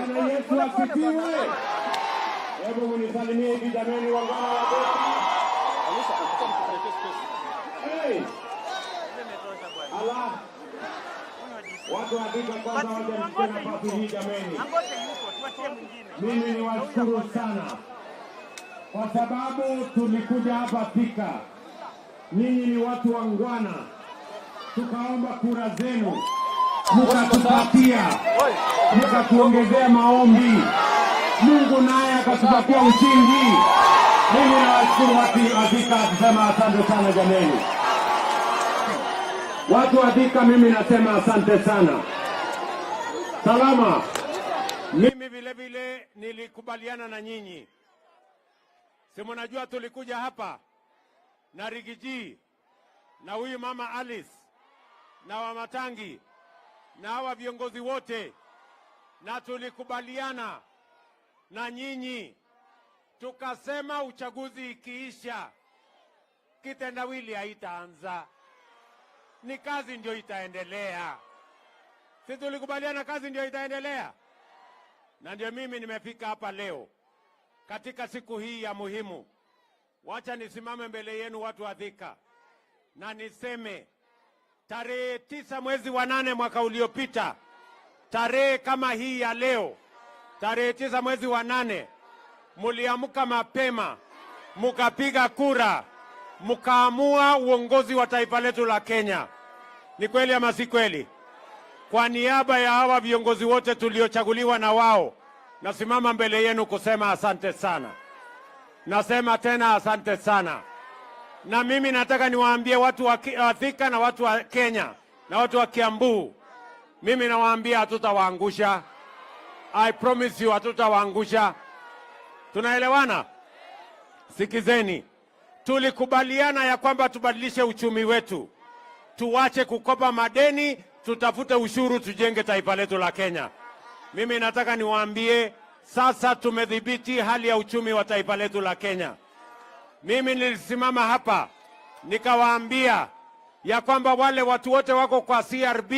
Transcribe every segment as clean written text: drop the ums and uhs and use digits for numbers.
Bwana Yesu asifiwe. Hebu mnisalimie hivi jameni wangwana wa Bomas. Hey. Allah. Watu hakika kwanza waje nafasi hii jameni. Mimi ni washukuru sana. Kwa sababu tulikuja hapa Thika. Ninyi ni watu wangwana. Tukaomba kura zenu. Mkatupatia. Mkatuongezea maombi. Mungu naye akatupatia ushindi. Mimi nawashukuru watu wa Thika kusema asante sana jameni. Watu wa Thika mimi nasema asante sana. Salama. Mimi vile vile nilikubaliana na nyinyi. Si mnajua tulikuja hapa na Rigiji na huyu mama Alice na Wamatangi na hawa viongozi wote, na tulikubaliana na nyinyi tukasema uchaguzi ikiisha kitendawili haitaanza, ni kazi ndio itaendelea. Sisi tulikubaliana kazi ndio itaendelea, na ndio mimi nimefika hapa leo katika siku hii ya muhimu. Wacha nisimame mbele yenu watu wa Thika na niseme tarehe 9 mwezi wa 8 mwaka uliopita, tarehe kama hii ya leo, tarehe 9 mwezi wa 8, muliamka mapema, mukapiga kura, mukaamua uongozi wa taifa letu la Kenya. Ni kweli ama si kweli? Kwa niaba ya hawa viongozi wote tuliochaguliwa na wao, nasimama mbele yenu kusema asante sana. Nasema tena asante sana. Na mimi nataka niwaambie watu wa Thika na watu wa Kenya na watu wa Kiambu, mimi nawaambia hatutawaangusha. I promise you hatutawaangusha. Tunaelewana? Sikizeni. Tulikubaliana ya kwamba tubadilishe uchumi wetu. Tuache kukopa madeni, tutafute ushuru, tujenge taifa letu la Kenya. Mimi nataka niwaambie sasa tumedhibiti hali ya uchumi wa taifa letu la Kenya. Mimi nilisimama hapa nikawaambia ya kwamba wale watu wote wako kwa CRB,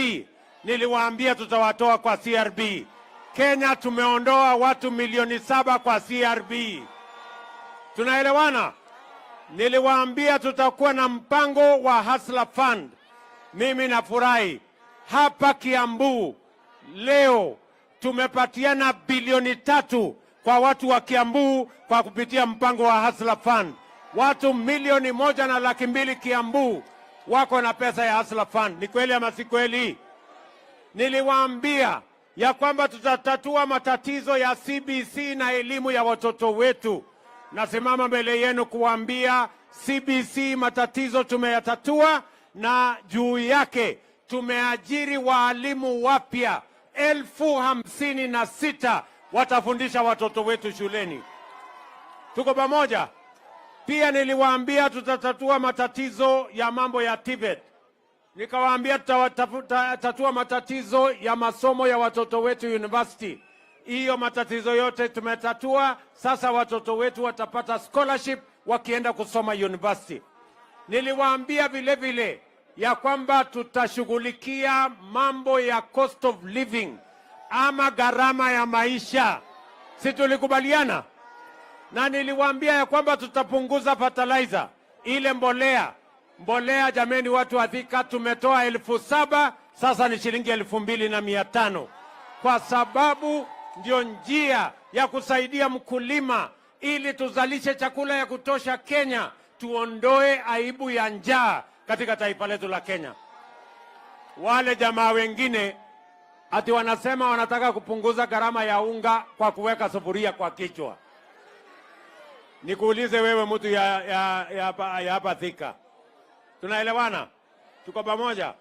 niliwaambia tutawatoa kwa CRB. Kenya tumeondoa watu milioni 7 kwa CRB. Tunaelewana? Niliwaambia tutakuwa na mpango wa Hustler Fund. Mimi nafurahi hapa Kiambu leo tumepatiana bilioni 3 kwa watu wa Kiambu kwa kupitia mpango wa Hustler Fund. Watu 1.2 Kiambu wako na pesa ya Hustler Fund. Ni kweli ama si kweli? Niliwaambia ya kwamba tutatatua matatizo ya CBC na elimu ya watoto wetu. Nasimama mbele yenu kuambia CBC matatizo tumeyatatua, na juu yake tumeajiri waalimu wapya 56,000 watafundisha watoto wetu shuleni. Tuko pamoja? Pia niliwaambia tutatatua matatizo ya mambo ya Tibet. Nikawaambia tutatatua matatizo ya masomo ya watoto wetu university. Hiyo matatizo yote tumetatua. Sasa watoto wetu watapata scholarship wakienda kusoma university. Niliwaambia vile vile ya kwamba tutashughulikia mambo ya cost of living ama gharama ya maisha. Si tulikubaliana? Na niliwaambia ya kwamba tutapunguza fertilizer, ile mbolea. Mbolea jameni watu wa Thika tumetoa 7,000, sasa ni shilingi 2,500. Kwa sababu ndio njia ya kusaidia mkulima ili tuzalishe chakula ya kutosha Kenya, tuondoe aibu ya njaa katika taifa letu la Kenya. Wale jamaa wengine ati wanasema wanataka kupunguza gharama ya unga kwa kuweka sufuria kwa kichwa. Nikuulize wewe mtu ya hapa Thika, tunaelewana? Tuko pamoja?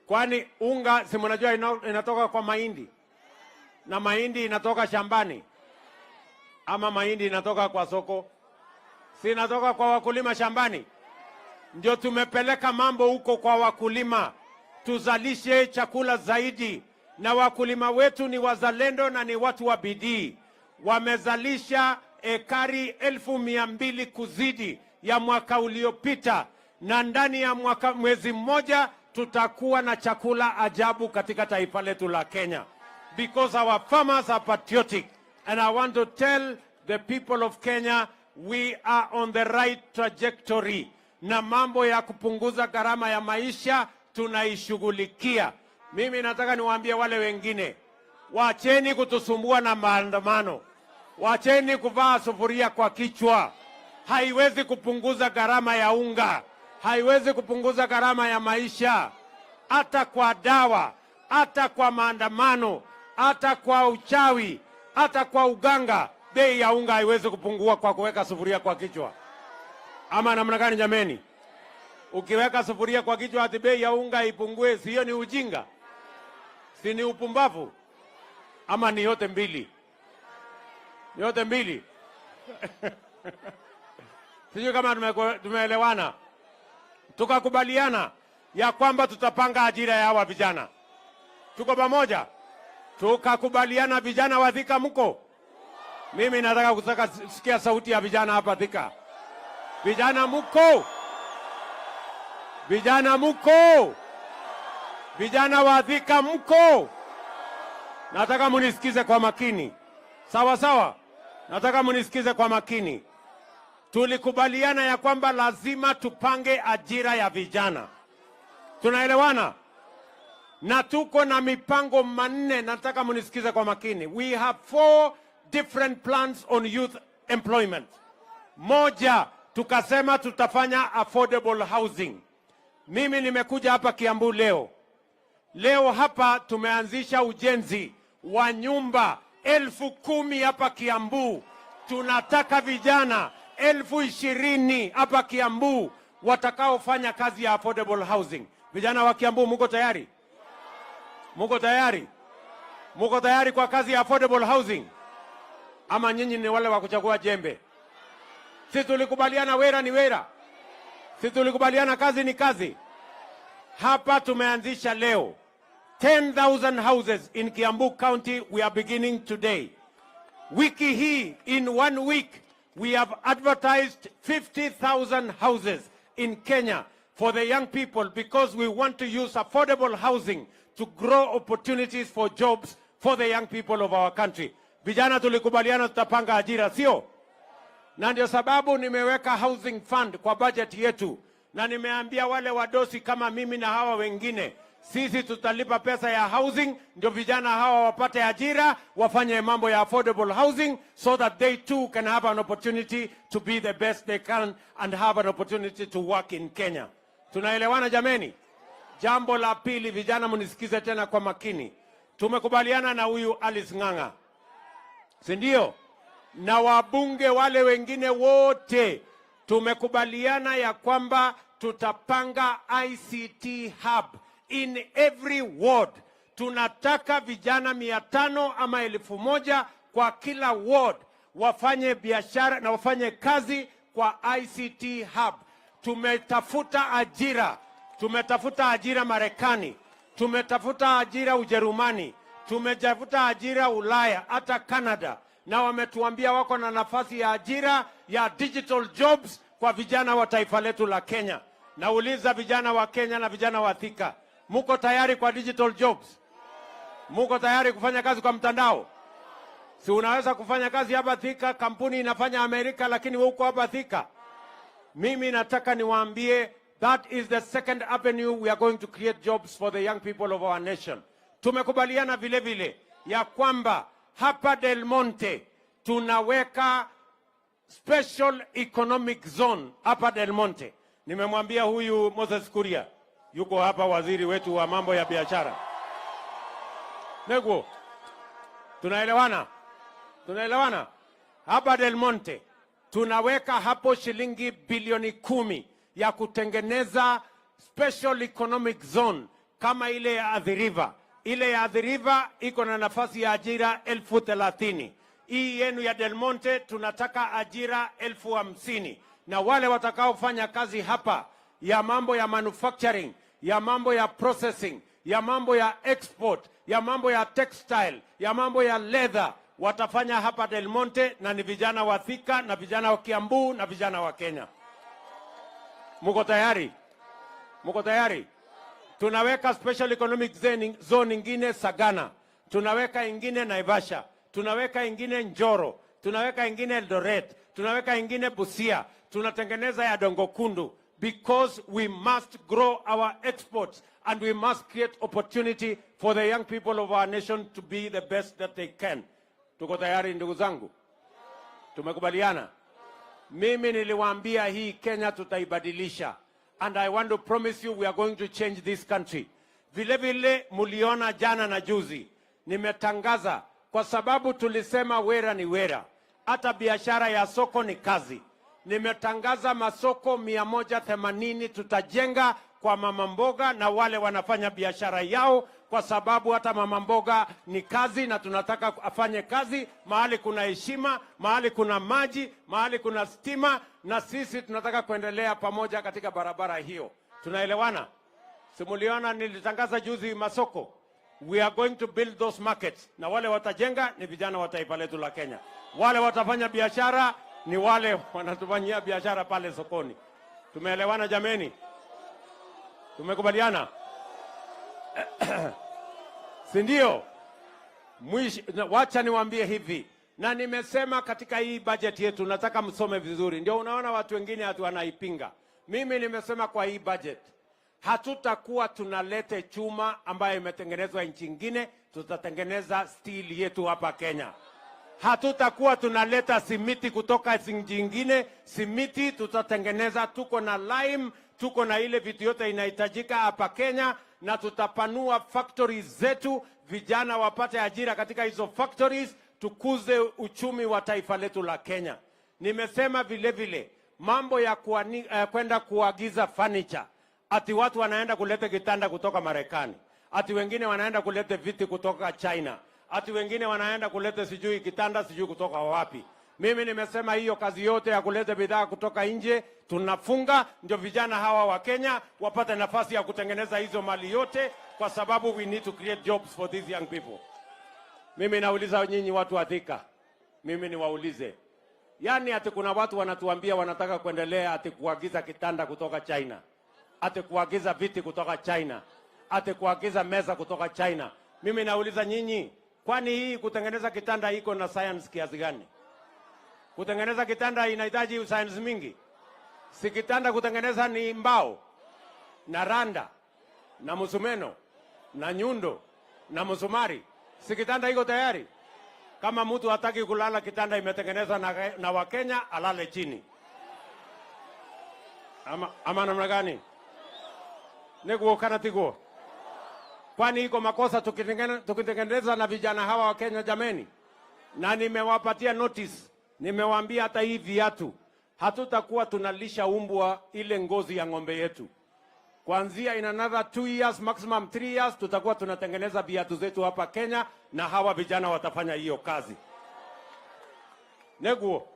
Kwani unga si mnajua inatoka kwa mahindi, na mahindi inatoka shambani, ama mahindi inatoka kwa soko? Si inatoka kwa wakulima shambani? Ndio tumepeleka mambo huko kwa wakulima, tuzalishe chakula zaidi. Na wakulima wetu ni wazalendo na ni watu wa bidii. Wamezalisha ekari 1,200 kuzidi ya mwaka uliopita, na ndani ya mwezi mmoja tutakuwa na chakula ajabu katika taifa letu la Kenya, because our farmers are patriotic. And I want to tell the people of Kenya, we are on the right trajectory. Na mambo ya kupunguza gharama ya maisha tunaishughulikia. Mimi nataka niwaambie wale wengine, wacheni kutusumbua na maandamano. Wacheni kuvaa sufuria kwa kichwa. Haiwezi kupunguza gharama ya unga. Haiwezi kupunguza gharama ya maisha. Hata kwa dawa, hata kwa maandamano, hata kwa uchawi, hata kwa uganga, bei ya unga haiwezi kupungua kwa kuweka sufuria kwa kichwa. Ama namna gani jameni? Ukiweka sufuria kwa kichwa ati bei ya unga ipungue, sio ni ujinga? Si ni upumbavu? Ama ni yote mbili? Yote mbili. Sijui kama tumeelewana. Tukakubaliana ya kwamba tutapanga ajira ya hawa vijana. Tuko pamoja? Tukakubaliana vijana wa Thika mko? Mimi nataka kusikia sauti ya vijana hapa Thika. Vijana mko? Vijana mko? Vijana wa Thika mko? Nataka munisikize kwa makini. Sawa sawa? Nataka munisikize kwa makini. Tulikubaliana ya kwamba lazima tupange ajira ya vijana. Tunaelewana? Na tuko na mipango manne, nataka munisikize kwa makini. We have 4 different plans on youth employment. Moja, tukasema tutafanya affordable housing. Mimi nimekuja hapa Kiambu leo. Leo hapa tumeanzisha ujenzi wa nyumba 10,000 hapa Kiambu. Tunataka vijana 20,000 hapa Kiambu watakaofanya kazi ya affordable housing. Vijana wa Kiambu muko tayari? Muko tayari? Muko tayari kwa kazi ya affordable housing? Ama nyinyi ni wale wa kuchagua jembe? Sisi tulikubaliana wera ni wera. Sisi tulikubaliana kazi ni kazi. Hapa tumeanzisha leo 10,000 houses in Kiambu County. We are beginning today. Wiki hii, in 1 week, we have advertised 50,000 houses in Kenya for the young people, because we want to use affordable housing to grow opportunities for jobs for the young people of our country. Vijana tulikubaliana tutapanga ajira, sio? Na ndio sababu nimeweka housing fund kwa budget yetu, na nimeambia wale wadosi kama mimi na hawa wengine, sisi tutalipa pesa ya housing ndio vijana hawa wapate ajira, wafanye mambo ya affordable housing, so that they too can have an opportunity to be the best they can and have an opportunity to work in Kenya. Tunaelewana jameni? Jambo la pili, vijana munisikize tena kwa makini. Tumekubaliana na huyu Alice Ng'ang'a, si ndio? Na wabunge wale wengine wote tumekubaliana ya kwamba tutapanga ICT hub in every ward. Tunataka vijana 500 ama 1,000 kwa kila ward wafanye biashara na wafanye kazi kwa ICT hub. Tumetafuta ajira Marekani, tumetafuta ajira Ujerumani, tumetafuta ajira Ulaya, hata Canada, na wametuambia wako na nafasi ya ajira ya digital jobs kwa vijana wa taifa letu la Kenya. Nauliza vijana wa Kenya na vijana wa Thika, muko tayari kwa digital jobs? Muko tayari kufanya kazi kwa mtandao? Si unaweza kufanya kazi hapa Thika, kampuni inafanya Amerika, lakini wewe uko hapa Thika. Mimi nataka niwaambie, that is the second avenue we are going to create jobs for the young people of our nation. Tumekubaliana vile vile ya kwamba hapa Del Monte tunaweka special economic zone hapa Del Monte. Nimemwambia huyu Moses Kuria, yuko hapa waziri wetu wa mambo ya biashara. Nego, tunaelewana? Tunaelewana? Hapa Del Monte tunaweka hapo shilingi bilioni 10 ya kutengeneza special economic zone kama ile ya Athi River. Ile ya Athi River iko na nafasi ya ajira 30,000. Hii yenu ya Del Monte tunataka ajira 50,000. Na wale watakaofanya kazi hapa ya mambo ya manufacturing, ya mambo ya processing, ya mambo ya export, ya mambo ya textile, ya mambo ya leather, watafanya hapa Del Monte, na ni vijana wa Thika na vijana wa Kiambu na vijana wa Kenya. Muko tayari? Muko tayari? tunaweka special economic zone ingine Sagana, tunaweka ingine Naivasha, tunaweka ingine Njoro, tunaweka ingine Eldoret, tunaweka ingine Busia, tunatengeneza ya Dongo Kundu, because we must grow our exports and we must create opportunity for the young people of our nation to be the best that they can. Tuko tayari ndugu zangu? Tumekubaliana? Mimi niliwaambia hii Kenya tutaibadilisha, and I want to promise you we are going to change this country. Vile vile muliona jana na juzi nimetangaza, kwa sababu tulisema wera ni wera, hata biashara ya soko ni kazi. Nimetangaza masoko 180 tutajenga kwa mama mboga na wale wanafanya biashara yao, kwa sababu hata mama mboga ni kazi na tunataka afanye kazi mahali kuna heshima, mahali kuna maji, mahali kuna stima, na sisi tunataka kuendelea pamoja katika barabara hiyo. Tunaelewana? Simuliona nilitangaza juzi masoko. We are going to build those markets, na wale watajenga ni vijana wa taifa letu la Kenya. Wale watafanya biashara ni wale wanatufanyia biashara pale sokoni. Tumeelewana jameni? Tumekubaliana? Si ndio? Wacha niwaambie hivi, na nimesema katika hii budget yetu nataka msome vizuri. Ndio unaona watu wengine hatu wanaipinga. Mimi nimesema kwa hii budget hatutakuwa tunalete chuma ambayo imetengenezwa nchi nyingine, tutatengeneza steel yetu hapa Kenya. Hatutakuwa tunaleta simiti kutoka nchi nyingine, simiti tutatengeneza. Tuko na lime, tuko na ile vitu yote inahitajika hapa Kenya, na tutapanua factories zetu, vijana wapate ajira katika hizo factories, tukuze uchumi wa taifa letu la Kenya. Nimesema vile vile mambo ya kwenda kuagiza furniture. Ati watu wanaenda kuleta kitanda kutoka Marekani, ati wengine wanaenda kuleta viti kutoka China, ati wengine wanaenda kuleta sijui kitanda sijui kutoka wapi. Mimi nimesema hiyo kazi yote ya kuleta bidhaa kutoka nje tunafunga, ndio vijana hawa wa Kenya wapate nafasi ya kutengeneza hizo mali yote, kwa sababu we need to create jobs for these young people. Mimi nauliza nyinyi watu wa Thika, mimi niwaulize, yani ati kuna watu wanatuambia wanataka kuendelea ati kuagiza kitanda kutoka China, ati kuagiza viti kutoka China, ati kuagiza meza kutoka China. Mimi nauliza nyinyi, kwani hii kutengeneza kitanda iko na science kiasi gani? Kutengeneza kitanda inahitaji science mingi? Si kitanda kutengeneza ni mbao na randa na musumeno na nyundo na musumari. Si kitanda iko tayari? Kama mtu hataki kulala kitanda imetengenezwa na Wakenya, alale chini. Ama namna gani? Nikuo kana tiguo. Kwani iko makosa tukitengeneza na vijana hawa wa Kenya jameni? Na nimewapatia notice, nimewaambia hata hii viatu hatutakuwa tunalisha umbwa ile ngozi ya ng'ombe yetu. Kuanzia in another 2 years maximum 3 years tutakuwa tunatengeneza viatu zetu hapa Kenya, na hawa vijana watafanya hiyo kazi. Neguo,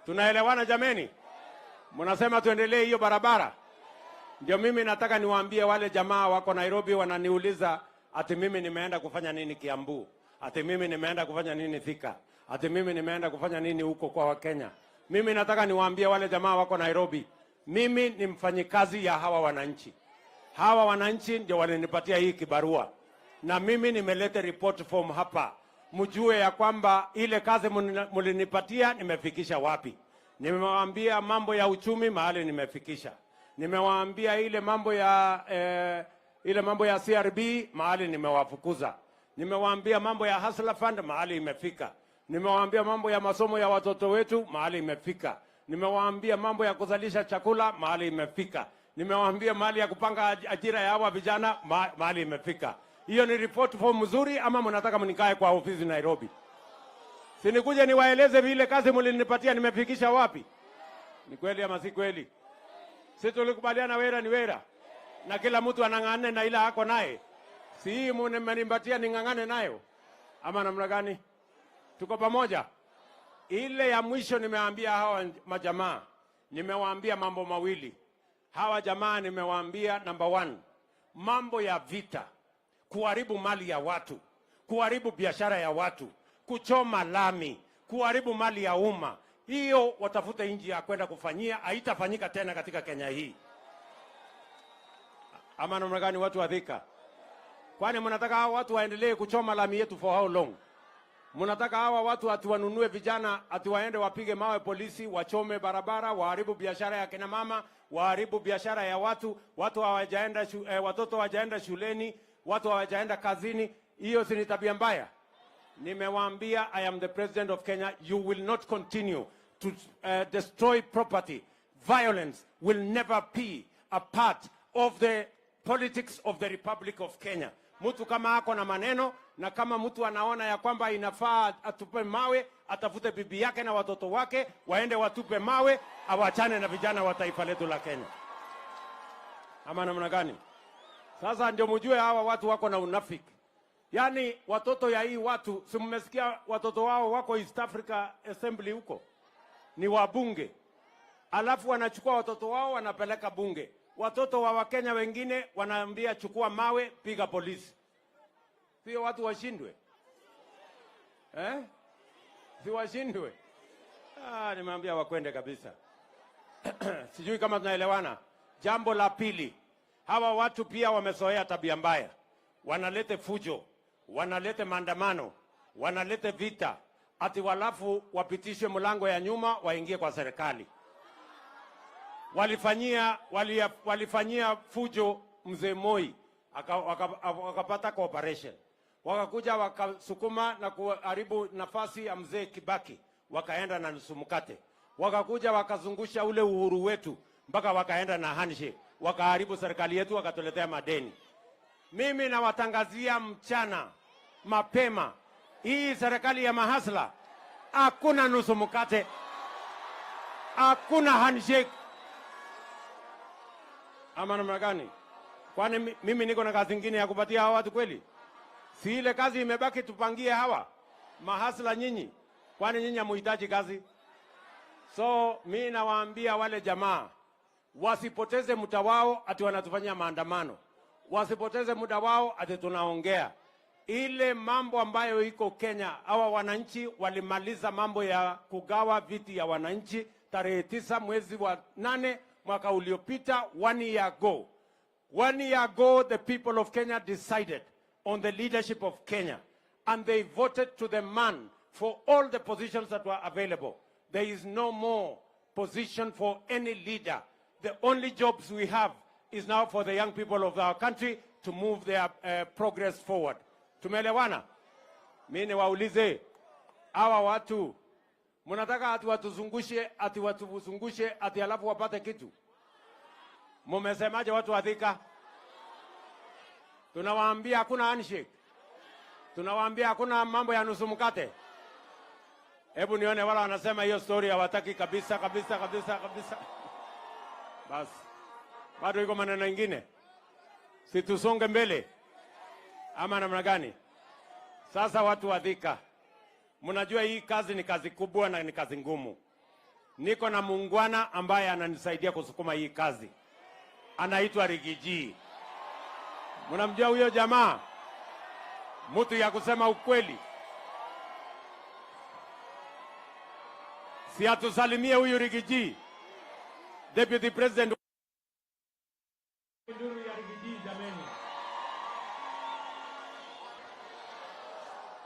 tunaelewana jameni? Mnasema tuendelee hiyo barabara? Ndio mimi nataka niwaambie wale jamaa wako Nairobi wananiuliza ati mimi nimeenda kufanya nini Kiambu, ati mimi nimeenda kufanya nini Thika, ati mimi nimeenda kufanya nini huko kwa Wakenya. Mimi nataka niwaambie wale jamaa wako Nairobi, mimi ni mfanyikazi ya hawa wananchi. Hawa wananchi ndio walinipatia hii kibarua, na mimi nimeleta report form hapa, mjue ya kwamba ile kazi mulinipatia nimefikisha wapi. Nimewaambia mambo ya uchumi mahali nimefikisha. Nimewaambia ile mambo ya CRB mahali nimewafukuza. Nimewaambia mambo ya Hustler Fund mahali imefika. Nimewaambia mambo ya masomo ya watoto wetu mahali imefika. Nimewaambia mambo ya kuzalisha chakula mahali imefika. Nimewaambia mahali ya kupanga ajira ya hawa vijana mahali imefika. Hiyo ni report form mzuri, ama mnataka mnikae kwa ofisi Nairobi? Si nikuje niwaeleze vile kazi mlinipatia nimefikisha wapi? Ni kweli ama si kweli? Sisi tulikubaliana wera ni wera, na kila mtu anang'ane na ila hako naye. Si hii mmenipatia ning'ang'ane nayo, ama namna gani? Tuko pamoja? Ile ya mwisho nimewaambia hawa majamaa, nimewaambia mambo mawili. Hawa jamaa nimewaambia, number 1, mambo ya vita, kuharibu mali ya watu, kuharibu biashara ya watu, kuchoma lami, kuharibu mali ya umma. Hiyo watafute nchi ya kwenda kufanyia, haitafanyika tena katika Kenya hii. Ama namna gani watu wa Thika? Kwani mnataka hao watu waendelee kuchoma lami yetu for how long? Mnataka hawa watu atiwanunue vijana atiwaende wapige mawe polisi, wachome barabara, waharibu biashara ya kina mama, waharibu biashara ya watu hawajaenda watoto hawajaenda shuleni, watu hawajaenda kazini. Hiyo si tabia mbaya? Nimewaambia, I am the president of Kenya. You will not continue to destroy property. Violence will never be a part of the politics of the Republic of Kenya. Mtu kama ako na maneno na kama mtu anaona ya kwamba inafaa atupe mawe, atafute bibi yake na watoto wake waende watupe mawe, awachane na vijana wa taifa letu la Kenya. Ama namna gani? Sasa ndio mjue hawa watu wako na unafiki. Yaani watoto ya hii watu, si mmesikia watoto wao wako East Africa Assembly huko? Ni wabunge. Alafu wanachukua watoto wao wanapeleka bunge. Watoto wa Wakenya wengine wanaambia chukua mawe, piga polisi. Sio watu washindwe? Si washindwe? Nimeambia wakwende kabisa. Sijui kama tunaelewana. Jambo la pili, hawa watu pia wamezoea tabia mbaya. Wanalete fujo, wanalete maandamano, wanalete vita, ati walafu wapitishwe mlango ya nyuma waingie kwa serikali. Walifanyia fujo mzee Moi, wakapata cooperation. Wakakuja wakasukuma na kuharibu nafasi ya mzee Kibaki, wakaenda na nusu mkate. Wakakuja wakazungusha ule uhuru wetu mpaka wakaenda na handshake, wakaharibu serikali yetu, wakatuletea madeni. Mimi nawatangazia mchana mapema, hii serikali ya mahasla, hakuna nusu mkate, hakuna handshake. Ama namna gani? Kwani mimi niko na kazi nyingine ya kupatia hawa watu kweli? Si ile kazi imebaki tupangie hawa mahasla nyinyi? Kwani nyinyi hamuhitaji kazi? So mimi nawaambia wale jamaa wasipoteze muda wao ati wanatufanyia maandamano. Wasipoteze muda wao ati tunaongea. Ile mambo ambayo iko Kenya, hawa wananchi walimaliza mambo ya kugawa viti ya wananchi tarehe 9 mwezi wa 8 mwaka uliopita, 1 year ago. 1 year ago, the people of Kenya decided on the leadership of Kenya, and they voted to the man for all the positions that were available. There is no more position for any leader. The only jobs we have is now for the young people of our country to move their progress forward. Tumeelewana? Mimi niwaulize hawa watu, mnataka ati watuzungushe ati alafu wapate kitu? Mumesemaje watu wa Thika? Tunawaambia hakuna handshake. Tunawaambia hakuna mambo ya nusu mkate. Hebu nione wala wanasema hiyo story hawataki kabisa. Basi. Bado iko maneno mengine. Si tusonge mbele. Ama namna gani? Sasa watu wa Thika, mnajua hii kazi ni kazi kubwa na ni kazi ngumu. Niko na muungwana ambaye ananisaidia kusukuma hii kazi. Anaitwa Rigiji. Mnamjua huyo jamaa? Mtu ya kusema ukweli. Si atusalimie huyu Rigiji. Deputy President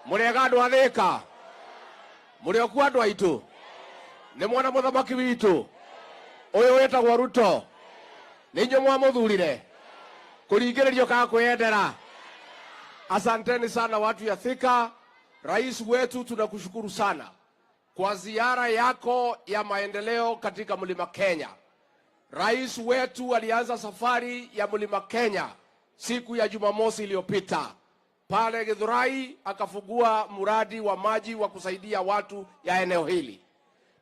Murega andu a Thika, muri okuo andu aitu, ni mwana muthamaki witu uyu wetagwo Ruto, ni inyo mwamuthurire kuringiririo kana kwendera. Asanteni sana watu ya Thika. Rais wetu, tunakushukuru sana kwa ziara yako ya maendeleo katika Mlima Kenya. Rais wetu alianza safari ya Mlima Kenya siku ya Jumamosi iliyopita. Pale Githurai akafungua mradi wa maji wa kusaidia watu ya eneo hili.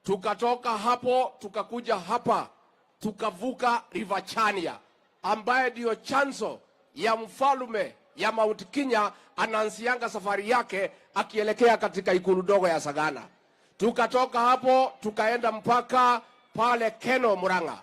Tukatoka hapo tukakuja hapa tukavuka River Chania ambaye ndio chanzo ya mfalume ya Mount Kenya anaanzianga safari yake akielekea katika ikulu ndogo ya Sagana. Tukatoka hapo tukaenda mpaka pale Keno Murang'a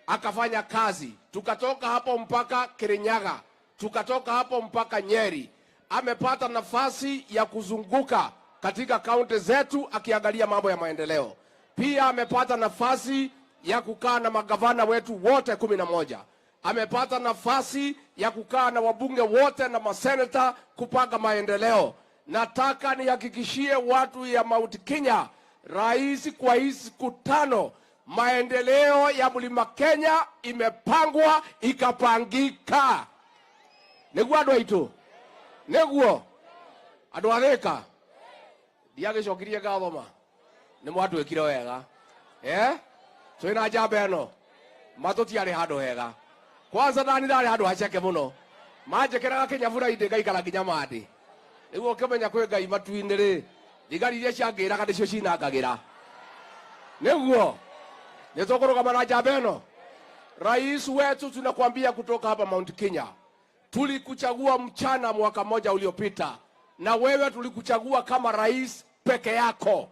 akafanya kazi. Tukatoka hapo mpaka Kirinyaga, tukatoka hapo mpaka Nyeri. Amepata nafasi ya kuzunguka katika kaunti zetu akiangalia mambo ya maendeleo. Pia amepata nafasi ya kukaa na magavana wetu wote 11. amepata nafasi ya kukaa na wabunge wote na maseneta kupanga maendeleo. Nataka nihakikishie watu ya Mount Kenya, rais kwa hii siku 5, maendeleo ya Mlima Kenya imepangwa ikapangika. Neguo andu aitu, neguo andu athika ndiagicokirie ngathoma ni mwatwikire wega twina njamba ĩno matutiarĩ handũ hega. Kwanza nani ndarĩ handũ haceke mũno, manjekeraga Kinyabura inde ngaikara nginya mandi. Nĩguo ũkĩmenya kwĩ Ngai matu-inĩ rĩ, thigari iria ciangĩraga nĩcio cinangagĩra. Nĩguo nĩtũkũrũgama na njamba ĩno. Rais wetu, tunakwambia kutoka hapa Mount Kenya, tulikuchagua mchana mwaka moja uliopita, na wewe tulikuchagua kama rais peke yako.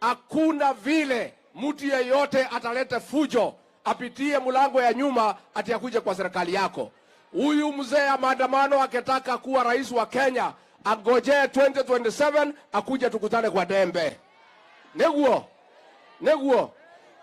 Hakuna vile mtu yeyote atalete fujo apitie mlango ya nyuma ati akuje kwa serikali yako. Huyu mzee ya maandamano akitaka kuwa rais wa Kenya, angojee 2027 akuje tukutane kwa Dembe. Neguo.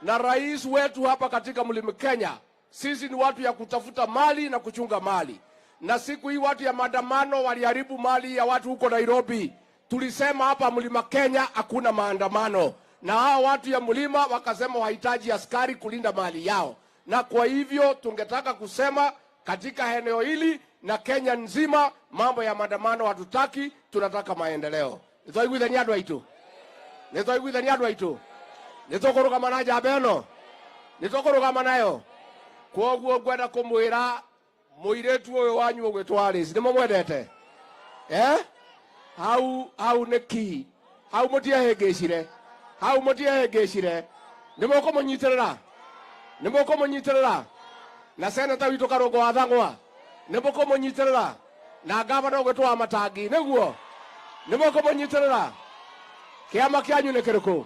Na rais wetu hapa katika Mlima Kenya, sisi ni watu ya kutafuta mali na kuchunga mali. Na siku hii watu ya maandamano waliharibu mali ya watu huko Nairobi. Tulisema hapa Mlima Kenya hakuna maandamano. Na hao watu ya mlima wakasema wahitaji askari kulinda mali yao. Na kwa hivyo tungetaka kusema katika eneo hili na Kenya nzima, mambo ya maandamano hatutaki, tunataka maendeleo. Nitwaiguithania andu aitu. Nitũkũrũgama na njamba ĩno. Nitũkũrũgama nayo. Kwoguo ngwenda kũmwĩra mũirĩtu ũyũ wanyu ũgwĩtwo Alice, nĩ mũmwendete? Hau nĩki. Hau mũtiehĩngĩcire. Nĩ mũkũmũnyitĩrĩra. Na seneta witũ Karũngũ wa Thang'wa nĩ mũkũmũnyitĩrĩra. Na ngavana ũgwĩtwo wa Matangi, nĩguo nĩ mũkũmũnyitĩrĩra. Kĩama kĩanyu nĩ kĩrĩkũ?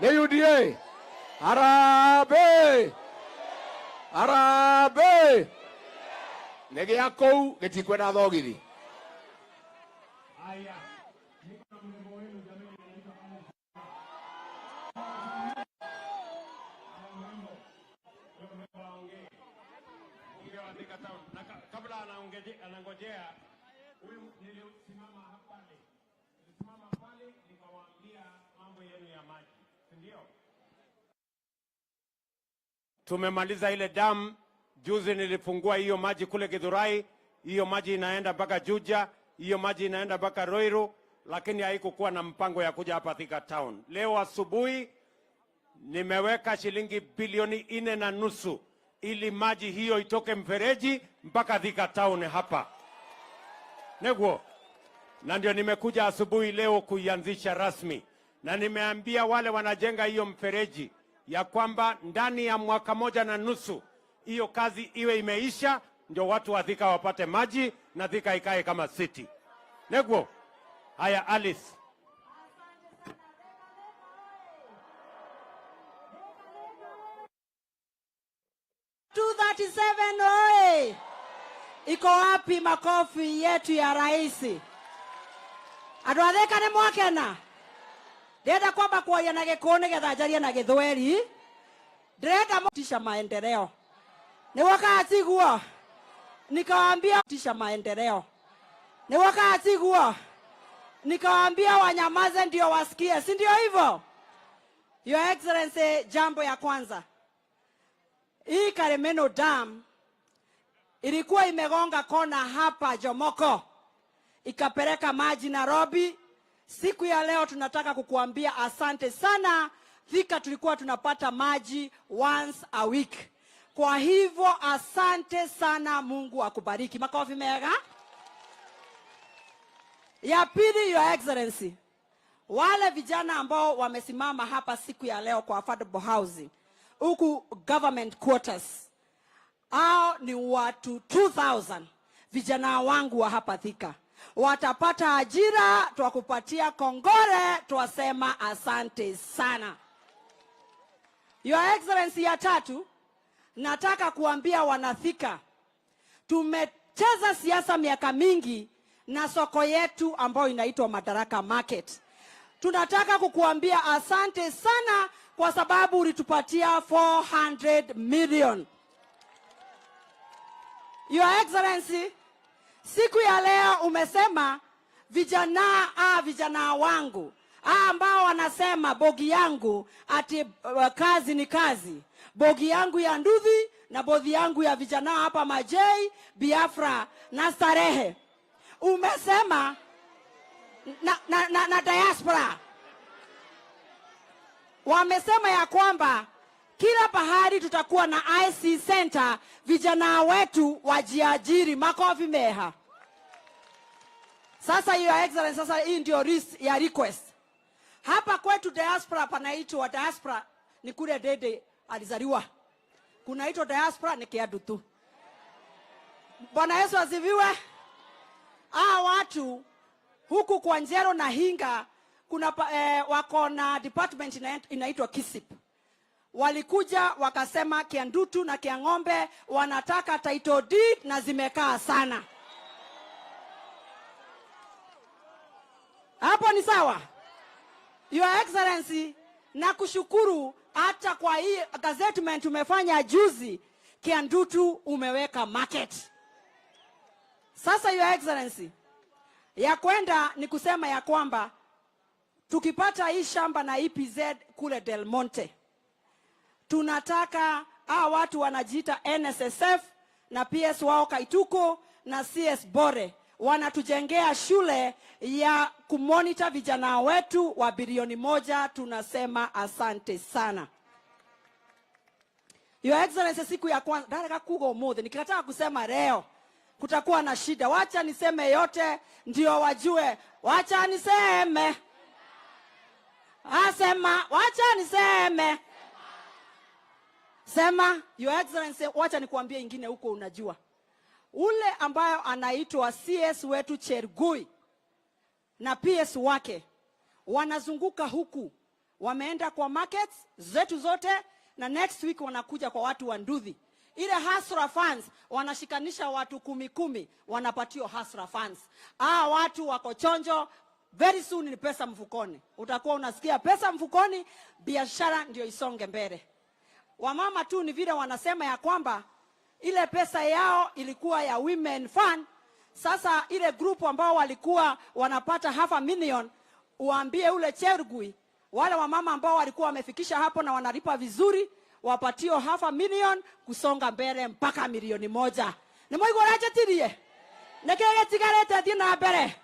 Nĩ UDA? Harambee! Nĩ gĩa kũu gĩtikwenda thogithi. Kabla anangojea huyu, nilisimama pale nikawaambia mambo yenu ya maji, ndio tumemaliza ile damu. Juzi nilifungua hiyo maji kule Githurai, hiyo maji inaenda mpaka Juja, hiyo maji inaenda mpaka Ruiru, lakini haikukuwa na mpango ya kuja hapa Thika Town. Leo asubuhi nimeweka shilingi bilioni 4.5 ili maji hiyo itoke mfereji mpaka Thika Town hapa. Neguo. Na ndio nimekuja asubuhi leo kuianzisha rasmi. Na nimeambia wale wanajenga hiyo mfereji ya kwamba ndani ya mwaka 1.5 hiyo kazi iwe imeisha, ndio watu wa Thika wapate maji na Thika ikae kama city. Neguo. Haya, Alice. 237 oye! Iko wapi makofi yetu ya rais? Andu a Thika nĩ mwakena? Ndĩrenda kwamba kwaria na Gĩkũyũ nĩgetha njarie na Gĩthweri. Ndĩrenda tisha maendeleo. Nĩwoka tiguo. Nikawaambia tisha maendeleo. Nĩwoka tiguo. Nikawaambia wanyamaze ndio wasikie, si ndio hivyo? Your Excellency, jambo ya kwanza, hii Karemeno Dam ilikuwa imegonga kona hapa Jomoko, ikapeleka maji Nairobi. Siku ya leo tunataka kukuambia asante sana. Thika tulikuwa tunapata maji once a week. Kwa hivyo asante sana, Mungu akubariki. Makofi mega. Ya pili, Your Excellency, wale vijana ambao wamesimama hapa siku ya leo kwa affordable housing huku government quarters, hao ni watu 2000 vijana wangu wa hapa Thika. Watapata ajira, tuwakupatia kongore, tuwasema asante sana. Your Excellency, ya tatu, nataka kuambia wanathika, tumecheza siasa miaka mingi na soko yetu ambayo inaitwa Madaraka Market. Tunataka kukuambia asante sana kwa sababu ulitupatia 400 million. Your Excellency, siku ya leo umesema vijana wangu ambao wanasema bogi yangu ati kazi ni kazi. Bogi yangu ya Nduthi na bogi yangu ya vijana hapa Majei, Biafra na Starehe. Umesema na diaspora. Wamesema ya kwamba kila pahali tutakuwa na IC center, vijana wetu wajiajiri. Makofi meha. Sasa Your Excellency, sasa hii ndio ya request. Hapa kwetu diaspora panaitwa diaspora ni kule Dede alizaliwa. Kunaitwa diaspora ni Kiadu tu. Bwana Yesu asifiwe. Watu huku kwa Njero na Hinga kuna wako na department inaitwa KISIP. Walikuja wakasema Kiandutu na Kiang'ombe wanataka title deed na zimekaa sana. Hapo ni sawa? Your Excellency, na kushukuru hata kwa hii gazettement umefanya juzi, Kiandutu umeweka market. Sasa Your Excellency, ya kwenda ni kusema ya kwamba tukipata hii shamba na EPZ kule Del Monte, tunataka watu wanajiita NSSF na PS wao Kaituko na CS Bore wanatujengea shule ya kumonitor vijana wetu wa bilioni 1. Tunasema asante sana. Your Excellency, siku ya kwanza daraka kugo mode nikitaka kusema leo kutakuwa na shida. Wacha niseme yote ndio wajue. Wacha niseme. Asema wacha niseme. Sema. Your Excellency, wacha nikuambie ingine huko unajua. Ule ambayo anaitwa CS wetu Chergui na PS wake wanazunguka huku, wameenda kwa markets zetu zote, na next week wanakuja kwa watu wa Nduthi. Ile Hasra funds wanashikanisha watu 10 wanapatio Hasra funds. Watu wako chonjo, very soon ni pesa mfukoni. Utakuwa unasikia pesa mfukoni, biashara ndio isonge mbele. Wamama tu ni vile wanasema ya kwamba ile pesa yao ilikuwa ya women fund. Sasa ile group ambao walikuwa wanapata $500,000, uambie ule Chergui wale wamama ambao walikuwa wamefikisha hapo na wanalipa vizuri, wapatio $500,000 kusonga mbele mpaka milioni 1. Ni moyo goraje tirie. Nekege tigarete dina mbele.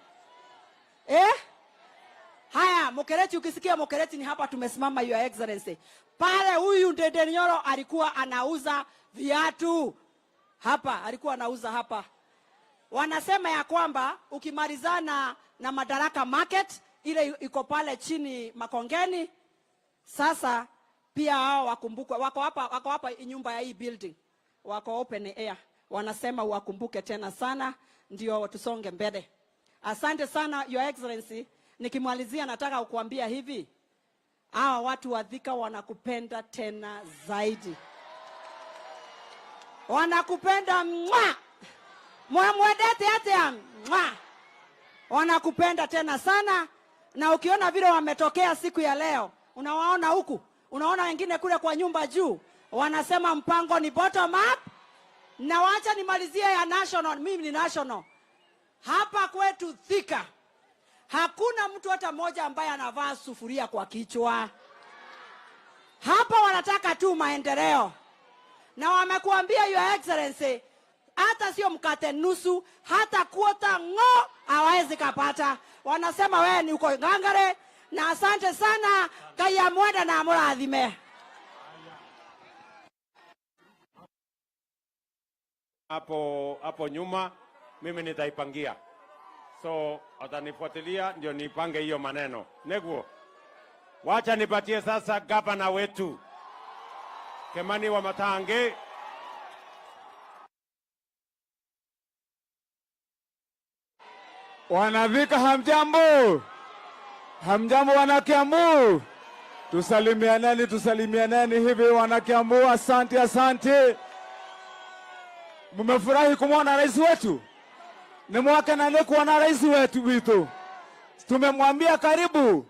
Haya, Mokereti, ukisikia Mokereti ni hapa tumesimama Your Excellency. Pale huyu Ndede Nyoro alikuwa anauza viatu. Hapa alikuwa anauza hapa. Wanasema ya kwamba ukimalizana na Madaraka Market ile iko pale chini Makongeni, sasa pia hao wakumbuke wako hapa nyumba ya hii building. Wako open air. Wanasema wakumbuke tena sana ndio tusonge mbele. Asante sana Your Excellency. Nikimalizia nataka kukuambia hivi. Watu wa Thika wanakupenda tena zaidi. Wanakupenda mwa. Mwamwedete hata mwa. Wanakupenda tena sana, na ukiona vile wametokea siku ya leo, unawaona huku, unaona wengine kule kwa nyumba juu, wanasema mpango ni bottom up. Na wacha nimalizie ya national, mimi ni national. Hapa kwetu Thika hakuna mtu hata mmoja ambaye anavaa sufuria kwa kichwa. Hapa wanataka tu maendeleo. Na wamekuambia Your Excellency, hata sio mkate nusu, hata kuota hawezi kapata. Wanasema wewe ni uko ngangare, na asante sana kaya mwenda na murathime. Hapo nyuma mimi nitaipangia. So atanifuatilia ndio nipange hiyo maneno. Neguo. Wacha nipatie sasa gavana wetu Kimani wa Matange. Wanavika hamjambo. Hamjambo wanakiambu. Tusalimianeni hivi wanakiambu. Asante. Mmefurahi kumwona rais wetu? Ni mwaka na kuwa na rais wetu wito. Tumemwambia karibu.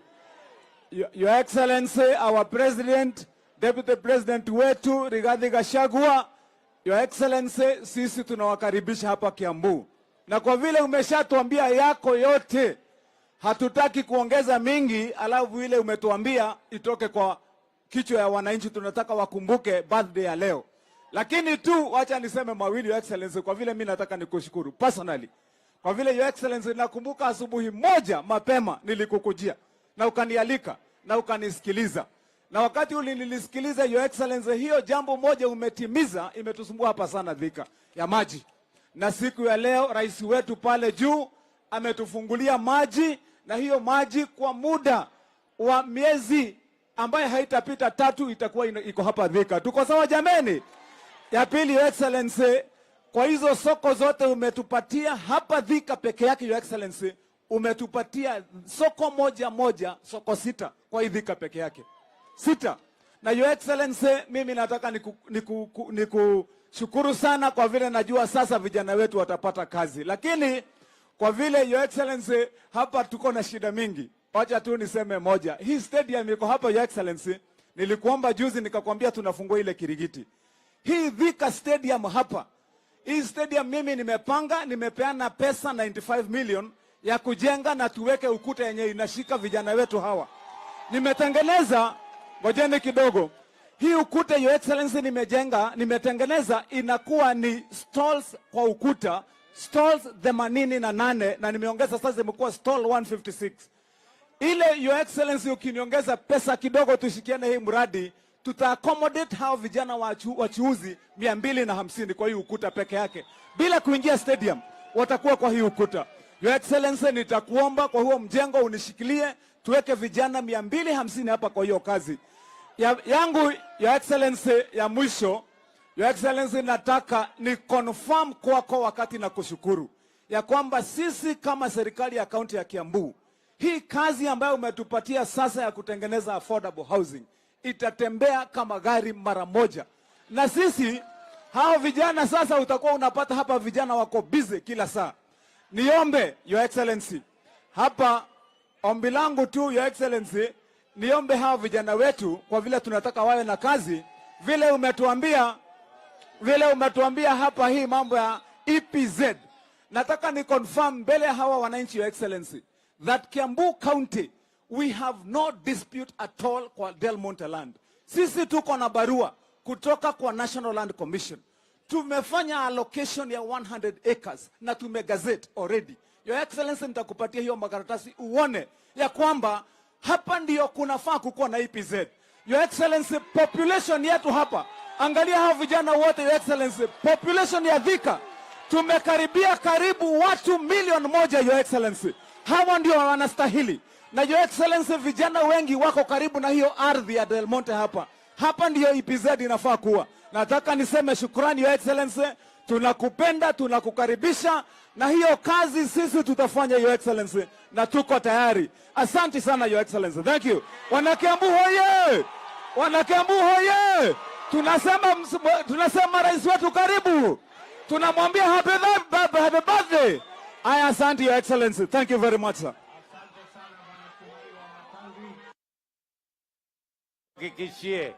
Your Excellency, our President, Deputy President wetu Rigathi Gachagua, Your Excellency, sisi tunawakaribisha hapa Kiambu. Na kwa vile umeshatuambia yako yote, hatutaki kuongeza mingi, alafu ile umetuambia itoke kwa kichwa ya wananchi. Tunataka wakumbuke birthday ya leo. Lakini tu wacha niseme mawili, Your Excellency, kwa vile mimi nataka nikushukuru personally. Kwa vile Your Excellency, nakumbuka asubuhi moja mapema nilikukujia na ukanialika na ukanisikiliza. Na wakati ule nilisikiliza, Your Excellency, hiyo jambo moja umetimiza, imetusumbua hapa sana Thika ya maji. Na siku ya leo rais wetu pale juu ametufungulia maji, na hiyo maji kwa muda wa miezi ambaye haitapita 3 itakuwa iko hapa Thika. Tuko sawa jameni? Ya pili, Your Excellency, kwa hizo soko zote umetupatia hapa Thika peke yake, Your Excellency, umetupatia soko moja, soko 6 kwa Thika peke yake. 6. Na Your Excellency, mimi nataka nikushukuru sana kwa vile najua sasa vijana wetu watapata kazi. Lakini kwa vile Your Excellency, hapa tuko na shida mingi. Wacha tu niseme moja. Hii stadium iko hapa Your Excellency. Nilikuomba juzi nikakwambia tunafungua ile Kirigiti. Hii Thika stadium hapa. Hii stadium mimi nimepeana pesa 95 million ya kujenga na tuweke ukuta yenye inashika vijana wetu hawa. Nimetengeneza, ngojeni kidogo. Hii ukuta Your Excellency nimetengeneza inakuwa ni stalls kwa ukuta, stalls 88 na nimeongeza sasa imekuwa stall 156. Ile Your Excellency, ukiniongeza pesa kidogo tushikiane hii mradi, tuta accommodate hao vijana wachuuzi 250 kwa hii ukuta peke yake. Bila kuingia stadium, watakuwa kwa hii ukuta. Your Excellency, nitakuomba kwa huo mjengo unishikilie, tuweke vijana 250 hapa kwa hiyo kazi. Yangu Your Excellency, ya mwisho, Your Excellency, nataka ni confirm kwako wakati na kushukuru ya kwamba sisi kama serikali ya kaunti ya Kiambu, hii kazi ambayo umetupatia sasa ya kutengeneza affordable housing itatembea kama gari mara moja. Na sisi hao vijana sasa utakuwa unapata hapa vijana wako busy kila saa. Niombe Your Excellency, hapa ombi langu tu Your Excellency, niombe hao vijana wetu kwa vile tunataka wawe na kazi, vile umetuambia hapa hii mambo ya EPZ. Nataka ni confirm mbele hawa wananchi Your Excellency that Kiambu County we have no dispute at all kwa Del Monte land. Sisi tuko na barua kutoka kwa National Land Commission. Tumefanya allocation ya 100 acres na tumegazette already. Your Excellency, nitakupatia hiyo makaratasi uone ya kwamba hapa ndio kunafaa kukuwa na EPZ. Your Excellency, population yetu hapa, angalia hao vijana wote Your Excellency, population ya Thika tumekaribia karibu watu 1,000,000 Your Excellency. Hawa ndio wanastahili. Na Your Excellency, vijana wengi wako karibu na hiyo ardhi ya Del Monte hapa. Hapa ndio EPZ inafaa kuwa. Nataka niseme shukrani Your Excellency, tunakupenda, tunakukaribisha, na hiyo kazi sisi tutafanya Your Excellency, na tuko tayari. Asante sana Your Excellency. Thank you. Wanakiambu hoye! Wanakiambu hoye! Tunasema rais wetu karibu. Tunamwambia happy birthday. Aya, asante Your Excellency. Thank you very much, sir. Kikishie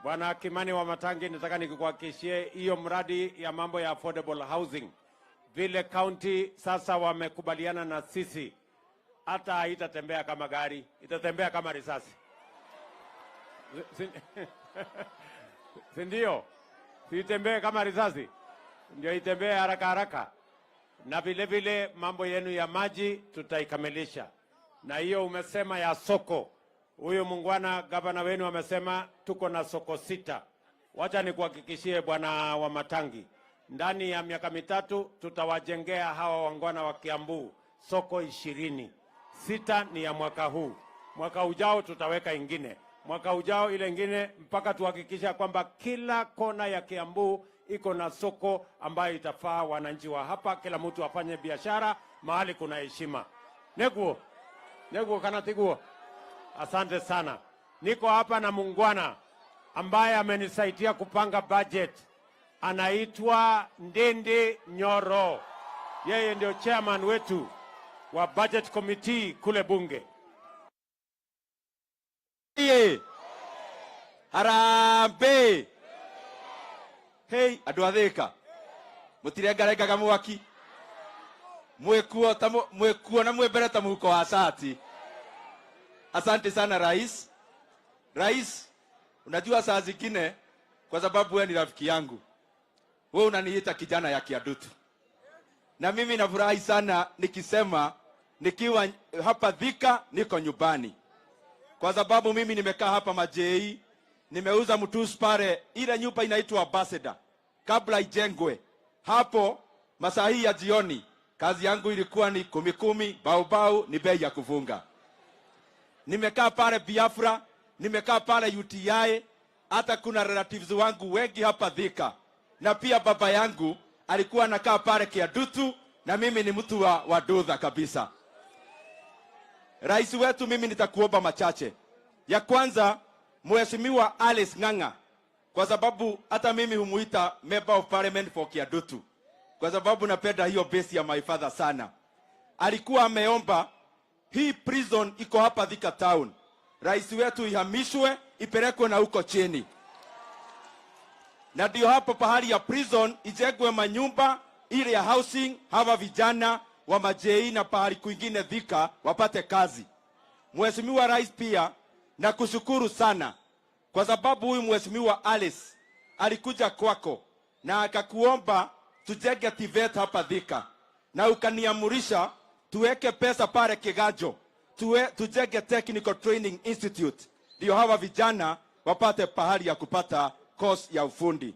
Bwana Kimani wa Matangi, nataka nikuhakikishie hiyo mradi ya mambo ya affordable housing, vile county sasa wamekubaliana na sisi, hata haitatembea kama gari, itatembea kama risasi. Si ndio? Itembee kama risasi, ndio itembee haraka haraka. Na vile vile mambo yenu ya maji tutaikamilisha. Na hiyo umesema ya soko, huyo mungwana gavana wenu amesema tuko na soko 6. Wacha nikuhakikishie Bwana wa Matangi, ndani ya miaka 3 tutawajengea hawa wangwana wa Kiambu soko 20. 6 ni ya mwaka huu. Mwaka ujao tutaweka ingine. Mwaka ujao ile ingine, mpaka tuhakikisha kwamba kila kona ya Kiambu iko na soko ambayo itafaa wananchi wa hapa, kila mtu afanye biashara mahali kuna heshima. Neguo kanatiguo. Asante sana. Niko hapa na mungwana ambaye amenisaidia kupanga budget. Anaitwa Ndende Nyoro. Yeye ndio chairman wetu wa budget committee kule bunge. Harambe. Hey, andũ a Thĩka. Mũtirengarengaga mwaki. Mwekuo na mwembere ta mũhuko wa shati. Asante sana rais. Rais, unajua saa zingine kwa sababu wewe ni rafiki yangu, wewe unaniita kijana ya kiadutu. Na mimi nafurahi sana nikisema nikiwa hapa Thika niko nyumbani. Kwa sababu mimi nimekaa hapa Majei, nimeuza mtusi pale, ile nyumba inaitwa Ambassador kabla ijengwe. Hapo masaa hii ya jioni kazi yangu ilikuwa ni 10 bau ni bei ya kufunga. Nimekaa pale Biafra, nimekaa pale UTI, hata kuna relatives wangu wengi hapa Thika. Na pia baba yangu alikuwa anakaa pale Kiadutu, na mimi ni mtu wa Dudha kabisa. Rais wetu, mimi nitakuomba machache. Ya kwanza, Mheshimiwa Alice Ng'ang'a, kwa sababu hata mimi humuita member of parliament for Kiadutu, kwa sababu napenda hiyo base ya my father sana. Alikuwa ameomba hii prison iko hapa Thika town, rais wetu ihamishwe ipelekwe na huko chini. Na ndio hapo pahali ya prison ijengwe manyumba ile ya housing, hawa vijana wa Majei na pahali kwingine Thika wapate kazi. Mheshimiwa Rais, pia na kushukuru sana kwa sababu huyu Mheshimiwa Alice alikuja kwako na akakuomba tujenge TVET hapa Thika, na ukaniamurisha tuweke pesa pale Kiganjo tujenge Technical Training Institute, ndio hawa vijana wapate pahali ya kupata course ya ufundi.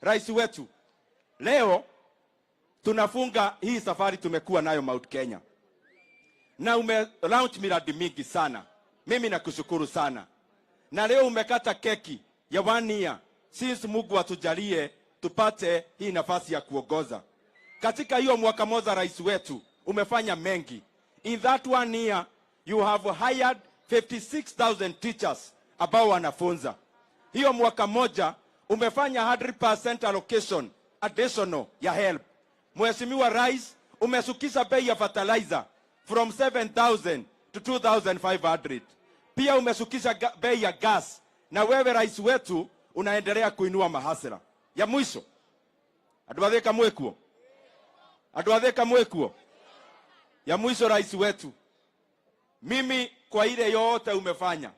Rais wetu, leo tunafunga hii safari tumekuwa nayo Mount Kenya, na launch miradi mingi sana. Mimi nakushukuru sana, na leo umekata keki ya 1 year since Mungu atujalie tupate hii nafasi ya kuongoza. Katika hiyo mwaka moja rais wetu umefanya mengi. In that 1 year you have hired 56,000 teachers ambao wanafunza. Hiyo mwaka moja umefanya 100% allocation additional ya help. Mheshimiwa Rais, umesukisha bei ya fertilizer from 7,000 to 2,500. Pia umesukisha bei ya gas, na wewe rais wetu unaendelea kuinua mahasira. Ya mwisho, Adwatheka mwekuo. Ya mwisho rais wetu, mimi kwa ile yote umefanya,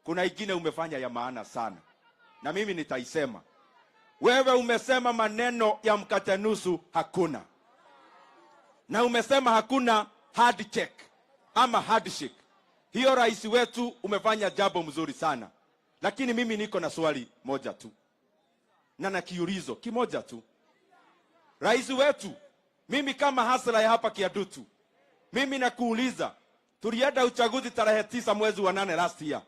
kuna ingine umefanya ya maana sana, na mimi nitaisema. Wewe umesema maneno ya mkate nusu hakuna, na umesema hakuna handshake ama handshake. Hiyo rais wetu umefanya jambo mzuri sana, lakini mimi niko na swali moja tu na kiulizo kimoja tu. Rais wetu, mimi kama hasla ya hapa Kiadutu, mimi nakuuliza, tulienda uchaguzi tarehe 9 mwezi wa 8 last year.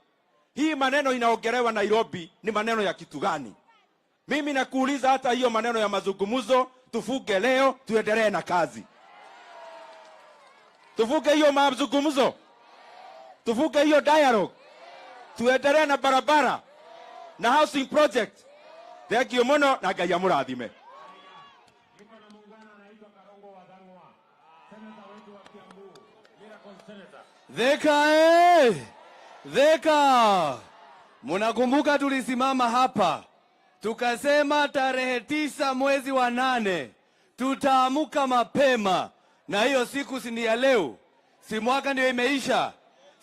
Hii maneno inaongelewa Nairobi ni maneno ya kitu gani? Mimi nakuuliza, hata hiyo maneno ya mazungumzo tufuge leo, tuendelee na kazi. Tufuge hiyo mazungumzo, tufuge hiyo dialogue, tuendelee na barabara na housing project. Thank you mono, na Ngai amurathime. Thika, munakumbuka tulisimama hapa tukasema tarehe 9 mwezi wa 8 tutaamuka mapema, na hiyo siku si ni ya leo, si mwaka ndio imeisha,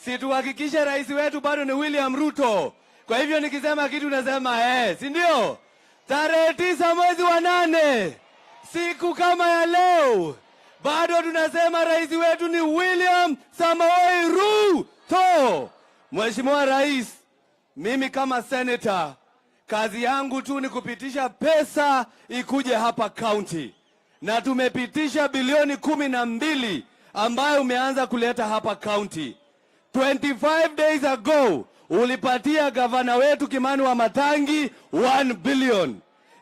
si tuhakikishe rais wetu bado ni William Ruto. Kwa hivyo nikisema kitu nasema si ndio? Tarehe 9 mwezi wa 8 siku kama ya leo bado tunasema rais wetu ni William Samoei Ruto. Mheshimiwa Rais, mimi kama senator kazi yangu tu ni kupitisha pesa ikuje hapa county, na tumepitisha bilioni 12 ambayo umeanza kuleta hapa county. 25 days ago ulipatia gavana wetu Kimani wa Matangi 1 billion.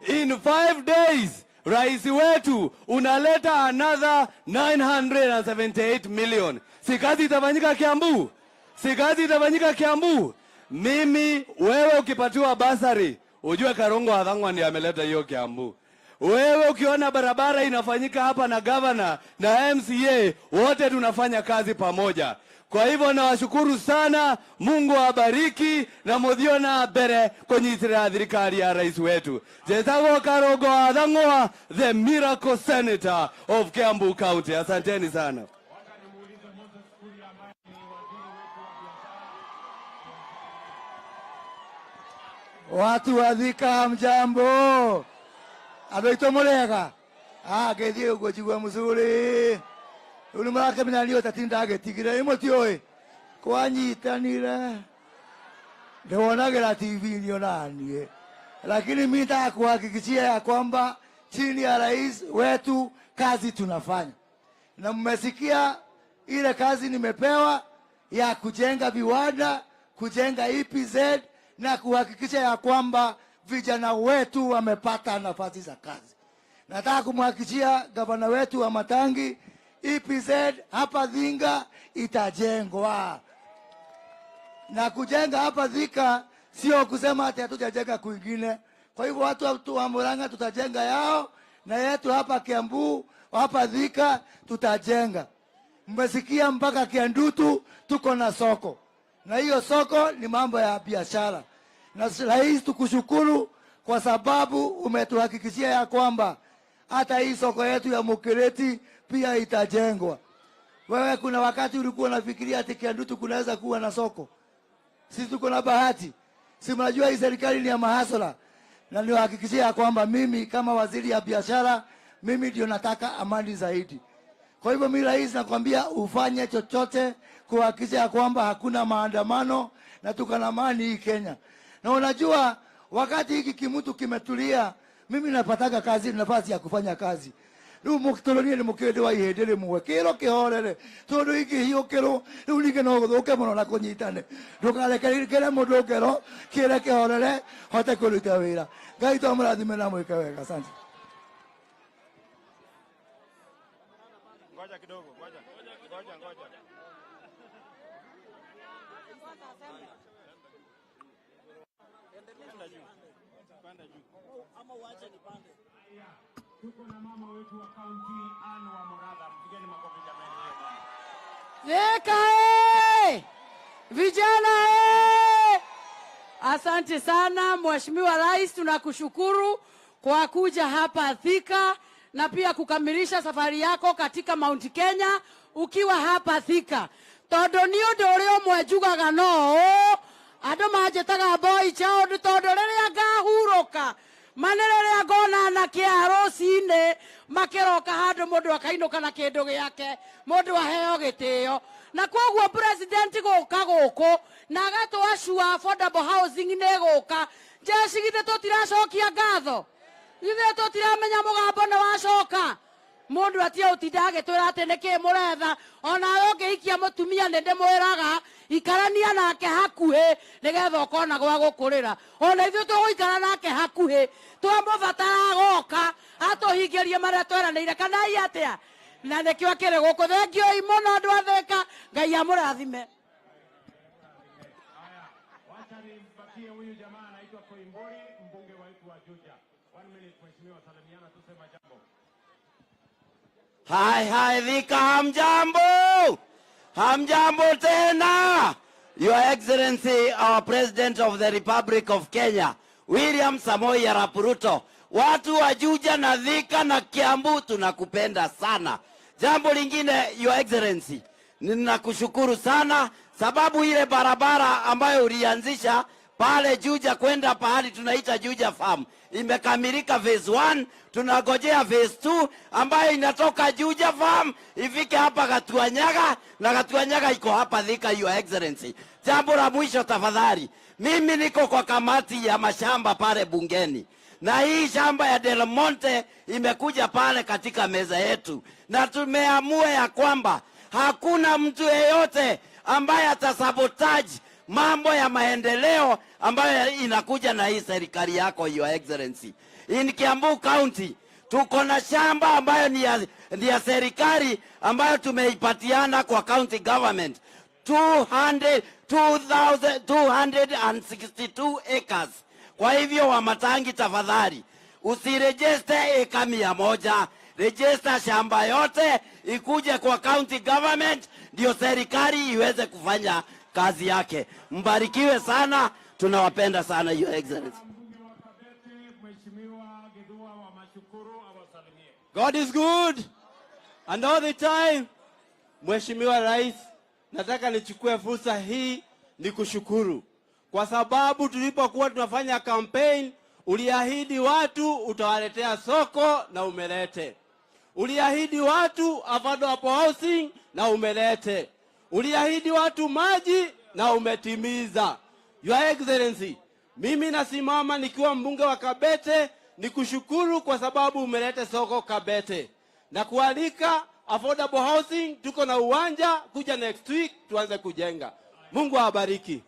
In 5 days rais wetu unaleta another 978 million. Si kazi itafanyika Kiambu? Si kazi itafanyika Kiambu? Mimi wewe ukipatiwa basari, ujue Karongo Athang'wa ndiye ameleta hiyo Kiambu. Wewe ukiona barabara inafanyika hapa na governor na MCA, wote tunafanya kazi pamoja. Kwa hivyo nawashukuru sana, Mungu awabariki na muthio na mbere kunyitira thirikari ya rais wetu. Jetagwo Karogo Athang'wa, the miracle senator of Kiambu County. Asanteni sana. Watu wa Thika hamjambo. Adoito mulega. Gethi ugo jigwa muzuri. Uli marake minalio tatinda agetigire imotioe. Kwanyitanire. Ndionagera TV nionanie. Lakini mimi nataka kuhakikishia ya kwamba chini ya rais wetu kazi tunafanya. Na mmesikia ile kazi nimepewa ya kujenga viwanda, kujenga EPZ na kuhakikisha ya kwamba vijana wetu wamepata nafasi za kazi. Nataka kumhakikishia gavana wetu wa Matangi, EPZ hapa Thinga itajengwa. Na kujenga hapa Thika sio kusema ati hatujajenga kwingine. Kwa hivyo watu wa Murang'a tutajenga yao, na yetu hapa Kiambu, hapa Thika tutajenga. Mmesikia mpaka Kiandutu tuko na soko. Na hiyo soko ni mambo ya biashara. Na rais tukushukuru kwa sababu umetuhakikishia ya kwamba hata hii soko yetu ya Mukireti pia itajengwa. Wewe kuna wakati ulikuwa unafikiria ati Kiandutu kunaweza kuwa na soko? Sisi tuko na bahati. Si mnajua hii serikali ni ya mahasala. Na niwahakikishia ya kwamba mimi kama waziri ya biashara, mimi ndio nataka amani zaidi. Kwa hivyo mimi rais nakwambia ufanye chochote kuhakikisha ya kwamba hakuna maandamano na tuko na amani hii Kenya. Na unajua wakati hiki kimutu kimetulia, mimi napataka kazi, nafasi ya kufanya kazi. Riu mukitolonie ni mukende wa ihendere mwekero kihorere. Tondu hiki hiyo kero, riu nige no guthuke muno na kunyitane. Ndukarekerekere mundu ngero, kire kihorere, hote kuruta wira. Ngai to murathime na mwike wega. Asante. Ngoja kidogo, ngoja. Panda juu. Ama uache nipande. Tuko na mama wetu wa kaunti Anne wa Moradha. Mpigeni makofi jamani. Thika vijana asante sana Mheshimiwa Rais, tunakushukuru kwa kuja hapa Thika na pia kukamilisha safari yako katika Mount Kenya ukiwa hapa Thika. Tondu ni undu uria mwejugaga no andu manjetaga boy chao tondu riria ngahuruka manere ngona na kiarocine makiroka handu mundu akainuka na kindu giake mundu aheo gitio na koguo president guka guku na gatwashua affordable housing ne guka jeshi githe tutiracokia ngatho githe tutiramenya mugambo ne wacoka mundu atia utinda agitwira ati niki muretha ona ungiikia mutumia nende mwiraga ikarania nake hakuhe nigetha ukona gwa gukurira ona ithu tuguikara nake hakuhe twamubatara goka atuhingirie maria tweranire kana iatia na nikio akire guku thengio imono andu atheka Ngai amurathime. Wacha nimpatie huyu jamaa anaitwa Koimburi, mbunge wetu wa Juja. 1 minute mheshimiwa, salimiana tuseme jambo. Hai Thika hamjambo. Hamjambo tena. Your Excellency, our President of the Republic of Kenya, William Samoei Arap Ruto. Watu wa Juja na Thika na Kiambu tunakupenda sana. Jambo lingine, Your Excellency, ninakushukuru sana sababu ile barabara ambayo ulianzisha pale Juja kwenda pahali tunaita Juja Farm imekamilika phase 1, tunagojea phase 2 ambayo inatoka Juja Farm ifike hapa Gatuanyaga na Gatuanyaga iko hapa Thika, Your Excellency. Jambo la mwisho tafadhali, mimi niko kwa kamati ya mashamba pale bungeni na hii shamba ya Del Monte imekuja pale katika meza yetu na tumeamua ya kwamba hakuna mtu yeyote ambaye atasabotage mambo ya maendeleo ambayo inakuja na hii serikali yako, Your Excellency. In Kiambu County tuko na shamba ambayo ni ya serikali ambayo tumeipatiana kwa county government 262 acres. Kwa hivyo Wamatangi tafadhali usirejeste eka 100, register shamba yote ikuje kwa county government, ndio serikali iweze kufanya kazi yake. Mbarikiwe sana, tunawapenda sana Your Excellency. God is good and all the time. Mheshimiwa Rais, nataka nichukue fursa hii ni kushukuru kwa sababu tulipokuwa tunafanya campaign uliahidi watu utawaletea soko na umelete. Uliahidi watu affordable housing na umelete. Uliahidi watu maji na umetimiza. Your Excellency, mimi nasimama nikiwa mbunge wa Kabete nikushukuru kwa sababu umelete soko Kabete. Na kualika affordable housing, tuko na uwanja, kuja next week tuanze kujenga. Mungu awabariki.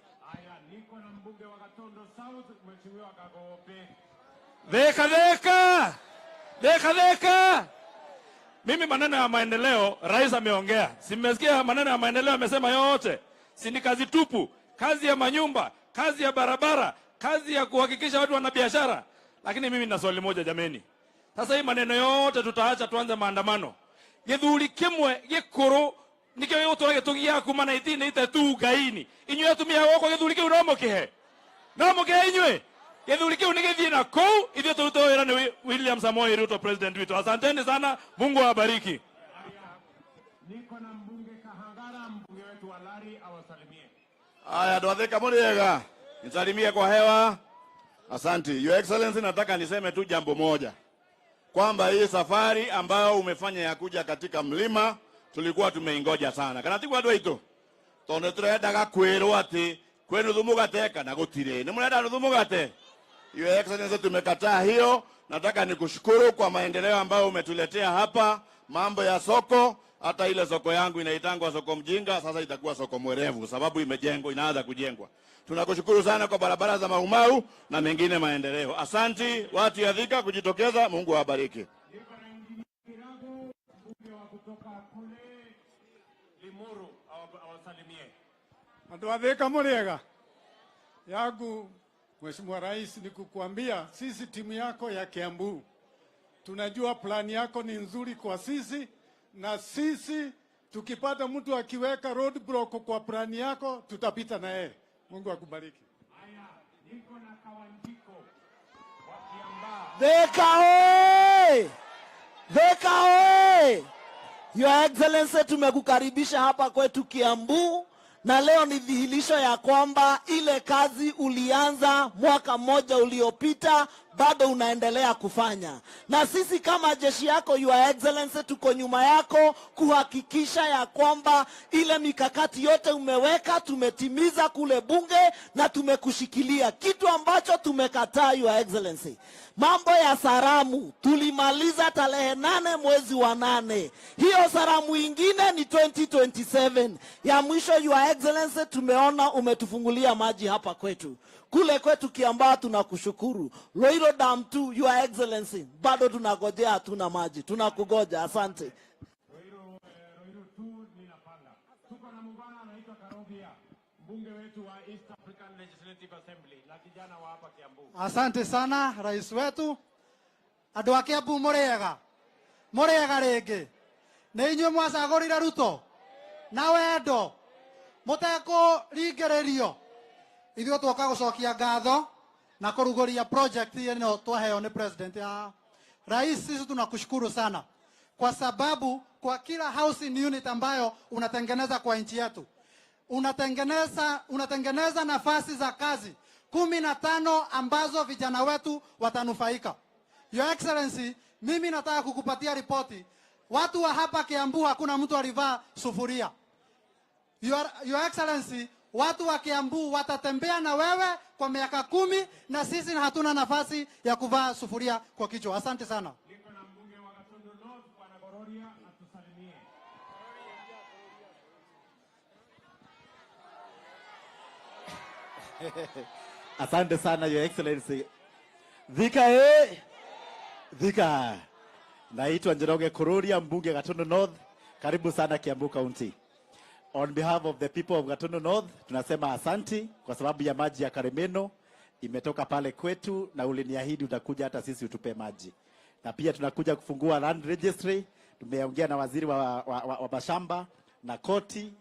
Deka. Mimi maneno ya maendeleo rais ameongea. Simesikia maneno ya maendeleo amesema yote. Si ni kazi tupu, kazi ya manyumba, kazi ya barabara, kazi ya kuhakikisha watu wana biashara. Lakini mimi nina swali moja jameni. Sasa hii maneno yote tutaacha tuanze maandamano. Githuri kimwe gikuru nikyo yotorage tugia kumana itine itetu gaini. Inywe tumia woko githuri kiu no mukihe. No mukihe inywe. Githuri kiu nigithie na kou ithio turutoera ni William Samoei Ruto president wetu. Asanteni sana, Mungu awabariki. Niko na mbunge Kahangara, mbunge wetu Walari awasalimie. Aya, Dwadheka Muriega, nisalimie kwa hewa. Asante. Your Excellency, nataka niseme tu jambo moja. Kwamba hii safari ambayo umefanya ya kuja katika mlima tulikuwa tumeingoja sana. Kana tigwa ndo ito. Tonde turendaga kwirwo ati kwenu thumugate kana gutire. Ni murenda thumugate. Your Excellency, tumekataa hiyo. Nataka nikushukuru kwa maendeleo ambayo umetuletea hapa, mambo ya soko. Hata ile soko yangu inaitangwa soko mjinga, sasa itakuwa soko mwerevu sababu imejengwa, inaanza kujengwa. Tunakushukuru sana kwa barabara za Maumau na mengine maendeleo. Asanti watu ya Thika kujitokeza, Mungu awabariki. Dwadheka Muriega. Yangu Mheshimiwa Rais ni kukuambia sisi timu yako ya Kiambu tunajua plani yako ni nzuri kwa sisi, na sisi tukipata mtu akiweka roadblock kwa plani yako tutapita na yeye. Mungu akubariki. Haya, niko na Kawanjiko wa Kiambaa. Thika oye! Your Excellency, tumekukaribisha hapa kwetu Kiambu, na leo ni dhihirisho ya kwamba ile kazi ulianza mwaka mmoja uliopita bado unaendelea kufanya. Na sisi kama jeshi yako Your Excellency tuko nyuma yako kuhakikisha ya kwamba ile mikakati yote umeweka tumetimiza kule bunge na tumekushikilia. Kitu ambacho tumekataa Your Excellency, mambo ya saramu tulimaliza tarehe 8 mwezi wa 8. Hiyo saramu ingine ni 2027. Ya mwisho Your Excellency, tumeona umetufungulia maji hapa kwetu. Kule kwetu Kiambaa tunakushukuru. Loiro Dam tu Your Excellency, bado tunagojea, hatuna maji. Tunakugoja, asante. Loiro tu ninapanda. Tuko na mbwana anaitwa Karobia, mbunge wetu wa East African Legislative Assembly na kijana wa hapa Kiambu. Asante sana rais wetu. Andu a Kiambu Muriega ringi. Ni inyuĩ mwacagũrire Ruto na wendo muteko ringĩrĩrio. Ithuĩ twoka gũcokia ngatho na kũrugũria project ĩno twaheo ni president ya rais. Sisi tunakushukuru sana kwa sababu kwa kila housing unit ambayo unatengeneza kwa nchi yetu unatengeneza nafasi za kazi 15 ambazo vijana wetu watanufaika. Your Excellency, mimi nataka kukupatia ripoti. Watu wa hapa Kiambu hakuna mtu alivaa sufuria. Your Excellency, watu wa Kiambu watatembea na wewe kwa miaka 10 na sisi hatuna nafasi ya kuvaa sufuria kwa kichwa. Asante sana. Niko na mbunge wa Gatundu North Bwana Gororia atusalimie. Asante sana Your Excellency. Thika. Naitwa Njoroge Kururia, mbunge Gatundu North. Karibu sana Kiambu County. On behalf of the people of Gatundu North, tunasema asanti kwa sababu ya maji ya Karemeno imetoka pale kwetu na uliniahidi utakuja hata sisi utupe maji. na pia tunakuja kufungua land registry. Tumeongea na waziri wa mashamba na koti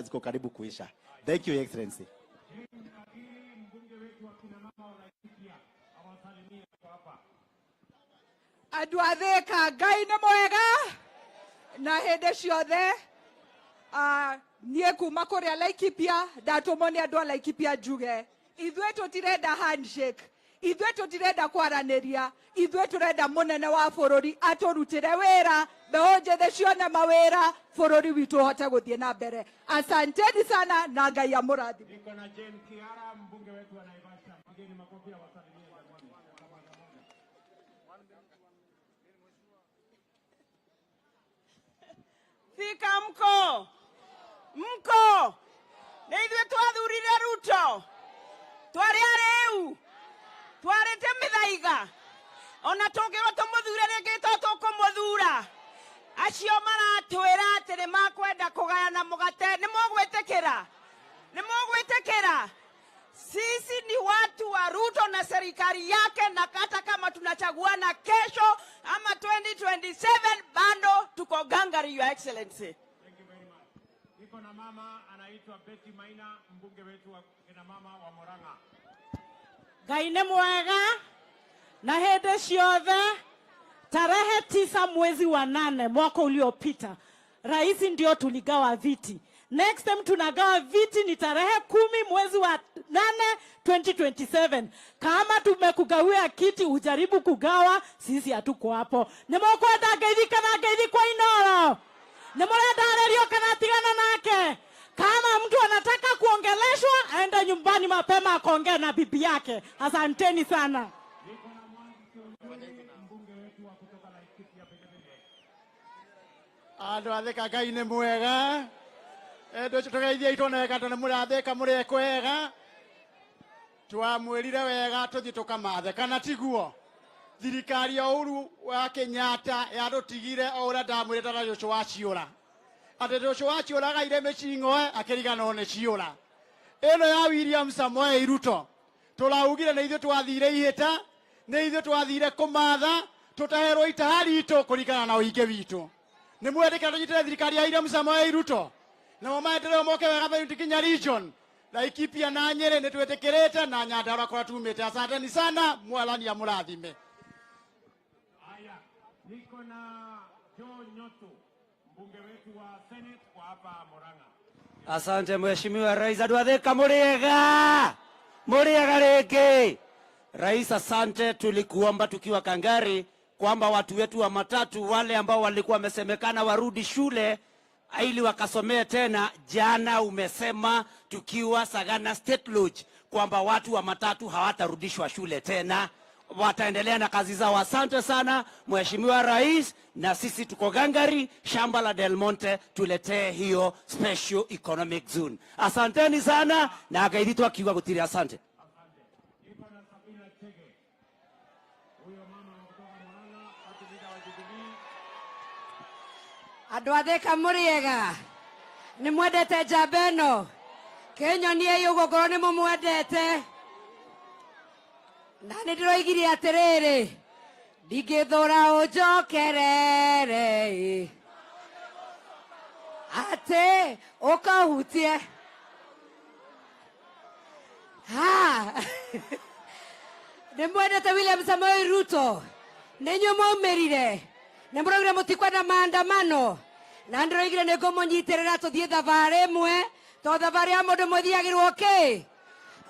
ziko karibu kuisha. Thank you, Your Excellency. Andũ a Thika, Ngai nĩ mwega na hĩndĩ ciothe. Niĩ kuma kũrĩa Laikipia ndatũmwo nĩ andũ a Laikipia njuge ithuĩ tũtirenda handshake, ithuĩ tũtirenda kwaranĩria, ithuĩ tũrenda mũnene wa bũrũri atũrutĩre wĩra, mbeũ njĩthĩ cione mawĩra, bũrũri witũ ũhote gũthiĩ na mbere. Asanteni sana na Ngai amũrathime. Niko na Jane Kiara, mbunge wetu wa Naivasha. Pigeni makofi ya wasalimie. Thika mko na ithuĩ twathurire Ruto, twarĩ arĩu, twarĩte mĩthaiga, ona tũngĩrwo tũmũthure rĩngĩ to tũkũmũthura. Acio maratwĩra atĩ nĩ makwenda kũgayana mũgate, nĩ mũgwĩtĩkĩra? Sisi ni watu wa Ruto na serikali yake, na hata kama tunachaguana kesho ama 2027 bado tuko gangari, Your Excellency. Thank you very much. Niko na mama anaitwa Betty Maina, mbunge wetu wa kina mama wa Murang'a. Ngai nĩ mwega na hĩndĩ ciothe. Tarehe 9 mwezi wa 8 mwaka uliopita, rais ndio tuligawa viti. Next time tunagawa viti ni tarehe 10 mwezi wa 8 2027. Kama tumekugawia kiti ujaribu kugawa, sisi hatuko hapo. Nimekwenda ngeithi kana ngeithi kwa inoro. Nimurenda arerio kana tigana nake. Kama mtu anataka kuongeleshwa aende nyumbani mapema akaongea na bibi yake. Asanteni sana. Andũ a Thika, Ngai nĩ mwega. Endũ tũgeithie itoneka tondũ mũrathĩka mũrĩ kwega. Twamwĩrire wega tũthiĩ tũkamathe, kana tiguo? Thirikari ya ũru wa Kenyatta yarũtigire o ũrĩa ndamwĩrĩte ta Joshua wa Ciũra. Atĩ Joshua wa Ciũra agaire mĩcing'oe akĩriganĩrwo nĩ Ciũra. Ĩno ya William Samoei Ruto tũraugire nĩ ithuĩ twathire ihĩta, nĩ ithuĩ twathire kũmatha, tũtaherwo itaha ritũ kũringana na ũingĩ witũ. Nĩ mwendeka tũnyitĩre thirikari ya William Samoei Ruto na maendeleo moke wega thĩinĩ Kinya region, Laikipia na Nyeri nĩ twĩtĩkĩrĩte na Nyandarua kũrĩa tumĩte. Asanteni sana, Mwathani amũrathime. Haya, niko na Joe Nyoto, mbunge wetu wa Senate kwa hapa Murang'a. Asante Mheshimiwa Rais. Andũ a Thika mũrĩega rĩngĩ. Rais, asante. Tulikuomba tukiwa Kangari kwamba watu wetu wa matatu wale ambao walikuwa wamesemekana warudi shule ili wakasomee tena. Jana umesema tukiwa Sagana State Lodge kwamba watu wa matatu hawatarudishwa shule tena, wataendelea na kazi zao. Asante sana Mheshimiwa Rais, na sisi tuko gangari shamba la Del Monte tuletee hiyo special economic zone. Asanteni sana na akaiditwa kiwa gutiri. Asante. Andũ a Thika mũrĩega, nĩ mwendete njamba ĩno? Kĩnyonie ũguo ngoro nĩ mũmwendete. Na nĩ ndĩroigire atĩrĩrĩ, ndingĩthũra ũnjokerere atĩ ũkahutie. Nĩ mwendete William Samoei Ruto, nĩ inyuĩ mwaumĩrire, nĩ mũraugire mũtikwenda maandamano, na ndĩroigire nĩ ngũmũnyitĩrĩra tũthiĩ thabarĩ ĩmwe, to thabarĩ ya mũndũ mũthiagĩrwo kĩ?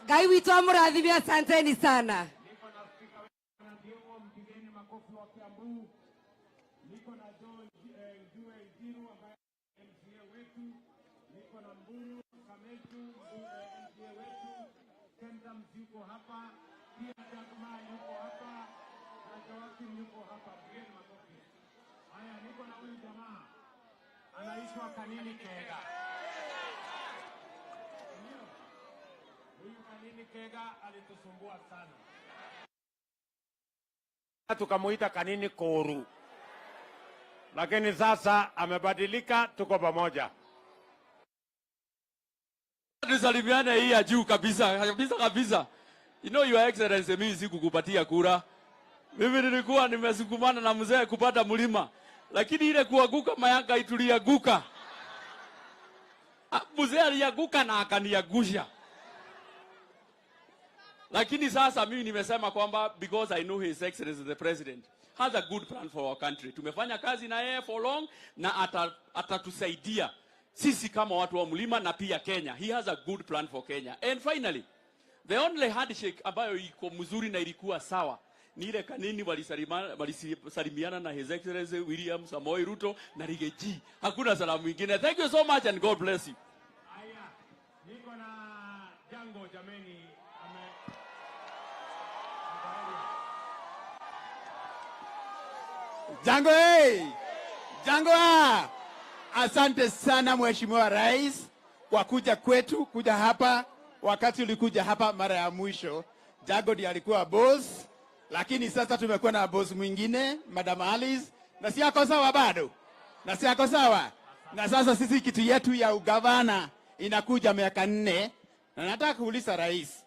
Ngai witũ amũrathime. Asanteni sana. Anaitwa Kanini Kega. Huyu Kanini Kega alitusumbua sana, tukamuita Kanini Koru, lakini sasa amebadilika, tuko pamoja. Tusalimiane hii ya juu kabisa. You know, Your Excellency, mimi sikukupatia kura. Mimi nilikuwa nimesukumana na mzee kupata mlima, lakini ile kuanguka mayanga itulianguka. Mzee alianguka na akaniangusha. Lakini sasa mimi nimesema kwamba because I know His Excellency the President has a good plan for our country. Tumefanya kazi na yeye for long na atatusaidia sisi kama watu wa mlima na pia Kenya. He has a good plan for Kenya. And finally, the only handshake ambayo iko mzuri na ilikuwa sawa ni ile kanini walisalimiana na His Excellency William Samoei Ruto na Rigathi. Hakuna salamu nyingine. Thank you so much and God bless you. Aya, niko na Jango jameni. Jango Jango asante sana Mheshimiwa Rais kwa kuja kwetu, kuja hapa. Wakati ulikuja hapa mara ya mwisho, Jango ndiye alikuwa boss, lakini sasa tumekuwa na boss mwingine, Madam Alice, na si yako sawa bado. Na si yako sawa. Na sasa sisi kitu yetu ya ugavana inakuja miaka 4. Na nataka kuuliza Rais,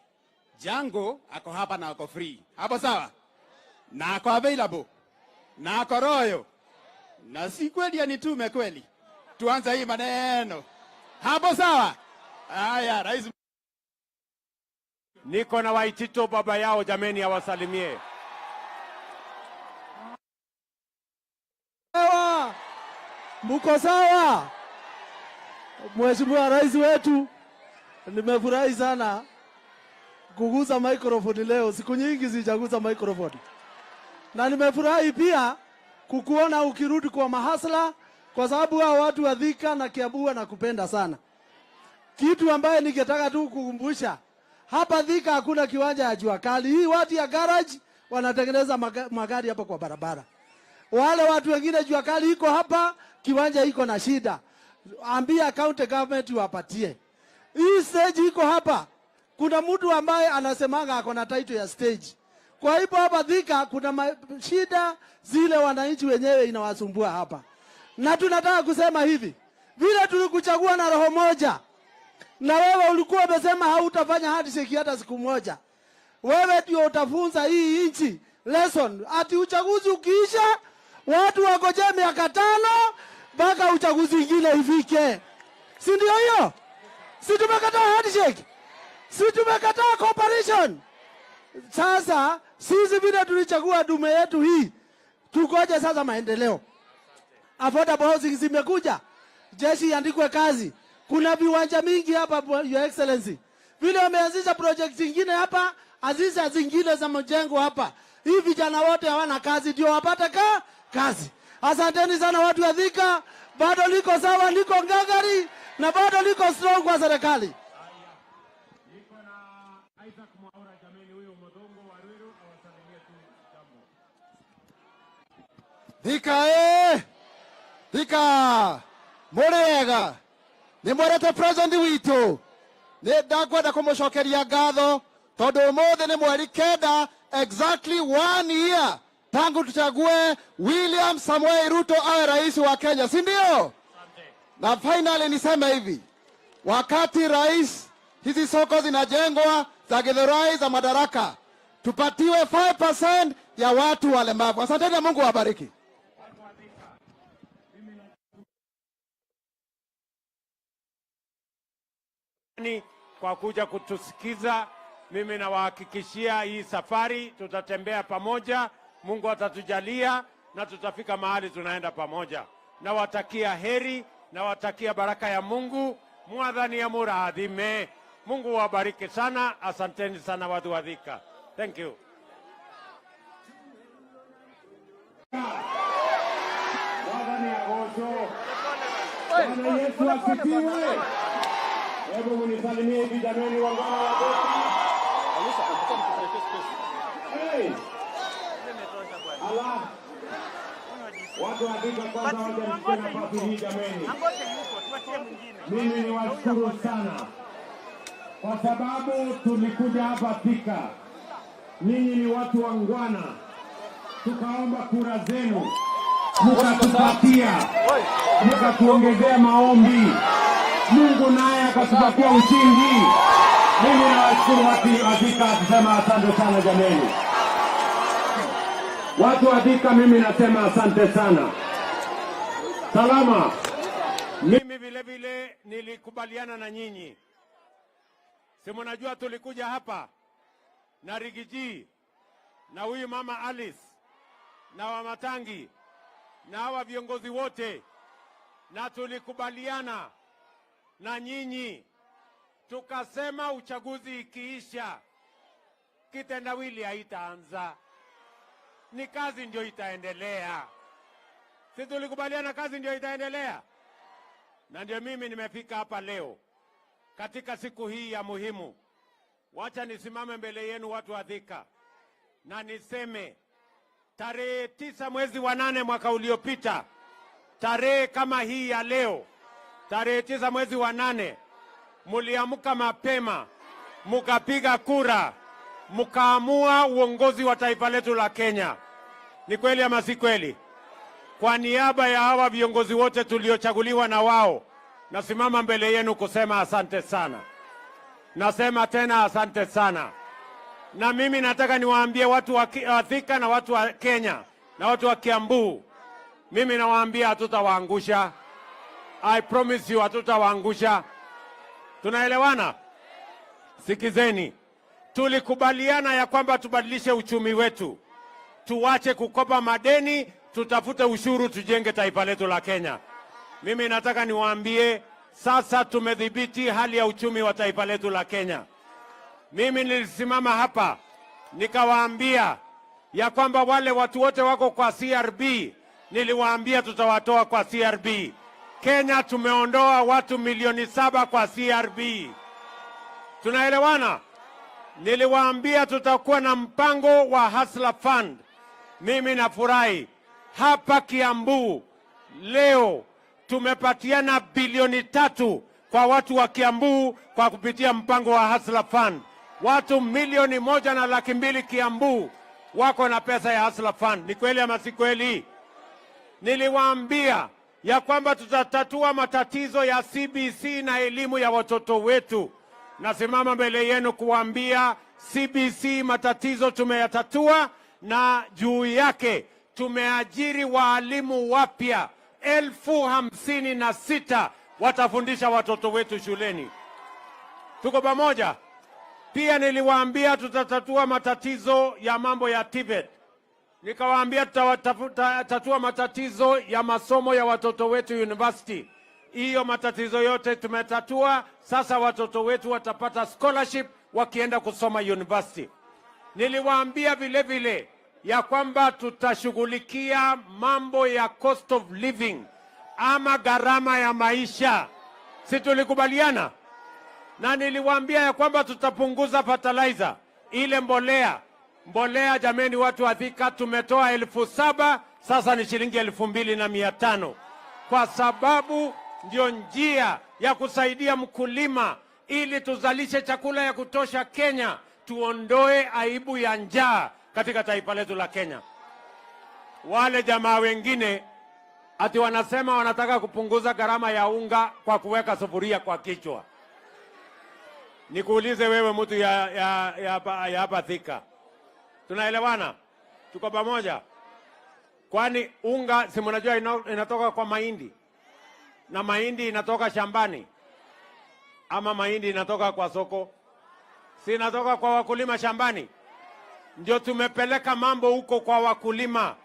Jango ako hapa na ako free. Hapo sawa? Na ako available. Na ako royo. Na si kweli anitume kweli. Tuanze hii maneno. Hapo sawa? Haya, Rais. Niko na Waitito baba yao jameni, awasalimie. Sawa. Mko sawa? Mheshimiwa Rais wetu, nimefurahi sana kuguza microphone leo. Siku nyingi sijaguza microphone. Na nimefurahi pia kukuona ukirudi kwa mahasla, kwa sababu hao watu wa Thika na Kiambu na kupenda sana. Kitu ambaye ningetaka tu kukumbusha, hapa Thika hakuna kiwanja ya jua kali. Hii watu ya garage wanatengeneza magari hapa kwa barabara. Wale watu wengine jua kali iko hapa, kiwanja iko na shida. Ambia county government wapatie. Hii stage iko hapa. Kuna mtu ambaye anasemanga ako na title ya stage. Kwa hivyo hapa Thika kuna shida zile wananchi wenyewe inawasumbua hapa. Na tunataka kusema hivi, vile tulikuchagua na roho moja, na wewe ulikuwa umesema hautafanya handshake hata siku moja. Wewe ndio utafunza hii nchi lesson. Ati uchaguzi ukiisha, watu wagoje miaka 5 mpaka uchaguzi mwingine ifike. Si ndio hiyo? Si tumekataa handshake? Si tumekataa cooperation? Sasa sisi vile tulichagua dume yetu hii, tukoje sasa maendeleo? Affordable housing zimekuja, jeshi iandikwe kazi. Kuna viwanja mingi hapa Your Excellency. Vile wameanzisha project zingine hapa, azisha zingine za mjengo hapa. Hii vijana wote hawana kazi, ndio wapate kazi. Asanteni sana watu wa Thika, bado liko sawa, liko ngangari na bado liko strong kwa serikali. Thika Thika Murega ni mwerete president witu ni ndakwenda kumucokeria ngatho tondu umuthi ni mweri 9 exactly 1 year tangu tuchague William Samoei Ruto awe rais wa Kenya, si ndio? Na finally niseme hivi, wakati rais hizi soko zinajengwa za Githurai za Madaraka, tupatiwe 5% ya watu walemavu. Asanteni na Mungu awabariki. Kwa kuja kutusikiza. Mimi nawahakikishia hii safari tutatembea pamoja. Mungu atatujalia na tutafika mahali tunaenda pamoja. Nawatakia heri, nawatakia baraka ya Mungu. Mwadhani ya muradhime. Mungu wabariki sana. Asanteni sana watu wa Thika. Thank you. Mwadhani ya gozo. Bwana Yesu asifiwe. Hebu munisalimie hivi jameni, wangwana wa Thika. Hey! Allah! Watu wa Thika kwanza waje nafasi hii jameni. Mimi ni washukuru sana kwa sababu tulikuja hapa Thika. Ninyi ni watu wangwana. Tukaomba kura zenu. Mukatupatia. Mukatuongezea maombi. Mungu naye akatupatia ushindi. Mimi nawashukuru watu wa Thika, kusema asante sana jameni. Watu wa Thika, mimi nasema asante sana. Salama. Mimi vile vile nilikubaliana na nyinyi. Si mnajua tulikuja hapa na Rigiji na huyu mama Alice na Wamatangi na hawa viongozi wote, na tulikubaliana na nyinyi tukasema uchaguzi ikiisha kitendawili haitaanza, ni kazi ndio itaendelea. Si tulikubaliana kazi ndio itaendelea? Na ndio mimi nimefika hapa leo katika siku hii ya muhimu. Wacha nisimame mbele yenu watu wa Thika na niseme tarehe 9 mwezi wa 8 mwaka uliopita, tarehe kama hii ya leo, tarehe 9 mwezi wa 8, muliamka mapema, mukapiga kura, mukaamua uongozi wa taifa letu la Kenya. Ni kweli ama si kweli? Kwa niaba ya hawa viongozi wote tuliochaguliwa na wao, nasimama mbele yenu kusema asante sana. Nasema tena asante sana. Na mimi nataka niwaambie watu wa Thika na watu wa Kenya na watu wa Kiambu, mimi nawaambia hatutawaangusha. I promise you hatutawaangusha. Tunaelewana? Sikizeni. Tulikubaliana ya kwamba tubadilishe uchumi wetu. Tuwache kukopa madeni, tutafute ushuru, tujenge taifa letu la Kenya. Mimi nataka niwaambie sasa tumedhibiti hali ya uchumi wa taifa letu la Kenya. Mimi nilisimama hapa nikawaambia ya kwamba wale watu wote wako kwa CRB, niliwaambia tutawatoa kwa CRB. Kenya tumeondoa watu milioni 7 kwa CRB. Tunaelewana? Niliwaambia tutakuwa na mpango wa Hustler Fund. Mimi nafurahi hapa Kiambu leo tumepatiana bilioni 3 kwa watu wa Kiambu kwa kupitia mpango wa Hustler Fund. Watu milioni 1.2 Kiambu wako na pesa ya Hustler Fund. Ni kweli ama si kweli? Niliwaambia ya kwamba tutatatua matatizo ya CBC na elimu ya watoto wetu. Nasimama mbele yenu kuambia CBC matatizo tumeyatatua, na juu yake tumeajiri waalimu wapya 56,000 watafundisha watoto wetu shuleni. Tuko pamoja? Pia niliwaambia tutatatua matatizo ya mambo ya Tibet. Nikawaambia tutatatua matatizo ya masomo ya watoto wetu university. Hiyo matatizo yote tumetatua. Sasa watoto wetu watapata scholarship wakienda kusoma university. Niliwaambia vile vile ya kwamba tutashughulikia mambo ya cost of living ama gharama ya maisha. Si tulikubaliana? Na niliwaambia ya kwamba tutapunguza fertilizer, ile mbolea. Mbolea jameni, watu wa Thika, tumetoa 7,000 sasa ni shilingi 2,500, kwa sababu ndio njia ya kusaidia mkulima ili tuzalishe chakula ya kutosha Kenya, tuondoe aibu ya njaa katika taifa letu la Kenya. Wale jamaa wengine ati wanasema wanataka kupunguza gharama ya unga kwa kuweka sufuria kwa kichwa. Nikuulize wewe mtu ya hapa Thika, tunaelewana? Tuko pamoja? Kwani unga si mnajua inatoka kwa mahindi, na mahindi inatoka shambani, ama mahindi inatoka kwa soko? Si inatoka kwa wakulima shambani? Ndio tumepeleka mambo huko kwa wakulima,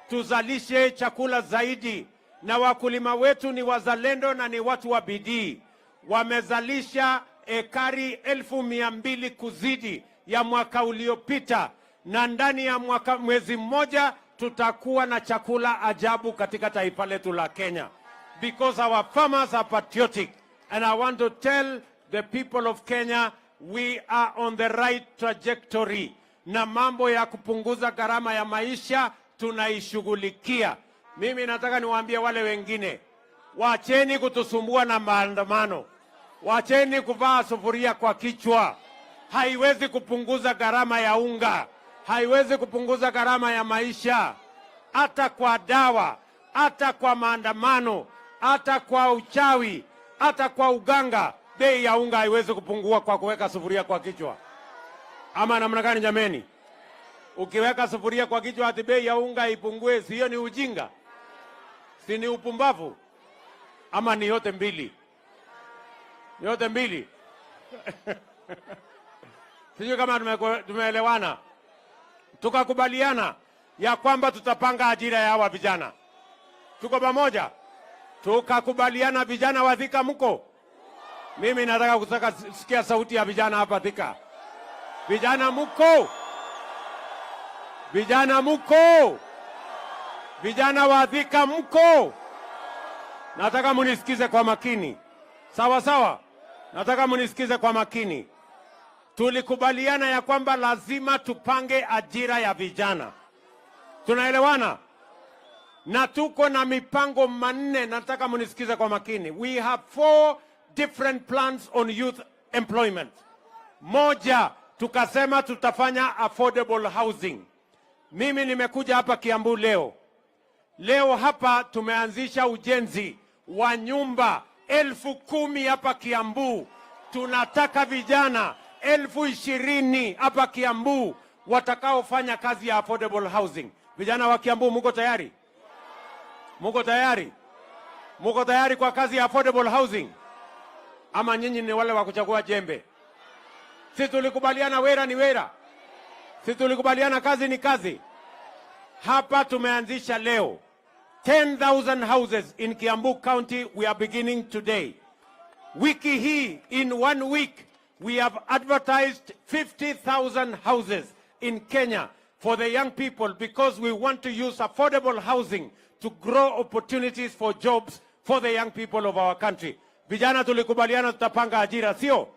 tuzalishe chakula zaidi. Na wakulima wetu ni wazalendo na ni watu wa bidii. Wamezalisha ekari 1,200 kuzidi ya mwaka uliopita, na ndani ya mwezi mmoja tutakuwa na chakula ajabu katika taifa letu la Kenya, because our farmers are patriotic. And I want to tell the people of Kenya, we are on the right trajectory. Na mambo ya kupunguza gharama ya maisha tunaishughulikia. Mimi nataka niwaambie wale wengine, wacheni kutusumbua na maandamano. Wacheni kuvaa sufuria kwa kichwa. Haiwezi kupunguza gharama ya unga. Haiwezi kupunguza gharama ya maisha. Hata kwa dawa, hata kwa maandamano, hata kwa uchawi, hata kwa uganga, bei ya unga haiwezi kupungua kwa kuweka sufuria kwa kichwa. Ama namna gani jameni? Ukiweka sufuria kwa kichwa ati bei ya unga ipungue, sio ni ujinga? Si ni upumbavu? Ama ni yote mbili? Yote mbili. Sijui kama tumeelewana. Tukakubaliana ya kwamba tutapanga ajira ya hawa vijana. Tuko pamoja? Tukakubaliana vijana wa Thika mko? Mimi nataka kusikia sauti ya vijana hapa Thika. Vijana mko? Vijana mko? Vijana wa Thika mko? Nataka munisikize kwa makini. Sawa sawa? Nataka munisikize kwa makini. Tulikubaliana ya kwamba lazima tupange ajira ya vijana. Tunaelewana? Na tuko na mipango manne, nataka munisikize kwa makini. We have 4 different plans on youth employment. Moja, tukasema tutafanya affordable housing. Mimi nimekuja hapa Kiambu leo. Leo hapa tumeanzisha ujenzi wa nyumba 10,000 hapa Kiambu. Tunataka vijana 20,000 hapa Kiambu watakaofanya kazi ya affordable housing. Vijana wa Kiambu muko tayari? Muko tayari? Muko tayari kwa kazi ya affordable housing? Ama nyinyi ni wale wa kuchagua jembe? Si tulikubaliana wera ni wera? Si tulikubaliana kazi ni kazi? Hapa tumeanzisha leo 10,000 houses in Kiambu County. We are beginning today. Wiki hii, in 1 week, we have advertised 50,000 houses in Kenya for the young people because we want to use affordable housing to grow opportunities for jobs for the young people of our country. Vijana tulikubaliana tutapanga ajira, sio?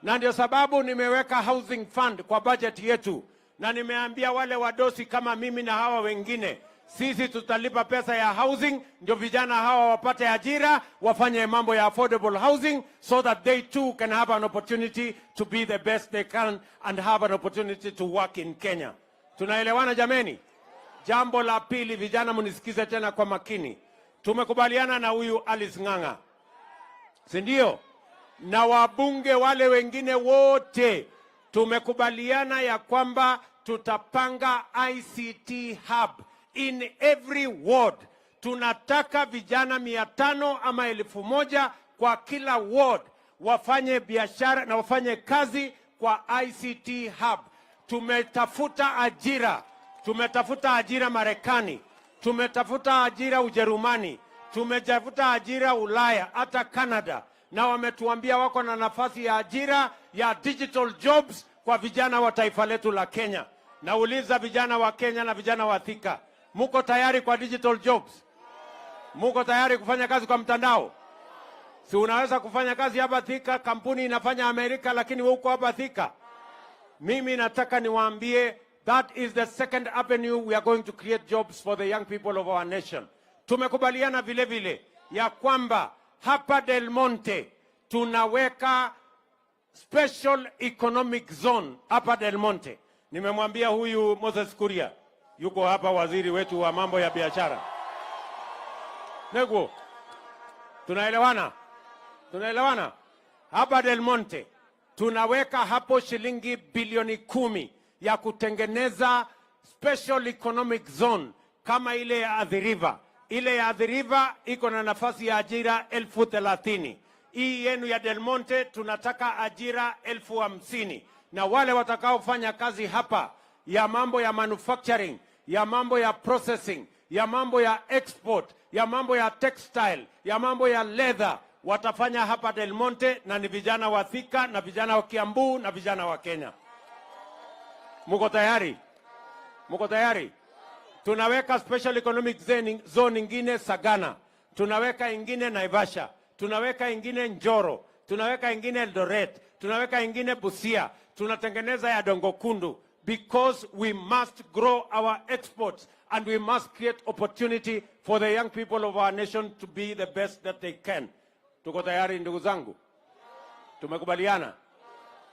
Na ndio sababu nimeweka housing fund kwa budget yetu, na nimeambia wale wadosi kama mimi na hawa wengine, sisi tutalipa pesa ya housing ndio vijana hawa wapate ajira, wafanye mambo ya affordable housing so that they too can have an opportunity to be the best they can and have an opportunity to work in Kenya. Tunaelewana jameni? Jambo la pili, vijana munisikize tena kwa makini. Tumekubaliana na huyu Alice Ng'ang'a, si ndio? Na wabunge wale wengine wote tumekubaliana ya kwamba tutapanga ICT hub in every ward. Tunataka vijana 500 ama 1,000 kwa kila ward wafanye biashara na wafanye kazi kwa ICT hub. Tumetafuta ajira. Tumetafuta ajira Marekani. Tumetafuta ajira Ujerumani. Tumetafuta ajira Ulaya, hata Canada. Na wametuambia wako na nafasi ya ajira ya digital jobs kwa vijana wa taifa letu la Kenya. Nauliza vijana wa Kenya na vijana wa Thika, muko tayari kwa digital jobs? Muko tayari kufanya kazi kwa mtandao? Si unaweza kufanya kazi hapa Thika, kampuni inafanya Amerika, lakini wewe uko hapa Thika. Mimi nataka niwaambie, that is the second avenue we are going to create jobs for the young people of our nation. Tumekubaliana vile vile ya kwamba hapa Del Monte tunaweka special economic zone hapa Del Monte. Nimemwambia huyu Moses Kuria, yuko hapa waziri wetu wa mambo ya biashara. Nego, tunaelewana? Tunaelewana? Hapa Del Monte tunaweka hapo shilingi bilioni 10 ya kutengeneza special economic zone kama ile ya Athi River. Ile ya Athi River iko na nafasi ya ajira 30,000. Hii yenu ya Del Monte tunataka ajira 50,000. Na wale watakaofanya kazi hapa ya mambo ya manufacturing, ya mambo ya processing, ya mambo ya export, ya mambo ya textile, ya mambo ya leather, watafanya hapa Del Monte, na ni vijana wa Thika na vijana wa Kiambu na vijana wa Kenya. Muko tayari? Muko tayari? Tunaweka special economic zone ingine Sagana, tunaweka ingine Naivasha, tunaweka ingine Njoro, tunaweka ingine Eldoret, tunaweka ingine Busia, tunatengeneza ya Dongokundu, because we must grow our exports and we must create opportunity for the young people of our nation to be the best that they can. Tuko tayari ndugu zangu? Tumekubaliana?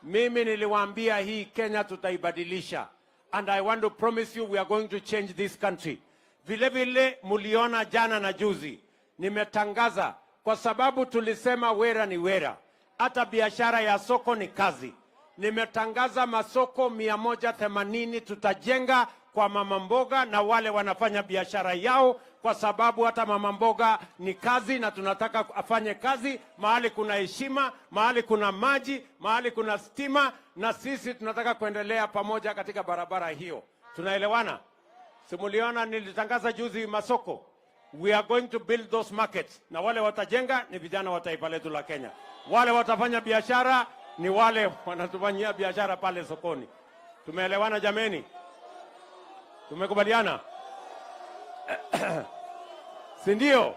Mimi niliwaambia hii Kenya tutaibadilisha, and I want to promise you we are going to change this country. Vile vile muliona jana na juzi nimetangaza, kwa sababu tulisema wera ni wera, hata biashara ya soko ni kazi. nimetangaza masoko 180 tutajenga kwa mama mboga na wale wanafanya biashara yao, kwa sababu hata mama mboga ni kazi na tunataka afanye kazi mahali kuna heshima, mahali kuna maji, mahali kuna stima, na sisi tunataka kuendelea pamoja katika barabara hiyo. Tunaelewana? Simuliona nilitangaza juzi masoko. We are going to build those markets. Na wale watajenga ni vijana wa taifa letu la Kenya. Wale watafanya biashara ni wale wanatufanyia biashara pale sokoni. Tumeelewana jameni? Tumekubaliana? Si ndio?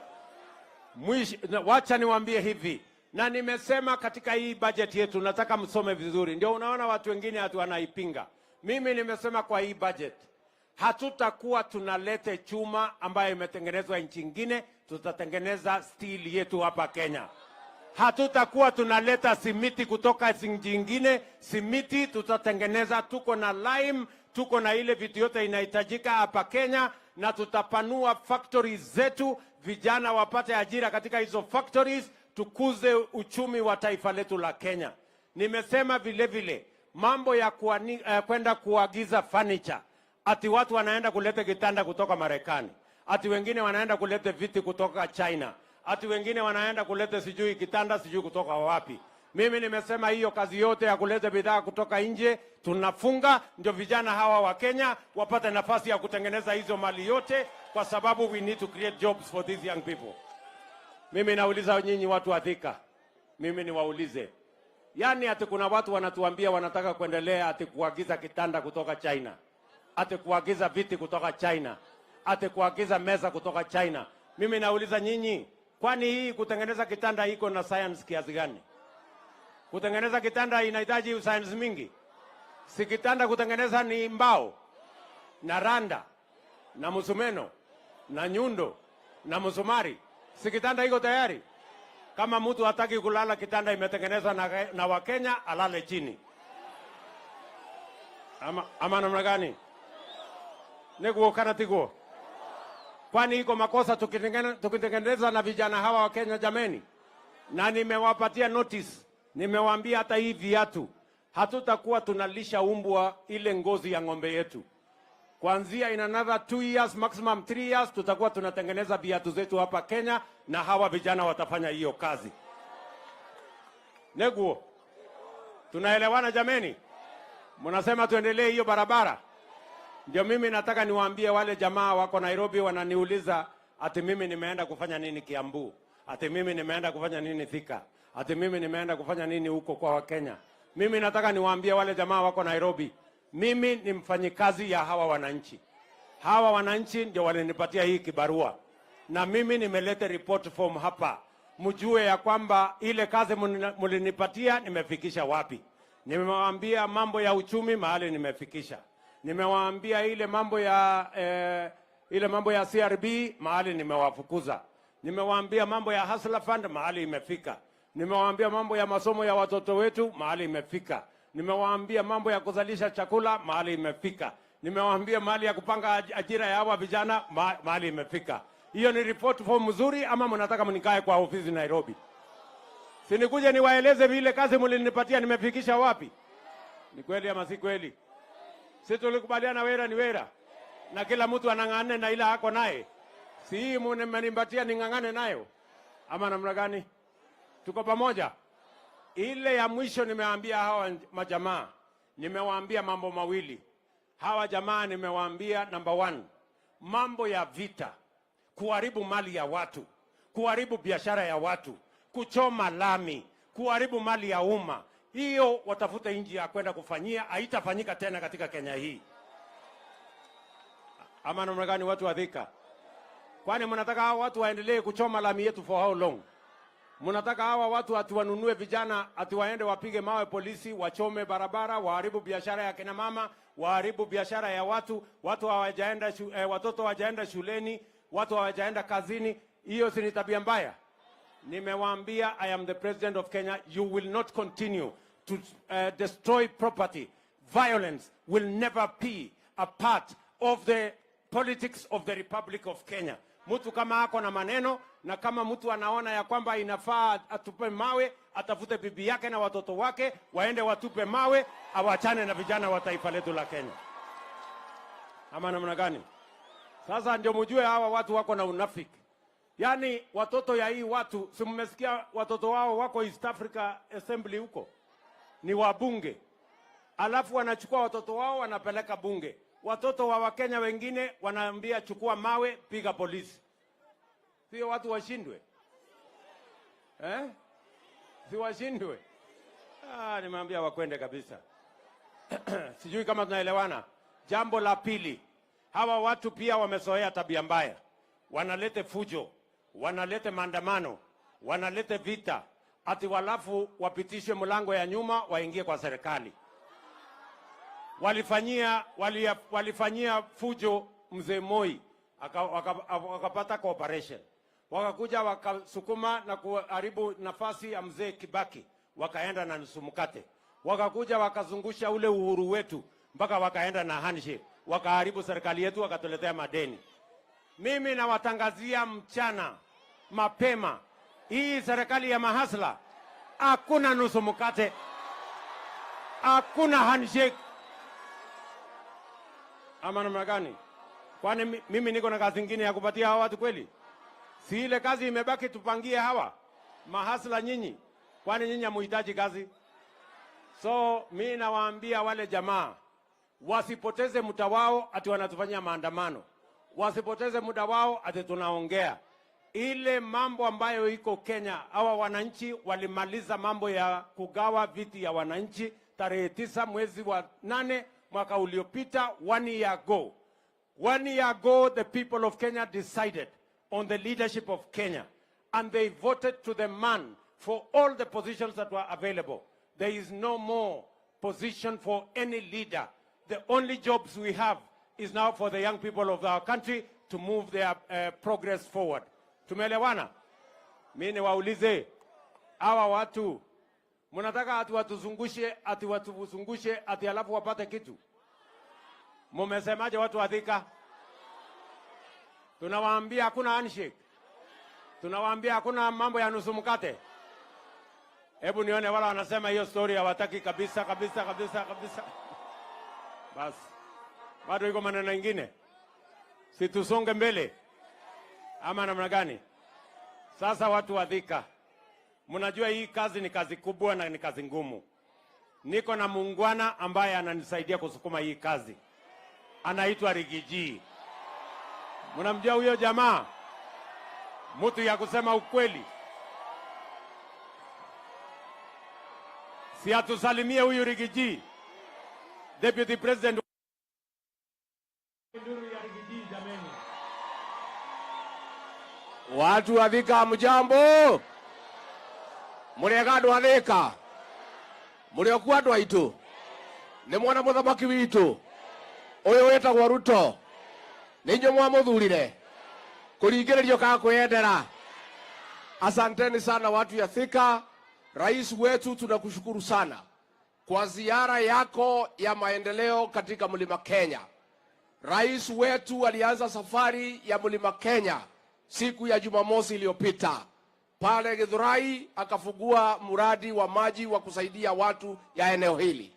Wacha niwaambie hivi. Na nimesema katika hii budget yetu nataka msome vizuri. Ndio unaona watu wengine hatu wanaipinga. Mimi nimesema kwa hii budget hatutakuwa tunalete chuma ambayo imetengenezwa nchi nyingine, tutatengeneza steel yetu hapa Kenya. Hatutakuwa tunaleta simiti kutoka nchi nyingine, simiti tutatengeneza, tuko na lime, tuko na ile vitu yote inahitajika hapa Kenya, na tutapanua factories zetu, vijana wapate ajira katika hizo factories, tukuze uchumi wa taifa letu la Kenya. Nimesema vile vile mambo ya kwenda kuagiza furniture. Ati watu wanaenda kuleta kitanda kutoka Marekani. Ati wengine wanaenda kuleta viti kutoka China. Ati wengine wanaenda kuleta sijui kitanda sijui kutoka wapi. Mimi nimesema hiyo kazi yote ya kuleta bidhaa kutoka nje tunafunga, ndio vijana hawa wa Kenya wapate nafasi ya kutengeneza hizo mali yote, kwa sababu we need to create jobs for these young people. Mimi nauliza nyinyi watu wa Thika. Mimi niwaulize. Yaani ati kuna watu wanatuambia wanataka kuendelea ati kuagiza kitanda kutoka China. Ate kuagiza viti kutoka China, ate kuagiza meza kutoka China. Mimi nauliza nyinyi, kwani hii kutengeneza kitanda iko na science kiasi gani? Kutengeneza kitanda inahitaji science mingi? Si kitanda kutengeneza ni mbao na randa na musumeno na nyundo na musumari. Si kitanda iko tayari? Kama mtu hataki kulala kitanda imetengenezwa na Wakenya, alale chini. Ama namna gani? Nego kana tigo. Kwani iko makosa tukitengeneza na vijana hawa wa Kenya jameni? Na nimewapatia notice. Nimewaambia hata hii viatu hatutakuwa tunalisha umbwa ile ngozi ya ng'ombe yetu. Kuanzia in another 2 years, maximum 3 years, tutakuwa tunatengeneza viatu zetu hapa Kenya, na hawa vijana watafanya hiyo kazi. Nego. Tunaelewana jameni? Mnasema tuendelee hiyo barabara? Ndio mimi nataka niwaambie wale jamaa wako Nairobi wananiuliza ati mimi nimeenda kufanya nini Kiambu, ati mimi nimeenda kufanya nini Thika, ati mimi nimeenda kufanya nini huko kwa Wakenya. Mimi nataka niwaambie wale jamaa wako Nairobi, mimi ni mfanyikazi ya hawa wananchi. Hawa wananchi ndio walinipatia hii kibarua, na mimi nimeleta report form hapa, mjue ya kwamba ile kazi mlinipatia nimefikisha wapi. Nimewaambia mambo ya uchumi mahali nimefikisha. Nimewaambia ile mambo ya CRB mahali nimewafukuza. Nimewaambia mambo ya Hustler Fund mahali imefika. Nimewaambia mambo ya masomo ya watoto wetu mahali imefika. Nimewaambia mambo ya kuzalisha chakula mahali imefika. Nimewaambia mahali ya kupanga ajira ya hawa vijana mahali imefika. Hiyo ni report form mzuri, ama mnataka mnikae kwa ofisi Nairobi? Sinikuje niwaeleze vile kazi mlinipatia nimefikisha wapi? Ni kweli ama si kweli? Sisi tulikubaliana wera ni wera. Na kila mtu anang'ane na ila hako naye. Si hii mmenipatia ning'ang'ane nayo? Ama namna gani? Tuko pamoja? Ile ya mwisho nimewaambia hawa majamaa. Nimewaambia mambo mawili. Hawa jamaa nimewaambia number 1. Mambo ya vita. Kuharibu mali ya watu. Kuharibu biashara ya watu. Kuchoma lami. Kuharibu mali ya umma. Hiyo watafuta nchi ya kwenda kufanyia, haitafanyika tena katika Kenya hii. Ama namna gani watu wa Thika? Kwani mnataka hawa watu waendelee kuchoma lami yetu for how long? Mnataka hawa watu atuwanunue vijana, atiwaende wapige mawe polisi, wachome barabara, waharibu biashara ya kina mama, waharibu biashara ya watu, watoto hawajaenda shuleni, watu hawajaenda kazini. Hiyo si ni tabia mbaya? Nimewaambia, I am the president of Kenya. You will not continue to destroy property. Violence will never be a part of the politics of the Republic of Kenya. Mtu kama ako na maneno, na kama mtu anaona ya kwamba inafaa atupe mawe, atafute bibi yake na watoto wake, waende watupe mawe, awachane na vijana wa taifa letu la Kenya. Ama namna gani? Sasa ndio mjue hawa watu wako na unafiki. Yaani watoto ya hii watu, si mmesikia watoto wao wako East Africa Assembly huko? Ni wabunge. Alafu wanachukua watoto wao wanapeleka bunge. Watoto wa Wakenya wengine wanaambia chukua mawe, piga polisi. Sio watu washindwe? Si washindwe? Nimeambia wakwende kabisa. Sijui kama tunaelewana. Jambo la pili, hawa watu pia wamezoea tabia mbaya. Wanalete fujo, wanalete maandamano, wanalete vita, ati walafu wapitishe mlango ya nyuma waingie kwa serikali. Walifanyia fujo mzee Moi, wakapata cooperation. Wakakuja wakasukuma na kuharibu nafasi ya mzee Kibaki, wakaenda na nusu mkate. Wakakuja wakazungusha ule uhuru wetu mpaka wakaenda na handshake, wakaharibu serikali yetu, wakatuletea madeni. Mimi nawatangazia mchana mapema, hii serikali ya mahasla, hakuna nusu mkate, hakuna handshake. Ama namna gani? Kwani mimi niko na kazi nyingine ya kupatia hawa watu kweli? Si ile kazi imebaki tupangie hawa mahasla nyinyi? Kwani nyinyi hamuhitaji kazi? So mimi nawaambia wale jamaa wasipoteze muda wao ati wanatufanyia maandamano. Wasipoteze muda wao ati tunaongea. Ile mambo ambayo iko Kenya, hawa wananchi walimaliza mambo ya kugawa viti ya wananchi tarehe 9 mwezi wa 8 mwaka uliopita, 1 year ago. 1 year ago, the people of Kenya decided on the leadership of Kenya, and they voted to the man for all the positions that were available. There is no more position for any leader. The only jobs we have is now for the young people of our country to move their progress forward. Tumeelewana? Mimi niwaulize hawa watu, mnataka ati watuzungushe ati alafu wapate kitu? Mumesemaje watu wa Thika? Tunawaambia hakuna handshake. Tunawaambia hakuna mambo ya nusu mkate. Hebu nione wala wanasema hiyo story hawataki kabisa. Basi. Bado iko maneno mengine. Si tusonge mbele. Ama namna gani? Sasa watu wa Thika, mnajua hii kazi ni kazi kubwa na ni kazi ngumu. Niko na muungwana ambaye ananisaidia kusukuma hii kazi. Anaitwa Rigiji. Mnamjua huyo jamaa? Mtu ya kusema ukweli. Si atusalimie huyu Rigiji. Deputy President Watu wa Thika mjambo. Murega andu a Thika. Muriokuwa andu aitu. Ni mwana muthamaki witu. Uyu wetagwo Ruto. Ninyo mwamuthurire. Kuringiririo ka kwendera. Asanteni sana watu ya Thika. Rais wetu tunakushukuru sana kwa ziara yako ya maendeleo katika Mlima Kenya. Rais wetu alianza safari ya Mlima Kenya siku ya Jumamosi iliyopita. Pale Githurai akafungua mradi wa maji wa kusaidia watu ya eneo hili.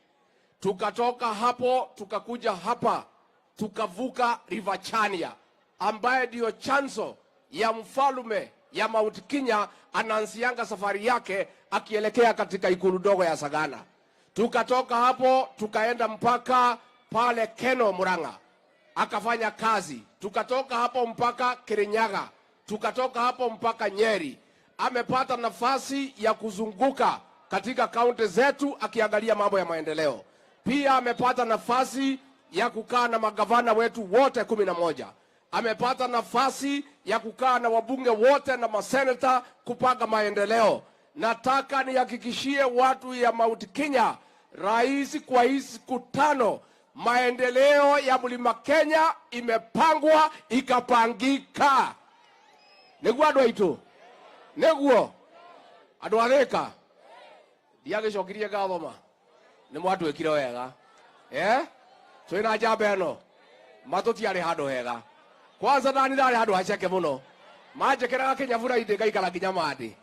Tukatoka hapo tukakuja hapa tukavuka River Chania ambaye ndio chanzo ya mfalume ya Mount Kenya anaanzianga safari yake akielekea katika ikulu ndogo ya Sagana. Tukatoka hapo tukaenda mpaka pale Keno Murang'a akafanya kazi. Tukatoka hapo mpaka Kirinyaga, tukatoka hapo mpaka Nyeri. Amepata nafasi ya kuzunguka katika kaunti zetu akiangalia mambo ya maendeleo. Pia amepata nafasi ya kukaa na magavana wetu wote 11. Amepata nafasi ya kukaa na wabunge wote na maseneta kupanga maendeleo. Nataka nihakikishie watu ya Mount Kenya, rais kwa hizi siku 5 maendeleo ya Mlima Kenya imepangwa ikapangika. Neguo andu aitu. Neguo andu a Thika. Ndiagicokirie gathoma. Ni mwatwikire wega. Twina njamba eno. Matutiari handu hega. Kwanza ndani ndari handu haceke muno. Manjekeraga Kenya bura inde ngaikara nginya mandi.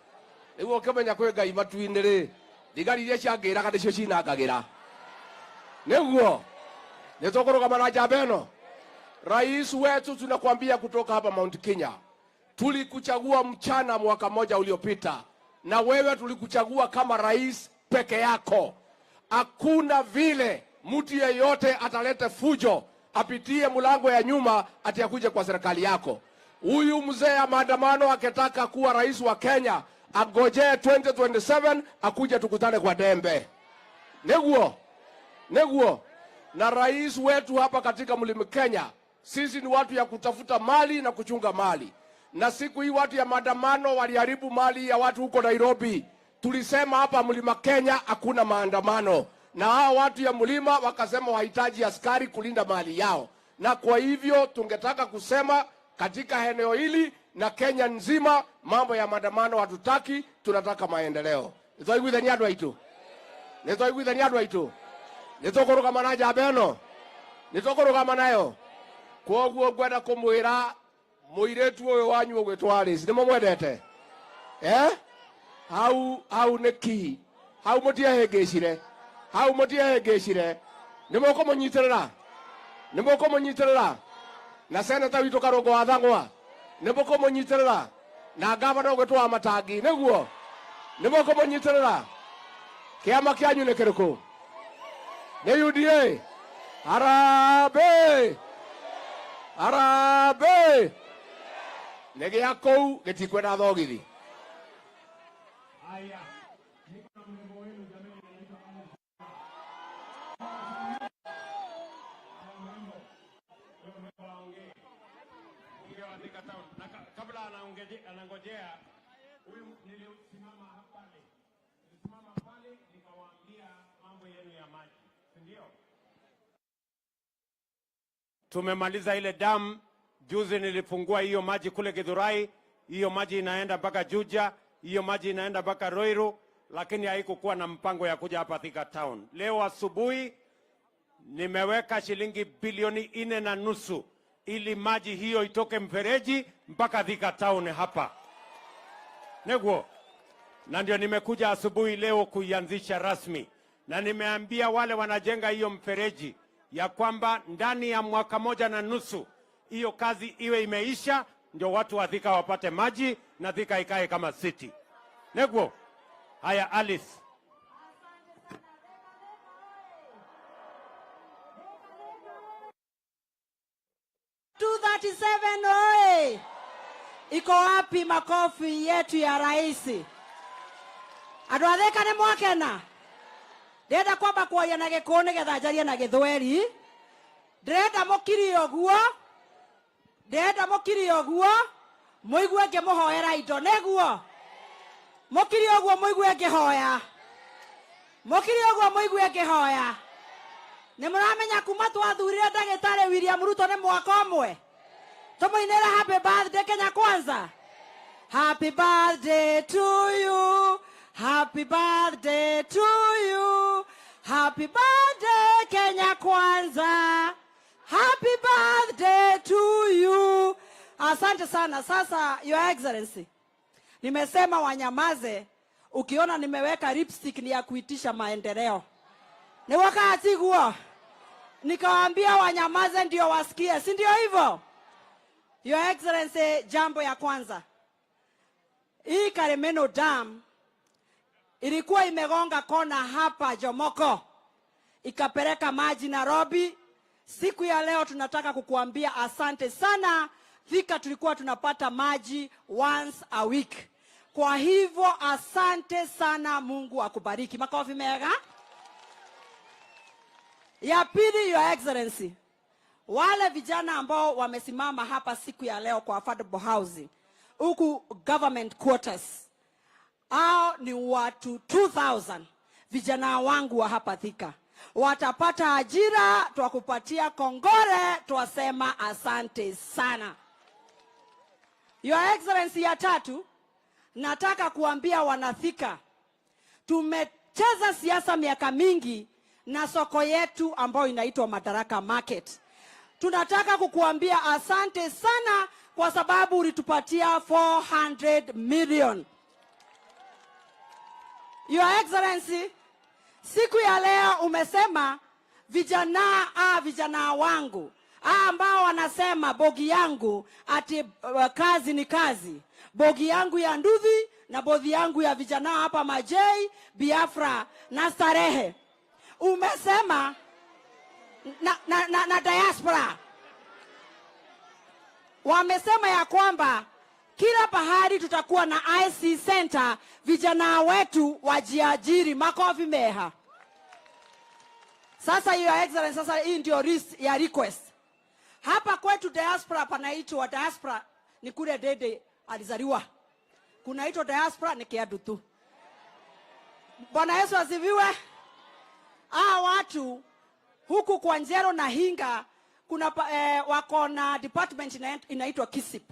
niguo kimenya kwi ngai matu-ini ri thigari iria ciangiraga nicio cinangagira niguo nitukurugama na njamba ino. Rais wetu, tunakwambia kutoka hapa Mount Kenya, tulikuchagua mchana mwaka moja uliopita, na wewe tulikuchagua kama rais peke yako. Hakuna vile mtu yeyote atalete fujo apitie mlango ya nyuma ati akuje kwa serikali yako. Huyu mzee ya maandamano akitaka kuwa rais wa Kenya, agojee 2027 akuje tukutane kwa dembe. Neguo. Na rais wetu hapa katika Mlima Kenya, sisi ni watu ya kutafuta mali na kuchunga mali. Na siku hii watu ya maandamano waliharibu mali ya watu huko Nairobi. Tulisema hapa Mlima Kenya hakuna maandamano. Na hao watu ya mlima wakasema wahitaji askari kulinda mali yao. Na kwa hivyo tungetaka kusema katika eneo hili na Kenya nzima, mambo ya maandamano hatutaki, tunataka maendeleo. Nitoiguithani andu aitu. Nitukurugama na njamba ino. Nitukurugama nayo. Kwoguo ngwenda kumwira muiretu uyu wanyu ugwitwa Alice ni mumwendete hau niki hau mutiahingicire ni mukumunyiterera na seneta witu Karungo wa Thang'wa ni mukumunyiterera na gavana ugwitwa Matangi niguo ni mukumunyiterera. Kiama kianyu ni kiriku? Ni UDA. Arabe nege ya kou getikwenda thogithi. Haya, niko na mrembo wenu jamani, anaitwa kabla anangojea huyu, nilisimama pale nikawaambia mambo yenu ya maji, ndio tumemaliza ile damu. Juzi nilifungua hiyo maji kule Githurai, hiyo maji inaenda mpaka Juja, hiyo maji inaenda mpaka Ruiru, lakini haikukuwa na mpango ya kuja hapa Thika Town. Leo asubuhi nimeweka shilingi bilioni 4.5 ili maji hiyo itoke mfereji mpaka Thika Town hapa. Neguo. Na ndio nimekuja asubuhi leo kuianzisha rasmi. Na nimeambia wale wanajenga hiyo mfereji ya kwamba ndani ya mwaka 1.5 hiyo kazi iwe imeisha, ndio watu wa Thika wapate maji na Thika ikae kama city. Neguo. Haya Alice. 237 oye! Iko wapi makofi yetu ya rais? Andu a Thika ni mwakena? Ndenda kwamba kuoya na Gikuyu nigetha njarie na Githweri. Ndenda mukiri oguo muigue ngimuhoera indo neguo. Mukiri oguo muigue ngihoya. Ni muramenya kuma twathurire Ndagĩtarĩ William Ruto ni mwaka umwe. Tumuinira happy birthday Kenya Kwanza. Happy birthday to you. Happy birthday to you. Happy birthday Kenya Kwanza. Happy birthday to you. Asante sana. Sasa Your Excellency, nimesema wanyamaze. Ukiona nimeweka lipstick ni ya kuitisha maendeleo. Ni wakati huo nikawaambia wanyamaze ndio wasikie, si ndio hivyo? Your Excellency, jambo ya kwanza, hii Karemeno Dam ilikuwa imegonga kona hapa Jomoko ikapeleka maji Nairobi. Siku ya leo tunataka kukuambia asante sana. Thika tulikuwa tunapata maji once a week. Kwa hivyo asante sana, Mungu akubariki. Makofi mega. Ya pili, Your Excellency, wale vijana ambao wamesimama hapa siku ya leo kwa affordable housing huku government quarters, hao ni watu 2000 vijana wangu wa hapa Thika. Watapata ajira, twakupatia kongore, twasema asante sana. Your Excellency, ya tatu, nataka kuambia wanathika, tumecheza siasa miaka mingi na soko yetu ambayo inaitwa Madaraka Market. Tunataka kukuambia asante sana kwa sababu ulitupatia 400 million. Your Excellency, siku ya leo umesema vijana wangu ambao wanasema bogi yangu ati kazi ni kazi. Bogi yangu ya Nduthi na bogi yangu ya vijana hapa Majei, Biafra na Starehe. Umesema na diaspora. Wamesema ya kwamba kila pahali tutakuwa na IC center, vijana wetu wajiajiri. Makofi meha. Sasa Your Excellency, sasa hii ndio ya request. Hapa kwetu diaspora panaitwa diaspora ni kule Dede alizaliwa. Kunaitwa diaspora ni Kiadu tu. Bwana Yesu asifiwe. Watu huku kwa Njero na Hinga kuna wako na department inaitwa KISIP.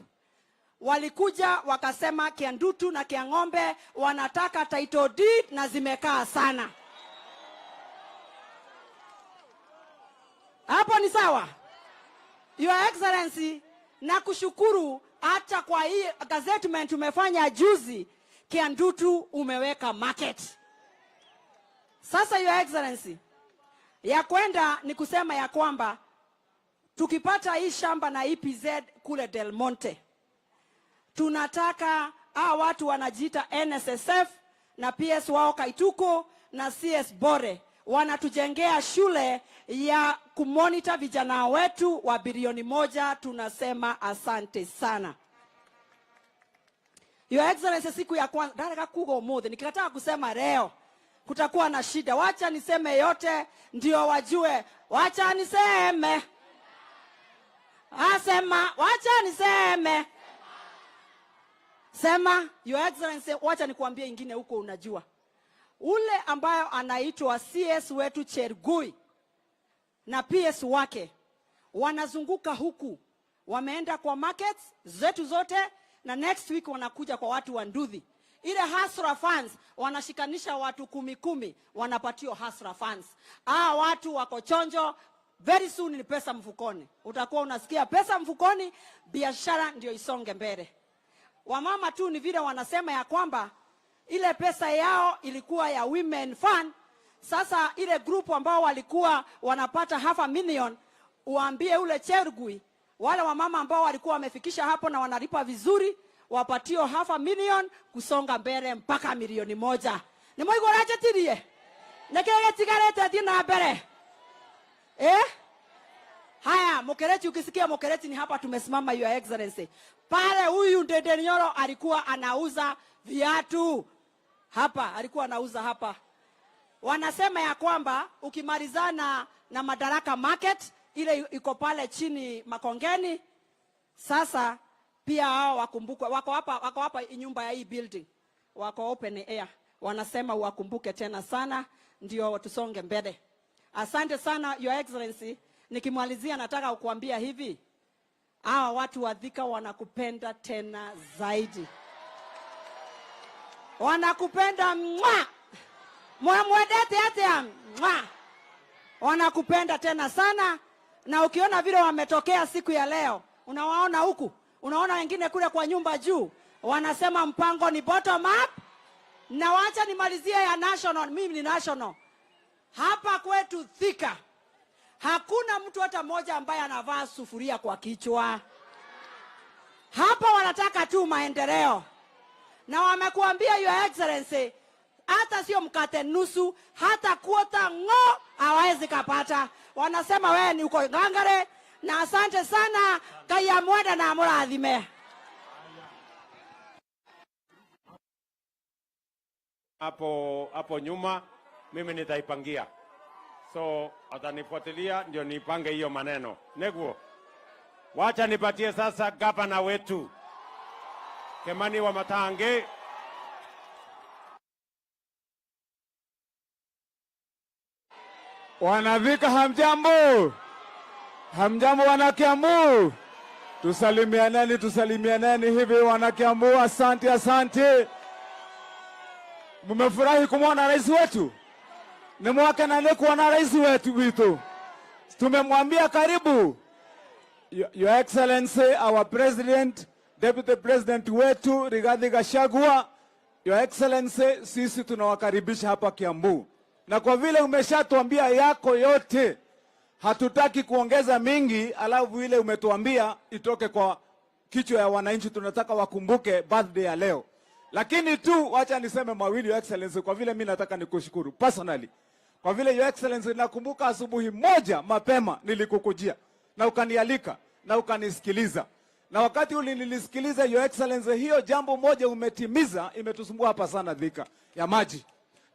Walikuja wakasema Kiandutu na Kiang'ombe wanataka title deed na zimekaa sana. Hapo ni sawa? Your Excellency, na kushukuru hata kwa hii gazettement umefanya juzi, Kiandutu umeweka market. Sasa Your Excellency, ya kwenda ni kusema ya kwamba tukipata hii shamba na EPZ kule Del Monte, tunataka watu wanajiita NSSF na PS wao Kaituko na CS Bore wanatujengea shule ya kumonitor vijana wetu wa bilioni 1. Tunasema asante sana. Your Excellency, siku ya kwanza daraka kugo mode nikitaka kusema leo kutakuwa na shida. Wacha niseme yote ndio wajue. Wacha niseme. Asema wacha niseme. Sema. Your Excellency, wacha nikuambie ingine huko unajua. Ule ambayo anaitwa CS wetu Chergui na PS wake wanazunguka huku, wameenda kwa markets zetu zote, na next week wanakuja kwa watu wa Nduthi. Ile Hasra funds wanashikanisha watu 10 wanapatio Hasra funds. Watu wako chonjo, very soon ni pesa mfukoni. Utakuwa unasikia pesa mfukoni, biashara ndio isonge mbele. Wamama tu ni vile wanasema ya kwamba ile pesa yao ilikuwa ya women fund. Sasa ile group ambao walikuwa wanapata 500,000, uambie ule Chergui wale wamama ambao walikuwa wamefikisha hapo na wanalipa vizuri, wapatio 500,000 kusonga mbele mpaka milioni 1. Ni moyo goraje tirie. Nekege tigarete dina mbele. Haya, Mokereti, ukisikia Mokereti ni hapa tumesimama Your Excellency. Pale huyu Ndede Nyoro alikuwa anauza viatu. Hapa alikuwa anauza hapa. Wanasema ya kwamba ukimalizana na Madaraka Market ile iko pale chini Makongeni, sasa pia hao wakumbuke wako hapa nyumba ya hii building. Wako open air. Wanasema wakumbuke tena sana ndio tusonge mbele. Asante sana Your Excellency. Nikimalizia nataka kukuambia hivi. Watu wa Thika wanakupenda tena zaidi. Wanakupenda mwa. Mwamwedete hata mwa. Wanakupenda tena sana, na ukiona vile wametokea siku ya leo, unawaona huku, unaona wengine kule kwa nyumba juu, wanasema mpango ni bottom up. Na wacha nimalizie ya national, mimi ni national. Hapa kwetu Thika hakuna mtu hata mmoja ambaye anavaa sufuria kwa kichwa. Hapa wanataka tu maendeleo. Na wamekuambia Your Excellency, hata sio mkate nusu, hata kuota hawezi kapata. Wanasema wewe ni uko ngangare, na asante sana kaya mwenda na murathime. Hapo nyuma mimi nitaipangia. So atanifuatilia ndio nipange hiyo maneno. Neguo. Wacha nipatie sasa gavana wetu Kimani wa Matange. Wanavika hamjambo. Hamjambo wanakiambu. Tusalimianeni hivi wanakiambu. Asante. Mmefurahi kumwona rais wetu? Ni mwaka na kuona rais wetu. Tumemwambia karibu. Your Excellency, our President, Deputy President wetu Rigathi Gachagua Your Excellency, sisi tunawakaribisha hapa Kiambu, na kwa vile umeshatuambia yako yote, hatutaki kuongeza mingi, alafu ile umetuambia itoke kwa kichwa ya wananchi. Tunataka wakumbuke birthday ya leo. Lakini tu wacha niseme mawili, Your Excellency, kwa vile mimi nataka nikushukuru personally. Kwa vile Your Excellency, nakumbuka asubuhi moja mapema nilikukujia na ukanialika na ukanisikiliza. Na wakati ulinilisikiliza Your Excellency, hiyo jambo moja umetimiza, imetusumbua hapa sana Thika ya maji.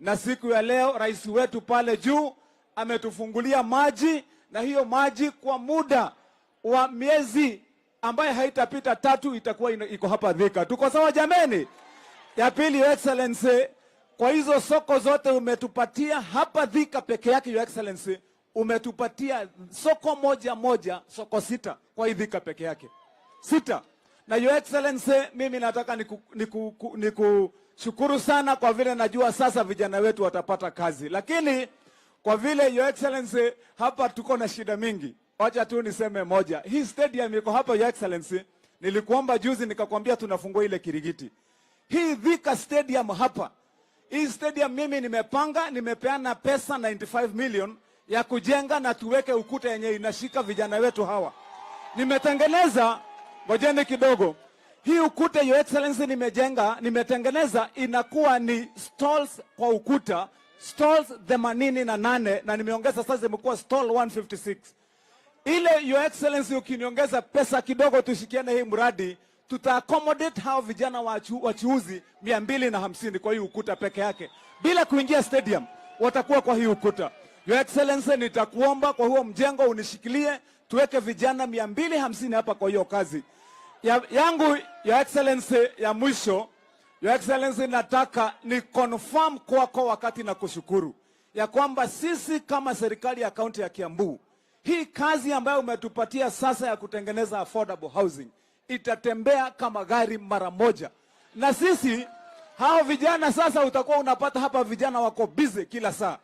Na siku ya leo rais wetu pale juu ametufungulia maji, na hiyo maji kwa muda wa miezi ambaye haitapita 3 itakuwa iko hapa Thika. Tuko sawa jameni? Ya pili, Your Excellency, kwa hizo soko zote umetupatia hapa Thika peke yake, Your Excellency, umetupatia soko moja, soko 6 kwa hii Thika peke yake. 6. Na Your Excellency, mimi nataka nikushukuru sana kwa vile najua sasa vijana wetu watapata kazi. Lakini kwa vile Your Excellency, hapa tuko na shida mingi. Wacha tu niseme moja. Hii stadium iko hapa Your Excellency. Nilikuomba juzi nikakwambia tunafungua ile Kirigiti. Hii Thika stadium hapa. Hii stadium mimi nimepeana pesa 95 million ya kujenga na tuweke ukuta yenye inashika vijana wetu hawa. Nimetengeneza, ngojeni kidogo. Hii ukuta Your Excellency nimetengeneza inakuwa ni stalls kwa ukuta, stalls 88 na nimeongeza sasa imekuwa stall 156. Ile Your Excellency, ukiniongeza pesa kidogo tushikiane hii mradi, tuta accommodate hao vijana wachuuzi 250 kwa hii ukuta peke yake. Bila kuingia stadium, watakuwa kwa hii ukuta. Your Excellency, nitakuomba kwa huo mjengo unishikilie, tuweke vijana 250 hapa kwa hiyo kazi. Yangu Your Excellency, ya mwisho, Your Excellency, nataka ni confirm kwako wakati na kushukuru ya kwamba sisi kama serikali ya kaunti ya Kiambu, hii kazi ambayo umetupatia sasa ya kutengeneza affordable housing itatembea kama gari mara moja. Na sisi hao vijana sasa utakuwa unapata hapa vijana wako busy kila saa.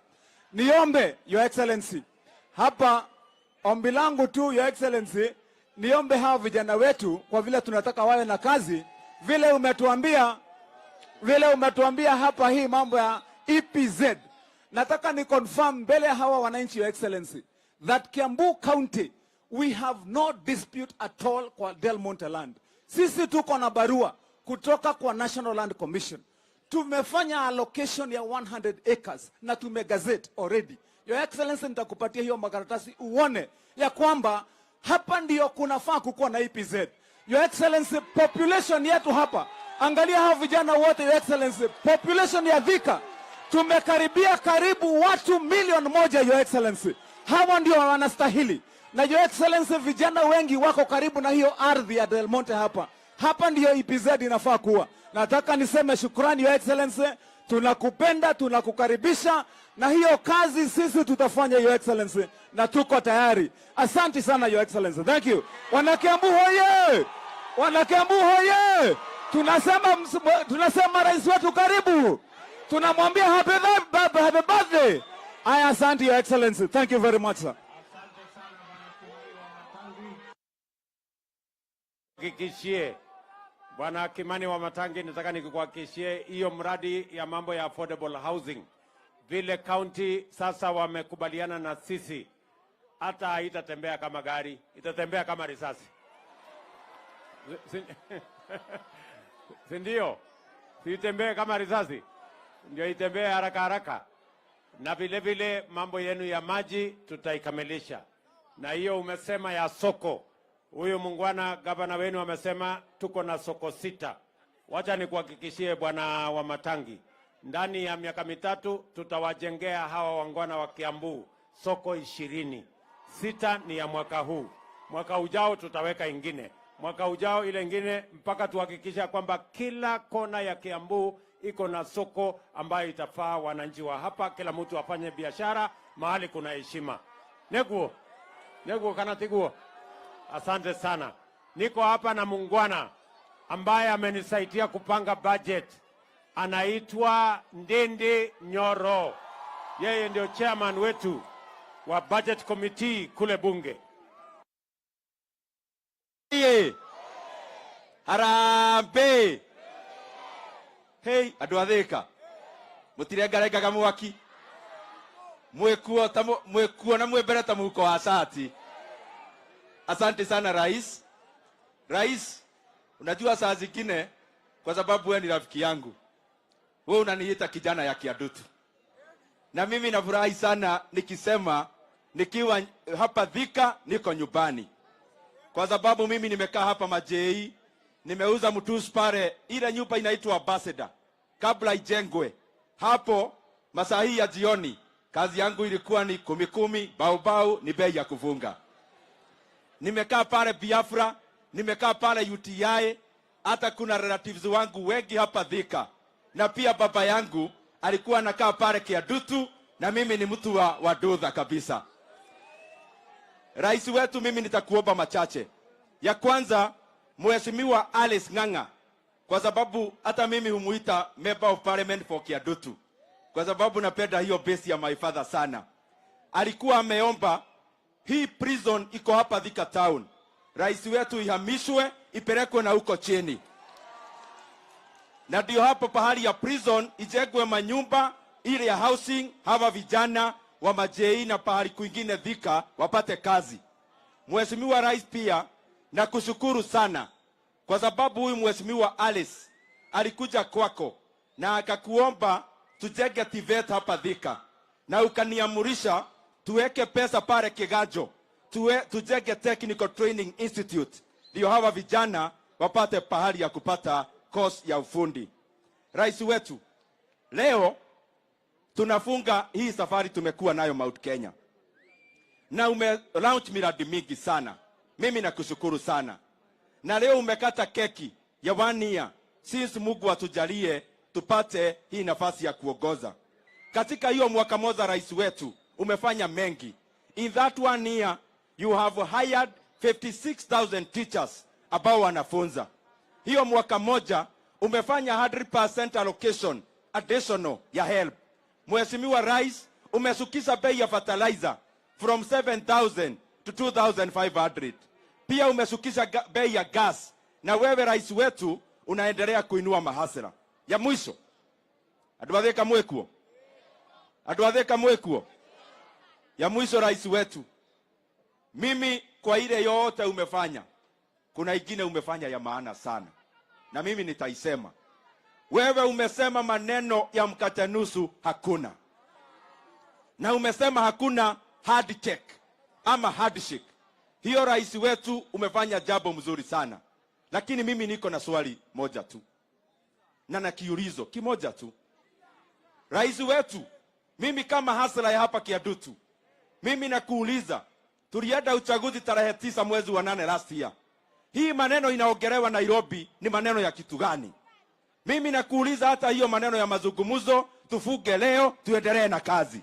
Niombe Your Excellency, hapa ombi langu tu Your Excellency, niombe hao vijana wetu kwa vile tunataka wawe na kazi, vile umetuambia hapa hii mambo ya EPZ. Nataka ni confirm mbele hawa wananchi Your Excellency that Kiambu County we have no dispute at all kwa Del Monte land. Sisi tuko na barua kutoka kwa National Land Commission. Tumefanya allocation ya 100 acres na tumegazette already. Your Excellency, nitakupatia hiyo makaratasi uone ya kwamba hapa ndio kunafaa kukuwa na EPZ. Your Excellency, population yetu hapa, angalia hao vijana wote Your Excellency, population ya Thika tumekaribia karibu watu 1,000,000 Your Excellency. Hawa ndio wanastahili. Na Your Excellency, vijana wengi wako karibu na hiyo ardhi ya Del Monte hapa. Hapa ndio EPZ inafaa kuwa. Nataka niseme shukrani Your Excellency, tunakupenda, tunakukaribisha, na hiyo kazi sisi tutafanya Your Excellency, na tuko tayari. Asante sana Your Excellency. Thank you. Wanakiambu hoye! Wanakiambu hoye! Tunasema rais wetu karibu. Tunamwambia happy birthday. Aya, asante Your Excellency. Thank you very much, sir. Kikishie Bwana Kimani wa Matangi, nataka nikuhakikishie hiyo mradi ya mambo ya affordable housing, vile county sasa wamekubaliana na sisi, hata haitatembea kama gari, itatembea kama risasi. Si ndio? Itembee kama risasi, ndio itembee haraka haraka. Na vile vile mambo yenu ya maji tutaikamilisha. Na hiyo umesema ya soko, huyu mungwana gavana wenu amesema tuko na soko 6. Wacha nikuhakikishie Bwana wa Matangi, ndani ya miaka 3 tutawajengea hawa wangwana wa Kiambu soko 20. 6 ni ya mwaka huu. Mwaka ujao tutaweka ingine. Mwaka ujao ile ingine, mpaka tuhakikisha kwamba kila kona ya Kiambu iko na soko ambayo itafaa wananchi wa hapa, kila mtu afanye biashara mahali kuna heshima. Neguo kanatiguo. Asante sana. Niko hapa na mungwana ambaye amenisaidia kupanga budget. Anaitwa Ndende Nyoro. Yeye ndio chairman wetu wa budget committee kule bunge. Harambe. Hey, andu athika. Mutirengarengaga mwaki. Mwekuo na mwembere ta muhuko wa shati. Asante sana rais. Rais, unajua saa zingine kwa sababu wewe ni rafiki yangu, wewe unaniita kijana ya Kiadutu, na mimi nafurahi sana nikisema nikiwa hapa Thika niko nyumbani, kwa sababu mimi nimekaa hapa Majei, nimeuza mtusi pale, ile nyumba inaitwa Ambassador kabla ijengwe. Hapo masaa hii ya jioni kazi yangu ilikuwa ni 10 baubau ni bei ya kufunga. Nimekaa pale Biafra, nimekaa pale UTI, hata kuna relatives wangu wengi hapa Thika. Na pia baba yangu alikuwa anakaa pale Kiadutu, na mimi ni mtu wa Dudha kabisa. Rais wetu, mimi nitakuomba machache. Ya kwanza, Mheshimiwa Alice Ng'ang'a, kwa sababu hata mimi humuita Member of Parliament for Kiadutu, kwa sababu napenda hiyo base ya my father sana. Alikuwa ameomba hii prison iko hapa Thika town, rais wetu ihamishwe ipelekwe na huko chini, na ndio hapo pahali ya prison ijengwe manyumba ile ya housing, hawa vijana wa Majei na pahali kwingine Thika wapate kazi. Mheshimiwa rais, pia na kushukuru sana kwa sababu huyu Mheshimiwa Alice alikuja kwako na akakuomba tujenge TVET hapa Thika, na ukaniamurisha tuweke pesa pale Kigajo tujenge Technical Training Institute, ndio hawa vijana wapate pahali ya kupata course ya ufundi. Rais wetu, leo tunafunga hii safari tumekuwa nayo Mount Kenya, na launch miradi mingi sana. Mimi nakushukuru sana, na leo umekata keki ya 1 year since Mungu atujalie tupate hii nafasi ya kuongoza. Katika hiyo mwaka moja rais wetu umefanya mengi. In that 1 year you have hired 56,000 teachers ambao wanafunza. Hiyo mwaka moja umefanya 100% allocation additional ya help. Mheshimiwa rais, umesukisha bei ya fertilizer from 7,000 to 2,500. Pia umesukisha bei ya gas, na wewe rais wetu unaendelea kuinua mahasira. Ya mwisho, aduatheka mwekuo. Ya mwisho rais wetu, mimi kwa ile yote umefanya, kuna ingine umefanya ya maana sana, na mimi nitaisema. Wewe umesema maneno ya mkate nusu hakuna, na umesema hakuna handshake ama handshake. Hiyo rais wetu umefanya jambo mzuri sana, lakini mimi niko na swali moja tu na kiulizo kimoja tu. Rais wetu, mimi kama hasla ya hapa Kiadutu, mimi nakuuliza, tulienda uchaguzi tarehe 9 mwezi wa 8 last year. Hii maneno inaongelewa Nairobi ni maneno ya kitu gani? Mimi nakuuliza, hata hiyo maneno ya mazungumzo tufuge leo, tuendelee na kazi.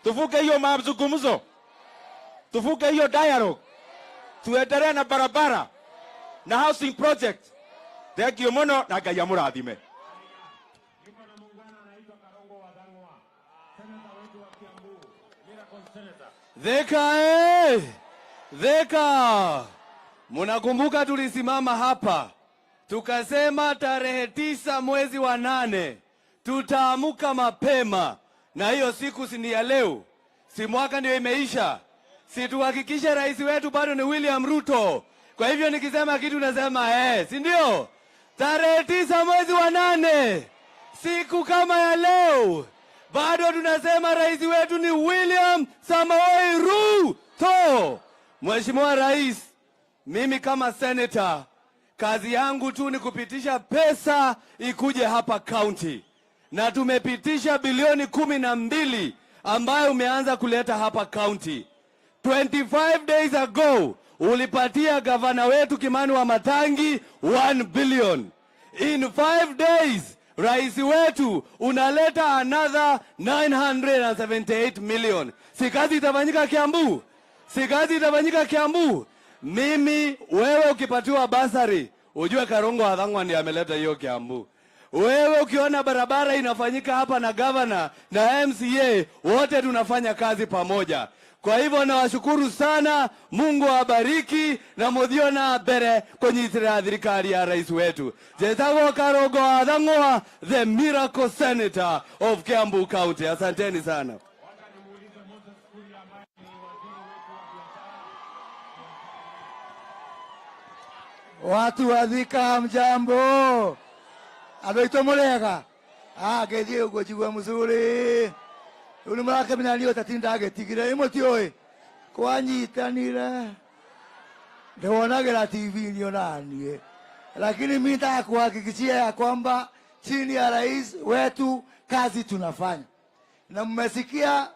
Tufuge hiyo mazungumzo, tufuge hiyo dialogue, tuendelee na barabara na housing project. Thank you muno, na Ngai amurathime. Thika, munakumbuka tulisimama hapa tukasema tarehe 9 mwezi wa 8 tutaamuka mapema, na hiyo siku si ni ya leo, si mwaka ndio imeisha, si tuhakikishe rais wetu bado ni William Ruto. Kwa hivyo nikisema kitu nasema si ndio? Tarehe 9 mwezi wa 8 siku kama ya leo bado tunasema rais wetu ni William Samoei Ruto. Mheshimiwa Rais, mimi kama senator kazi yangu tu ni kupitisha pesa ikuje hapa county, na tumepitisha bilioni 12 ambayo umeanza kuleta hapa county. 25 days ago ulipatia gavana wetu Kimani wa Matangi 1 billion. In 5 days rais wetu unaleta another 978 million. Si kazi itafanyika Kiambu? Si kazi itafanyika Kiambu? Mimi wewe ukipatiwa basari, ujue Karongo Athang'wa ndiye ameleta hiyo Kiambu. Wewe ukiona barabara inafanyika hapa na governor na MCA, wote tunafanya kazi pamoja. Kwa hivyo nawashukuru sana, Mungu awabariki na muthio na mbere kunyitira thirikari ya rais wetu. Jetagwo Karogo Athang'wa, the miracle senator of Kiambu County. Asanteni sana. Watu wa Thika mjambo. Adoito Mulega. Ngethie ugo jigwa muzuri. Uli murake minanio tatinda agetigire imoti oe. Kwanyitanira. Ndonagira TV nionanie. Lakini mimi nataka kuhakikishia ya kwamba chini ya rais wetu kazi tunafanya. Na mmesikia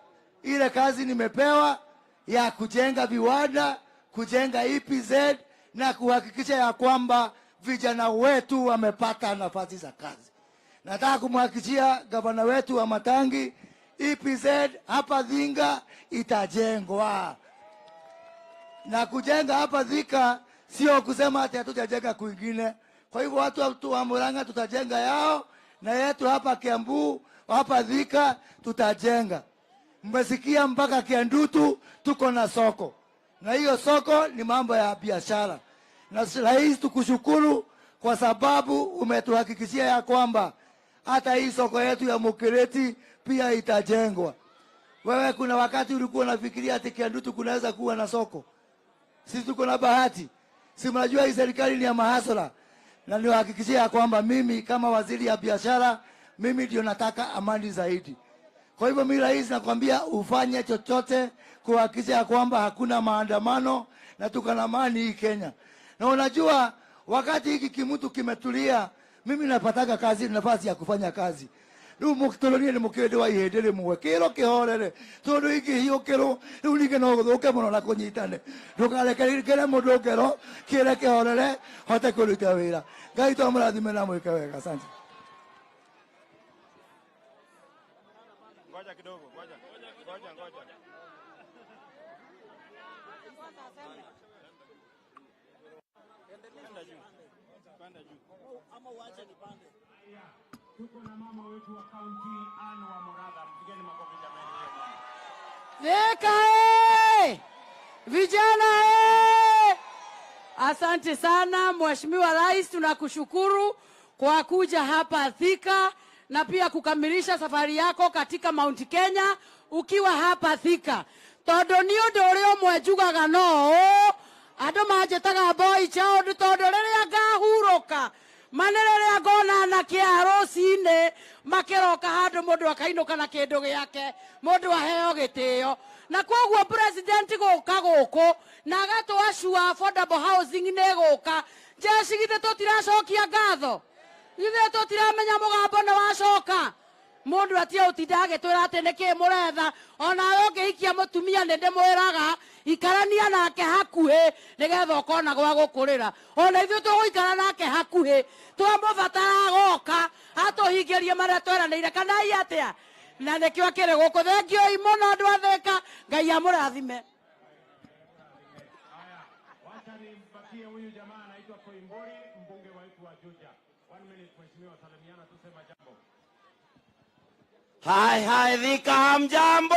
ile kazi nimepewa ya kujenga viwanda, kujenga EPZ na kuhakikisha ya kwamba vijana wetu wamepata nafasi za kazi. Nataka kumhakikishia gavana wetu wa Matangi, EPZ hapa Thinga itajengwa. Na kujenga hapa Thika sio kusema ati hatujajenga kwingine. Kwa hivyo watu wa Murang'a tutajenga yao, na yetu hapa Kiambu, hapa Thika tutajenga. Mmesikia mpaka Kiandutu tuko na soko. Na hiyo soko ni mambo ya biashara. Na rais tukushukuru kwa sababu umetuhakikishia ya kwamba hata hii soko yetu ya Mukireti pia itajengwa. Wewe kuna wakati ulikuwa unafikiria ati Kiandutu kunaweza kuwa na soko? Sisi tuko na bahati. Si mnajua hii serikali ni ya mahasala. Na niwahakikishia ya kwamba mimi kama waziri ya biashara, mimi ndio nataka amani zaidi. Kwa hivyo mimi rais nakwambia ufanye chochote kuhakikisha ya kwamba hakuna maandamano na tuko na amani hii Kenya. Na unajua wakati hiki kimutu kimetulia, mimi napataka kazi, nafasi ya kufanya kazi. Ndio mukitolonia ni mukende wa ihendele muwekero kihorere. Tondu hiki hiyo kero, ndio nige no guthuke muno na kunyitane. Ndukarekere mundu kero, kire kihorere, hote kuruta wira. Ngai to murathime na mwike wega. Asante. Ngoja kidogo, ngoja. Panda juu. Ama uache nipande. Tuko na mama wetu wa kaunti Anne wa Moradha. Mpigeni makofi jamani. Thika vijana asante sana Mheshimiwa Rais, tunakushukuru kwa kuja hapa Thika na pia kukamilisha safari yako katika Mount Kenya ukiwa hapa Thika. Tondu ni undu uria mwejugaga no andu manjetaga boy chao tondu riria ngahuruka manere ngona na kiarocine makiroka handu mundu akainuka na kindu giake mundu aheo gitio na koguo president guka guku na gatwashua affordable housing ne guka jeshi githe tutiracokia ngatho githe tutiramenya mugambo ne wacoka mundu atia utinda agitwira ati niki muretha ona ungihikia mutumia nende mwiraga ikarania nake hakuhi nigetha ukona gwa gukurira ona ithu tuguikara nake hakuhi twamubatara goka atuhingirie maria tweranire kana iatia na nikio akire guku thengio imono andu a Thika Ngai amurathime. Wacha nimpatie huyu jamaa anaitwa Koimburi, mbunge wetu wa Juja. 1 minute mheshimiwa, salimiana tusema jambo. Hai Thika hamjambo.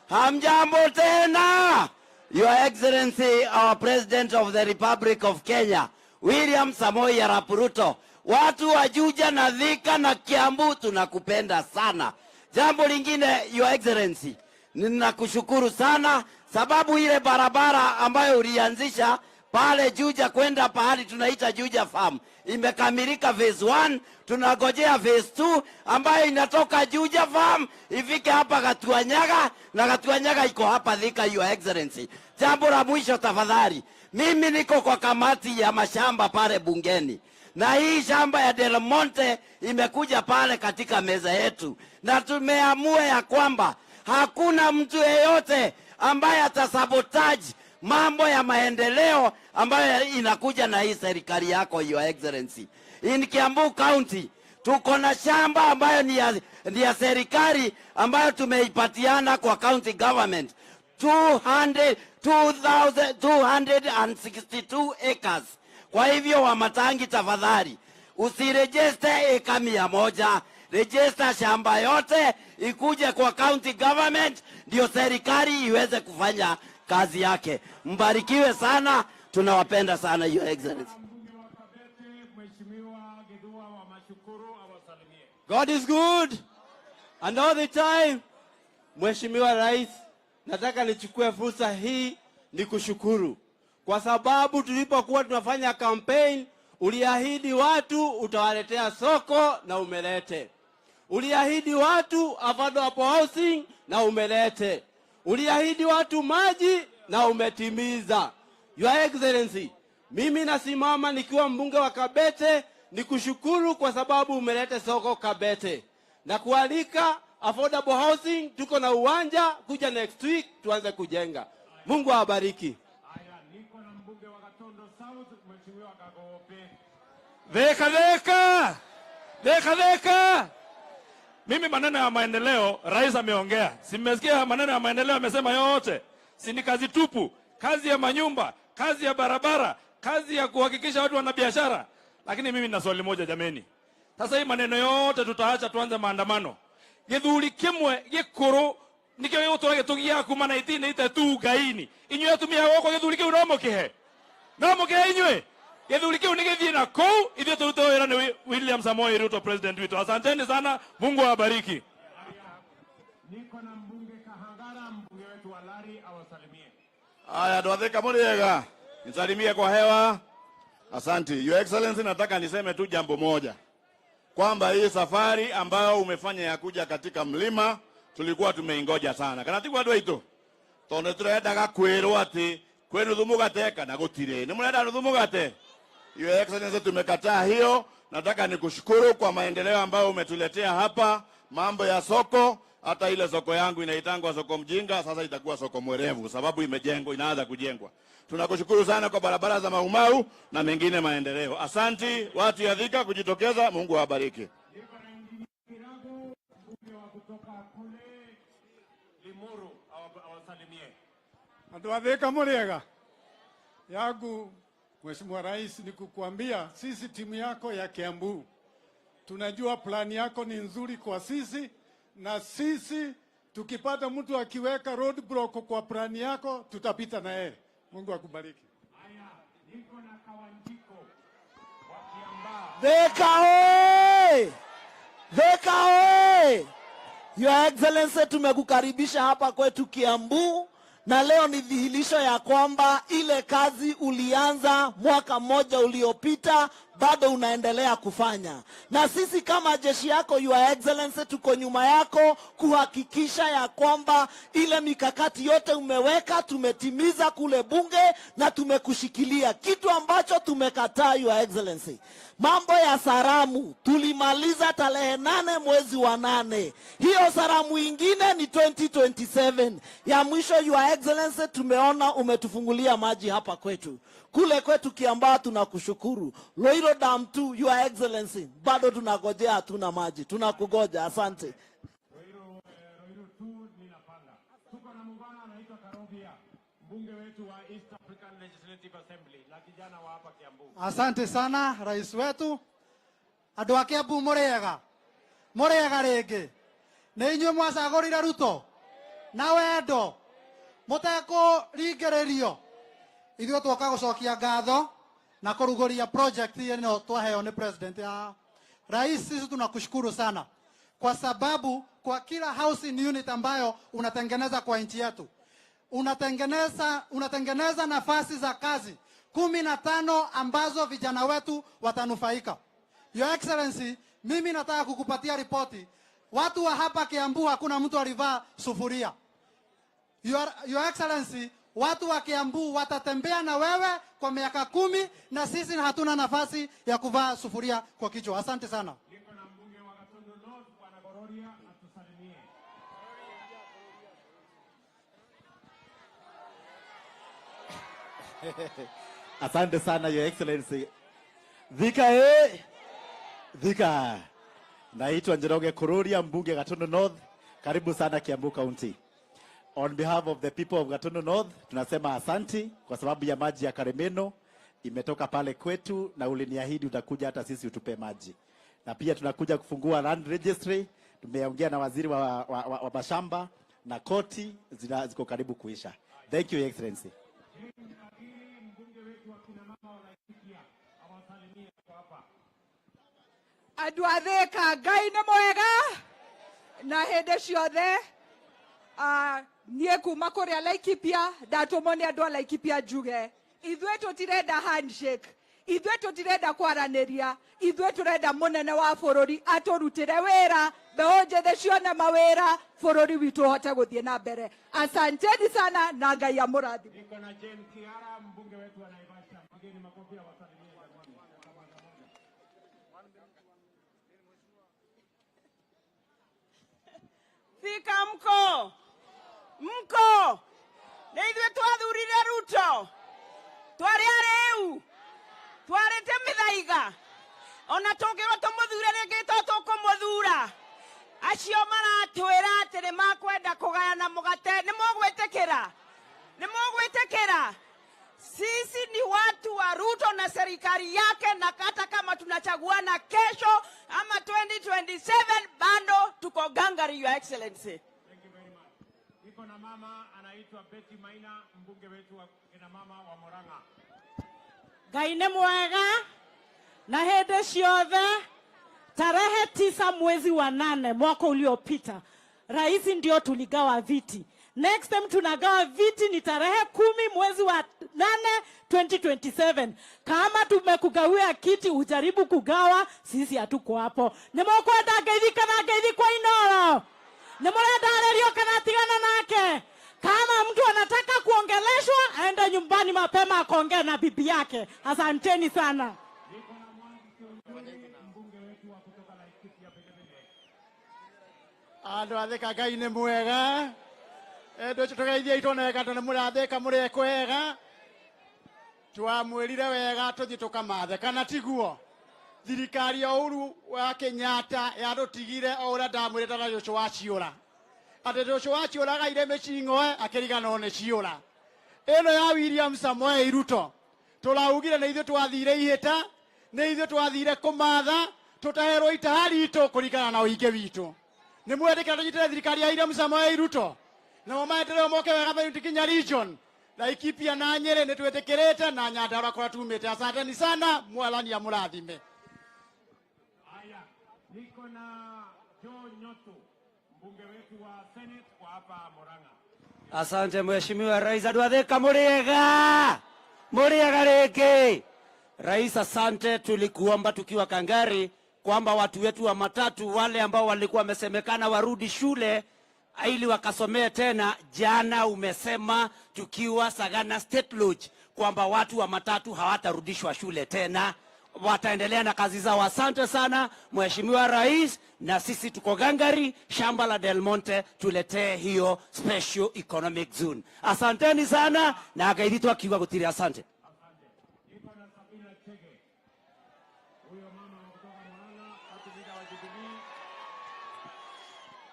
Hamjambo tena. Your Excellency, our President of the Republic of Kenya, William Samoei Arap Ruto. Watu wa Juja na Thika na Kiambu tunakupenda sana. Jambo lingine, Your Excellency, ninakushukuru sana sababu ile barabara ambayo ulianzisha pale Juja kwenda pahali tunaita Juja Farm imekamilika phase 1, tunagojea phase 2 ambayo inatoka Juja Farm ifike hapa Gatuanyaga na Gatuanyaga iko hapa Thika, Your Excellency. Jambo la mwisho tafadhali, mimi niko kwa kamati ya mashamba pale bungeni na hii shamba ya Del Monte imekuja pale katika meza yetu na tumeamua ya kwamba hakuna mtu yeyote ambaye atasabotage mambo ya maendeleo ambayo inakuja na hii serikali yako, Your Excellency. In Kiambu County tuko na shamba ambayo ni ya serikali ambayo tumeipatiana kwa county government 262 acres. Kwa hivyo Wamatangi tafadhali usirejeste eka 100, register shamba yote ikuje kwa county government, ndio serikali iweze kufanya kazi yake. Mbarikiwe sana, tunawapenda sana Your Excellency. God is good and all the time. Mheshimiwa Rais, nataka nichukue fursa hii ni kushukuru kwa sababu tulipokuwa tunafanya campaign uliahidi watu utawaletea soko na umelete. Uliahidi watu affordable housing na umelete. Uliahidi watu maji na umetimiza. Your Excellency, mimi nasimama nikiwa mbunge wa Kabete nikushukuru kwa sababu umelete soko Kabete. Na kualika affordable housing, tuko na uwanja, kuja next week tuanze kujenga. Mungu awabariki. Dheka. Mimi maneno ya maendeleo rais ameongea. Simesikia maneno ya maendeleo amesema yote. Si ni kazi tupu, kazi ya manyumba, kazi ya barabara, kazi ya kuhakikisha watu wana biashara. Lakini mimi nina swali moja jameni. Sasa hii maneno yote tutaacha tuanze maandamano. Githuri kimwe gikuru nikyo yotorage tugia kumana itine ite tu gaini. Inywe tumia woko githuri kiu no mukihe. No mukihe inywe. Githuri kiu nigithie na kou ithio tutoera ni William Samoei Ruto president wetu. Asanteni sana, Mungu awabariki. Niko na mbunge Kahangara, mbunge wetu wa Lari awasalimie. Aya, Dwadheka Muriega, nisalimie kwa hewa. Asante. Your Excellency, nataka niseme tu jambo moja. Kwamba hii safari ambayo umefanya ya kuja katika mlima tulikuwa tumeingoja sana. Kana tigwa andũ aitũ. Tondu turendaga kwirwo ati kwenu thumugate kana gutire. Ni murenda thumugate? Your Excellency, tumekataa hiyo. Nataka nikushukuru kwa maendeleo ambayo umetuletea hapa, mambo ya soko. Hata ile soko yangu inaitangwa soko mjinga, sasa itakuwa soko mwerevu sababu imejengwa, inaanza kujengwa. Tunakushukuru sana kwa barabara za Maumau na mengine maendeleo. Asanti watu ya Thika kujitokeza, Mungu awabariki. Andũ a Thika Muriega, yangu Mheshimiwa Rais, ni kukuambia sisi timu yako ya Kiambu tunajua plani yako ni nzuri kwa sisi, na sisi tukipata mtu akiweka roadblock kwa plani yako tutapita na yeye. Mungu akubariki. Haya, niko na Kawanjiko wa Kiambaa. Thika oye! Thika oye! Your Excellency, tumekukaribisha hapa kwetu Kiambu, na leo ni dhihirisho ya kwamba ile kazi ulianza mwaka mmoja uliopita bado unaendelea kufanya. Na sisi kama jeshi yako Your Excellency tuko nyuma yako kuhakikisha ya kwamba ile mikakati yote umeweka tumetimiza kule bunge na tumekushikilia. Kitu ambacho tumekataa Your Excellency, mambo ya saramu tulimaliza tarehe 8 mwezi wa 8. Hiyo saramu ingine ni 2027. Ya mwisho Your Excellency, tumeona umetufungulia maji hapa kwetu. Kule kwetu Kiambaa tunakushukuru. Loiro Dam 2 Your Excellency, bado tunagojea, hatuna maji. Tunakugoja, asante. Loiro 2 ninapanda. Tuko na mungwana anaitwa Karobia, mbunge wetu wa East African Legislative Assembly, na kijana wa hapa Kiambu. Asante sana rais wetu. Andũ a Kiambu Muriega. Muriega rĩngĩ. Nĩ inyuĩ mwacagũrire Ruto na wendo mũtekũringĩrĩrio. Ithuĩ twoka gũcokia ngatho na kũrugũria project ĩno twaheo nĩ president ya rais. Sisi tunakushukuru sana kwa sababu kwa kila housing unit ambayo unatengeneza kwa nchi yetu unatengeneza nafasi za kazi 15 ambazo vijana wetu watanufaika. Your Excellency, mimi nataka kukupatia ripoti. Watu wa hapa Kiambu hakuna mtu alivaa sufuria. Your Excellency, watu wa Kiambu watatembea na wewe kwa miaka 10 na sisi hatuna nafasi ya kuvaa sufuria kwa kichwa. Asante sana. Niko na mbunge wa Gatundu North Bwana Gororia atusalimie. Asante sana Your Excellency. Thika Thika. Naitwa Njoroge Kururia, mbunge Gatundu North. Karibu sana Kiambu County. On behalf of the people of Gatundu North, tunasema asanti kwa sababu ya maji ya Karemeno imetoka pale kwetu na uliniahidi utakuja hata sisi utupe maji. na pia tunakuja kufungua land registry. Tumeongea na waziri wa mashamba na koti ziko karibu kuisha. Thank you, Your Excellency. Andũ a Thika, Ngai nĩ mwega na hĩndĩ ciothe. Niĩ kuma kũrĩa Laikipia ndatũmwo nĩ andũ a Laikipia njuge ithuĩ tũtirenda handshake, ithuĩ tũtirenda kwaranĩria, ithuĩ tũrenda mũnene wa bũrũri atũrutĩre wĩra, mbeũ njĩthĩ cione mawĩra, bũrũri witũ ũhote gũthiĩ na mbere. Asanteni sana na Ngai amũrathime. Thika mko na ithuĩ twathurire Ruto, twarĩ arĩu, twarĩte mĩthaiga, ona tũngĩrwo tũmũthure rĩngĩ to tũkũmũthura. Acio maratwĩra atĩ nĩ makwenda kũgayana mũgate, nĩ mũgwĩtĩkĩra? Sisi ni watu wa Ruto na serikali yake, na hata kama tunachaguana kesho ama 2027 bado tuko gangari, Your Excellency. Thank you very much. Niko na mama anaitwa Betty Maina, mbunge wetu wa kina mama wa Murang'a. Ngai nĩ mwega na hĩndĩ ciothe. Tarehe 9 mwezi wa 8 mwaka uliopita, rais ndio tuligawa viti. Next time tunagawa viti ni tarehe 10 mwezi wa 8 2027. Kama tumekugawia kiti ujaribu kugawa, sisi hatuko hapo. Nimekwenda ngeithi kana ngeithi kwa inoro. Nimurenda arerio kana tigana nake. Kama mtu anataka kuongeleshwa aende nyumbani mapema akaongea na bibi yake. Asanteni sana. Andũ a Thika, Ngai nĩ mwega. Ndũ tũgeithie itoneka tondũ mũrathĩka mũrĩ kwega. Twamwĩrire wega tũthiĩ tũkamathe, kana tiguo? Thirikari ya ũru wa Kenyatta yarũtigire o ũrĩa ndamwĩrĩte na Joshua Ciũra. Atĩ Joshua Ciũra agaire mĩcing'oe akĩriganĩrwo nĩ Ciũra. Ĩno ya William Samoei Ruto tũraugire nĩ ithuĩ twathire ihĩta, nĩ ithuĩ twathire kũmatha, tũtaherwo itaha ritũ kũringana na ũingĩ witũ. Nĩ mwendekera tũnyitĩre thirikari ya William Samoei Ruto na maendeleo moke wega thĩinĩ Kinya region, Laikipia na Nyeri nĩ twĩtĩkĩrĩte na Nyandarua kũrĩa tumĩte. Asanteni sana, Mwathani amũrathime. Haya, niko na Joe Nyoto, mbunge wetu wa Senate kwa hapa Murang'a. Asante Mheshimiwa Rais. Andũ a Thika mũrĩega rĩngĩ. Rais, asante. Tulikuomba tukiwa Kangari kwamba watu wetu wa matatu wale ambao walikuwa wamesemekana warudi shule ili wakasomee tena. Jana umesema tukiwa Sagana State Lodge kwamba watu wa matatu hawatarudishwa shule tena, wataendelea na kazi zao. Asante sana Mheshimiwa Rais, na sisi tuko gangari shamba la Del Monte tuletee hiyo special economic zone. Asanteni sana na akaiditwa kiwa gutiri. Asante.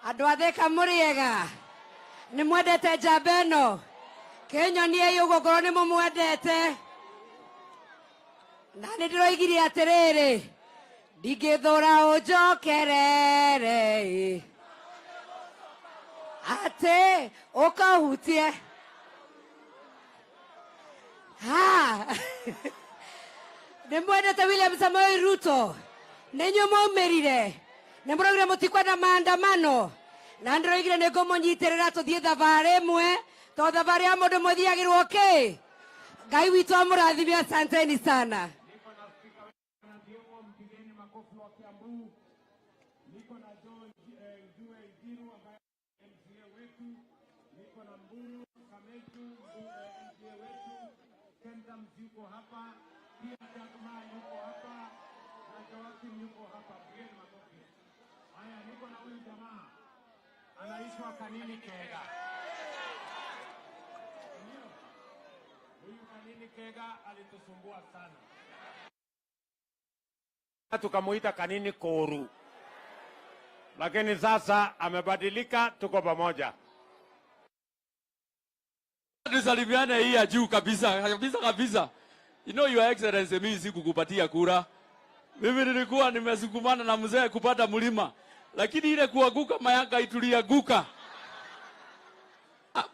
Andũ a Thika mũrĩega, nĩ mwendete njamba ĩno? Kĩnyoniei ũguo ngorwo nĩ mũmwendete. Na nĩ ndĩroigire atĩrĩrĩ, ndingĩthũra ũnjokerere atĩ ũkahutie. Nĩ mwendete William Samoei Ruto, nĩ inyuĩ mwaumĩrire, nĩ mũraugire mũtikwenda maandamano, na ndĩroigire nĩ ngũmũnyitĩrĩra tũthiĩ thabarĩ ĩmwe, tondũ thabarĩ ya mũndũ mũthiagĩrwo kĩ? Ngai witũ amũrathime. Asanteni sana. Anaitwa Kanini Kega. Huyu Kanini Kega alitusumbua sana, tukamuita Kanini Koru, lakini sasa amebadilika, tuko pamoja. Tusalimiane hii ya juu kabisa. You know, Your Excellency, mimi sikukupatia kura. Mimi nilikuwa nimesukumana na mzee kupata mlima, lakini ile kuaguka mayanga ituliaguka.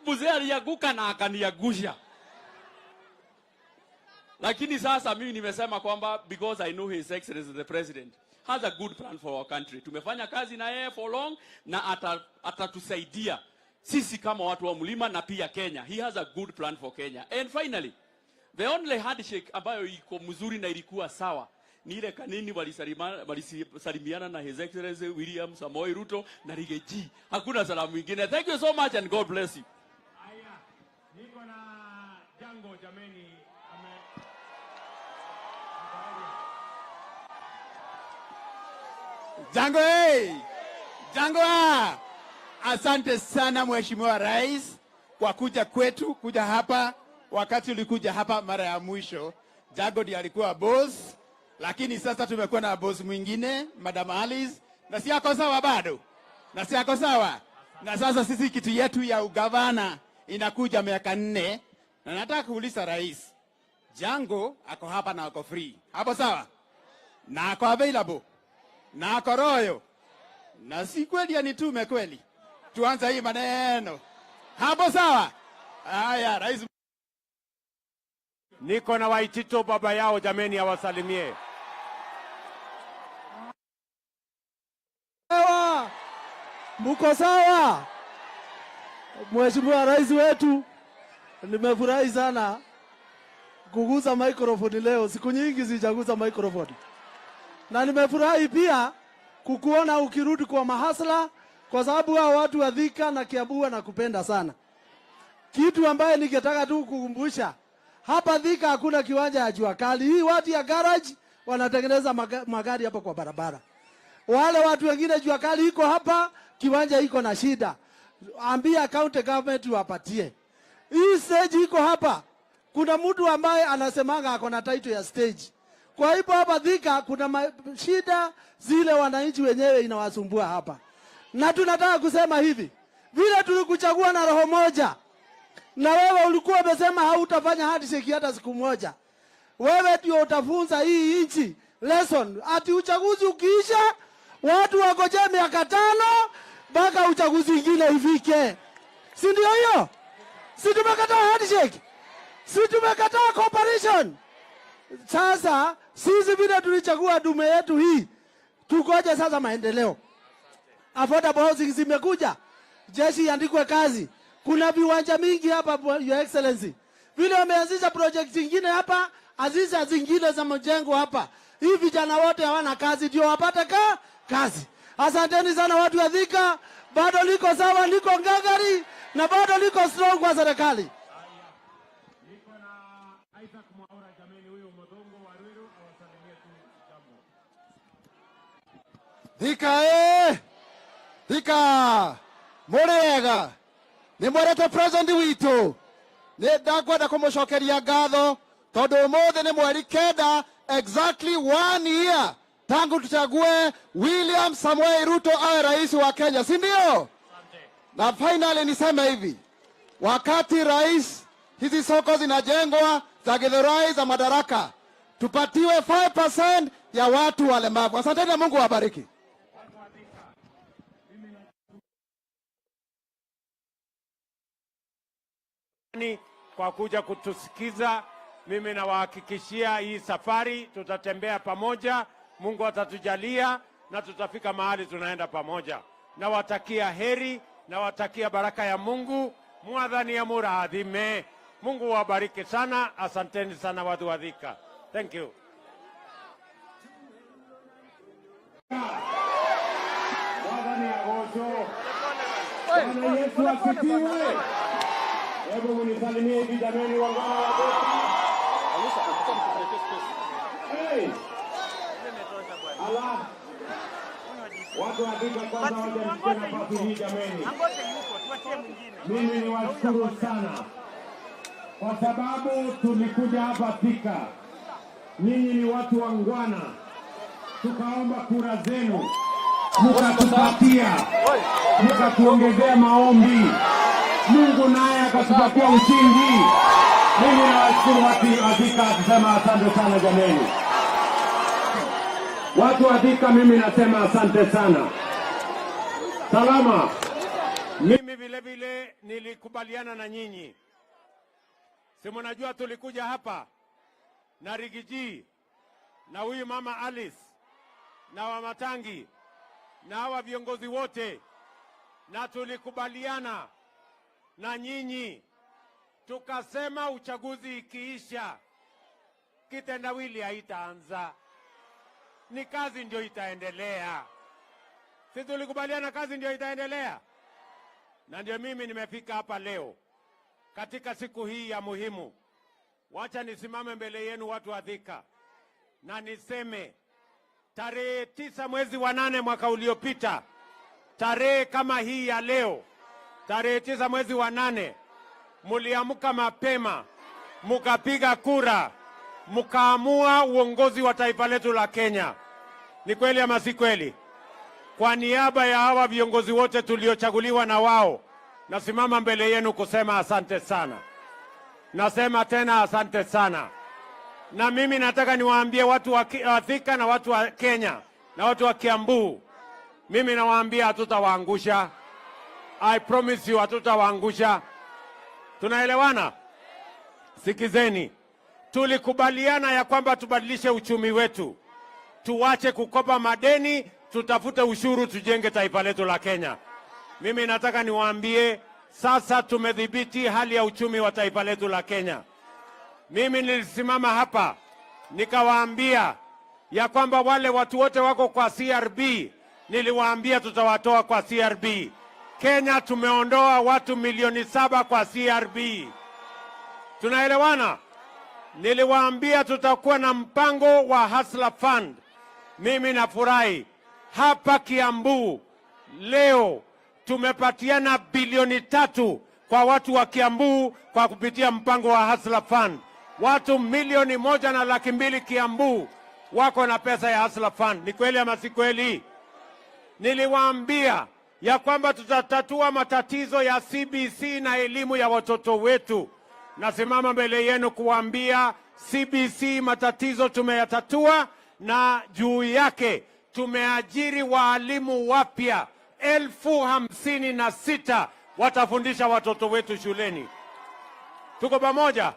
Mzee aliaguka na akaniagusha. Lakini sasa mimi nimesema kwamba because I know His Excellency the President has a good plan for our country. Tumefanya kazi na yeye for long na atatusaidia sisi kama watu wa mlima na pia Kenya. He has a good plan for Kenya. And finally, the only handshake ambayo iko mzuri na ilikuwa sawa ni ile kanini walisalimiana na His Excellency William Samoei Ruto na Rigathi. Hakuna salamu nyingine. Thank you so much and God bless you. Aya, niko na Jango jameni. Jango Jango asante sana Mheshimiwa Rais kwa kuja kwetu, kuja hapa. Wakati ulikuja hapa mara ya mwisho, Jango ndiye alikuwa boss, lakini sasa tumekuwa na boss mwingine, Madam Alice, na si yako sawa bado. Na si yako sawa. Na sasa sisi kitu yetu ya ugavana inakuja miaka 4, na nataka kuuliza Rais, Jango ako hapa na ako free. Hapo sawa? Na ako available. Na ako royo. Na si kweli anitume kweli. Tuanze hii maneno. Hapo sawa? Haya, Rais. Niko na Waitito baba yao jameni, awasalimie. Sawa. Mko sawa? Mheshimiwa Rais wetu, nimefurahi sana kuguza microphone leo. Siku nyingi sijaguza microphone. Na nimefurahi pia kukuona ukirudi kwa mahasla, kwa sababu hao watu wa Thika na Kiambu na kupenda sana. Kitu ambaye ningetaka tu kukumbusha, hapa Thika hakuna kiwanja ya jua kali. Hii watu ya garage wanatengeneza magari hapa kwa barabara. Wale watu wengine jua kali iko hapa, kiwanja iko na shida. Ambia county government wapatie. Hii stage iko hapa. Kuna mtu ambaye anasemanga ako na title ya stage. Kwa hivyo hapa Thika kuna shida zile wananchi wenyewe inawasumbua hapa. Na tunataka kusema hivi, vile tulikuchagua na roho moja, na wewe ulikuwa umesema hautafanya handshake hata siku moja. Wewe ndio utafunza hii nchi lesson. Ati uchaguzi ukiisha, watu wagoje miaka 5 mpaka uchaguzi mwingine ifike. Si ndio hiyo? Si tumekataa handshake? Si tumekataa cooperation? Sasa sisi vile tulichagua dume yetu hii, tukoje sasa maendeleo? Affordable housing zimekuja, jeshi iandikwe kazi. Kuna viwanja mingi hapa Your Excellency. Vile wameanzisha project nyingine hapa, azisha zingine za mjengo hapa. Hii vijana wote hawana kazi, ndio wapate kazi. Asanteni sana watu wa Thika, bado liko sawa, liko ngangari na bado liko strong kwa serikali. Thika Thika Murega ni mwerete president witu ni ndakwenda kumucokeria ngatho tondu umuthi ni mweri 9 exactly 1 year tangu tuchague William Samoei Ruto awe rais wa Kenya, si ndio? Na finally niseme hivi, wakati rais hizi soko zinajengwa za Githurai za Madaraka, tupatiwe 5% ya watu walemavu. Asanteni na Mungu awabariki. Kwa kuja kutusikiza. Mimi nawahakikishia hii safari tutatembea pamoja. Mungu atatujalia na tutafika mahali tunaenda pamoja. Nawatakia heri, nawatakia baraka ya Mungu. Mwathani amurathime. Mungu wabariki sana. Asanteni sana watu wa Thika. Thank you. Mwathani agocwo. Bwana Yesu asifiwe. Hebu mnisalimie hivi jameni wangwana wa Thika. Hey! Allah. Watu wa Thika kwanza wajamsikia nafasi hii jameni. Mimi ni washukuru sana kwa sababu tulikuja hapa Thika. Ninyi ni watu wangwana. Tukaomba kura zenu. Mukatupatia. Mukatuongezea maombi. Mungu naye akatupatia ushindi. Mimi nawashukuru watu wa Thika, kusema asante sana jameni. Watu wa Thika, mimi nasema asante sana. Salama. Mimi vile vile nilikubaliana na nyinyi. Si mnajua tulikuja hapa na Rigiji na huyu mama Alice na Wamatangi na hawa viongozi wote, na tulikubaliana na nyinyi tukasema uchaguzi ikiisha kitendawili haitaanza, ni kazi ndio itaendelea. Sisi tulikubaliana kazi ndio itaendelea, na ndio mimi nimefika hapa leo katika siku hii ya muhimu. Wacha nisimame mbele yenu watu wa Thika na niseme tarehe 9 mwezi wa 8 mwaka uliopita, tarehe kama hii ya leo, tarehe 9 mwezi wa 8, muliamka mapema, mukapiga kura, mukaamua uongozi wa taifa letu la Kenya. Ni kweli ama si kweli? Kwa niaba ya hawa viongozi wote tuliochaguliwa na wao, nasimama mbele yenu kusema asante sana. Nasema tena asante sana. Na mimi nataka niwaambie watu wa Thika na watu wa Kenya na watu wa Kiambu, mimi nawaambia hatutawaangusha. I promise you hatutawaangusha. Tunaelewana? Sikizeni. Tulikubaliana ya kwamba tubadilishe uchumi wetu. Tuwache kukopa madeni, tutafute ushuru, tujenge taifa letu la Kenya. Mimi nataka niwaambie sasa tumedhibiti hali ya uchumi wa taifa letu la Kenya. Mimi nilisimama hapa nikawaambia ya kwamba wale watu wote wako kwa CRB, niliwaambia tutawatoa kwa CRB. Kenya tumeondoa watu milioni 7 kwa CRB. Tunaelewana? Niliwaambia tutakuwa na mpango wa Hustler Fund. Mimi nafurahi hapa Kiambu leo tumepatiana bilioni 3 kwa watu wa Kiambu kwa kupitia mpango wa Hustler Fund. Watu milioni 1.2 Kiambu wako na pesa ya Hustler Fund. Ni kweli ama si kweli? Niliwaambia ya kwamba tutatatua matatizo ya CBC na elimu ya watoto wetu. Nasimama mbele yenu kuambia CBC matatizo tumeyatatua, na juu yake tumeajiri waalimu wapya 56,000 watafundisha watoto wetu shuleni. Tuko pamoja?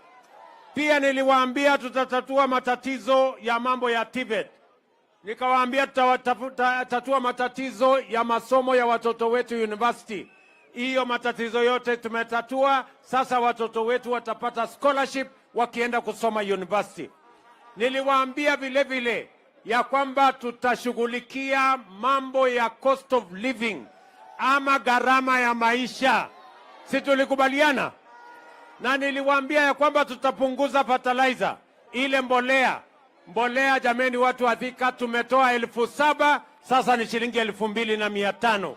Pia niliwaambia tutatatua matatizo ya mambo ya TVET. Nikawaambia tutatatua matatizo ya masomo ya watoto wetu university. Hiyo matatizo yote tumetatua. Sasa watoto wetu watapata scholarship wakienda kusoma university. Niliwaambia vile vile ya kwamba tutashughulikia mambo ya cost of living ama gharama ya maisha. Si tulikubaliana? Na niliwaambia ya kwamba tutapunguza fertilizer, ile mbolea. Mbolea jameni, watu wa Thika, tumetoa 7,000 sasa ni shilingi 2,500,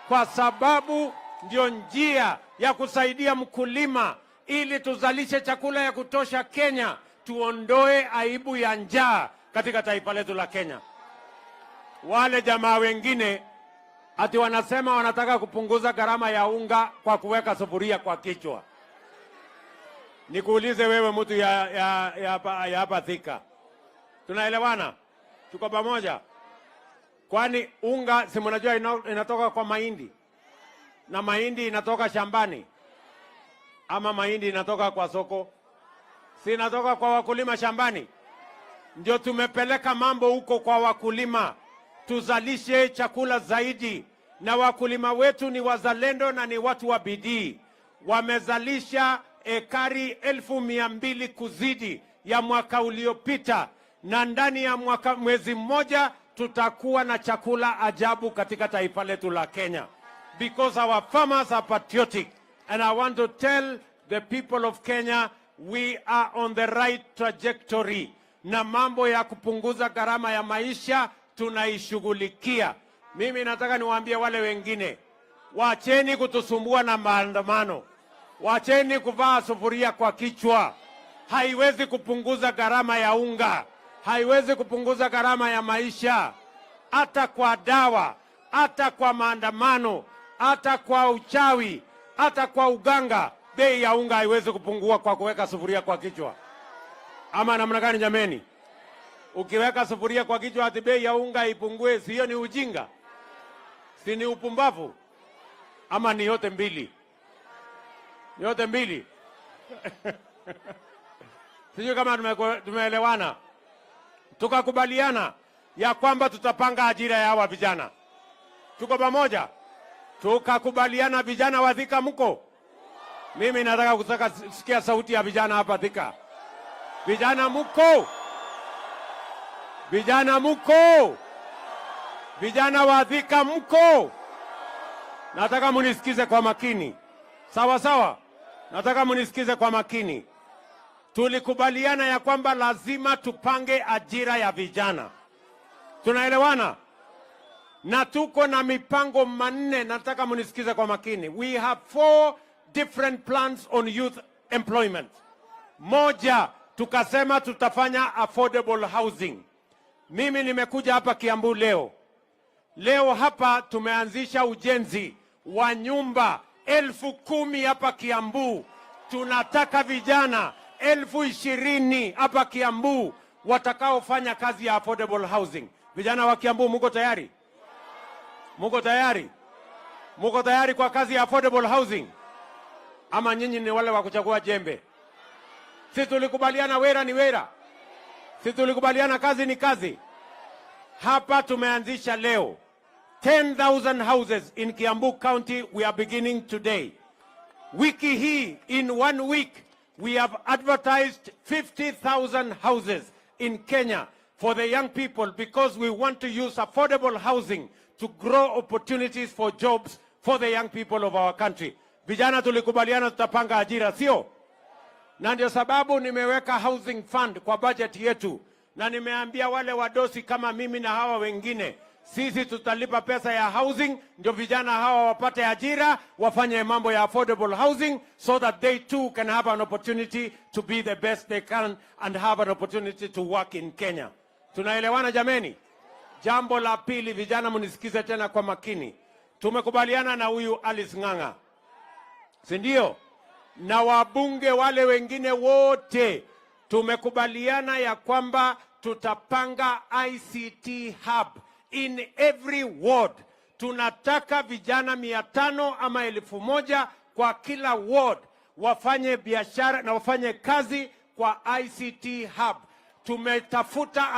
kwa sababu ndio njia ya kusaidia mkulima ili tuzalishe chakula ya kutosha Kenya, tuondoe aibu ya njaa katika taifa letu la Kenya. Wale jamaa wengine ati wanasema wanataka kupunguza gharama ya unga kwa kuweka sufuria kwa kichwa. Nikuulize wewe mtu ya hapa Thika, tunaelewana? Tuko pamoja? Kwani unga si mnajua inatoka kwa mahindi, na mahindi inatoka shambani, ama mahindi inatoka kwa soko? Si inatoka kwa wakulima shambani? Ndio tumepeleka mambo huko kwa wakulima, tuzalishe chakula zaidi. Na wakulima wetu ni wazalendo na ni watu wa bidii. Wamezalisha ekari 1,200 kuzidi ya mwaka uliopita, na ndani ya mwezi mmoja tutakuwa na chakula ajabu katika taifa letu la Kenya, because our farmers are patriotic. And I want to tell the people of Kenya, we are on the right trajectory. Na mambo ya kupunguza gharama ya maisha tunaishughulikia. Mimi nataka niwaambie wale wengine, wacheni kutusumbua na maandamano. Wacheni kuvaa sufuria kwa kichwa. Haiwezi kupunguza gharama ya unga. Haiwezi kupunguza gharama ya maisha. Hata kwa dawa, hata kwa maandamano, hata kwa uchawi, hata kwa uganga, bei ya unga haiwezi kupungua kwa kuweka sufuria kwa kichwa. Ama namna gani jameni? Ukiweka sufuria kwa kichwa ati bei ya unga ipungue, sio ni ujinga? Si ni upumbavu? Ama ni yote mbili? Yote mbili. Sijui kama tumeelewana. Tukakubaliana ya kwamba tutapanga ajira ya hawa vijana. Tuko pamoja? Tukakubaliana vijana wa Thika mko? Mimi nataka kusikia sauti ya vijana hapa Thika. Vijana mko? Vijana mko? Vijana wa Thika mko? Nataka munisikize kwa makini. Sawa sawa? Nataka munisikize kwa makini. Tulikubaliana ya kwamba lazima tupange ajira ya vijana. Tunaelewana? Na tuko na mipango manne, nataka munisikize kwa makini. We have 4 different plans on youth employment. Moja, tukasema tutafanya affordable housing. Mimi nimekuja hapa Kiambu leo. Leo hapa tumeanzisha ujenzi wa nyumba 10,000 hapa Kiambu. Tunataka vijana 20,000 hapa Kiambu watakaofanya kazi ya affordable housing. Vijana wa Kiambu muko tayari? Muko tayari? Muko tayari kwa kazi ya affordable housing? Ama nyinyi ni wale wa kuchagua jembe? Si tulikubaliana wera ni wera? Si tulikubaliana kazi ni kazi? Hapa tumeanzisha leo 10,000 houses in Kiambu County. We are beginning today. Wiki hii, in 1 week, we have advertised 50,000 houses in Kenya for the young people because we want to use affordable housing to grow opportunities for jobs for the young people of our country. Vijana tulikubaliana tutapanga ajira, sio? Na ndio sababu nimeweka housing fund kwa budget yetu, na nimeambia wale wadosi kama mimi na hawa wengine, sisi tutalipa pesa ya housing ndio vijana hawa wapate ajira, wafanye mambo ya affordable housing so that they too can have an opportunity to be the best they can and have an opportunity to work in Kenya. Tunaelewana jameni? Jambo la pili, vijana munisikize tena kwa makini. Tumekubaliana na huyu Alice Ng'ang'a, si ndio? Na wabunge wale wengine wote tumekubaliana ya kwamba tutapanga ICT hub in every ward. Tunataka vijana 500 ama 1,000 kwa kila ward wafanye biashara na wafanye kazi kwa ICT hub. Tumetafuta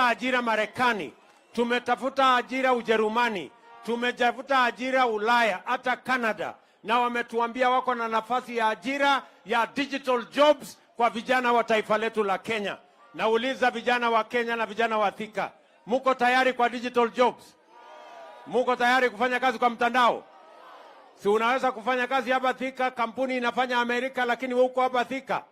ajira Marekani, tumetafuta ajira Ujerumani, tumetafuta ajira Ulaya, hata Canada, na wametuambia wako na nafasi ya ajira ya digital jobs kwa vijana wa taifa letu la Kenya. Nauliza vijana wa Kenya na vijana wa Thika, muko tayari kwa digital jobs? Muko tayari kufanya kazi kwa mtandao? Si unaweza kufanya kazi hapa Thika, kampuni inafanya Amerika, lakini wewe uko hapa Thika.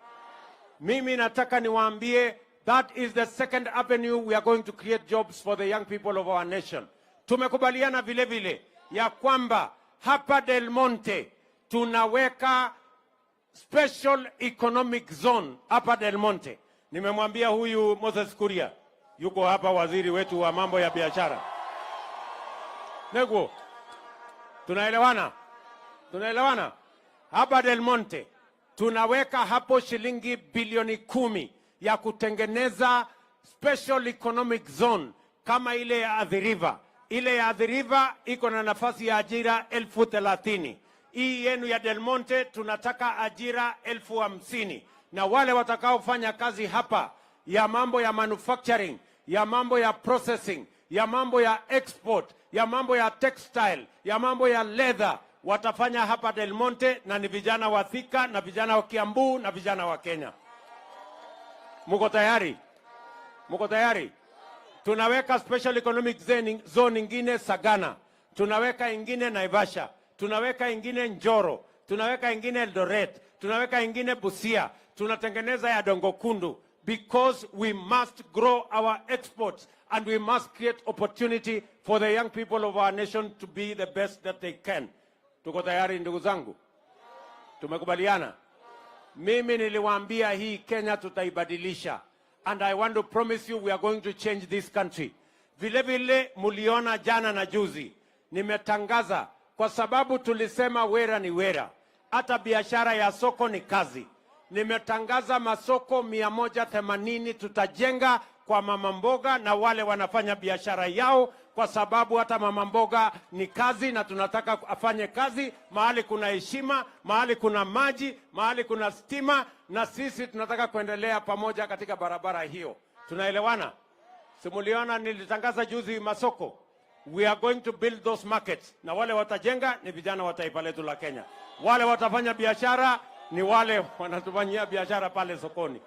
Mimi nataka niwaambie, that is the second avenue we are going to create jobs for the young people of our nation. Tumekubaliana vile vile ya kwamba hapa Del Monte tunaweka special economic zone hapa Del Monte. Nimemwambia huyu Moses Kuria, yuko hapa waziri wetu wa mambo ya biashara. Nego, tunaelewana? Tunaelewana? Hapa Del Monte tunaweka hapo shilingi bilioni 10 ya kutengeneza special economic zone kama ile ya Athi River. Ile ya Athi River iko na nafasi ya ajira 30,000. Hii yenu ya Del Monte tunataka ajira 50,000. Na wale watakaofanya kazi hapa ya mambo ya manufacturing, ya mambo ya processing, ya mambo ya export, ya mambo ya textile, ya mambo ya leather, watafanya hapa Del Monte, na ni vijana wa Thika na vijana wa Kiambu na vijana wa Kenya. Muko tayari? Muko tayari? Tunaweka special economic zone ingine Sagana, tunaweka ingine Naivasha, tunaweka ingine Njoro, tunaweka ingine Eldoret, tunaweka ingine Busia, tunatengeneza ya Dongo Kundu, because we must grow our exports and we must create opportunity for the young people of our nation to be the best that they can. Tuko tayari ndugu zangu? Tumekubaliana? Mimi niliwaambia hii Kenya tutaibadilisha, and I want to promise you we are going to change this country. Vile vile muliona jana na juzi nimetangaza, kwa sababu tulisema wera ni wera, hata biashara ya soko ni kazi. nimetangaza masoko 180 tutajenga kwa mama mboga na wale wanafanya biashara yao, kwa sababu hata mama mboga ni kazi na tunataka afanye kazi mahali kuna heshima, mahali kuna maji, mahali kuna stima, na sisi tunataka kuendelea pamoja katika barabara hiyo. Tunaelewana? Simuliona nilitangaza juzi masoko. We are going to build those markets. Na wale watajenga ni vijana wa taifa letu la Kenya. Wale watafanya biashara ni wale wanatufanyia biashara pale sokoni.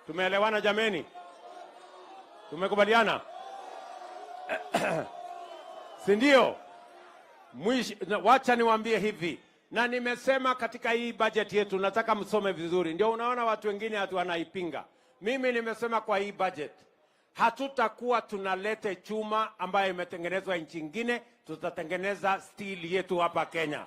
Tumeelewana jameni? Tumekubaliana? Si ndio? Wacha niwaambie hivi. Na nimesema katika hii budget yetu nataka msome vizuri. Ndio unaona watu wengine hatu wanaipinga. Mimi nimesema kwa hii budget hatutakuwa tunalete chuma ambayo imetengenezwa nchi nyingine, tutatengeneza steel yetu hapa Kenya.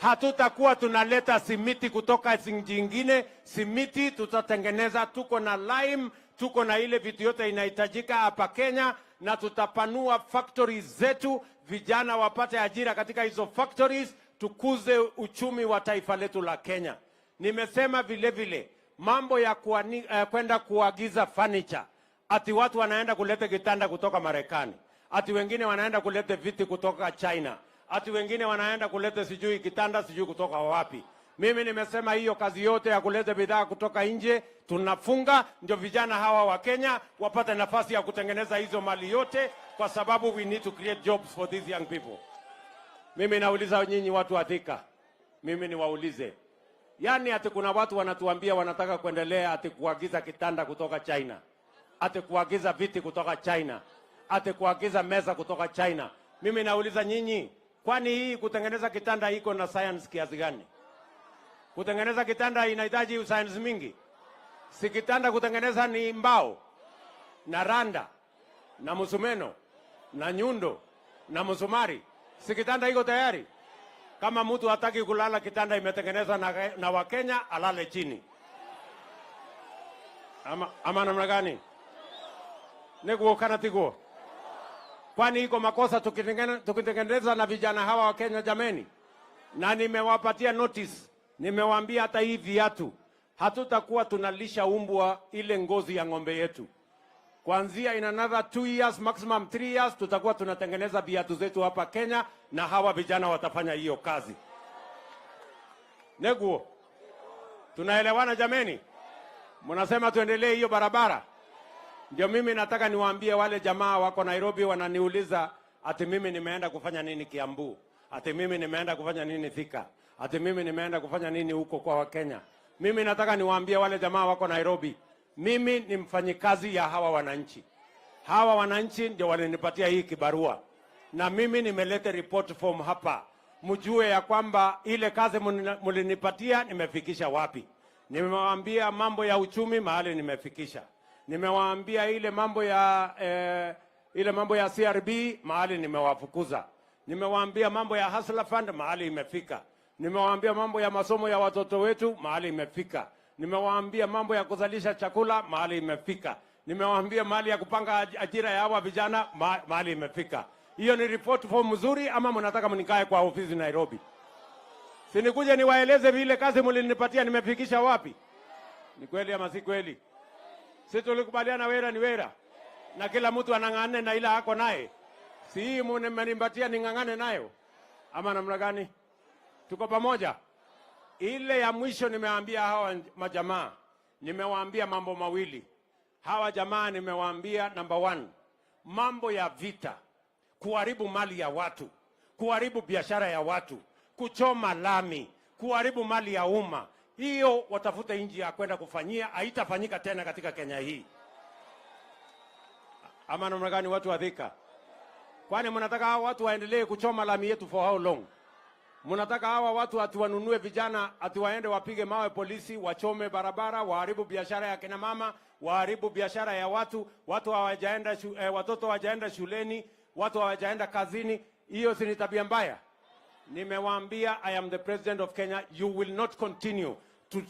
Hatutakuwa tunaleta simiti kutoka nchi nyingine, simiti tutatengeneza, tuko na lime, tuko na ile vitu yote inahitajika hapa Kenya, na tutapanua factories zetu, vijana wapate ajira katika hizo factories, tukuze uchumi wa taifa letu la Kenya. Nimesema vile vile mambo ya kwenda kuagiza furniture. Ati watu wanaenda kuleta kitanda kutoka Marekani. Ati wengine wanaenda kuleta viti kutoka China. Ati wengine wanaenda kuleta sijui kitanda sijui kutoka wapi. Mimi nimesema hiyo kazi yote ya kuleta bidhaa kutoka nje tunafunga, ndio vijana hawa wa Kenya wapate nafasi ya kutengeneza hizo mali yote, kwa sababu we need to create jobs for these young people. Mimi nauliza nyinyi watu wa Thika. Mimi niwaulize. Yaani ati kuna watu wanatuambia wanataka kuendelea ati kuagiza kitanda kutoka China. Ati kuagiza viti kutoka China. Ati kuagiza meza kutoka China. Mimi nauliza nyinyi, kwani hii kutengeneza kitanda iko na science kiasi gani? Kutengeneza kitanda inahitaji science mingi? Si kitanda kutengeneza ni mbao na randa na musumeno na nyundo na musumari. Si kitanda iko tayari? Kama mtu hataki kulala kitanda imetengenezwa na Wakenya, alale chini. Ama namna gani? Niguo kana tiguo? Kwani iko makosa tukitengeneza na vijana hawa wa Kenya jameni? Na nimewapatia notice. Nimewaambia hata hii viatu hatutakuwa tunalisha umbwa ile ngozi ya ng'ombe yetu. Kuanzia in another 2 years, maximum 3 years, tutakuwa tunatengeneza viatu zetu hapa Kenya, na hawa vijana watafanya hiyo kazi. Neguo. Tunaelewana jameni? Mnasema tuendelee hiyo barabara? Ndio mimi nataka niwaambie wale jamaa wako Nairobi wananiuliza ati mimi nimeenda kufanya nini Kiambu? Ati mimi nimeenda kufanya nini Thika? Ati mimi nimeenda kufanya nini huko kwa Wakenya? Mimi nataka niwaambie wale jamaa wako Nairobi, mimi ni mfanyikazi ya hawa wananchi. Hawa wananchi ndio walinipatia hii kibarua. Na mimi nimeleta report form hapa. Mjue ya kwamba ile kazi mulinipatia nimefikisha wapi. Nimewaambia mambo ya uchumi mahali nimefikisha. Nimewaambia ile mambo ya CRB mahali nimewafukuza. Nimewaambia mambo ya Hustler Fund mahali imefika. Nimewaambia mambo ya masomo ya watoto wetu mahali imefika. Nimewaambia mambo ya kuzalisha chakula mahali imefika. Nimewaambia mahali ya kupanga ajira ya hawa vijana mahali imefika. Hiyo ni report form mzuri ama mnataka mnikae kwa ofisi Nairobi? Sinikuje niwaeleze vile kazi mlinipatia nimefikisha wapi? Ni kweli ama si kweli? Sisi tulikubaliana wera ni wera. Na kila mtu anang'ane na ila hako naye. Si hii mmenipatia ning'ang'ane nayo? Ama namna gani? Tuko pamoja? Ile ya mwisho nimewaambia hawa majamaa. Nimewaambia mambo mawili. Hawa jamaa nimewaambia number 1. Mambo ya vita. Kuharibu mali ya watu. Kuharibu biashara ya watu. Kuchoma lami. Kuharibu mali ya umma. Hiyo watafuta nchi ya kwenda kufanyia, haitafanyika tena katika Kenya hii. Ama namna gani watu wa Thika? Kwani mnataka hawa watu waendelee kuchoma lami yetu for how long? Mnataka hawa watu atuwanunue vijana, atiwaende wapige mawe polisi, wachome barabara, waharibu biashara ya kina mama, waharibu biashara ya watu, watoto hawajaenda shuleni, watu hawajaenda kazini. Hiyo si ni tabia mbaya? Nimewaambia, I am the president of Kenya. You will not continue to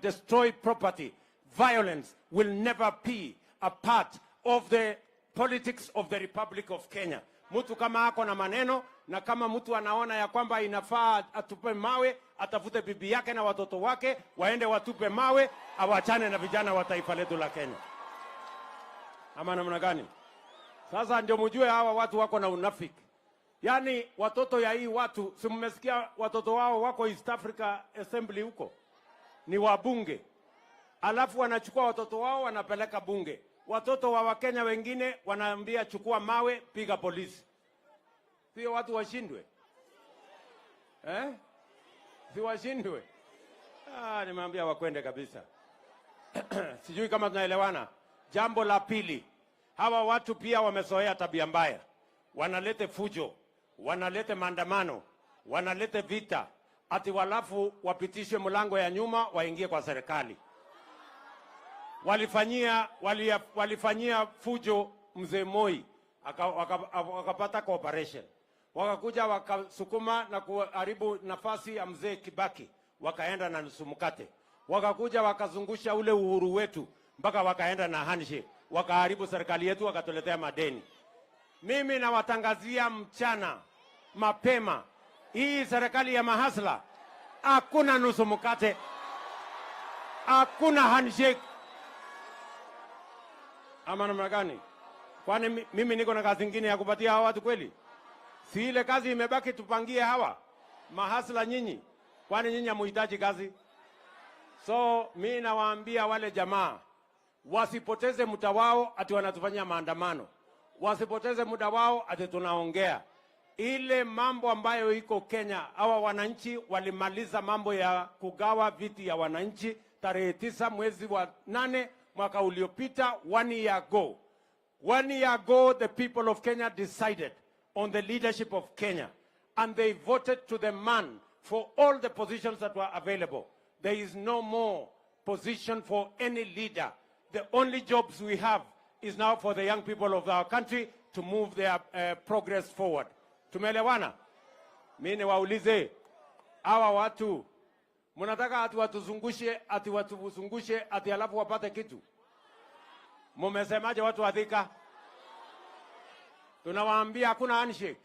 destroy property. Violence will never be a part of the politics of the Republic of Kenya. Mtu kama ako na maneno na kama mtu anaona ya kwamba inafaa atupe mawe, atafute bibi yake na watoto wake waende watupe mawe, awachane na vijana wa taifa letu la Kenya. Ama namna gani? Sasa ndio mjue hawa watu wako na unafiki. Yaani watoto ya hii watu, si mmesikia watoto wao wako East Africa Assembly huko? Ni wabunge. Alafu wanachukua watoto wao wanapeleka bunge. Watoto wa Wakenya wengine wanaambia chukua mawe, piga polisi. Sio watu washindwe? Si washindwe? Nimeambia wakwende kabisa. Sijui kama tunaelewana. Jambo la pili, hawa watu pia wamezoea tabia mbaya. Wanalete fujo, wanalete maandamano, wanalete vita, ati walafu wapitishe mlango ya nyuma waingie kwa serikali. Walifanyia fujo mzee Moi, wakapata cooperation. Wakakuja wakasukuma na kuharibu nafasi ya mzee Kibaki, wakaenda na nusu mkate. Wakakuja wakazungusha ule uhuru wetu mpaka wakaenda na handshake, wakaharibu serikali yetu, wakatuletea madeni. Mimi nawatangazia mchana mapema, hii serikali ya mahasla, hakuna nusu mkate, hakuna handshake. Ama namna gani? Kwani mimi niko na kazi nyingine ya kupatia hawa watu kweli? Si ile kazi imebaki tupangie hawa mahasla nyinyi? Kwani nyinyi hamuhitaji kazi? So mimi nawaambia wale jamaa wasipoteze muda wao ati wanatufanyia maandamano. Wasipoteze muda wao ati tunaongea. Ile mambo ambayo iko Kenya, hawa wananchi walimaliza mambo ya kugawa viti ya wananchi tarehe 9 mwezi wa 8 mwaka uliopita, 1 year ago. 1 year ago, the people of Kenya decided on the leadership of Kenya, and they voted to the man for all the positions that were available. There is no more position for any leader. The only jobs we have is now for the young people of our country to move their progress forward. Tumeelewana? Mimi niwaulize hawa watu, mnataka watuzungushe ati alafu wapate kitu? Mumesemaje watu wa Thika? Tunawaambia hakuna handshake.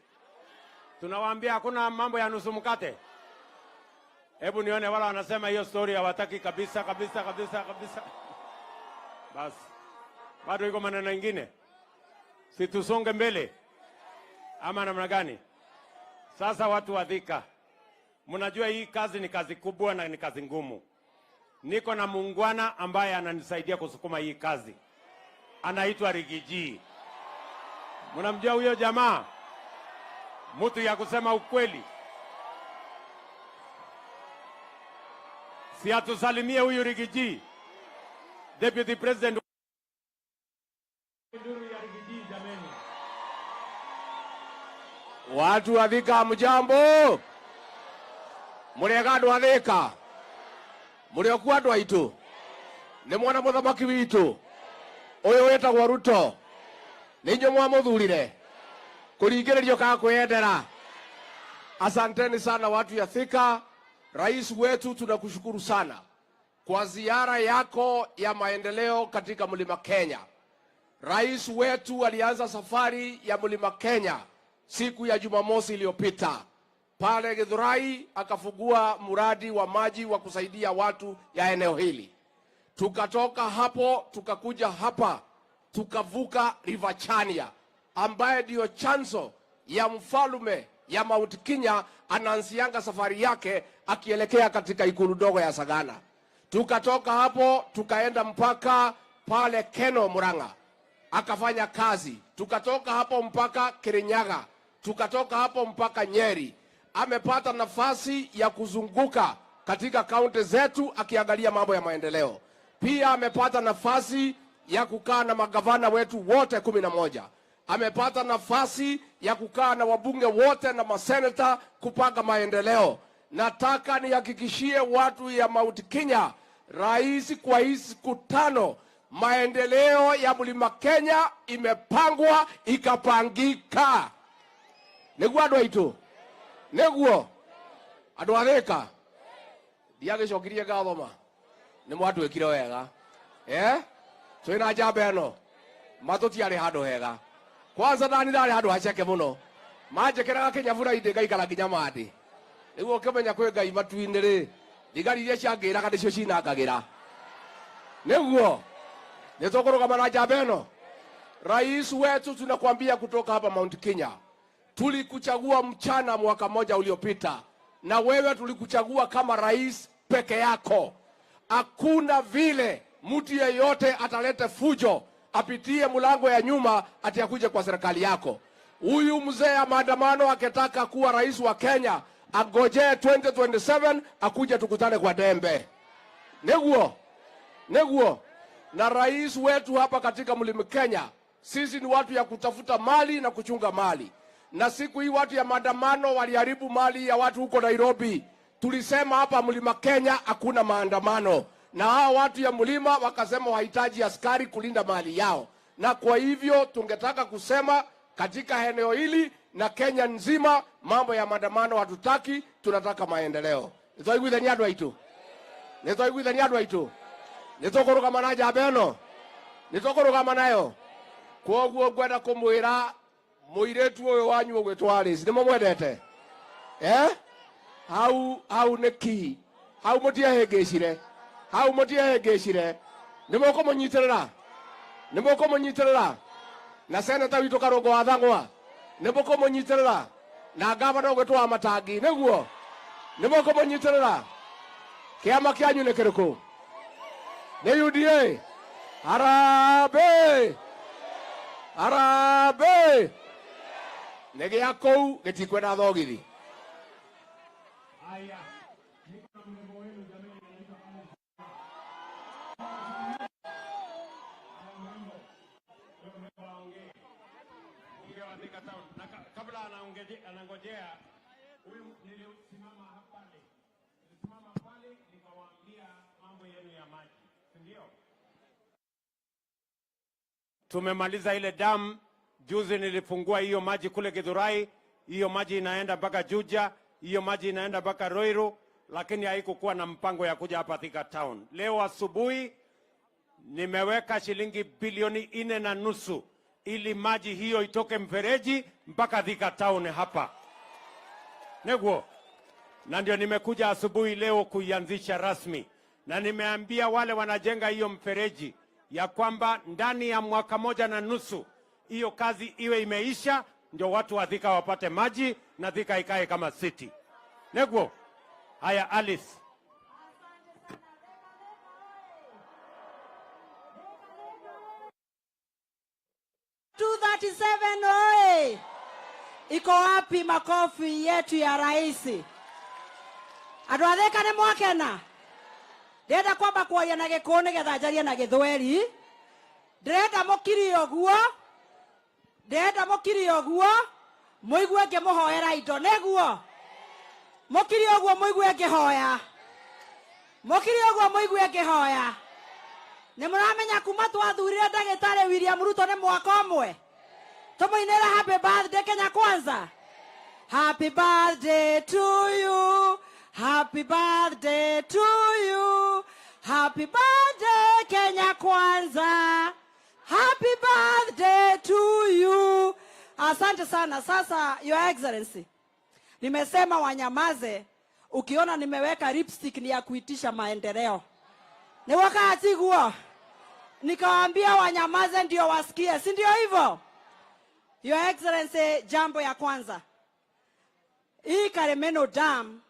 Tunawaambia hakuna mambo ya nusu mkate. Hebu nione wala wanasema hiyo story hawataki kabisa. Basi. Bado iko maneno mengine. Si tusonge mbele. Ama namna gani? Sasa watu wa Thika, mnajua hii kazi ni kazi kubwa na ni kazi ngumu. Niko na muungwana ambaye ananisaidia kusukuma hii kazi. Anaitwa Rigiji. Mnamjua huyo jamaa? Mtu ya kusema ukweli. Si atusalimie huyu Rigiji. Deputy President Watu wa Thika mjambo. Muriega andu a Thika. Murioku andu aitu. Ni mwana muthamaki witu. Uyu wetagwo Ruto. Ni inyo mwamuthurire. Kuringiririo kana kwendera. Asanteni sana watu ya Thika. Rais wetu tunakushukuru sana kwa ziara yako ya maendeleo katika Mlima Kenya. Rais wetu alianza safari ya Mlima Kenya siku ya Jumamosi iliyopita. Pale Githurai akafungua mradi wa maji wa kusaidia watu ya eneo hili. Tukatoka hapo tukakuja hapa tukavuka River Chania ambaye ndio chanzo ya mfalume ya Mount Kenya anaanzianga safari yake akielekea katika ikulu ndogo ya Sagana. Tukatoka hapo tukaenda mpaka pale Keno Murang'a akafanya kazi. Tukatoka hapo mpaka Kirinyaga, tukatoka hapo mpaka Nyeri. Amepata nafasi ya kuzunguka katika kaunti zetu akiangalia mambo ya maendeleo. Pia amepata nafasi ya kukaa na magavana wetu wote 11. Amepata nafasi ya kukaa na wabunge wote na maseneta kupanga maendeleo. Nataka nihakikishie watu ya Mount Kenya, rais kwa hizi siku 5 maendeleo ya Mlima Kenya imepangwa ikapangika. Niguo andu aitu. Niguo andu a Thika. Ndiagicokirie ngathoma. Ni mwatwikire wega. Twina njamba eno. Matutiari handu hega. Kwanza ndani ndari handu haceke muno. maje keraga kinyabura inde gaikara nginya mandi niguo kimenya kwi ngai matu-ini ri thigari iria ciangiraga nicio cinangagira niguo nitukurugama na njamba ino. Rais wetu, tunakwambia kutoka hapa Mount Kenya, tulikuchagua mchana mwaka moja uliopita, na wewe tulikuchagua kama rais peke yako. Hakuna vile mtu yeyote atalete fujo apitie mlango ya nyuma ati akuje kwa serikali yako. Huyu mzee ya maandamano akitaka kuwa rais wa Kenya angojee 2027 akuje tukutane kwa dembe. Neguo. Na rais wetu hapa katika Mlima Kenya, sisi ni watu ya kutafuta mali na kuchunga mali. Na siku hii watu ya maandamano waliharibu mali ya watu huko Nairobi. Tulisema hapa Mlima Kenya hakuna maandamano. Na hao watu ya mlima wakasema wahitaji askari kulinda mali yao. Na kwa hivyo tungetaka kusema katika eneo hili na Kenya nzima, mambo ya maandamano hatutaki, tunataka maendeleo. Nitoiguithania andũ aitũ. Nitukurugama na njamba ĩno. Nitukurugama nayo. Kwoguo ngwenda kumwira muiretu uyu wanyu ugwitwa Alice nimo mwendete hau niki hau mutiahĩngĩcire nimũkũmũnyitirĩra na seneta witũ Karũngũ wa Thang'wa nimũkũmũnyitirĩra na ngavana ugwitwa wa Matangi niguo nimũkũmũnyitirĩra. Kiama kĩanyu nĩ kĩrĩkũ? Nĩ UDA? Harambee nĩ gĩa kũu gĩtikwenda thogithi. Kabla anangojea huyu, nilisimama pale nikawaambia mambo yenu ya maji, ndio tumemaliza ile damu. Juzi nilifungua hiyo maji kule Githurai, hiyo maji inaenda mpaka Juja, hiyo maji inaenda mpaka Ruiru, lakini haikukuwa na mpango ya kuja hapa Thika Town. Leo asubuhi nimeweka shilingi bilioni 4.5 ili maji hiyo itoke mfereji mpaka Thika Town hapa. Neguo. Na ndio nimekuja asubuhi leo kuianzisha rasmi. Na nimeambia wale wanajenga hiyo mfereji ya kwamba ndani ya mwaka 1.5 hiyo kazi iwe imeisha, ndio watu wa Thika wapate maji na Thika ikae kama city. Neguo. Haya Alice. 237 oye! Iko wapi makofi yetu ya rais? Andũ a Thika nĩ mwakena? Ndĩrenda kwamba kuoya na Gĩkũyũ nĩgetha njarie na Gĩthweri. Ndĩrenda mũkiri ũguo mũigue ngĩmũhoera indo. Nĩguo mũkiri ũguo mũigue ngĩhoya. Nĩ mũramenya kuma twathurire ndagĩtarĩ William Ruto nĩ mwaka ũmwe. Tũmũinĩre happy birthday Kenya Kwanza. Happy birthday to you. Happy birthday to you. Happy birthday Kenya Kwanza. Happy birthday to you. Asante sana. Sasa Your Excellency, nimesema wanyamaze. Ukiona nimeweka lipstick ni ya kuitisha maendeleo. Ni wakati guo nikawaambia wanyamaze ndio wasikie, si ndio hivyo? Your Excellency, jambo ya kwanza, hii Karemeno Dam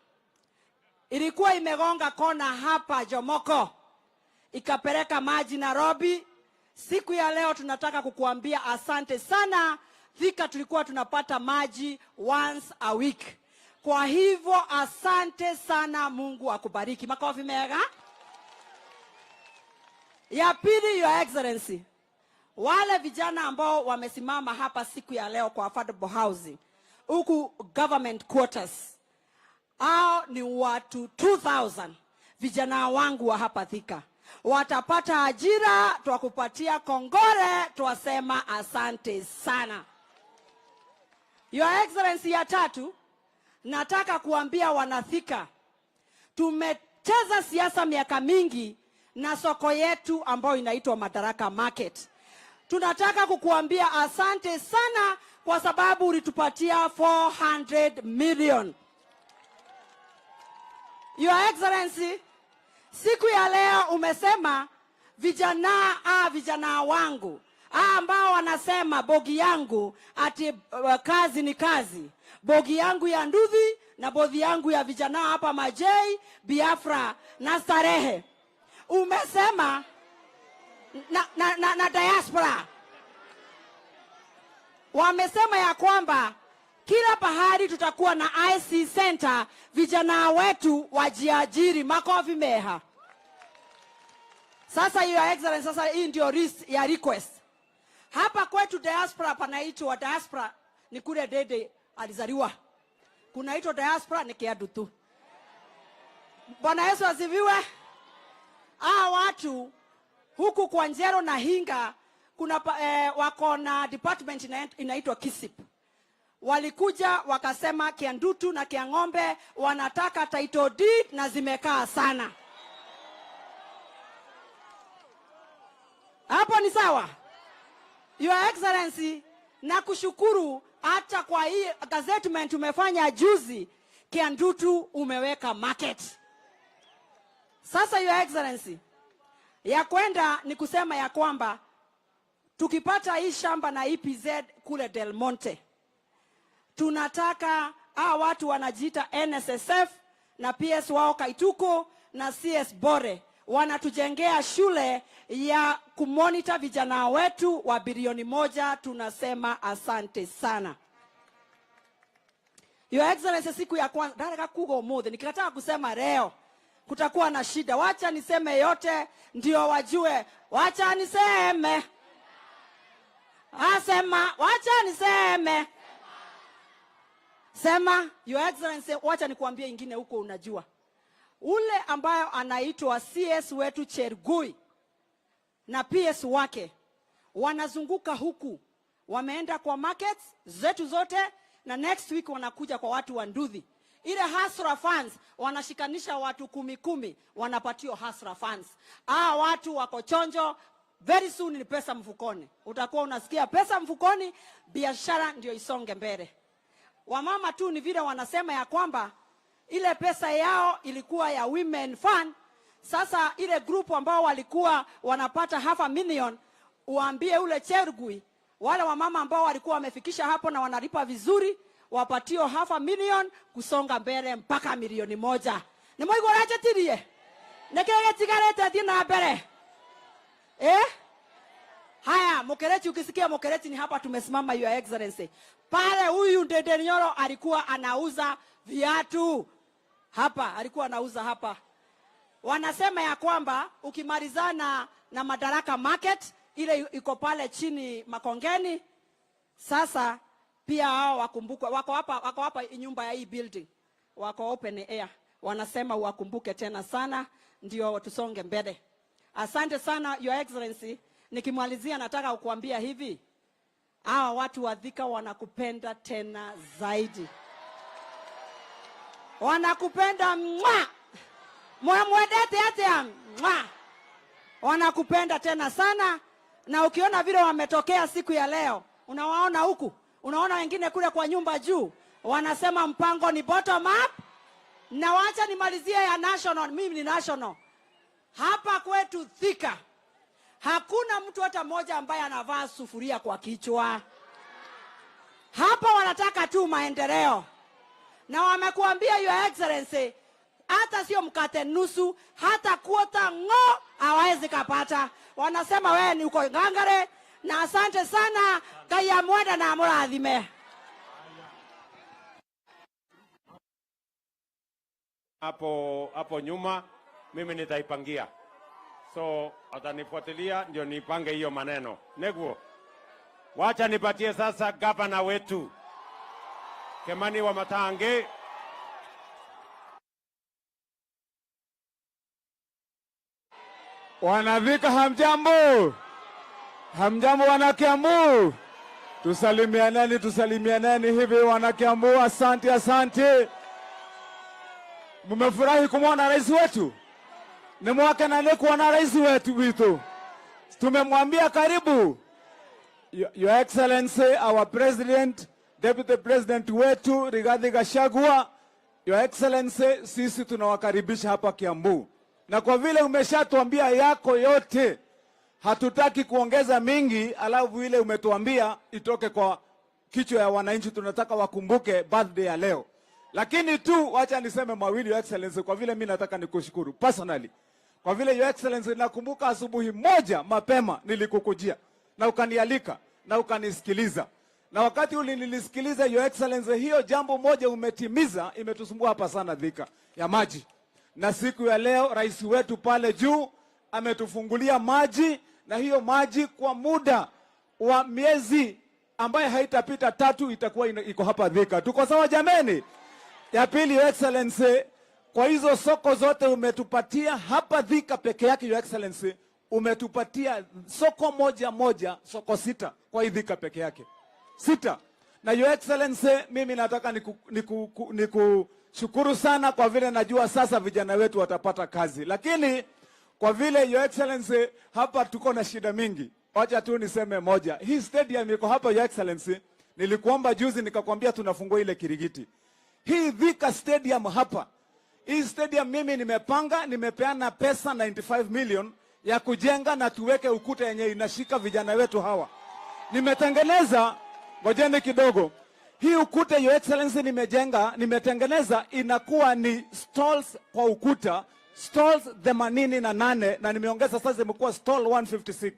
ilikuwa imegonga kona hapa Jomoko ikapeleka maji Nairobi. Siku ya leo tunataka kukuambia asante sana. Thika tulikuwa tunapata maji once a week. Kwa hivyo asante sana, Mungu akubariki. Makofi mega. Ya pili, Your Excellency, wale vijana ambao wamesimama hapa siku ya leo kwa affordable housing huku government quarters, hao ni watu 2000 vijana wangu wa hapa Thika. Watapata ajira, twakupatia kongore, twasema asante sana. Your Excellency, ya tatu, nataka kuambia wanathika, tumecheza siasa miaka mingi na soko yetu ambayo inaitwa Madaraka Market. tunataka kukuambia asante sana kwa sababu ulitupatia 400 million. Your Excellency, siku ya leo umesema vijana wangu ambao wanasema bogi yangu ati kazi ni kazi. Bogi yangu ya Nduthi na bogi yangu ya vijana hapa Majei, Biafra na Starehe. Umesema na diaspora. Wamesema ya kwamba kila pahali tutakuwa na IC center, vijana wetu wajiajiri. Makofi meha. Sasa Your Excellency, sasa hii ndio list ya request. Hapa kwetu diaspora panaitwa diaspora ni kule Dede alizaliwa. Kunaitwa diaspora ni Kiadu tu. Bwana Yesu asifiwe. Watu huku kwa Njero na Hinga kuna wako na department inaitwa KISIP. Walikuja wakasema Kiandutu na Kiang'ombe wanataka title deed na zimekaa sana. Hapo ni sawa? Your Excellency, na kushukuru hata kwa hii gazettement umefanya juzi, Kiandutu umeweka market. Sasa Your Excellency, ya kwenda ni kusema ya kwamba tukipata hii shamba na EPZ kule Del Monte, tunataka watu wanajiita NSSF na PS wao Kaituko na CS Bore wanatujengea shule ya kumonita vijana wetu wa bilioni 1. Tunasema asante sana. Your Excellency, siku ya kwanza daraka kugo mode nikitaka kusema leo kutakuwa na shida. Wacha niseme yote ndio wajue. Wacha niseme. Asema wacha niseme. Sema. Your Excellency, wacha nikuambie ingine huko unajua. Ule ambayo anaitwa CS wetu Chergui na PS wake wanazunguka huku, wameenda kwa markets zetu zote, na next week wanakuja kwa watu wa Nduthi. Ile Hasra funds wanashikanisha watu 10 wanapatio Hasra funds. Watu wako chonjo, very soon ni pesa mfukoni. Utakuwa unasikia pesa mfukoni, biashara ndio isonge mbele. Wamama tu ni vile wanasema ya kwamba ile pesa yao ilikuwa ya women fund. Sasa ile group ambao walikuwa wanapata 500,000, uambie ule Chergui wale wamama ambao walikuwa wamefikisha hapo na wanalipa vizuri, wapatio 500,000 kusonga mbele mpaka 1,000,000. Ni moigo raje tirie. Nekege tigarete tina mbele. Haya, Mokereti, ukisikia Mokereti ni hapa tumesimama Your Excellency. Pale huyu Ndede Nyoro alikuwa anauza viatu. Hapa alikuwa anauza hapa. Wanasema ya kwamba ukimalizana na Madaraka Market ile iko pale chini Makongeni, sasa pia hao wakumbuke wako hapa nyumba ya hii building. Wako open air. Wanasema uwakumbuke tena sana ndio tusonge mbele. Asante sana Your Excellency. Nikimalizia nataka kukuambia hivi. Watu wa Thika wanakupenda tena zaidi. Wanakupenda mwa. Mwedete ate mwa. Wanakupenda tena sana, na ukiona vile wametokea siku ya leo, unawaona huku, unaona wengine kule kwa nyumba juu, wanasema mpango ni bottom up. Na wacha nimalizie ya national, mimi ni national. Hapa kwetu Thika hakuna mtu hata mmoja ambaye anavaa sufuria kwa kichwa. Hapa wanataka tu maendeleo. Na wamekuambia Your Excellency, hata sio mkate nusu, hata kuota hawezi kapata. Wanasema wewe ni uko ngangare, na asante sana. Kaya mwenda na muradhime. Hapo nyuma mimi nitaipangia. So atanifuatilia ndio nipange hiyo maneno. Neguo. Wacha nipatie sasa gavana wetu Kimani wa Matange. Wanavika hamjambo. Hamjambo wanakiambu. Tusalimianeni hivi wanakiambu. Asante. Mmefurahi kumwona rais wetu? Ni mwaka na kuona rais wetu. Tumemwambia karibu. Your Excellency, our President, Deputy President wetu Rigathi Gachagua, Your Excellency, sisi tunawakaribisha hapa Kiambu. Na kwa vile umeshatuambia yako yote, hatutaki kuongeza mingi, alafu ile umetuambia itoke kwa kichwa ya wananchi. Tunataka wakumbuke birthday ya leo. Lakini tu wacha niseme mawili, Your Excellency, kwa vile mimi nataka nikushukuru personally. Kwa vile Your Excellency, nakumbuka asubuhi moja mapema nilikukujia na ukanialika na ukanisikiliza. Na wakati ule nilisikiliza, Your Excellency, hiyo jambo moja umetimiza, imetusumbua hapa sana Thika ya maji. Na siku ya leo rais wetu pale juu ametufungulia maji, na hiyo maji kwa muda wa miezi ambaye haitapita 3 itakuwa iko hapa Thika. Tuko sawa jameni? Ya pili, Your Excellency, kwa hizo soko zote umetupatia hapa Thika peke yake, Your Excellency, umetupatia soko moja, soko 6 kwa hii Thika peke yake. 6. Na Your Excellency, mimi nataka nikushukuru sana kwa vile najua sasa vijana wetu watapata kazi. Lakini kwa vile Your Excellency, hapa tuko na shida mingi. Wacha tu niseme moja. Hii stadium iko hapa Your Excellency. Nilikuomba juzi nikakwambia tunafungua ile Kirigiti. Hii Thika stadium hapa. Hii stadium mimi nimepeana pesa 95 million ya kujenga na tuweke ukuta yenye inashika vijana wetu hawa. Nimetengeneza, ngojeni kidogo. Hii ukuta Your Excellency nimetengeneza inakuwa ni stalls kwa ukuta, stalls 88 na nimeongeza sasa imekuwa stall 156.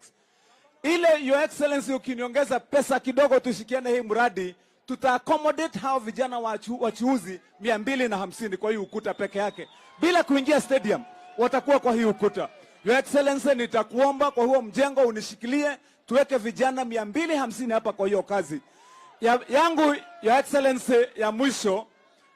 Ile Your Excellency, ukiniongeza pesa kidogo tushikiane hii mradi, tuta accommodate hao vijana wachuuzi 250 kwa hii ukuta peke yake. Bila kuingia stadium, watakuwa kwa hii ukuta. Your Excellency, nitakuomba kwa huo mjengo unishikilie, tuweke vijana 250 hapa kwa hiyo kazi. Yangu Your Excellency, ya mwisho,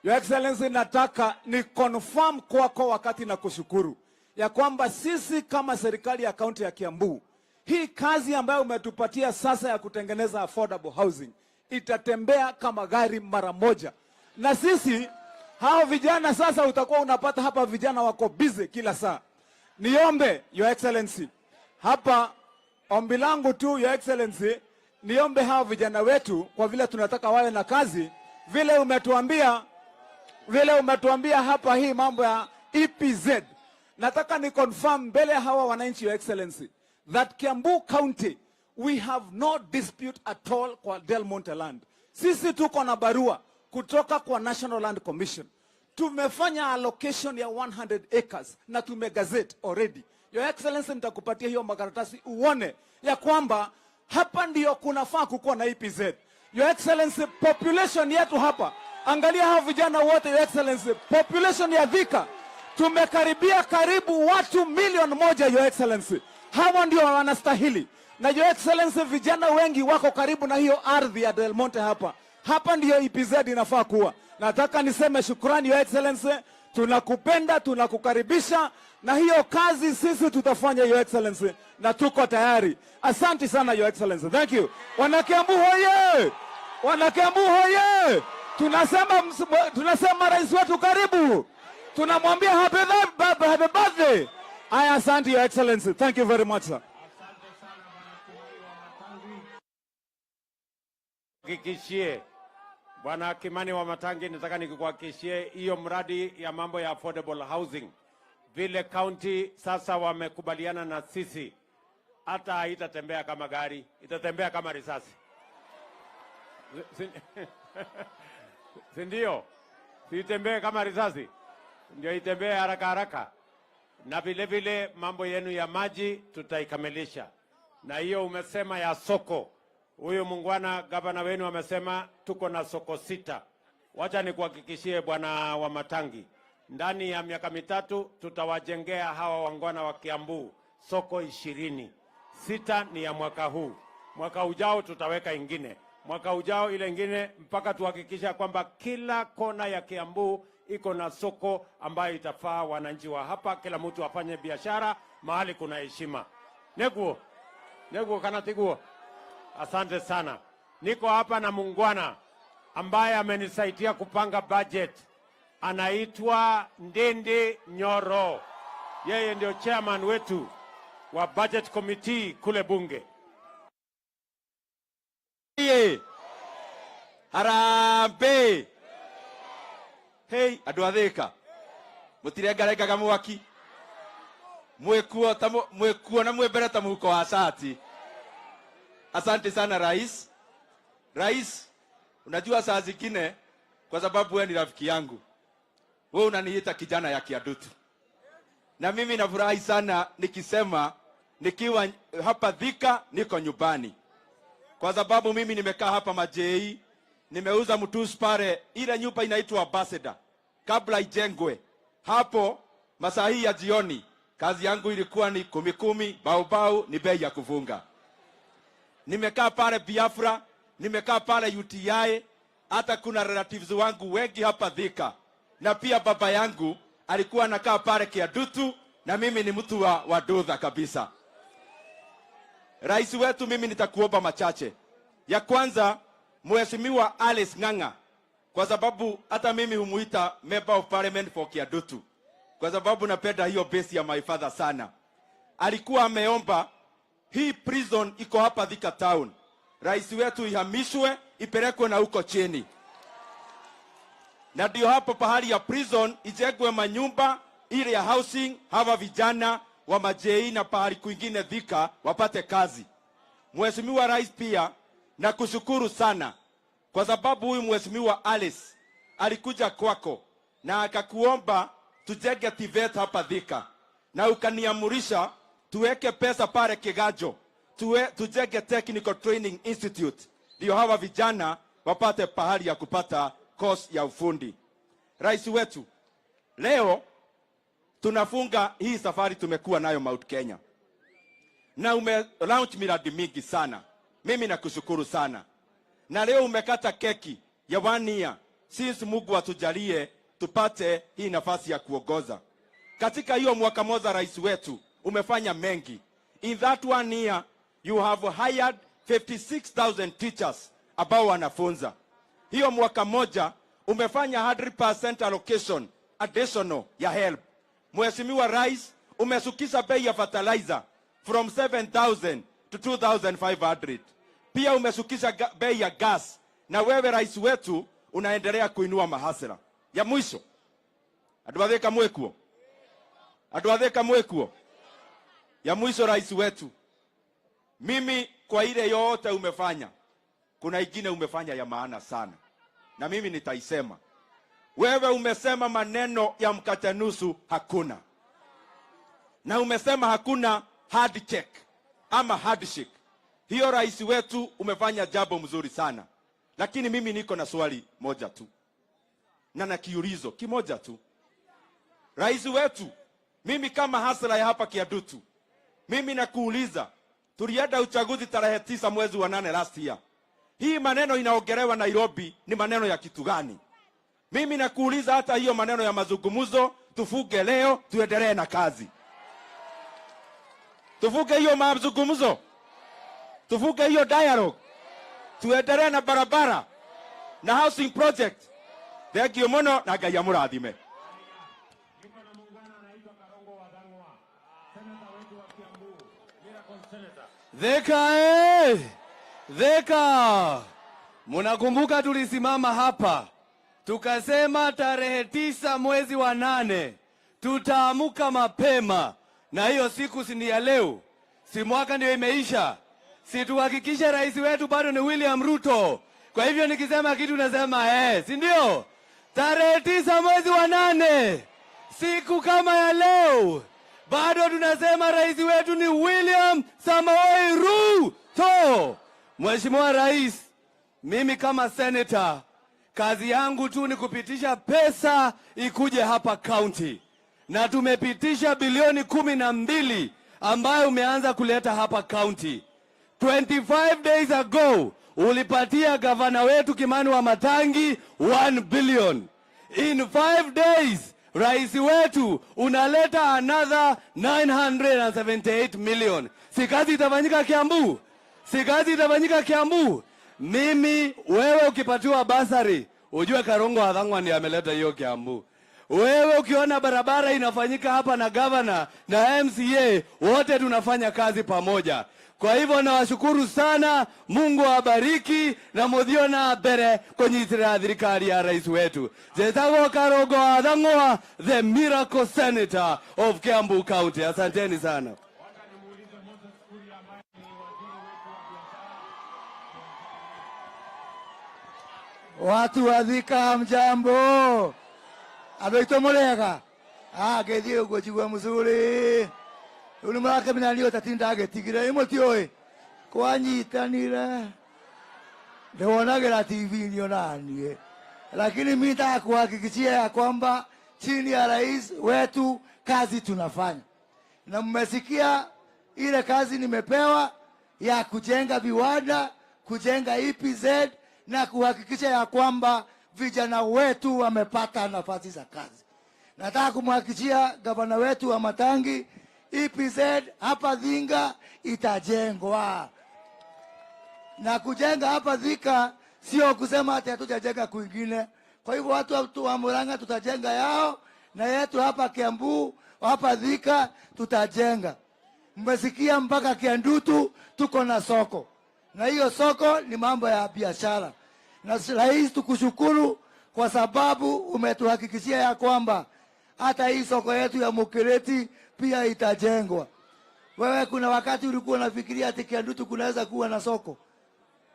Your Excellency, nataka ni confirm kwako wakati na kushukuru ya kwamba sisi kama serikali ya kaunti ya Kiambu, hii kazi ambayo umetupatia sasa ya kutengeneza affordable housing itatembea kama gari mara moja. Na sisi hao vijana sasa utakuwa unapata hapa vijana wako busy kila saa. Niombe Your Excellency, hapa ombi langu tu Your Excellency, niombe hao vijana wetu kwa vile tunataka wawe na kazi, vile umetuambia hapa hii mambo ya EPZ. Nataka ni confirm mbele hawa wananchi Your Excellency that Kiambu County we have no dispute at all kwa Del Monte land. Sisi tuko na barua kutoka kwa National Land Commission. Tumefanya allocation ya 100 acres na tumegazette already. Your Excellency, nitakupatia hiyo makaratasi uone ya kwamba hapa ndio kunafaa kukuwa na EPZ. Your Excellency, population yetu hapa, angalia hao vijana wote Your Excellency, population ya Thika tumekaribia karibu watu 1,000,000 Your Excellency. Hawa ndio wanastahili. Na Your Excellency, vijana wengi wako karibu na hiyo ardhi ya Del Monte hapa. Hapa ndio EPZ inafaa kuwa. Nataka niseme shukrani Your Excellency, tunakupenda, tunakukaribisha, na hiyo kazi sisi tutafanya Your Excellency, na tuko tayari. Asante sana Your Excellency. Thank you. Wanakiambu hoye! Wanakiambu hoye! Tunasema rais wetu karibu. Tunamwambia happy birthday. Asante Your Excellency. Thank you very much, sir. Kikishie Bwana Kimani wa Matangi, nataka nikuhakikishie hiyo mradi ya mambo ya affordable housing, vile county sasa wamekubaliana na sisi, hata haitatembea kama gari, itatembea kama risasi. Sindio? Siitembee kama risasi, ndio itembee haraka haraka. Na vile vile mambo yenu ya maji tutaikamilisha. Na hiyo umesema ya soko, huyu mungwana gavana wenu amesema tuko na soko 6. Wacha nikuhakikishie Bwana wa Matangi, ndani ya miaka 3 tutawajengea hawa wangwana wa Kiambu soko 20. 6 ni ya mwaka huu. Mwaka ujao tutaweka ingine. Mwaka ujao ile ingine, mpaka tuhakikisha kwamba kila kona ya Kiambu iko na soko ambayo itafaa wananchi wa hapa, kila mtu afanye biashara mahali kuna heshima. Neguo kanatiguo. Asante sana. Niko hapa na mungwana ambaye amenisaidia kupanga budget. Anaitwa Ndende Nyoro. Yeye ndio chairman wetu wa budget committee kule bunge. Harambe. Hey, andũ a Thika. Mũtirengarengaga mwaki. Mwekuo na mwembere ta mũhuko wa shati. Asante sana rais. Rais, unajua saa zingine kwa sababu wewe ni rafiki yangu, wewe unaniita kijana ya Kiadutu. Na mimi nafurahi sana nikisema nikiwa hapa Thika niko nyumbani. Kwa sababu mimi nimekaa hapa Majei, nimeuza mtusi pale, ile nyumba inaitwa Ambassador kabla ijengwe. Hapo masaa hii ya jioni kazi yangu ilikuwa ni 10 bao ni bei ya kufunga. Nimekaa pale Biafra, nimekaa pale UTI, hata kuna relatives wangu wengi hapa Thika. Na pia baba yangu alikuwa anakaa pale Kiadutu, na mimi ni mtu wa Dudha kabisa. Rais wetu, mimi nitakuomba machache. Ya kwanza, Mheshimiwa Alice Ng'ang'a, kwa sababu hata mimi humuita member of parliament for Kiadutu, kwa sababu napenda hiyo base ya my father sana. Alikuwa ameomba hii prison iko hapa Thika town, rais wetu ihamishwe ipelekwe na huko chini. Na ndio hapo pahali ya prison ijengwe manyumba ile ya housing, hawa vijana wa Majei na pahali kwingine Thika wapate kazi. Mheshimiwa rais, pia na kushukuru sana kwa sababu huyu Mheshimiwa Alice alikuja kwako na akakuomba tujenge TVET hapa Thika, na ukaniamurisha tuweke pesa pale Kigajo tujenge Technical Training Institute, ndio hawa vijana wapate pahali ya kupata course ya ufundi. Rais wetu, leo tunafunga hii safari tumekuwa nayo Mount Kenya, na launch miradi mingi sana. Mimi nakushukuru sana, na leo umekata keki ya 1 year since Mungu atujalie tupate hii nafasi ya kuongoza. Katika hiyo mwaka moja rais wetu umefanya mengi. In that 1 year you have hired 56,000 teachers ambao wanafunza. Hiyo mwaka moja umefanya 100% allocation additional ya help. Mheshimiwa rais, umesukisha bei ya fertilizer from 7,000 to 2,500. Pia umesukisha bei ya gas, na wewe rais wetu unaendelea kuinua mahasira. Ya mwisho, Adwatheka mwekuo. Ya mwisho rais wetu, mimi kwa ile yote umefanya, kuna ingine umefanya ya maana sana, na mimi nitaisema. Wewe umesema maneno ya mkate nusu hakuna, na umesema hakuna handshake ama handshake. Hiyo rais wetu umefanya jambo mzuri sana, lakini mimi niko na swali moja tu na kiulizo kimoja tu. Rais wetu, mimi kama hasla ya hapa Kiadutu, mimi nakuuliza, tulienda uchaguzi tarehe 9 mwezi wa 8 last year. Hii maneno inaongelewa Nairobi ni maneno ya kitu gani? Mimi nakuuliza, hata hiyo maneno ya mazungumzo tufuge leo, tuendelee na kazi. Tufuge hiyo mazungumzo, tufuge hiyo dialogue, tuendelee na barabara na housing project. Thank you mono, na Ngai amurathime. Thika Thika, munakumbuka tulisimama hapa tukasema tarehe 9 mwezi wa 8 tutaamuka mapema, na hiyo siku si ya leo, si mwaka ndio imeisha, si tuhakikishe rais wetu bado ni William Ruto. Kwa hivyo nikisema kitu nasema si ndio? Tarehe 9 mwezi wa 8, siku kama ya leo, bado tunasema rais wetu ni William Samoei Ruto. Mheshimiwa Rais, mimi kama senator, kazi yangu tu ni kupitisha pesa ikuje hapa county, na tumepitisha bilioni 12 ambayo umeanza kuleta hapa county. 25 days ago ulipatia gavana wetu Kimani wa Matangi 1 billion. In 5 days rais wetu unaleta another 978 million. Si kazi itafanyika Kiambu? Si kazi itafanyika Kiambu? Mimi wewe ukipatiwa basari, ujue Karongo Athang'wa ndiye ameleta hiyo Kiambu. Wewe ukiona barabara inafanyika hapa na governor na MCA, wote tunafanya kazi pamoja. Kwa hivyo nawashukuru sana, Mungu awabariki na muthio na mbere kunyitira thirikari ya rais wetu. Jetagwo Karongo Athang'wa, the miracle senator of Kiambu County. Asanteni sana. Watu wa Thika mjambo. Adoito Mulega. Gethi ugo jigwa muzuri. Uli mwake minalio tatinda agetigire imoti oe. Kwanyitanira. Ndionagera TV nionanie. Lakini mimi nataka kuhakikishia ya kwamba chini ya rais wetu kazi tunafanya. Na mmesikia ile kazi nimepewa ya kujenga viwanda, kujenga EPZ na kuhakikisha ya kwamba vijana wetu wamepata nafasi za kazi. Nataka kumhakikishia gavana wetu wa Matangi, EPZ hapa Thinga itajengwa. Na kujenga hapa Thika sio kusema ati hatujajenga kwingine. Kwa hivyo watu wa Murang'a tutajenga yao, na yetu hapa Kiambu, hapa Thika tutajenga. Mmesikia mpaka Kiandutu tuko na soko. Na hiyo soko ni mambo ya biashara. Na rais, tukushukuru kwa sababu umetuhakikishia ya kwamba hata hii soko yetu ya Mukireti pia itajengwa. Wewe kuna wakati ulikuwa unafikiria ati Kiandutu kunaweza kuwa na soko?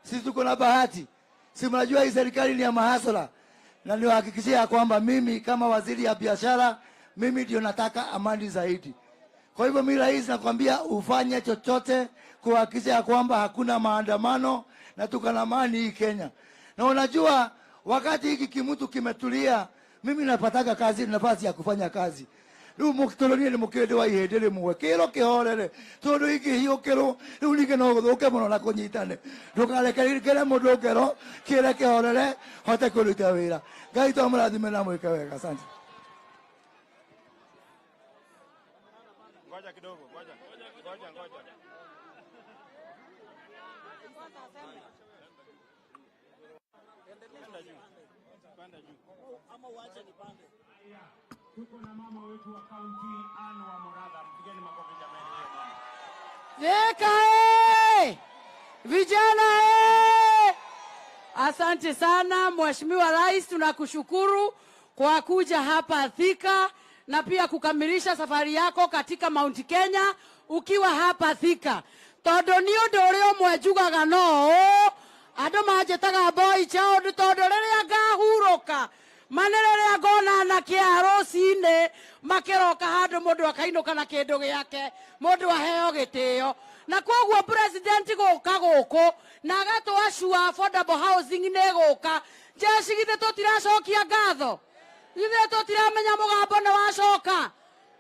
Sisi tuko na bahati. Si mnajua hii serikali ni ya mahasala. Na niwahakikishia ya kwamba mimi kama waziri ya biashara, mimi ndio nataka amani zaidi. Kwa hivyo mimi rais nakwambia ufanye chochote kuhakikisha ya kwamba hakuna maandamano na tuko na amani hii Kenya. Na unajua wakati hiki kimutu kimetulia, mimi napataka kazi, nafasi ya kufanya kazi. Riu mukitolonie ni mukende wa ihendere mwekero kihorere. Tondu hiki hiyo kero riu nige no guthuke muno na kunyitane. Ndukarekerekere mundu ngero kire kihorere hote kuruta wira. Ngai to murathime na mwike wega. Asante. Ngoja kidogo, ngoja. Tuko na mama wetu wa kaunti Anne wa Murang'a. Mpigeni makofi jamani. Thika vijana asante sana Mheshimiwa Rais, tunakushukuru kwa kuja hapa Thika na pia kukamilisha safari yako katika Mount Kenya ukiwa hapa Thika. Tondu ni undu uria mwejugaga no andu manjetaga boy chao tondu riria ngahuruka manererea ngona na kiarocine makiroka handu mundu akainuka na kindu giake mundu aheo gitio na koguo president guka guku na agatwacua affordable housing ne guka jeshi githe tutiracokia ngatho githe tutiramenya mugambo ne wacoka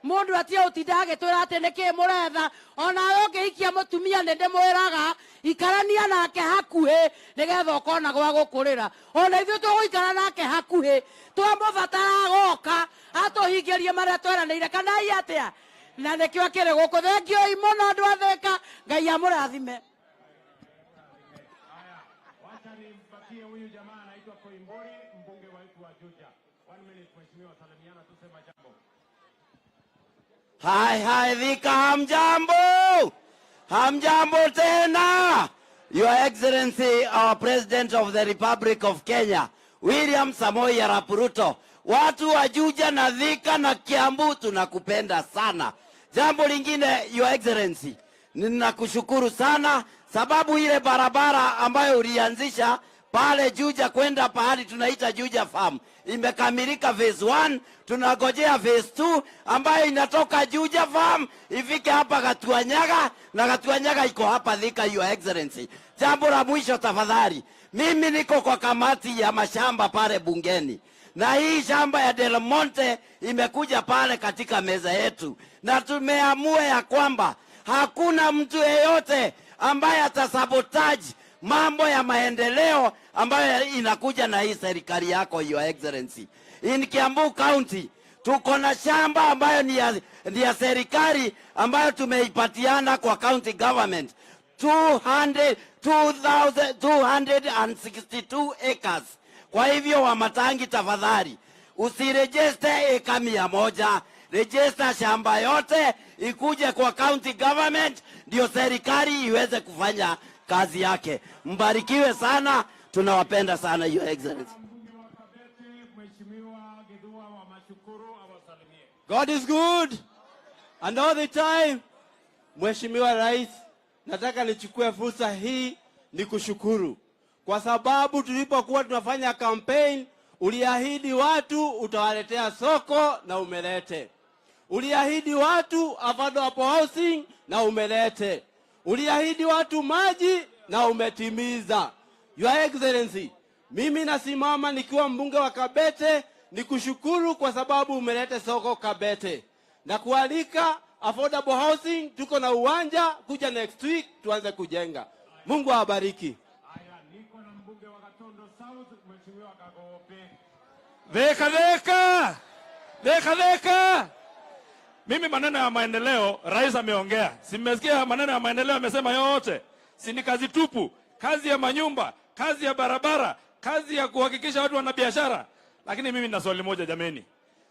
mundu atia utinda agitwira ati niki muretha ona ungihikia mutumia nende mwiraga ikarania nake hakuhi nigetha ukona gwa gukurira ona ithuĩ tũgũikara nake hakuhi twamubatara goka atuhingirie maria tweranĩire kana atia na nikio akiri guku. Thengioi muno andu a Thika, Ngai amurathime. Wacha nimpatie huyu jamaa anaitwa Koimburi, mbunge wetu wa Juja. 1 minute mheshimiwa, salimiana tusema jambo. Hai Thika, hamjambo. Hamjambo tena. Your Excellency, our President of the Republic of Kenya, William Samoei Arap Ruto. Watu wa Juja na Thika na Kiambu tunakupenda sana. Jambo lingine, Your Excellency, ninakushukuru sana sababu ile barabara ambayo ulianzisha pale Juja kwenda pahali tunaita Juja Farm imekamilika phase 1, tunagojea phase 2 ambayo inatoka Juja Farm ifike hapa Gatuanyaga na Gatuanyaga iko hapa Thika, Your Excellency. Jambo la mwisho tafadhali, mimi niko kwa kamati ya mashamba pale bungeni na hii shamba ya Del Monte imekuja pale katika meza yetu na tumeamua ya kwamba hakuna mtu yeyote ambaye atasabotage mambo ya maendeleo ambayo inakuja na hii serikali yako, Your Excellency. In Kiambu County tuko na shamba ambayo ni ya serikali ambayo tumeipatiana kwa county government 262 acres. Kwa hivyo Wamatangi, tafadhali usirejeste eka 100, register shamba yote ikuje kwa county government, ndio serikali iweze kufanya kazi yake. Mbarikiwe sana, tunawapenda sana Your Excellency. God is good and all the time. Mheshimiwa Rais, nataka nichukue fursa hii ni kushukuru kwa sababu tulipokuwa tunafanya campaign uliahidi watu utawaletea soko na umelete. Uliahidi watu affordable housing na umelete. Uliahidi watu maji na umetimiza. Your Excellency, mimi nasimama nikiwa mbunge wa Kabete nikushukuru kwa sababu umelete soko Kabete. Na kualika affordable housing, tuko na uwanja, kuja next week tuanze kujenga. Mungu awabariki. Dheka. Mimi maneno ya maendeleo rais ameongea. Simesikia maneno ya maendeleo amesema yote. Si ni kazi tupu, kazi ya manyumba, kazi ya barabara, kazi ya kuhakikisha watu wana biashara. Lakini mimi nina swali moja jameni.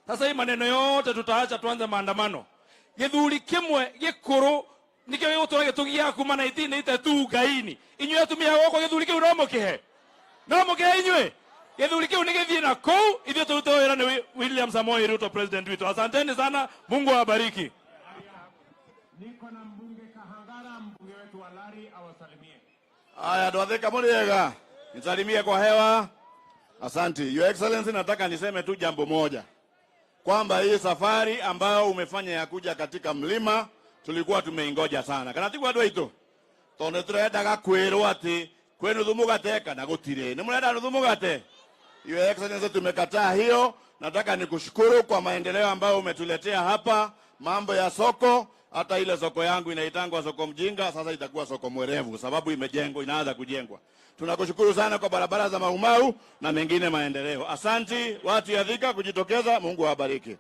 Sasa hii maneno yote tutaacha tuanze maandamano. Githuri kimwe gikuru nikyo yotorage tugia kumana itine itatu gaini. Inywe tumia goko githuri kiu no mukihe. No mukihe inywe. Githuri kiu nigithie na kou ithio tutoera ni William Samoei Ruto president wetu. Asanteni sana, Mungu awabariki. Niko na mbunge Kahangara, mbunge wetu wa Lari awasalimie. Aya, Ndwathika Muriega, nisalimie kwa hewa. Asante. Your Excellency, nataka niseme tu jambo moja. Kwamba hii safari ambayo umefanya ya kuja katika mlima tulikuwa tumeingoja sana. Kana tigwa andũ aitũ. Tondu turendaga kwirwo ati kwenu thumugate kana gutire. Ni murenda thumugate? Your Excellency, tumekataa hiyo. Nataka nikushukuru kwa maendeleo ambayo umetuletea hapa, mambo ya soko. Hata ile soko yangu inaitangwa soko mjinga, sasa itakuwa soko mwerevu sababu imejengwa, inaanza kujengwa. Tunakushukuru sana kwa barabara za Maumau na mengine maendeleo. Asanti watu ya Thika kujitokeza, Mungu awabariki.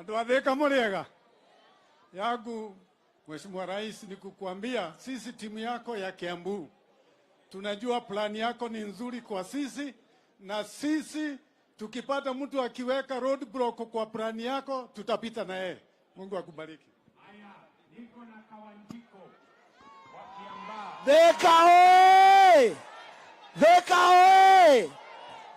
Ndwathika Muriega. Yangu Mheshimiwa Rais, ni kukuambia sisi timu yako ya Kiambu tunajua plani yako ni nzuri kwa sisi, na sisi tukipata mtu akiweka roadblock kwa plani yako tutapita na yeye. Mungu akubariki. Haya, niko na Kawanjiko wa Kiambaa. Thika oye! Thika oye!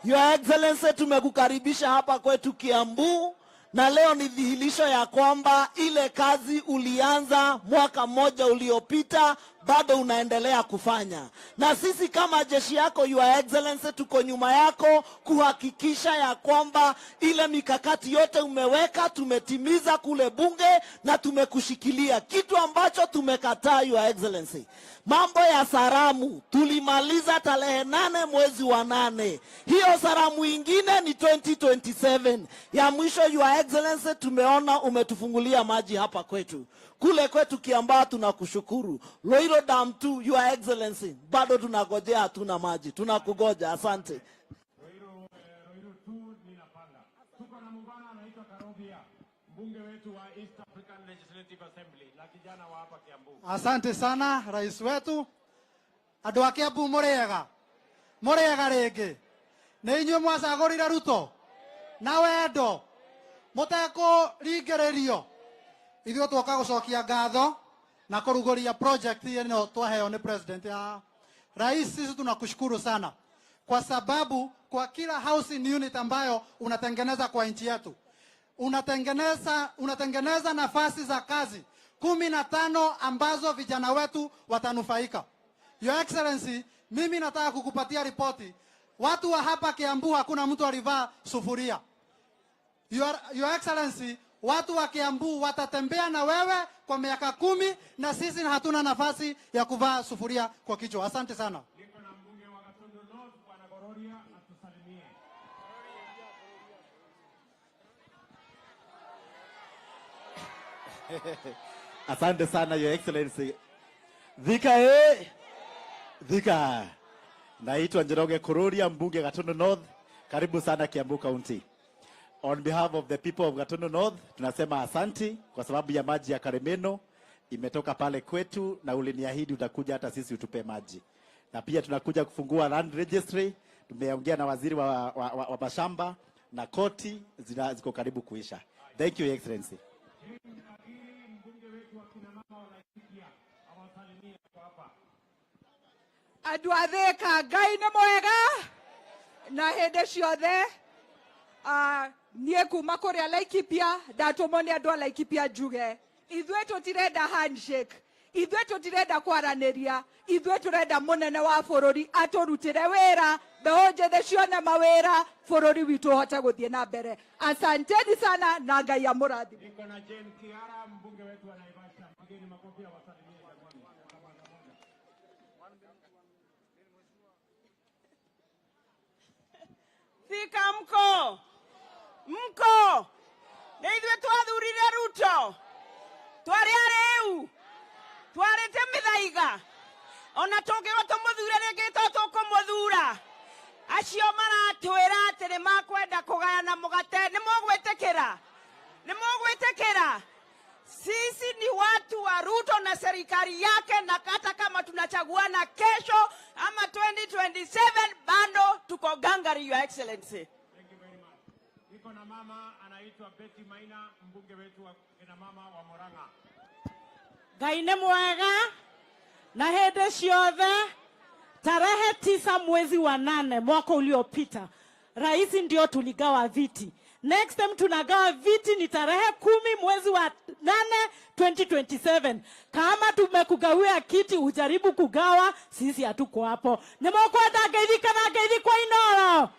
Your Excellency, tumekukaribisha hapa kwetu Kiambu, na leo ni dhihirisho ya kwamba ile kazi ulianza mwaka mmoja uliopita bado unaendelea kufanya. Na sisi kama jeshi yako Your Excellency tuko nyuma yako kuhakikisha ya kwamba ile mikakati yote umeweka tumetimiza kule bunge na tumekushikilia. Kitu ambacho tumekataa Your Excellency, mambo ya saramu tulimaliza tarehe 8 mwezi wa 8. Hiyo saramu ingine ni 2027. Ya mwisho Your Excellency, tumeona umetufungulia maji hapa kwetu. Kule kwetu Kiambaa tunakushukuru. Loiro Dam 2 Your Excellency, bado tunagojea, hatuna maji. Tunakugoja, asante. Loiro 2 ninapanga. Tuko na muungano anaitwa Karobia, mbunge wetu wa East African Legislative Assembly na kijana wa hapa Kiambu. Asante sana rais wetu. Andu a Kiambu Muriega. Muriega ringi. Ni inyuĩ mwacagũrire Ruto na wendo mutekũringĩrĩrio. Ithuĩ twoka gũcokia ngatho na kũrugũria project ĩno twaheo ni president ya rais. Sisi tunakushukuru sana kwa sababu kwa kila housing unit ambayo unatengeneza kwa nchi yetu unatengeneza nafasi za kazi 15 ambazo vijana wetu watanufaika. Your Excellency, mimi nataka kukupatia ripoti. Watu wa hapa Kiambu hakuna mtu alivaa sufuria. Your Excellency, watu wa Kiambu watatembea na wewe kwa miaka 10 na sisi hatuna nafasi ya kuvaa sufuria kwa kichwa. Asante sana. Niko na mbunge wa Gatundu North Bwana Gororia atusalimie. Asante sana Your Excellency. Thika Thika. Naitwa Njoroge Kururia, mbunge Gatundu North. Karibu sana Kiambu County. On behalf of the people of Gatundu North, tunasema asanti kwa sababu ya maji ya Karemeno imetoka pale kwetu na uliniahidi utakuja hata sisi utupe maji. na pia tunakuja kufungua land registry. Tumeongea na waziri wa mashamba na koti ziko karibu kuisha. Thank you, Your Excellency. Andũ a Thika, Ngai nĩ mwega na hĩndĩ ciothe. Niĩ kuma kũrĩa Laikipia ndatũmwo nĩ andũ a Laikipia njuge ithuĩ tũtirenda handshake, ithuĩ tũtirenda kwaranĩria, ithuĩ tũrenda mũnene wa bũrũri atũrutĩre wĩra, mbeũ njĩthĩ cione mawĩra, bũrũri witũ ũhote gũthiĩ na mbere. Asanteni sana na Ngai amũrathime. Thika mko nĩ ithuĩ twathurire Ruto, twarĩ arĩu, twarĩte mĩthaiga, ona tũngĩũka tũmũthure rĩngĩ to tũkũmũthura. Acio maratwĩra atĩ nĩ makwenda kũgayana mũgate, nĩ mũgwĩtĩkĩra? Sisi ni watu wa Ruto na serikali yake, na hata kama tunachaguana kesho ama 2027 bado tuko gangari, Your Excellency. Thank you very much. Niko na mama anaitwa Betty Maina, mbunge wetu wa kina mama wa Murang'a. Ngai nĩ mwega na hĩndĩ ciothe. Tarehe 9 mwezi wa 8 mwaka uliopita, rais ndio tuligawa viti. Next time tunagawa viti ni tarehe 10 mwezi wa 8 2027. Kama tumekugawia kiti ujaribu kugawa, sisi hatuko hapo. Nĩmũkwenda ngeithi kana ngeithi kwa inoro?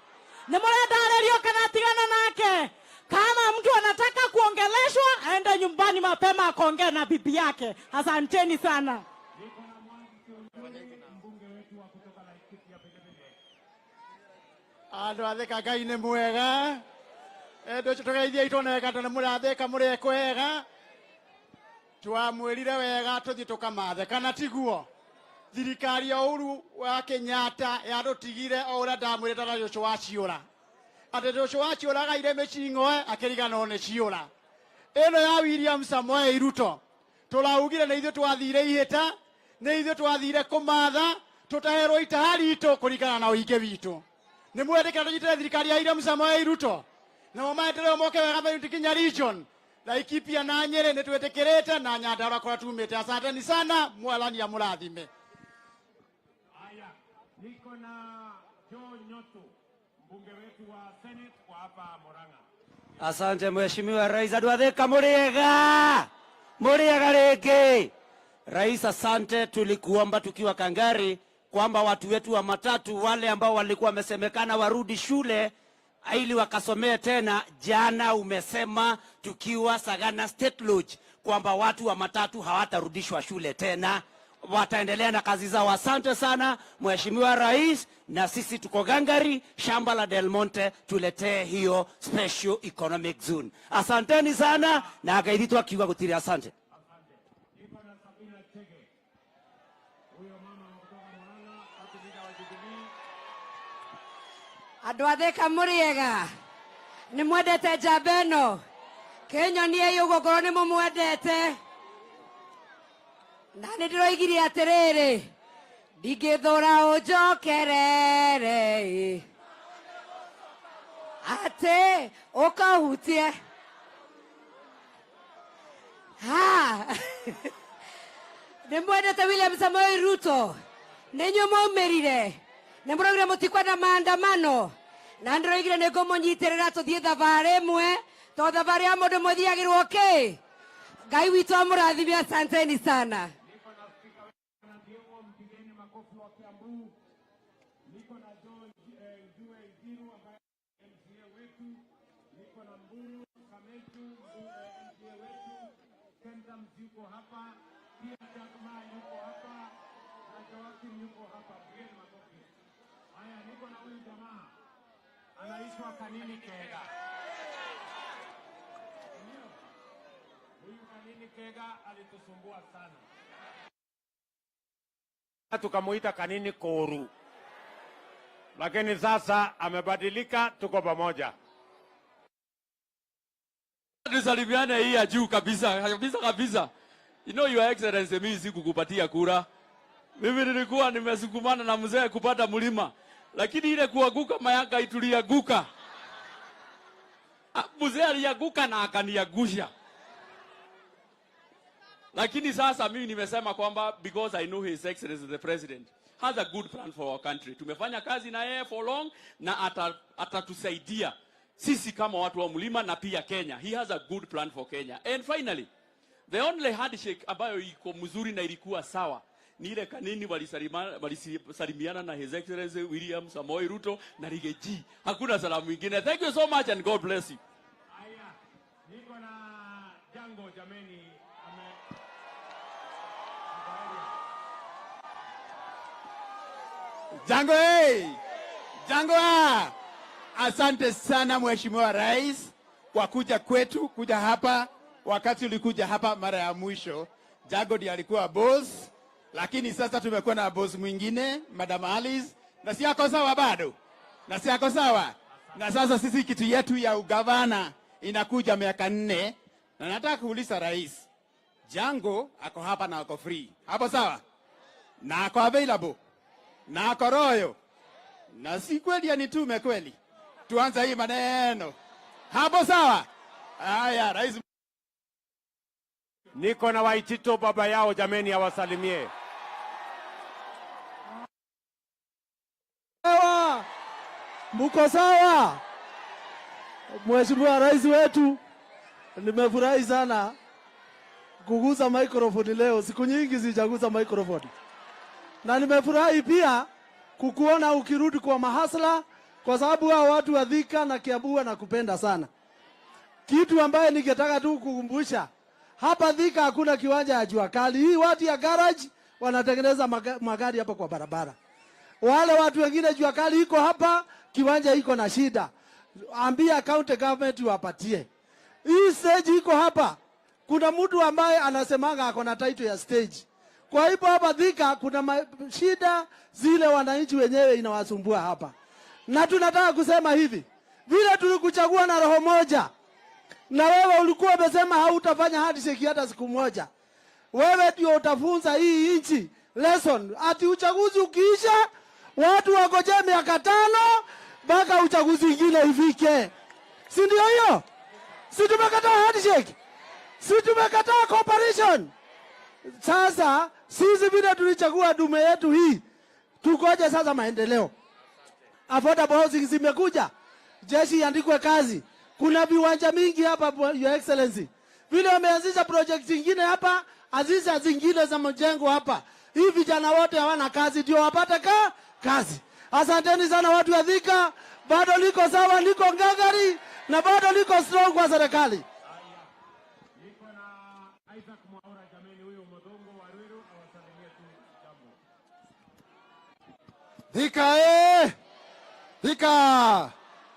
Nĩmũrenda arĩrio kana tigana nake? Kama mtu anataka kuongeleshwa aende nyumbani mapema akaongea na bibi yake. Asanteni sana. Andũ a Thika, Ngai nĩ mwega. Tũgeithie itoneka tondũ mũrathĩka mũrĩ kwega. Twamwĩrire wega tũthiĩ tũkamathe, kana tiguo? Thirikari ya ũru wa Kenyatta yarũtigire o ũrĩa ndamwĩrĩte na Joshua wa Ciũra. Atĩ Joshua wa Ciũra agaire mĩcing'oe akĩriganĩrwo nĩ Ciũra. Ĩno ya William Samoei Ruto tũraugire nĩ ithuĩ twathire ihĩta, nĩ ithuĩ twathire kũmatha, tũtaherwo itaha ritũ kũringana na ũingĩ witũ. Nĩ mwendekera tũnyitĩre thirikari ya William Samoei Ruto na maendeleo moke wega Mount Kenya region, Laikipia na Nyeri nĩ twĩtĩkĩrĩte na Nyandarua kũrĩa tumĩte. Asanteni sana, Mwathani amũrathime. Haya, niko na Joe Nyoto, mbunge wetu wa Senate kwa hapa Murang'a. Asante Mheshimiwa Rais. Andũ a Thika mũrĩega rĩngĩ. Rais, asante. Tulikuomba tukiwa Kangari kwamba watu wetu wa matatu wale ambao walikuwa wamesemekana warudi shule ili wakasomee tena. Jana umesema tukiwa Sagana State Lodge kwamba watu wa matatu hawatarudishwa shule tena, wataendelea na kazi zao. Asante sana Mheshimiwa Rais, na sisi tuko gangari shamba la Del Monte, tuletee hiyo special economic zone. Asanteni sana na agaithitwa kiuga gutiri. Asante. Andũ a Thika mũrĩega, nĩ mwendete njamba ĩno? Kĩnyoniei ũguo ngorwo nĩ mũmwendete. Na nĩ ndĩroigire atĩrĩrĩ, ndingĩthũra ũnjokerere atĩ ũkahutie. Nĩ mwendete William Samoei Ruto, nĩ inyuĩ mwaumĩrire, nĩ mũraugire mũtikwenda maandamano, na ndĩroigire nĩ ngũmũnyitĩrĩra tũthiĩ thabarĩ ĩmwe, tondũ thabarĩ ya mũndũ ũmwe thiagĩrwo kĩ? Ngai witũ amũrathime. Asanteni sana. Anaitwa Kanini Kega. Huyu Kanini Kega alitusumbua sana, tukamuita Kanini Koru, lakini sasa amebadilika, tuko pamoja. Tusalimiane hii ya juu kabisa. You know, Your Excellency, mimi sikukupatia kura. Mimi nilikuwa nimesukumana na mzee kupata mlima, lakini ile kuanguka mayanga itulianguka. Mzee alianguka na akaniangusha. Lakini sasa mimi nimesema kwamba because I know His Excellency the President has a good plan for our country. Tumefanya kazi na yeye for long na atatusaidia sisi kama watu wa mlima na pia Kenya. He has a good plan for Kenya. And finally, the only handshake ambayo iko mzuri na ilikuwa sawa ni ile kanini walisalimiana na His Excellency William Samoei Ruto na Rigathi. Hakuna salamu nyingine. Thank you so much and God bless you. Aya, niko na Jango jameni. Jango Jango asante sana Mheshimiwa Rais kwa kuja kwetu, kuja hapa. Wakati ulikuja hapa mara ya mwisho, Jango ndiye alikuwa boss, lakini sasa tumekuwa na boss mwingine, Madam Alice, na si yako sawa bado. Na si yako sawa. Na sasa sisi kitu yetu ya ugavana inakuja miaka 4, na nataka kuuliza Rais, Jango ako hapa na ako free. Hapo sawa? Na ako available. Na ako royo. Na si kweli anitume kweli. Tuanze hii maneno. Hapo sawa? Haya, Rais. Niko na Waitito baba yao jameni, awasalimie. Sawa. Mko sawa? Mheshimiwa Rais wetu, nimefurahi sana kuguza microphone leo. Siku nyingi sijaguza microphone. Na nimefurahi pia kukuona ukirudi kwa mahasla, kwa sababu hao watu wa Thika na Kiambu na kupenda sana. Kitu ambaye ningetaka tu kukumbusha, hapa Thika hakuna kiwanja ya jua kali. Hii watu ya garage wanatengeneza magari hapa kwa barabara. Wale watu wengine jua kali iko hapa, kiwanja iko na shida. Ambia county government wapatie. Hii stage iko hapa. Kuna mtu ambaye anasemanga ako na title ya stage. Kwa hivyo hapa Thika kuna shida zile wananchi wenyewe inawasumbua hapa. Na tunataka kusema hivi, vile tulikuchagua na roho moja, na wewe ulikuwa umesema hautafanya handshake hata siku moja. Wewe ndio utafunza hii nchi lesson. Ati uchaguzi ukiisha, watu wagoje miaka 5 mpaka uchaguzi mwingine ifike. Si ndio hiyo? Si tumekataa handshake? Si tumekataa cooperation? Sasa sisi vile tulichagua dume yetu hii, tukoje sasa maendeleo? Affordable housing zimekuja, jeshi iandikwe kazi. Kuna viwanja mingi hapa Your Excellency. Vile wameanzisha project nyingine hapa, azisha zingine za mjengo hapa. Hii vijana wote hawana kazi, ndio wapate kazi. Asanteni sana watu wa Thika. Bado liko sawa, liko ngangari na bado liko strong kwa serikali. Thika Thika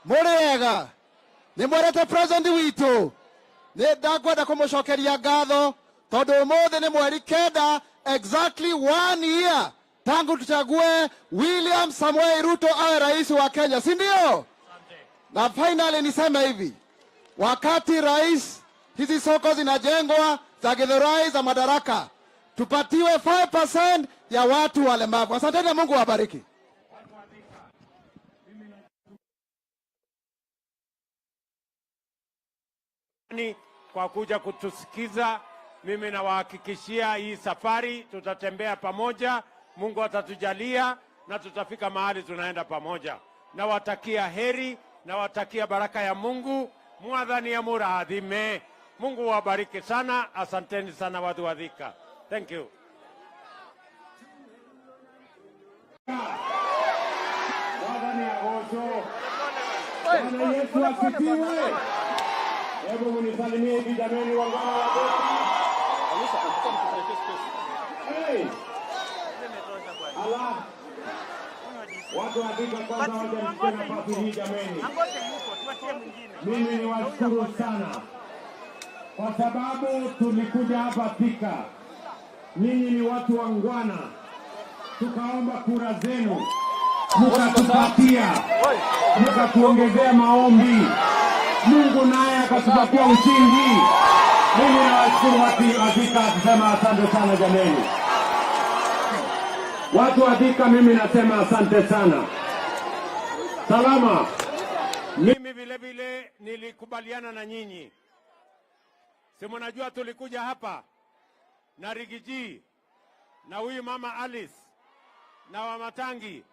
Murega ni mwerete president witu ni ndakwenda kumucokeria ngatho tondu umuthi ni mweri 9 exactly 1 year tangu tuchague William Samoei Ruto awe rais wa Kenya, si ndio? Na finally niseme hivi, wakati rais hizi soko zinajengwa za Githurai za Madaraka, tupatiwe 5% ya watu walemavu. Asanteni na Mungu awabariki. Kwa kuja kutusikiza. Mimi nawahakikishia hii safari tutatembea pamoja. Mungu atatujalia na tutafika mahali tunaenda pamoja. Nawatakia heri, nawatakia baraka ya Mungu. Mwadhani ya muradhime. Mungu wabariki sana. Asanteni sana watu wa Thika. Thank you. Mwadhani ya gozo. Bwana Yesu asifiwe. Hebu munisalimie hivi jameni wangwana wa Thika. Hey! Allah. Watu wa Thika kwanza wajanipe nafasi hii jameni. Mimi ni washukuru sana kwa sababu tulikuja hapa Thika. Ninyi ni watu wangwana. Tukaomba kura zenu. Mukatupatia. Mukatuongezea maombi. Mungu naye akatupatia ushindi. Mimi nawashukuru watu wa Thika kusema asante sana jameni. Watu wa Thika, mimi nasema asante sana. Salama. Mimi vile vile nilikubaliana na nyinyi. Si mnajua tulikuja hapa na Rigiji na huyu mama Alice na Wamatangi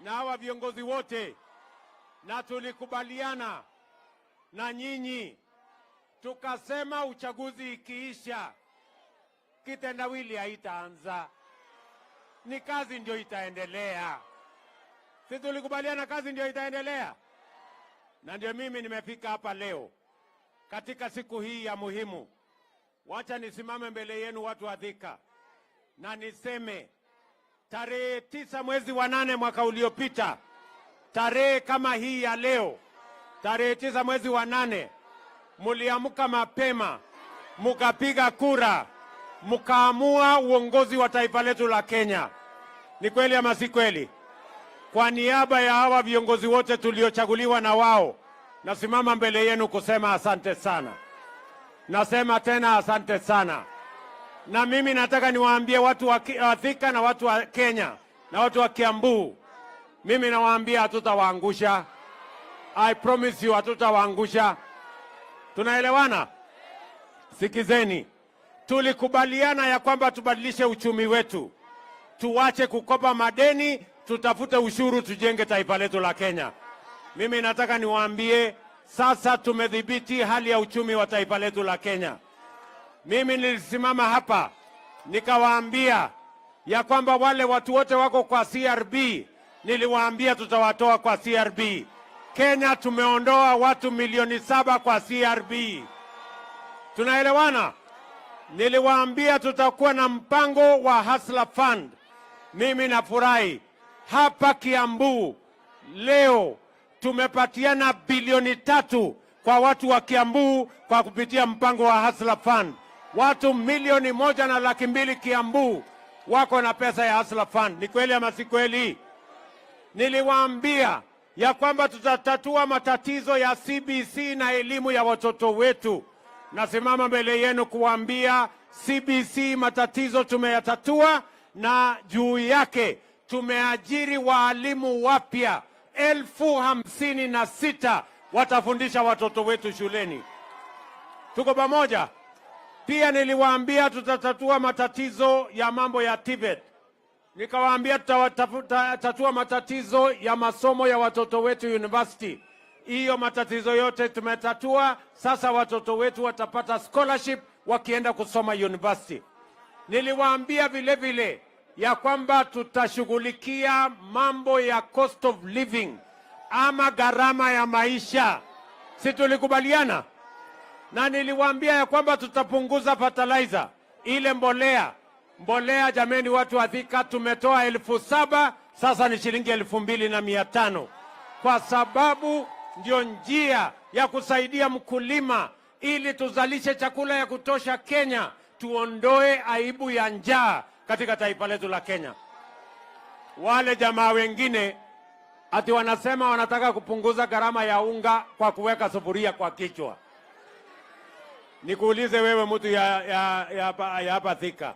na hawa viongozi wote, na tulikubaliana na nyinyi, tukasema uchaguzi ikiisha kitendawili haitaanza, ni kazi ndio itaendelea. Si tulikubaliana kazi ndio itaendelea? Na ndio mimi nimefika hapa leo katika siku hii ya muhimu. Wacha nisimame mbele yenu watu wa Thika na niseme tarehe 9 mwezi wa 8 mwaka uliopita, tarehe kama hii ya leo, tarehe 9 mwezi wa 8, muliamka mapema, mukapiga kura, mukaamua uongozi wa taifa letu la Kenya. Ni kweli ama si kweli? Kwa niaba ya hawa viongozi wote tuliochaguliwa na wao, nasimama mbele yenu kusema asante sana. Nasema tena asante sana. Na mimi nataka niwaambie watu wa Thika na watu wa Kenya na watu wa Kiambu, mimi nawaambia hatutawaangusha. I promise you hatutawaangusha. Tunaelewana? Sikizeni. Tulikubaliana ya kwamba tubadilishe uchumi wetu. Tuache kukopa madeni, tutafute ushuru, tujenge taifa letu la Kenya. Mimi nataka niwaambie sasa tumedhibiti hali ya uchumi wa taifa letu la Kenya. Mimi nilisimama hapa nikawaambia ya kwamba wale watu wote wako kwa CRB, niliwaambia tutawatoa kwa CRB. Kenya tumeondoa watu milioni 7 kwa CRB. Tunaelewana? Niliwaambia tutakuwa na mpango wa Hustler Fund. Mimi nafurahi hapa Kiambu leo tumepatiana bilioni 3 kwa watu wa Kiambu kwa kupitia mpango wa Hustler Fund. Watu 1.2 Kiambu wako na pesa ya Hustler Fund. Ni kweli ama si kweli? Niliwaambia ya kwamba tutatatua matatizo ya CBC na elimu ya watoto wetu. Nasimama mbele yenu kuambia CBC matatizo tumeyatatua, na juu yake tumeajiri waalimu wapya 56,000 watafundisha watoto wetu shuleni. Tuko pamoja? Pia niliwaambia tutatatua matatizo ya mambo ya Tibet. Nikawaambia tutatatua matatizo ya masomo ya watoto wetu university. Hiyo matatizo yote tumetatua. Sasa watoto wetu watapata scholarship wakienda kusoma university. Niliwaambia vile vile ya kwamba tutashughulikia mambo ya cost of living ama gharama ya maisha. Si tulikubaliana? Na niliwaambia ya kwamba tutapunguza fertilizer, ile mbolea. Mbolea jameni, watu wa Thika, tumetoa 7,000 sasa ni shilingi 2,500, kwa sababu ndio njia ya kusaidia mkulima ili tuzalishe chakula ya kutosha Kenya, tuondoe aibu ya njaa katika taifa letu la Kenya. Wale jamaa wengine ati wanasema wanataka kupunguza gharama ya unga kwa kuweka sufuria kwa kichwa. Nikuulize wewe mtu ya hapa Thika,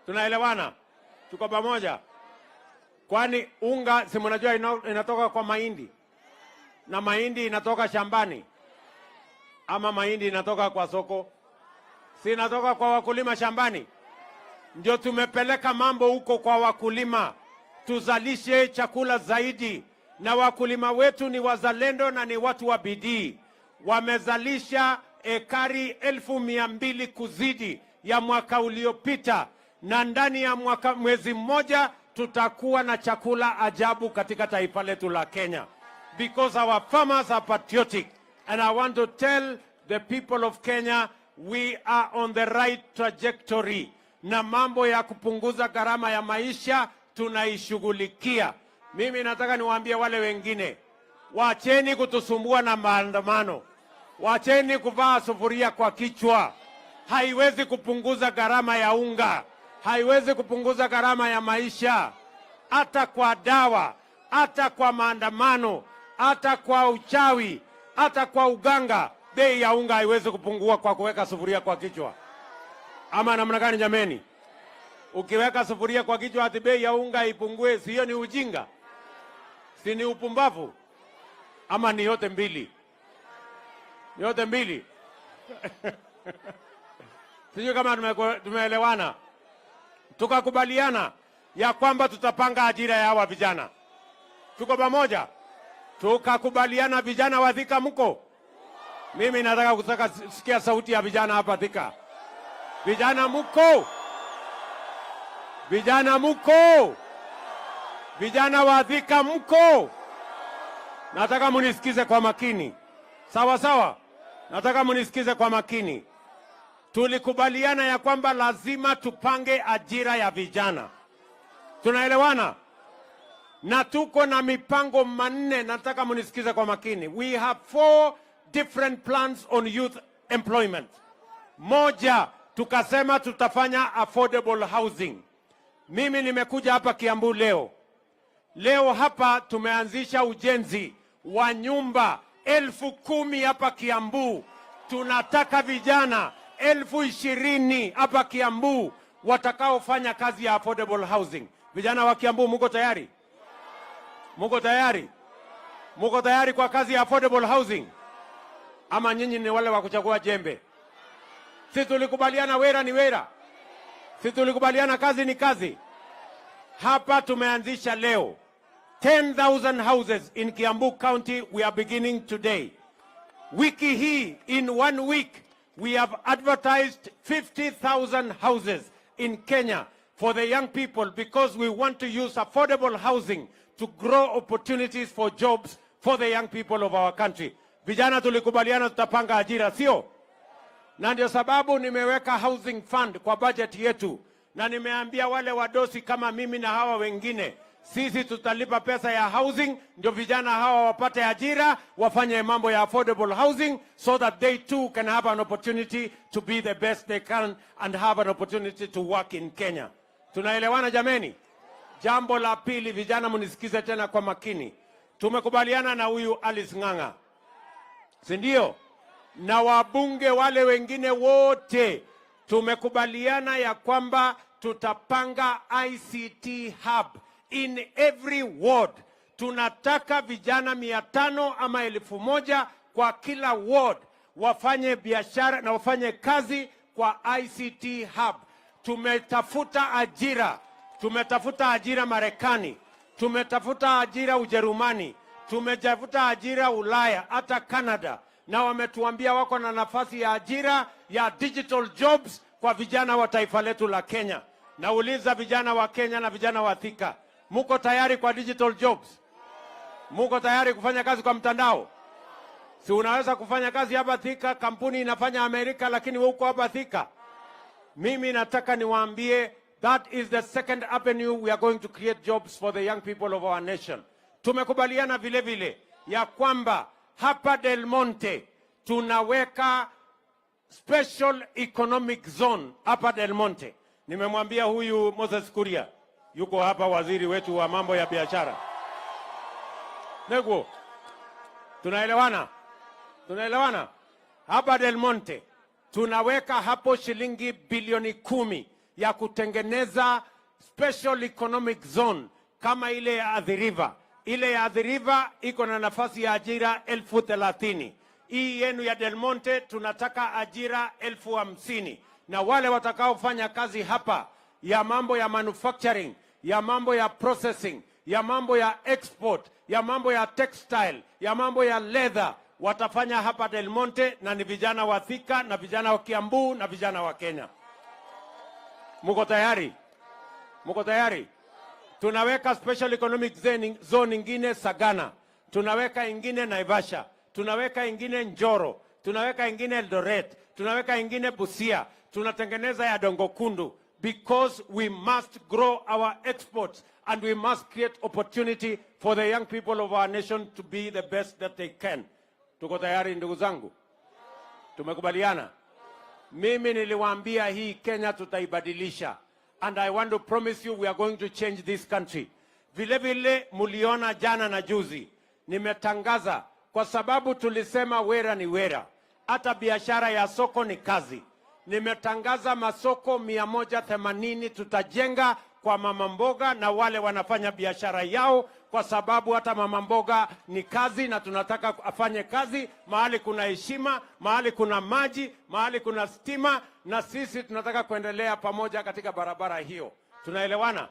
tunaelewana? Tuko pamoja? Kwani unga si mnajua inatoka kwa mahindi, na mahindi inatoka shambani, ama mahindi inatoka kwa soko? Si inatoka kwa wakulima shambani? Ndio tumepeleka mambo huko kwa wakulima, tuzalishe chakula zaidi. Na wakulima wetu ni wazalendo na ni watu wa bidii. Wamezalisha ekari 1,200 kuzidi ya mwaka uliopita, na ndani ya mwezi mmoja tutakuwa na chakula ajabu katika taifa letu la Kenya, because our farmers are patriotic. And I want to tell the people of Kenya, we are on the right trajectory. Na mambo ya kupunguza gharama ya maisha tunaishughulikia. Mimi nataka niwaambie wale wengine, wacheni kutusumbua na maandamano. Wacheni kuvaa sufuria kwa kichwa. Haiwezi kupunguza gharama ya unga. Haiwezi kupunguza gharama ya maisha. Hata kwa dawa, hata kwa maandamano, hata kwa uchawi, hata kwa uganga, bei ya unga haiwezi kupungua kwa kuweka sufuria kwa kichwa. Ama namna gani jameni? Ukiweka sufuria kwa kichwa ati bei ya unga ipungue, sio ni ujinga? Si ni upumbavu? Ama ni yote mbili? Yote mbili. Sijui kama tumeelewana. Tukakubaliana ya kwamba tutapanga ajira ya hawa vijana. Tuko pamoja? Tukakubaliana vijana wa Thika mko? Mimi nataka kusikia sauti ya vijana hapa Thika. Vijana mko? Vijana mko? Vijana wa Thika mko? Nataka munisikize kwa makini. Sawa sawa? Nataka munisikize kwa makini. Tulikubaliana ya kwamba lazima tupange ajira ya vijana. Tunaelewana? Na tuko na mipango manne, nataka munisikize kwa makini. We have 4 different plans on youth employment. Moja, tukasema tutafanya affordable housing. Mimi nimekuja hapa Kiambu leo. Leo hapa tumeanzisha ujenzi wa nyumba 10,000 hapa Kiambu. Tunataka vijana 20,000 hapa Kiambu watakaofanya kazi ya affordable housing. Vijana wa Kiambu muko tayari? Muko tayari? Muko tayari kwa kazi ya affordable housing? Ama nyinyi ni wale wa kuchagua jembe? Si tulikubaliana wera ni wera? Si tulikubaliana kazi ni kazi? Hapa tumeanzisha leo 10,000 houses in Kiambu County. We are beginning today. Wiki hii, in 1 week, we have advertised 50,000 houses in Kenya for the young people because we want to use affordable housing to grow opportunities for jobs for the young people of our country. Vijana tulikubaliana tutapanga ajira, sio? Na ndio sababu nimeweka housing fund kwa budget yetu, na nimeambia wale wadosi kama mimi na hawa wengine, sisi tutalipa pesa ya housing ndio vijana hawa wapate ajira, wafanye mambo ya affordable housing so that they too can have an opportunity to be the best they can and have an opportunity to work in Kenya. Tunaelewana jameni? Jambo la pili, vijana munisikize tena kwa makini. Tumekubaliana na huyu Alice Ng'ang'a, si ndio? Na wabunge wale wengine wote tumekubaliana ya kwamba tutapanga ICT hub in every ward. Tunataka vijana 500 ama 1,000 kwa kila ward wafanye biashara na wafanye kazi kwa ICT hub. Tumetafuta ajira Marekani, tumetafuta ajira Ujerumani, tumetafuta ajira Ulaya, hata Canada, na wametuambia wako na nafasi ya ajira ya digital jobs kwa vijana wa taifa letu la Kenya. Nauliza vijana wa Kenya na vijana wa Thika, muko tayari kwa digital jobs? Muko tayari kufanya kazi kwa mtandao? Si unaweza kufanya kazi hapa Thika, kampuni inafanya Amerika, lakini wewe uko hapa Thika. Mimi nataka niwaambie, that is the second avenue we are going to create jobs for the young people of our nation. Tumekubaliana vile vile ya kwamba hapa Del Monte tunaweka special economic zone hapa Del Monte. Nimemwambia huyu Moses Kuria, yuko hapa waziri wetu wa mambo ya biashara. Nego, tunaelewana? Tunaelewana? Hapa Del Monte tunaweka hapo shilingi bilioni 10 ya kutengeneza special economic zone kama ile ya Athi River. Ile ya Athi River iko na nafasi ya ajira 30,000. Hii yenu ya Del Monte tunataka ajira 50,000. Na wale watakaofanya kazi hapa ya mambo ya manufacturing, ya mambo ya processing, ya mambo ya export, ya mambo ya textile, ya mambo ya leather, watafanya hapa Del Monte, na ni vijana wa Thika na vijana wa Kiambu na vijana wa Kenya. Muko tayari? Muko tayari? Tunaweka special economic zone ingine Sagana, tunaweka ingine Naivasha, tunaweka ingine Njoro, tunaweka ingine Eldoret, tunaweka ingine Busia, tunatengeneza ya Dongo Kundu, because we must grow our exports and we must create opportunity for the young people of our nation to be the best that they can. Tuko tayari ndugu zangu? Tumekubaliana? Mimi niliwaambia hii Kenya tutaibadilisha, and I want to promise you we are going to change this country. Vile vile muliona jana na juzi nimetangaza, kwa sababu tulisema wera ni wera, hata biashara ya soko ni kazi. nimetangaza masoko 180 tutajenga kwa mama mboga na wale wanafanya biashara yao, kwa sababu hata mama mboga ni kazi na tunataka afanye kazi mahali kuna heshima, mahali kuna maji, mahali kuna stima, na sisi tunataka kuendelea pamoja katika barabara hiyo. Tunaelewana?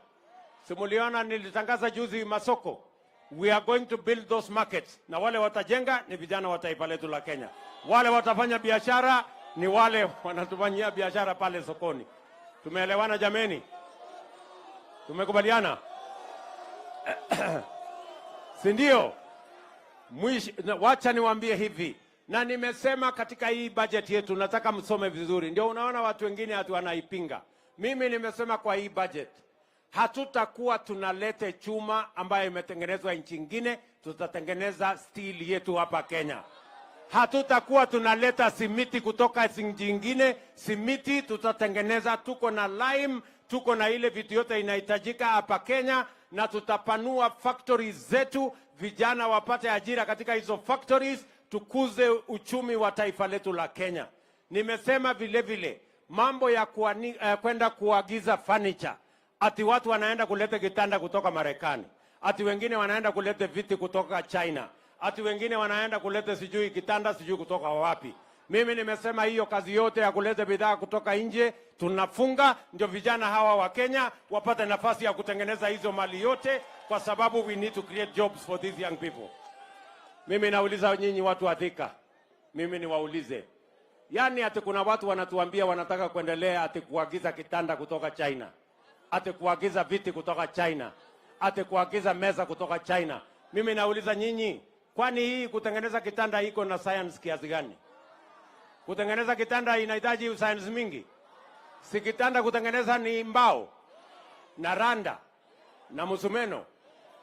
Simuliona nilitangaza juzi masoko. We are going to build those markets. Na wale watajenga ni vijana wa taifa letu la Kenya. Wale watafanya biashara ni wale wanatufanyia biashara pale sokoni. Tumeelewana jameni? Tumekubaliana? Si ndio? Wacha niwaambie hivi. Na nimesema katika hii budget yetu nataka msome vizuri. Ndio unaona watu wengine hatu wanaipinga. Mimi nimesema kwa hii budget hatutakuwa tunalete chuma ambayo imetengenezwa nchi nyingine, tutatengeneza steel yetu hapa Kenya. Hatutakuwa tunaleta simiti kutoka nchi nyingine, simiti tutatengeneza, tuko na lime, tuko na ile vitu yote inahitajika hapa Kenya, na tutapanua factories zetu, vijana wapate ajira katika hizo factories, tukuze uchumi wa taifa letu la Kenya. Nimesema vile vile mambo ya kwenda kuagiza furniture. Ati watu wanaenda kuleta kitanda kutoka Marekani. Ati wengine wanaenda kuleta viti kutoka China. Ati wengine wanaenda kuleta sijui kitanda sijui kutoka wapi. Mimi nimesema hiyo kazi yote ya kuleta bidhaa kutoka nje tunafunga, ndio vijana hawa wa Kenya wapate nafasi ya kutengeneza hizo mali yote, kwa sababu we need to create jobs for these young people. Mimi nauliza nyinyi watu wa Thika. Mimi niwaulize. Yaani ati kuna watu wanatuambia wanataka kuendelea ati kuagiza kitanda kutoka China. Ate kuagiza viti kutoka China, ate kuagiza meza kutoka China. Mimi nauliza nyinyi, kwani hii kutengeneza kitanda iko na science kiasi gani? Kutengeneza kitanda inahitaji science mingi? Si kitanda kutengeneza ni mbao na randa na musumeno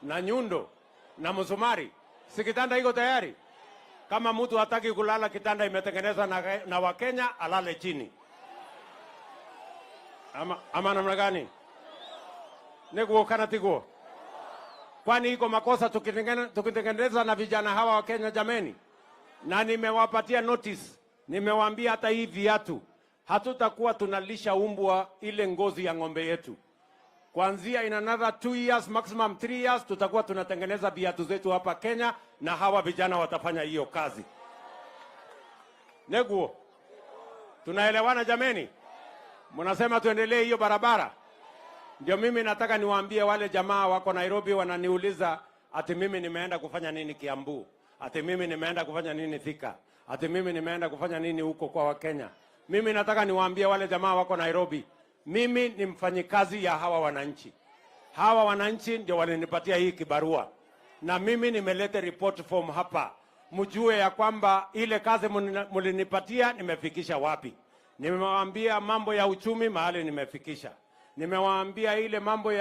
na nyundo na musumari. Si kitanda iko tayari? Kama mtu hataki kulala kitanda imetengenezwa na Wakenya, alale chini. Ama namna gani? Neguo kana tiguo. Kwani iko makosa tukitengeneza na vijana hawa wa Kenya jameni? Na nimewapatia notice. Nimewaambia hata hii viatu hatutakuwa tunalisha umbwa ile ngozi ya ng'ombe yetu. Kuanzia in another 2 years maximum 3 years tutakuwa tunatengeneza viatu zetu hapa Kenya, na hawa vijana watafanya hiyo kazi. Neguo. Tunaelewana jameni? Mnasema tuendelee hiyo barabara? Ndio mimi nataka niwaambie wale jamaa wako Nairobi wananiuliza ati mimi nimeenda kufanya nini Kiambu, ati mimi nimeenda kufanya nini Thika, ati mimi nimeenda kufanya nini huko kwa Wakenya. Mimi nataka niwaambie wale jamaa wako Nairobi, mimi ni mfanyikazi ya hawa wananchi. Hawa wananchi ndio walinipatia hii kibarua, na mimi nimeleta report form hapa, mjue ya kwamba ile kazi mlinipatia nimefikisha wapi. Nimewaambia mambo ya uchumi mahali nimefikisha. Nimewaambia ile mambo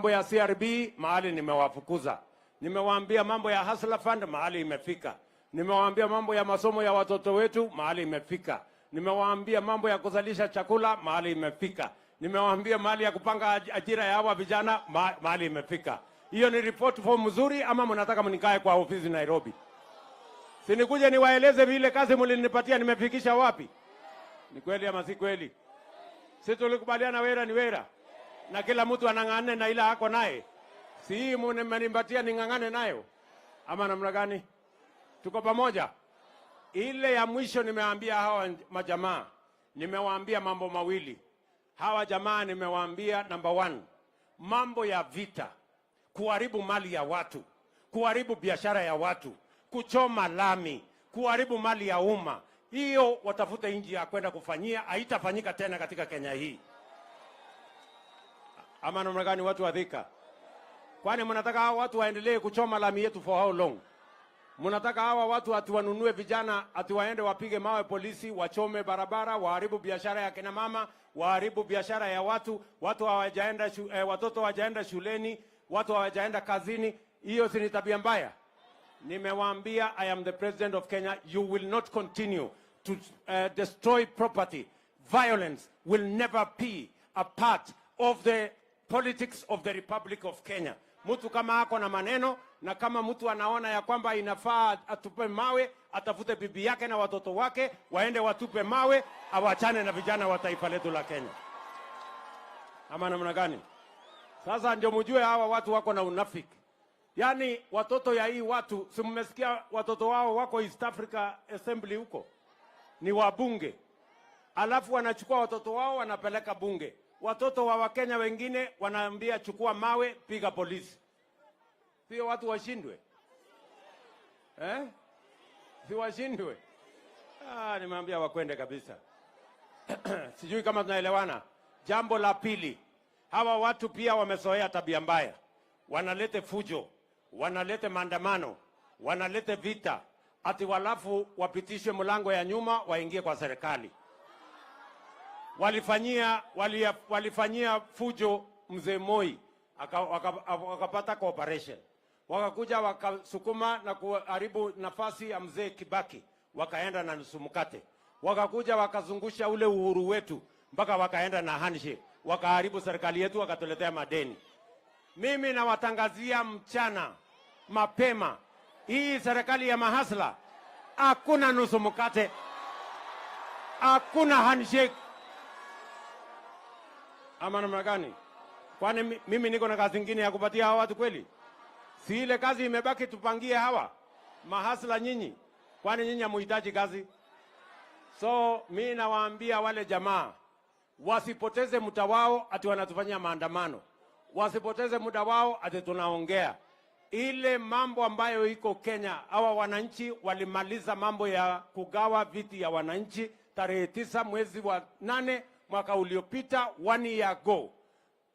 ya CRB mahali nimewafukuza. Nimewaambia mambo ya Hustler Fund mahali imefika. Nimewaambia mambo ya masomo ya watoto wetu mahali imefika. Nimewaambia mambo ya kuzalisha chakula mahali imefika. Nimewaambia mahali ya kupanga ajira ya hawa vijana mahali imefika. Hiyo ni report form mzuri ama mnataka mnikae kwa ofisi Nairobi? Si nikuje niwaeleze vile kazi mlinipatia nimefikisha wapi? Ni kweli ama si kweli? Sisi tulikubaliana wera ni wera. Na kila mtu anang'ane na ila hako naye. Si hii mmenipatia ning'ang'ane nayo? Ama namna gani? Tuko pamoja? Ile ya mwisho nimewaambia hawa majamaa. Nimewaambia mambo mawili. Hawa jamaa nimewaambia number 1. Mambo ya vita. Kuharibu mali ya watu. Kuharibu biashara ya watu. Kuchoma lami. Kuharibu mali ya umma. Hiyo watafuta nchi ya kwenda kufanyia, haitafanyika tena katika Kenya hii. Ama namna gani watu wa Thika? Kwani mnataka hawa watu waendelee kuchoma lami yetu for how long? Mnataka hawa watu atiwanunue vijana, atiwaende wapige mawe polisi, wachome barabara, waharibu biashara ya kina mama, waharibu biashara ya watu, watoto hawajaenda shuleni, watu hawajaenda kazini. Hiyo si tabia mbaya? Nimewaambia, I am the president of Kenya. You will not continue to destroy property. Violence will never be a part of the politics of the Republic of Kenya. Mtu kama ako na maneno, na kama mtu anaona ya kwamba inafaa atupe mawe, atafute bibi yake na watoto wake waende watupe mawe, awachane na vijana wa taifa letu la Kenya. Ama namna gani? Sasa ndio mjue hawa watu wako na unafiki. Yaani watoto ya hii watu, si mmesikia watoto wao wako East Africa Assembly huko? Ni wabunge. Alafu wanachukua watoto wao wanapeleka bunge. Watoto wa Wakenya wengine wanaambia chukua mawe, piga polisi. Sio watu washindwe? Si washindwe? Nimeambia wakwende kabisa. Sijui kama tunaelewana. Jambo la pili, hawa watu pia wamezoea tabia mbaya. Wanalete fujo, wanalete maandamano, wanalete vita, ati walafu wapitishwe mlango ya nyuma waingie kwa serikali. Walifanyia fujo mzee Moi, wakapata cooperation. Wakakuja wakasukuma na kuharibu nafasi ya mzee Kibaki, wakaenda na nusu mkate. Wakakuja wakazungusha ule uhuru wetu mpaka wakaenda na handshake, wakaharibu serikali yetu, wakatuletea madeni. Mimi nawatangazia mchana mapema, hii serikali ya mahasla, hakuna nusu mkate, hakuna handshake. Ama namna gani? Kwani mimi niko na kazi nyingine ya kupatia hawa watu kweli? Si ile kazi imebaki tupangie hawa mahasla nyinyi? Kwani nyinyi hamuhitaji kazi? So mimi nawaambia wale jamaa wasipoteze muda wao ati wanatufanyia maandamano. Wasipoteze muda wao ati tunaongea. Ile mambo ambayo iko Kenya, hawa wananchi walimaliza mambo ya kugawa viti ya wananchi tarehe 9 mwezi wa 8 mwaka uliopita, 1 year ago.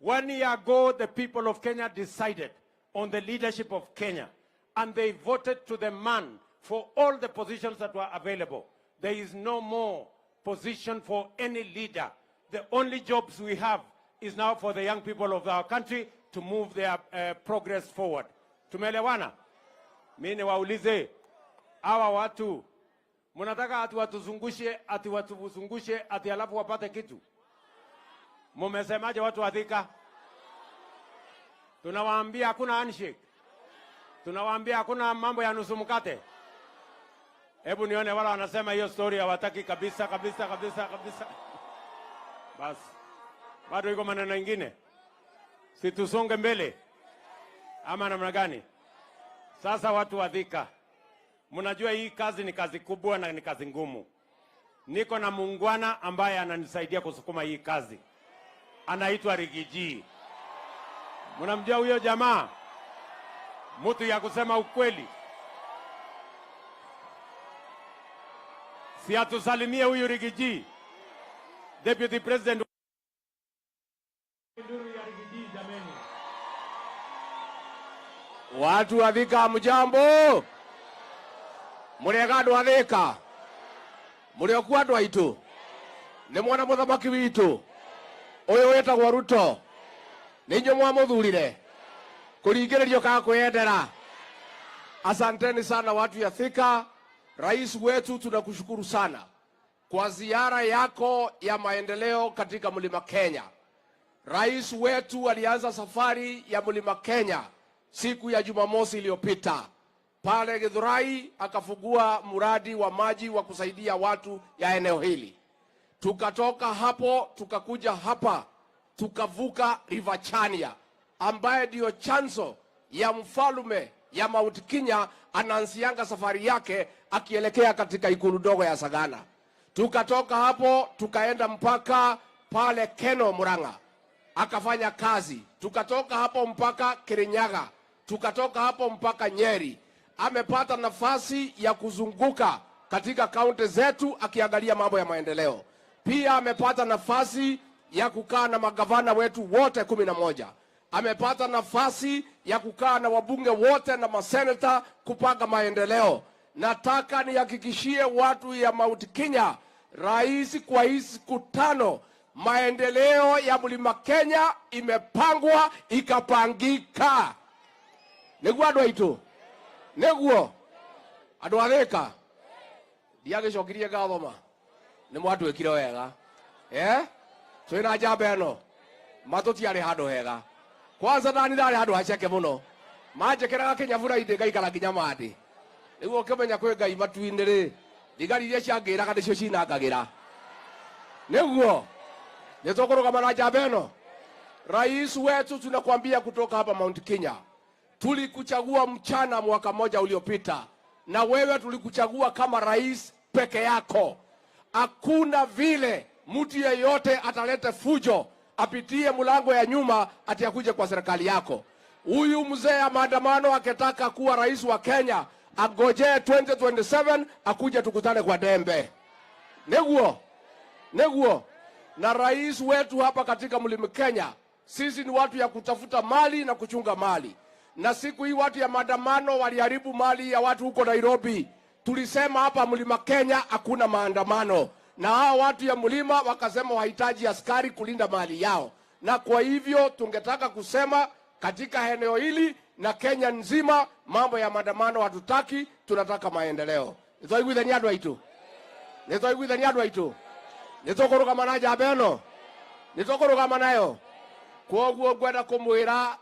1 year ago, the people of Kenya decided on the leadership of Kenya, and they voted to the man for all the positions that were available. There is no more position for any leader. The only jobs we have is now for the young people of our country to move their progress forward. Tumeelewana? Mimi niwaulize hawa watu, mnataka ati watuzungushe ati alafu wapate kitu? Mumesemaje watu wa Thika? Tunawaambia hakuna handshake. Tunawaambia hakuna mambo ya nusu mkate. Hebu nione wala wanasema hiyo story hawataki kabisa. Basi. Bado iko maneno mengine. Si tusonge mbele. Ama namna gani? Sasa watu wa Thika, mnajua hii kazi ni kazi kubwa na ni kazi ngumu. Niko na muungwana ambaye ananisaidia kusukuma hii kazi. Anaitwa Rigiji. Mnamjua huyo jamaa? Mtu ya kusema ukweli. Si atusalimie huyu Rigiji. Deputy President Watu wa Thika mjambo. Murega andu a Thika. Murioku andu aitu. Ni mwana muthamaki witu. Uyu wetagwo Ruto. Ninyo mwamuthurire. Kuringiririo ka kwendera. Asanteni sana watu ya Thika. Rais wetu tunakushukuru sana kwa ziara yako ya maendeleo katika Mlima Kenya. Rais wetu alianza safari ya Mlima Kenya siku ya Jumamosi iliyopita. Pale Githurai akafungua mradi wa maji wa kusaidia watu ya eneo hili. Tukatoka hapo tukakuja hapa tukavuka River Chania ambaye ndio chanzo ya mfalme ya Mount Kenya anaanzianga safari yake akielekea katika ikulu ndogo ya Sagana. Tukatoka hapo tukaenda mpaka pale Keno Murang'a akafanya kazi. Tukatoka hapo mpaka Kirinyaga, tukatoka hapo mpaka Nyeri. Amepata nafasi ya kuzunguka katika kaunti zetu akiangalia mambo ya maendeleo. Pia amepata nafasi ya kukaa na magavana wetu wote 11. Amepata nafasi ya kukaa na wabunge wote na maseneta kupanga maendeleo. Nataka nihakikishie watu ya Mount Kenya, rais kwa hii siku 5, maendeleo ya Mlima Kenya imepangwa ikapangika. Niguo andu aitu. Niguo andu a Thika. Ndiagicokirie ngathoma. Ni mwatwikire wega. Twina njamba eno. Matutiari handu hega. Kwanza ndani ndari handu haceke muno. Manjekeraga kinyabura inde ngaikara nginya mandi. Niguo kimenya kwi Ngai matu-ini ri. Thigari iria ciangiraga nicio cinangagira. Niguo. Nitũkũrũgama na njamba ĩno. Rais wetu tunakwambia kutoka hapa Mount Kenya. Tulikuchagua mchana mwaka moja uliopita. Na wewe tulikuchagua kama rais peke yako. Hakuna vile mtu yeyote atalete fujo apitie mlango ya nyuma ati akuje kwa serikali yako. Huyu mzee ya maandamano akitaka kuwa rais wa Kenya, agojee 2027 akuje tukutane kwa Dembe. Neguo. Na rais wetu hapa katika Mlima Kenya, sisi ni watu ya kutafuta mali na kuchunga mali. Na siku hii watu ya maandamano waliharibu mali ya watu huko Nairobi. Tulisema hapa Mlima Kenya hakuna maandamano. Na hao watu ya mlima wakasema wahitaji askari kulinda mali yao. Na kwa hivyo tungetaka kusema katika eneo hili na Kenya nzima mambo ya maandamano hatutaki, tunataka maendeleo. Nitoiguithania andu aitu. Nitũkũrũgama na njamba ĩno. Nitũkũrũgama nayo. Kwoguo ngwenda kũmwĩra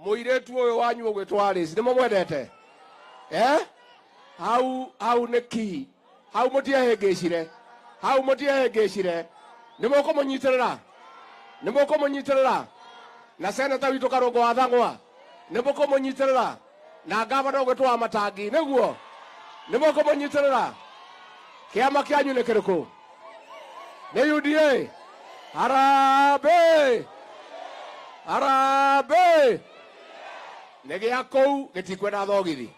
mũirĩtu ũyũ wanyu ũgwĩtwo Alice nĩ mũmwendete? Hau nĩki. Hau mũtiehĩngĩcire. Nĩ mũkũmũnyitĩrĩra. Na seneta witũ Karũngũ wa Thang'wa nĩ mũkũmũnyitĩrĩra. Na ngavana ũgwĩtwo wa Matangi nĩguo nĩ mũkũmũnyitĩrĩra. Kĩama kĩanyu nĩ kĩrĩkũ? Nĩ UDA. Harambee. Nĩ gĩa kũu gĩtikwenda thogithi.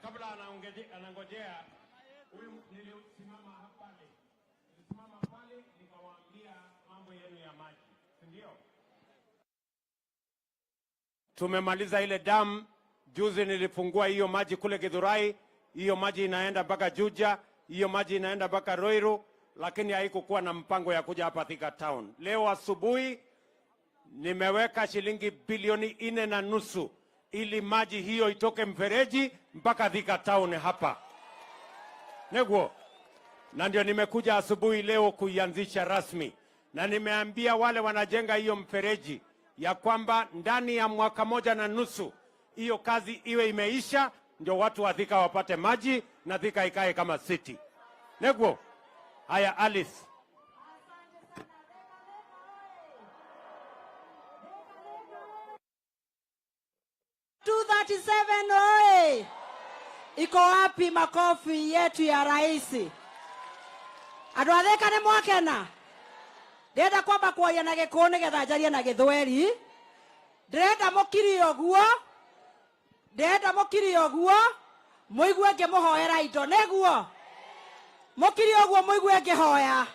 Kabla anangojea huyu nilisimama pale nikawaambia mambo yenu ya maji, si ndio? Tumemaliza ile damu juzi, nilifungua hiyo maji kule Githurai. Hiyo maji inaenda mpaka Juja, hiyo maji inaenda mpaka Ruiru, lakini haikukuwa na mpango ya kuja hapa Thika Town. Leo asubuhi nimeweka shilingi bilioni 4.5 ili maji hiyo itoke mfereji mpaka Thika Town hapa. Neguo. Na ndio nimekuja asubuhi leo kuianzisha rasmi. Na nimeambia wale wanajenga hiyo mfereji ya kwamba ndani ya mwaka 1.5 hiyo kazi iwe imeisha, ndio watu wa Thika wapate maji na Thika ikae kama city. Neguo. Haya Alice. 237 oye! Iko wapi makofi yetu ya rais? Andu a Thika ni mwakena? Ndenda kwamba kuoya na Gĩkũyũ nĩgetha njarie na Gĩthweri. Ndĩrenda mũkiri ũguo mũigue ngĩmũhoera indo. Nĩguo mũkiri ũguo mũigue ngĩhoya.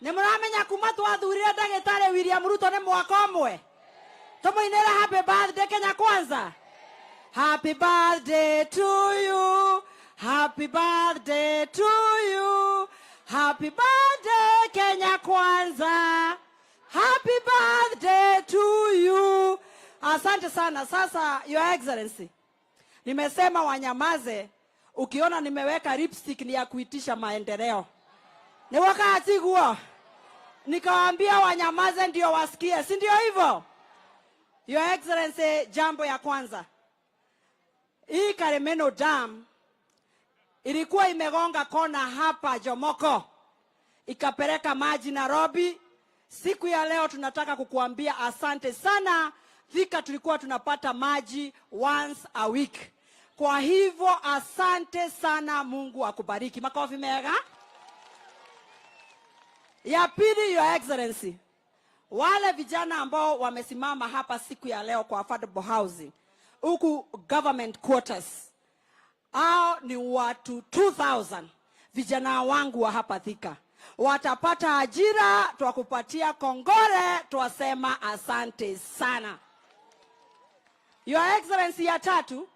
Nĩ mũramenya kuma twathurire ndagĩtarĩ William Ruto nĩ mwaka ũmwe. Tũmũinĩre happy birthday Kenya Kwanza. Happy birthday to you. Happy birthday to you. Happy birthday Kenya Kwanza. Happy birthday to you. Asante sana. Sasa Your Excellency, nimesema wanyamaze. Ukiona nimeweka lipstick ni ya kuitisha maendeleo. Ni wakati huo nikawaambia wanyamaze ndio wasikie, si ndio hivyo? Your Excellency, jambo ya kwanza, hii Karemeno Dam ilikuwa imegonga kona hapa Jomoko ikapeleka maji Nairobi. Siku ya leo tunataka kukuambia asante sana. Thika tulikuwa tunapata maji once a week. Kwa hivyo asante sana, Mungu akubariki. Makofi mega. Ya pili, Your Excellency, wale vijana ambao wamesimama hapa siku ya leo kwa affordable housing huku government quarters, hao ni watu 2000 vijana wangu wa hapa Thika. Watapata ajira, twakupatia kongole, twasema asante sana. Your Excellency, ya tatu,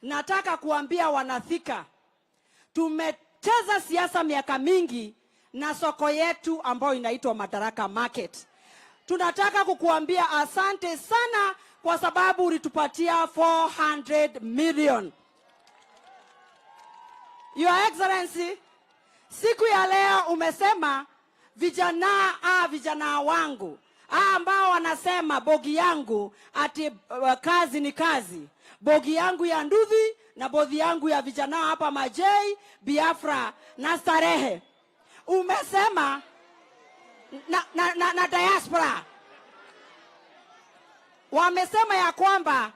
nataka kuambia wanathika, tumecheza siasa miaka mingi na soko yetu ambayo inaitwa Madaraka Market. tunataka kukuambia asante sana kwa sababu ulitupatia 400 million. Your Excellency, siku ya leo umesema vijana wangu ambao wanasema bogi yangu ati kazi ni kazi. Bogi yangu ya Nduthi na bogi yangu ya vijana hapa Majei, Biafra na Starehe. Umesema na diaspora. Wamesema ya kwamba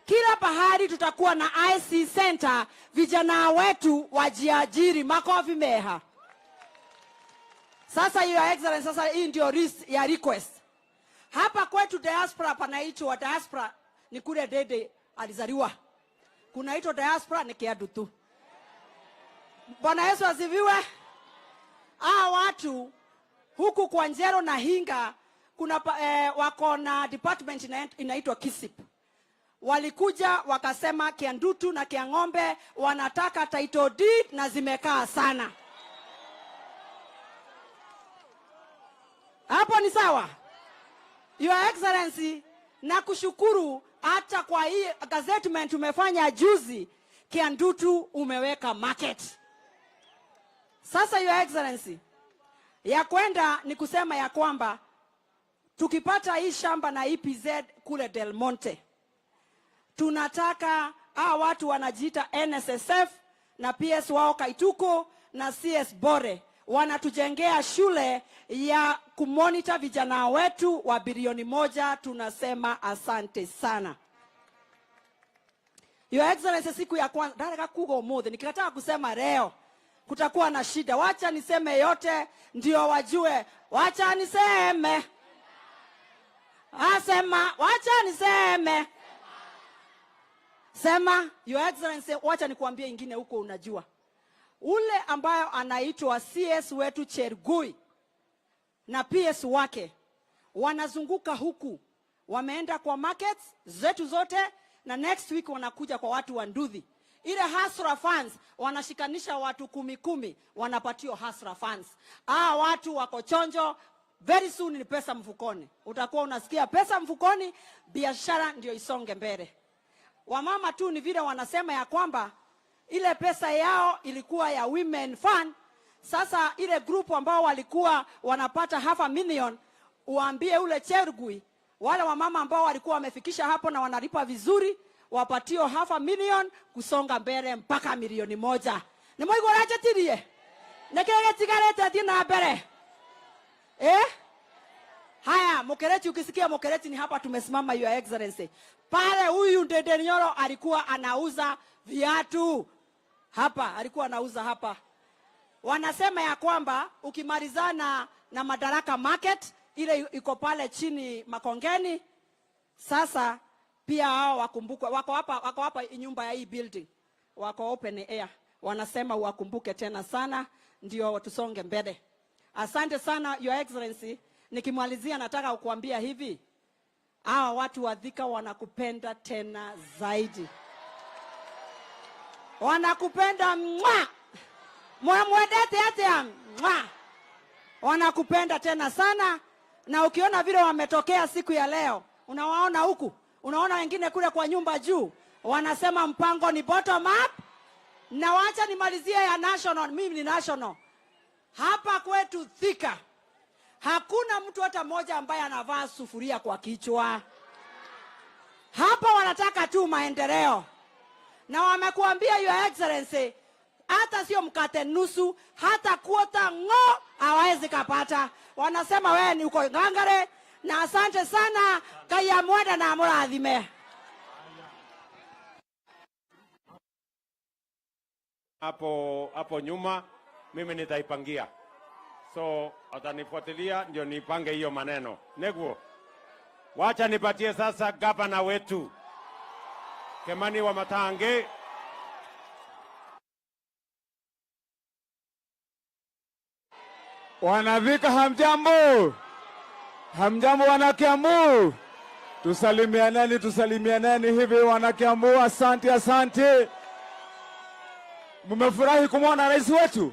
kila pahali tutakuwa na IC center, vijana wetu wajiajiri. Makofi meha. Sasa Your Excellency, sasa hii ndio ya request. Hapa kwetu diaspora panaitwa diaspora ni kule Dede alizaliwa. Kunaitwa diaspora ni Kiadu tu. Bwana Yesu asifiwe. Watu huku kwa Njero na Hinga kuna wako na department inaitwa KISIP. Walikuja wakasema Kiandutu na Kiang'ombe wanataka title deed na zimekaa sana. Hapo ni sawa? Your Excellency, na kushukuru hata kwa hii gazettement umefanya juzi, Kiandutu umeweka market. Sasa Your Excellency, ya kwenda ni kusema ya kwamba tukipata hii shamba na EPZ kule Del Monte, tunataka watu wanajiita NSSF na PS wao Kaituko na CS Bore wanatujengea shule ya kumonita vijana wetu wa bilioni 1. Tunasema asante sana. Your Excellency, siku ya kwanza daraka kugo mode nikitaka kusema leo kutakuwa na shida. Wacha niseme yote ndio wajue. Wacha niseme. Wacha niseme. Sema. Your Excellency, wacha nikuambie ingine huko unajua. Ule ambayo anaitwa CS wetu Chergui na PS wake wanazunguka huku, wameenda kwa markets zetu zote, na next week wanakuja kwa watu wa Nduthi. Ile Hasra funds wanashikanisha watu 10 wanapatio Hasra funds. Watu wako chonjo, very soon ni pesa mfukoni. Utakuwa unasikia pesa mfukoni, biashara ndio isonge mbele. Wamama tu ni vile wanasema ya kwamba ile pesa yao ilikuwa ya women fund. Sasa ile group ambao walikuwa wanapata 500,000, uambie ule Chergui wale wamama ambao walikuwa wamefikisha hapo na wanalipa vizuri, wapatio 500,000 kusonga mbele mpaka milioni 1. Ni moigo racha tirie. Nekege tigarete tina mbele. Haya, Mokereti, ukisikia Mokereti ni hapa tumesimama Your Excellency. Pale huyu Ndede Nyoro alikuwa anauza viatu. Hapa alikuwa anauza hapa. Wanasema ya kwamba ukimalizana na Madaraka Market ile iko pale chini Makongeni, sasa pia hao wakumbuke, wako hapa nyumba ya hii building, wako open air. Wanasema wakumbuke tena sana ndio tusonge mbele. Asante sana Your Excellency. Nikimalizia nataka kukuambia hivi, watu wa Thika wanakupenda tena zaidi. Wanakupenda mwamwedete hata wanakupenda tena sana. Na ukiona vile wametokea siku ya leo, unawaona huku, unaona wengine kule kwa nyumba juu, wanasema mpango ni bottom up. Na wacha nimalizie ya national. Mimi ni national. Hapa kwetu Thika hakuna mtu hata mmoja ambaye anavaa sufuria kwa kichwa. Hapa wanataka tu maendeleo. Na wamekuambia Your Excellency, hata sio mkate nusu, hata kuota hawezi kapata. Wanasema wewe ni uko ngangare. Na asante sana, kaya mwenda na murathime. Hapo nyuma mimi nitaipangia. So atanifuatilia ndio nipange hiyo maneno. Neguo. Wacha nipatie sasa gavana wetu Kimani wa Matange. Wanavika hamjambo. Hamjambo wanakiambu. Tusalimianeni hivi wanakiambu. Asante. Mmefurahi kumwona rais wetu?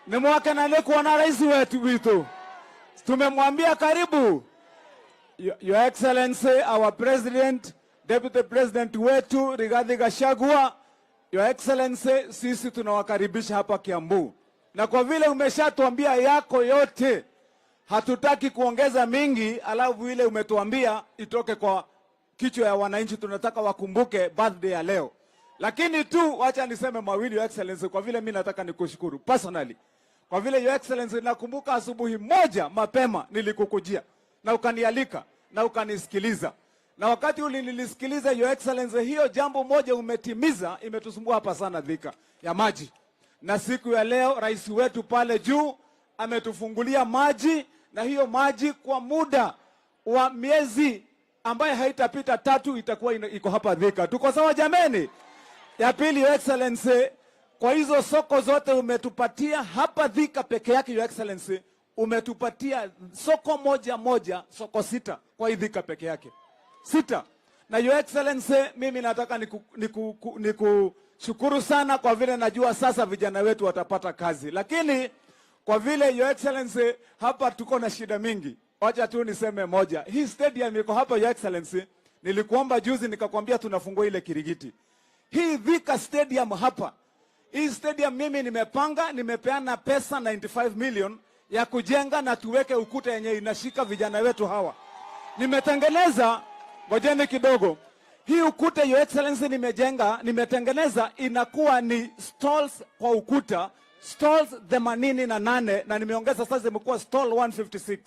Ni mwaka na kuona rais wetu. Tumemwambia karibu. Your Excellency, our President, Deputy President wetu Rigathi Gachagua, Your Excellency, sisi tunawakaribisha hapa Kiambu. Na kwa vile umeshatuambia yako yote, hatutaki kuongeza mingi, alafu ile umetuambia itoke kwa kichwa ya wananchi, tunataka wakumbuke birthday ya leo. Lakini tu wacha niseme mawili, Your Excellency, kwa vile mimi nataka nikushukuru personally. Kwa vile Your Excellency, nakumbuka asubuhi moja mapema nilikukujia na ukanialika na ukanisikiliza. Na wakati ule nilisikiliza, Your Excellency, hiyo jambo moja umetimiza, imetusumbua hapa sana Thika ya maji. Na siku ya leo rais wetu pale juu ametufungulia maji, na hiyo maji kwa muda wa miezi ambaye haitapita 3 itakuwa iko hapa Thika. Tuko sawa jameni? Ya pili, Your Excellency, kwa hizo soko zote umetupatia hapa Thika peke yake, Your Excellency, umetupatia soko moja, soko 6 kwa hii Thika peke yake. 6. Na Your Excellency, mimi nataka nikushukuru sana kwa vile najua sasa vijana wetu watapata kazi. Lakini kwa vile Your Excellency, hapa tuko na shida mingi. Wacha tu niseme moja. Hii stadium iko hapa Your Excellency. Nilikuomba juzi nikakwambia tunafungua ile Kirigiti. Hii Thika stadium hapa. Hii stadium mimi nimepeana pesa 95 million ya kujenga na tuweke ukuta yenye inashika vijana wetu hawa. Nimetengeneza, ngojeni kidogo. Hii ukuta Your Excellency nimetengeneza inakuwa ni stalls kwa ukuta, stalls 88 na nimeongeza sasa imekuwa stall 156.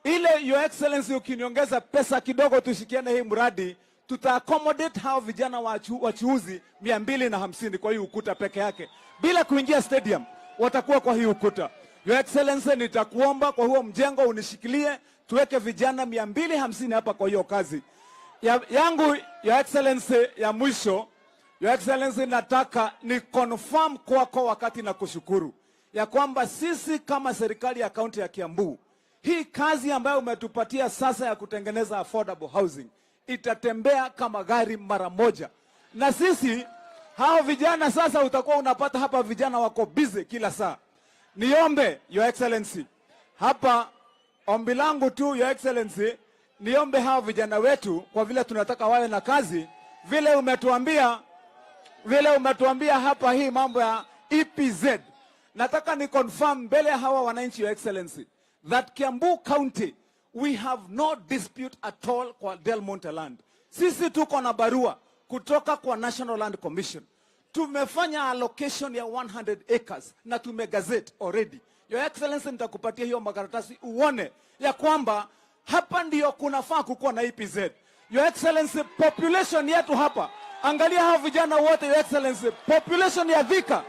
Ile Your Excellency, ukiniongeza pesa kidogo tushikiane hii mradi, tuta accommodate hao vijana wachuuzi 250 kwa hii ukuta peke yake. Bila kuingia stadium, watakuwa kwa hii ukuta. Your Excellency, nitakuomba kwa huo mjengo unishikilie, tuweke vijana 250 hapa kwa hiyo kazi. Yangu Your Excellency, ya mwisho, Your Excellency, nataka ni confirm kwako wakati na kushukuru ya kwamba sisi kama serikali ya kaunti ya Kiambu, hii kazi ambayo umetupatia sasa ya kutengeneza affordable housing itatembea kama gari mara moja. Na sisi hao vijana sasa utakuwa unapata hapa vijana wako busy kila saa. Niombe Your Excellency, hapa ombi langu tu Your Excellency, niombe hao vijana wetu kwa vile tunataka wawe na kazi, vile umetuambia hapa hii mambo ya EPZ. Nataka ni confirm mbele hawa wananchi Your Excellency that Kiambu County we have no dispute at all kwa Del Monte land. Sisi tuko na barua kutoka kwa National Land Commission. Tumefanya allocation ya 100 acres na tumegazette already. Your Excellency, nitakupatia hiyo makaratasi uone ya kwamba hapa ndio kunafaa kukuwa na EPZ. Your Excellency, population yetu hapa, angalia hao vijana wote Your Excellency, population ya Thika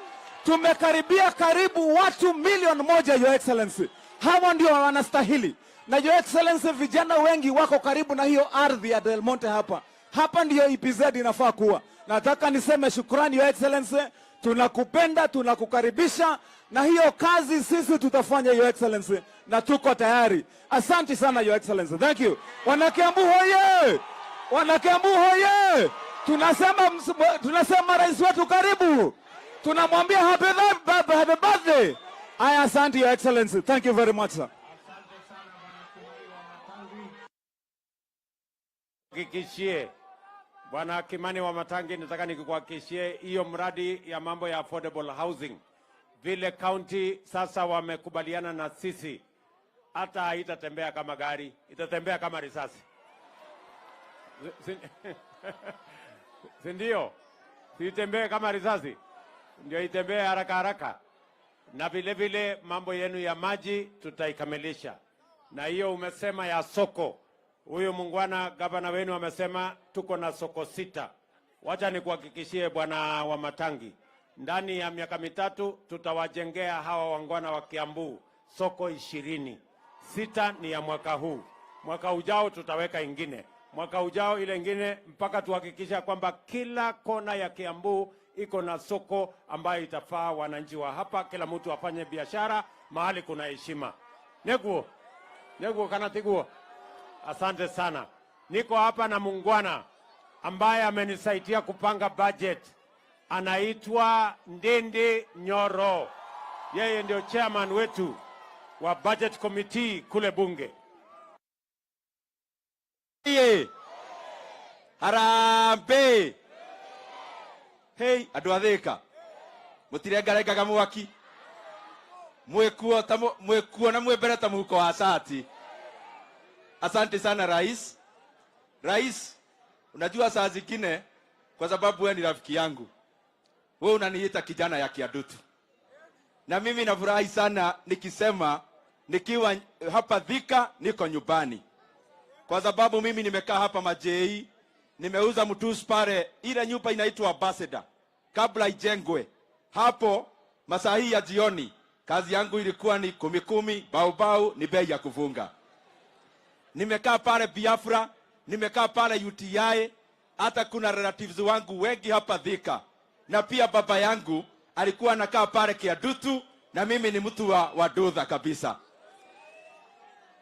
tumekaribia karibu watu 1,000,000 Your Excellency. Hawa ndio wanastahili. Na Your Excellency, vijana wengi wako karibu na hiyo ardhi ya Del Monte hapa. Hapa ndio EPZ inafaa kuwa. Nataka niseme shukrani Your Excellency, tunakupenda, tunakukaribisha, na hiyo kazi sisi tutafanya Your Excellency, na tuko tayari. Asante sana Your Excellency. Thank you. Wanakiambu hoye! Wanakiambu hoye! Tunasema rais wetu karibu. Tunamwambia happy birthday. Aya, asante Your Excellency. Thank you very much, sir. Kikishie Bwana Kimani wa Matangi, nataka nikuhakikishie hiyo mradi ya mambo ya affordable housing, vile county sasa wamekubaliana na sisi, hata haitatembea kama gari, itatembea kama risasi. Sindio? Itembee kama risasi, ndio itembee haraka haraka. Na vile vile mambo yenu ya maji tutaikamilisha. Na hiyo umesema ya soko, huyu mungwana gavana wenu amesema tuko na soko 6. Wacha nikuhakikishie Bwana wa Matangi, ndani ya miaka 3 tutawajengea hawa wangwana wa Kiambu soko 20. 6 ni ya mwaka huu. Mwaka ujao tutaweka ingine. Mwaka ujao ile ingine, mpaka tuhakikisha kwamba kila kona ya Kiambu iko na soko ambayo itafaa wananchi wa hapa, kila mtu afanye biashara mahali kuna heshima. Neguo kana tiguo. Asante sana. Niko hapa na mungwana ambaye amenisaidia kupanga budget. Anaitwa Ndende Nyoro. Yeye ndio chairman wetu wa budget committee kule bunge. oye harambe hey andu athika mutirengarengaga mwaki mwekuo na mwembere ta muhuko wa shati. Asante sana rais. Rais, unajua saa zingine kwa sababu wewe ni rafiki yangu, wewe unaniita kijana ya Kiadutu, na mimi nafurahi sana nikisema nikiwa hapa Thika niko nyumbani, kwa sababu mimi nimekaa hapa Majei, nimeuza mtusi pale, ile nyumba inaitwa Ambassador kabla ijengwe. Hapo masaa hii ya jioni kazi yangu ilikuwa ni 10 baubau ni bei ya kufunga. Nimekaa pale Biafra, nimekaa pale UTI, hata kuna relatives wangu wengi hapa Thika, na pia baba yangu alikuwa anakaa pale Kiadutu, na mimi ni mtu wa Dudha kabisa.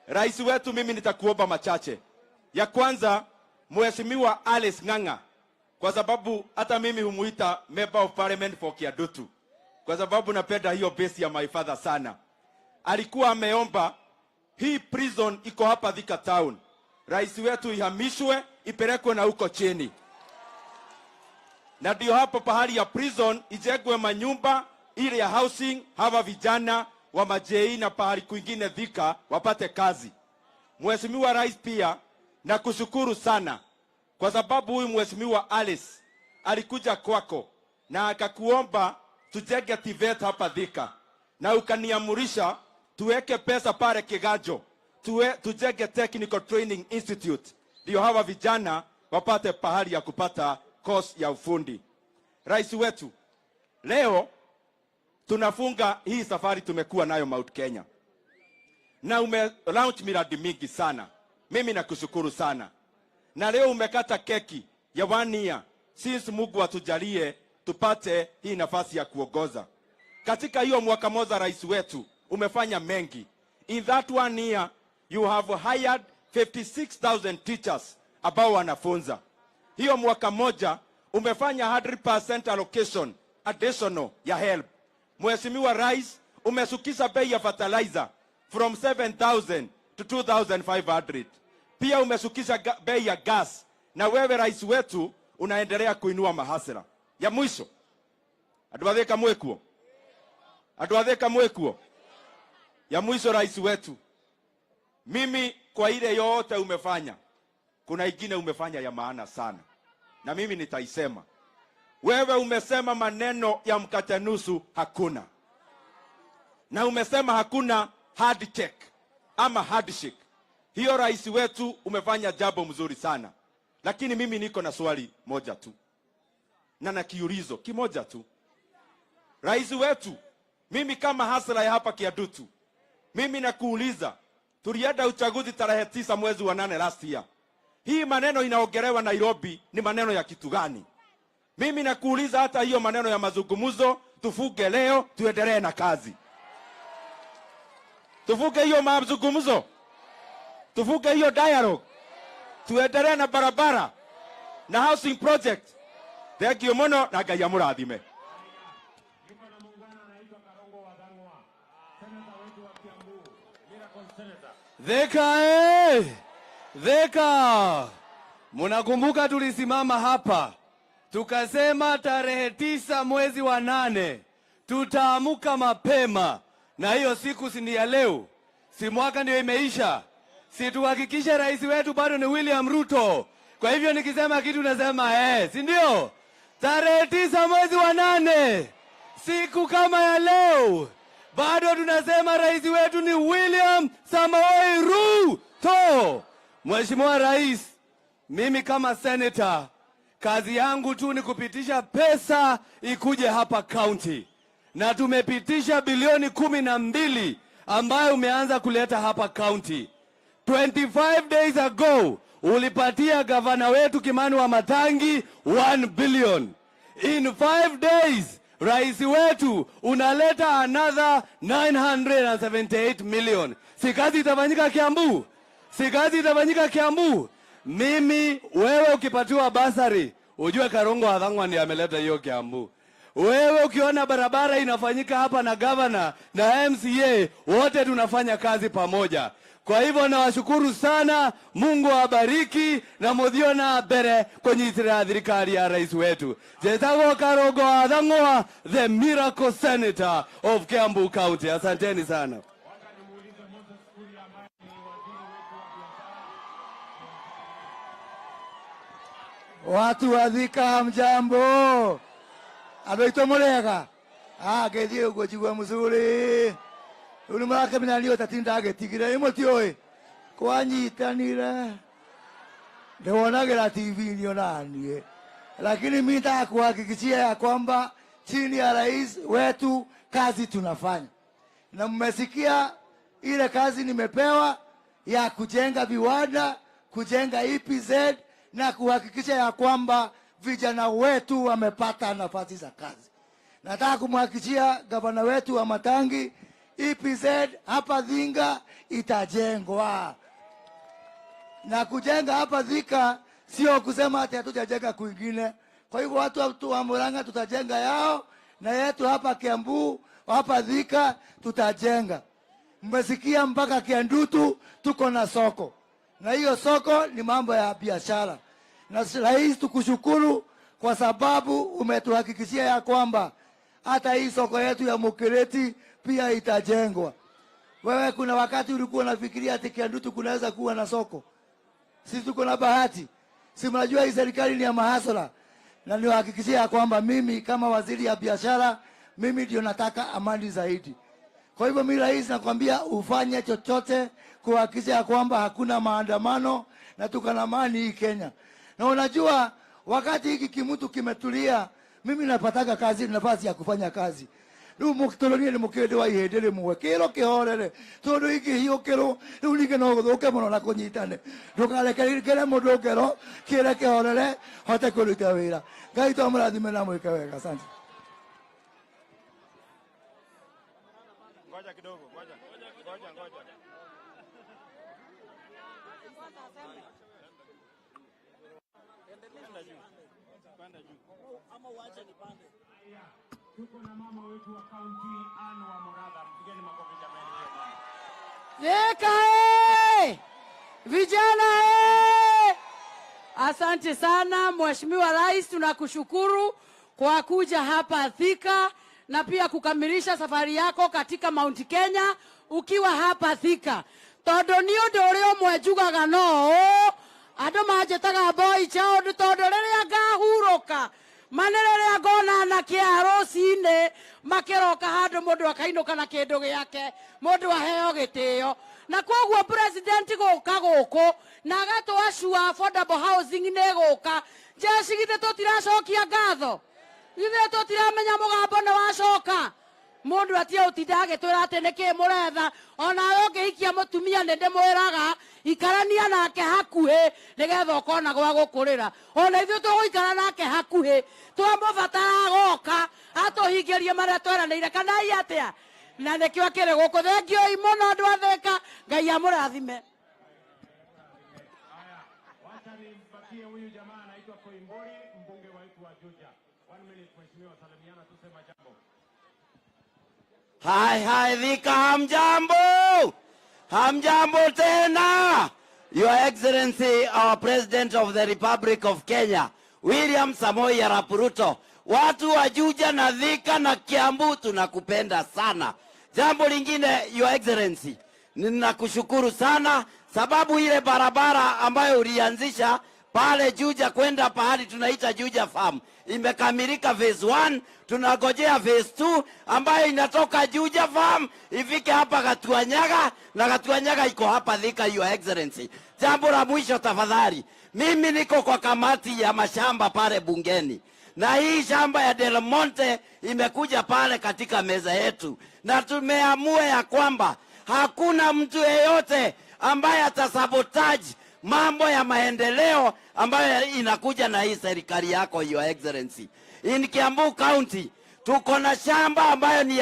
Rais wetu, mimi nitakuomba machache. Ya kwanza, Mheshimiwa Alice Ng'ang'a, kwa sababu hata mimi humuita member of parliament for Kiadutu, kwa sababu napenda hiyo base ya my father sana. Alikuwa ameomba hii prison iko hapa Thika town, rais wetu ihamishwe ipelekwe na huko chini, na ndio hapo pahali ya prison ijengwe manyumba ile ya housing, hawa vijana wa Majei na pahali kwingine Thika wapate kazi. Mheshimiwa Rais, pia na kushukuru sana kwa sababu huyu Mheshimiwa Alice alikuja kwako na akakuomba tujenge TVET hapa Thika, na ukaniamurisha tuweke pesa pale Kigajo tujenge Technical Training Institute, ndio hawa vijana wapate pahali ya kupata course ya ufundi. Rais wetu, leo tunafunga hii safari tumekuwa nayo Mount Kenya, na launch miradi mingi sana. Mimi nakushukuru sana, na leo umekata keki ya 1 year since Mungu atujalie tupate hii nafasi ya kuongoza. Katika hiyo mwaka moja rais wetu umefanya mengi. In that 1 year you have hired 56,000 teachers ambao wanafunza. Hiyo mwaka moja umefanya 100% allocation additional ya help. Mheshimiwa Rais, umesukisha bei ya fertilizer from 7,000 to 2,500. Pia umesukisha bei ya gas, na wewe rais wetu unaendelea kuinua mahasira. Ya mwisho, aduadheka mwekuo. Ya mwisho rais wetu, mimi kwa ile yote umefanya, kuna ingine umefanya ya maana sana, na mimi nitaisema. Wewe umesema maneno ya mkate nusu hakuna, na umesema hakuna handshake ama handshake. Hiyo rais wetu umefanya jambo mzuri sana, lakini mimi niko na swali moja tu na kiulizo kimoja tu. Rais wetu, mimi kama hasla ya hapa Kiadutu, mimi nakuuliza, tulienda uchaguzi tarehe 9 mwezi wa 8 last year. Hii maneno inaongelewa Nairobi ni maneno ya kitu gani? Mimi nakuuliza, hata hiyo maneno ya mazungumzo tufuge leo, tuendelee na kazi. Tufuge hiyo mazungumzo, tufuge hiyo dialogue, tuendelee na barabara na housing project. Thank you muno, na Ngai amurathime. Thika, munakumbuka tulisimama hapa tukasema tarehe 9 mwezi wa 8 tutaamuka mapema, na hiyo siku si ya leo, si mwaka ndio imeisha, si tuhakikishe rais wetu bado ni William Ruto. Kwa hivyo nikisema kitu nasema si ndio? Tarehe 9 mwezi wa 8, siku kama ya leo, bado tunasema rais wetu ni William Samoei Ruto. Mheshimiwa Rais, mimi kama senator, kazi yangu tu ni kupitisha pesa ikuje hapa county, na tumepitisha bilioni 12 ambayo umeanza kuleta hapa county. 25 days ago ulipatia gavana wetu Kimani wa Matangi 1 billion. In 5 days rais wetu unaleta another 978 million. Si kazi itafanyika Kiambu? Si kazi itafanyika Kiambu? Mimi wewe ukipatiwa basari, ujue Karongo Wadhangwa ndiye ameleta hiyo Kiambu. Wewe ukiona barabara inafanyika hapa na governor na MCA, wote tunafanya kazi pamoja. Kwa hivyo nawashukuru sana, Mungu awabariki na muthio na mbere kunyitira thirikari ya rais wetu. Jetagwo Karogo Athang'wa, the miracle senator of Kiambu County. Asanteni sana. Watu wa Thika hamjambo. Adoito Mulega. Gethi ugo jigwa muzuri. Uri marake minalio tatinda agetigire imotioe. Kwanyitanira. Ndewonagira TV nionanie. Lakini mimi nataka kuhakikishia ya kwamba chini ya rais wetu kazi tunafanya. Na mmesikia ile kazi nimepewa ya kujenga viwanda, kujenga EPZ na kuhakikisha ya kwamba vijana wetu wamepata nafasi za kazi. Nataka kumhakikishia gavana wetu wa Matangi, EPZ hapa Thinga itajengwa. Na kujenga hapa Thika sio kusema ati hatujajenga kwingine. Kwa hivyo watu wa Murang'a tutajenga yao, na yetu hapa Kiambu, hapa Thika tutajenga. Mmesikia mpaka Kiandutu tuko na soko. Na hiyo soko ni mambo ya biashara. Na rais, tukushukuru kwa sababu umetuhakikishia ya kwamba hata hii soko yetu ya Mukireti pia itajengwa. Wewe kuna wakati ulikuwa unafikiria ati Kiandutu kunaweza kuwa na soko? Sisi tuko na bahati. Si mnajua hii serikali ni ya mahasara. Na niwahakikishia ya kwamba mimi kama waziri ya biashara, mimi ndio nataka amani zaidi. Kwa hivyo mimi rais nakwambia ufanye chochote kuhakikisha ya kwamba hakuna maandamano na tuko na amani hii Kenya. Na unajua wakati hiki kimutu kimetulia, mimi napataga kazi, nafasi ya kufanya kazi. Ndio mukitolonie ni mukede wa ihedele muwekero kihorere. Todo hiki hiyo kero, ndio no guthuke muno na kunyitane. Ndukareke kile mundu kero, kile kihorere hote kuruta wira. Ngai to murathime na mwike wega. Asante. Ngoja kidogo, ngoja. Panda juu. Ama uache nipande. Tuko na mama wetu wa kaunti Anne wa Murang'a. Mpigeni makofi jamani. Thika vijana asante sana Mheshimiwa Rais, tunakushukuru kwa kuja hapa Thika na pia kukamilisha safari yako katika Mount Kenya ukiwa hapa Thika. Todo ni undu uria mwejugaga no andu manjetaga boy chao todo riria ngahuruka manereria ngona na kiaro cine makiroka handu mundu akainuka na kindu giake mundu aheo gitio na koguo president guka guku na agatwa sure affordable housing ne guka jeshi githe tutiracokia ngatho githe tutiramenya mugambo na wacoka mundu atia utindage twira ati niki muretha ona ungihikia mutumia nende mwiraga ikarania nake hakuhi nigetha ukona gwa gukurira ona ithu tuguikara nake hakuhi twamubatara goka atuhingirie maria tweranire kana iatia na nikio akire guku thengio imuno andu atheka Ngai amurathime. Wacha nimpatie huyu jamaa anaitwa Koimburi, mbunge wetu wa Juja. 1 minute mheshimiwa, salimiana tuseme jambo. Hai Thika hamjambo. Hamjambo tena. Your Excellency, our President of the Republic of Kenya, William Samoei Arap Ruto. Watu wa Juja na Thika na Kiambu tunakupenda sana. Jambo lingine, Your Excellency, ninakushukuru sana sababu ile barabara ambayo ulianzisha pale Juja kwenda pahali tunaita Juja Farm imekamilika phase 1, tunagojea phase 2 ambayo inatoka Juja Farm ifike hapa Gatuanyaga na Gatuanyaga iko hapa Thika, Your Excellency. Jambo la mwisho tafadhali, mimi niko kwa kamati ya mashamba pale bungeni na hii shamba ya Del Monte imekuja pale katika meza yetu na tumeamua ya kwamba hakuna mtu yeyote ambaye atasabotage mambo ya maendeleo ambayo inakuja na hii serikali yako, Your Excellency. In Kiambu County tuko na shamba ambayo ni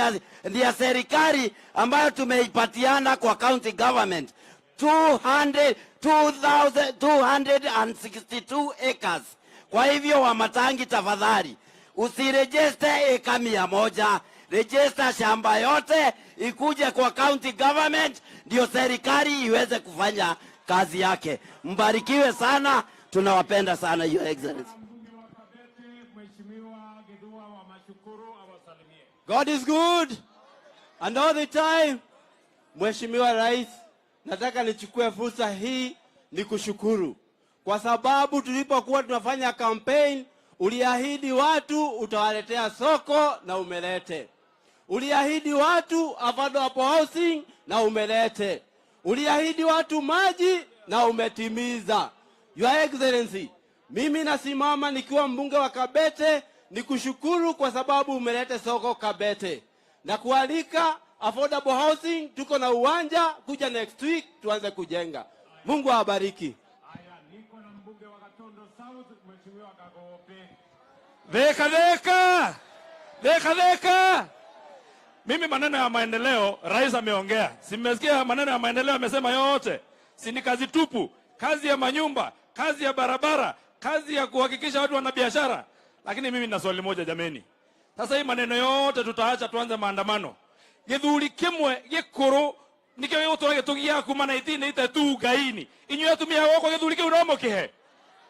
ya serikali ambayo tumeipatiana kwa county government 262 acres. Kwa hivyo Wamatangi, tafadhali usirejeste eka 100, register shamba yote ikuje kwa county government ndio serikali iweze kufanya kazi yake. Mbarikiwe sana, tunawapenda sana Your Excellency. God is good and all the time. Mheshimiwa Rais, nataka nichukue fursa hii ni kushukuru kwa sababu tulipokuwa tunafanya campaign uliahidi watu utawaletea soko na umelete. Uliahidi watu affordable housing na umelete. Uliahidi watu maji na umetimiza. Your Excellency, mimi nasimama nikiwa mbunge wa Kabete nikushukuru kwa sababu umelete soko Kabete. Na kualika affordable housing, tuko na uwanja, kuja next week tuanze kujenga. Mungu awabariki. Dheka. Mimi maneno ya maendeleo rais ameongea. Simesikia maneno ya maendeleo amesema yote. Si ni kazi tupu, kazi ya manyumba, kazi ya barabara, kazi ya kuhakikisha watu wana biashara. Lakini mimi nina swali moja jameni. Sasa hii maneno yote tutaacha tuanze maandamano. Githuri kimwe gikuru nikyo yotorage tugia kumana itine itetu gaini. Inywe atumia goko githuri kiu no mukihe.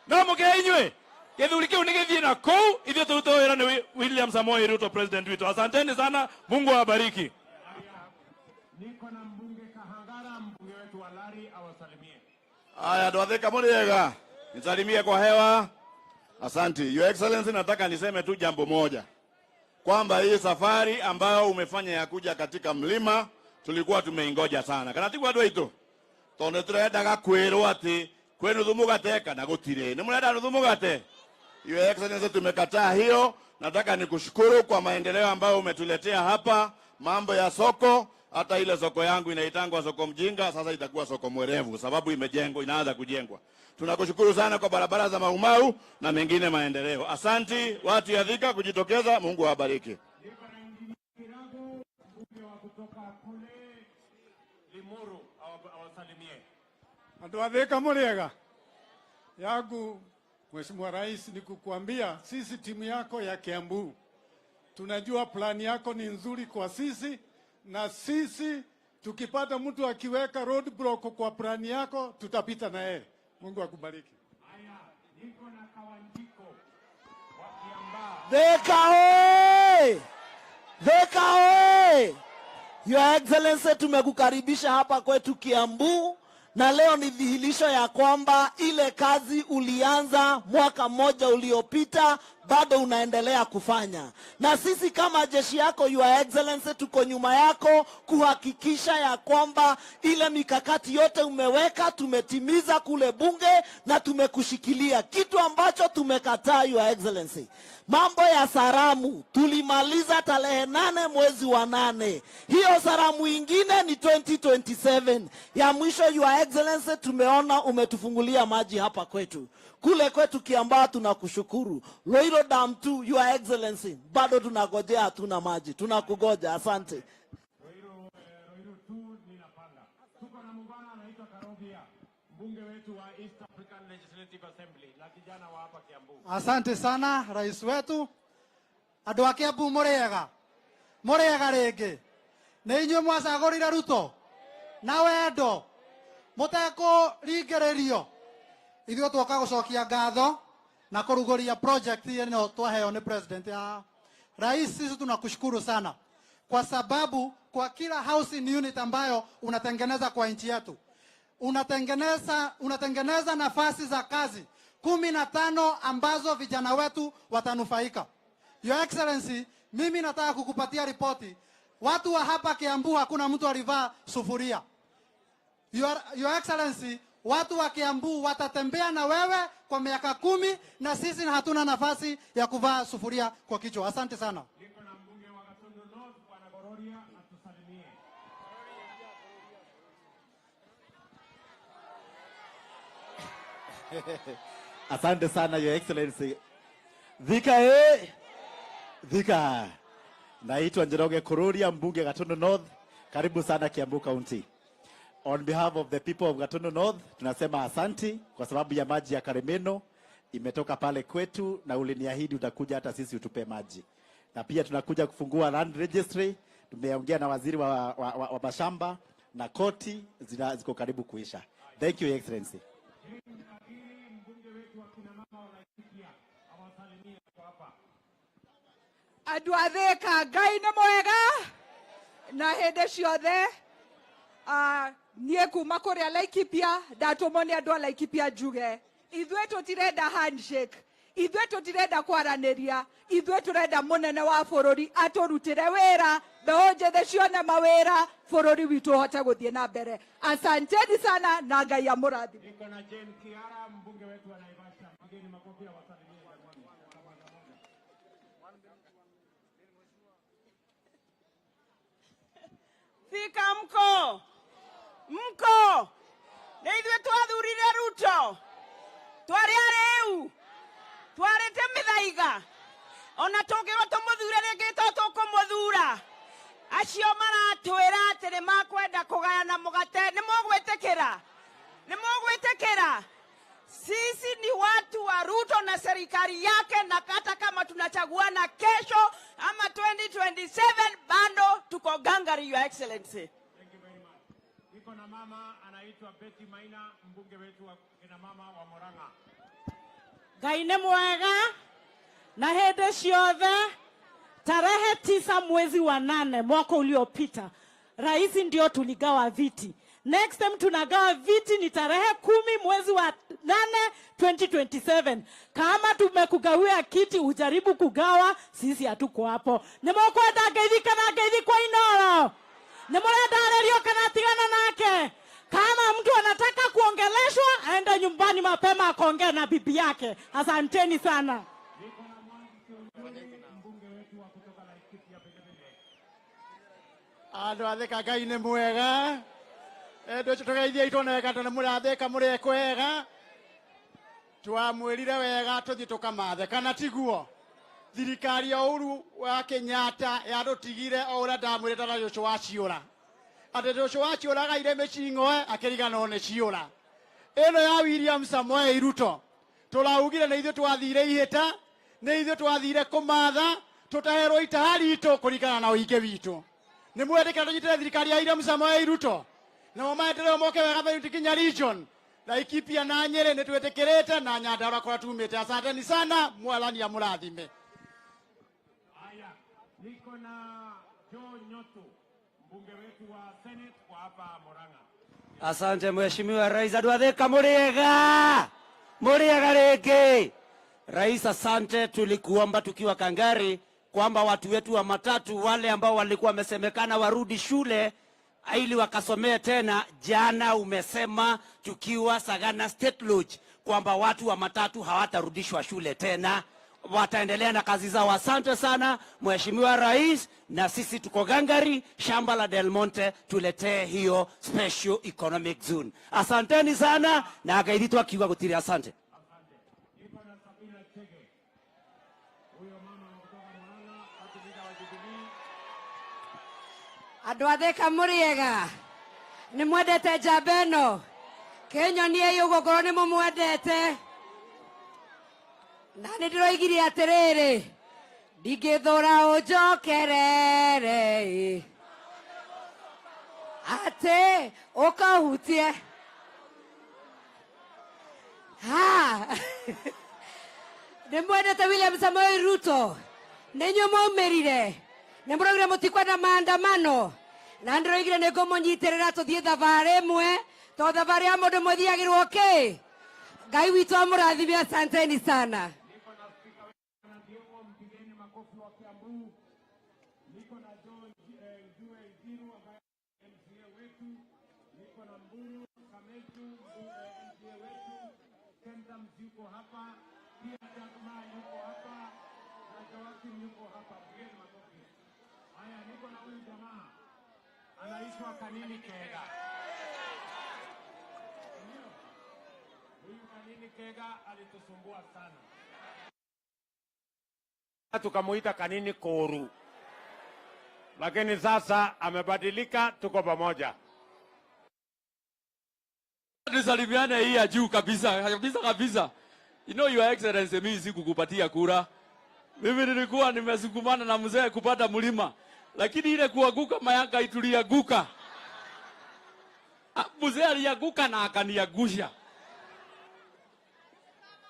No mukihe inywe. Githuri kiu nigithie na kou ithio tutoera ni William Samoei Ruto president wetu. Asanteni sana, Mungu awabariki. Niko na mbunge Kahangara, mbunge wetu wa Lari awasalimie. Aya, Ndwathika Muriega, nisalimie kwa hewa. Asante. Your Excellency, nataka niseme tu jambo moja. Kwamba hii safari ambayo umefanya ya kuja katika mlima tulikuwa tumeingoja sana. Kana tigwa andũ aitũ. Tondu turendaga kwirwo ati kwenu thumugate kana gutire. Ni murenda thumugate? Your Excellency, tumekataa hiyo. Nataka nikushukuru kwa maendeleo ambayo umetuletea hapa, mambo ya soko. Hata ile soko yangu inaitangwa soko mjinga, sasa itakuwa soko mwerevu sababu imejengwa, inaanza kujengwa. Tunakushukuru sana kwa barabara za Maumau na mengine maendeleo. Asanti watu ya Thika kujitokeza, Mungu awabariki. Ndwathika Muriega. Yangu Mheshimiwa Rais, ni kukuambia sisi timu yako ya Kiambu tunajua plani yako ni nzuri kwa sisi, na sisi tukipata mtu akiweka roadblock kwa plani yako tutapita na yeye. Mungu akubariki. Haya, niko na Kawanjiko wa Kiambaa. Thika oye! Thika oye! Your Excellency, tumekukaribisha hapa kwetu Kiambu, na leo ni dhihirisho ya kwamba ile kazi ulianza mwaka mmoja uliopita bado unaendelea kufanya. Na sisi kama jeshi yako Your Excellency tuko nyuma yako kuhakikisha ya kwamba ile mikakati yote umeweka tumetimiza kule bunge na tumekushikilia. Kitu ambacho tumekataa Your Excellency, mambo ya saramu tulimaliza tarehe 8 mwezi wa 8. Hiyo saramu ingine ni 2027. Ya mwisho Your Excellency, tumeona umetufungulia maji hapa kwetu. Kule kwetu Kiambaa tunakushukuru. Loiro Dam 2 Your Excellency, bado tunagojea, hatuna maji. Tunakugoja, asante. Loiro 2 ninapanga. Tuko na mbana anaitwa Karobia, mbunge wetu wa East African Legislative Assembly, na kijana wa hapa Kiambu. Asante sana rais wetu. Andũ a Kiambu Muriega. Muriega rĩngĩ. Nĩ inyuĩ mwacagũrire Ruto na wendo mũtekũringĩrĩrio. Ithuĩ twoka gũcokia ngatho na kũrugũria project ĩno twaheo nĩ president ya rais. Sisi tunakushukuru sana kwa sababu kwa kila housing unit ambayo unatengeneza kwa nchi yetu unatengeneza nafasi za kazi 15 ambazo vijana wetu watanufaika. Your Excellency, mimi nataka kukupatia ripoti. Watu wa hapa Kiambu hakuna mtu alivaa sufuria. Your Excellency, watu wa Kiambu watatembea na wewe kwa miaka 10 na sisi hatuna nafasi ya kuvaa sufuria kwa kichwa. Asante sana. Niko na mbunge wa Gatundu North Bwana Gororia atusalimie. Asante sana Your Excellency. Thika Thika. Naitwa Njoroge Kururia, mbunge Gatundu North. Karibu sana Kiambu County. On behalf of the people of Gatundu North, tunasema asanti kwa sababu ya maji ya Karemeno imetoka pale kwetu na uliniahidi utakuja hata sisi utupe maji. Na pia tunakuja kufungua land registry. Tumeongea na waziri wa mashamba na koti ziko karibu kuisha. Thank you, Your Excellency. Andũ a Thika, Ngai nĩ mwega na hĩndĩ ciothe. Niĩ kuma kũrĩa Laikipia ndatũmwo nĩ andũ a Laikipia njuge ithuĩ tũtirenda handshake, ithuĩ tũtirenda kwaranĩria, ithuĩ tũrenda mũnene wa bũrũri atũrutĩre wĩra, mbeũ njĩthĩ cione mawĩra, bũrũri witũ ũhote gũthiĩ na mbere. Asanteni sana na Ngai amũrathime. Thika mko nĩ ithuĩ twathurire Ruto, twarĩ arĩu, twarĩte mĩthaiga, ona tũngĩrwo tũmũthure rĩngĩ to tũkũmũthura. Acio maratwĩra atĩ nĩ makwenda kũgayana mũgate, nĩ mũgwĩtĩkĩra? Sisi ni watu wa Ruto na serikali yake, na hata kama tunachaguana kesho ama 2027 bado tuko gangari, Your Excellency. Thank you very much. Niko na mama anaitwa Betty Maina, mbunge wetu wa kina mama wa Murang'a. Ngai nĩ mwega na hĩndĩ ciothe. Tarehe 9 mwezi wa 8 mwaka uliopita, rais ndio tuligawa viti. Next time tunagawa viti ni tarehe 10 mwezi wa 8 2027. Kama tumekugawia kiti ujaribu kugawa, sisi hatuko hapo. Nĩmũkwenda ngeithi kana ngeithi kwa inoro? Nĩmũrenda arĩrio kana tigana nake? Kama mtu anataka kuongeleshwa aende nyumbani mapema akaongea na bibi yake. Asanteni sana. Andũ a Thika, Ngai nĩ mwega. Ndũ tũgeithia itoneka tondũ mũrathĩka mũrĩ kwega. Twamwĩrire wega tũthiĩ tũkamathe, kana tiguo? Thirikari ya Uhuru wa Kenyatta yatũtigire o ũrĩa ndamwĩrĩte na Joshua wa ciũra. Atĩ Joshua wa ciũra agaire mĩcing'oe akĩriganĩrwo nĩ ciũra. Ĩno ya William Samoei Ruto tũraugire nĩ ithuĩ twathire ihĩta, nĩ ithuĩ twathire kũmatha, tũtaherwo itaha ritũ kũringana na ũingĩ witũ. Nĩ mwendekera tũnyitĩre thirikari ya William Samoei Ruto na maendeleo moke wega Mount Kenya region, Laikipia na Nyeri nĩ twĩtĩkĩrĩte na Nyandarua kwa tumĩte. Asanteni sana, Mwathani amũrathime. Haya, niko na Joe Nyoto, mbunge wetu wa Senate kwa hapa Murang'a. Asante Mheshimiwa Rais. Andũ a Thika mũrĩega rĩngĩ. Rais, asante. Tulikuomba tukiwa Kangari kwamba watu wetu wa matatu wale ambao walikuwa wamesemekana warudi shule ili wakasomee tena. Jana umesema tukiwa Sagana State Lodge kwamba watu wa matatu hawatarudishwa shule tena, wataendelea na kazi zao. Asante sana Mheshimiwa Rais, na sisi tuko gangari shamba la Del Monte tuletee hiyo special economic zone. Asanteni sana na akaiditwa kiwa gutiri. Asante. Andũ a Thika mũrĩega, nĩ mwendete njamba ĩno? Kĩnyonie ũguo ngorwo nĩ mũmwendete. Na nĩ ndĩroigire atĩrĩrĩ, ndingĩthũra ũnjokerere atĩ ũkahutie. Nĩ mwendete William Samoei Ruto? Nĩ inyuĩ mwaumĩrire? Nĩ mũraugire mũtikwenda maandamano? Na ndĩroigire nĩ ngũmũnyitĩrĩra tũthiĩ thabarĩ ĩmwe, tondũ thabarĩ ya mũndũ ũmwe thiagĩrwo kĩ? Ngai witũ amũrathime. Asanteni sana. Anaitwa Kanini Kega. Huyu Kanini Kega alitusumbua sana, tukamuita Kanini Koru, lakini sasa amebadilika, tuko pamoja. Tusalimiane hii ya juu kabisa. You know, Your Excellency, mimi sikukupatia kura. Mimi nilikuwa nimesukumana na mzee kupata mlima, lakini ile kuanguka mayanga itulianguka. Mzee alianguka na akaniagusha.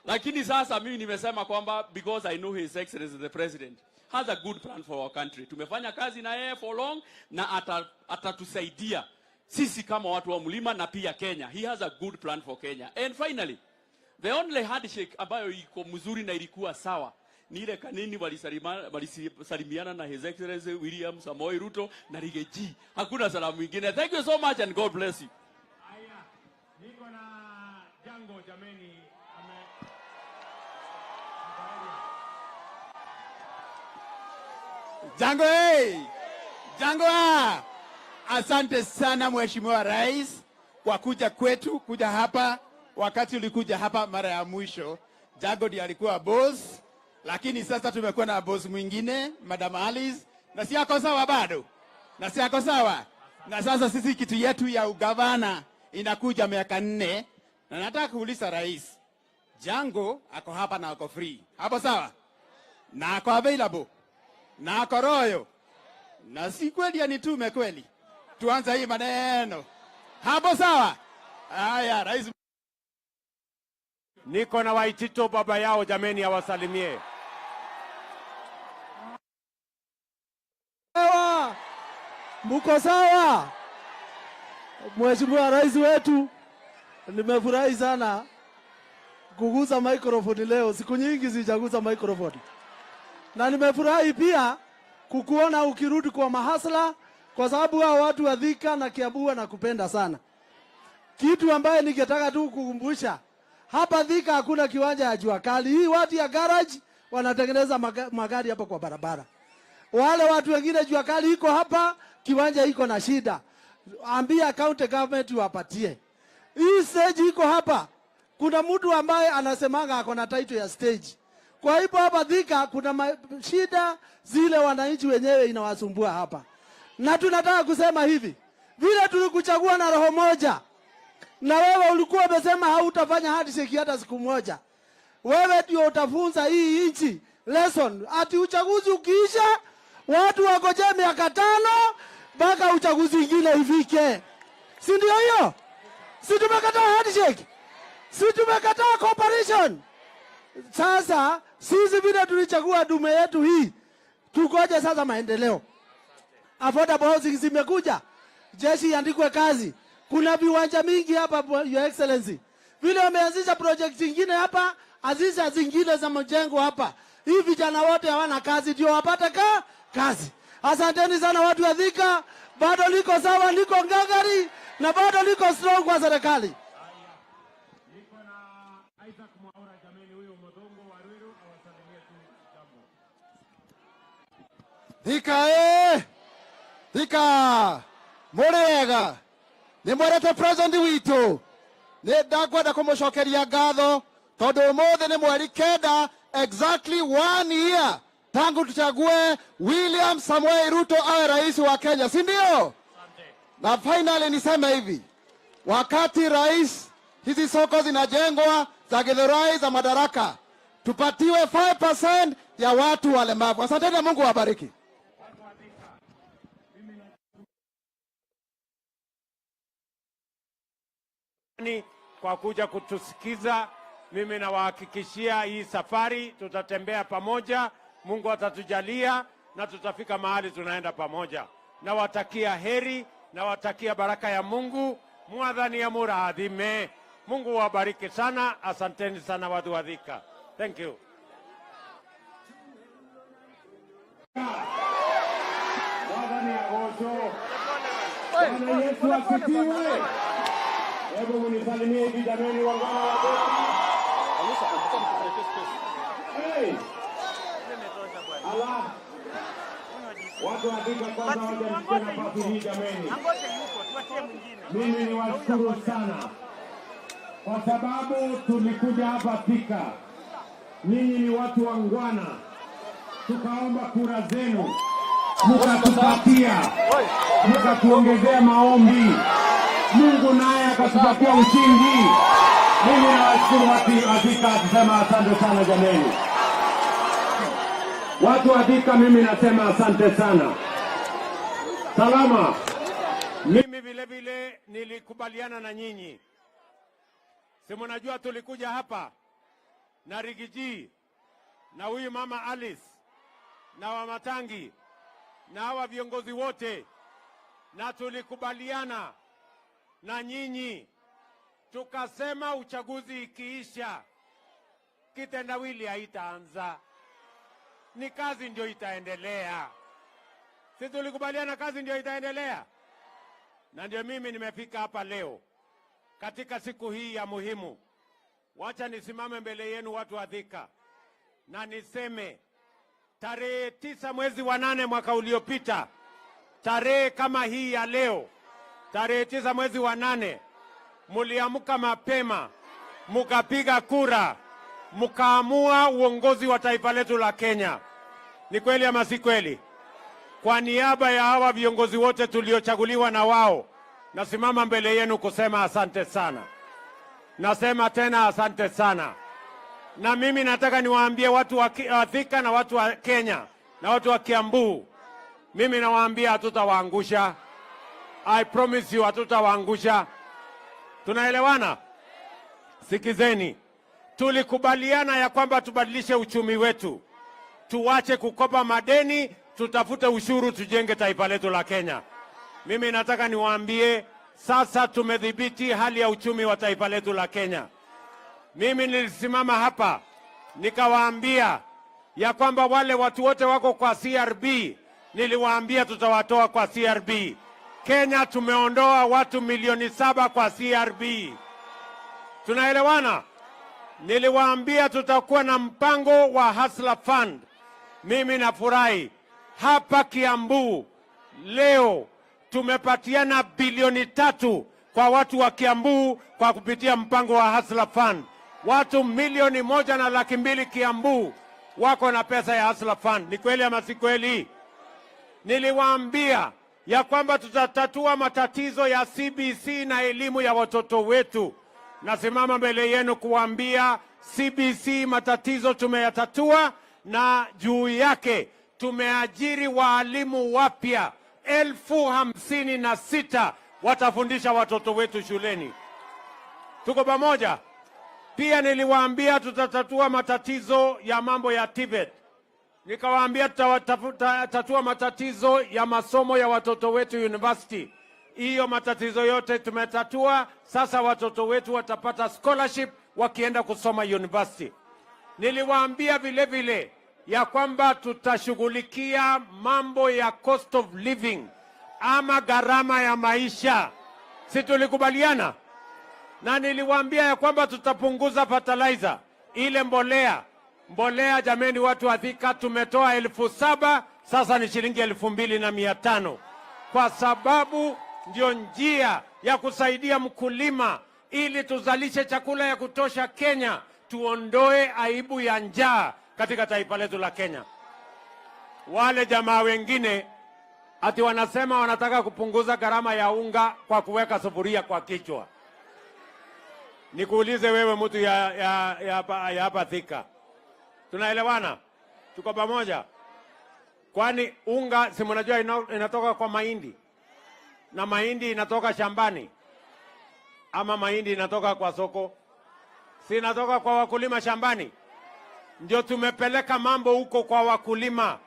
Lakini sasa mimi nimesema kwamba because I know His Excellency the President has a good plan for our country. Tumefanya kazi na yeye for long na atatusaidia sisi kama watu wa mlima na pia Kenya. He has a good plan for Kenya. And finally, the only handshake ambayo iko mzuri na ilikuwa sawa ni ile kanini walisalimiana na His Excellency William Samoei Ruto na Rigathi. Hakuna salamu nyingine. Thank you so much and God bless you. Aya, niko na Jango jameni. Jango Jango asante sana Mheshimiwa Rais kwa kuja kwetu, kuja hapa. Wakati ulikuja hapa mara ya mwisho, Jango ndiye alikuwa boss, lakini sasa tumekuwa na boss mwingine, Madam Alice, na si yako sawa bado. Na si yako sawa. Na sasa sisi kitu yetu ya ugavana inakuja miaka 4, na nataka kuuliza Rais, Jango ako hapa na ako free. Hapo sawa? Na ako available. Na ako royo. Na si kweli anitume kweli. Tuanze hii maneno. Hapo sawa? Haya, Rais. Niko na Waitito baba yao jameni, awasalimie. Sawa. Mko sawa? Mheshimiwa Rais wetu, nimefurahi sana kugusa microphone leo. Siku nyingi sijagusa microphone. Na nimefurahi pia kukuona ukirudi kwa mahasla, kwa sababu hao watu wa Thika na Kiambu na kupenda sana. Kitu ambaye ningetaka tu kukumbusha, hapa Thika hakuna kiwanja ya jua kali. Hii watu ya garage wanatengeneza magari hapa kwa barabara. Wale watu wengine jua kali iko hapa, kiwanja iko na shida. Ambia county government wapatie. Hii stage iko hapa. Kuna mtu ambaye anasemanga ako na title ya stage. Kwa hivyo hapa Thika kuna shida zile wananchi wenyewe inawasumbua hapa. Na tunataka kusema hivi, vile tulikuchagua na roho moja, na wewe ulikuwa umesema hautafanya handshake hata siku moja. Wewe ndio utafunza hii nchi lesson. Ati uchaguzi ukiisha, watu wagoje miaka 5 mpaka uchaguzi mwingine ifike. Si ndio hiyo? Si tumekataa handshake? Si tumekataa cooperation? Sasa sisi vile tulichagua dume yetu hii, tukoje sasa maendeleo? Affordable housing zimekuja, jeshi iandikwe kazi. Kuna viwanja mingi hapa Your Excellency. Vile wameanzisha project nyingine hapa, azisha zingine za mjengo hapa. Hii vijana wote hawana kazi, ndio wapate kazi. Asanteni sana watu wa Thika, bado liko sawa, liko ngangari na bado liko strong kwa serikali. Thika Thika Murega ni mwerete president witu ni ndakwenda kumucokeria ngatho tondu umuthi ni mweri 9 exactly 1 year tangu tuchague William Samoei Ruto awe rais wa Kenya, si ndio? Na finally niseme hivi, wakati rais hizi soko zinajengwa za Githurai za Madaraka, tupatiwe 5% ya watu walemavu. Asanteni na Mungu awabariki. Kwa kuja kutusikiza. Mimi nawahakikishia hii safari tutatembea pamoja, Mungu atatujalia na tutafika mahali tunaenda pamoja. Nawatakia heri, nawatakia baraka ya Mungu, mwadhani ya muradhime. Mungu wabariki sana, asanteni sana watu wa Thika. Thank you. Mwadhani ya gozo. Bwana Yesu asifiwe. Hebu munisalimie hivi jameni wangwana wa Bomas. Hey! Allah. Watu wa Thika kwanza wajanichukua nafasi hii jameni. Mimi ni washukuru sana kwa sababu tulikuja hapa Thika. Ninyi ni watu wangwana. Tukaomba kura zenu. Mukatupatia. Mukatuongezea maombi. Mungu naye akatupatia ushindi. Mimi nawashukuru watu wa Thika, kusema asante sana jameni. Watu wa Thika, mimi nasema asante sana. Salama. Mimi vile vile nilikubaliana na nyinyi. Si mnajua tulikuja hapa na Rigiji na huyu mama Alice na Wamatangi na hawa viongozi wote, na tulikubaliana na nyinyi tukasema uchaguzi ikiisha kitendawili haitaanza, ni kazi ndio itaendelea. Si tulikubaliana kazi ndio itaendelea? Na ndio mimi nimefika hapa leo katika siku hii ya muhimu. Wacha nisimame mbele yenu watu wa Thika na niseme tarehe 9 mwezi wa 8 mwaka uliopita, tarehe kama hii ya leo, tarehe 9 mwezi wa 8, muliamka mapema, mukapiga kura, mukaamua uongozi wa taifa letu la Kenya. Ni kweli ama si kweli? Kwa niaba ya hawa viongozi wote tuliochaguliwa na wao, nasimama mbele yenu kusema asante sana. Nasema tena asante sana. Na mimi nataka niwaambie watu wa Thika na watu wa Kenya na watu wa Kiambu, mimi nawaambia hatutawaangusha. I promise you hatutawaangusha. Tunaelewana? Sikizeni. Tulikubaliana ya kwamba tubadilishe uchumi wetu. Tuache kukopa madeni, tutafute ushuru, tujenge taifa letu la Kenya. Mimi nataka niwaambie sasa tumedhibiti hali ya uchumi wa taifa letu la Kenya. Mimi nilisimama hapa nikawaambia ya kwamba wale watu wote wako kwa CRB, niliwaambia tutawatoa kwa CRB. Kenya tumeondoa watu milioni 7 kwa CRB. Tunaelewana? Niliwaambia tutakuwa na mpango wa Hustler Fund. Mimi nafurahi hapa Kiambu leo tumepatiana bilioni 3 kwa watu wa Kiambu kwa kupitia mpango wa Hustler Fund. Watu milioni 1.2 Kiambu wako na pesa ya Hustler Fund. Ni kweli ama si kweli? Niliwaambia ya kwamba tutatatua matatizo ya CBC na elimu ya watoto wetu. Nasimama mbele yenu kuambia CBC matatizo tumeyatatua, na juu yake tumeajiri waalimu wapya 56,000 watafundisha watoto wetu shuleni. Tuko pamoja? Pia niliwaambia tutatatua matatizo ya mambo ya TVET. Nikawaambia tutatatua matatizo ya masomo ya watoto wetu university. Hiyo matatizo yote tumetatua. Sasa watoto wetu watapata scholarship wakienda kusoma university. Niliwaambia vile vile ya kwamba tutashughulikia mambo ya cost of living ama gharama ya maisha. Si tulikubaliana? Na niliwaambia ya kwamba tutapunguza fertilizer, ile mbolea. Mbolea jameni, watu wa Thika, tumetoa 7,000 sasa ni shilingi 2,500, kwa sababu ndio njia ya kusaidia mkulima ili tuzalishe chakula ya kutosha Kenya, tuondoe aibu ya njaa katika taifa letu la Kenya. Wale jamaa wengine ati wanasema wanataka kupunguza gharama ya unga kwa kuweka sufuria kwa kichwa. Nikuulize wewe mtu ya hapa Thika, tunaelewana? Tuko pamoja? Kwani unga si mnajua inatoka kwa mahindi, na mahindi inatoka shambani, ama mahindi inatoka kwa soko? Si inatoka kwa wakulima shambani? Ndio tumepeleka mambo huko kwa wakulima,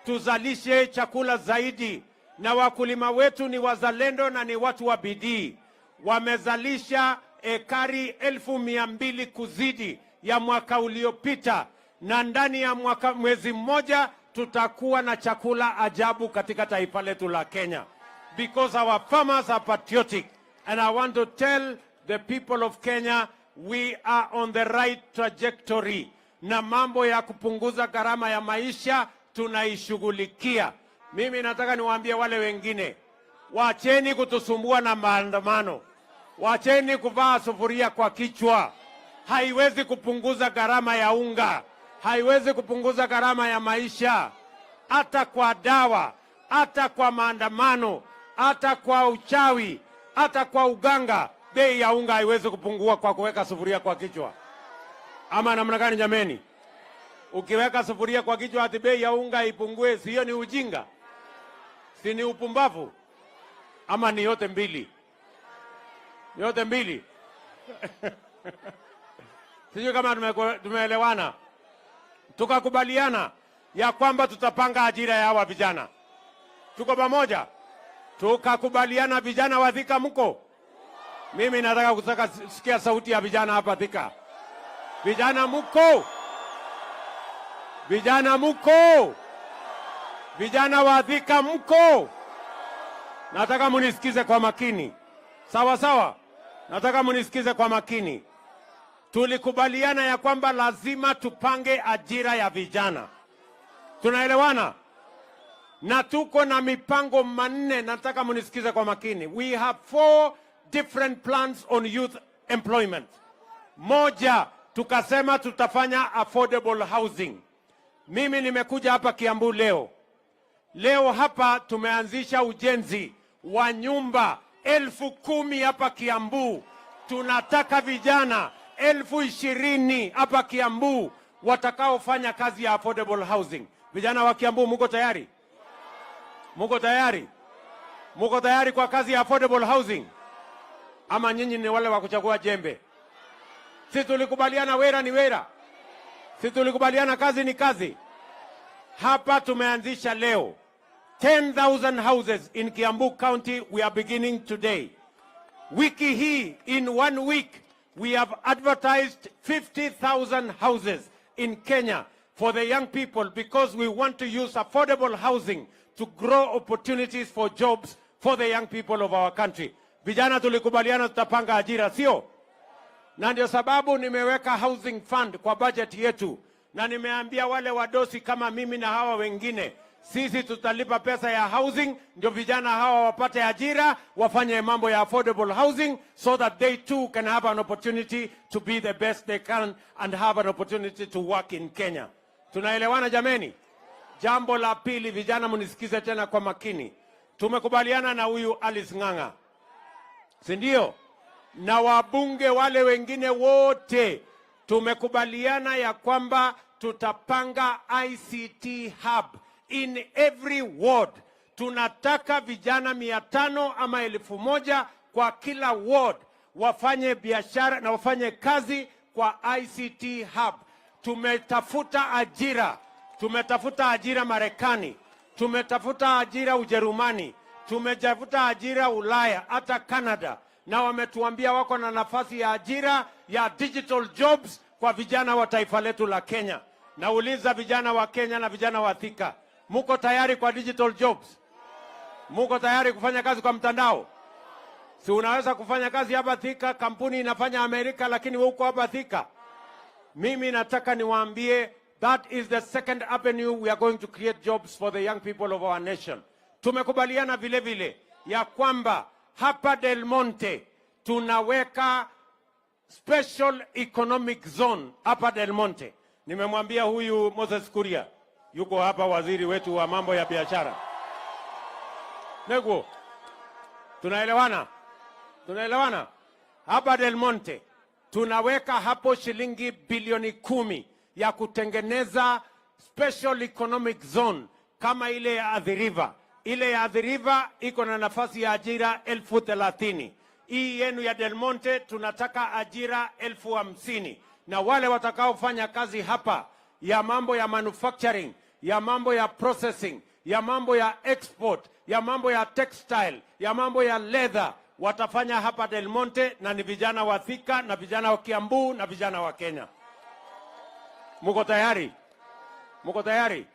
tuzalishe chakula zaidi. Na wakulima wetu ni wazalendo na ni watu wa bidii. Wamezalisha ekari 1,200 kuzidi ya mwaka uliopita, na ndani ya mwezi mmoja tutakuwa na chakula ajabu katika taifa letu la Kenya, because our farmers are patriotic. And I want to tell the people of Kenya, we are on the right trajectory. Na mambo ya kupunguza gharama ya maisha tunaishughulikia. Mimi nataka niwaambie wale wengine, wacheni kutusumbua na maandamano. Wacheni kuvaa sufuria kwa kichwa. Haiwezi kupunguza gharama ya unga. Haiwezi kupunguza gharama ya maisha. Hata kwa dawa, hata kwa maandamano, hata kwa uchawi, hata kwa uganga, bei ya unga haiwezi kupungua kwa kuweka sufuria kwa kichwa. Ama namna gani jameni? Ukiweka sufuria kwa kichwa ati bei ya unga ipungue, si hiyo ni ujinga? Si ni upumbavu? ama ni yote mbili? Yote mbili. Sijui kama tumeelewana. Tukakubaliana ya kwamba tutapanga ajira ya hawa vijana. Tuko pamoja? Tukakubaliana vijana wa Thika mko? Mimi nataka kusikia sauti ya vijana hapa Thika. Vijana mko? Vijana mko? Vijana wa Thika mko? Nataka munisikize kwa makini. Sawa sawa? Nataka munisikize kwa makini. Tulikubaliana ya kwamba lazima tupange ajira ya vijana. Tunaelewana? Na tuko na mipango manne, nataka munisikize kwa makini. We have 4 different plans on youth employment. Moja, tukasema tutafanya affordable housing. Mimi nimekuja hapa Kiambu leo. Leo hapa tumeanzisha ujenzi wa nyumba 10,000 hapa Kiambu. Tunataka vijana 20,000 hapa Kiambu watakaofanya kazi ya affordable housing. Vijana wa Kiambu muko tayari? Muko tayari? Muko tayari kwa kazi ya affordable housing? Ama nyinyi ni wale wa kuchagua jembe? Si tulikubaliana wera ni wera? Si tulikubaliana kazi ni kazi? Hapa tumeanzisha leo 10,000 houses in Kiambu County. We are beginning today. Wiki hii, in 1 week, we have advertised 50,000 houses in Kenya for the young people because we want to use affordable housing to grow opportunities for jobs for the young people of our country. Vijana tulikubaliana tutapanga ajira, sio? Na ndio sababu nimeweka housing fund kwa budget yetu, na nimeambia wale wadosi kama mimi na hawa wengine, sisi tutalipa pesa ya housing ndio vijana hawa wapate ajira, wafanye mambo ya affordable housing so that they too can have an opportunity to be the best they can and have an opportunity to work in Kenya. Tunaelewana jameni? Jambo la pili, vijana munisikize tena kwa makini. Tumekubaliana na huyu Alice Ng'ang'a, si ndio? Na wabunge wale wengine wote tumekubaliana ya kwamba tutapanga ICT hub in every ward. Tunataka vijana 500 ama 1,000 kwa kila ward wafanye biashara na wafanye kazi kwa ICT hub. Tumetafuta ajira Marekani, tumetafuta ajira Ujerumani, tumetafuta ajira Ulaya, hata Canada, na wametuambia wako na nafasi ya ajira ya digital jobs kwa vijana wa taifa letu la Kenya. Nauliza vijana wa Kenya na vijana wa Thika, muko tayari kwa digital jobs? Muko tayari kufanya kazi kwa mtandao? Si unaweza kufanya kazi hapa Thika, kampuni inafanya Amerika, lakini wewe uko hapa Thika. Mimi nataka niwaambie, that is the second avenue we are going to create jobs for the young people of our nation. Tumekubaliana vile vile ya kwamba hapa Del Monte tunaweka special economic zone hapa Del Monte. Nimemwambia huyu Moses Kuria, yuko hapa waziri wetu wa mambo ya biashara. Nego, tunaelewana? Tunaelewana? Hapa Del Monte tunaweka hapo shilingi bilioni 10 ya kutengeneza special economic zone kama ile ya Athi River. Ile ya Athi River iko na nafasi ya ajira 30,000. Hii yenu ya Del Monte tunataka ajira 50,000. Na wale watakaofanya kazi hapa ya mambo ya manufacturing, ya mambo ya processing, ya mambo ya export, ya mambo ya textile, ya mambo ya leather, watafanya hapa Del Monte, na ni vijana wa Thika na vijana wa Kiambu na vijana wa Kenya. Muko tayari? Muko tayari?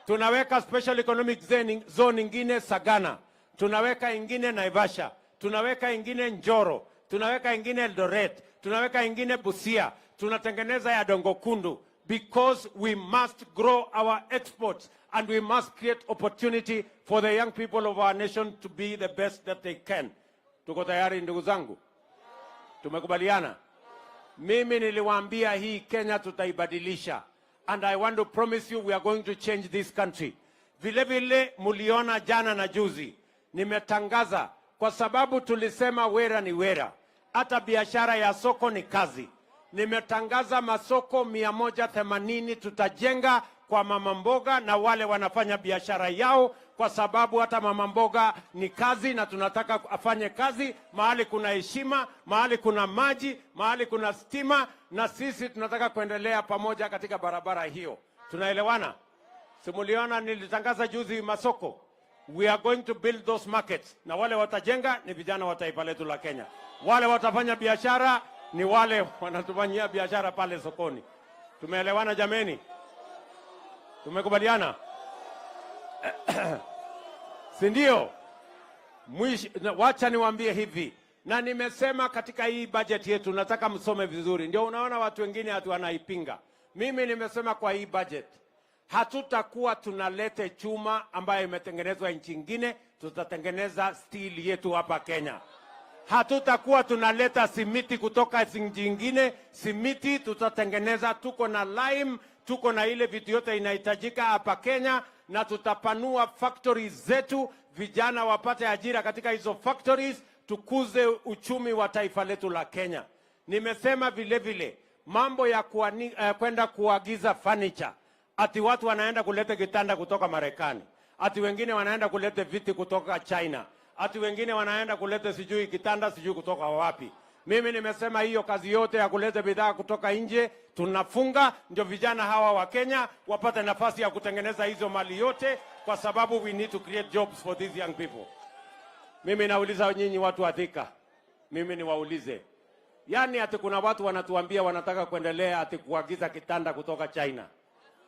Tunaweka special economic zone ingine Sagana, tunaweka ingine Naivasha, tunaweka ingine Njoro, tunaweka ingine Eldoret, tunaweka ingine Busia, tunatengeneza ya Dongo Kundu, because we must grow our exports and we must create opportunity for the young people of our nation to be the best that they can. Tuko tayari ndugu zangu? Tumekubaliana? Mimi niliwaambia hii Kenya tutaibadilisha, and I want to promise you we are going to change this country. Vile vile muliona jana na juzi nimetangaza, kwa sababu tulisema wera ni wera, hata biashara ya soko ni kazi. Nimetangaza masoko 180 tutajenga kwa mama mboga na wale wanafanya biashara yao kwa sababu hata mama mboga ni kazi, na tunataka afanye kazi mahali kuna heshima, mahali kuna maji, mahali kuna stima, na sisi tunataka kuendelea pamoja katika barabara hiyo. Tunaelewana? Simuliona nilitangaza juzi masoko. We are going to build those markets. Na wale watajenga ni vijana wa taifa letu la Kenya. Wale watafanya biashara ni wale wanatufanyia biashara pale sokoni. Tumeelewana jameni? Tumekubaliana? Si ndio? Wacha niwaambie hivi. Na nimesema katika hii budget yetu nataka msome vizuri. Ndio unaona watu wengine hatu wanaipinga. Mimi nimesema kwa hii budget hatutakuwa tunalete chuma ambayo imetengenezwa nchi nyingine, tutatengeneza steel yetu hapa Kenya. Hatutakuwa tunaleta simiti kutoka nchi nyingine, simiti tutatengeneza, tuko na lime, tuko na ile vitu yote inahitajika hapa Kenya, na tutapanua factories zetu, vijana wapate ajira katika hizo factories, tukuze uchumi wa taifa letu la Kenya. Nimesema vile vile mambo ya kwenda kuagiza furniture. Ati watu wanaenda kuleta kitanda kutoka Marekani. Ati wengine wanaenda kuleta viti kutoka China. Ati wengine wanaenda kuleta sijui kitanda sijui kutoka wapi. Mimi nimesema hiyo kazi yote ya kuleta bidhaa kutoka nje tunafunga, ndio vijana hawa wa Kenya wapate nafasi ya kutengeneza hizo mali yote, kwa sababu we need to create jobs for these young people. Mimi nauliza nyinyi watu wa Thika. Mimi niwaulize. Yaani ati kuna watu wanatuambia wanataka kuendelea ati kuagiza kitanda kutoka China.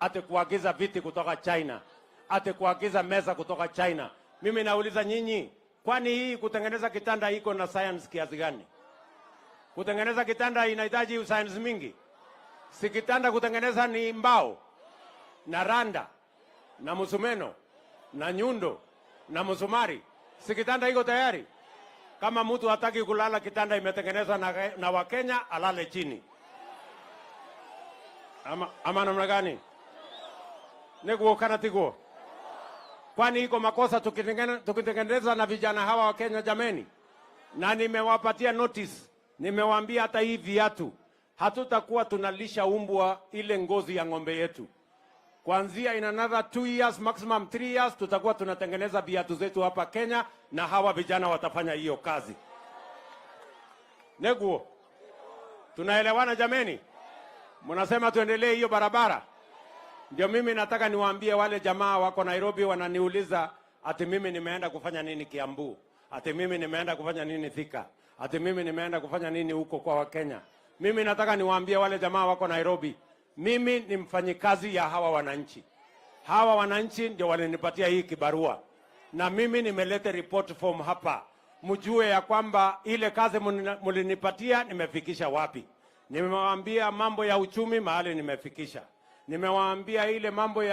Ate kuagiza viti kutoka China, ate kuagiza meza kutoka China. Mimi nauliza nyinyi, kwani hii kutengeneza kitanda iko na science kiasi gani? Kutengeneza kitanda inahitaji science mingi? Si kitanda kutengeneza ni mbao na randa na musumeno na nyundo na musumari, si kitanda iko tayari? Kama mtu hataki kulala kitanda imetengenezwa na Wakenya, alale chini. Ama namna gani? Neguo kana tiguo. Kwani iko makosa tukitengeneza na vijana hawa wa Kenya jameni? Na nimewapatia notice. Nimewaambia hata hii viatu hatutakuwa tunalisha umbwa ile ngozi ya ng'ombe yetu. Kuanzia in another 2 years maximum 3 years tutakuwa tunatengeneza viatu zetu hapa Kenya, na hawa vijana watafanya hiyo kazi. Neguo. Tunaelewana jameni? Mnasema tuendelee hiyo barabara? Ndio mimi nataka niwaambie wale jamaa wako Nairobi wananiuliza ati mimi nimeenda kufanya nini Kiambu, ati mimi nimeenda kufanya nini Thika, ati mimi nimeenda kufanya nini huko kwa Wakenya. Mimi nataka niwaambie wale jamaa wako Nairobi, mimi ni mfanyikazi ya hawa wananchi. Hawa wananchi ndio walinipatia hii kibarua, na mimi nimeleta report form hapa, mjue ya kwamba ile kazi mulinipatia nimefikisha wapi. Nimewaambia mambo ya uchumi mahali nimefikisha. Nimewaambia ile mambo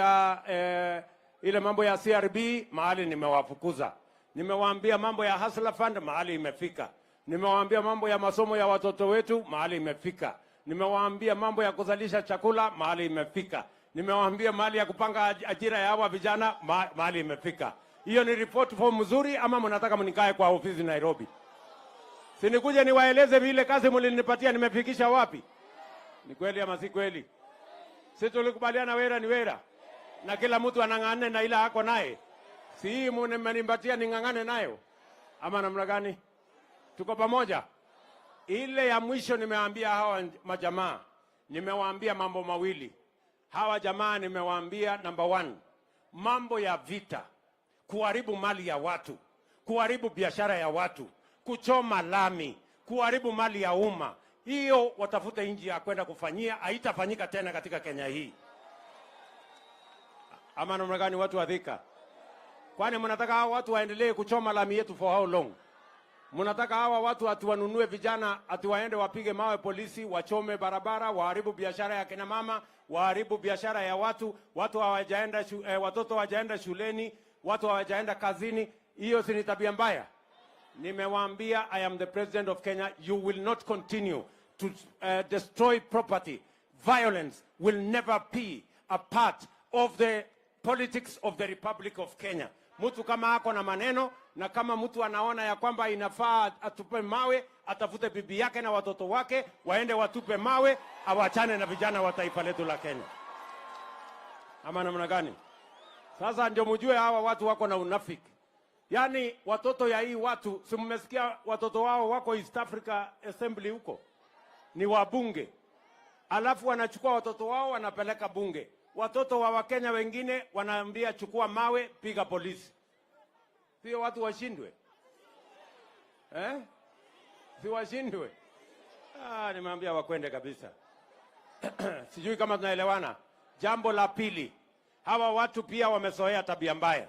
ya CRB mahali nimewafukuza. Nimewaambia mambo ya Hustler Fund mahali imefika. Nimewaambia mambo ya masomo ya watoto wetu mahali imefika. Nimewaambia mambo ya kuzalisha chakula mahali imefika. Nimewaambia mahali ya kupanga ajira ya hawa vijana mahali imefika. Hiyo ni report form mzuri, ama mnataka mnikae kwa ofisi Nairobi? Sinikuje niwaeleze vile kazi mlinipatia nimefikisha wapi? Ni kweli ama si kweli? Sisi tulikubaliana wera ni wera, na kila mtu anang'ane na ila hako naye. Si hii mmenipatia ning'ang'ane nayo, ama namna gani? Tuko pamoja? Ile ya mwisho nimewaambia hawa majamaa, nimewaambia mambo mawili. Hawa jamaa nimewaambia number 1, mambo ya vita, kuharibu mali ya watu, kuharibu biashara ya watu, kuchoma lami, kuharibu mali ya umma. Hiyo watafute nchi ya kwenda kufanyia, haitafanyika tena katika Kenya hii. Ama namna gani watu wa Thika? Kwani mnataka hawa watu waendelee kuchoma lami yetu for how long? Mnataka hawa watu atiwanunue vijana, atiwaende wapige mawe polisi, wachome barabara, waharibu biashara ya kina mama, waharibu biashara ya watu, watu hawajaenda watoto hawajaenda shuleni, watu hawajaenda kazini. Hiyo si ni tabia mbaya? Nimewaambia, I am the president of Kenya. You will not continue to destroy property. Violence will never be a part of the politics of the Republic of Kenya. Mtu kama ako na maneno, na kama mtu anaona ya kwamba inafaa atupe mawe, atafute bibi yake na watoto wake waende watupe mawe, awachane na vijana wa taifa letu la Kenya. Ama namna gani? Sasa ndio mjue hawa watu wako na unafiki. Yaani watoto ya hii watu, si mmesikia watoto wao wako East Africa Assembly huko? Ni wabunge. Alafu wanachukua watoto wao wanapeleka bunge. Watoto wa Wakenya wengine wanaambia chukua mawe, piga polisi. Sio watu washindwe? Si washindwe? Nimeambia wakwende kabisa. Sijui kama tunaelewana. Jambo la pili, hawa watu pia wamezoea tabia mbaya.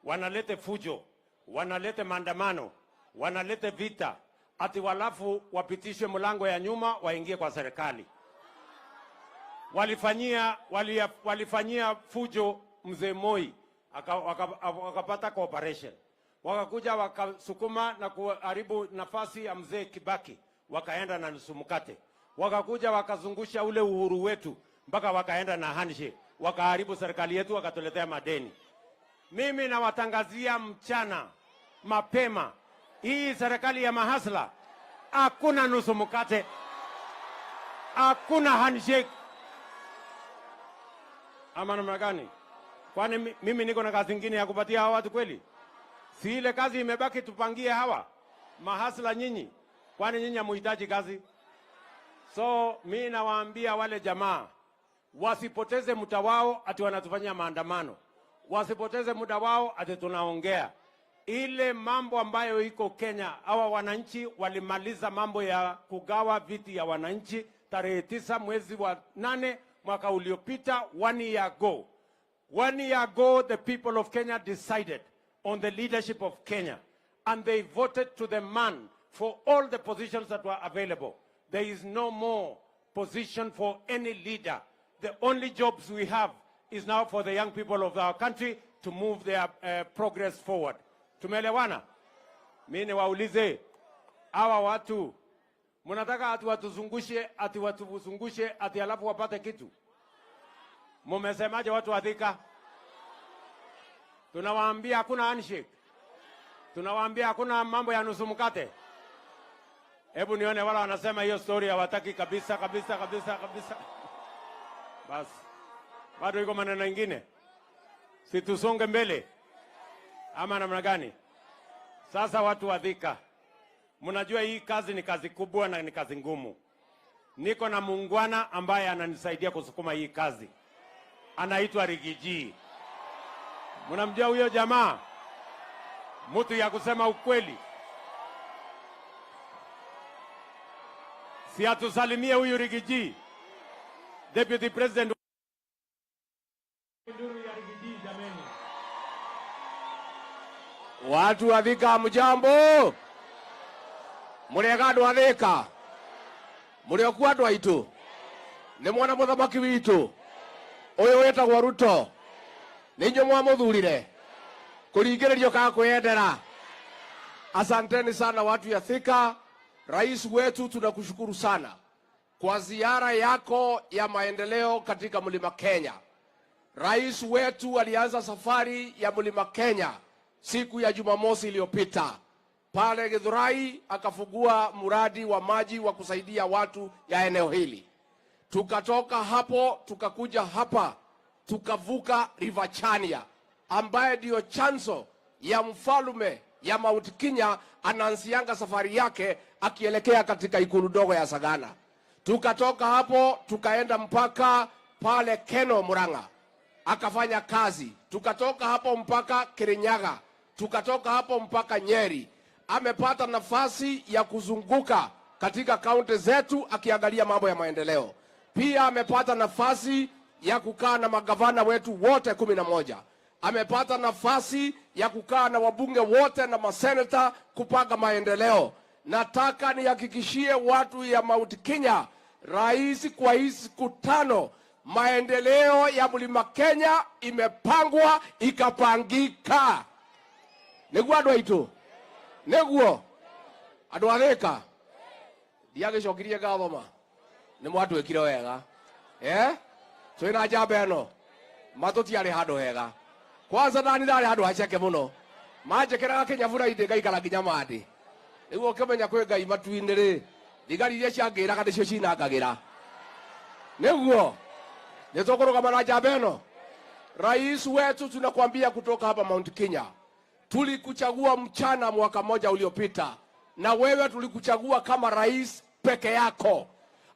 Wanalete fujo, wanalete maandamano, wanalete vita, ati walafu wapitishwe mlango ya nyuma waingie kwa serikali. Walifanyia fujo mzee Moi, wakapata cooperation. Wakakuja wakasukuma na kuharibu nafasi ya mzee Kibaki, wakaenda na nusu mkate. Wakakuja wakazungusha ule uhuru wetu mpaka wakaenda na handshake, wakaharibu serikali yetu, wakatuletea madeni. Mimi nawatangazia mchana mapema, hii serikali ya mahasla, hakuna nusu mkate, hakuna handshake. Ama namna gani? Kwani mimi niko na kazi nyingine ya kupatia hawa watu kweli? Si ile kazi imebaki tupangie hawa mahasla nyinyi? Kwani nyinyi hamuhitaji kazi? So mimi nawaambia wale jamaa wasipoteze muda wao ati wanatufanyia maandamano. Wasipoteze muda wao ati tunaongea. Ile mambo ambayo iko Kenya, hawa wananchi walimaliza mambo ya kugawa viti ya wananchi tarehe 9 mwezi wa 8 mwaka uliopita, 1 year ago. 1 year ago, the people of Kenya decided on the leadership of Kenya, and they voted to the man for all the positions that were available. There is no more position for any leader. The only jobs we have is now for the young people of our country to move their progress forward. Tumeelewana? Mimi niwaulize hawa watu, mnataka ati watuzungushe ati alafu wapate kitu? Mumesemaje watu wa Thika? Tunawaambia hakuna handshake. Tunawaambia hakuna mambo ya nusu mkate. Hebu nione wala wanasema hiyo story hawataki kabisa. Basi. Bado iko maneno mengine. Si tusonge mbele. Ama namna gani? Sasa watu wa Thika, mnajua hii kazi ni kazi kubwa na ni kazi ngumu. Niko na muungwana ambaye ananisaidia kusukuma hii kazi. Anaitwa Rigiji. Mnamjua huyo jamaa? Mtu ya kusema ukweli. Si atusalimie huyu Rigiji. Deputy President Watu wa Thika mjambo. Muriega andu a Thika. Muriokuwa andu aitu. Ni mwana muthamaki witu. Uyu wetagwo Ruto. Ni nyo mwamuthurire. Kuringiririo kana kwendera. Asanteni sana watu ya Thika. Rais wetu tunakushukuru sana kwa ziara yako ya maendeleo katika Mlima Kenya. Rais wetu alianza safari ya Mlima Kenya siku ya Jumamosi iliyopita. Pale Githurai akafungua mradi wa maji wa kusaidia watu ya eneo hili. Tukatoka hapo tukakuja hapa tukavuka River Chania ambaye ndio chanzo ya mfalume ya Mount Kenya anaanzianga safari yake akielekea katika ikulu dogo ya Sagana. Tukatoka hapo tukaenda mpaka pale Keno Murang'a akafanya kazi. Tukatoka hapo mpaka Kirinyaga, tukatoka hapo mpaka Nyeri. Amepata nafasi ya kuzunguka katika kaunti zetu akiangalia mambo ya maendeleo. Pia amepata nafasi ya kukaa na magavana wetu wote 11. Amepata nafasi ya kukaa na wabunge wote na maseneta kupanga maendeleo. Nataka nihakikishie watu ya Mount Kenya, rais kwa hii siku 5 maendeleo ya Mlima Kenya imepangwa ikapangika. Niguo andu aitu. Niguo andu a Thika. Ndiagicokirie ngathoma. Ni mwatwikire wega. Twina njamba eno. Matutiari handu hega. Kwanza ndani ndari handu haceke muno. Manjekeraga Kinyabura inde ngaikara nginya mandi. Niguo kimenya kwi Ngai matu-ini ri. Thigari iria ciangiraga nicio cinangagira. Niguo nitukurugama na njamba eno. rais wetu tunakwambia kutoka hapa Mount Kenya, tulikuchagua mchana mwaka moja uliopita, na wewe tulikuchagua kama rais peke yako.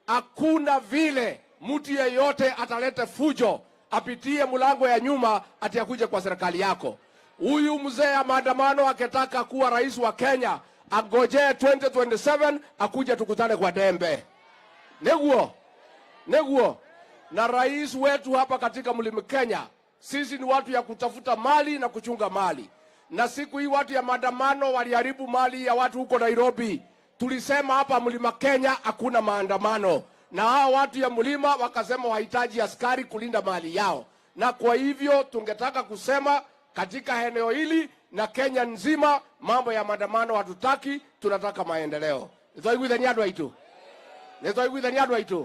Hakuna vile mtu yeyote atalete fujo apitie mlango ya nyuma ati akuje kwa serikali yako. Huyu mzee ya maandamano akitaka kuwa rais wa Kenya, agojee 2027 akuje tukutane kwa Dembe. Neguo. Na rais wetu hapa katika Mlima Kenya, sisi ni watu ya kutafuta mali na kuchunga mali. Na siku hii watu ya maandamano waliharibu mali ya watu huko Nairobi. Tulisema hapa Mlima Kenya hakuna maandamano. Na hao watu ya mlima wakasema wahitaji askari kulinda mali yao. Na kwa hivyo tungetaka kusema katika eneo hili na Kenya nzima, mambo ya maandamano hatutaki, tunataka maendeleo. Nitoiguithania andũ aitũ.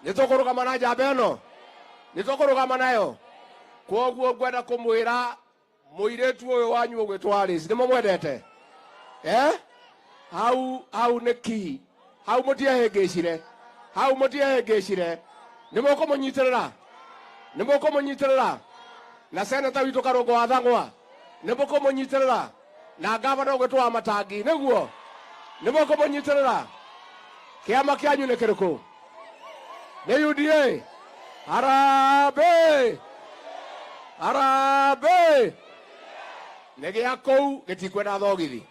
Nitũkũrũgama na njamba ĩno. Nitũkũrũgama nayo. Kwoguo ngwenda kũmwĩra mũirĩtu ũyũ wanyu ũgwĩtwo Alice, nĩmũmwendete? Hau nĩki. Hau mũtiehĩngĩcire. Nĩmũkũmũnyitĩrĩra. Na seneta witũ Karũngũ wa Thang'wa, nĩmũkũmũnyitĩrĩra. Na ngavana ũgwĩtwo wa Matangi, nĩguo? Nĩmũkũmũnyitĩrĩra. Kĩama kĩanyu nĩ kĩrĩkũ? Nĩ UDA? Harambee! Nĩ gĩa kũu gĩtikwenda thogithi.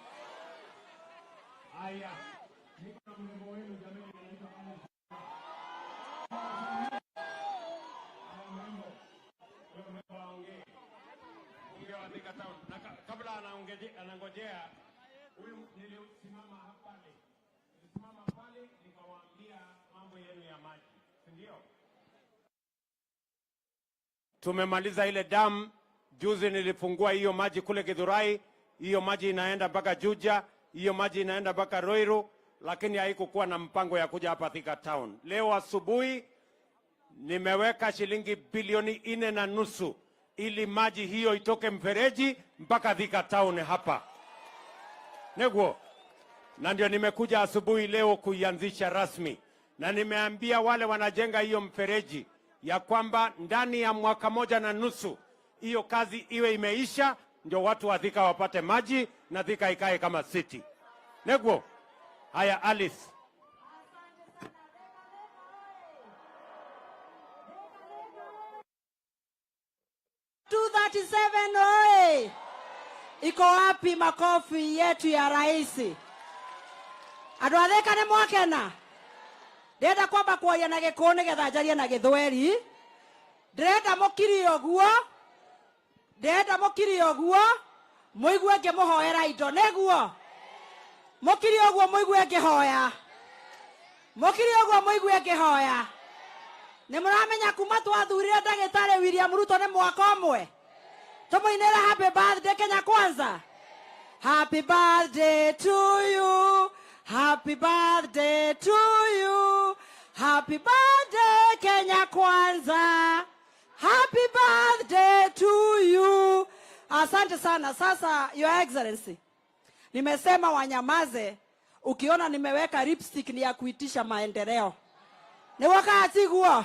Kabla anangojea huyu, nilisimama pale nikawaambia mambo yenu ya maji, ndio tumemaliza ile damu. Juzi nilifungua hiyo maji kule Githurai, hiyo maji inaenda mpaka Juja, hiyo maji inaenda mpaka Ruiru, lakini haikukuwa na mpango ya kuja hapa Thika Town. Leo asubuhi nimeweka shilingi bilioni 4.5 ili maji hiyo itoke mfereji mpaka Thika Town hapa. Neguo. Na ndio nimekuja asubuhi leo kuianzisha rasmi. Na nimeambia wale wanajenga hiyo mfereji ya kwamba ndani ya mwaka 1.5 hiyo kazi iwe imeisha, ndio watu wa Thika wapate maji na Thika ikae kama city. Neguo. Haya Alice. 237 oye! Iko wapi makofi yetu ya rais? Andũ a Thika nĩ mwakena? Ndĩrenda kwamba kwaria na Gĩkũyũ nĩgetha njarie na Gĩthweri. Ndĩrenda mũkiri ũguo mũigue ngĩmũhoera indo, nĩguo? Mũkiri ũguo mũigue ngĩhoya. Nĩ mũramenya kuma twathurire ndagĩtarĩ William Ruto nĩ mwaka ũmwe? Tũmũinĩre happy birthday Kenya Kwanza. Happy birthday to you. Happy birthday to you. Happy birthday Kenya Kwanza. Happy birthday to you. Asante sana. Sasa Your Excellency, nimesema wanyamaze. Ukiona nimeweka lipstick ni ya kuitisha maendeleo. Ni wakati huo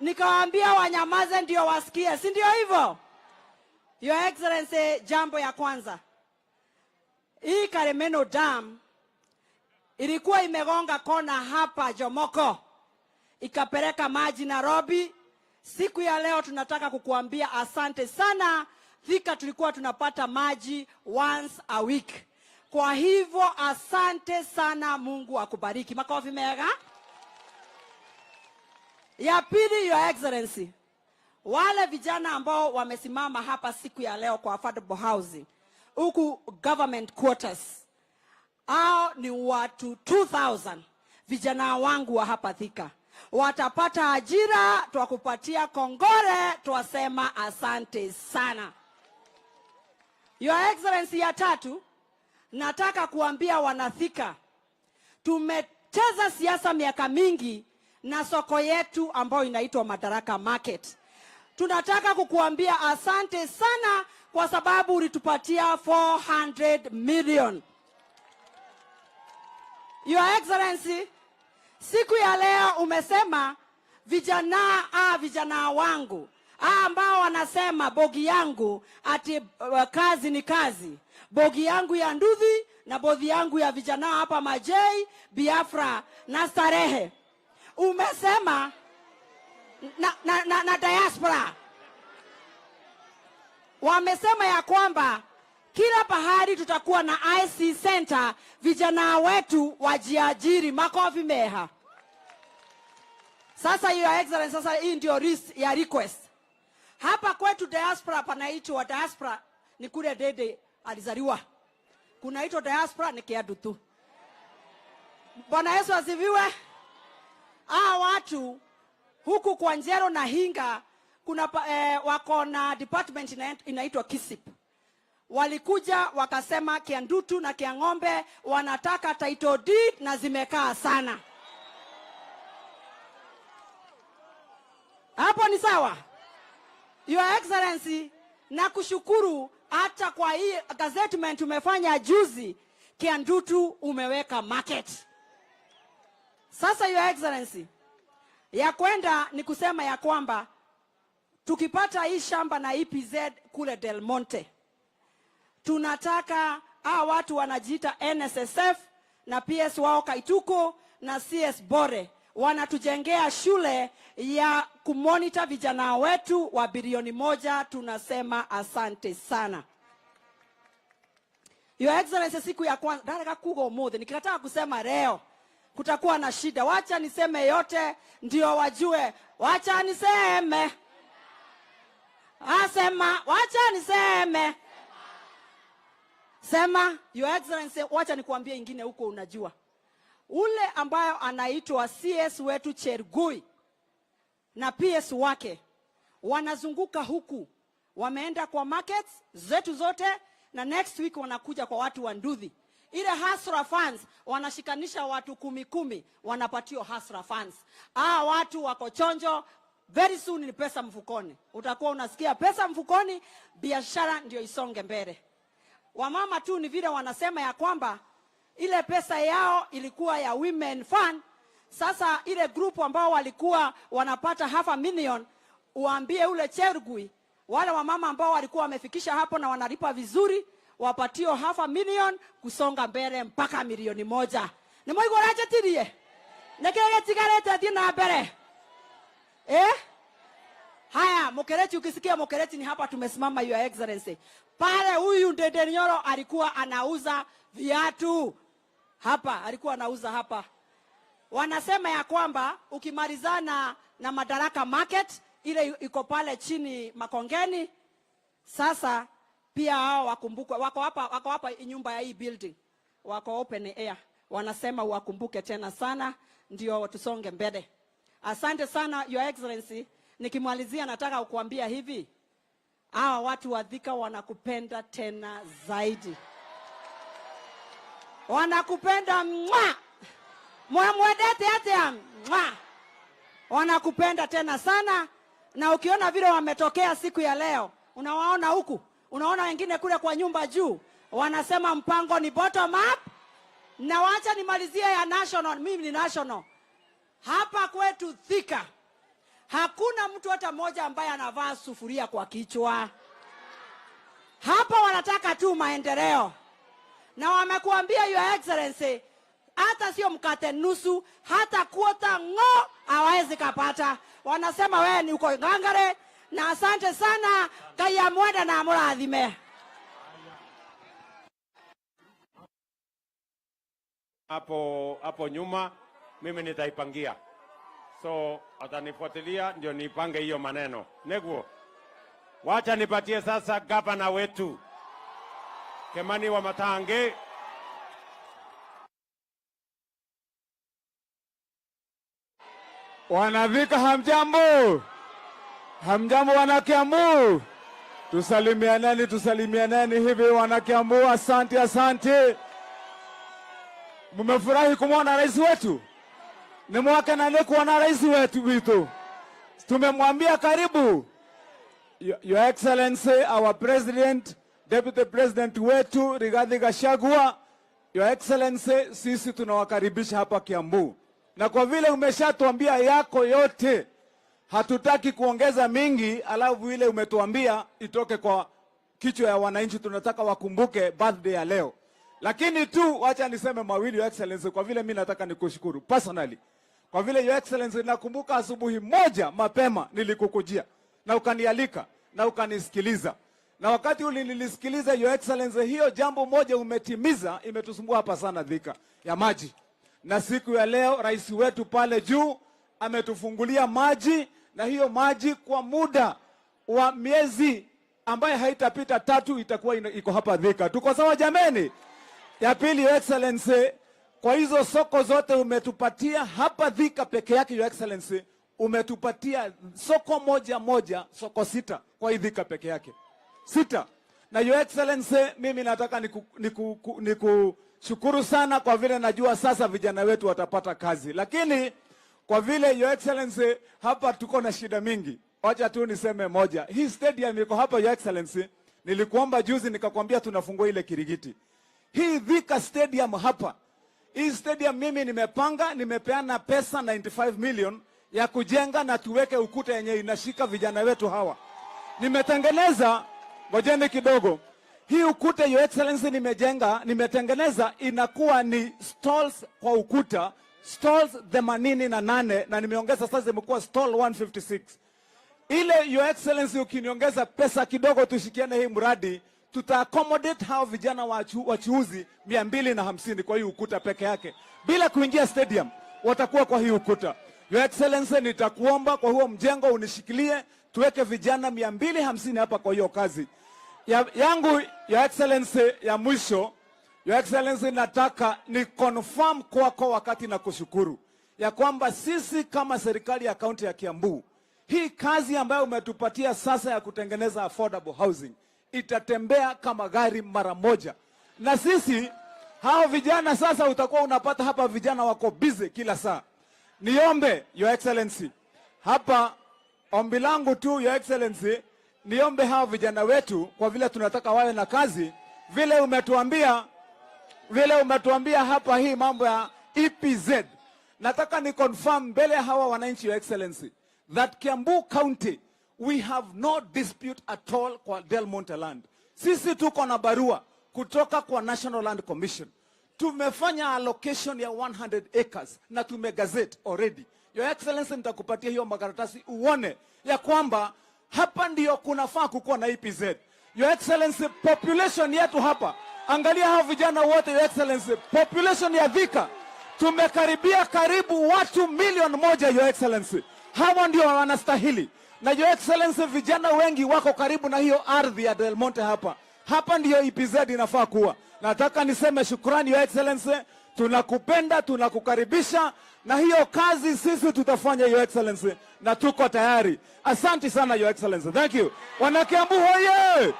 nikawaambia wanyamaze ndio wasikie, si ndio hivyo? Your Excellency, jambo ya kwanza, hii Karemeno Dam ilikuwa imegonga kona hapa Jomoko ikapeleka maji Nairobi. Siku ya leo tunataka kukuambia asante sana. Thika tulikuwa tunapata maji once a week. Kwa hivyo asante sana, Mungu akubariki. Makofi mega. Ya pili, Your Excellency, wale vijana ambao wamesimama hapa siku ya leo kwa affordable housing huku government quarters, hao ni watu 2000 vijana wangu wa hapa Thika. Watapata ajira, twakupatia kongore, twasema asante sana. Your Excellency, ya tatu, nataka kuambia wanathika, tumecheza siasa miaka mingi na soko yetu ambayo inaitwa Madaraka Market. Tunataka kukuambia asante sana kwa sababu ulitupatia 400 million. Your Excellency, siku ya leo umesema vijana wangu ambao wanasema bogi yangu ati kazi ni kazi, bogi yangu ya Nduthi na bogi yangu ya vijana hapa Majei, Biafra na Starehe. Umesema na diaspora wamesema ya kwamba kila pahali tutakuwa na IC center, vijana wetu wajiajiri. Makofi meha. Sasa Your Excellency, sasa hii ndio ya request. Hapa kwetu diaspora panaitwa diaspora ni kule Dede alizaliwa. Kunaitwa diaspora ni Kiadu tu. Bwana Yesu asifiwe. Watu huku kwa Njero na Hinga kuna wako na department inaitwa KISIP. Walikuja wakasema Kiandutu na Kiang'ombe wanataka title deed na zimekaa sana. Hapo ni sawa? Your Excellency, na kushukuru hata kwa hii gazettement umefanya juzi, Kiandutu umeweka market. Sasa Your Excellency, ya kwenda ni kusema ya kwamba tukipata hii shamba na EPZ kule Del Monte, tunataka watu wanajiita NSSF na PS wao Kaituko na CS Bore wanatujengea shule ya kumonitor vijana wetu wa bilioni 1. Tunasema asante sana. Your Excellency, siku ya kwanza daraka kugo mode nikitaka kusema leo kutakuwa na shida. Wacha niseme yote ndio wajue. Wacha niseme. Asema wacha niseme. Sema. Your Excellency, wacha nikuambie ingine huko unajua. Ule ambayo anaitwa CS wetu Chergui na PS wake wanazunguka huku, wameenda kwa markets zetu zote, na next week wanakuja kwa watu wa Nduthi. Ile Hasra funds wanashikanisha watu 10 wanapatio Hasra funds. Watu wako chonjo, very soon ni pesa mfukoni. Utakuwa unasikia pesa mfukoni, biashara ndio isonge mbele. Wamama tu ni vile wanasema ya kwamba ile pesa yao ilikuwa ya women fund. Sasa ile group ambao walikuwa wanapata 500,000, uambie ule Chergui wale wamama ambao walikuwa wamefikisha hapo na wanalipa vizuri, wapatio 500,000 kusonga mbele mpaka milioni 1. Ni moyo goraje tirie. Nekege tigarete dina mbele. Haya, Mokereti, ukisikia Mokereti ni hapa tumesimama Your Excellency. Pale huyu Ndende Nyoro alikuwa anauza viatu. Hapa alikuwa anauza hapa. Wanasema ya kwamba ukimalizana na Madaraka Market ile iko pale chini Makongeni, sasa pia hao wakumbuke wako hapa nyumba ya hii building. Wako open air. Wanasema wakumbuke tena sana ndio tusonge mbele. Asante sana Your Excellency. Nikimalizia nataka kukuambia hivi. Watu wa Thika wanakupenda tena zaidi. Wanakupenda mwa. Mwedete hata mwa. Wanakupenda tena sana, na ukiona vile wametokea siku ya leo, unawaona huku, unaona wengine kule kwa nyumba juu, wanasema mpango ni bottom up. Na wacha nimalizie ya national, mimi ni national. Hapa kwetu Thika hakuna mtu hata mmoja ambaye anavaa sufuria kwa kichwa. Hapa wanataka tu maendeleo. Na wamekuambia Your Excellency, hata sio mkate nusu, hata kuota ngo hawezi kapata. Wanasema wewe ni uko ngangare, na asante sana kaya mwenda na murathime. Hapo nyuma mimi nitaipangia. So atanifuatilia ndio nipange hiyo maneno. Neguo. Wacha nipatie sasa gavana wetu Kimani wa Matange. Wanavika hamjambo. Hamjambo wanakiambu. Tusalimianeni hivi wanakiambu. Asante. Mmefurahi kumwona rais wetu? Ni mwaka na kuona rais wetu vitu. Tumemwambia karibu. Your Excellency, our President, Deputy President wetu Rigathi Gachagua. Your Excellency, sisi tunawakaribisha hapa Kiambu. Na kwa vile umeshatuambia yako yote, Hatutaki kuongeza mingi alafu ile umetuambia itoke kwa kichwa ya wananchi. Tunataka wakumbuke birthday ya leo. Lakini tu wacha niseme mawili, Your Excellency, kwa vile mimi nataka nikushukuru personally. Kwa vile Your Excellency, nakumbuka asubuhi moja mapema nilikukujia na ukanialika na ukanisikiliza. Na wakati ule nilisikiliza, Your Excellency, hiyo jambo moja umetimiza, imetusumbua hapa sana Thika ya maji. Na siku ya leo rais wetu pale juu ametufungulia maji, na hiyo maji kwa muda wa miezi ambaye haitapita 3 itakuwa iko hapa Thika. Tuko sawa jameni? Ya pili, Your Excellency, kwa hizo soko zote umetupatia hapa Thika peke yake, Your Excellency, umetupatia soko moja, soko 6 kwa hii Thika peke yake. 6. Na Your Excellency, mimi nataka nikushukuru sana kwa vile najua sasa vijana wetu watapata kazi. Lakini kwa vile Your Excellency, hapa tuko na shida mingi. Wacha tu niseme moja. Hii stadium iko hapa Your Excellency. Nilikuomba juzi nikakwambia tunafungua ile Kirigiti. Hii Thika stadium hapa. Hii stadium mimi nimepeana pesa 95 million ya kujenga na tuweke ukuta yenye inashika vijana wetu hawa. Nimetengeneza, ngojeni kidogo. Hii ukuta Your Excellency nimetengeneza inakuwa ni stalls kwa ukuta, stalls 88 na nimeongeza sasa zimekuwa stall 156. Ile Your Excellency, ukiniongeza pesa kidogo tushikiane hii mradi, tuta accommodate hao vijana wachuuzi 250 kwa hii ukuta peke yake. Bila kuingia stadium, watakuwa kwa hii ukuta. Your Excellency, nitakuomba kwa huo mjengo unishikilie, tuweke vijana 250 hapa kwa hiyo kazi. Yangu Your Excellency, ya mwisho, Your Excellency, nataka ni confirm kwako wakati na kushukuru ya kwamba sisi kama serikali ya kaunti ya Kiambu, hii kazi ambayo umetupatia sasa ya kutengeneza affordable housing itatembea kama gari mara moja. Na sisi hao vijana sasa utakuwa unapata hapa vijana wako busy kila saa. Niombe Your Excellency, hapa ombi langu tu Your Excellency, niombe hao vijana wetu kwa vile tunataka wawe na kazi, vile umetuambia hapa hii mambo ya EPZ. Nataka ni confirm mbele hawa wananchi Your Excellency that Kiambu County we have no dispute at all kwa Del Monte land. Sisi tuko na barua kutoka kwa National Land Commission. Tumefanya allocation ya 100 acres na tumegazette already. Your Excellency, nitakupatia hiyo makaratasi uone ya kwamba hapa ndio kunafaa kukuwa na EPZ. Your Excellency, population yetu hapa, angalia hao vijana wote Your Excellency, population ya Thika tumekaribia karibu watu 1,000,000 Your Excellency. Hawa ndio wanastahili. Na Your Excellency, vijana wengi wako karibu na hiyo ardhi ya Del Monte hapa. Hapa ndio EPZ inafaa kuwa. Nataka niseme shukrani Your Excellency, tunakupenda, tunakukaribisha, na hiyo kazi sisi tutafanya Your Excellency, na tuko tayari. Asante sana Your Excellency. Thank you. Wanakiambu hoye!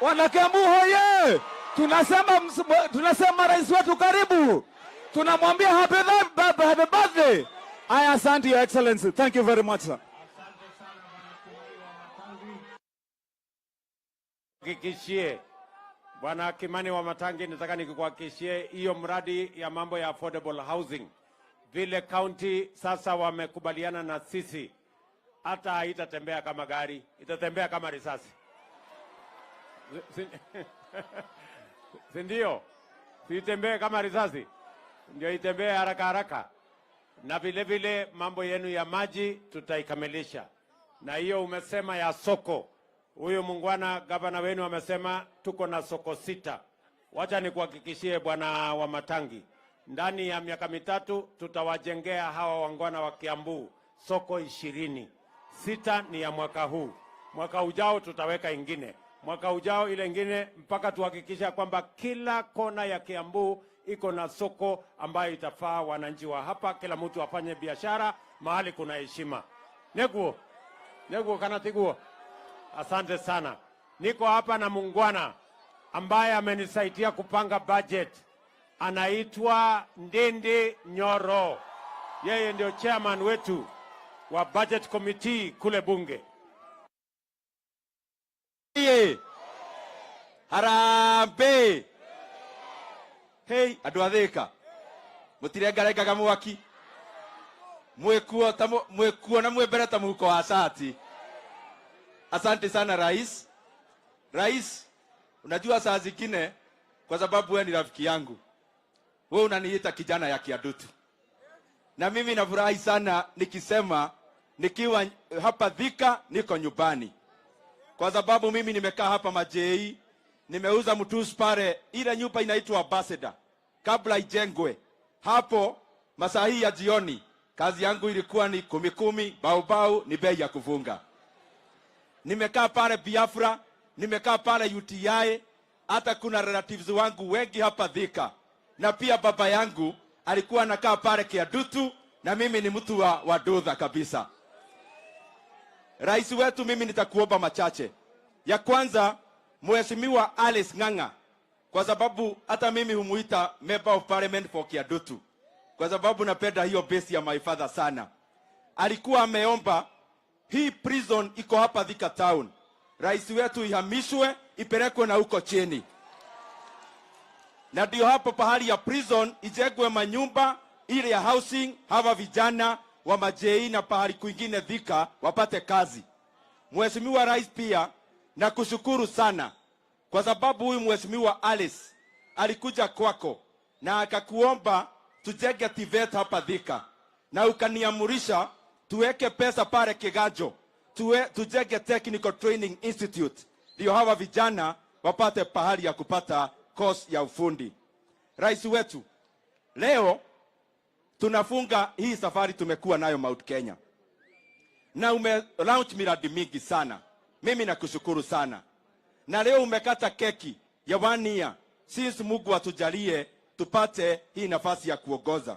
Wanakiambu hoye! Tunasema rais wetu karibu. Tunamwambia happy birthday. Aya, asante Your Excellency. Thank you very much, sir. Kikishie Bwana Kimani wa Matangi, nataka nikuhakikishie hiyo mradi ya mambo ya affordable housing, vile county sasa wamekubaliana na sisi, hata haitatembea kama gari, itatembea kama risasi. Si ndio? Itembee kama risasi, ndio itembee haraka haraka. Na vile vile mambo yenu ya maji tutaikamilisha. Na hiyo umesema ya soko, huyu mungwana gavana wenu amesema tuko na soko 6. Wacha nikuhakikishie Bwana wa Matangi, ndani ya miaka 3 tutawajengea hawa wangwana wa Kiambu soko 20. 6 ni ya mwaka huu. Mwaka ujao tutaweka ingine. Mwaka ujao ile ingine, mpaka tuhakikisha kwamba kila kona ya Kiambu iko na soko ambayo itafaa wananchi wa hapa, kila mtu afanye biashara mahali kuna heshima. Neguo kana tiguo. Asante sana. Niko hapa na mungwana ambaye amenisaidia kupanga budget. Anaitwa Ndende Nyoro. Yeye ndio chairman wetu wa budget committee kule bunge. Harambe. Hey, andũ a Thika. Mũtirengarengaga mwaki. mwekuo na mwebere ta muko wa shati. Asante sana rais. Rais, unajua saa zingine kwa sababu wewe ni rafiki yangu, wewe unaniita kijana ya Kiadutu, na mimi nafurahi sana nikisema nikiwa hapa Thika niko nyumbani, kwa sababu mimi nimekaa hapa Majei, nimeuza mtusi pale, ile nyumba inaitwa Ambassador kabla ijengwe. Hapo masaa hii ya jioni kazi yangu ilikuwa ni 10 bau ni bei ya kufunga. Nimekaa pale Biafra, nimekaa pale UTI, hata kuna relatives wangu wengi hapa Thika, na pia baba yangu alikuwa anakaa pale Kiadutu, na mimi ni mtu wa Dudha kabisa. Rais wetu, mimi nitakuomba machache. Ya kwanza, Mheshimiwa Alice Ng'ang'a, kwa sababu hata mimi humuita member of parliament for Kiadutu, kwa sababu napenda hiyo base ya my father sana. Alikuwa ameomba hii prison iko hapa Thika town, rais wetu ihamishwe ipelekwe na huko chini, na ndio hapo pahali ya prison ijengwe manyumba ile ya housing, hawa vijana wa Majei na pahali kwingine Thika wapate kazi. Mheshimiwa Rais, pia na kushukuru sana kwa sababu huyu Mheshimiwa Alice alikuja kwako na akakuomba tujenge TVET hapa Thika, na ukaniamurisha tuweke pesa pale Kigajo tujenge Technical Training Institute, ndio hawa vijana wapate pahali ya kupata course ya ufundi. Rais wetu, leo tunafunga hii safari tumekuwa nayo Mount Kenya, na launch miradi mingi sana. Mimi nakushukuru sana, na leo umekata keki ya 1 year since Mungu atujalie tupate hii nafasi ya kuongoza.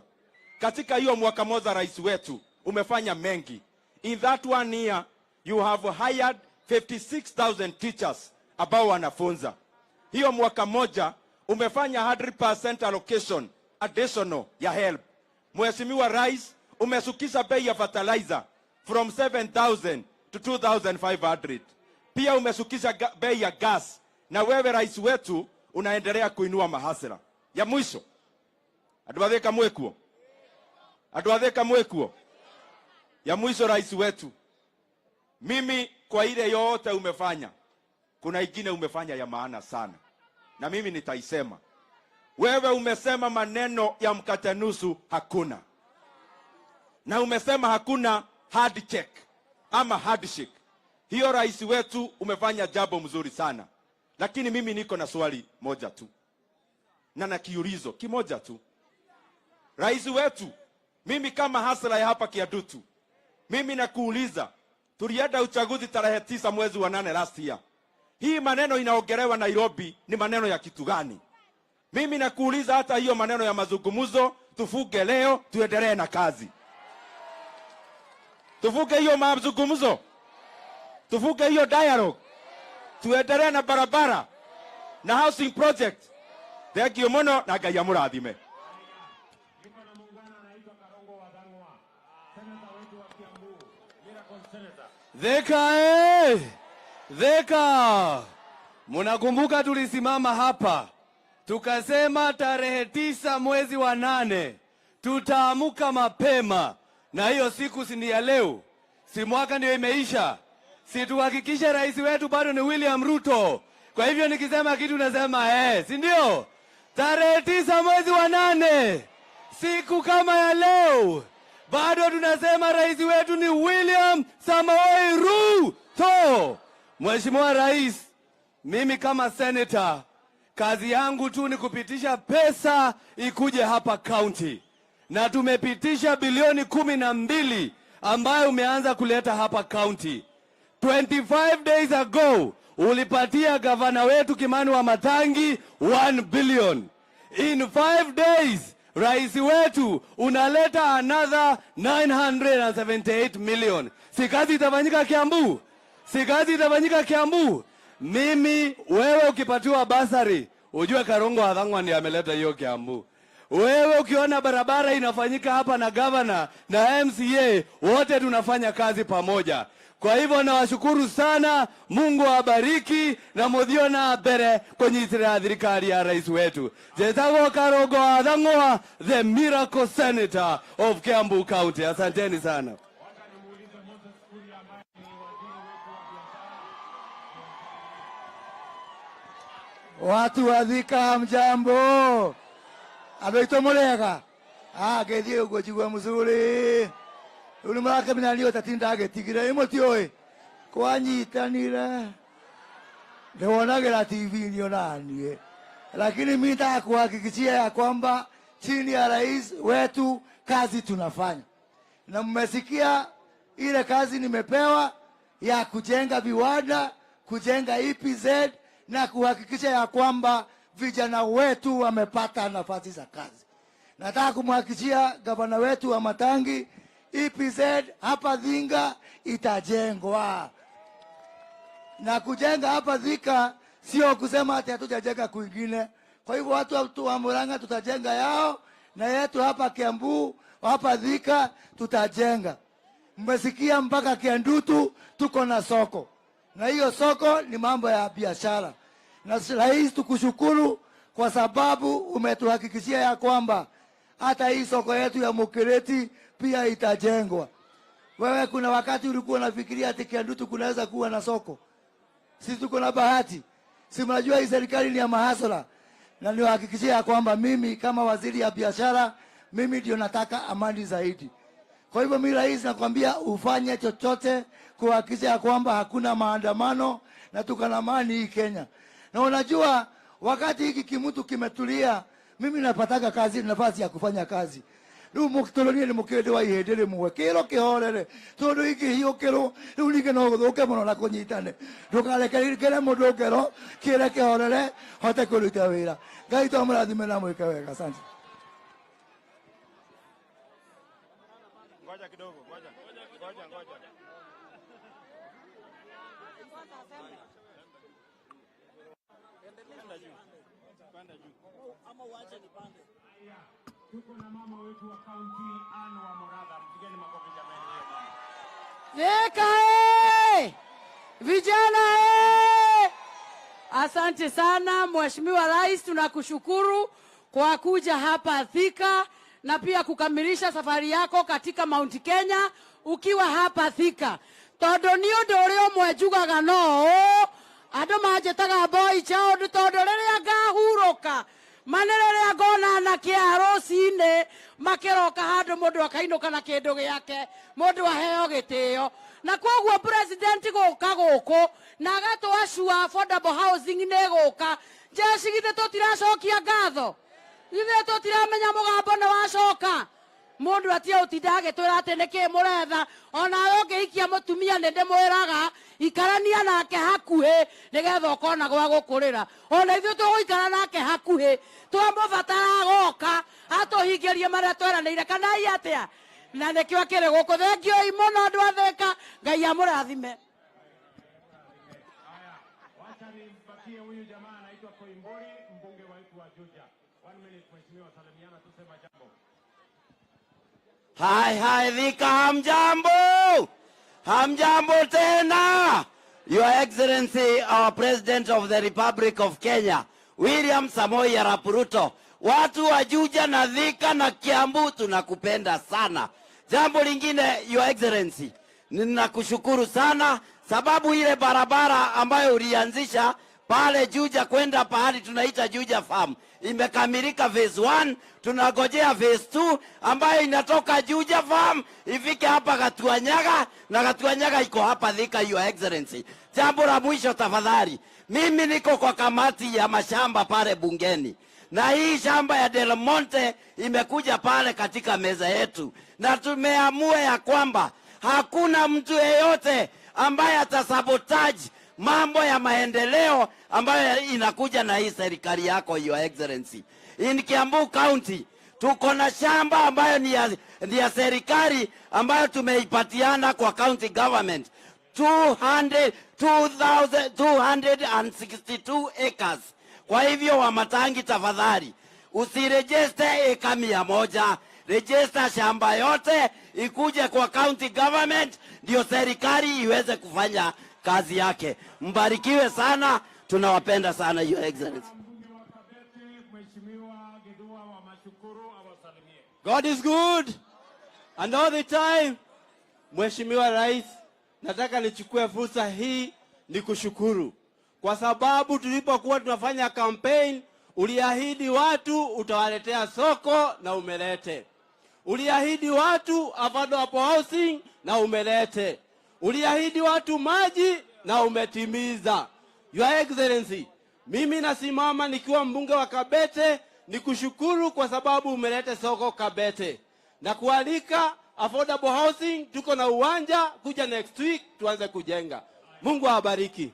Katika hiyo mwaka moja rais wetu umefanya mengi. In that 1 year you have hired 56,000 teachers ambao wanafunza. Hiyo mwaka moja umefanya 100% allocation additional ya help. Mheshimiwa Rais, umesukisha bei ya fertilizer from 7,000 to 2,500. Pia umesukisha bei ya gas, na wewe rais wetu unaendelea kuinua mahasira. Ya mwisho, aduadheka mwekuo. Ya mwisho rais wetu, mimi kwa ile yote umefanya, kuna ingine umefanya ya maana sana, na mimi nitaisema. Wewe umesema maneno ya mkate nusu hakuna, na umesema hakuna handshake ama handshake. Hiyo rais wetu umefanya jambo mzuri sana, lakini mimi niko na swali moja tu na nakiulizo kimoja tu. Rais wetu, mimi kama hasla ya hapa Kiadutu, mimi nakuuliza, tulienda uchaguzi tarehe 9 mwezi wa 8 last year. Hii maneno inaongelewa Nairobi ni maneno ya kitu gani? Mimi nakuuliza, hata hiyo maneno ya mazungumzo tufuge leo, tuendelee na kazi. Tufuge hiyo mazungumzo, tufuge hiyo dialogue, tuendelee na barabara na housing project. Thank you mono, na Ngai amurathime. Thika, munakumbuka tulisimama hapa tukasema tarehe 9 mwezi wa 8 tutaamuka mapema, na hiyo siku si ya leo, si mwaka ndio imeisha, si tuhakikishe rais wetu bado ni William Ruto. Kwa hivyo nikisema kitu nasema si ndio? Tarehe 9 mwezi wa 8, siku kama ya leo, bado tunasema rais wetu ni William Samoei Ruto. Mheshimiwa Rais, mimi kama senator, kazi yangu tu ni kupitisha pesa ikuje hapa county, na tumepitisha bilioni 12 ambayo umeanza kuleta hapa county. 25 days ago ulipatia gavana wetu Kimani wa Matangi 1 billion. In 5 days rais wetu unaleta another 978 million. Si kazi itafanyika Kiambu? Si kazi itafanyika Kiambu? Mimi wewe ukipatiwa basari, ujue Karongo Athang'wa ndiye ameleta hiyo Kiambu. Wewe ukiona barabara inafanyika hapa na gavana na MCA, wote tunafanya kazi pamoja. Kwa hivyo nawashukuru sana, Mungu awabariki na muthio na mbere kunyitira thirikari ya rais wetu. Jetagwo Karogo Athang'wa, the miracle senator of Kiambu County. Asanteni sana. Watu wa Thika hamjambo. Abeito mulega. Gethi ugo jigwa muzuri. Uli maraka minalio tatinda agetigire imotioe. Kwanyitanira. Ndewonagira TV nionanie. Lakini mimi nataka kuhakikishia ya kwamba chini ya rais wetu kazi tunafanya. Na mmesikia ile kazi nimepewa ya kujenga viwanda, kujenga EPZ na kuhakikisha ya kwamba vijana wetu wamepata nafasi za kazi. Nataka kumhakikishia gavana wetu wa Matangi, EPZ hapa Thinga itajengwa. Na kujenga hapa Thika sio kusema ati hatujajenga kwingine. Kwa hivyo watu wa Murang'a tutajenga yao, na yetu hapa Kiambu, hapa Thika tutajenga. Mmesikia mpaka Kiandutu tuko na soko. Na hiyo soko ni mambo ya biashara. Na rais tukushukuru kwa sababu umetuhakikishia ya kwamba hata hii soko yetu ya Mukireti pia itajengwa. Wewe kuna wakati ulikuwa unafikiria ati Kiandutu kunaweza kuwa na soko? Sisi tuko na bahati. Si mnajua hii serikali ni ya mahasala. Na niwahakikishia ya kwamba mimi kama waziri ya biashara, mimi ndio nataka amani zaidi. Kwa hivyo mimi rais nakwambia ufanye chochote kuhakikisha ya kwamba hakuna maandamano na tuko na amani hii Kenya. Na unajua wakati hiki kimutu kimetulia, mimi napataka kazi, nafasi ya kufanya kazi. Ndio mukitolonie ni mukende wa ihendere muwe kero kihorere tondu iki hiyo kero ndio nige no guthuke muno na kunyitane ndukareke kere mundu kero kire kihorere hote kuruta wira. Ngai to murathime na mwike wega. Asante. Ngoja kidogo, ngoja. Panda juu. Ama uache nipande. Tuko na mama wetu wa kaunti Anne wa Moradha. Mpigeni makofi jamani hiyo mama. Thika vijana asante sana Mheshimiwa Rais, tunakushukuru kwa kuja hapa Thika na pia kukamilisha safari yako katika Mount Kenya ukiwa hapa Thika. Tondu ni undu uria umwe njugaga no andu manjetaga boy chao tondu riria ngahuruka manererea ngona na kiarocine makiroka handu mundu akainuka na kindu giake mundu aheo gitio na koguo president guka guku na agatwacua affordable housing ne guka jeshi githe tutiracokia ngatho githe tutiramenya mugambo na wacoka mundu atia utinda agitwira ati niki muretha ona ungiikia mutumia ninde mwiraga ikarania nake hakuhi nigetha ukona gwa gukurira ona ithuĩ tũgũikara nake hakuhi twamubatara goka atuhingirie maria tweranĩire kana i atia na nikĩo kĩrĩ gũkũ. Thengioi mũno andũ a Thika, Ngai amũrathime. Wacha nimpatie huyu jamaa anaitwa Koimburi, mbunge wetu wa Juja. 1 minute mheshimiwa, salimiana tusema jambo. Hai Thika hamjambo. Hamjambo tena. Your Excellency, our President of the Republic of Kenya, William Samoei Arap Ruto. Watu wa Juja na Thika na Kiambu tunakupenda sana. Jambo lingine, Your Excellency, ninakushukuru sana sababu ile barabara ambayo ulianzisha pale Juja kwenda pahali tunaita Juja Farm imekamilika phase 1, tunagojea phase 2 ambayo inatoka Juja Farm ifike hapa Gatuanyaga na Gatuanyaga iko hapa Thika, Your Excellency. Jambo la mwisho tafadhali, mimi niko kwa kamati ya mashamba pale bungeni na hii shamba ya Del Monte imekuja pale katika meza yetu na tumeamua ya kwamba hakuna mtu yeyote ambaye atasabotage mambo ya maendeleo ambayo inakuja na hii serikali yako, Your Excellency. In Kiambu County tuko na shamba ambayo ni ya serikali ambayo tumeipatiana kwa county government 262 acres. Kwa hivyo Wamatangi tafadhali, Usirejeste eka 100, register shamba yote ikuje kwa county government, ndio serikali iweze kufanya kazi yake. Mbarikiwe sana, tunawapenda sana Your Excellency. God is good and all the time. Mheshimiwa Rais, nataka nichukue fursa hii ni kushukuru kwa sababu tulipokuwa tunafanya campaign uliahidi watu utawaletea soko na umelete. Uliahidi watu affordable housing na umelete. Uliahidi watu maji na umetimiza. Your Excellency, mimi nasimama nikiwa mbunge wa Kabete nikushukuru kwa sababu umelete soko Kabete. Na kualika affordable housing, tuko na uwanja, kuja next week tuanze kujenga. Mungu awabariki.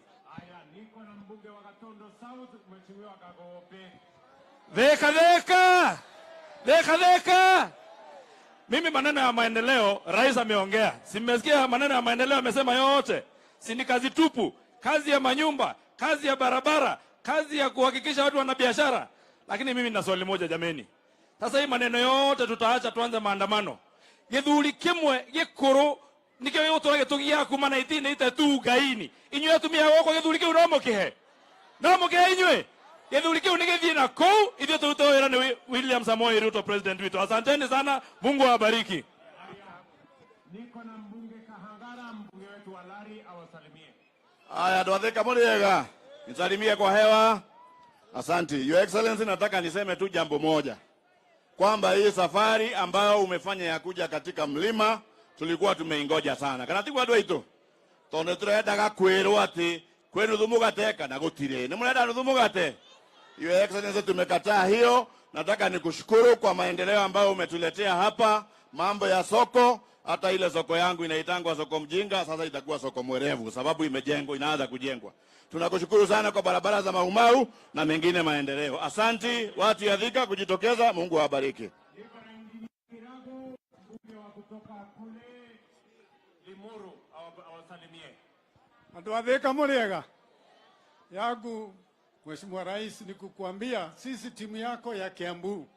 Dheka. Mimi maneno ya maendeleo rais ameongea. Simesikia maneno ya maendeleo amesema yote. Si ni kazi tupu, kazi ya manyumba, kazi ya barabara, kazi ya kuhakikisha watu wana biashara. Lakini mimi nina swali moja jameni. Sasa hii maneno yote tutaacha tuanze maandamano. Githuri kimwe gikuru nikyo yotora gitugia kumana itine ite tu gaini. Inyo yatumia woko githuri kiu no mukihe. No mukihe inywe. Githuri kiu nigithie na kou ithio tutoera ni William Samoei Ruto president wetu. Asanteni sana, Mungu awabariki. Niko na mbunge Kahangara, mbunge wetu Walari awasalimie. Aya, Ndwathika Muriega, nisalimie kwa hewa. Asante. Your Excellency, nataka niseme tu jambo moja. Kwamba hii safari ambayo umefanya ya kuja katika mlima tulikuwa tumeingoja sana. Kana tigwa andũ aitũ. Tondu turendaga kwirwo ati kwenu thumugate kana gutire. Ni murenda thumugate? Your Excellency, tumekataa hiyo. Nataka nikushukuru kwa maendeleo ambayo umetuletea hapa, mambo ya soko. Hata ile soko yangu inaitangwa soko mjinga, sasa itakuwa soko mwerevu sababu imejengwa, inaanza kujengwa. Tunakushukuru sana kwa barabara za Maumau na mengine maendeleo. Asanti watu ya Thika kujitokeza, Mungu awabariki. Ndwathika Muriega. Yangu Mheshimiwa Rais, ni kukuambia sisi timu yako ya Kiambu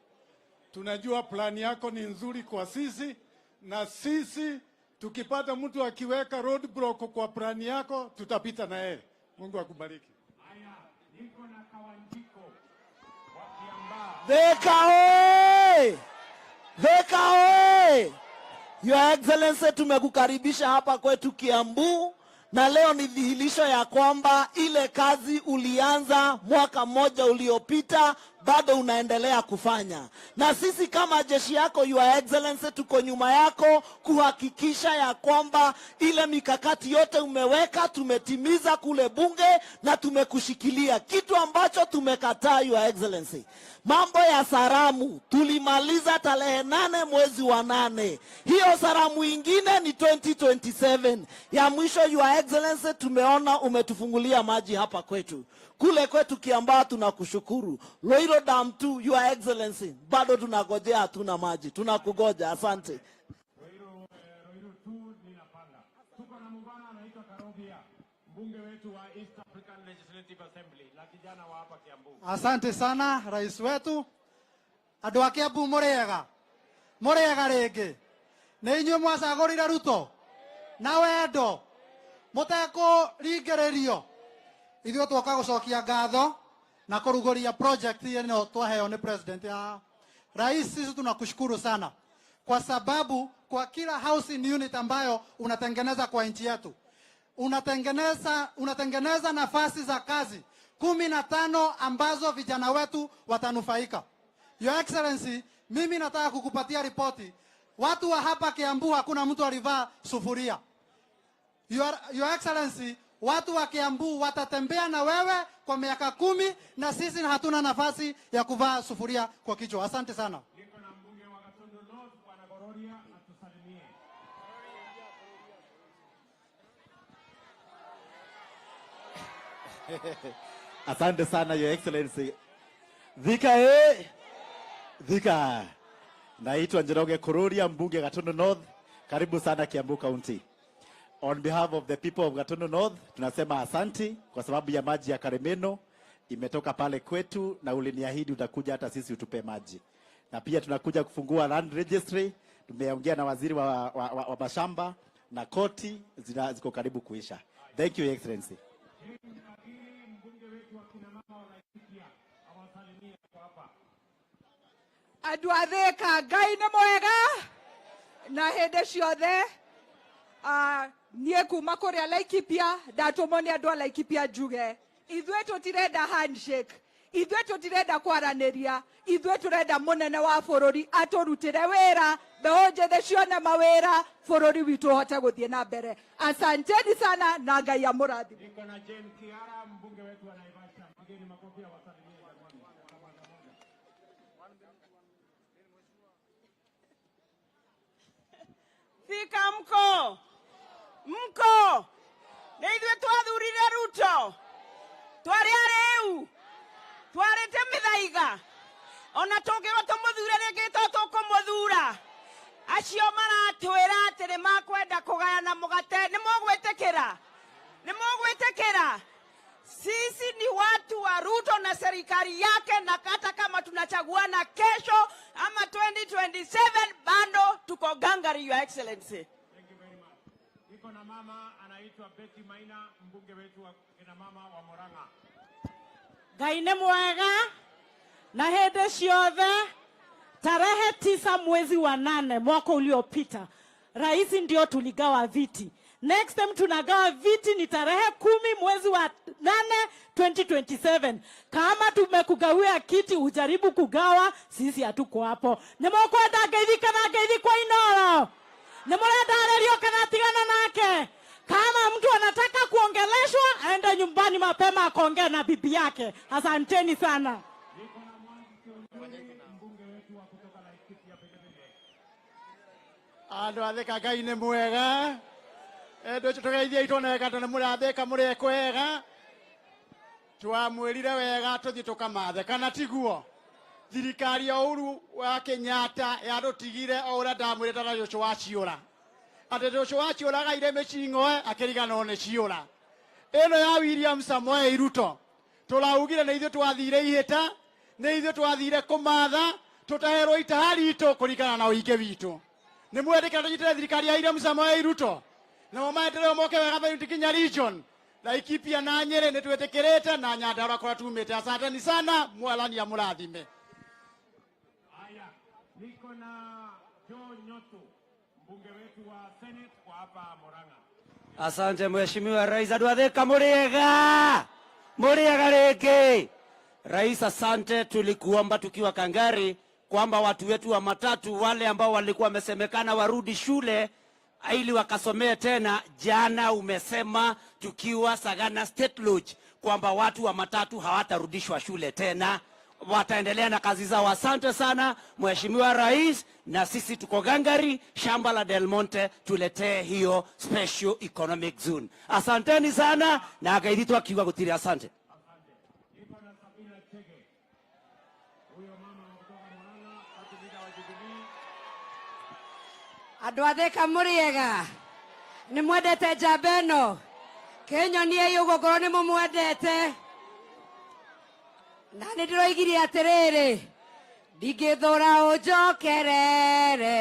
tunajua plani yako ni nzuri kwa sisi, na sisi tukipata mtu akiweka roadblock kwa plani yako tutapita na yeye. Mungu akubariki. Haya, niko na Kawanjiko wa Kiambaa. Thika oye! Thika oye! Your Excellency, tumekukaribisha hapa kwetu Kiambu, na leo ni dhihirisho ya kwamba ile kazi ulianza mwaka mmoja uliopita bado unaendelea kufanya. Na sisi kama jeshi yako Your Excellency tuko nyuma yako kuhakikisha ya kwamba ile mikakati yote umeweka tumetimiza kule bunge na tumekushikilia. Kitu ambacho tumekataa Your Excellency, mambo ya saramu tulimaliza tarehe 8 mwezi wa 8. Hiyo saramu ingine ni 2027. Ya mwisho Your Excellency, tumeona umetufungulia maji hapa kwetu. Kule kwetu Kiambaa tunakushukuru. Loiro Dam tu Your Excellency, bado tunagojea, hatuna maji. Tunakugoja, asante. Loiro tu ninapanda. Tuko na mbana anaitwa Karobia, mbunge wetu wa East African Legislative Assembly, na kijana wa hapa Kiambu. Asante sana rais wetu. Andũ a Kiambu Muriega. Muriega rĩngĩ. Nĩ inyuĩ mwacagũrire Ruto na wendo mũtekũringĩrĩrio. Ithuĩ twoka gũcokia ngatho na kũrugũria project ĩno twaheo nĩ president ya rais. Sisi tunakushukuru sana kwa sababu kwa kila housing unit ambayo unatengeneza kwa nchi yetu unatengeneza nafasi za kazi 15 ambazo vijana wetu watanufaika. Your Excellency, mimi nataka kukupatia ripoti. Watu wa hapa Kiambu hakuna mtu alivaa sufuria. Your Excellency, watu wa Kiambu watatembea na wewe kwa miaka 10 na sisi hatuna nafasi ya kuvaa sufuria kwa kichwa. Asante sana. Niko na mbunge wa Gatundu North Bwana Gororia atusalimie. Asante sana Your Excellency. Thika Thika. Naitwa Njoroge Kururia, mbunge Gatundu North. Karibu sana Kiambu County. On behalf of the people of Gatundu North, tunasema asanti kwa sababu ya maji ya Karemeno imetoka pale kwetu, na uliniahidi utakuja hata sisi utupe maji. Na pia tunakuja kufungua land registry. Tumeongea na waziri wa mashamba na koti ziko karibu kuisha. Thank you, Excellency. Andũ a Thika, Ngai nĩ mwega na hĩndĩ ciothe. Niĩ kuma kũrĩa Laikipia ndatũmwo nĩ andũ a Laikipia njuge ithuĩ tũtirenda handshake, ithuĩ tũtirenda kwaranĩria, ithuĩ tũrenda mũnene wa bũrũri atũrutĩre wĩra, mbeũ njĩthĩ cione mawĩra, bũrũri witũ ũhote gũthiĩ na mbere. Asanteni sana na Ngai amũrathime. Niko na James Kiara, mbunge wetu wa Naivasha. Pigeni makofi awasalimie. Thika mko na ithuĩ twathurire Ruto, twarĩ arĩu, twarĩte mĩthaiga, ona tũngĩba tũmũthure rĩngĩ to tũkũmũthura. Acio maratwĩra atĩ nĩ makwenda kũgayana mũgate, nĩ mũgwĩtĩkĩra? Sisi ni watu wa Ruto na serikali yake, na hata kama tunachaguana kesho ama 2027 bado tuko gangari, Your Excellency. Thank you very much. Niko na mama anaitwa Betty Maina, mbunge wetu wa kina mama wa Murang'a. Ngai nĩ mwega na hĩndĩ ciothe. Tarehe 9 mwezi wa 8 mwaka uliopita, rais ndio tuligawa viti. Next time tunagawa viti ni tarehe 10 mwezi wa 8 2027. Kama tumekugawia kiti ujaribu kugawa, sisi hatuko hapo. Nemokwenda ngeithi kana ngeithi kwa inoro. Nemorenda arerio kana tigana nake. Kama mtu anataka kuongeleshwa aende nyumbani mapema akaongea na bibi yake. Asanteni sana. Andũ a Thika, Ngai nĩ mwega. Ndũ tũgeithie itoneka tondũ mũrathĩka mũrĩ kwega. Twamwĩrire wega tũthiĩ tũkamathe, kana tiguo? Thirikari ya Uhuru wa Kenyatta yatũtigire o ũrĩa ndamwĩrĩte na Joshua wa ciũra. Atĩ Joshua wa ciũra gaire mĩcing'oe akĩriganĩrwo nĩ ciũra. Ĩno ya William Samoei Ruto tũraugire nĩ ithuĩ twathire ihĩta, nĩ ithuĩ twathire kũmatha, tũtaherwo itaha ritũ kũringana na ũingĩ witũ. Nĩ mwendekera tũnyitĩre thirikari ya William Samoei Ruto na maendeleo moke wega Barinti Kinya region, Laikipia na Nyeri nĩ twĩtĩkĩrĩte na Nyandarua kũrĩa tumĩte. Asanteni sana, Mwathani amũrathime. Haya, niko na Joe Nyoto, mbunge wetu wa Senate kwa hapa Murang'a. Asante Mheshimiwa Rais. Andũ a Thika mũrĩega rĩngĩ. Rais, asante. Tulikuomba tukiwa Kangari kwamba watu wetu wa matatu wale ambao walikuwa wamesemekana warudi shule ili wakasomee tena. Jana umesema tukiwa Sagana State Lodge kwamba watu wa matatu hawatarudishwa shule tena, wataendelea na kazi zao. Asante sana Mheshimiwa Rais, na sisi tuko gangari shamba la Del Monte tuletee hiyo special economic zone. Asanteni sana na akaidhitu akiwa gutiri. Asante. Andũ a Thika mũrĩega, nĩ mwendete njamba ĩno? Kĩnyonie ũguo ngorwo nĩ mũmwendete. Na nĩ ndĩroigire atĩrĩrĩ, ndingĩthũra ũnjokerere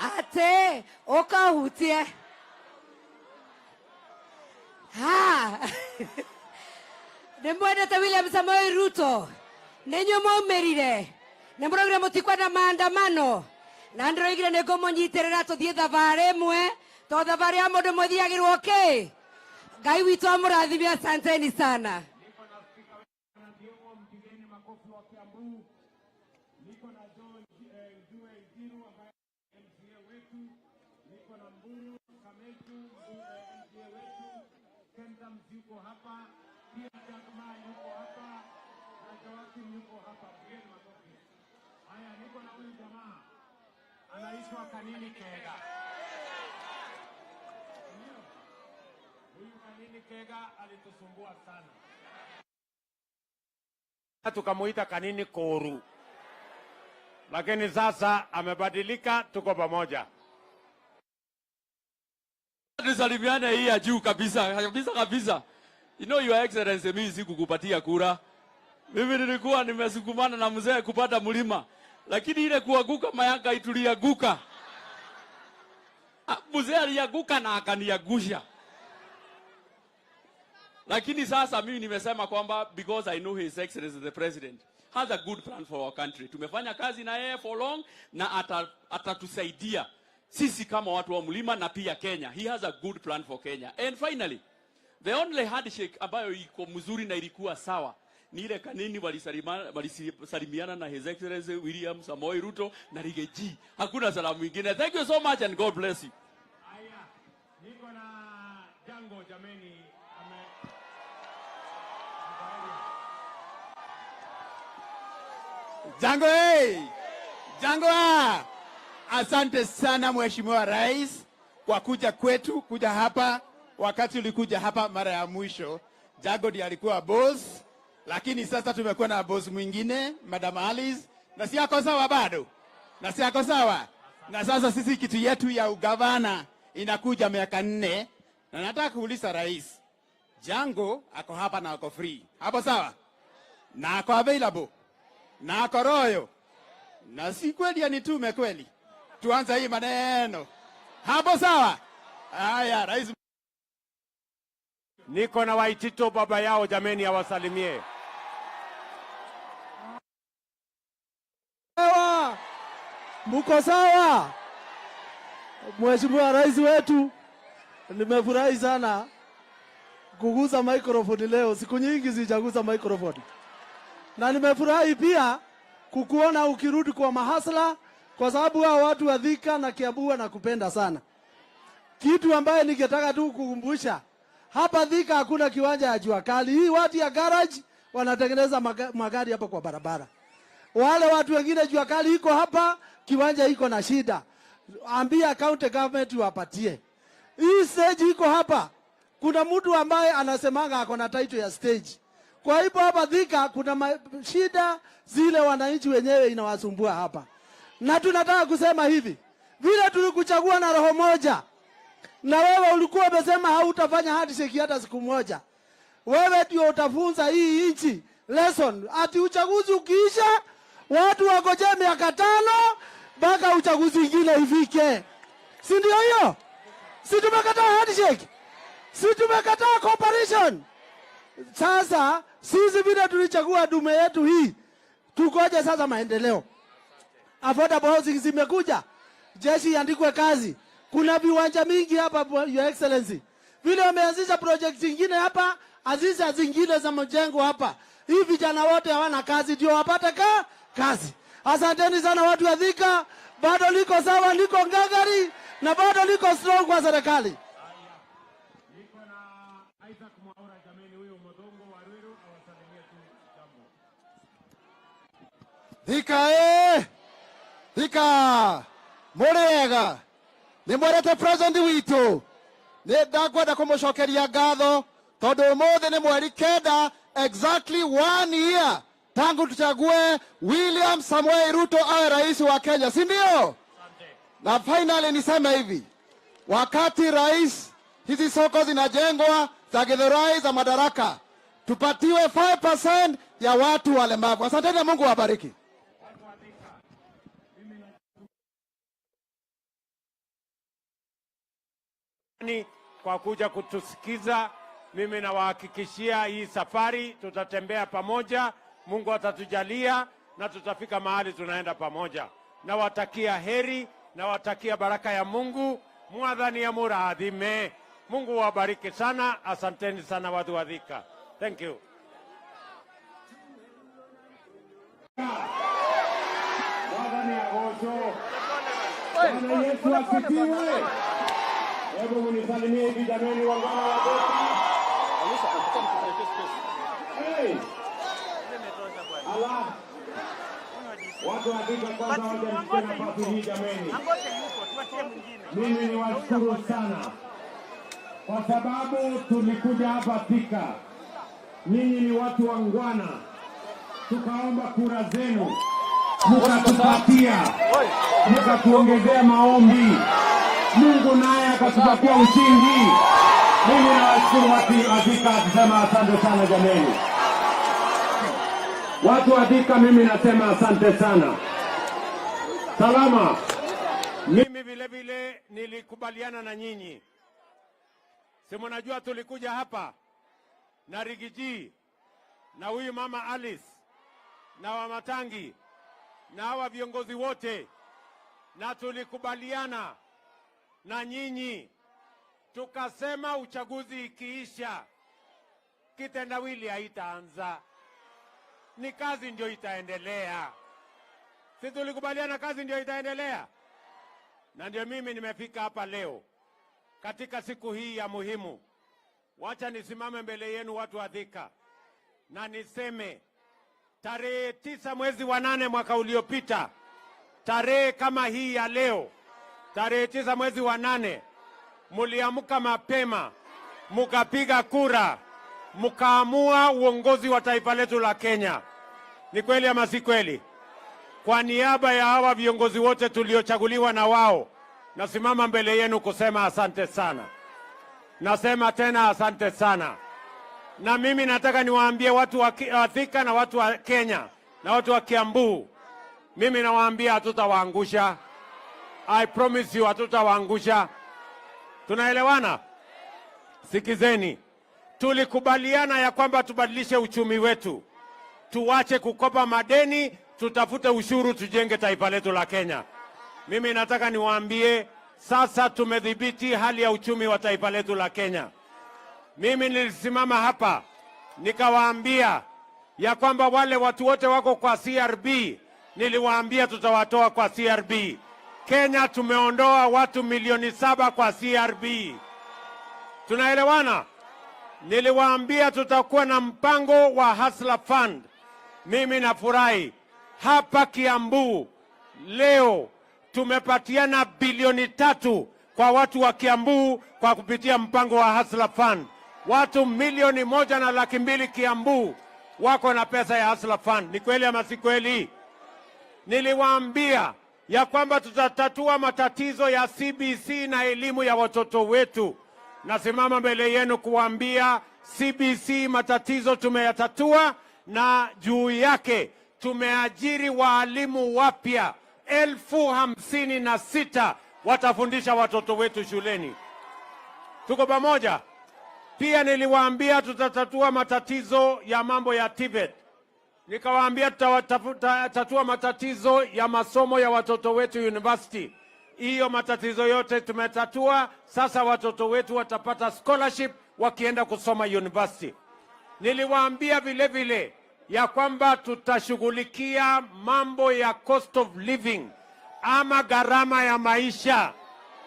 atĩ ũkahutie. Nĩ mwendete William Samoei Ruto, nĩ inyuĩ mwaumĩrire, nĩ mũraugire mũtikwenda maandamano, na ndĩroigire nĩ ngũmũnyitĩrĩra tũthiĩ thabarĩ ĩmwe, tondũ thabarĩ ya mũndũ ũmwe thiagĩrwo kĩ? Ngai witũ amũrathime. Asanteni sana. Anaitwa Kanini Kega. Huyu Kanini Kega alitusumbua sana, tukamuita Kanini Koru, lakini sasa amebadilika, tuko pamoja. Tusalimiane hii ya juu kabisa. You know, Your Excellency, mimi sikukupatia kura. Mimi nilikuwa nimesukumana na mzee kupata mlima. Lakini ile kuanguka Mayanga itulianguka. Mzee alianguka na akaniangusha. Lakini sasa mimi nimesema kwamba because I know His Excellency the President has a good plan for our country. Tumefanya kazi na yeye for long na atatusaidia sisi kama watu wa mlima na pia Kenya. He has a good plan for Kenya. And finally, the only handshake ambayo iko mzuri na ilikuwa sawa ni ile kanini walisalimiana na His Excellency William Samoei Ruto na Rigathi. Hakuna salamu nyingine. Thank you so much and God bless you. Aya, niko na Jango jameni. Jango Jango asante sana Mheshimiwa Rais kwa kuja kwetu, kuja hapa. Wakati ulikuja hapa mara ya mwisho, Jango ndiye alikuwa boss, lakini sasa tumekuwa na boss mwingine, Madam Alice, na si yako sawa bado. Na si yako sawa. Na sasa sisi kitu yetu ya ugavana inakuja miaka 4, na nataka kuuliza Rais, Jango ako hapa na ako free. Hapo sawa? Na ako available. Na ako royo. Na si kweli anitume kweli. Tuanze hii maneno. Hapo sawa? Haya, Rais. Niko na Waitito baba yao jameni, awasalimie. Sawa. Mko sawa? Mheshimiwa Rais wetu, nimefurahi sana kugusa microphone leo. Siku nyingi sijagusa microphone. Na nimefurahi pia kukuona ukirudi kwa mahasla, kwa sababu hao watu wa Thika na Kiambu na kupenda sana. Kitu ambaye ningetaka tu kukumbusha, hapa Thika hakuna kiwanja ya jua kali. Hii watu ya garage wanatengeneza magari hapa kwa barabara. Wale watu wengine jua kali iko hapa, kiwanja iko na shida. Ambia county government wapatie. Hii stage iko hapa. Kuna mtu ambaye anasemanga ako na title ya stage. Kwa hivyo hapa Thika kuna shida zile wananchi wenyewe inawasumbua hapa. Na tunataka kusema hivi, vile tulikuchagua na roho moja, na wewe ulikuwa umesema hautafanya handshake hata siku moja. Wewe ndio utafunza hii nchi lesson. Ati uchaguzi ukiisha, watu wagoje miaka 5 mpaka uchaguzi mwingine ifike. Si ndio hiyo? Si tumekataa handshake? Si tumekataa cooperation? Sasa sisi vile tulichagua dume yetu hii, tukoje sasa maendeleo? Affordable housing zimekuja, jeshi iandikwe kazi. Kuna viwanja mingi hapa Your Excellency. Vile wameanzisha project zingine hapa, anzisha zingine za mjengo hapa. Hii vijana wote hawana kazi, ndio wapate kazi. Asanteni sana watu wa Thika, bado liko sawa, liko ngangari na bado liko strong kwa serikali. Thika Murega ni mwerete president witu ni ndakwenda kumucokeria ngatho tondu umuthi ni mweri 9 exactly 1 year tangu tuchague William Samoei Ruto awe rais wa Kenya, si ndio? Na finally niseme hivi, wakati rais hizi soko zinajengwa za Githurai za Madaraka, tupatiwe 5% ya watu walemavu. Asante na Mungu awabariki. Kwa kuja kutusikiza. Mimi nawahakikishia hii safari tutatembea pamoja. Mungu atatujalia na tutafika mahali tunaenda pamoja. Nawatakia heri, nawatakia baraka ya Mungu. Mwadhani ya muradhime. Mungu wabariki sana. Asanteni sana watu wa Thika. Thank you. Mwadhani ya gozo. Bwana Yesu asifiwe. Hebu munisalimie hivi jameni wangwana wa Thika. Hey! Allah! Watu wa Thika kwanza wajanichukua nafasi hii jameni. Mimi ni washukuru sana kwa sababu tulikuja hapa Thika. Nyinyi ni watu wangwana. Tukaomba kura zenu. Mukatupatia. Mukatuongezea maombi. Mungu naye akatupatia ushindi. Mimi nawashukuru watu wa Thika kusema asante sana jameni. Watu wa Thika, mimi nasema asante sana. Salama. Mimi vile vile nilikubaliana na nyinyi. Si mnajua tulikuja hapa na Rigiji na huyu mama Alice na Wamatangi na hawa viongozi wote, na tulikubaliana na nyinyi tukasema uchaguzi ikiisha kitendawili haitaanza, ni kazi ndio itaendelea. Si tulikubaliana kazi ndio itaendelea? Na ndio mimi nimefika hapa leo katika siku hii ya muhimu. Wacha nisimame mbele yenu watu wa Thika na niseme tarehe 9 mwezi wa 8 mwaka uliopita, tarehe kama hii ya leo, tarehe 9 mwezi wa 8, muliamka mapema, mukapiga kura, mukaamua uongozi wa taifa letu la Kenya. Ni kweli ama si kweli? Kwa niaba ya hawa viongozi wote tuliochaguliwa na wao, nasimama mbele yenu kusema asante sana. Nasema tena asante sana. Na mimi nataka niwaambie watu wa Thika na watu wa Kenya na watu wa Kiambu, mimi nawaambia hatutawaangusha. I promise you hatutawaangusha. Tunaelewana? Sikizeni. Tulikubaliana ya kwamba tubadilishe uchumi wetu. Tuache kukopa madeni, tutafute ushuru, tujenge taifa letu la Kenya. Mimi nataka niwaambie sasa tumedhibiti hali ya uchumi wa taifa letu la Kenya. Mimi nilisimama hapa nikawaambia ya kwamba wale watu wote wako kwa CRB, niliwaambia tutawatoa kwa CRB. Kenya tumeondoa watu milioni 7 kwa CRB. Tunaelewana? Niliwaambia tutakuwa na mpango wa Hustler Fund. Mimi nafurahi hapa Kiambu leo tumepatiana bilioni 3 kwa watu wa Kiambu kwa kupitia mpango wa Hustler Fund. Watu milioni 1.2 Kiambu wako na pesa ya Hustler Fund. Ni kweli ama si kweli? Niliwaambia ya kwamba tutatatua matatizo ya CBC na elimu ya watoto wetu. Nasimama mbele yenu kuambia CBC matatizo tumeyatatua, na juu yake tumeajiri waalimu wapya 56,000 watafundisha watoto wetu shuleni. Tuko pamoja? Pia niliwaambia tutatatua matatizo ya mambo ya TVET. Nikawaambia tutatatua matatizo ya masomo ya watoto wetu university. Hiyo matatizo yote tumetatua. Sasa watoto wetu watapata scholarship wakienda kusoma university. Niliwaambia vile vile ya kwamba tutashughulikia mambo ya cost of living ama gharama ya maisha.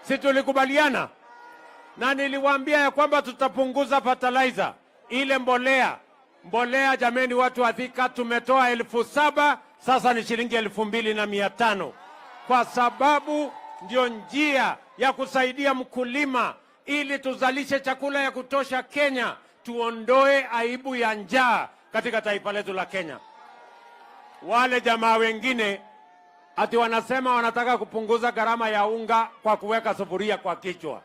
Si tulikubaliana? Na niliwaambia ya kwamba tutapunguza fertilizer, ile mbolea. Jameni watu wa Thika, tumetoa 7,000, sasa ni shilingi 2,500. Kwa sababu ndio njia ya kusaidia mkulima ili tuzalishe chakula ya kutosha Kenya, tuondoe aibu ya njaa katika taifa letu la Kenya. Wale jamaa wengine ati wanasema wanataka kupunguza gharama ya unga kwa kuweka sufuria kwa kichwa.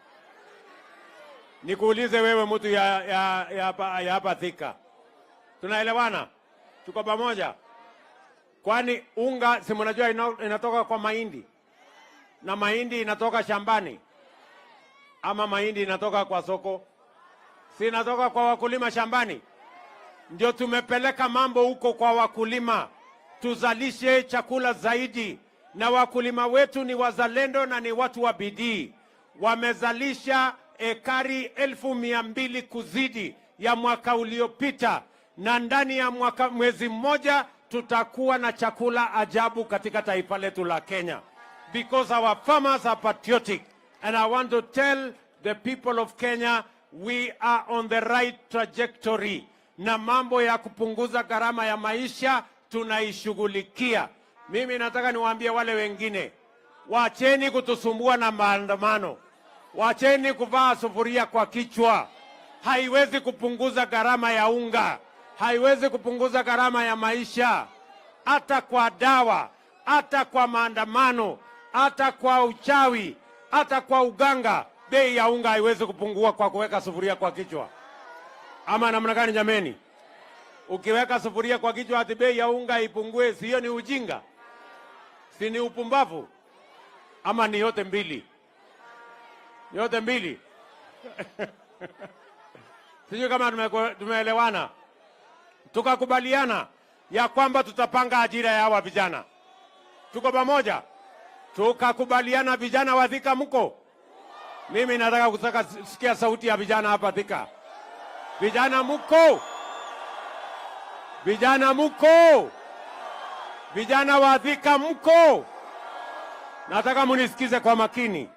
Nikuulize wewe mtu ya hapa Thika, tunaelewana? Tuko pamoja? Kwani unga si mnajua inatoka kwa mahindi, na mahindi inatoka shambani, ama mahindi inatoka kwa soko? Si inatoka kwa wakulima shambani? Ndio tumepeleka mambo huko kwa wakulima, tuzalishe chakula zaidi. Na wakulima wetu ni wazalendo na ni watu wa bidii. Wamezalisha ekari 200,000 kuzidi ya mwaka uliopita, na ndani ya mwezi mmoja tutakuwa na chakula ajabu katika taifa letu la Kenya, because our farmers are patriotic. And I want to tell the people of Kenya, we are on the right trajectory. Na mambo ya kupunguza gharama ya maisha tunaishughulikia. Mimi nataka niwaambie wale wengine, wacheni kutusumbua na maandamano. Wacheni kuvaa sufuria kwa kichwa. Haiwezi kupunguza gharama ya unga. Haiwezi kupunguza gharama ya maisha. Hata kwa dawa, hata kwa maandamano, hata kwa uchawi, hata kwa uganga, bei ya unga haiwezi kupungua kwa kuweka sufuria kwa kichwa, ama namna gani jameni? Ukiweka sufuria kwa kichwa ati bei ya unga ipungue, si hiyo ni ujinga? Si ni upumbavu? Ama ni yote mbili? Yote mbili. Sijui kama tumeelewana. Tukakubaliana ya kwamba tutapanga ajira ya hawa vijana. Tuko pamoja? Tukakubaliana vijana wa Thika mko? Mimi nataka kusikia sauti ya vijana hapa Thika. Vijana mko? Vijana mko? Vijana wa Thika mko? Nataka munisikize kwa makini.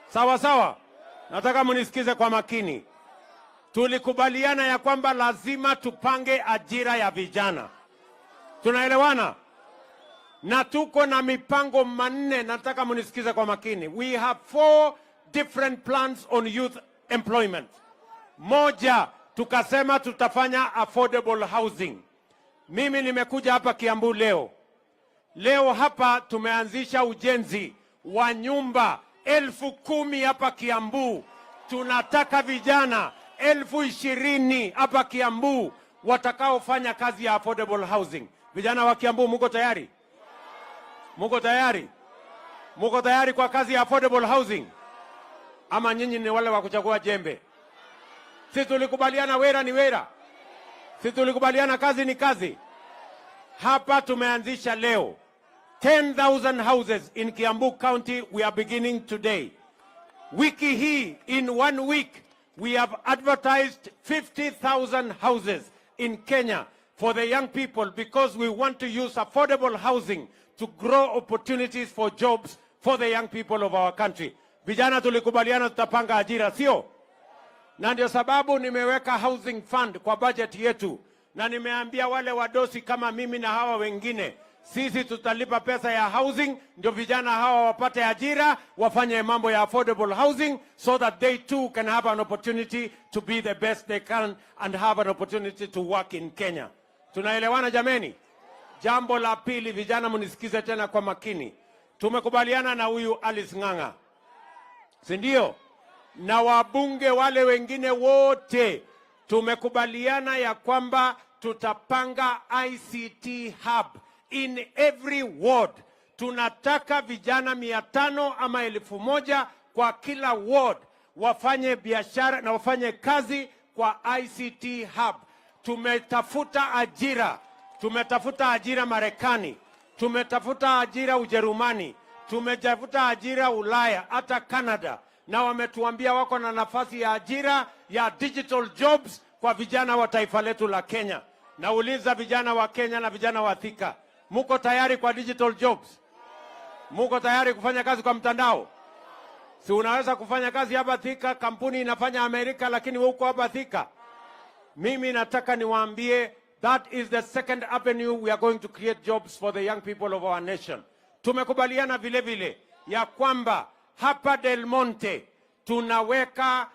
Sawa sawa? Nataka munisikize kwa makini. Tulikubaliana ya kwamba lazima tupange ajira ya vijana. Tunaelewana? Na tuko na mipango manne, nataka munisikize kwa makini. We have 4 different plans on youth employment. Moja, tukasema tutafanya affordable housing. Mimi nimekuja hapa Kiambu leo. Leo hapa tumeanzisha ujenzi wa nyumba 10,000 hapa Kiambu. Tunataka vijana 20,000 hapa Kiambu watakaofanya kazi ya affordable housing. Vijana wa Kiambu muko tayari? Muko tayari? Muko tayari kwa kazi ya affordable housing? Ama nyinyi ni wale wa kuchagua jembe? Si tulikubaliana wera ni wera? Si tulikubaliana kazi ni kazi? Hapa tumeanzisha leo 10,000 houses in Kiambu County. We are beginning today. Wiki hii, in 1 week, we have advertised 50,000 houses in Kenya for the young people because we want to use affordable housing to grow opportunities for jobs for the young people of our country. Vijana tulikubaliana tutapanga ajira, sio? Na ndio sababu nimeweka housing fund kwa budget yetu, na nimeambia wale wadosi kama mimi na hawa wengine, sisi tutalipa pesa ya housing ndio vijana hawa wapate ajira, wafanye mambo ya affordable housing so that they too can have an opportunity to be the best they can and have an opportunity to work in Kenya. Tunaelewana jameni? Jambo la pili, vijana munisikize tena kwa makini. Tumekubaliana na huyu Alice Ng'ang'a, si ndio? Na wabunge wale wengine wote tumekubaliana ya kwamba tutapanga ICT hub in every ward. Tunataka vijana 500 ama 1,000 kwa kila ward wafanye biashara na wafanye kazi kwa ICT hub. Tumetafuta ajira Marekani, tumetafuta ajira Ujerumani, tumetafuta ajira Ulaya, hata Canada, na wametuambia wako na nafasi ya ajira ya digital jobs kwa vijana wa taifa letu la Kenya. Nauliza vijana wa Kenya na vijana wa Thika, muko tayari kwa digital jobs? Muko tayari kufanya kazi kwa mtandao? Si unaweza kufanya kazi hapa Thika, kampuni inafanya Amerika, lakini wewe uko hapa Thika. Mimi nataka niwaambie, that is the second avenue we are going to create jobs for the young people of our nation. Tumekubaliana vile vile ya kwamba hapa Del Monte tunaweka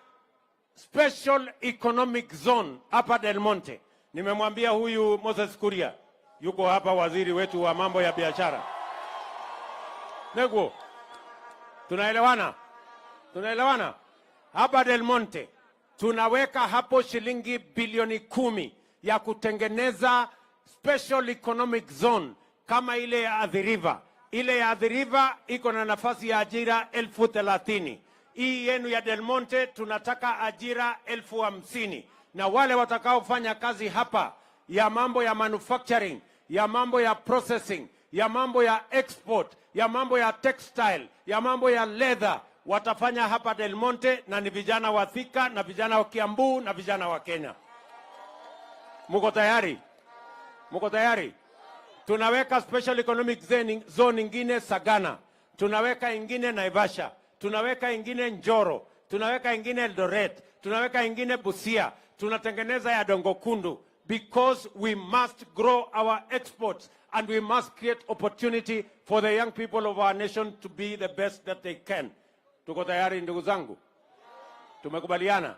special economic zone hapa Del Monte. Nimemwambia huyu Moses Kuria, yuko hapa waziri wetu wa mambo ya biashara. Nego, tunaelewana? Tunaelewana? Hapa Del Monte tunaweka hapo shilingi bilioni 10 ya kutengeneza special economic zone kama ile ya Athi River. Ile ya Athi River iko na nafasi ya ajira 30,000. Hii yenu ya Del Monte tunataka ajira 50,000. Na wale watakaofanya kazi hapa ya mambo ya manufacturing, ya mambo ya processing, ya mambo ya export, ya mambo ya textile, ya mambo ya leather, watafanya hapa Del Monte, na ni vijana wa Thika na vijana wa Kiambu na vijana wa Kenya. Muko tayari? Muko tayari? Tunaweka special economic zone ingine Sagana, tunaweka ingine Naivasha, tunaweka ingine Njoro, tunaweka ingine Eldoret, tunaweka ingine Busia, tunatengeneza ya Dongokundu, because we must grow our exports and we must create opportunity for the young people of our nation to be the best that they can. Tuko tayari ndugu zangu? Tumekubaliana?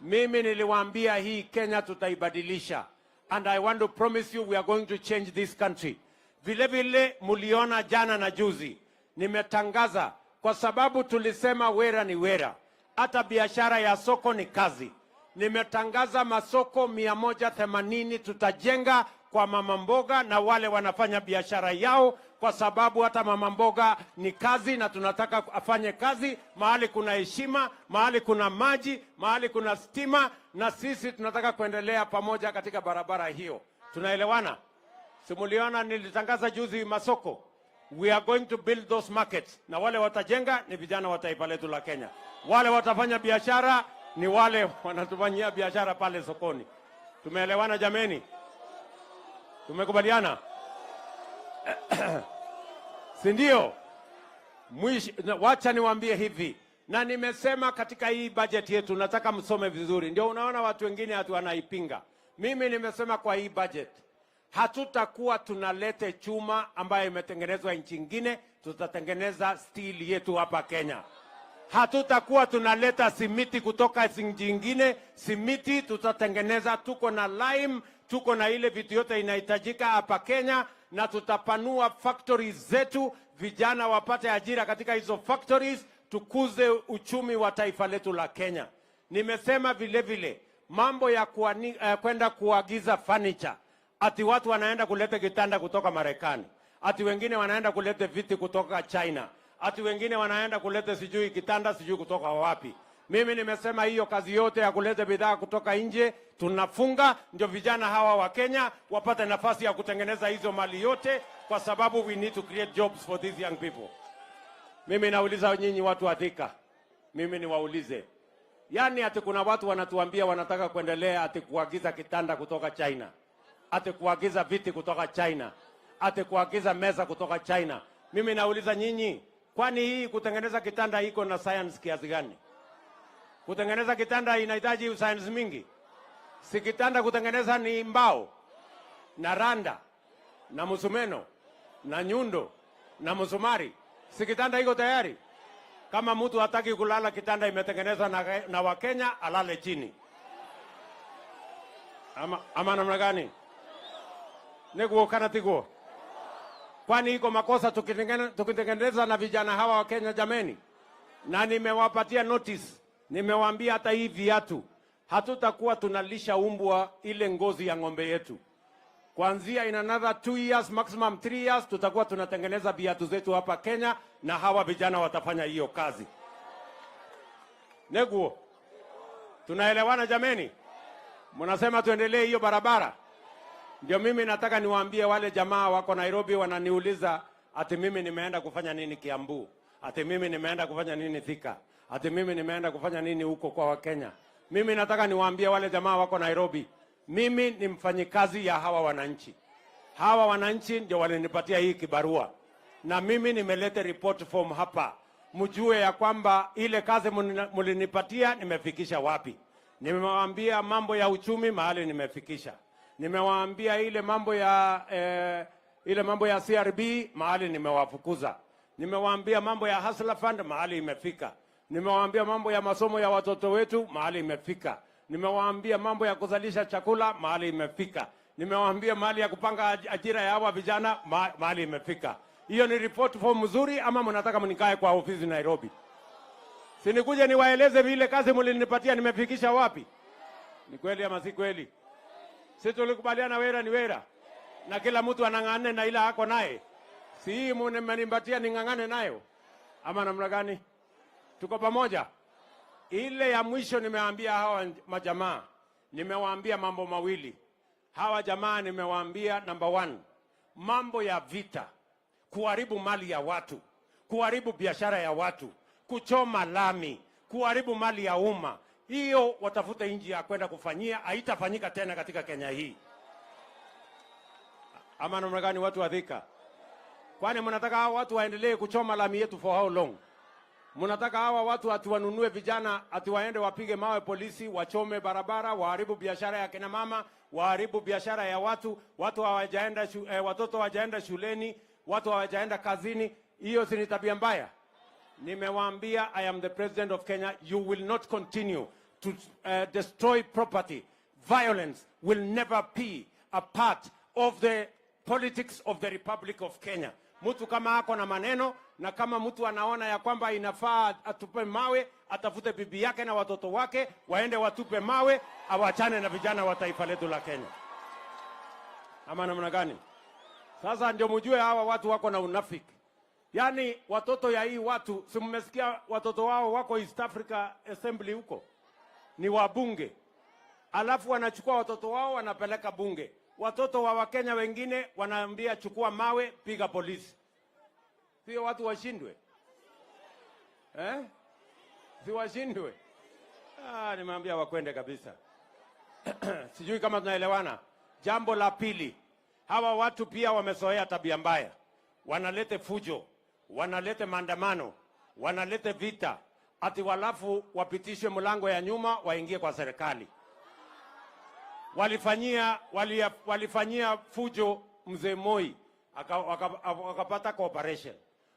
Mimi niliwaambia hii Kenya tutaibadilisha, and I want to promise you we are going to change this country. Vile vile muliona jana na juzi nimetangaza, kwa sababu tulisema wera ni wera, hata biashara ya soko ni kazi. Nimetangaza masoko 180 tutajenga kwa mama mboga na wale wanafanya biashara yao, kwa sababu hata mama mboga ni kazi na tunataka afanye kazi mahali kuna heshima, mahali kuna maji, mahali kuna stima, na sisi tunataka kuendelea pamoja katika barabara hiyo. Tunaelewana? Simuliona nilitangaza juzi masoko. We are going to build those markets. Na wale watajenga ni vijana wa taifa letu la Kenya. Wale watafanya biashara ni wale wanatufanyia biashara pale sokoni. Tumeelewana jameni? Tumekubaliana? Si ndio? Wacha niwaambie hivi. Na nimesema katika hii budget yetu nataka msome vizuri. Ndio unaona watu wengine hatu wanaipinga. Mimi nimesema kwa hii budget hatutakuwa tunalete chuma ambayo imetengenezwa nchi nyingine, tutatengeneza steel yetu hapa Kenya. Hatutakuwa tunaleta simiti kutoka nchi nyingine, simiti tutatengeneza, tuko na lime, tuko na ile vitu yote inahitajika hapa Kenya, na tutapanua factories zetu, vijana wapate ajira katika hizo factories, tukuze uchumi wa taifa letu la Kenya. Nimesema vile vile mambo ya kwenda kuagiza furniture. Ati watu wanaenda kuleta kitanda kutoka Marekani. Ati wengine wanaenda kuleta viti kutoka China. Ati wengine wanaenda kuleta sijui kitanda sijui kutoka wapi. Mimi nimesema hiyo kazi yote ya kuleta bidhaa kutoka nje tunafunga, ndio vijana hawa wa Kenya wapate nafasi ya kutengeneza hizo mali yote, kwa sababu we need to create jobs for these young people. Mimi nauliza nyinyi watu wa Thika. Mimi niwaulize. Yaani ati kuna watu wanatuambia wanataka kuendelea ati kuagiza kitanda kutoka China. Ati kuagiza viti kutoka China, ati kuagiza meza kutoka China. Mimi nauliza nyinyi, kwani hii kutengeneza kitanda iko na science kiasi gani? Kutengeneza kitanda inahitaji science mingi? Si kitanda kutengeneza ni mbao na randa na musumeno na nyundo na musumari. Si kitanda iko tayari? Kama mtu hataki kulala kitanda imetengenezwa na Wakenya, alale chini. Ama namna gani? Neguo kana tiguo. Kwani iko makosa tukitengeneza na vijana hawa wa Kenya jameni? Na nimewapatia notice. Nimewaambia hata hii viatu hatutakuwa tunalisha umbwa ile ngozi ya ng'ombe yetu. Kuanzia in another 2 years maximum 3 years tutakuwa tunatengeneza viatu zetu hapa Kenya, na hawa vijana watafanya hiyo kazi. Neguo. Tunaelewana jameni? Mnasema tuendelee hiyo barabara? Ndio mimi nataka niwaambie wale jamaa wako Nairobi wananiuliza ati mimi nimeenda kufanya nini Kiambu, ati mimi nimeenda kufanya nini Thika, ati mimi nimeenda kufanya nini huko kwa Wakenya. Mimi nataka niwaambie wale jamaa wako Nairobi, mimi ni mfanyikazi ya hawa wananchi. Hawa wananchi ndio walinipatia hii kibarua, na mimi nimeleta report form hapa, mjue ya kwamba ile kazi mulinipatia nimefikisha wapi. Nimewaambia mambo ya uchumi mahali nimefikisha. Nimewaambia ile mambo ya CRB mahali nimewafukuza. Nimewaambia mambo ya Hustler Fund mahali imefika. Nimewaambia mambo ya masomo ya watoto wetu mahali imefika. Nimewaambia mambo ya kuzalisha chakula mahali imefika. Nimewaambia mahali ya kupanga ajira ya hawa vijana mahali imefika. Hiyo ni report form mzuri ama mnataka mnikae kwa ofisi Nairobi? Sinikuje niwaeleze vile kazi mlinipatia nimefikisha wapi? Ni kweli ama si kweli? Sisi tulikubaliana wera ni wera. Na kila mtu anang'ane na ila hako naye. Si hii mmenipatia ning'ang'ane nayo. Ama namna gani? Tuko pamoja? Ile ya mwisho nimewaambia hawa majamaa. Nimewaambia mambo mawili. Hawa jamaa nimewaambia number 1. Mambo ya vita. Kuharibu mali ya watu. Kuharibu biashara ya watu. Kuchoma lami. Kuharibu mali ya umma. Hiyo watafute nchi ya kwenda kufanyia, haitafanyika tena katika Kenya hii. Ama namna gani watu wa Thika? Kwani mnataka hawa watu waendelee kuchoma lami yetu for how long? Mnataka hawa watu atiwanunue vijana, atiwaende wapige mawe polisi, wachome barabara, waharibu biashara ya kina mama, waharibu biashara ya watu, watu hawajaenda watoto hawajaenda shuleni, watu hawajaenda kazini. Hiyo si tabia mbaya? Nimewaambia I am the president of Kenya. You will not continue to destroy property. Violence will never be a part of the politics of the Republic of Kenya. Mtu kama ako na maneno na kama mtu anaona ya kwamba inafaa atupe mawe atafute bibi yake na watoto wake, waende watupe mawe, awachane na vijana wa taifa letu la Kenya. Ama namna gani? Sasa ndio mjue hawa watu wako na unafiki. Yaani watoto ya hii watu, si mmesikia watoto wao wako East Africa Assembly huko? Ni wabunge. Alafu wanachukua watoto wao wanapeleka bunge. Watoto wa Wakenya wengine wanaambia chukua mawe, piga polisi. Sio watu washindwe? Si washindwe? Nimeambia wakwende kabisa. Sijui kama tunaelewana. Jambo la pili, hawa watu pia wamezoea tabia mbaya. Wanalete fujo, wanalete maandamano, wanalete vita, ati walafu wapitishe mlango ya nyuma waingie kwa serikali. Walifanyia fujo mzee Moi, wakapata cooperation.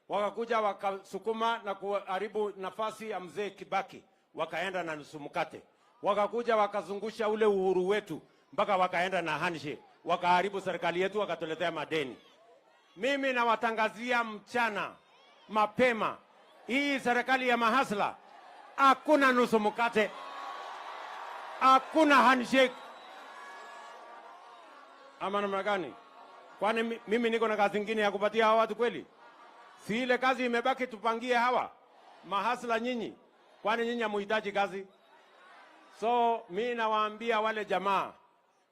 Wakakuja wakasukuma na kuharibu nafasi ya mzee Kibaki, wakaenda na nusu mkate. Wakakuja wakazungusha ule uhuru wetu mpaka wakaenda na handshake, wakaharibu serikali yetu, wakatuletea madeni. Mimi nawatangazia mchana mapema, hii serikali ya mahasla, hakuna nusu mkate, hakuna handshake. Ama namna gani? Kwani mimi niko na kazi nyingine ya kupatia hawa watu kweli? Si ile kazi imebaki tupangie hawa mahasla nyinyi? Kwani nyinyi hamuhitaji kazi? So mimi nawaambia wale jamaa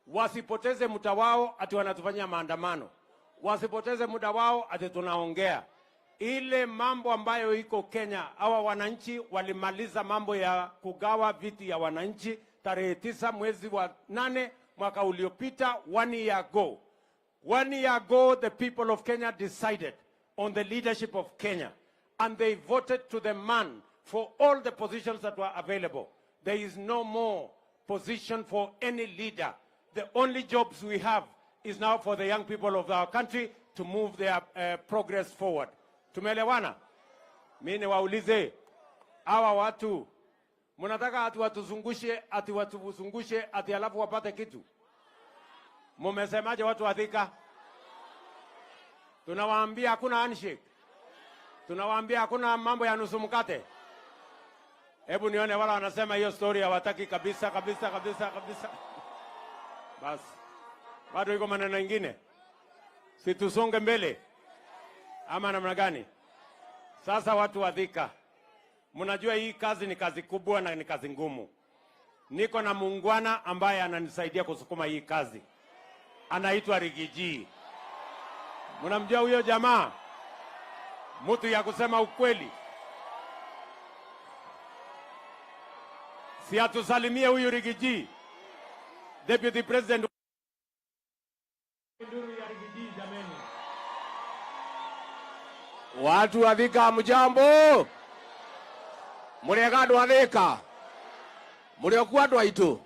wasipoteze muda wao ati wanatufanyia maandamano. Wasipoteze muda wao ati tunaongea. Ile mambo ambayo iko Kenya, hawa wananchi walimaliza mambo ya kugawa viti ya wananchi tarehe 9 mwezi wa 8 mwaka uliopita, 1 year ago. 1 year ago, the people of Kenya decided on the leadership of Kenya, and they voted to the man for all the positions that were available. There is no more position for any leader. The only jobs we have is now for the young people of our country to move their progress forward. Tumeelewana? Mimi niwaulize hawa watu, mnataka ati watuzungushe ati alafu wapate kitu? Mumesemaje watu wa Thika? Tunawaambia hakuna handshake. Tunawaambia hakuna mambo ya nusu mkate. Hebu nione wala wanasema hiyo story hawataki kabisa. Basi. Bado iko maneno mengine. Si tusonge mbele. Ama namna gani? Sasa watu wa Thika, mnajua hii kazi ni kazi kubwa na ni kazi ngumu. Niko na muungwana ambaye ananisaidia kusukuma hii kazi. Anaitwa Rigiji. Mnamjua huyo jamaa? Mtu ya kusema ukweli. Si atusalimie huyu Rigiji. Deputy President Watu wa Thika mjambo. Murega andu a Thika. Muriokuwa andu aitu.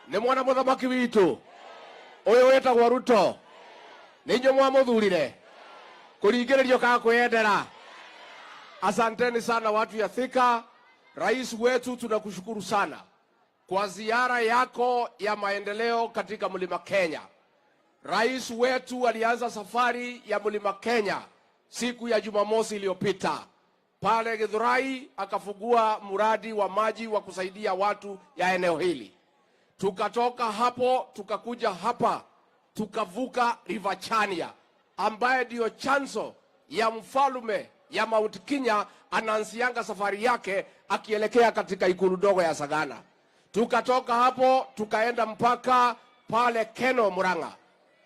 Ni mwana muthamaki witu. Uyu wetagwo Ruto. Ni nyo mwamuthurire. Kuringiririo kana kwendera. Asanteni sana watu ya Thika. Rais wetu tunakushukuru sana kwa ziara yako ya maendeleo katika Mlima Kenya. Rais wetu alianza safari ya Mlima Kenya siku ya Jumamosi iliyopita. Pale Githurai akafungua mradi wa maji wa kusaidia watu ya eneo hili. Tukatoka hapo tukakuja hapa tukavuka River Chania ambaye ndio chanzo ya mfalme ya Mount Kenya anaanzianga safari yake akielekea katika ikulu ndogo ya Sagana. Tukatoka hapo tukaenda mpaka pale Keno Murang'a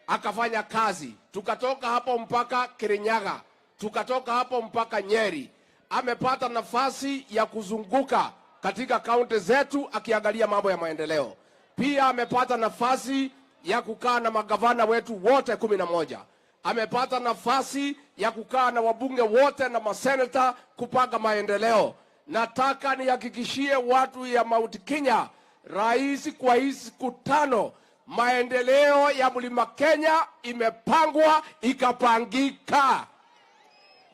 akafanya kazi. Tukatoka hapo mpaka Kirinyaga, tukatoka hapo mpaka Nyeri. Amepata nafasi ya kuzunguka katika kaunti zetu akiangalia mambo ya maendeleo. Pia amepata nafasi ya kukaa na magavana wetu wote 11. Amepata nafasi ya kukaa na wabunge wote na maseneta kupanga maendeleo. Nataka nihakikishie watu ya Mount Kenya, rais kwa hizi siku 5 maendeleo ya Mlima Kenya imepangwa ikapangika.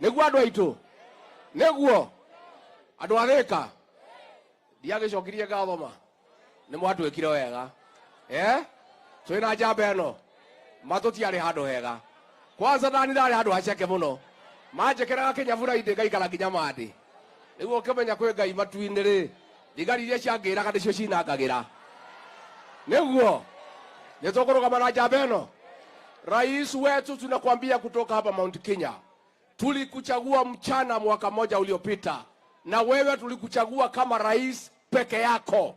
Neguo andu aitu. Neguo andu a Thika. Ndiagicokirie ngathoma. Ni mwatwikire wega. Twina njamba eno. Matutiari handu hega. Kwanza ndani ndari handu haceke muno. Manjekeraga Kenya bura inde ngaikara nginya mandi. Niguo kemenya kwe Ngai matu-inĩ rĩ, thigari iria ciangĩraga nĩcio cinangagĩra. Niguo nĩtũkũrũgama na njamba ĩno. Rais wetu, tunakwambia kutoka hapa Mount Kenya, tulikuchagua mchana mwaka moja uliopita, na wewe tulikuchagua kama rais peke yako.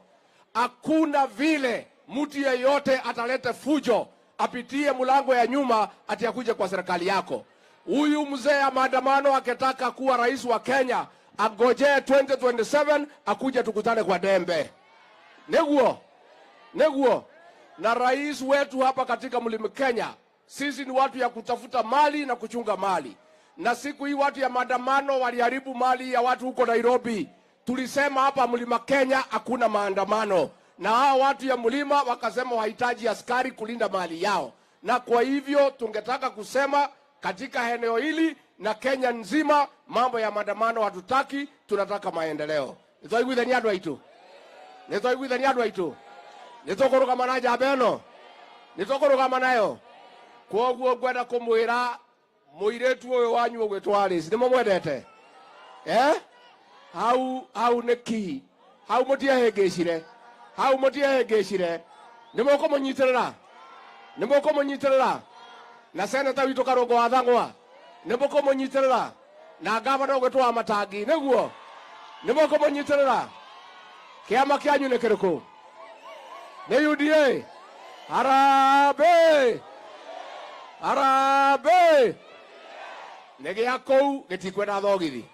Hakuna vile mtu yeyote atalete fujo apitie mlango ya nyuma ati akuje kwa serikali yako. Huyu mzee ya maandamano akitaka kuwa rais wa Kenya, agojee 2027 akuje tukutane kwa Dembe. Neguo. Na rais wetu hapa katika Mlima Kenya, sisi ni watu ya kutafuta mali na kuchunga mali. Na siku hii watu ya maandamano waliharibu mali ya watu huko Nairobi. Tulisema hapa Mlima Kenya hakuna maandamano. Na hao watu ya mlima wakasema wahitaji askari kulinda mali yao. Na kwa hivyo tungetaka kusema katika eneo hili na Kenya nzima, mambo ya maandamano hatutaki, tunataka maendeleo. Nitoiguithani andũ aitũ. Nitũkũrũgama na njamba ĩno. Nitũkũrũgama nayo. Kwoguo ngwenda kũmwĩra mũirĩtu ũyũ wanyu ũgwĩtwo Alice, nĩ mũmwendete? Hau nĩ kihi. Hau mũtiehĩngĩcire. Nĩ mũkũmũnyitĩrĩra. Na seneta witũ Karũngũ wa Thang'wa, nĩ mũkũmũnyitĩrĩra. Na ngavana ũgwĩtwo wa Matangi, nĩguo nĩ mũkũmũnyitĩrĩra. Kĩama kĩanyu nĩ kĩrĩkũ? Nĩ UDA. Harambee. Nĩ gĩa kũu gĩtikwenda thogithi.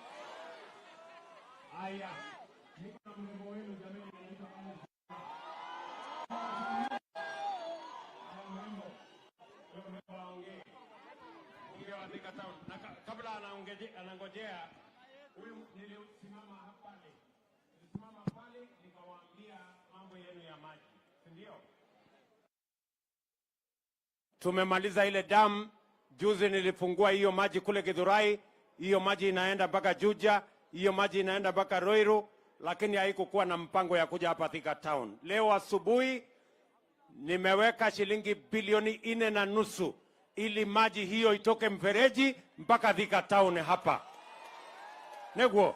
Kabla anangojea huyu, nilisimama pale nikawaambia mambo yenu ya maji, ndio tumemaliza ile damu juzi. Nilifungua hiyo maji kule Githurai, hiyo maji inaenda mpaka Juja, hiyo maji inaenda mpaka Ruiru, lakini haikukuwa na mpango ya kuja hapa Thika Town. Leo asubuhi nimeweka shilingi bilioni 4.5 ili maji hiyo itoke mfereji mpaka Thika Town hapa. Neguo.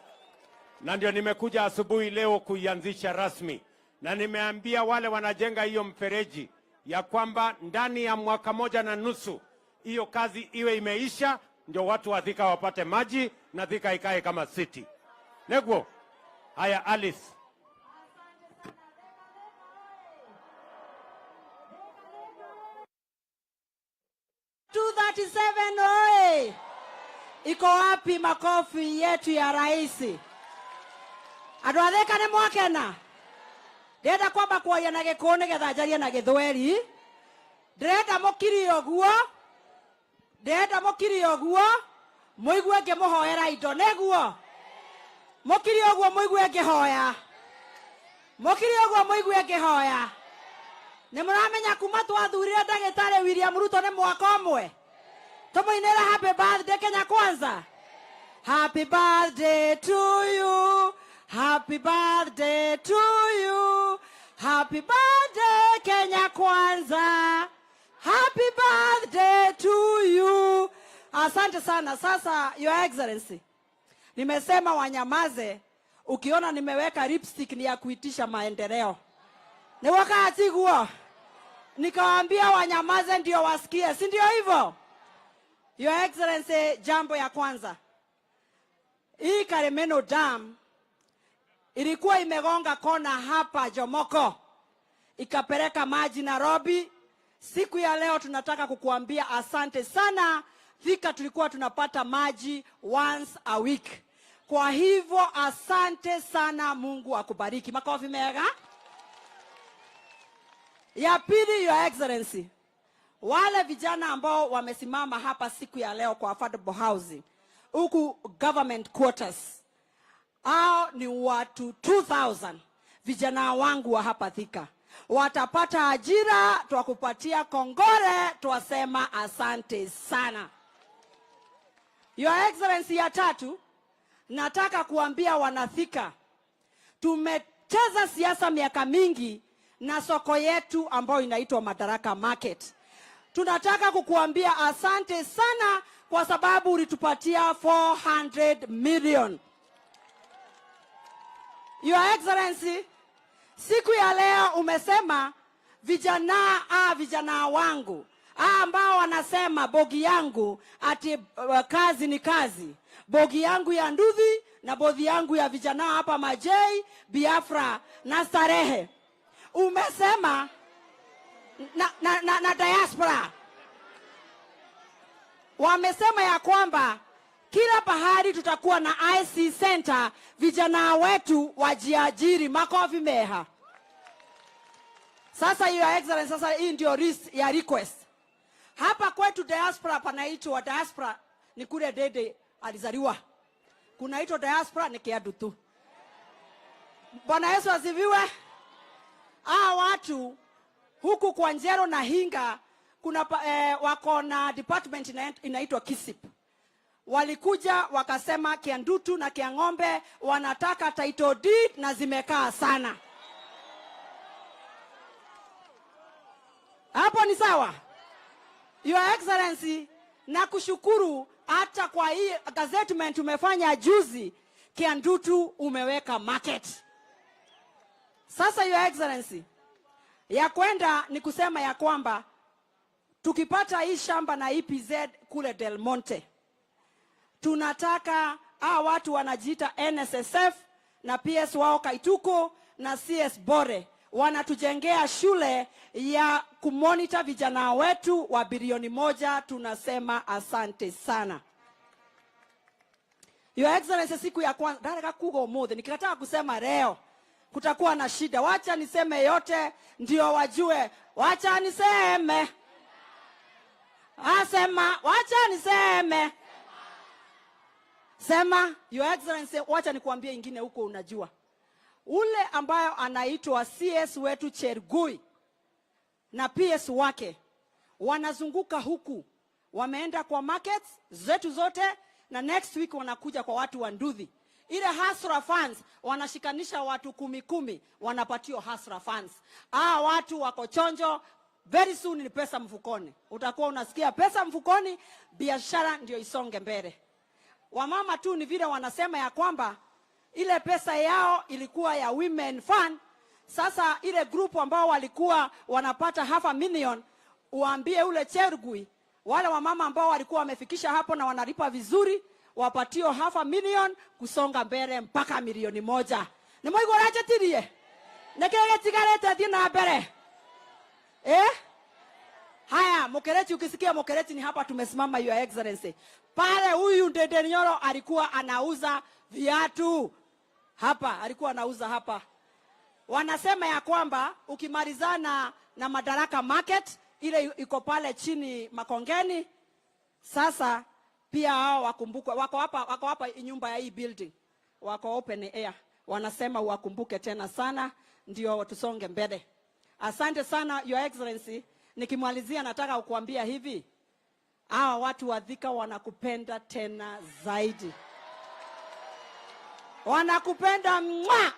Na ndio nimekuja asubuhi leo kuianzisha rasmi. Na nimeambia wale wanajenga hiyo mfereji ya kwamba ndani ya mwaka 1.5 hiyo kazi iwe imeisha, ndio watu wa Thika wapate maji na Thika ikae kama city. Neguo. Haya Alice. 237 oye! Iko wapi makofi yetu ya rais? Andũ a Thika nĩ mwakena? Ndĩrenda kwamba kwaria na Gĩkũyũ nĩgetha njarie na Gĩthweri. Ndĩrenda mũkiri ũguo mũigue ngĩmũhoera indo, nĩguo mũkiri ũguo mũigue ngĩhoya. Nĩ mũramenya kuma twathurire ndagĩtarĩ William Ruto nĩ mwaka ũmwe. Tũmũinĩre happy birthday Kenya Kwanza. Happy birthday to you. Happy birthday to you. Happy birthday Kenya Kwanza. Happy birthday to you. Asante sana. Sasa Your Excellency, nimesema wanyamaze. Ukiona nimeweka lipstick ni ya kuitisha maendeleo. Ni wakati huo nikawaambia wanyamaze ndio wasikie, si ndio hivyo? Your Excellency, jambo ya kwanza, hii Karemeno Dam ilikuwa imegonga kona hapa Jomoko ikapeleka maji Nairobi. Siku ya leo tunataka kukuambia asante sana. Thika tulikuwa tunapata maji once a week. Kwa hivyo asante sana, Mungu akubariki. Makofi mega. Ya pili, Your Excellency, wale vijana ambao wamesimama hapa siku ya leo kwa affordable housing huku government quarters, hao ni watu 2000 vijana wangu wa hapa Thika. Watapata ajira, twakupatia kongole, twasema asante sana. Your Excellency, ya tatu, nataka kuambia wanathika, tumecheza siasa miaka mingi na soko yetu ambayo inaitwa Madaraka Market. Tunataka kukuambia asante sana kwa sababu ulitupatia 400 million. Your Excellency, siku ya leo umesema vijana wangu ambao wanasema bogi yangu ati kazi ni kazi. Bogi yangu ya Nduthi na bogi yangu ya vijana hapa Majei, Biafra na Starehe. Umesema na diaspora. Wamesema ya kwamba kila pahali tutakuwa na IC center, vijana wetu wajiajiri. Makofi meha. Sasa Your Excellency, sasa hii ndio list ya request. Hapa kwetu diaspora panaitwa diaspora ni kule Dede alizaliwa. Kunaitwa diaspora ni Kiadu tu. Bwana Yesu asifiwe. Watu huku kwa Njero na Hinga kuna wako na department inaitwa Kisip. Walikuja wakasema Kiandutu na Kiang'ombe wanataka title deed na zimekaa sana. Hapo ni sawa? Your Excellency, na kushukuru hata kwa hii gazettement umefanya juzi, Kiandutu umeweka market. Sasa Your Excellency, ya kwenda ni kusema ya kwamba tukipata hii shamba na EPZ kule Del Monte, tunataka watu wanajiita NSSF na PS wao Kaituko na CS Bore wanatujengea shule ya kumonitor vijana wetu wa bilioni 1. Tunasema asante sana. Your Excellency, siku ya kwanza daraka kugo mode nikataka kusema leo kutakuwa na shida. Wacha niseme yote ndio wajue. Wacha niseme. Asema wacha niseme. Sema. Your Excellency, wacha nikuambie ingine huko unajua. Ule ambayo anaitwa CS wetu Chergui na PS wake wanazunguka huku, wameenda kwa markets zetu zote, na next week wanakuja kwa watu wa Nduthi. Ile Hasra funds wanashikanisha watu 10 wanapatio Hasra funds. Watu wako chonjo, very soon ni pesa mfukoni. Utakuwa unasikia pesa mfukoni, biashara ndio isonge mbele. Wamama tu ni vile wanasema ya kwamba ile pesa yao ilikuwa ya women fund. Sasa ile group ambao walikuwa wanapata $500,000, uambie ule Chergui wale wamama ambao walikuwa wamefikisha hapo na wanalipa vizuri, wapatio $500,000 kusonga mbele mpaka milioni 1. Ni moyo goraje tirie. Nekege tigarete dina mbele. Haya, Mokereti, ukisikia Mokereti ni hapa tumesimama Your Excellency. Pale huyu Ndende Nyoro alikuwa anauza viatu. Hapa alikuwa anauza hapa. Wanasema ya kwamba ukimalizana na Madaraka Market ile iko pale chini Makongeni, sasa pia hao wakumbuke wako hapa nyumba ya hii building. Wako open air. Wanasema wakumbuke tena sana ndio tusonge mbele. Asante sana Your Excellency. Nikimalizia nataka kukuambia hivi. Watu wa Thika wanakupenda tena zaidi. Wanakupenda mwa.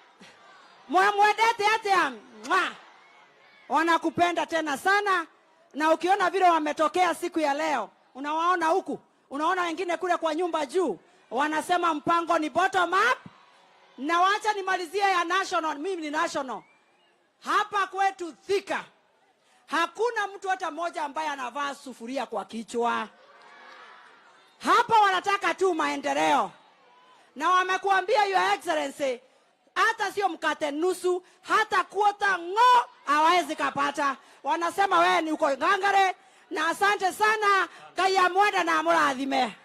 Mwedete hata mwa. Wanakupenda tena sana, na ukiona vile wametokea siku ya leo, unawaona huku, unaona wengine kule kwa nyumba juu, wanasema mpango ni bottom up. Na wacha nimalizie ya national, mimi ni national. Hapa kwetu Thika hakuna mtu hata mmoja ambaye anavaa sufuria kwa kichwa. Hapa wanataka tu maendeleo. Na wamekuambia Your Excellency, hata sio mkate nusu, hata kuota hawezi kapata. Wanasema wewe ni uko ngangare, na asante sana kaya mwenda na murathime.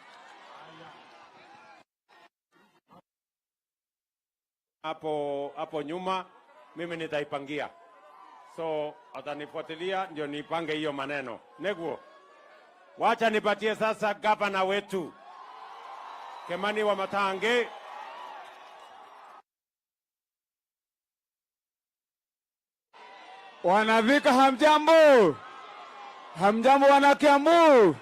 Hapo nyuma mimi nitaipangia. So atanifuatilia ndio nipange hiyo maneno. Neguo. Wacha nipatie sasa gavana wetu Kimani wa Matange. Wanavika hamjambo. Hamjambo wanakiambu.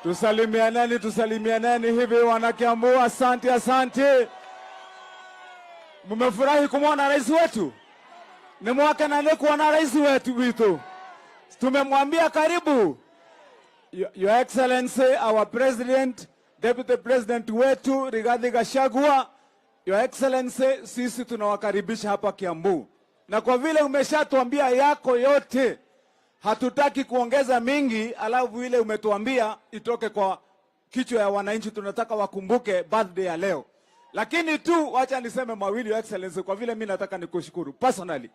Tusalimianeni hivi wanakiambu. Asante. Mmefurahi kumwona rais wetu? Ni mwaka na kuona rais wetu wito. Tumemwambia karibu. Your Excellency, our President, Deputy President wetu Rigathi Gachagua, Your Excellency, sisi tunawakaribisha hapa Kiambu, na kwa vile umeshatuambia yako yote, hatutaki kuongeza mingi, alafu ile umetuambia itoke kwa kichwa ya wananchi. Tunataka wakumbuke birthday ya leo. Lakini tu wacha niseme mawili, Your Excellency, kwa vile mimi nataka nikushukuru personally.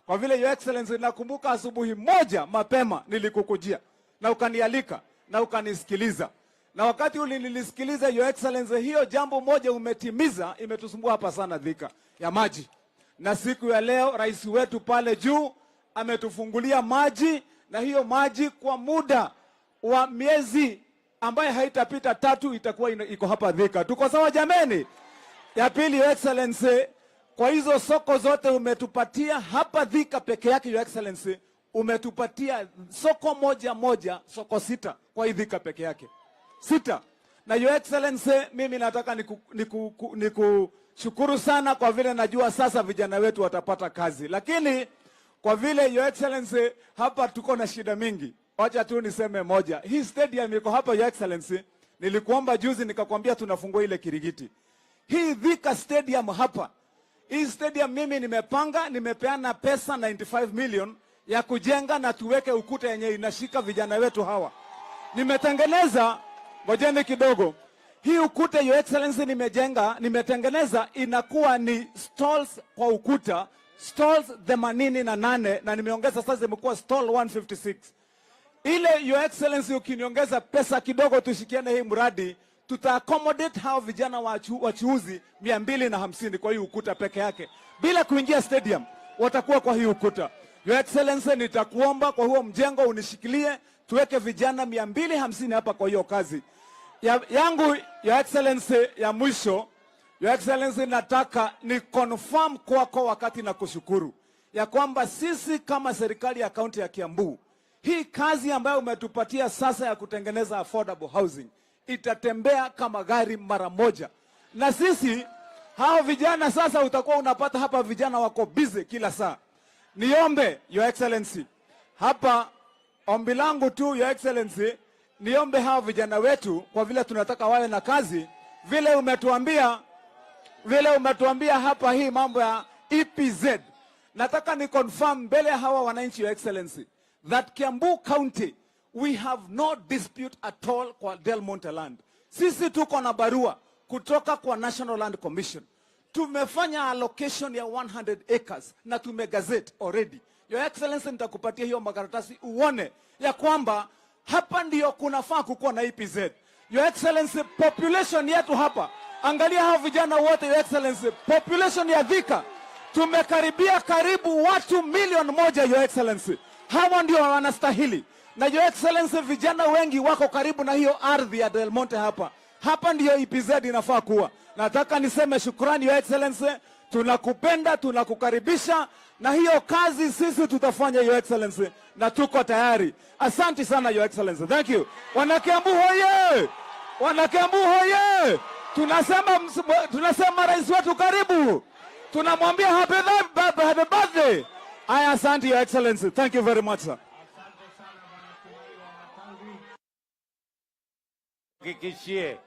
Kwa vile Your Excellency, nakumbuka asubuhi moja mapema nilikukujia na ukanialika na ukanisikiliza. Na wakati ulinilisikiliza Your Excellency, hiyo jambo moja umetimiza, imetusumbua hapa sana Thika ya maji. Na siku ya leo rais wetu pale juu ametufungulia maji, na hiyo maji kwa muda wa miezi ambaye haitapita 3 itakuwa iko hapa Thika. Tuko sawa jameni? Ya pili, Your Excellency, kwa hizo soko zote umetupatia hapa Thika peke yake, Your Excellency, umetupatia soko moja, soko 6 kwa Thika peke yake. 6. Na Your Excellency, mimi nataka nikushukuru sana kwa vile najua sasa vijana wetu watapata kazi. Lakini kwa vile Your Excellency, hapa tuko na shida mingi. Wacha tu niseme moja. Hii stadium iko hapa Your Excellency. Nilikuomba juzi nikakwambia tunafungua ile Kirigiti. Hii Thika stadium hapa. Hii stadium mimi nimepeana pesa 95 million ya kujenga na tuweke ukuta yenye inashika vijana wetu hawa. Nimetengeneza, ngojeni kidogo. Hii ukuta Your Excellency nimetengeneza inakuwa ni stalls kwa ukuta, stalls 88 na nimeongeza sasa imekuwa stall 156. Ile Your Excellency, ukiniongeza pesa kidogo tushikiane hii mradi, tuta accommodate hao vijana wachuuzi 250 kwa hii ukuta peke yake. Bila kuingia stadium, watakuwa kwa hii ukuta. Your Excellency, nitakuomba kwa huo mjengo unishikilie, tuweke vijana 250 hapa kwa hiyo kazi. Yangu Your Excellency, ya mwisho, Your Excellency, nataka ni confirm kwako wakati na kushukuru ya kwamba sisi kama serikali ya kaunti ya Kiambu, hii kazi ambayo umetupatia sasa ya kutengeneza affordable housing itatembea kama gari mara moja. Na sisi hao vijana sasa utakuwa unapata hapa vijana wako busy kila saa. Niombe Your Excellency, hapa ombi langu tu Your Excellency, niombe hao vijana wetu kwa vile tunataka wawe na kazi, vile umetuambia hapa hii mambo ya EPZ. Nataka ni confirm mbele ya hawa wananchi Your Excellency that Kiambu County we have no dispute at all kwa Del Monte land. Sisi tuko na barua kutoka kwa National Land Commission. Tumefanya allocation ya 100 acres na tumegazette already. Your Excellency, nitakupatia hiyo makaratasi uone ya kwamba hapa ndio kunafaa kukuwa na EPZ. Your Excellency, population yetu hapa, angalia hao vijana wote Your Excellency, population ya Thika tumekaribia karibu watu 1,000,000 Your Excellency. Hawa ndio wanastahili. Na Your Excellency, vijana wengi wako karibu na hiyo ardhi ya Del Monte hapa. Hapa ndio EPZ inafaa kuwa. Nataka niseme shukrani Your Excellency, tunakupenda, tunakukaribisha, na hiyo kazi sisi tutafanya Your Excellency, na tuko tayari. Asante sana Your Excellency. Thank you. Wanakiambu hoye! Wanakiambu hoye! Tunasema rais wetu karibu. Tunamwambia happy birthday. Aya, asante Your Excellency. Thank you very much, sir. Kikishie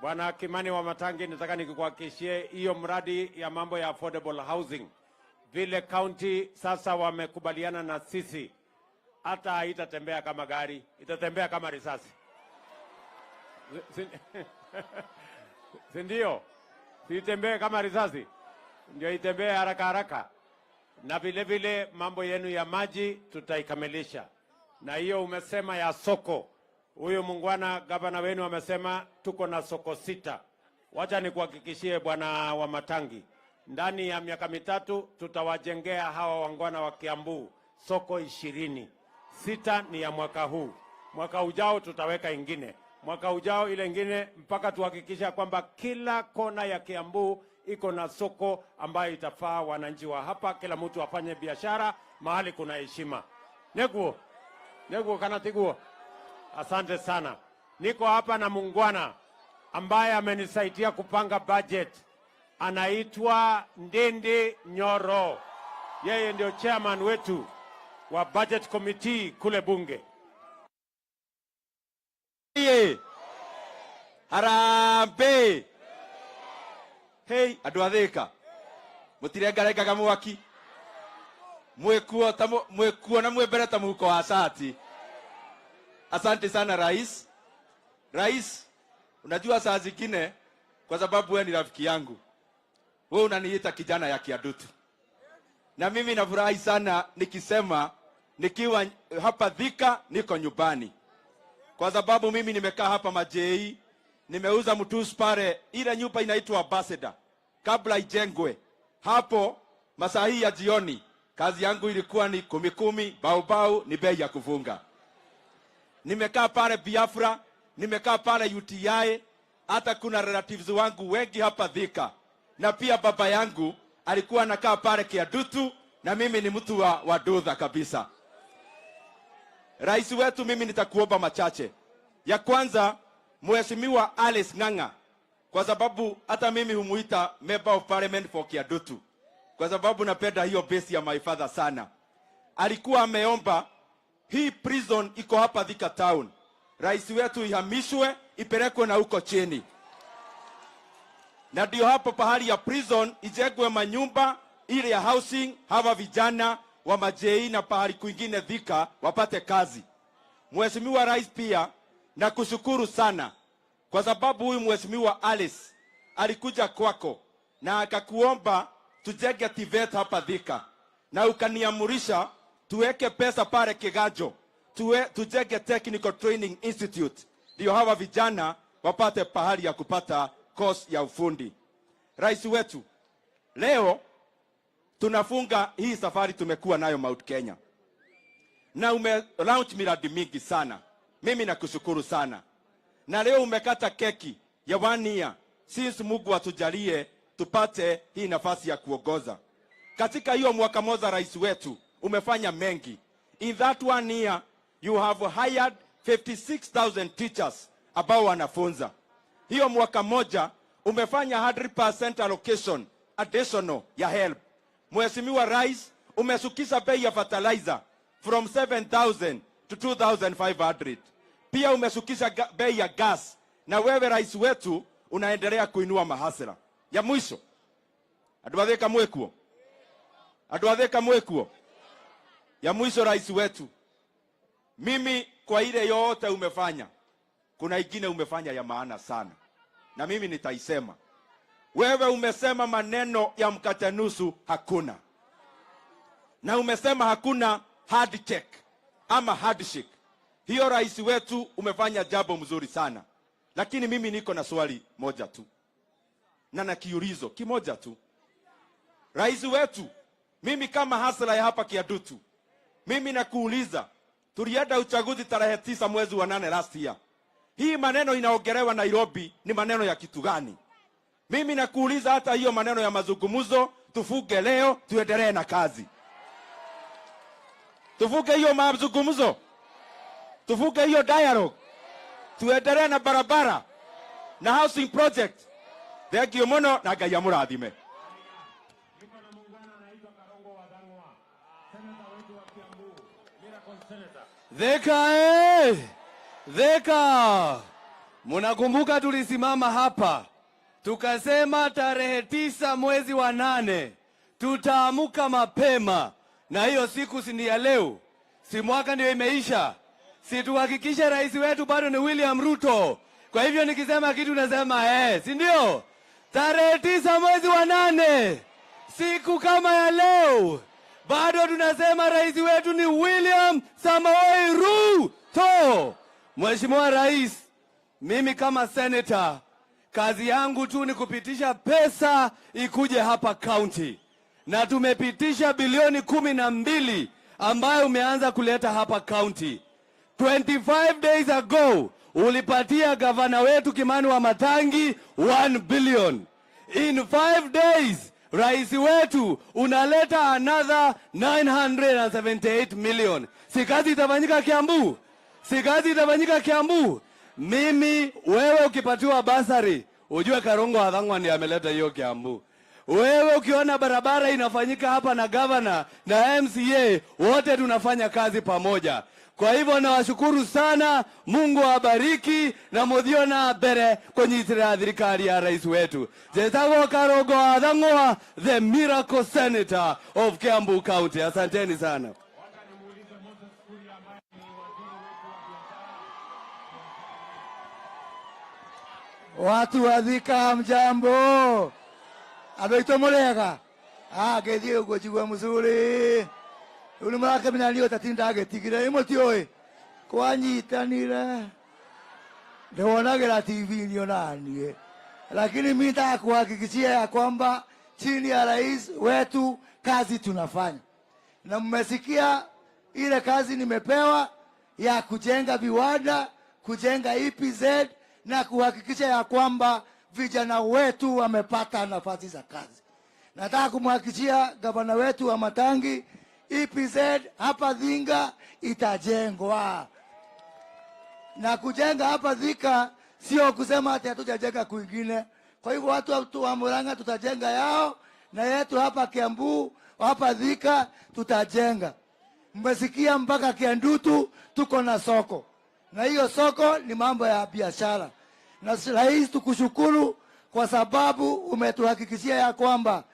Bwana Kimani wa Matangi, nataka nikuhakikishie hiyo mradi ya mambo ya affordable housing, vile county sasa wamekubaliana na sisi, hata haitatembea kama gari, itatembea kama risasi. Si ndio? Itembee kama risasi, ndio itembee haraka haraka. Na vile vile mambo yenu ya maji tutaikamilisha. Na hiyo umesema ya soko, huyo mungwana gavana wenu amesema tuko na soko 6. Wacha nikuhakikishie Bwana wa Matangi, ndani ya miaka 3 tutawajengea hawa wangwana wa Kiambu soko 20. 6 ni ya mwaka huu. Mwaka ujao tutaweka ingine. Mwaka ujao ile ingine, mpaka tuhakikisha kwamba kila kona ya Kiambu iko na soko ambayo itafaa wananchi wa hapa, kila mtu afanye biashara mahali kuna heshima. Neguo kana tiguo. Asante sana. Niko hapa na mungwana ambaye amenisaidia kupanga budget. Anaitwa Ndende Nyoro. Yeye ndio chairman wetu wa budget committee kule bunge. Harambe. Hey, andu athika. Mutirengarengaga mwaki. Mwekuo na mwembere ta muhuko wa shati. Asante sana rais. Rais, unajua saa zingine kwa sababu wewe ni rafiki yangu, wewe unaniita kijana ya Kiadutu, na mimi nafurahi sana nikisema nikiwa hapa Thika niko nyumbani, kwa sababu mimi nimekaa hapa Majei, nimeuza mtusi pale, ile nyumba inaitwa Ambassador kabla ijengwe. Hapo masaa hii ya jioni kazi yangu ilikuwa ni 10 bau ni bei ya kufunga. Nimekaa pale Biafra, nimekaa pale UTI, hata kuna relatives wangu wengi hapa Thika. Na pia baba yangu alikuwa anakaa pale Kiadutu, na mimi ni mtu wa Dudha kabisa. Rais wetu, mimi nitakuomba machache. Ya kwanza, Mheshimiwa Alice Ng'ang'a, kwa sababu hata mimi humuita Member of Parliament for Kiadutu, kwa sababu napenda hiyo base ya my father sana. Alikuwa ameomba hii prison iko hapa Thika town, rais wetu ihamishwe ipelekwe na huko chini, na ndio hapo pahali ya prison ijengwe manyumba ile ya housing, hawa vijana wa Majei na pahali kwingine Thika wapate kazi. Mheshimiwa rais, pia na kushukuru sana kwa sababu huyu Mheshimiwa Alice alikuja kwako na akakuomba tujenge TVET hapa Thika, na ukaniamurisha tuweke pesa pale Kiganjo tujenge Technical Training Institute, ndio hawa vijana wapate pahali ya kupata course ya ufundi. Rais wetu, leo tunafunga hii safari tumekuwa nayo Mount Kenya, na launch miradi mingi sana. Mimi nakushukuru sana, na leo umekata keki ya 1 year since Mungu atujalie tupate hii nafasi ya kuongoza. Katika hiyo mwaka moja rais wetu umefanya mengi. In that 1 year you have hired 56,000 teachers ambao wanafunza. Hiyo mwaka moja umefanya 100% allocation additional ya help. Mheshimiwa rais, umesukisha bei ya fertilizer from 7,000 to 2,500. Pia umesukisha bei ya gas, na wewe rais wetu unaendelea kuinua mahasira. Ya mwisho, andu athika mwekuo. Ya mwisho rais wetu, mimi kwa ile yote umefanya, kuna ingine umefanya ya maana sana, na mimi nitaisema. Wewe umesema maneno ya mkate nusu hakuna, na umesema hakuna handshake ama handshake. Hiyo rais wetu umefanya jambo mzuri sana, lakini mimi niko na swali moja tu na kiulizo kimoja tu. Rais wetu, mimi kama hasla ya hapa Kiadutu, mimi nakuuliza, tulienda uchaguzi tarehe 9 mwezi wa 8 last year. Hii maneno inaongelewa Nairobi ni maneno ya kitu gani? Mimi nakuuliza, hata hiyo maneno ya mazungumzo tufuge leo, tuendelee na kazi. Tufuge hiyo mazungumzo, tufuge hiyo dialogue, tuendelee na barabara na housing project. Thengio muno na Ngai amurathime. Thika, munakumbuka tulisimama hapa tukasema tarehe 9 mwezi wa 8 tutaamuka mapema, na hiyo siku si ni ya leo? Si mwaka ndio imeisha? Si tuhakikishe rais wetu bado ni William Ruto? Kwa hivyo nikisema kitu nasema si ndio? Tarehe 9 mwezi wa 8, siku kama ya leo, bado tunasema rais wetu ni William Samoei Ruto. Mheshimiwa Rais, mimi kama senator, kazi yangu tu ni kupitisha pesa ikuje hapa county, na tumepitisha bilioni 12 ambayo umeanza kuleta hapa county. 25 days ago ulipatia gavana wetu Kimani wa Matangi 1 billion. In 5 days rais wetu unaleta another 978 million. Si kazi itafanyika Kiambu? Si kazi itafanyika Kiambu? Mimi wewe ukipatiwa basari, ujue Karongo Athang'wa ndiye ameleta hiyo Kiambu. Wewe ukiona barabara inafanyika hapa na governor na MCA, wote tunafanya kazi pamoja. Kwa hivyo nawashukuru sana, Mungu awabariki na muthiona mbere kunyitira thirikari ya rais wetu. Jetagwo Karogo Athang'wa, the miracle senator of Kiambu County. Asanteni sana. Watu wa Thika hamjambo. Adoito Mulega. Ngethie uguo njigua muzuri. Uli marake mina nio tatinda agetigire imotioe. Kwanyitanire. Ndonagira TV nio nanie. Lakini mimi nataka kuhakikishia ya kwamba chini ya rais wetu kazi tunafanya. Na mmesikia ile kazi nimepewa ya kujenga viwanda, kujenga EPZ na kuhakikisha ya kwamba vijana wetu wamepata nafasi za kazi. Nataka kumhakikishia gavana wetu wa Matangi, EPZ hapa Thinga itajengwa. Na kujenga hapa Thika sio kusema ati hatujajenga kwingine. Kwa hivyo watu wa Murang'a tutajenga yao, na yetu hapa Kiambu, hapa Thika tutajenga. Mmesikia mpaka Kiandutu tuko na soko. Na hiyo soko ni mambo ya biashara. Na rais tukushukuru kwa sababu umetuhakikishia ya kwamba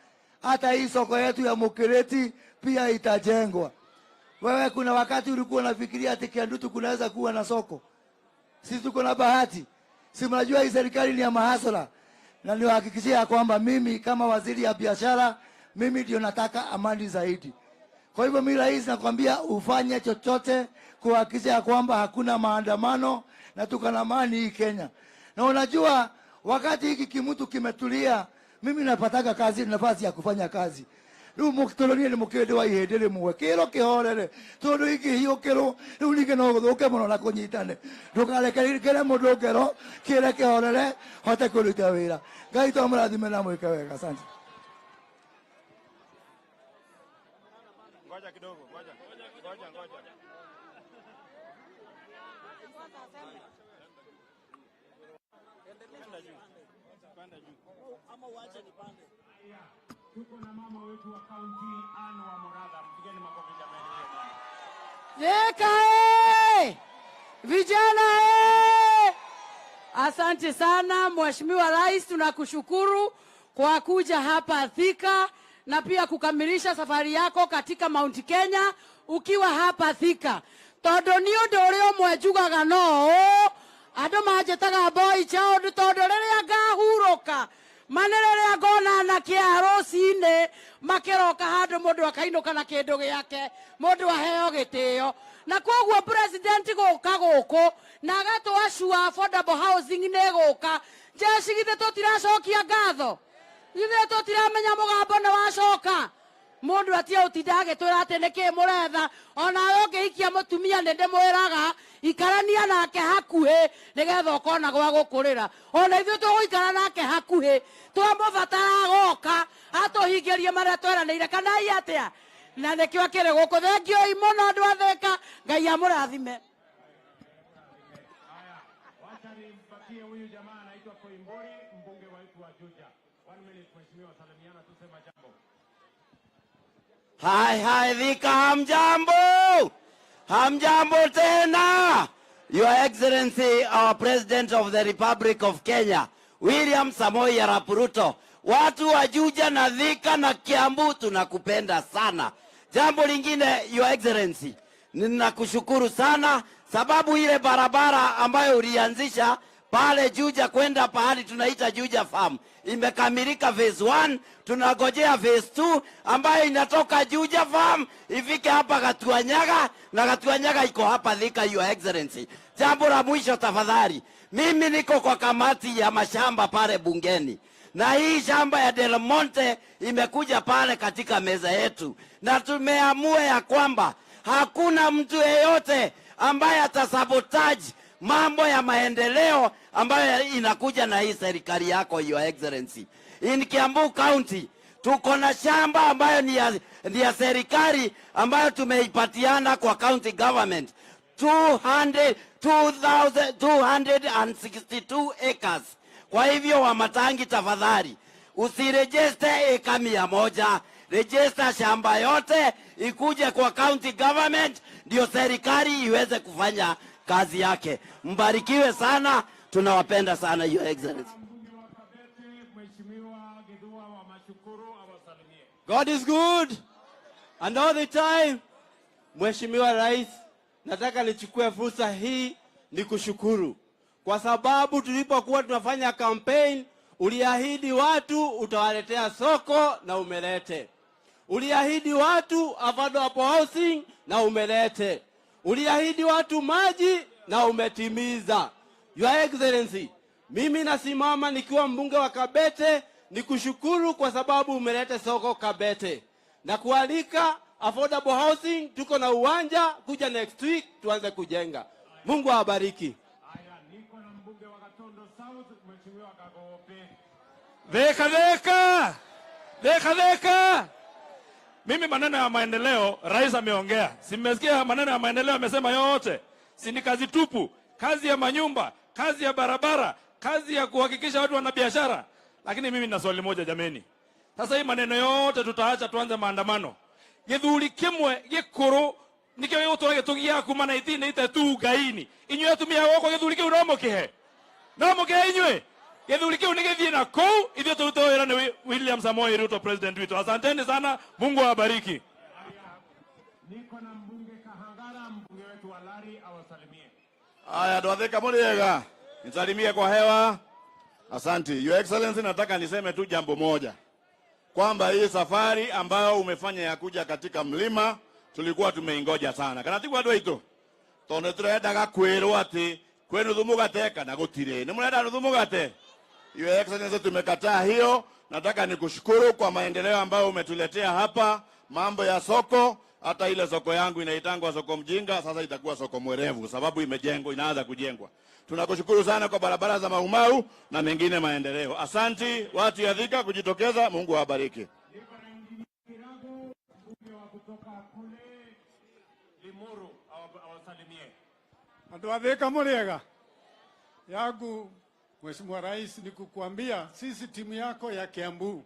hata hii soko yetu ya Mukireti pia itajengwa. Wewe kuna wakati ulikuwa unafikiria ati Kiandutu kunaweza kuwa na soko? Sisi tuko na bahati. Si mnajua hii serikali ni ya mahasala. Na niwahakikishia ya kwamba mimi kama waziri ya biashara, mimi ndio nataka amani zaidi. Kwa hivyo mimi rais nakwambia ufanye chochote kuhakikisha ya kwamba hakuna maandamano na tuko na amani hii Kenya. Na unajua wakati hiki kimutu kimetulia, mimi napataka kazi, nafasi ya kufanya kazi. Ndio mukitolonia ni mukede wa ihedele muwe kero kihorere todo hiki hiyo kero nige no guthuke muno na kunyitane ndukareke kere mundu kero kire kihorere hote kuruta wira. Ngai to murathime na mwike wega. Asante. Ngoja kidogo, ngoja. Panda juu. Ama uache nipande. Tuko na mama wetu wa kaunti Anne wa Moradha. Mpigeni makofi jamani. Thika vijana asante sana Mheshimiwa Rais, tunakushukuru kwa kuja hapa Thika na pia kukamilisha safari yako katika Mount Kenya ukiwa hapa Thika. Todo ni undu uria mwejugaga no andu manjetaga boy chao todo riria ngahuruka manerere ngona na kiarocine makeroka handu mundu akainuka na kindu giake mundu aheo gitio na koguo president guka guku na agatwacua affordable housing ne guka jeshi githe tutiracokia ngatho githe tutiramenya mugambo ne wacoka mundu atia utinda agitwira ati niki muretha ona ungiikia mutumia nende mwiraga ikarania nake hakuhi nigetha ukona gwa gukurira ona ithuĩ tũgũikara nake hakuhi twamubatara goka atuhingirie maria tweranĩire kana i atia na nikio akire gũkũ. Thengioi mũno andũ a Thika, Ngai amũrathime. Wacha nimpatie huyu jamaa anaitwa Koimburi, mbunge wetu wa Juja. 1 minute mheshimiwa, salimiana tusema jambo. Hai Thika hamjambo. Hamjambo tena. Your Excellency, our President of the Republic of Kenya, William Samoei Arap Ruto, watu wa Juja na Thika na Kiambu tunakupenda sana. Jambo lingine, Your Excellency, ninakushukuru sana sababu ile barabara ambayo ulianzisha pale Juja kwenda pahali tunaita Juja Farm imekamilika phase 1, tunagojea phase 2 ambayo inatoka Juja Farm ifike hapa Gatuanyaga na Gatuanyaga iko hapa Thika, Your Excellency. Jambo la mwisho tafadhali, mimi niko kwa kamati ya mashamba pale bungeni na hii shamba ya Del Monte imekuja pale katika meza yetu na tumeamua ya kwamba hakuna mtu yeyote ambaye atasabotage mambo ya maendeleo ambayo inakuja na hii serikali yako, Your Excellency. In Kiambu County tuko na shamba ambayo ni ya serikali ambayo tumeipatiana kwa county government 262 acres. Kwa hivyo Wamatangi tafadhali, Usirejeste eka 100, register shamba yote ikuje kwa county government, ndio serikali iweze kufanya kazi yake. Mbarikiwe sana, tunawapenda sana Your Excellency. God is good and all the time. Mheshimiwa Rais, nataka nichukue fursa hii ni kushukuru kwa sababu tulipokuwa tunafanya campaign uliahidi watu utawaletea soko na umelete. Uliahidi watu affordable housing na umelete. Uliahidi watu maji na umetimiza. Your Excellency, mimi nasimama nikiwa mbunge wa Kabete nikushukuru kwa sababu umelete soko Kabete. Na kualika affordable housing, tuko na uwanja, kuja next week tuanze kujenga. Mungu awabariki. Dheka. Mimi maneno ya maendeleo rais ameongea. Simesikia maneno ya maendeleo amesema yote. Si ni kazi tupu, kazi ya manyumba, kazi ya barabara, kazi ya kuhakikisha watu wana biashara. Lakini mimi nina swali moja jameni. Sasa hii maneno yote tutaacha tuanze maandamano. Githuri kimwe gikuru nikyo yotoge tugia kumana itine ite tu gaini. Inyo yatumia wako githuri kiu no mukihe. No mukihe inywe. Githuri kiu nigithie na kou ithio tutoera ni William Samoei Ruto president wetu. Asanteni sana, Mungu awabariki. Niko na mbunge Kahangara, mbunge wetu Walari awasalimie. Aya, Ndwathika Muriega, nisalimie kwa hewa. Asante. Your Excellency, nataka niseme tu jambo moja. Kwamba hii safari ambayo umefanya ya kuja katika mlima tulikuwa tumeingoja sana. Kana tigwa andũ aitũ. Tondu turendaga kwirwo ati kwenu thumugate kana gutire. Ni murenda thumugate? Your Excellency, tumekataa hiyo. Nataka nikushukuru kwa maendeleo ambayo umetuletea hapa, mambo ya soko. Hata ile soko yangu inaitangwa soko mjinga, sasa itakuwa soko mwerevu sababu imejengwa, inaanza kujengwa. Tunakushukuru sana kwa barabara za Maumau na mengine maendeleo. Asanti watu ya Thika kujitokeza, Mungu awabariki. Ndwathika Muriega. Yangu Mheshimiwa Rais, ni kukuambia sisi timu yako ya Kiambu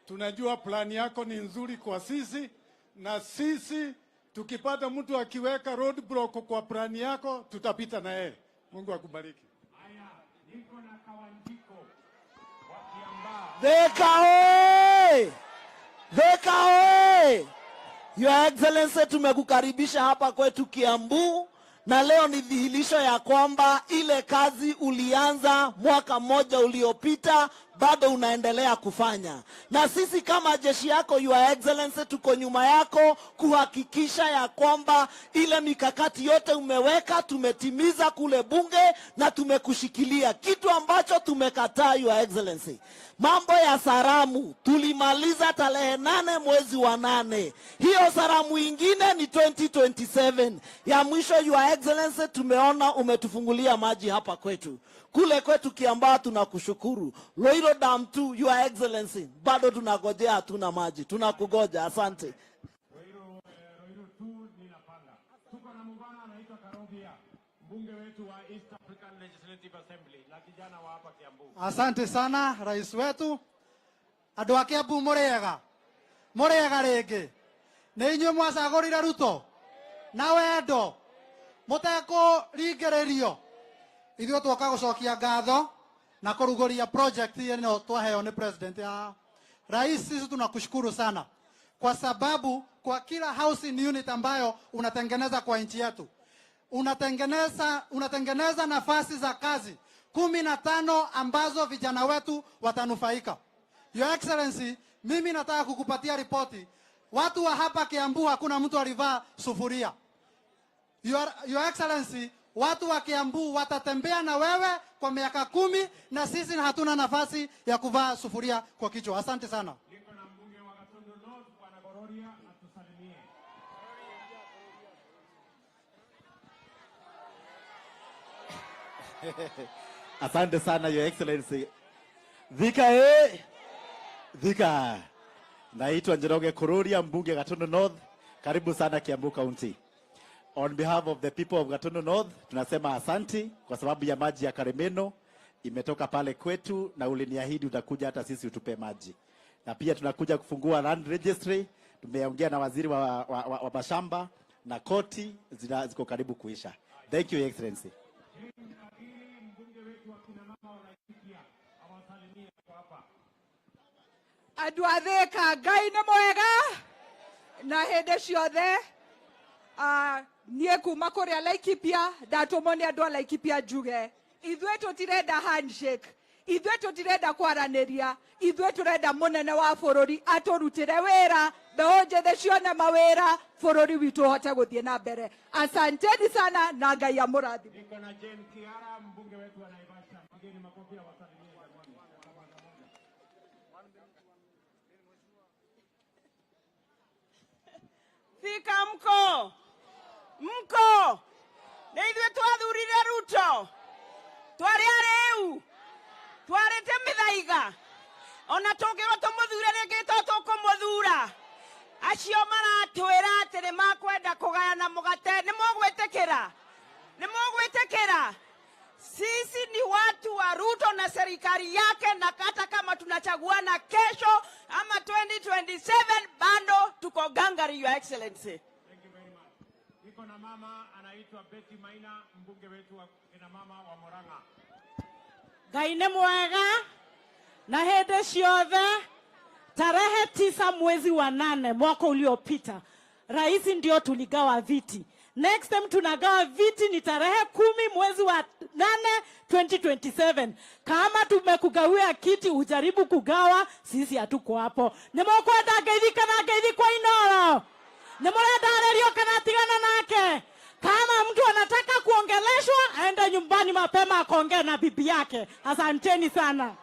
tunajua plani yako ni nzuri kwa sisi, na sisi tukipata mtu akiweka roadblock kwa plani yako tutapita na yeye. Mungu akubariki. Haya, niko na Kawanjiko wa Kiambaa. Thika oye! Thika oye! Your Excellency, tumekukaribisha hapa kwetu Kiambu, na leo ni dhihirisho ya kwamba ile kazi ulianza mwaka mmoja uliopita bado unaendelea kufanya. Na sisi kama jeshi yako Your Excellency tuko nyuma yako kuhakikisha ya kwamba ile mikakati yote umeweka tumetimiza kule bunge na tumekushikilia. Kitu ambacho tumekataa Your Excellency, mambo ya saramu tulimaliza tarehe 8 mwezi wa 8. Hiyo saramu ingine ni 2027. Ya mwisho Your Excellency, tumeona umetufungulia maji hapa kwetu. Kule kwetu Kiambaa tunakushukuru. Loiro Dam tu Your Excellency, bado tunagojea, hatuna maji. Tunakugoja, asante. Loiro tu ninapanga. Tuko na mbwana anaitwa Karobia, mbunge wetu wa East African Legislative Assembly na kijana wa hapa Kiambu. Asante sana rais wetu. Andũ a Kiambu Muriega. Muriega rĩngĩ. Nĩ inyuĩ mwacagũrire Ruto na wendo mũtekũringĩrĩrio. Ithuĩ twoka gũcokia ngatho na kũrugũria project ĩno twaheo nĩ president ya rais. Sisi tunakushukuru sana kwa sababu kwa kila housing unit ambayo unatengeneza kwa nchi yetu unatengeneza nafasi za kazi 15 ambazo vijana wetu watanufaika. Your Excellency, mimi nataka kukupatia ripoti. Watu wa hapa Kiambu hakuna mtu alivaa sufuria. Your Excellency, watu wa Kiambu watatembea na wewe kwa miaka 10 na sisi hatuna nafasi ya kuvaa sufuria kwa kichwa. Asante sana. Niko na mbunge wa Gatundu North Bwana Gororia atusalimie. Asante sana Your Excellency. Thika Thika. Naitwa Njoroge Kururia, mbunge Gatundu North. Karibu sana Kiambu County. On behalf of the people of Gatundu North, tunasema asanti kwa sababu ya maji ya Karemeno imetoka pale kwetu, na uliniahidi utakuja hata sisi utupe maji, na pia tunakuja kufungua land registry. Tumeongea na waziri wa mashamba na koti ziko karibu kuisha. Thank you, Your Excellency. Andũ a Thika, Ngai nĩ mwega na hĩndĩ ciothe. Niĩ kuma kũrĩa Laikipia ndatũmwo nĩ andũ a Laikipia njuge ithuĩ tũtirenda handshake, ithuĩ tũtirenda kwaranĩria, ithuĩ tũrenda mũnene wa bũrũri atũrutĩre wĩra, mbeũ njĩthĩ cione mawĩra, bũrũri witũ ũhote gũthiĩ na mbere. Asanteni sana na Ngai amũrathime. Niko na Jane Kiara, mbunge wetu wa Naivasha. Pigeni makofi awasalimie jamani. Thika mko na ithuĩ twathurire Ruto, twarĩ arĩu, twarĩte mĩthaiga, ona tũngĩrwo tũmũthure rĩngĩ to tũkũmũthura. Acio maratwĩra atĩ nĩ makwenda kũgayana mũgate, nĩ mũgwĩtĩkĩra? Sisi ni watu wa Ruto na serikali yake, na hata kama tunachaguana kesho ama 2027 bado tuko gangari, Your Excellency. Thank you very much. Niko na mama anaitwa Betty Maina, mbunge wetu wa kina mama wa Murang'a. Ngai nĩ mwega na hĩndĩ ciothe. Tarehe 9 mwezi wa 8 mwaka uliopita, rais ndio tuligawa viti. Next time tunagawa viti ni tarehe 10 mwezi wa 8 2027. Kama tumekugawia kiti ujaribu kugawa, sisi hatuko hapo. Nimekwenda ngeithi kana ngeithi kwa inoro. Nimurenda arerio kana tigana nake. Kama mtu anataka kuongeleshwa aende nyumbani mapema akaongea na bibi yake. Asanteni sana.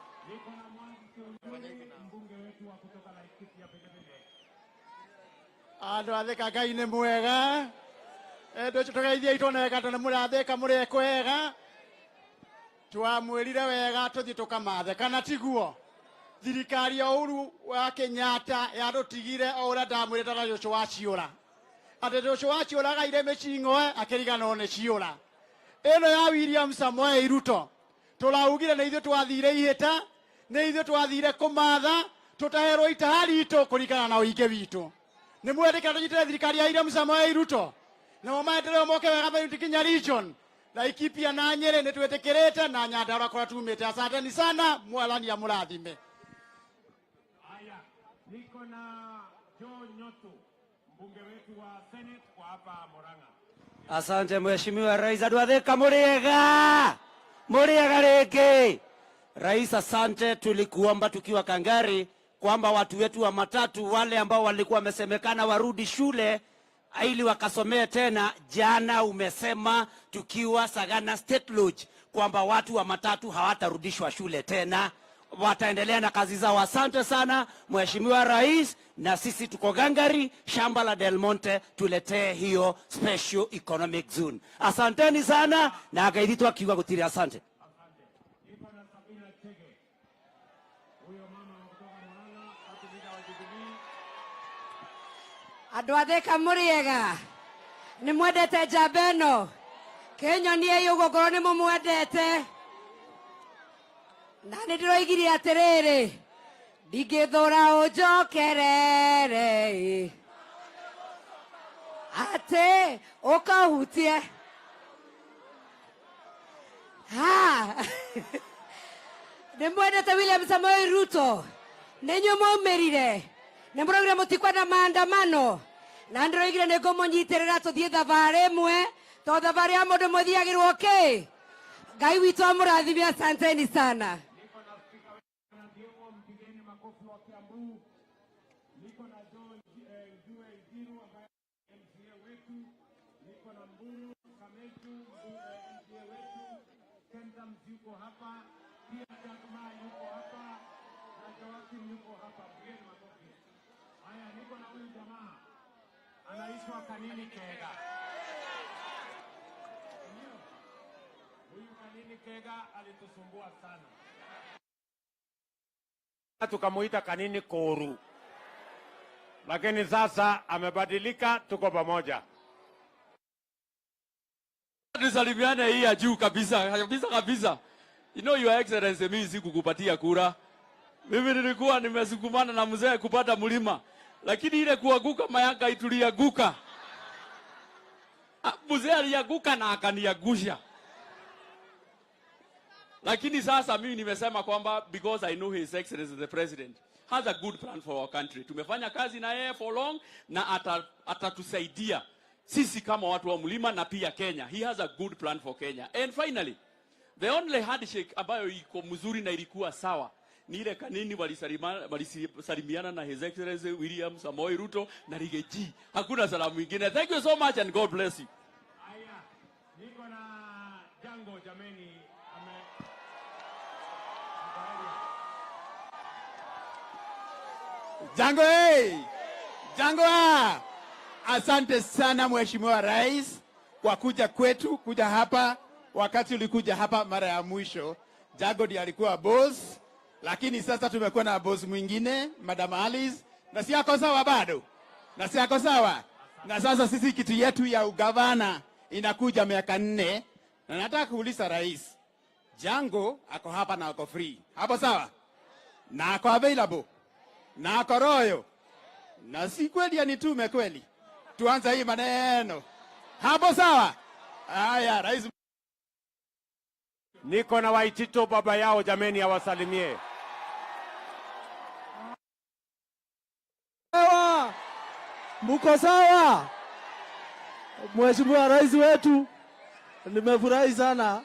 Andũ a Thika, Ngai nĩ mwega. Endũ tũgeithie itoneka tondũ mũrathĩka mũrĩ kwega. Twamwĩrire wega tũthiĩ tũkamathe, kana tiguo? Thirikari ya Uhuru wa Kenyatta yarũtigire o ũrĩa ndamwĩrĩte ta Joshua wa Ciũra. Atĩ Joshua wa Ciũra gaire mĩcing'oe akĩriganĩrwo nĩ Ciũra. Ĩno ya William Samoei Ruto tũraugire nĩ ithuĩ twathire ihĩta, nĩ ithuĩ twathire kũmatha, tũtaherwo itaha ritũ kũringana na ũingĩ witũ. Nĩ mwendeka tũnyitĩre thirikari ya William Samoei Ruto na maendeleo moke wega Mount Kenya region, Laikipia na Nyeri nĩ twĩtĩkĩrĩte na Nyandarua kwa tumĩte. Asanteni sana, Mwathani amũrathime. Haya, niko na Joe Nyoto, mbunge wetu wa Senate kwa hapa Murang'a. Asante Mheshimiwa Rais. Andũ a Thika mũrĩega rĩngĩ. Rais, asante. Tulikuomba tukiwa Kangari kwamba watu wetu wa matatu wale ambao walikuwa wamesemekana warudi shule ili wakasomee tena. Jana umesema tukiwa Sagana State Lodge kwamba watu wa matatu hawatarudishwa shule tena, wataendelea na kazi zao. Asante sana Mheshimiwa Rais, na sisi tuko gangari shamba la Del Monte tuletee hiyo special economic zone. Asanteni sana na akaidhitu akiwa gutiri. Asante. Andũ a Thika mũrĩega, nĩ mwendete njamba ĩno, kĩnyoniei ũguo ngorwo nĩ mũmwendete. Na nĩ ndĩroigire atĩrĩrĩ, ndingĩthũra ũnjokerere atĩ ũkahutie. Nĩ mwendete William Samoei Ruto, nĩ inyuĩ mwaumĩrire, nĩ mũraugire mũtikwenda maandamano, na ndĩroigire nĩ ngũmũnyitĩrĩra tũthiĩ thabarĩ ĩmwe, tondũ thabarĩ ya mũndũ mũthiagĩrwo kĩ? Ngai witũ amũrathime. Asanteni sana. Anaitwa Kanini Kega. Huyu Kanini Kega alitusumbua sana, tukamuita Kanini Koru, lakini sasa amebadilika, tuko pamoja. Tusalimiane hii ya juu kabisa kabisa kabisa. You know, Your Excellency, mimi sikukupatia kura. Mimi nilikuwa nimesukumana na mzee kupata mlima. Lakini ile kuanguka mayanga itulianguka. Mzee alianguka na akaniangusha. Lakini sasa mimi nimesema kwamba because I know His Excellency the President has a good plan for our country. Tumefanya kazi na yeye for long na atatusaidia sisi kama watu wa mlima na pia Kenya. He has a good plan for Kenya. And finally, the only handshake ambayo iko mzuri na ilikuwa sawa ni ile kanini walisalimiana na His Excellency William Samoei Ruto na Rigathi. Hakuna salamu nyingine. Thank you so much and God bless you. Aya, niko na Jango jameni. Jango Jango asante sana Mheshimiwa Rais kwa kuja kwetu, kuja hapa. Wakati ulikuja hapa mara ya mwisho, Jango ndiye alikuwa boss, lakini sasa tumekuwa na boss mwingine, Madam Alice, na si yako sawa bado. Na si yako sawa. Na sasa sisi kitu yetu ya ugavana inakuja miaka 4. Na nataka kuuliza Rais, Jango ako hapa na ako free. Hapo sawa? Na ako available. Na ako royo. Na si kweli anitume kweli. Tuanze hii maneno. Hapo sawa? Haya, Rais. Niko na Waitito baba yao jameni, awasalimie. Sawa. Mko sawa? Mheshimiwa Rais wetu, nimefurahi sana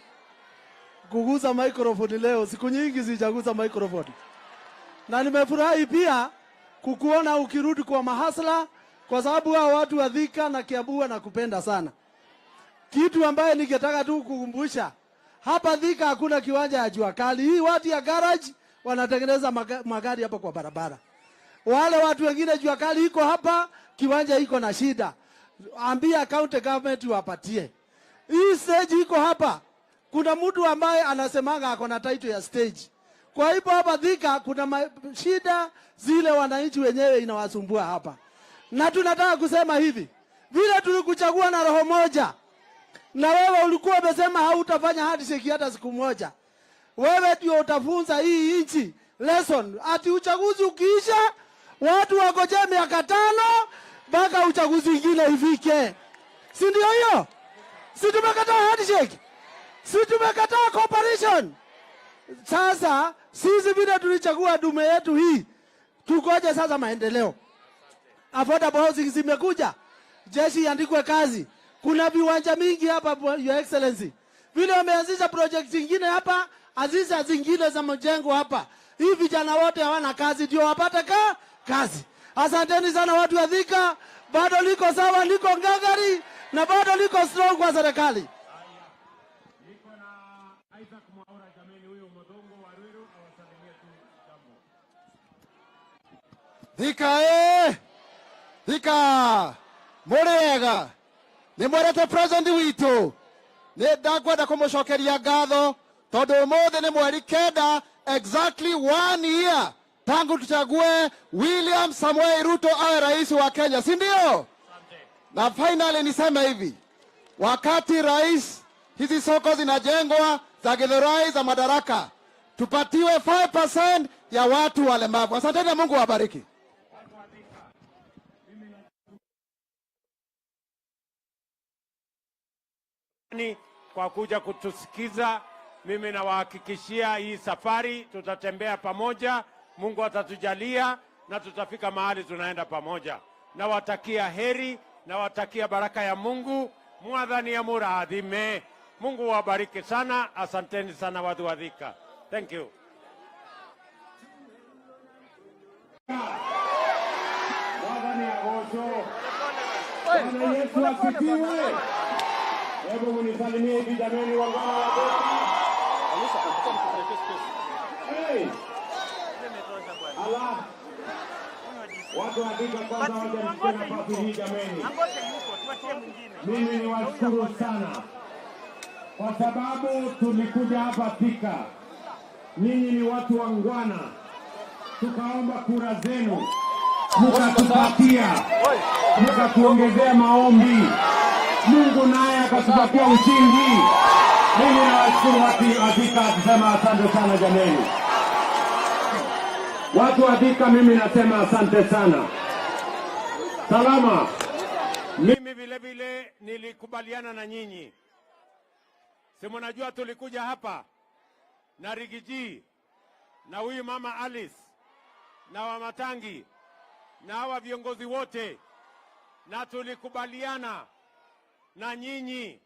kuguza microphone leo. Siku nyingi sijaguza microphone. Na nimefurahi pia kukuona ukirudi kwa mahasla, kwa sababu hao watu wa Thika na Kiambu na kupenda sana. Kitu ambaye ningetaka tu kukumbusha, hapa Thika hakuna kiwanja ya jua kali. Hii watu ya garage wanatengeneza magari hapa kwa barabara. Wale watu wengine jua kali iko hapa, kiwanja iko na shida. Ambia county government wapatie. Hii stage iko hapa. Kuna mtu ambaye anasemanga ako na title ya stage. Kwa hivyo hapa Thika kuna shida zile wananchi wenyewe inawasumbua hapa. Na tunataka kusema hivi, vile tulikuchagua na roho moja, na wewe ulikuwa umesema hautafanya handshake hata siku moja. Wewe ndio utafunza hii nchi lesson. Ati uchaguzi ukiisha, watu wagoje miaka 5 mpaka uchaguzi mwingine ifike. Si ndio hiyo? Si tumekataa handshake? Si tumekataa cooperation? Sasa sisi vile tulichagua dume yetu hii, tukoje sasa maendeleo? Affordable housing zimekuja, jeshi iandikwe kazi. Kuna viwanja mingi hapa Your Excellency. Vile wameanzisha project zingine hapa, azisha zingine za mjengo hapa. Hii vijana wote hawana kazi, ndio wapate kazi. Asanteni sana watu wa Thika, bado liko sawa, liko ngangari na bado liko strong kwa serikali. Thika Thika Murega ni mwerete president witu ni ndakwenda kumucokeria ngatho tondu umuthi ni mweri 9 exactly 1 year tangu tuchague William Samoei Ruto awe rais wa Kenya, si ndio? Na finally niseme hivi, wakati rais hizi soko zinajengwa za Githurai za Madaraka, tupatiwe 5% ya watu walemavu. Asanteni na Mungu awabariki. Kwa kuja kutusikiza. Mimi nawahakikishia hii safari tutatembea pamoja. Mungu atatujalia na tutafika mahali tunaenda pamoja. Nawatakia heri, nawatakia baraka ya Mungu. Mwathani ya muradhime. Mungu wabariki sana. Asanteni sana watu wa Thika. Thank you. Mwathani ya gozo. Bwana Yesu asifiwe. Hebu munisalimie hivi jameni wangwana wa Thika. Hey! Allah! Watu wa Thika kwanza wajanichukua nafasi hii jameni. Mimi ni washukuru sana kwa sababu tulikuja hapa Thika. Ninyi ni watu wangwana. Tukaomba kura zenu. Mukatupatia. Mukatuongezea maombi. Mungu naye akatupatia ushindi. Mimi nawashukuru watu wa Thika kusema asante sana jameni. Watu wa Thika, mimi nasema asante sana. Salama. Mimi vile vile nilikubaliana na nyinyi. Si mnajua tulikuja hapa na Rigiji na huyu mama Alice na Wamatangi na hawa viongozi wote, na tulikubaliana na nyinyi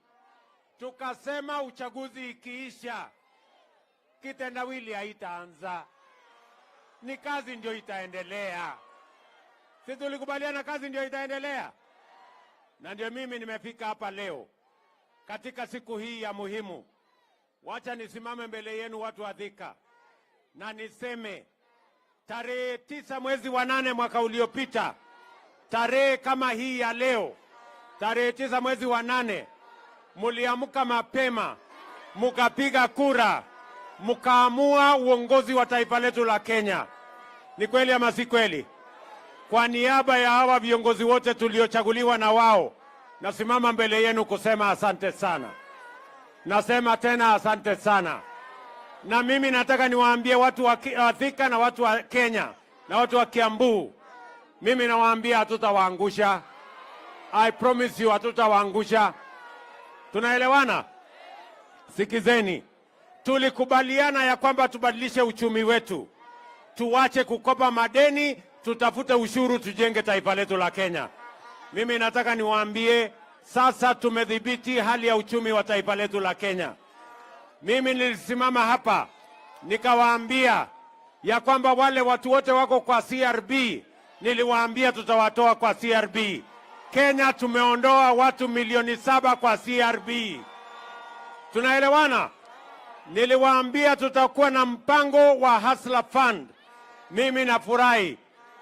tukasema uchaguzi ikiisha kitendawili haitaanza, ni kazi ndio itaendelea. Si tulikubaliana kazi ndio itaendelea? Na ndio mimi nimefika hapa leo katika siku hii ya muhimu. Wacha nisimame mbele yenu watu wa Thika na niseme tarehe 9 mwezi wa 8 mwaka uliopita, tarehe kama hii ya leo, tarehe 9 mwezi wa 8, muliamka mapema, mukapiga kura, mukaamua uongozi wa taifa letu la Kenya. Ni kweli ama si kweli? Kwa niaba ya hawa viongozi wote tuliochaguliwa na wao, nasimama mbele yenu kusema asante sana. Nasema tena asante sana. Na mimi nataka niwaambie watu wa Thika na watu wa Kenya na watu wa Kiambu, mimi nawaambia hatutawaangusha. I promise you hatutawaangusha. Tunaelewana? Sikizeni. Tulikubaliana ya kwamba tubadilishe uchumi wetu. Tuwache kukopa madeni, tutafute ushuru, tujenge taifa letu la Kenya. Mimi nataka niwaambie sasa tumedhibiti hali ya uchumi wa taifa letu la Kenya. Mimi nilisimama hapa nikawaambia ya kwamba wale watu wote wako kwa CRB, niliwaambia tutawatoa kwa CRB. Kenya tumeondoa watu milioni 7 kwa CRB. Tunaelewana? Niliwaambia tutakuwa na mpango wa Hustler Fund. Mimi nafurahi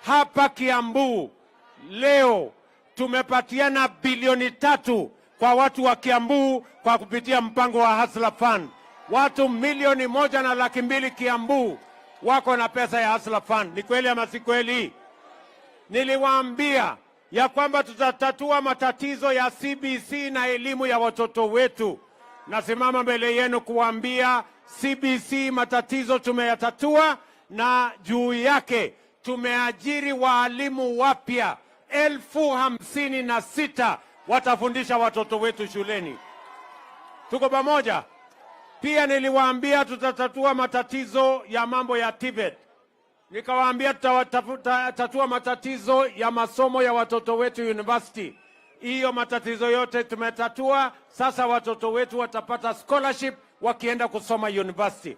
hapa Kiambu leo tumepatiana bilioni 3 kwa watu wa Kiambu kwa kupitia mpango wa Hustler Fund. Watu milioni 1.2 Kiambu wako na pesa ya Hustler Fund. Ni kweli ama si kweli? Niliwaambia ya kwamba tutatatua matatizo ya CBC na elimu ya watoto wetu. Nasimama mbele yenu kuambia CBC matatizo tumeyatatua, na juu yake tumeajiri waalimu wapya 56,000 watafundisha watoto wetu shuleni. Tuko pamoja? Pia niliwaambia tutatatua matatizo ya mambo ya Tibet. Nikawaambia tutatatua matatizo ya masomo ya watoto wetu university. Hiyo matatizo yote tumetatua. Sasa watoto wetu watapata scholarship wakienda kusoma university.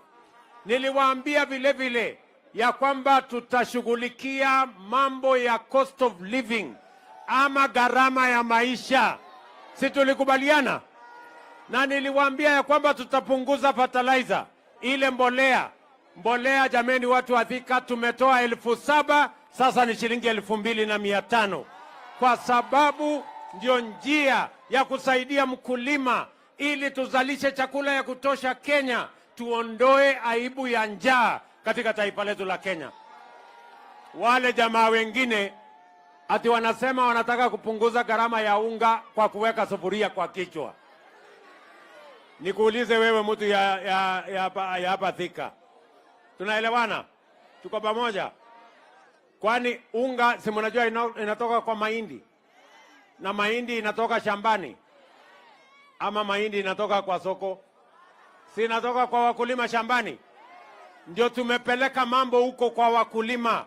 Niliwaambia vile vile ya kwamba tutashughulikia mambo ya cost of living ama gharama ya maisha. Si tulikubaliana? Na niliwaambia ya kwamba tutapunguza fertilizer, ile mbolea. Mbolea jameni, watu wa Thika, tumetoa 7,000 sasa ni shilingi 2,500, kwa sababu ndio njia ya kusaidia mkulima ili tuzalishe chakula ya kutosha Kenya, tuondoe aibu ya njaa katika taifa letu la Kenya. Wale jamaa wengine ati wanasema wanataka kupunguza gharama ya unga kwa kuweka sufuria kwa kichwa. Nikuulize wewe mtu ya hapa Thika, tunaelewana? Tuko pamoja? Kwani unga si mnajua inatoka kwa mahindi, na mahindi inatoka shambani, ama mahindi inatoka kwa soko? Si inatoka kwa wakulima shambani? Ndio tumepeleka mambo huko kwa wakulima,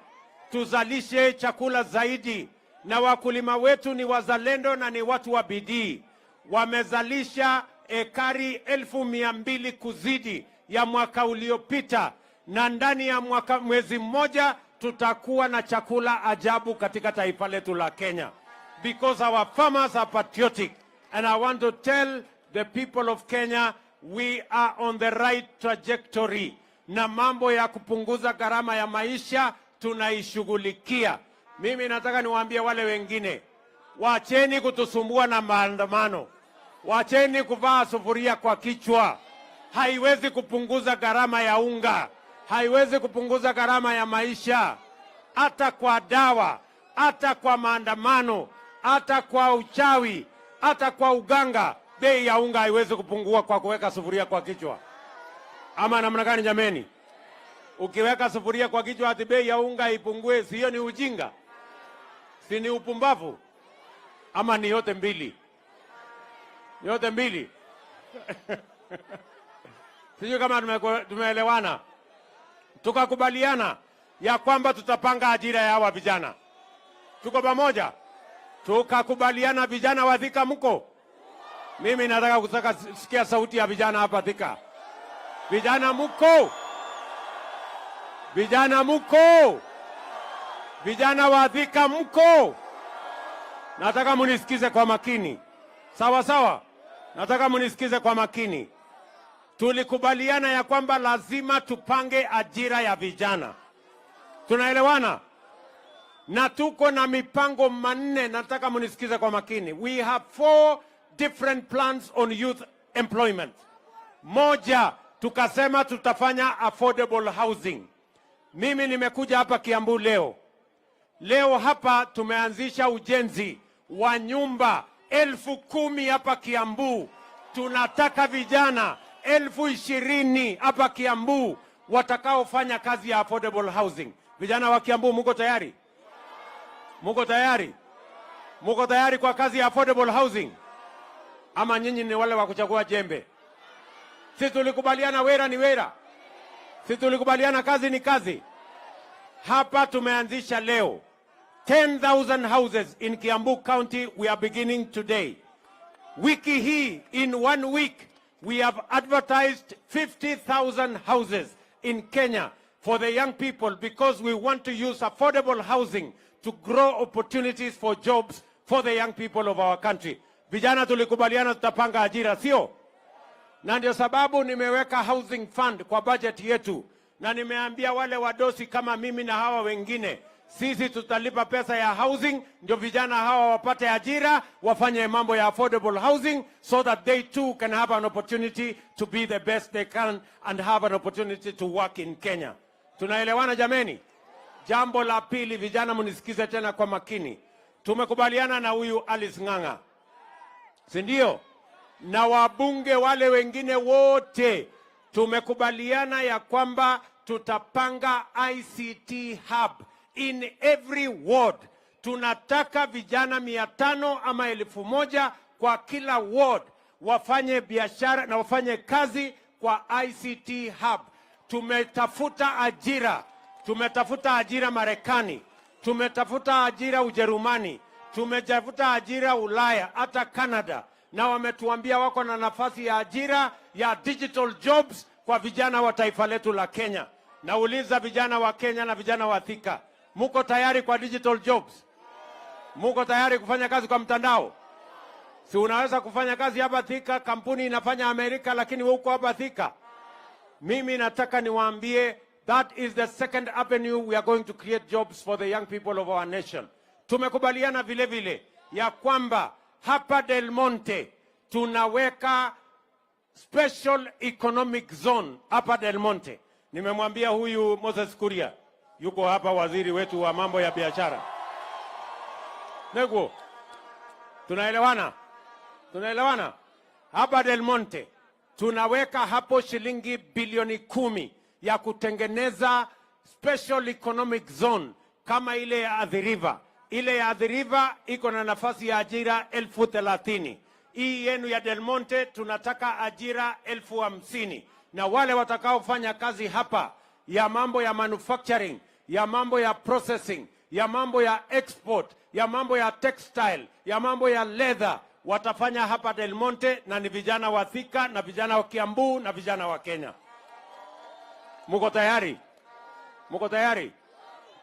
tuzalishe chakula zaidi. Na wakulima wetu ni wazalendo na ni watu wa bidii. Wamezalisha ekari 200,000 kuzidi ya mwaka uliopita, na ndani ya mwezi mmoja tutakuwa na chakula ajabu katika taifa letu la Kenya, because our farmers are patriotic. And I want to tell the people of Kenya, we are on the right trajectory. Na mambo ya kupunguza gharama ya maisha tunaishughulikia. Mimi nataka niwaambie wale wengine, wacheni kutusumbua na maandamano. Wacheni kuvaa sufuria kwa kichwa. Haiwezi kupunguza gharama ya unga. Haiwezi kupunguza gharama ya maisha. Hata kwa dawa, hata kwa maandamano, hata kwa uchawi, hata kwa uganga. bei ya unga haiwezi kupungua kwa kuweka sufuria kwa kichwa, ama namna gani jameni? Ukiweka sufuria kwa kichwa ati bei ya unga ipungue, sio ni ujinga? Si ni upumbavu? Ama ni yote mbili? Yote mbili. Sijui kama tumeelewana. Tukakubaliana ya kwamba tutapanga ajira ya hawa vijana. Tuko pamoja? Tukakubaliana vijana wa Thika mko? Mimi nataka kusikia sauti ya vijana hapa Thika. Vijana mko? Vijana mko? Vijana wa Thika mko? Nataka munisikize kwa makini. Sawa sawa? Nataka munisikize kwa makini. Tulikubaliana ya kwamba lazima tupange ajira ya vijana. Tunaelewana? Na tuko na mipango manne, nataka munisikize kwa makini. We have 4 different plans on youth employment. Moja, tukasema tutafanya affordable housing. Mimi nimekuja hapa Kiambu leo. Leo hapa tumeanzisha ujenzi wa nyumba 10,000 hapa Kiambu. Tunataka vijana 20,000 hapa Kiambu watakaofanya kazi ya affordable housing. Vijana wa Kiambu muko tayari? Muko tayari? Muko tayari kwa kazi ya affordable housing? Ama nyinyi ni wale wa kuchagua jembe? Si tulikubaliana wera ni wera? Si tulikubaliana kazi ni kazi? Hapa tumeanzisha leo 10,000 houses in Kiambu County. We are beginning today. Wiki hii, in 1 week, we have advertised 50,000 houses in Kenya for the young people because we want to use affordable housing to grow opportunities for jobs for the young people of our country. Vijana tulikubaliana tutapanga ajira, sio? Na ndio sababu nimeweka housing fund kwa budget yetu, na nimeambia wale wadosi kama mimi na hawa wengine, sisi tutalipa pesa ya housing ndio vijana hawa wapate ajira, wafanye mambo ya affordable housing so that they too can have an opportunity to be the best they can and have an opportunity to work in Kenya. Tunaelewana jameni? Jambo la pili, vijana munisikize tena kwa makini. Tumekubaliana na huyu Alice Ng'ang'a, si ndio? Na wabunge wale wengine wote tumekubaliana ya kwamba tutapanga ICT hub in every ward. Tunataka vijana 500 ama 1,000 kwa kila ward wafanye biashara na wafanye kazi kwa ICT hub. Tumetafuta ajira Marekani, tumetafuta ajira Ujerumani, tumetafuta ajira Ulaya, hata Canada, na wametuambia wako na nafasi ya ajira ya digital jobs kwa vijana wa taifa letu la Kenya. Nauliza vijana wa Kenya na vijana wa Thika, muko tayari kwa digital jobs? Muko tayari kufanya kazi kwa mtandao? Si unaweza kufanya kazi hapa Thika, kampuni inafanya Amerika, lakini wewe uko hapa Thika. Mimi nataka niwaambie, that is the second avenue we are going to create jobs for the young people of our nation. Tumekubaliana vile vile ya kwamba hapa Del Monte tunaweka special economic zone hapa Del Monte. Nimemwambia huyu Moses Kuria, yuko hapa waziri wetu wa mambo ya biashara. Nego, tunaelewana? Tunaelewana? Hapa Del Monte tunaweka hapo shilingi bilioni 10 ya kutengeneza special economic zone kama ile ya Athi River. Ile ya Athi River iko na nafasi ya ajira 30,000. Hii yenu ya Del Monte tunataka ajira 50,000. Na wale watakaofanya kazi hapa ya mambo ya manufacturing, ya mambo ya processing, ya mambo ya export, ya mambo ya textile, ya mambo ya leather, watafanya hapa Del Monte, na ni vijana wa Thika na vijana wa Kiambu na vijana wa Kenya. Muko tayari? Muko tayari?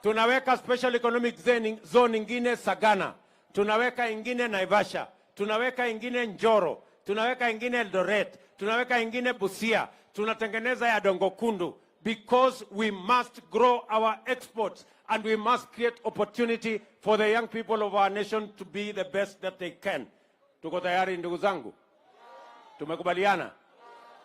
Tunaweka special economic zone ingine Sagana, tunaweka ingine Naivasha, tunaweka ingine Njoro, tunaweka ingine Eldoret, tunaweka ingine Busia, tunatengeneza ya Dongokundu, because we must grow our exports and we must create opportunity for the young people of our nation to be the best that they can. Tuko tayari ndugu zangu? Tumekubaliana?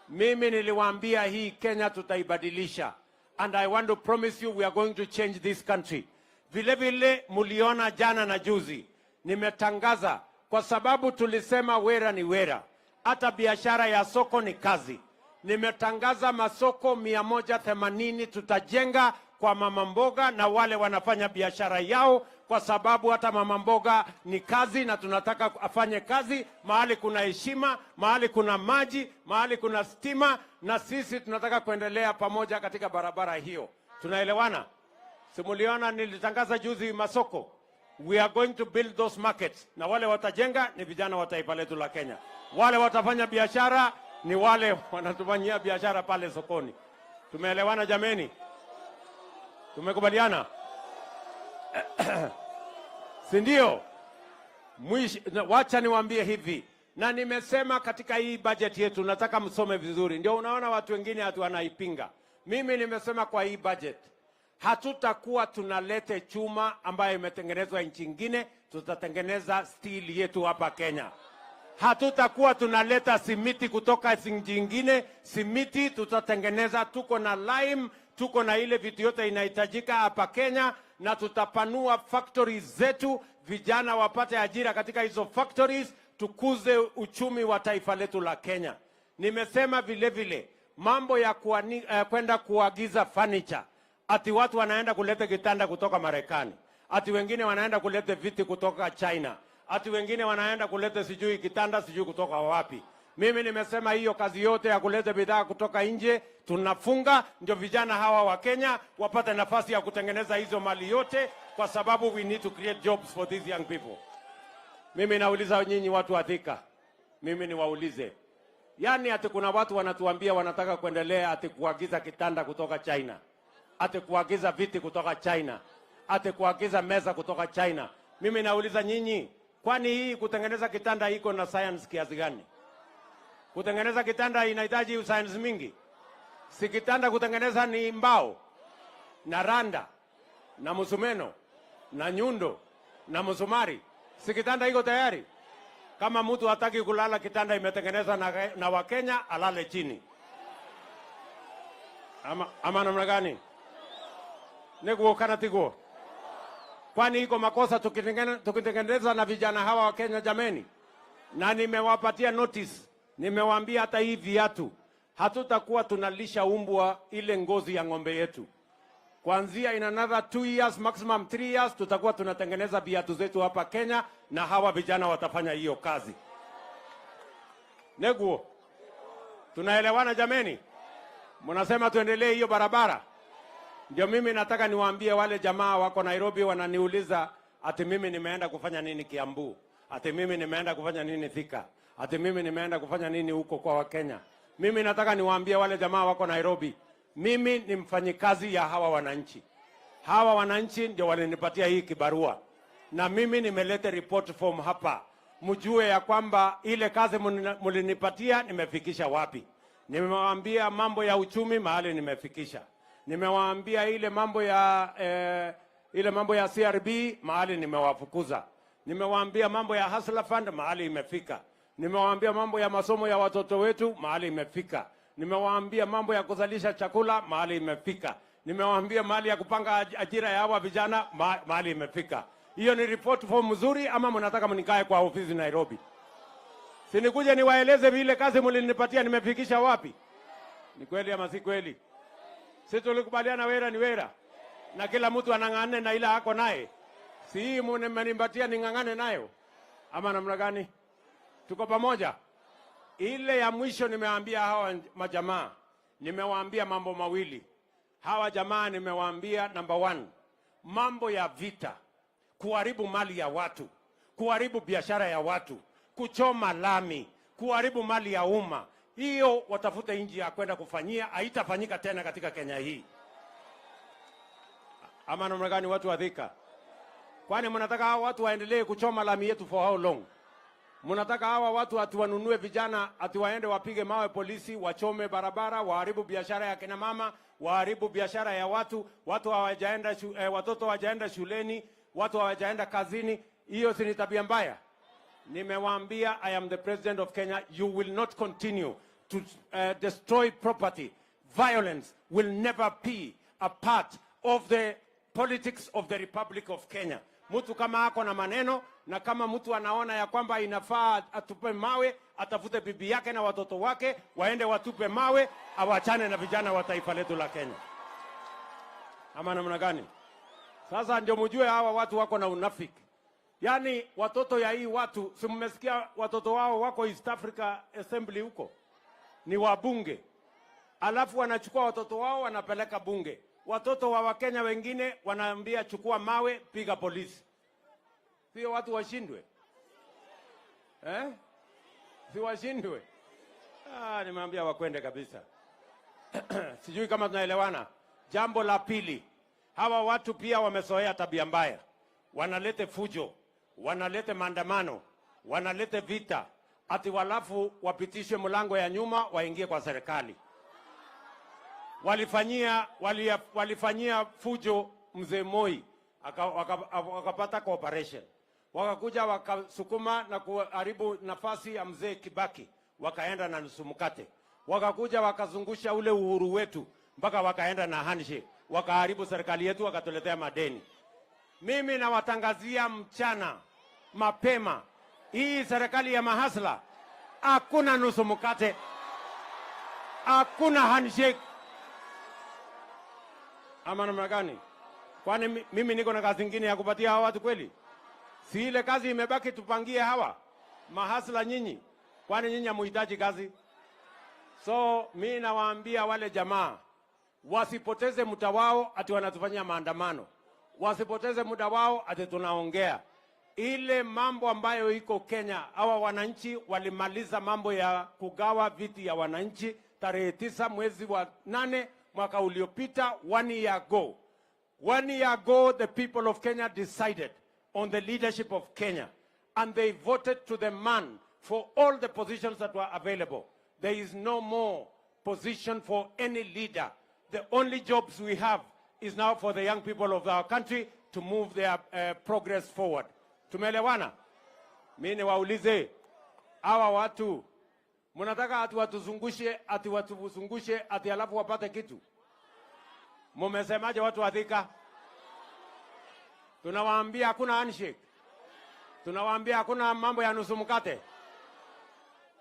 Mimi niliwaambia hii Kenya tutaibadilisha, and I want to promise you we are going to change this country. Vile vile muliona jana na juzi nimetangaza, kwa sababu tulisema wera ni wera. Hata biashara ya soko ni kazi. Nimetangaza masoko 180 tutajenga kwa mama mboga na wale wanafanya biashara yao, kwa sababu hata mama mboga ni kazi na tunataka afanye kazi mahali kuna heshima, mahali kuna maji, mahali kuna stima, na sisi tunataka kuendelea pamoja katika barabara hiyo. Tunaelewana? Simuliona nilitangaza juzi masoko. We are going to build those markets. Na wale watajenga ni vijana wa taifa letu la Kenya. Wale watafanya biashara ni wale wanatufanyia biashara pale sokoni. Tumeelewana jameni? Tumekubaliana? Si ndio? Wacha niwaambie hivi. Na nimesema katika hii budget yetu nataka msome vizuri. Ndio unaona watu wengine hatu wanaipinga. Mimi nimesema kwa hii budget hatutakuwa tunalete chuma ambayo imetengenezwa nchi nyingine, tutatengeneza steel yetu hapa Kenya. Hatutakuwa tunaleta simiti kutoka nchi nyingine, simiti tutatengeneza, tuko na lime, tuko na ile vitu yote inahitajika hapa Kenya, na tutapanua factories zetu, vijana wapate ajira katika hizo factories, tukuze uchumi wa taifa letu la Kenya. Nimesema vile vile mambo ya kwenda kuagiza furniture. Ati watu wanaenda kuleta kitanda kutoka Marekani. Ati wengine wanaenda kuleta viti kutoka China. Ati wengine wanaenda kuleta sijui kitanda sijui kutoka wapi. Mimi nimesema hiyo kazi yote ya kuleta bidhaa kutoka nje tunafunga, ndio vijana hawa wa Kenya wapate nafasi ya kutengeneza hizo mali yote, kwa sababu we need to create jobs for these young people. Mimi nauliza nyinyi watu wa Thika. Mimi niwaulize. Yaani ati kuna watu wanatuambia wanataka kuendelea ati kuagiza kitanda kutoka China. Ati kuagiza viti kutoka China. Ati kuagiza meza kutoka China. Mimi nauliza nyinyi, kwani hii kutengeneza kitanda iko na science kiasi gani? Kutengeneza kitanda inahitaji science mingi. Si kitanda kutengeneza ni mbao na randa na musumeno na nyundo na musumari. Si kitanda iko tayari? Kama mtu hataki kulala kitanda imetengenezwa na Wakenya, alale chini. Ama namna gani? Nego kana tigo. Kwani iko makosa tukitengeneza na vijana hawa wa Kenya jameni? Na nimewapatia notice. Nimewaambia hata hii viatu hatutakuwa tunalisha umbwa ile ngozi ya ng'ombe yetu. Kuanzia in another 2 years, maximum 3 years, tutakuwa tunatengeneza viatu zetu hapa Kenya, na hawa vijana watafanya hiyo kazi. Neguo. Tunaelewana jameni? Mnasema tuendelee hiyo barabara? Ndio mimi nataka niwaambie wale jamaa wako Nairobi wananiuliza ati mimi nimeenda kufanya nini Kiambu? Ati mimi nimeenda kufanya nini Thika? Ati mimi nimeenda kufanya nini huko kwa Wakenya? Mimi nataka niwaambie wale jamaa wako Nairobi, mimi ni mfanyikazi ya hawa wananchi. Hawa wananchi ndio walinipatia hii kibarua. Na mimi nimeleta report form hapa. Mjue ya kwamba ile kazi mulinipatia nimefikisha wapi. Nimewaambia mambo ya uchumi mahali nimefikisha. Nimewaambia ile mambo ya CRB mahali nimewafukuza. Nimewaambia mambo ya Hustler Fund mahali imefika. Nimewaambia mambo ya masomo ya watoto wetu mahali imefika. Nimewaambia mambo ya kuzalisha chakula mahali imefika. Nimewaambia mahali ya kupanga ajira ya hawa vijana mahali imefika. Hiyo ni report form mzuri ama mnataka mnikae kwa ofisi Nairobi? Sinikuje niwaeleze vile kazi mlinipatia nimefikisha wapi? Ni kweli ama si kweli? Sisi tulikubaliana wera ni wera. Na kila mtu anang'ane na ila hako naye. Si hii mmenipatia ning'ang'ane nayo. Ama namna gani? Tuko pamoja? Ile ya mwisho nimewaambia hawa majamaa. Nimewaambia mambo mawili. Hawa jamaa nimewaambia number 1. Mambo ya vita. Kuharibu mali ya watu. Kuharibu biashara ya watu. Kuchoma lami. Kuharibu mali ya umma. Hiyo watafute nchi ya kwenda kufanyia, haitafanyika tena katika Kenya hii. Ama namna gani watu wa Thika? Kwani mnataka hawa watu waendelee kuchoma lami yetu for how long? Mnataka hawa watu atuwanunue vijana, atiwaende wapige mawe polisi, wachome barabara, waharibu biashara ya kina mama, waharibu biashara ya watu, watoto hawajaenda shuleni, watu hawajaenda kazini. Hiyo si ni tabia mbaya? Nimewaambia, I am the president of Kenya. You will not continue to destroy property. Violence will never be a part of the politics of the Republic of Kenya. Mtu kama ako na maneno na kama mtu anaona ya kwamba inafaa atupe mawe, atafute bibi yake na watoto wake waende watupe mawe, awachane na vijana wa taifa letu la Kenya. Ama namna gani? Sasa ndio mjue hawa watu wako na unafiki. Yaani watoto ya hii watu, si mmesikia watoto wao wako East Africa Assembly huko, ni wabunge, alafu wanachukua watoto wao wanapeleka bunge. Watoto wa Wakenya wengine wanaambia chukua mawe, piga polisi. Sio watu washindwe? Si washindwe? Nimeambia wakwende kabisa. Sijui kama tunaelewana. Jambo la pili, hawa watu pia wamezoea tabia mbaya. Wanalete fujo, wanalete maandamano, wanalete vita, ati walafu wapitishe mlango ya nyuma waingie kwa serikali. Walifanyia fujo mzee Moi, wakapata cooperation. Wakakuja wakasukuma na kuharibu nafasi ya mzee Kibaki, wakaenda na nusu mkate. Wakakuja wakazungusha ule uhuru wetu mpaka wakaenda na handshake, wakaharibu serikali yetu, wakatuletea madeni. Mimi nawatangazia mchana mapema, hii serikali ya mahasla, hakuna nusu mkate, hakuna handshake. Ama namna gani? Kwani mimi niko na kazi nyingine ya kupatia hawa watu kweli? Si ile kazi imebaki tupangie hawa mahasla nyinyi? Kwani nyinyi hamuhitaji kazi? So mimi nawaambia wale jamaa wasipoteze muda wao ati wanatufanyia maandamano. Wasipoteze muda wao ati tunaongea. Ile mambo ambayo iko Kenya, hawa wananchi walimaliza mambo ya kugawa viti ya wananchi tarehe 9 mwezi wa 8 mwaka uliopita, 1 year ago. 1 year ago, the people of Kenya decided on the leadership of Kenya, and they voted to the man for all the positions that were available. There is no more position for any leader. The only jobs we have is now for the young people of our country to move their progress forward. Tumeelewana? Mimi niwaulize hawa watu, mnataka ati watuzungushe ati alafu wapate kitu? Mumesemaje watu wa Thika? Tunawaambia hakuna handshake. Tunawaambia hakuna mambo ya nusu mkate.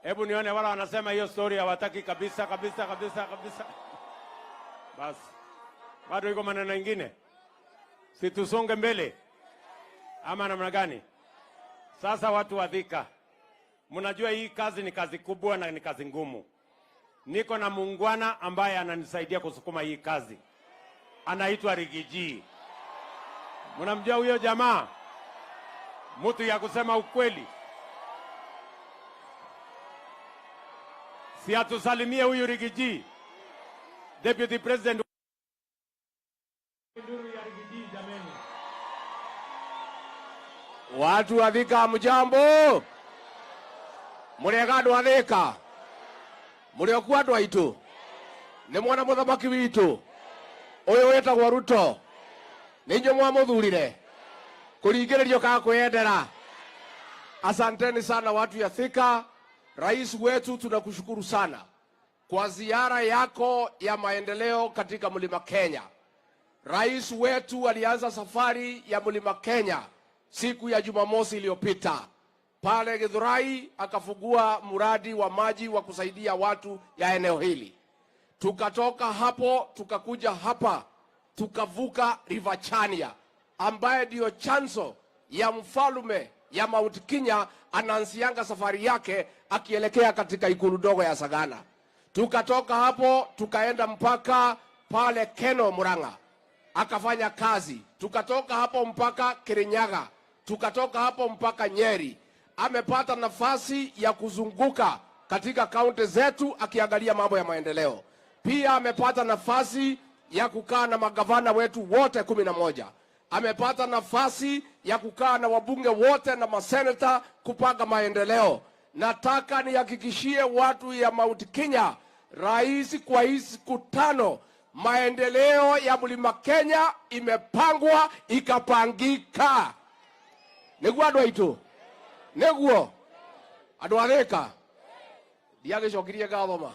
Hebu nione wala wanasema hiyo story hawataki kabisa. Basi. Bado iko maneno mengine. Si tusonge mbele. Ama namna gani? Sasa watu wa Thika, mnajua hii kazi ni kazi kubwa na ni kazi ngumu. Niko na muungwana ambaye ananisaidia kusukuma hii kazi. Anaitwa Rigiji. Mnamjua huyo jamaa? Mtu ya kusema ukweli. Si atusalimie huyu Rigiji. Deputy President Watu wa Thika mjambo. Murega andu a Thika. Muriokuwa andu aitu. Ni mwana muthamaki witu. Uyu wetagwo Ruto. Ninyo mwamuthurire. Kuringiririo ka kwendera. Asanteni sana watu ya Thika. Rais wetu tunakushukuru sana kwa ziara yako ya maendeleo katika Mlima Kenya. Rais wetu alianza safari ya Mlima Kenya siku ya Jumamosi iliyopita. Pale Githurai akafungua mradi wa maji wa kusaidia watu ya eneo hili. Tukatoka hapo tukakuja hapa tukavuka River Chania ambaye ndio chanzo ya mfalume ya Mount Kenya anaanzianga safari yake akielekea katika ikulu ndogo ya Sagana. Tukatoka hapo tukaenda mpaka pale Keno Murang'a akafanya kazi. Tukatoka hapo mpaka Kirinyaga, tukatoka hapo mpaka Nyeri. Amepata nafasi ya kuzunguka katika kaunti zetu akiangalia mambo ya maendeleo. Pia amepata nafasi ya kukaa na magavana wetu wote 11. Amepata nafasi ya kukaa na wabunge wote na maseneta kupanga maendeleo. Nataka nihakikishie watu ya Mount Kenya, rais kwa hizi siku 5 maendeleo ya Mlima Kenya imepangwa ikapangika. Niguo andu aitu. Niguo andu a Thika. Ndiagicokirie ngathoma.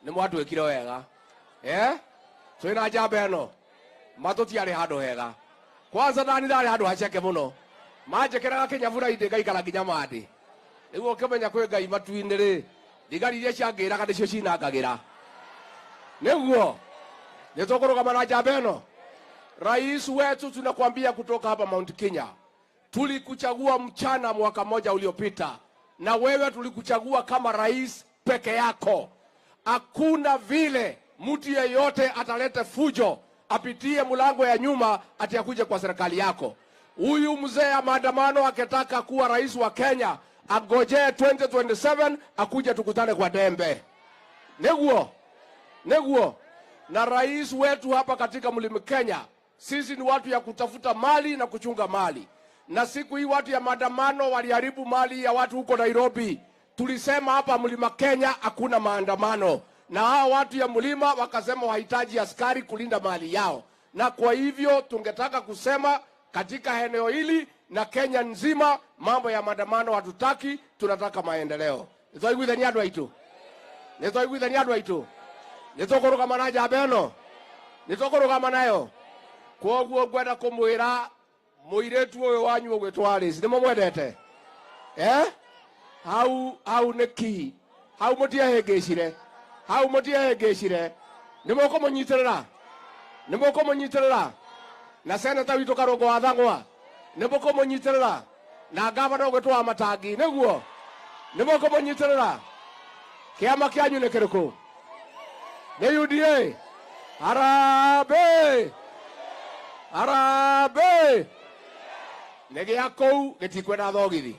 Ni mwatwikire wega. Twina njamba eno. Matutiari handu hega. Kwanza ndani ndari handu haceke muno. maje kera Kenya vura inde ngai kala ginya mandi niguo kimenya kwi ngai matuini ri thigari iria ciangira kana cio cinangagira niguo nitũkũrũgama na njamba ĩno. Rais wetu, tunakwambia kutoka hapa Mount Kenya, tulikuchagua mchana mwaka moja uliopita, na wewe tulikuchagua kama rais peke yako. Hakuna vile mtu yeyote atalete fujo apitie mlango ya nyuma ati akuje kwa serikali yako. Huyu mzee ya maandamano akitaka kuwa rais wa Kenya, agojee 2027 akuje tukutane kwa dembe. Neguo. Na rais wetu hapa katika Mlima Kenya, sisi ni watu ya kutafuta mali na kuchunga mali. Na siku hii watu ya maandamano waliharibu mali ya watu huko Nairobi. Tulisema hapa Mlima Kenya hakuna maandamano. Na hao watu ya mlima wakasema wahitaji askari kulinda mali yao. Na kwa hivyo tungetaka kusema katika eneo hili na Kenya nzima, mambo ya maandamano hatutaki, tunataka maendeleo. Nithoiguithani andu aitu. Nitũkũrũgama na njamba ĩno. Nitũkũrũgama nayo. Kwoguo ngwenda kũmwĩra mũirĩtu ũyũ wanyu ũgwĩtwo Alice, nĩ mũmwendete? Hau nĩki. Hau mũtiehĩngĩcire. Nĩ mũkũmũnyitĩrĩra. Na seneta witũ Karũngũ wa Thang'wa, nĩ mũkũmũnyitĩrĩra. Na ngavana ũgwĩtwo wa Matangi, nĩguo? Nĩ mũkũmũnyitĩrĩra. Kĩama kĩanyu nĩ kĩrĩkũ? Nĩ UDA. Harambee. Nĩ gĩa kũu gĩtikwenda thogithi.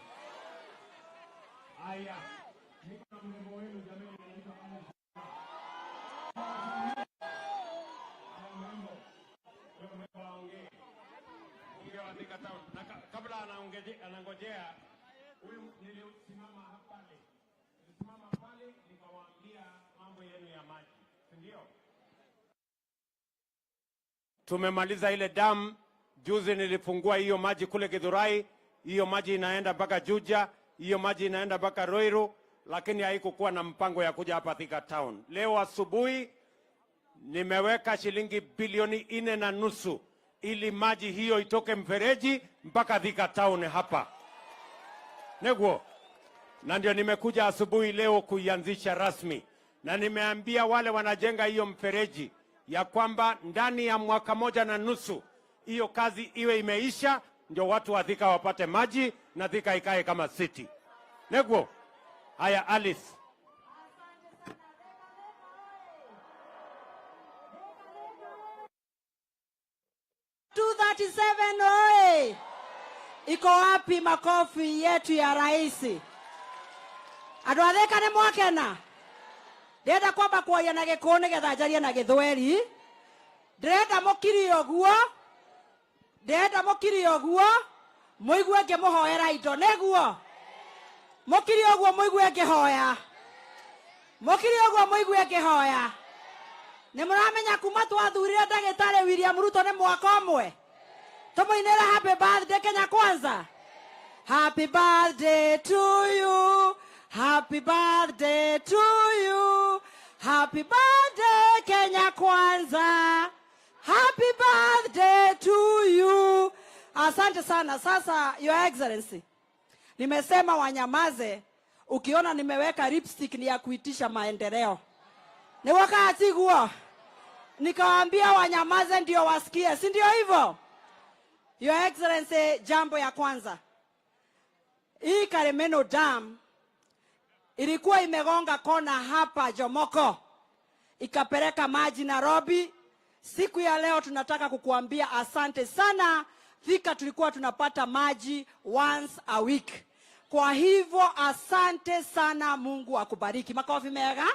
Kabla anangojea huyu, nilisimama pale nikawaambia mambo yenu ya maji, ndio tumemaliza ile damu. Juzi nilifungua hiyo maji kule Githurai, hiyo maji inaenda mpaka Juja, hiyo maji inaenda mpaka Ruiru, lakini haikukuwa na mpango ya kuja hapa Thika Town. Leo asubuhi nimeweka shilingi bilioni 4.5 ili maji hiyo itoke mfereji mpaka Thika Town hapa. Neguo. Na ndio nimekuja asubuhi leo kuianzisha rasmi. Na nimeambia wale wanajenga hiyo mfereji ya kwamba ndani ya mwaka 1.5 hiyo kazi iwe imeisha, ndio watu wa Thika wapate maji na Thika ikae kama city. Neguo. Haya Alice. 237 oye! Iko wapi makofi yetu ya rais? Andu a Thika ni mwakena? Ndenda kwamba kuoya na Gĩkũyũ nĩgetha njarie na Gĩthweri. Ndĩrenda mũkiri ũguo mũigue ngĩmũhoera indo, nĩguo? Mũkiri ũguo mũigue ngĩhoya. Nĩ mũramenya kuma twathurire ndagĩtarĩ William Ruto nĩ mwaka ũmwe? Tũmũinĩre happy birthday Kenya Kwanza. Happy birthday to you. Happy birthday to you. Happy birthday Kenya Kwanza. Happy birthday to you. Asante sana. Sasa Your Excellency, nimesema wanyamaze. Ukiona nimeweka lipstick ni ya kuitisha maendeleo. Ni wakati guo nikawaambia wanyamaze ndio wasikie, si ndio hivyo? Your Excellency, jambo ya kwanza, hii Karemeno Dam ilikuwa imegonga kona hapa Jomoko ikapeleka maji Nairobi. Siku ya leo tunataka kukuambia asante sana. Thika tulikuwa tunapata maji once a week. Kwa hivyo asante sana, Mungu akubariki. Makofi mega.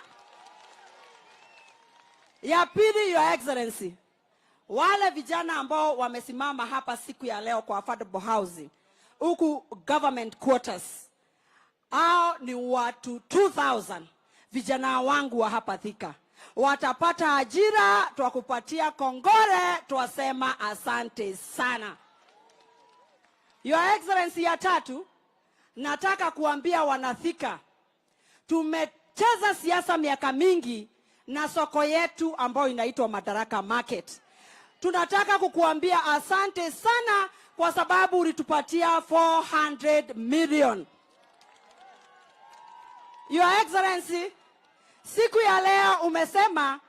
Ya pili, Your Excellency, wale vijana ambao wamesimama hapa siku ya leo kwa affordable housing huku government quarters, hao ni watu 2000 vijana wangu wa hapa Thika. Watapata ajira, twakupatia kongole, twasema asante sana. Your Excellency, ya tatu, nataka kuambia wanathika, tumecheza siasa miaka mingi na soko yetu ambayo inaitwa Madaraka Market. Tunataka kukuambia asante sana kwa sababu ulitupatia 400 million. Your Excellency, siku ya leo umesema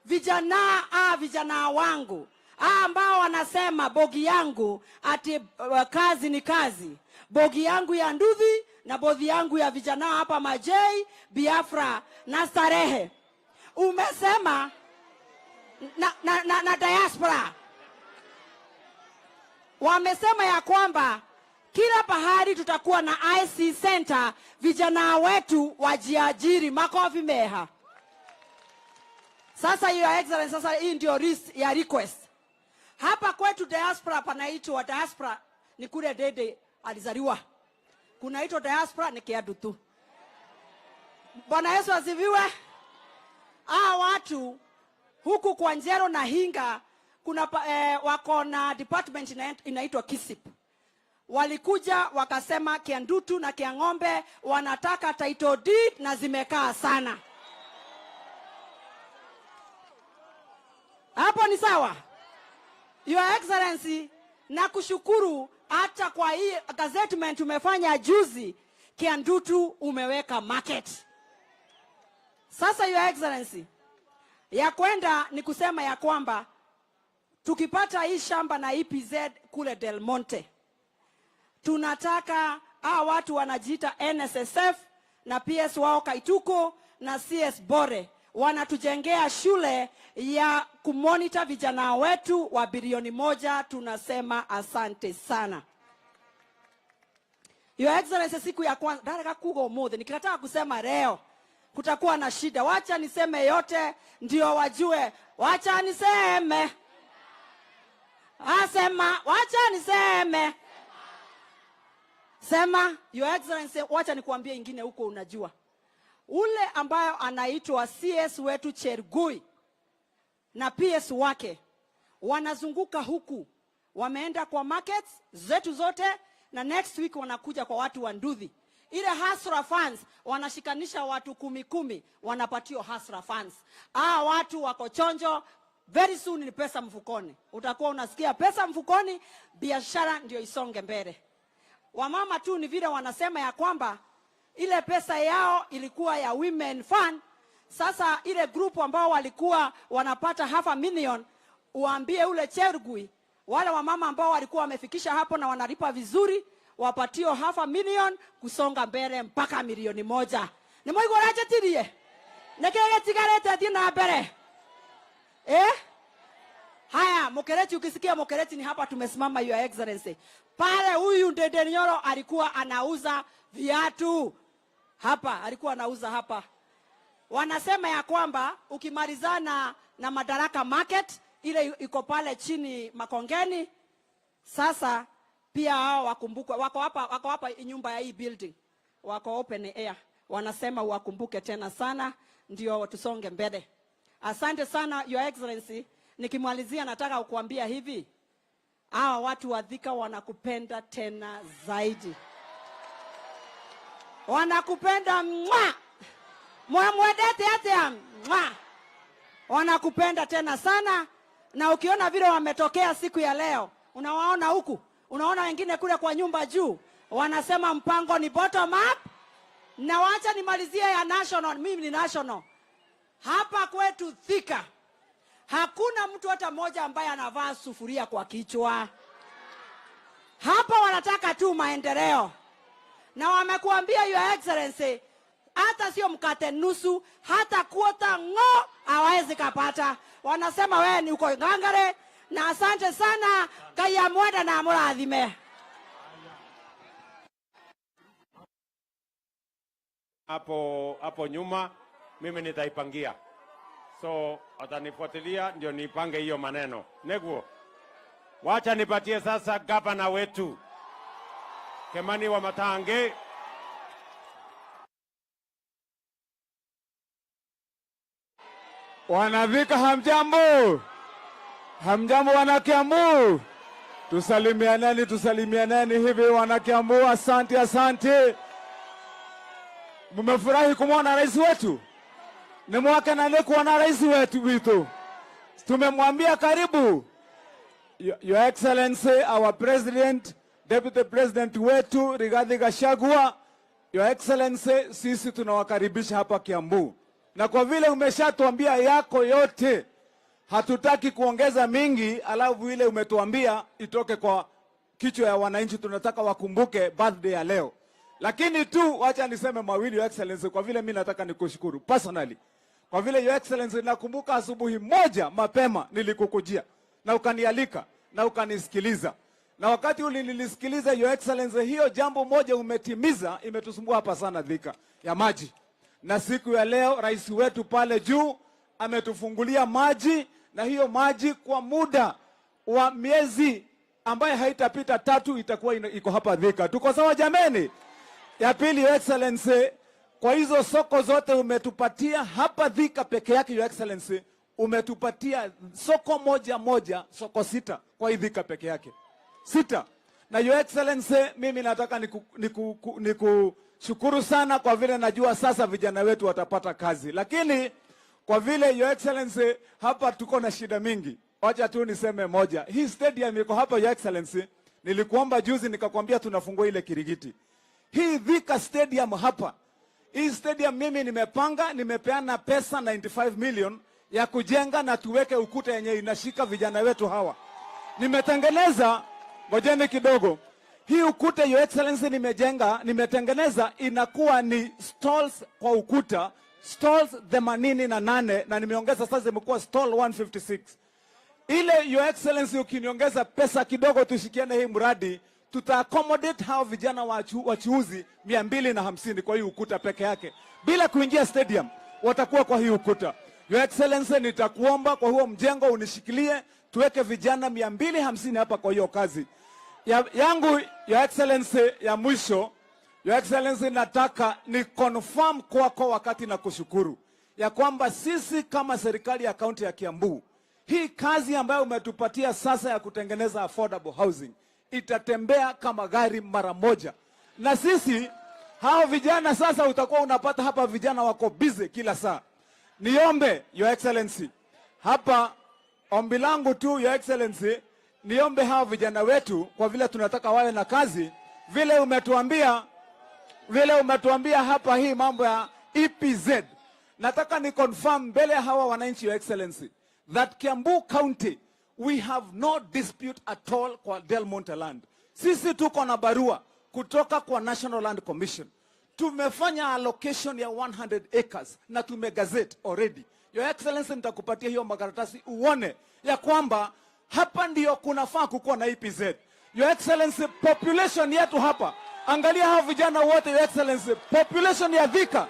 vijana wangu ambao wanasema bogi yangu ati kazi ni kazi. Bogi yangu ya Nduthi na bogi yangu ya vijana hapa Majei, Biafra na Starehe. Umesema na diaspora. Wamesema ya kwamba kila pahali tutakuwa na IC center, vijana wetu wajiajiri. Makofi meha. Sasa Your Excellency, sasa hii ndio ya request. Hapa kwetu diaspora panaitwa diaspora ni kule Dede alizaliwa. Kunaitwa diaspora ni Kiadu tu. Bwana Yesu asifiwe. Watu huku kwa Njero na Hinga kuna wako na department inaitwa KISIP. Walikuja wakasema Kiandutu na Kiang'ombe wanataka title deed na zimekaa sana. Hapo ni sawa? Your Excellency, na kushukuru hata kwa hii gazettement umefanya juzi, Kiandutu umeweka market. Sasa Your Excellency, ya kwenda ni kusema ya kwamba tukipata hii shamba na EPZ kule Del Monte, tunataka watu wanajiita NSSF na PS wao Kaituko na CS Bore wanatujengea shule ya kumonitor vijana wetu wa bilioni 1. Tunasema asante sana. Your Excellency, siku ya kwanza daraka kugo mode nikitaka kusema leo kutakuwa na shida. Wacha niseme yote ndio wajue. Wacha niseme. Asema wacha niseme. Sema. Your Excellency, wacha nikuambie ingine huko unajua. Ule ambayo anaitwa CS wetu Chergui na PS wake wanazunguka huku, wameenda kwa markets zetu zote, na next week wanakuja kwa watu wa Nduthi. Ile Hasra funds wanashikanisha watu 10 wanapatio Hasra funds. Watu wako chonjo, very soon ni pesa mfukoni. Utakuwa unasikia pesa mfukoni, biashara ndio isonge mbele. Wamama tu ni vile wanasema ya kwamba ile pesa yao ilikuwa ya women fund. Sasa ile group ambao walikuwa wanapata 500,000, uambie ule Chergui wale wamama ambao walikuwa wamefikisha hapo na wanalipa vizuri, wapatio 500,000 kusonga mbele mpaka 1,000,000. Ni moyo goraje tirie. Nekege tigarete dina mbele. Haya, Mokereti, ukisikia Mokereti ni hapa tumesimama Your Excellency. Pale huyu Ndede Nyoro alikuwa anauza viatu. Hapa alikuwa anauza hapa. Wanasema ya kwamba ukimalizana na Madaraka Market ile iko pale chini Makongeni, sasa pia hao wakumbuke wako hapa nyumba ya hii building. Wako open air. Wanasema wakumbuke tena sana ndio tusonge mbele. Asante sana Your Excellency. Nikimalizia nataka kukuambia hivi. Watu wa Thika wanakupenda tena zaidi. Wanakupenda mwa. Mwamwedete hata mwa. Wanakupenda tena sana, na ukiona vile wametokea siku ya leo, unawaona huku, unaona wengine kule kwa nyumba juu, wanasema mpango ni bottom up. Na wacha nimalizie ya national, mimi ni national. Hapa kwetu Thika hakuna mtu hata mmoja ambaye anavaa sufuria kwa kichwa. Hapa wanataka tu maendeleo. Na wamekuambia Your Excellency, hata sio mkate nusu, hata kuota hawezi kapata. Wanasema wewe ni uko ngangare, na asante sana kaya mwenda na murathime. Hapo nyuma mimi nitaipangia. So atanifuatilia ndio nipange hiyo maneno. Neguo. Wacha nipatie sasa gavana wetu Kimani wa Matange. Wanavika hamjambo. Hamjambo wanakiambu. Tusalimianeni hivi wanakiambu. Asante. Mmefurahi kumwona rais wetu? Ni mwaka na kuona rais wetu. Tumemwambia karibu. Your Excellency, our President, Deputy President wetu Rigathi Gachagua, Your Excellency, sisi tunawakaribisha hapa Kiambu. Na kwa vile umeshatuambia yako yote, hatutaki kuongeza mingi, alafu ile umetuambia itoke kwa kichwa ya wananchi. Tunataka wakumbuke birthday ya leo. Lakini tu wacha niseme mawili, Your Excellency, kwa vile mimi nataka nikushukuru personally. Kwa vile Your Excellency, nakumbuka asubuhi moja mapema nilikukujia na ukanialika na ukanisikiliza. Na wakati ulinilisikiliza Your Excellency, hiyo jambo moja umetimiza, imetusumbua hapa sana Thika ya maji. Na siku ya leo rais wetu pale juu ametufungulia maji, na hiyo maji kwa muda wa miezi ambaye haitapita 3 itakuwa iko hapa Thika. Tuko sawa jameni? Ya pili, Your Excellency, kwa hizo soko zote umetupatia hapa Thika peke yake, Your Excellency, umetupatia soko moja, soko 6 kwa hii Thika peke yake. 6. Na Your Excellency, mimi nataka nikushukuru sana kwa vile najua sasa vijana wetu watapata kazi. Lakini kwa vile Your Excellency, hapa tuko na shida mingi. Wacha tu niseme moja. Hii stadium iko hapa Your Excellency. Nilikuomba juzi nikakwambia tunafungua ile Kirigiti. Hii Thika stadium hapa. Hii stadium mimi nimepeana pesa 95 million ya kujenga na tuweke ukuta yenye inashika vijana wetu hawa. Nimetengeneza, ngojeni kidogo. Hii ukuta Your Excellency nimetengeneza inakuwa ni stalls kwa ukuta, stalls 88 na nimeongeza sasa imekuwa stall 156. Ile Your Excellency, ukiniongeza pesa kidogo tushikiane hii mradi, tuta accommodate hao vijana wachuuzi 250 kwa hii ukuta peke yake. Bila kuingia stadium, watakuwa kwa hii ukuta. Your Excellency, nitakuomba kwa huo mjengo unishikilie, tuweke vijana 250 hapa kwa hiyo kazi. Yangu Your Excellency, ya mwisho, Your Excellency, nataka ni confirm kwako wakati na kushukuru ya kwamba sisi kama serikali ya kaunti ya Kiambu, hii kazi ambayo umetupatia sasa ya kutengeneza affordable housing itatembea kama gari mara moja. Na sisi hao vijana sasa utakuwa unapata hapa vijana wako busy kila saa. Niombe Your Excellency, hapa ombi langu tu Your Excellency, niombe hao vijana wetu kwa vile tunataka wawe na kazi, vile umetuambia hapa hii mambo ya EPZ. Nataka ni confirm mbele hawa wananchi Your Excellency that Kiambu County we have no dispute at all kwa Del Monte land. Sisi tuko na barua kutoka kwa National Land Commission. Tumefanya allocation ya 100 acres na tumegazette already. Your Excellency, nitakupatia hiyo makaratasi uone ya kwamba hapa ndio kunafaa kukuwa na EPZ. Your Excellency, population yetu hapa, angalia hao vijana wote Your Excellency, population ya Thika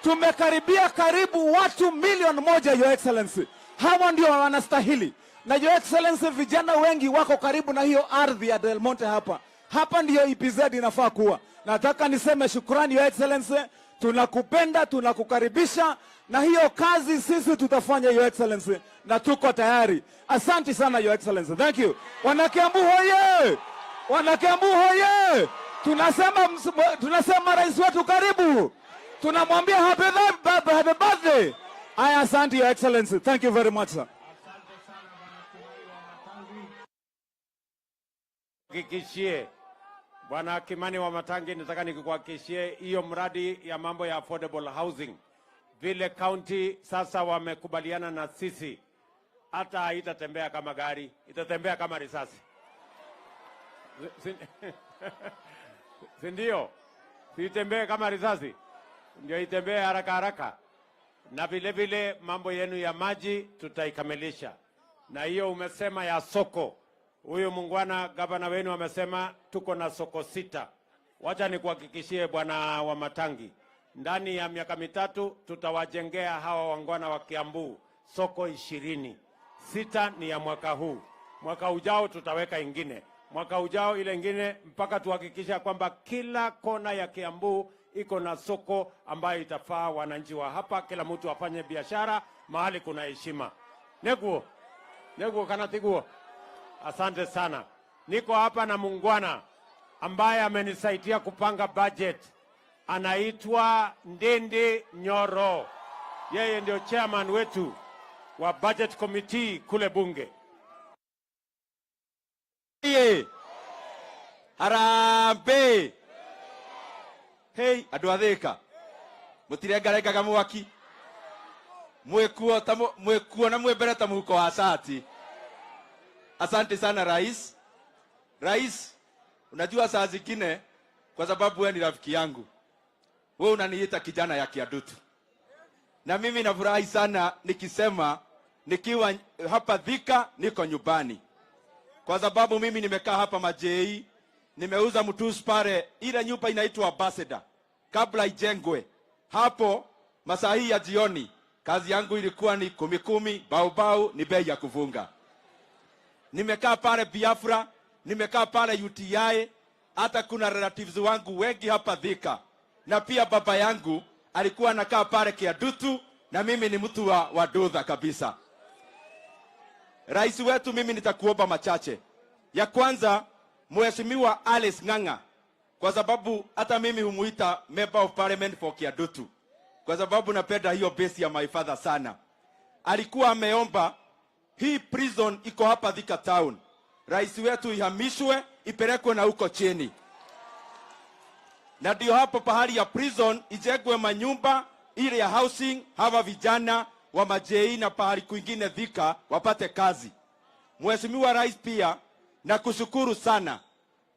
tumekaribia karibu watu 1,000,000 Your Excellency. Hawa ndio wanastahili. Na Your Excellency, vijana wengi wako karibu na hiyo ardhi ya Del Monte hapa. Hapa ndio EPZ inafaa kuwa. Nataka niseme shukrani Your Excellency, tunakupenda, tunakukaribisha, na hiyo kazi sisi tutafanya Your Excellency, na tuko tayari. Asante sana Your Excellency. Thank you. Wanakiambu hoye! Wanakiambu hoye! Tunasema rais wetu karibu. Tunamwambia happy birthday. Aya, asante Your Excellency. Thank you very much, sir. Kikishie Bwana Kimani wa Matangi, nataka nikuhakikishie hiyo mradi ya mambo ya affordable housing, vile county sasa wamekubaliana na sisi, hata haitatembea kama gari, itatembea kama risasi. Si ndio? Itembee kama risasi, ndio itembee haraka haraka. Na vile vile mambo yenu ya maji tutaikamilisha. Na hiyo umesema ya soko, huyu mungwana gavana wenu amesema tuko na soko 6. Wacha nikuhakikishie Bwana wa Matangi, ndani ya miaka 3 tutawajengea hawa wangwana wa Kiambu soko 20. 6 ni ya mwaka huu. Mwaka ujao tutaweka ingine. Mwaka ujao ile ingine, mpaka tuhakikisha kwamba kila kona ya Kiambu iko na soko ambayo itafaa wananchi wa hapa, kila mtu afanye biashara mahali kuna heshima. Neguo kanatiguo. Asante sana. Niko hapa na mungwana ambaye amenisaidia kupanga budget. Anaitwa Ndende Nyoro. Yeye ndio chairman wetu wa budget committee kule bunge. Harambe. Hey, andũ a Thika. Mũtirengarengaga mwaki. Mwekuo na mwembere ta mũhuko wa shati. Asante sana rais. Rais, unajua saa zingine kwa sababu wewe ni rafiki yangu, wewe unaniita kijana ya kiadutu. Na mimi nafurahi sana nikisema nikiwa hapa Thika niko nyumbani. Kwa sababu mimi nimekaa hapa Majei, nimeuza mtusi pale, ile nyumba inaitwa Ambassador kabla ijengwe. Hapo masaa hii ya jioni kazi yangu ilikuwa ni 10 baubau ni bei ya kufunga. Nimekaa pale Biafra, nimekaa pale UTI, hata kuna relatives wangu wengi hapa Thika. Na pia baba yangu alikuwa anakaa pale Kiadutu, na mimi ni mtu wa Dudha kabisa. Rais wetu, mimi nitakuomba machache. Ya kwanza, Mheshimiwa Alice Ng'ang'a, kwa sababu hata mimi humuita member of parliament for Kiadutu, kwa sababu napenda hiyo base ya my father sana. Alikuwa ameomba hii prison iko hapa Thika town, rais wetu ihamishwe ipelekwe na huko chini. Na ndio hapo pahali ya prison ijengwe manyumba ile ya housing, hawa vijana wa Majei na pahali kwingine Thika wapate kazi. Mheshimiwa rais, pia na kushukuru sana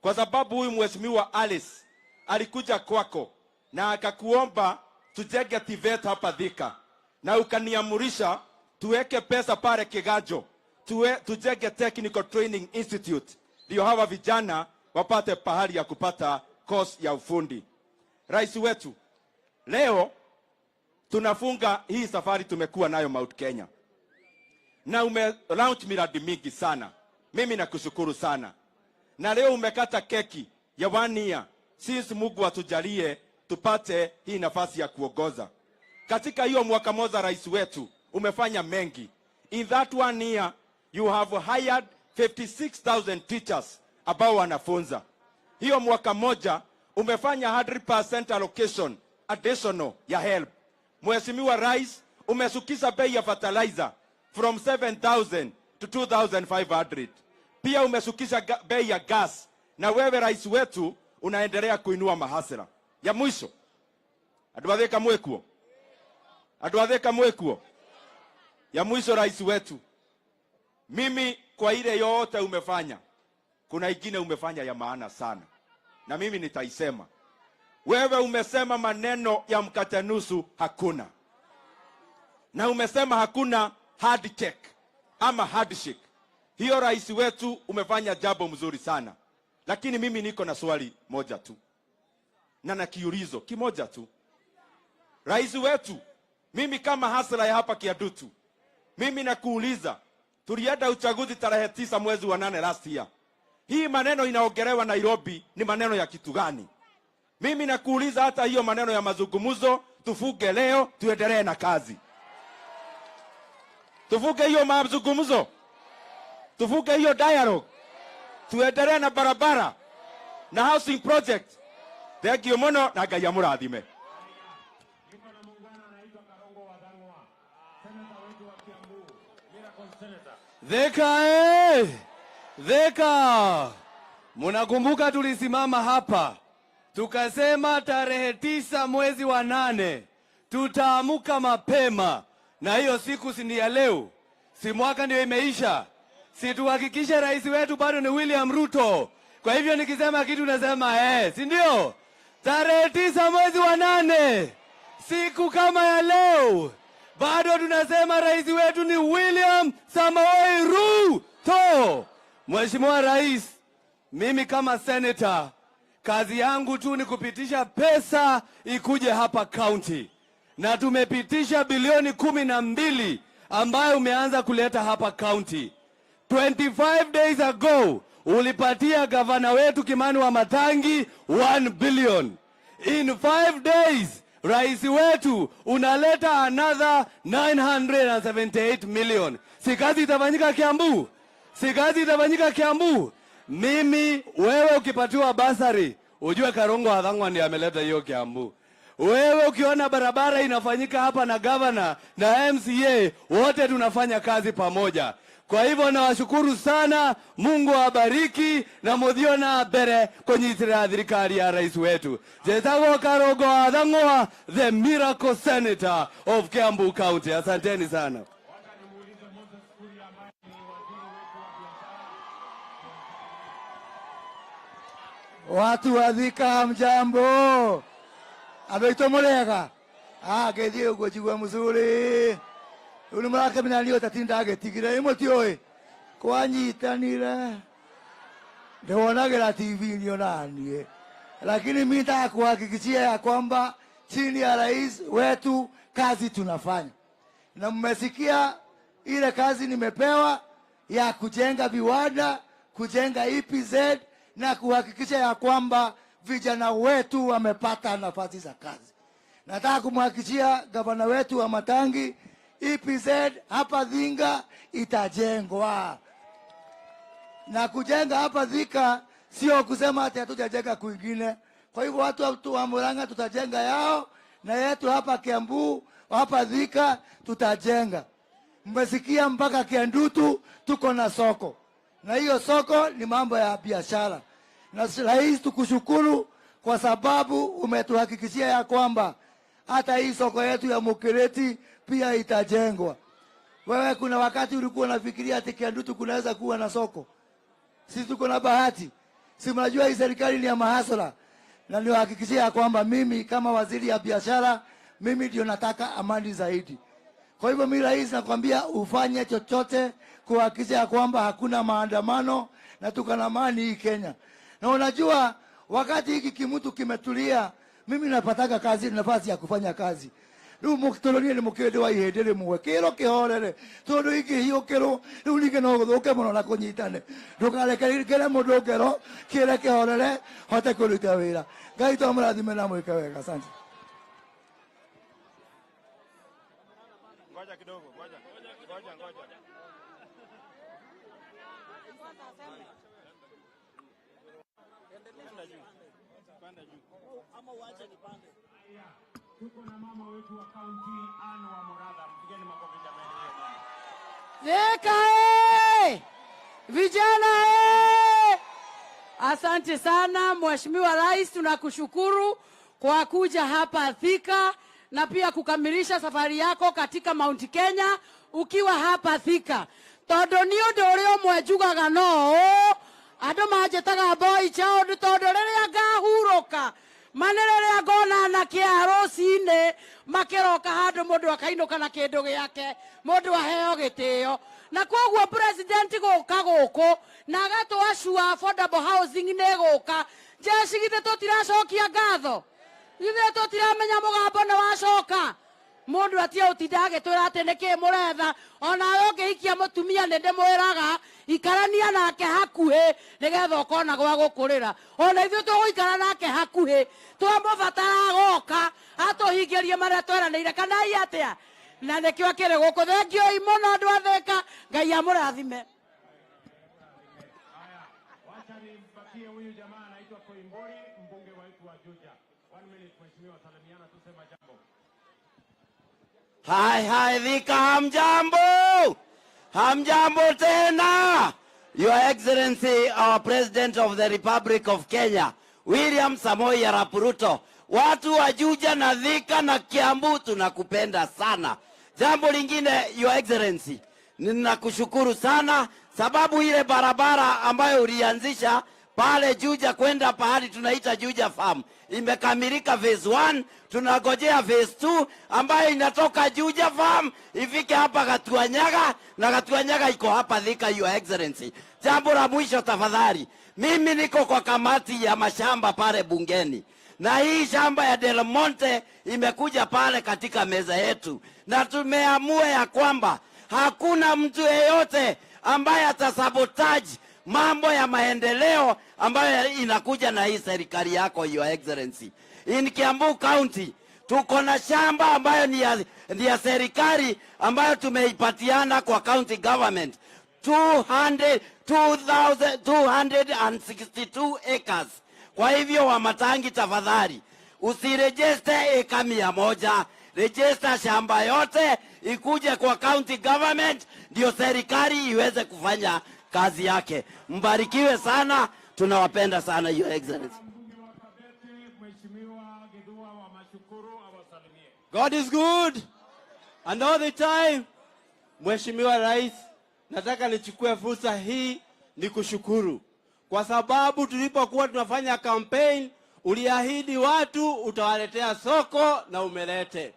kwa sababu huyu Mheshimiwa Alice alikuja kwako na akakuomba tujenge TVET hapa Thika, na ukaniamurisha tuweke pesa pale Kigajo tujenge Technical Training Institute, ndio hawa vijana wapate pahali ya kupata course ya ufundi. Rais wetu, leo tunafunga hii safari tumekuwa nayo Mount Kenya, na launch miradi mingi sana. Mimi nakushukuru sana, na leo umekata keki ya 1 year since Mungu atujalie tupate hii nafasi ya kuongoza. Katika hiyo mwaka moja rais wetu umefanya mengi. In that 1 year you have hired 56,000 teachers ambao wanafunza. Hiyo mwaka moja umefanya 100% allocation additional ya help. Mheshimiwa rais, umesukisha bei ya fertilizer from 7,000 to 2,500. Pia umesukisha bei ya gas, na wewe rais wetu unaendelea kuinua mahasira. Ya mwisho, Adwatheka mwekuo. Ya mwisho rais wetu, mimi kwa ile yote umefanya, kuna ingine umefanya ya maana sana, na mimi nitaisema. Wewe umesema maneno ya mkate nusu hakuna, na umesema hakuna handshake ama handshake. Hiyo rais wetu umefanya jambo mzuri sana, lakini mimi niko na swali moja tu na kiulizo kimoja tu. Rais wetu, mimi kama hasla ya hapa Kiadutu, mimi nakuuliza, tulienda uchaguzi tarehe 9 mwezi wa 8 last year. Hii maneno inaongelewa Nairobi ni maneno ya kitu gani? Mimi nakuuliza, hata hiyo maneno ya mazungumzo tufuge leo, tuendelee na kazi. Tufuge hiyo mazungumzo, tufuge hiyo dialogue, tuendelee na barabara na housing project. Thank you mono, na Ngai amurathime. Thika Thika, munakumbuka tulisimama hapa tukasema tarehe 9 mwezi wa 8 tutaamuka mapema, na hiyo siku si ni ya leo, si mwaka ndio imeisha, si tuhakikishe rais wetu bado ni William Ruto. Kwa hivyo nikisema kitu nasema si ndio? Tarehe 9 mwezi wa 8 siku kama ya leo bado tunasema rais wetu ni William Samoei Ruto. Mheshimiwa Rais, mimi kama senator kazi yangu tu ni kupitisha pesa ikuje hapa county, na tumepitisha bilioni 12 ambayo umeanza kuleta hapa county. 25 days ago ulipatia gavana wetu Kimani wa Matangi 1 billion. In 5 days rais wetu unaleta another 978 million. Si kazi itafanyika Kiambu? Si kazi itafanyika Kiambu? Mimi wewe ukipatiwa basari, ujue Karongo Athang'wa ndiye ameleta hiyo Kiambu. Wewe ukiona barabara inafanyika hapa na governor na MCA, wote tunafanya kazi pamoja. Kwa hivyo nawashukuru sana, Mungu awabariki na muthio na mbere kunyitira thirikari ya rais wetu. Jetagwo Karogo Athang'wa, the miracle senator of Kiambu County. Asanteni sana. Watu wa Thika hamjambo. Abeito Mulega. Gethi ugo jigwa muzuri. Uli murake minalio tatinda agetigira imoti oe. Kwanyitanira. Ndonagira TV nionanie. Lakini mimi nataka kuhakikishia ya kwamba chini ya rais wetu kazi tunafanya. Na mmesikia ile kazi nimepewa ya kujenga viwanda, kujenga EPZ na kuhakikisha ya kwamba vijana wetu wamepata nafasi za kazi. Nataka kumhakikishia gavana wetu wa Matangi, EPZ hapa Thinga itajengwa. Na kujenga hapa Thika sio kusema ati hatujajenga kwingine. Kwa hivyo watu wa Murang'a tutajenga yao, na yetu hapa Kiambu, hapa Thika tutajenga. Mmesikia mpaka Kiandutu tuko na soko. Na hiyo soko ni mambo ya biashara. Na rais tukushukuru kwa sababu umetuhakikishia ya kwamba hata hii soko yetu ya Mukireti pia itajengwa. Wewe kuna wakati ulikuwa unafikiria ati Kiandutu kunaweza kuwa na soko? Sisi tuko na bahati. Si mnajua hii serikali ni ya mahasala. Na niwahakikishia ya kwamba mimi kama waziri ya biashara, mimi ndio nataka amani zaidi. Kwa hivyo mimi rais nakwambia ufanye chochote kuhakikisha ya kwamba hakuna maandamano na tuko na amani hii Kenya. Na unajua wakati hiki kimutu kimetulia, mimi napataka kazi, nafasi ya kufanya kazi. Ndio mukitolonie ni mukede wa ihedere muwekero kihorere. Todo hiki hiyo kero, ndio nige no guthuke muno na kunyitane. Ndukarekere mundu ngero, kire kihorere, hote kuruta wira. Ngai to murathime na mwike wega. Asante. Ngoja kidogo, ngoja. Tuko na mama wetu wa kaunti Anne wa Murang'a. Mpigeni makofi jamani. Thika vijana asante sana Mheshimiwa Rais, tunakushukuru kwa kuja hapa Thika na pia kukamilisha safari yako katika Mount Kenya ukiwa hapa Thika. Todo ni undu uria mwejugaga no andu manjetaga boy chao todo riria ngahuruka manere ngona na kiarocine makeroka handu mundu akainuka na kindu giake mundu aheo gitio na koguo president guka guku na gatwashua affordable housing ne guka jeshi githe tutiracokia ngatho githe tutiramenya mugambo ne wacoka mundu atia utinda agitwira ati niki muretha ona ungihikia mutumia nende mwiraga ikarania nake hakuhi nigetha ukona gwa gukurira ona ithuĩ tũgũikara nake hakuhi twamubatara goka atuhingirie maria tweranĩire kana atia na nikĩo kĩrĩ gũkũ. Thengiũi mũno andũ a Thika, Ngai amũrathime. Wacha nimpatie huyu jamaa anaitwa Koimburi, mbunge wetu wa Juja. 1 minute mheshimiwa, salimiana tusema jambo. Hai Thika hamjambo. Hamjambo tena. Your Excellency, our President of the Republic of Kenya, William Samoei Arap Ruto. Watu wa Juja na Thika na Kiambu tunakupenda sana. Jambo lingine, Your Excellency, ninakushukuru sana sababu ile barabara ambayo ulianzisha pale Juja kwenda pahali tunaita Juja Farm imekamilika phase 1, tunagojea phase 2 ambayo inatoka Juja Farm ifike hapa Gatuanyaga na Gatuanyaga iko hapa Thika, Your Excellency. Jambo la mwisho tafadhali, mimi niko kwa kamati ya mashamba pale bungeni na hii shamba ya Del Monte imekuja pale katika meza yetu na tumeamua ya kwamba hakuna mtu yeyote ambaye atasabotage mambo ya maendeleo ambayo inakuja na hii serikali yako, Your Excellency. In Kiambu County tuko na shamba ambayo ni ya serikali ambayo tumeipatiana kwa county government 262 acres. Kwa hivyo Wamatangi, tafadhali usirejeste eka 100, register shamba yote ikuje kwa county government, ndio serikali iweze kufanya kazi yake. Mbarikiwe sana, tunawapenda sana Your Excellency. God is good and all the time. Mheshimiwa Rais, nataka nichukue fursa hii ni kushukuru kwa sababu tulipokuwa tunafanya campaign uliahidi watu utawaletea soko na umelete.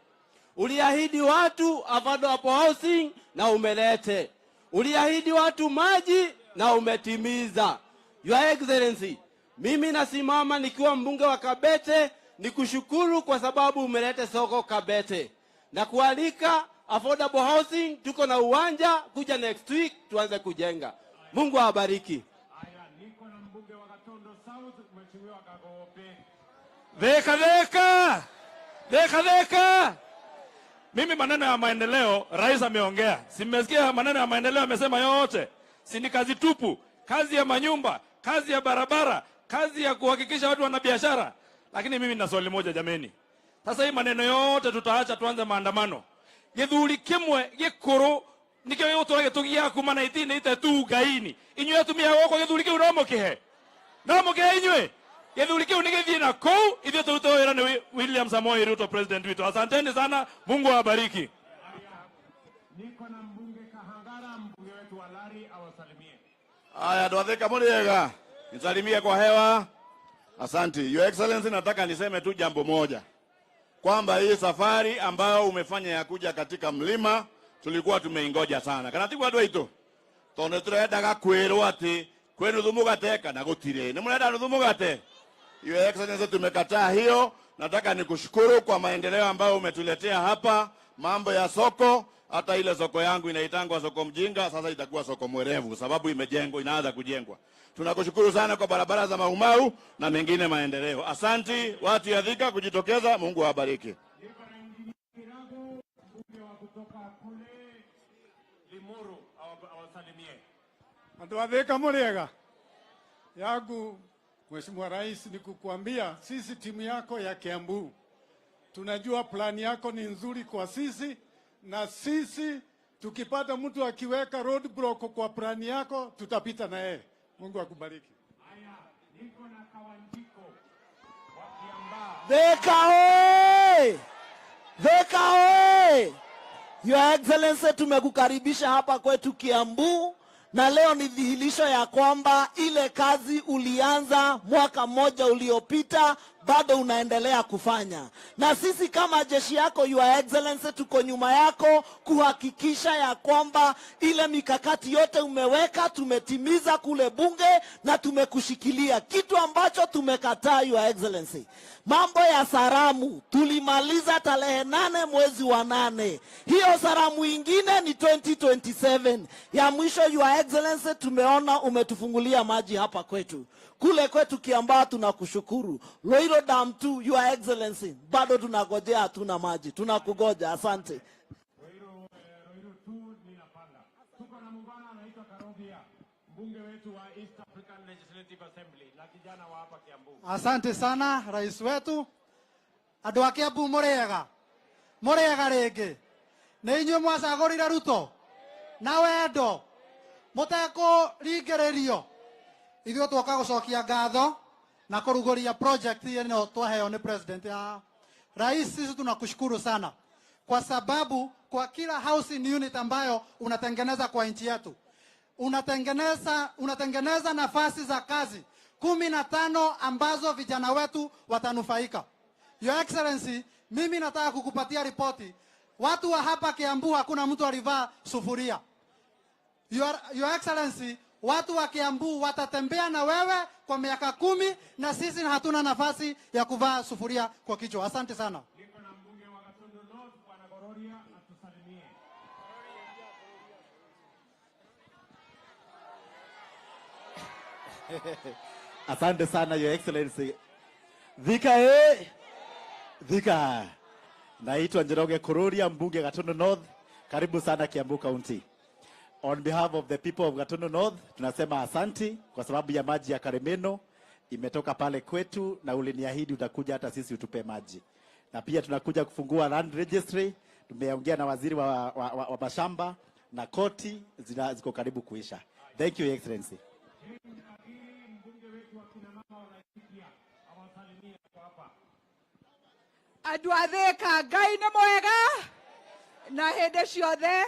Uliahidi watu affordable housing na umelete. Uliahidi watu maji na umetimiza. Your Excellency, mimi nasimama nikiwa mbunge wa Kabete nikushukuru kwa sababu umelete soko Kabete. Na kualika affordable housing, tuko na uwanja, kuja next week tuanze kujenga. Mungu awabariki. Dheka. Mimi maneno ya maendeleo rais ameongea. Simesikia maneno ya maendeleo amesema yote. Si ni kazi tupu, kazi ya manyumba, kazi ya barabara, kazi ya kuhakikisha watu wana biashara. Lakini mimi nina swali moja jameni. Sasa hii maneno yote tutaacha tuanze maandamano. Githuri kimwe gikuru nikyo yotorage tugia kumana itine ite tu gaini. Inywe tumia woko githuri kiu no mukihe. No mukihe inywe. Githuri kiu nigithie na kou ithio tutoera ni William Samoei Ruto president wetu. Asanteni sana, Mungu awabariki. Niko na mbunge Kahangara, mbunge wetu Walari awasalimie. Aya, Dwadheka Muriega, nisalimie kwa hewa. Asante. Your Excellency, nataka niseme tu jambo moja. Kwamba hii safari ambayo umefanya ya kuja katika mlima tulikuwa tumeingoja sana. Kana tigwa andũ aitũ. Tondu turendaga kwirwo ati kwenu thumugate kana gutire. Ni murenda thumugate? Your Excellency, tumekataa hiyo. Nataka nikushukuru kwa maendeleo ambayo umetuletea hapa, mambo ya soko. Hata ile soko yangu inaitangwa soko mjinga, sasa itakuwa soko mwerevu sababu imejengwa, inaanza kujengwa. Tunakushukuru sana kwa barabara za Maumau na mengine maendeleo. Asanti watu ya Thika kujitokeza, Mungu awabariki. Andũ a Thika Muriega, yangu Mheshimiwa Rais, ni kukuambia sisi timu yako ya Kiambu tunajua plani yako ni nzuri kwa sisi, na sisi tukipata mtu akiweka roadblock kwa plani yako tutapita na yeye. Mungu akubariki. Haya, niko na Kawanjiko wa Kiambaa. Thika oye! Thika oye! Your Excellency, tumekukaribisha hapa kwetu Kiambu, na leo ni dhihirisho ya kwamba ile kazi ulianza mwaka mmoja uliopita bado unaendelea kufanya. Na sisi kama jeshi yako Your Excellency tuko nyuma yako kuhakikisha ya kwamba ile mikakati yote umeweka tumetimiza kule bunge na tumekushikilia. Kitu ambacho tumekataa Your Excellency, mambo ya saramu tulimaliza tarehe 8 mwezi wa 8. Hiyo saramu ingine ni 2027. Ya mwisho Your Excellency, tumeona umetufungulia maji hapa kwetu. Kule kwetu Kiambaa tunakushukuru. Loiro Dam 2 Your Excellency, bado tunagojea, hatuna maji. Tunakugoja, asante. Loiro 2 ninapanda. Tuko na mungana anaitwa Karobia, mbunge wetu wa East African Legislative Assembly na kijana wa hapa Kiambu. Asante sana rais wetu. Andũ a Kiambu Muriega. Muriega rĩngĩ. Nĩ inyuĩ mwacagũrire Ruto na wendo mũtekũringĩrĩrio. Ithuĩ twoka gũcokia ngatho na kũrugũria project ĩno twaheo nĩ president ya rais. Sisi tunakushukuru sana kwa sababu kwa kila housing unit ambayo unatengeneza kwa nchi yetu unatengeneza nafasi za kazi 15 ambazo vijana wetu watanufaika. Your Excellency, mimi nataka kukupatia ripoti. Watu wa hapa Kiambu hakuna mtu alivaa sufuria. Your Excellency, watu wa Kiambu watatembea na wewe kwa miaka 10 na sisi hatuna nafasi ya kuvaa sufuria kwa kichwa. Asante sana. Niko na mbunge wa Gatundu North Bwana Gororia atusalimie. Asante sana Your Excellency. Thika Thika. Naitwa Njoroge Kururia, mbunge Gatundu North. Karibu sana Kiambu County. On behalf of the people of Gatundu North, tunasema asanti kwa sababu ya maji ya Karemeno imetoka pale kwetu na uliniahidi utakuja hata sisi utupe maji. na pia tunakuja kufungua land registry. Tumeongea na waziri wa mashamba na koti ziko karibu kuisha. Thank you, Your Excellency. Andũ a Thika, Ngai nĩ mwega na hĩndĩ ciothe.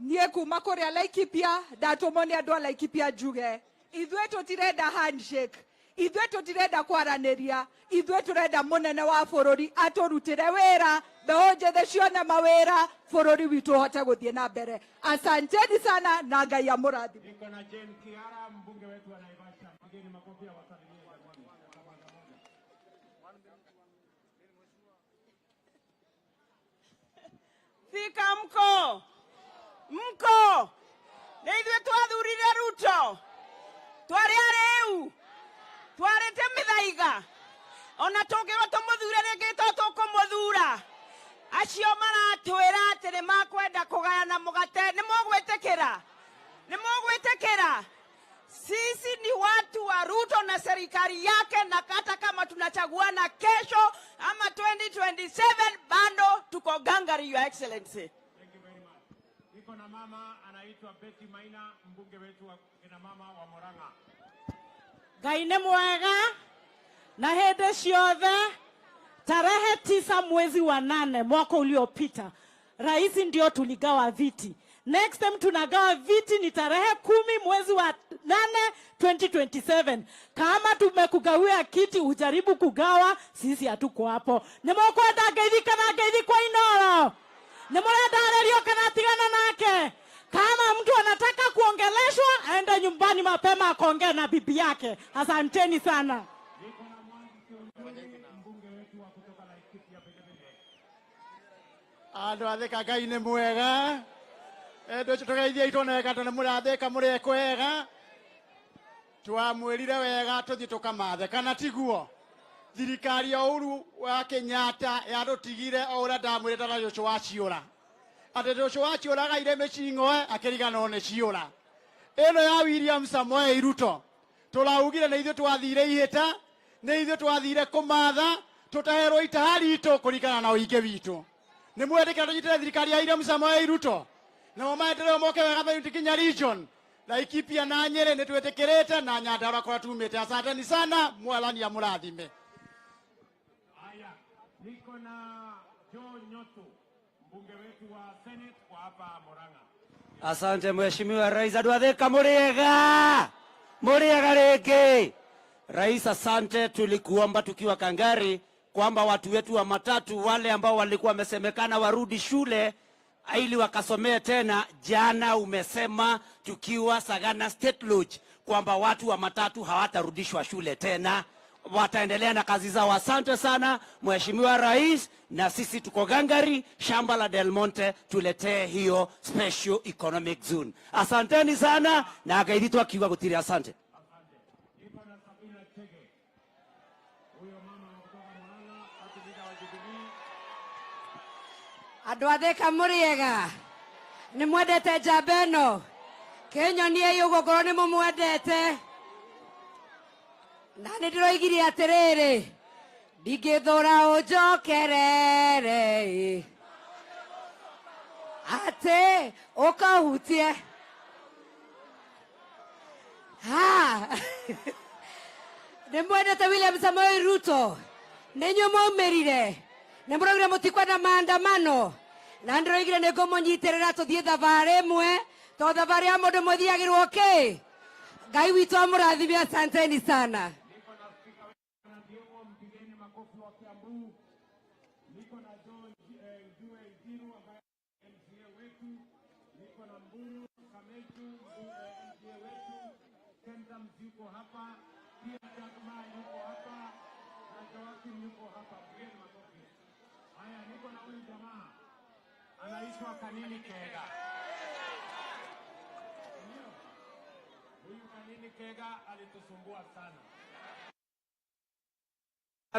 Niĩ kuma kũrĩa Laikipia ndatũmwo nĩ andũ a Laikipia njuge ithuĩ tũtirenda handshake, ithuĩ tũtirenda kwaranĩria, ithuĩ tũrenda mũnene wa bũrũri atũrutĩre wĩra, mbeũ njĩthĩ cione mawĩra, bũrũri witũ ũhote gũthiĩ na mbere. Asanteni sana na Ngai amũrathime. Niko na Jane Kiara, mbunge wetu wa Naivasha. Pigeni makofi ya wasalimie. Thika mko na ithuĩ twathurire Ruto, twarĩ arĩu, twarĩte mĩthaiga, ona tũngĩrwo tũmũthure rĩngĩ to tũkũmũthura. Acio maratwĩra atĩ nĩ makwenda kũgayana mũgate, nĩ mũgwĩtĩkĩra? Sisi ni watu wa Ruto na serikali yake, na hata kama tunachaguana kesho ama 2027 bado tuko gangari, Your Excellency. Thank you very much. Niko na mama anaitwa Betty Maina, mbunge wetu wa kina mama wa Murang'a. Ngai nĩ mwega na hĩndĩ ciothe. Tarehe 9 mwezi wa 8 mwaka uliopita, rais ndio tuligawa viti. Next time tunagawa viti ni tarehe 10 mwezi wa 8 2027. Kama tumekugawia kiti ujaribu kugawa, sisi hatuko hapo. Nimekwenda ngeithi kana ngeithi kwa inoro. Nimurenda arerio kana tigana nake. Kama mtu anataka kuongeleshwa aende nyumbani mapema akaongea na bibi yake. Asanteni sana. Andũ a Thika, Ngai nĩ mwega. Endũ tũgeithie itoneka tondũ mũrathĩka mũrĩ kwega. Twamwĩrire wega tũthiĩ tũkamathe, kana tiguo? Thirikari ya ũru wa Kenyatta yarũtigire o ũrĩa ndamwĩrĩte ta Joshua wa ciũra. Atĩ Joshua wa ciũra agaire mĩcing'oe akĩriganĩrwo nĩ ciũra. Ĩno ya William Samoei Ruto tũraugire nĩ ithuĩ twathire ihĩta, nĩ ithuĩ twathire kũmatha, tũtaherwo itaha ritũ kũringana na ũingĩ witũ. Nĩ mwendekera tũnyitĩre thirikari ya William Samoei Ruto na maendeleo moke wega thĩinĩ Kinya region, Laikipia na Nyeri nĩ twĩtĩkĩrĩte na Nyandarua kwa tumĩte. Asanteni sana, Mwathani amũrathime. Haya, niko na Joe Nyoto, mbunge wetu wa Senate kwa hapa Murang'a. Asante Mheshimiwa Rais. Andũ a Thika mũrĩega rĩngĩ. Rais, asante. Tulikuomba tukiwa Kangari kwamba watu wetu wa matatu wale ambao walikuwa wamesemekana warudi shule ili wakasomee tena. Jana umesema tukiwa Sagana State Lodge kwamba watu wa matatu hawatarudishwa shule tena, wataendelea na kazi zao. Asante sana Mheshimiwa Rais, na sisi tuko gangari shamba la Del Monte tuletee hiyo special economic zone. Asanteni sana na akaiditwa kiwa gutiri. Asante. Andũ a Thika mũrĩega, nĩ mwendete njamba ĩno? Kĩnyoniei ũguo ngorwo nĩ mũmwendete. Na nĩ ndĩroigire atĩrĩrĩ, ndingĩthũra ũnjokerere atĩ ũkahutie. Nĩ mwendete William Samoei Ruto, nĩ inyuĩ mwaumĩrire, nĩ mũraugire mũtikwenda maandamano, na ndĩroigire nĩ ngũmũnyitĩrĩra tũthiĩ thabarĩ ĩmwe, to thabarĩ ya mũndũ mũthiagĩrwo kĩ? Ngai witũ amũrathime. Asanteni sana. Anaitwa Kanini Kega. Huyu Kanini Kega alitusumbua sana,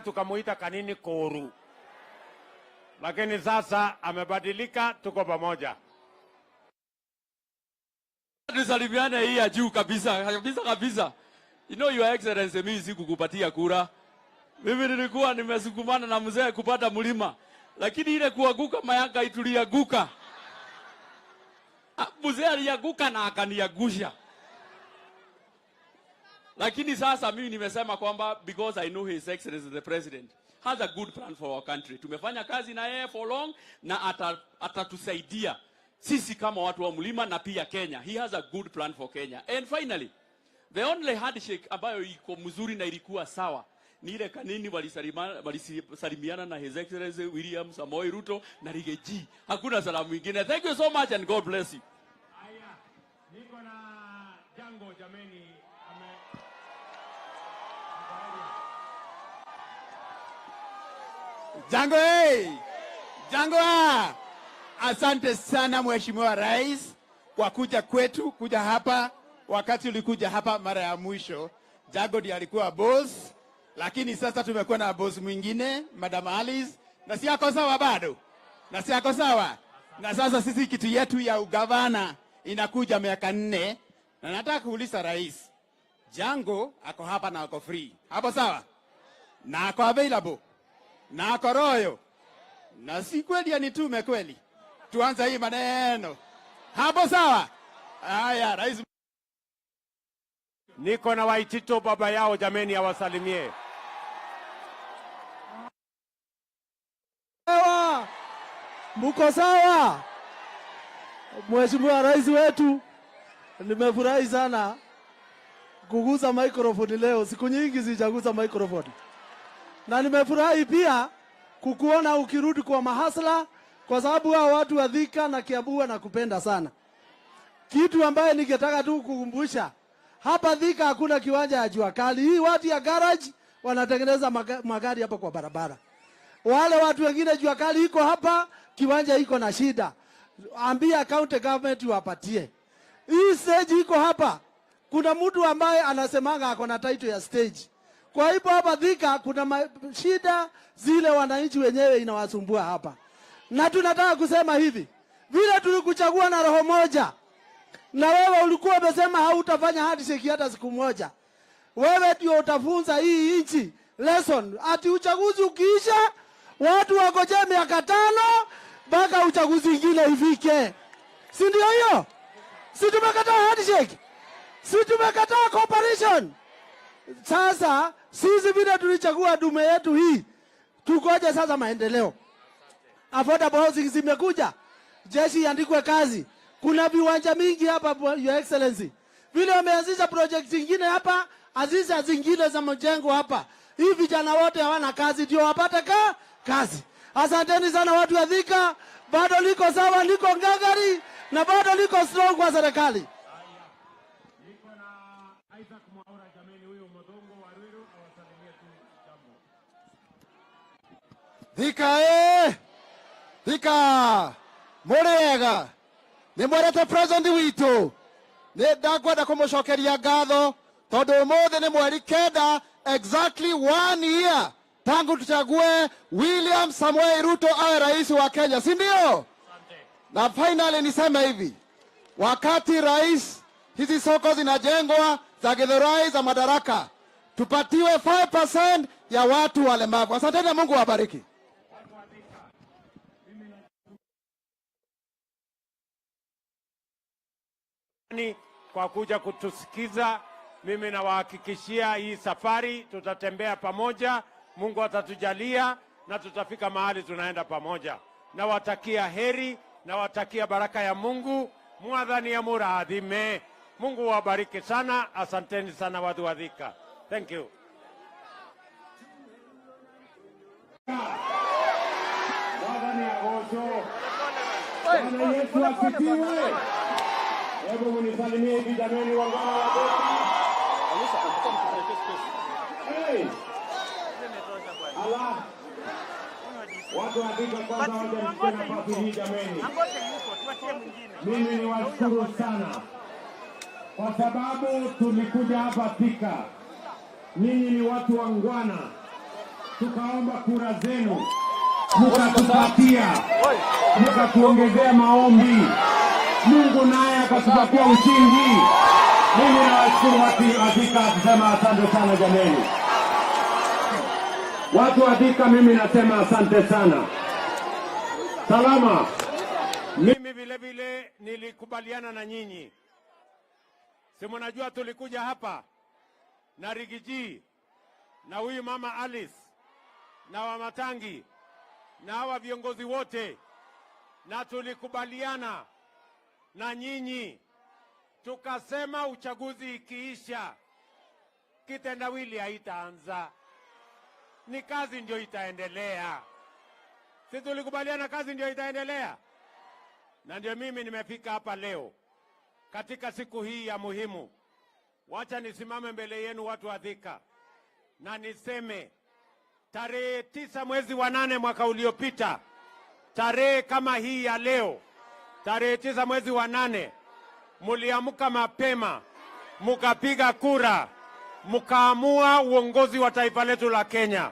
tukamuita Kanini Koru, lakini sasa amebadilika, tuko pamoja. Tusalimiane hii ya juu kabisa. You know, Your Excellency, mimi sikukupatia kura. Mimi nilikuwa nimesukumana na mzee kupata mlima, lakini ile kuanguka mayanga itulianguka. Mzee alianguka na akaniangusha. Lakini sasa mimi nimesema kwamba because I know His Excellency the President has a good plan for our country. Tumefanya kazi na yeye for long na atatusaidia sisi kama watu wa mlima na pia Kenya. He has a good plan for Kenya. And finally, the only handshake ambayo iko mzuri na ilikuwa sawa ni ile kanini walisalimiana na His Excellency William Samoei Ruto na Rigathi. Hakuna salamu nyingine. Thank you so much and God bless you. Aya, niko na Jango jameni. Jango Jango asante sana Mheshimiwa Rais kwa kuja kwetu, kuja hapa. Wakati ulikuja hapa mara ya mwisho, Jango ndiye alikuwa boss, lakini sasa tumekuwa na boss mwingine, Madam Alice, na si yako sawa bado. Na si yako sawa. Na sasa sisi kitu yetu ya ugavana inakuja miaka 4, na nataka kuuliza Rais, Jango ako hapa na ako free. Hapo sawa? Na ako available. Na ako royo. Na si kweli anitume kweli. Tuanze hii maneno. Hapo sawa? Haya, Rais. Niko na Waitito baba yao jameni, awasalimie. Sawa. Mko sawa? Mheshimiwa Rais wetu, nimefurahi sana kugusa microphone leo. Siku nyingi sijagusa microphone. Na nimefurahi pia kukuona ukirudi kwa mahasla, kwa sababu hao watu wa Thika na Kiambu na kupenda sana. Kitu ambaye ningetaka tu kukumbusha, hapa Thika hakuna kiwanja ya jua kali. Hii watu ya garage wanatengeneza magari hapa kwa barabara. Wale watu wengine jua kali iko hapa, kiwanja iko na shida. Ambia county government wapatie. Hii stage iko hapa. Kuna mtu ambaye anasemanga ako na title ya stage. Kwa hivyo hapa Thika kuna shida zile wananchi wenyewe inawasumbua hapa. Na tunataka kusema hivi, vile tulikuchagua na roho moja, na wewe ulikuwa umesema hautafanya handshake hata siku moja. Wewe ndio utafunza hii nchi lesson. Ati uchaguzi ukiisha, watu wagoje miaka 5 mpaka uchaguzi mwingine ifike. Si ndio hiyo? Si tumekataa handshake? Si tumekataa cooperation? Sasa sisi vile tulichagua dume yetu hii, tukoje sasa maendeleo? Affordable housing zimekuja, jeshi iandikwe kazi. Kuna viwanja mingi hapa Your Excellency. Vile wameanzisha project nyingine hapa, azisha zingine za mjengo hapa. Hii vijana wote hawana kazi, ndio wapate kazi. Asanteni sana watu wa Thika, bado liko sawa, liko ngangari na bado liko strong kwa serikali. Thika Thika Murega ni mwerete president witu ni ndakwenda kumucokeria ngatho tondu umuthi ni mweri 9 exactly 1 year tangu tuchague William Samoei Ruto awe rais wa Kenya, si ndio? Na finally niseme hivi, wakati rais hizi soko zinajengwa za Githurai za Madaraka, tupatiwe 5% ya watu walemavu. Asanteni na Mungu awabariki. Kwa kuja kutusikiza. Mimi nawahakikishia hii safari tutatembea pamoja. Mungu atatujalia na tutafika mahali tunaenda pamoja. Nawatakia heri, nawatakia baraka ya Mungu. Mwadhani ya muradhime. Mungu wabariki sana. Asanteni sana watu wa Thika. Thank you. Mwadhani ya gozo. Bwana Yesu asifiwe. Hebu mnisalimie hivi jameni wangwana wa Thika. Hey! Allah. Watu wa Thika kwanza waje nafasi hii jameni. Mimi ni washukuru sana kwa sababu tulikuja hapa Thika. Ninyi ni watu wangwana. Tukaomba kura zenu. Mkatupatia. Mkatuongezea maombi. Mungu naye akatupatia ushindi. Mimi nawashukuru watu wa Thika, kusema asante sana jameni. Watu wa Thika, mimi nasema asante sana. Salama. Mimi vile vile nilikubaliana na nyinyi. Si mnajua tulikuja hapa na Rigiji na huyu mama Alice na Wamatangi na hawa viongozi wote, na tulikubaliana na nyinyi tukasema uchaguzi ikiisha kitendawili haitaanza, ni kazi ndio itaendelea. Si tulikubaliana kazi ndio itaendelea? Na ndio mimi nimefika hapa leo katika siku hii ya muhimu. Wacha nisimame mbele yenu watu wa Thika na niseme tarehe 9 mwezi wa 8 mwaka uliopita, tarehe kama hii ya leo, tarehe 9 mwezi wa 8, muliamka mapema, mukapiga kura, mukaamua uongozi wa taifa letu la Kenya.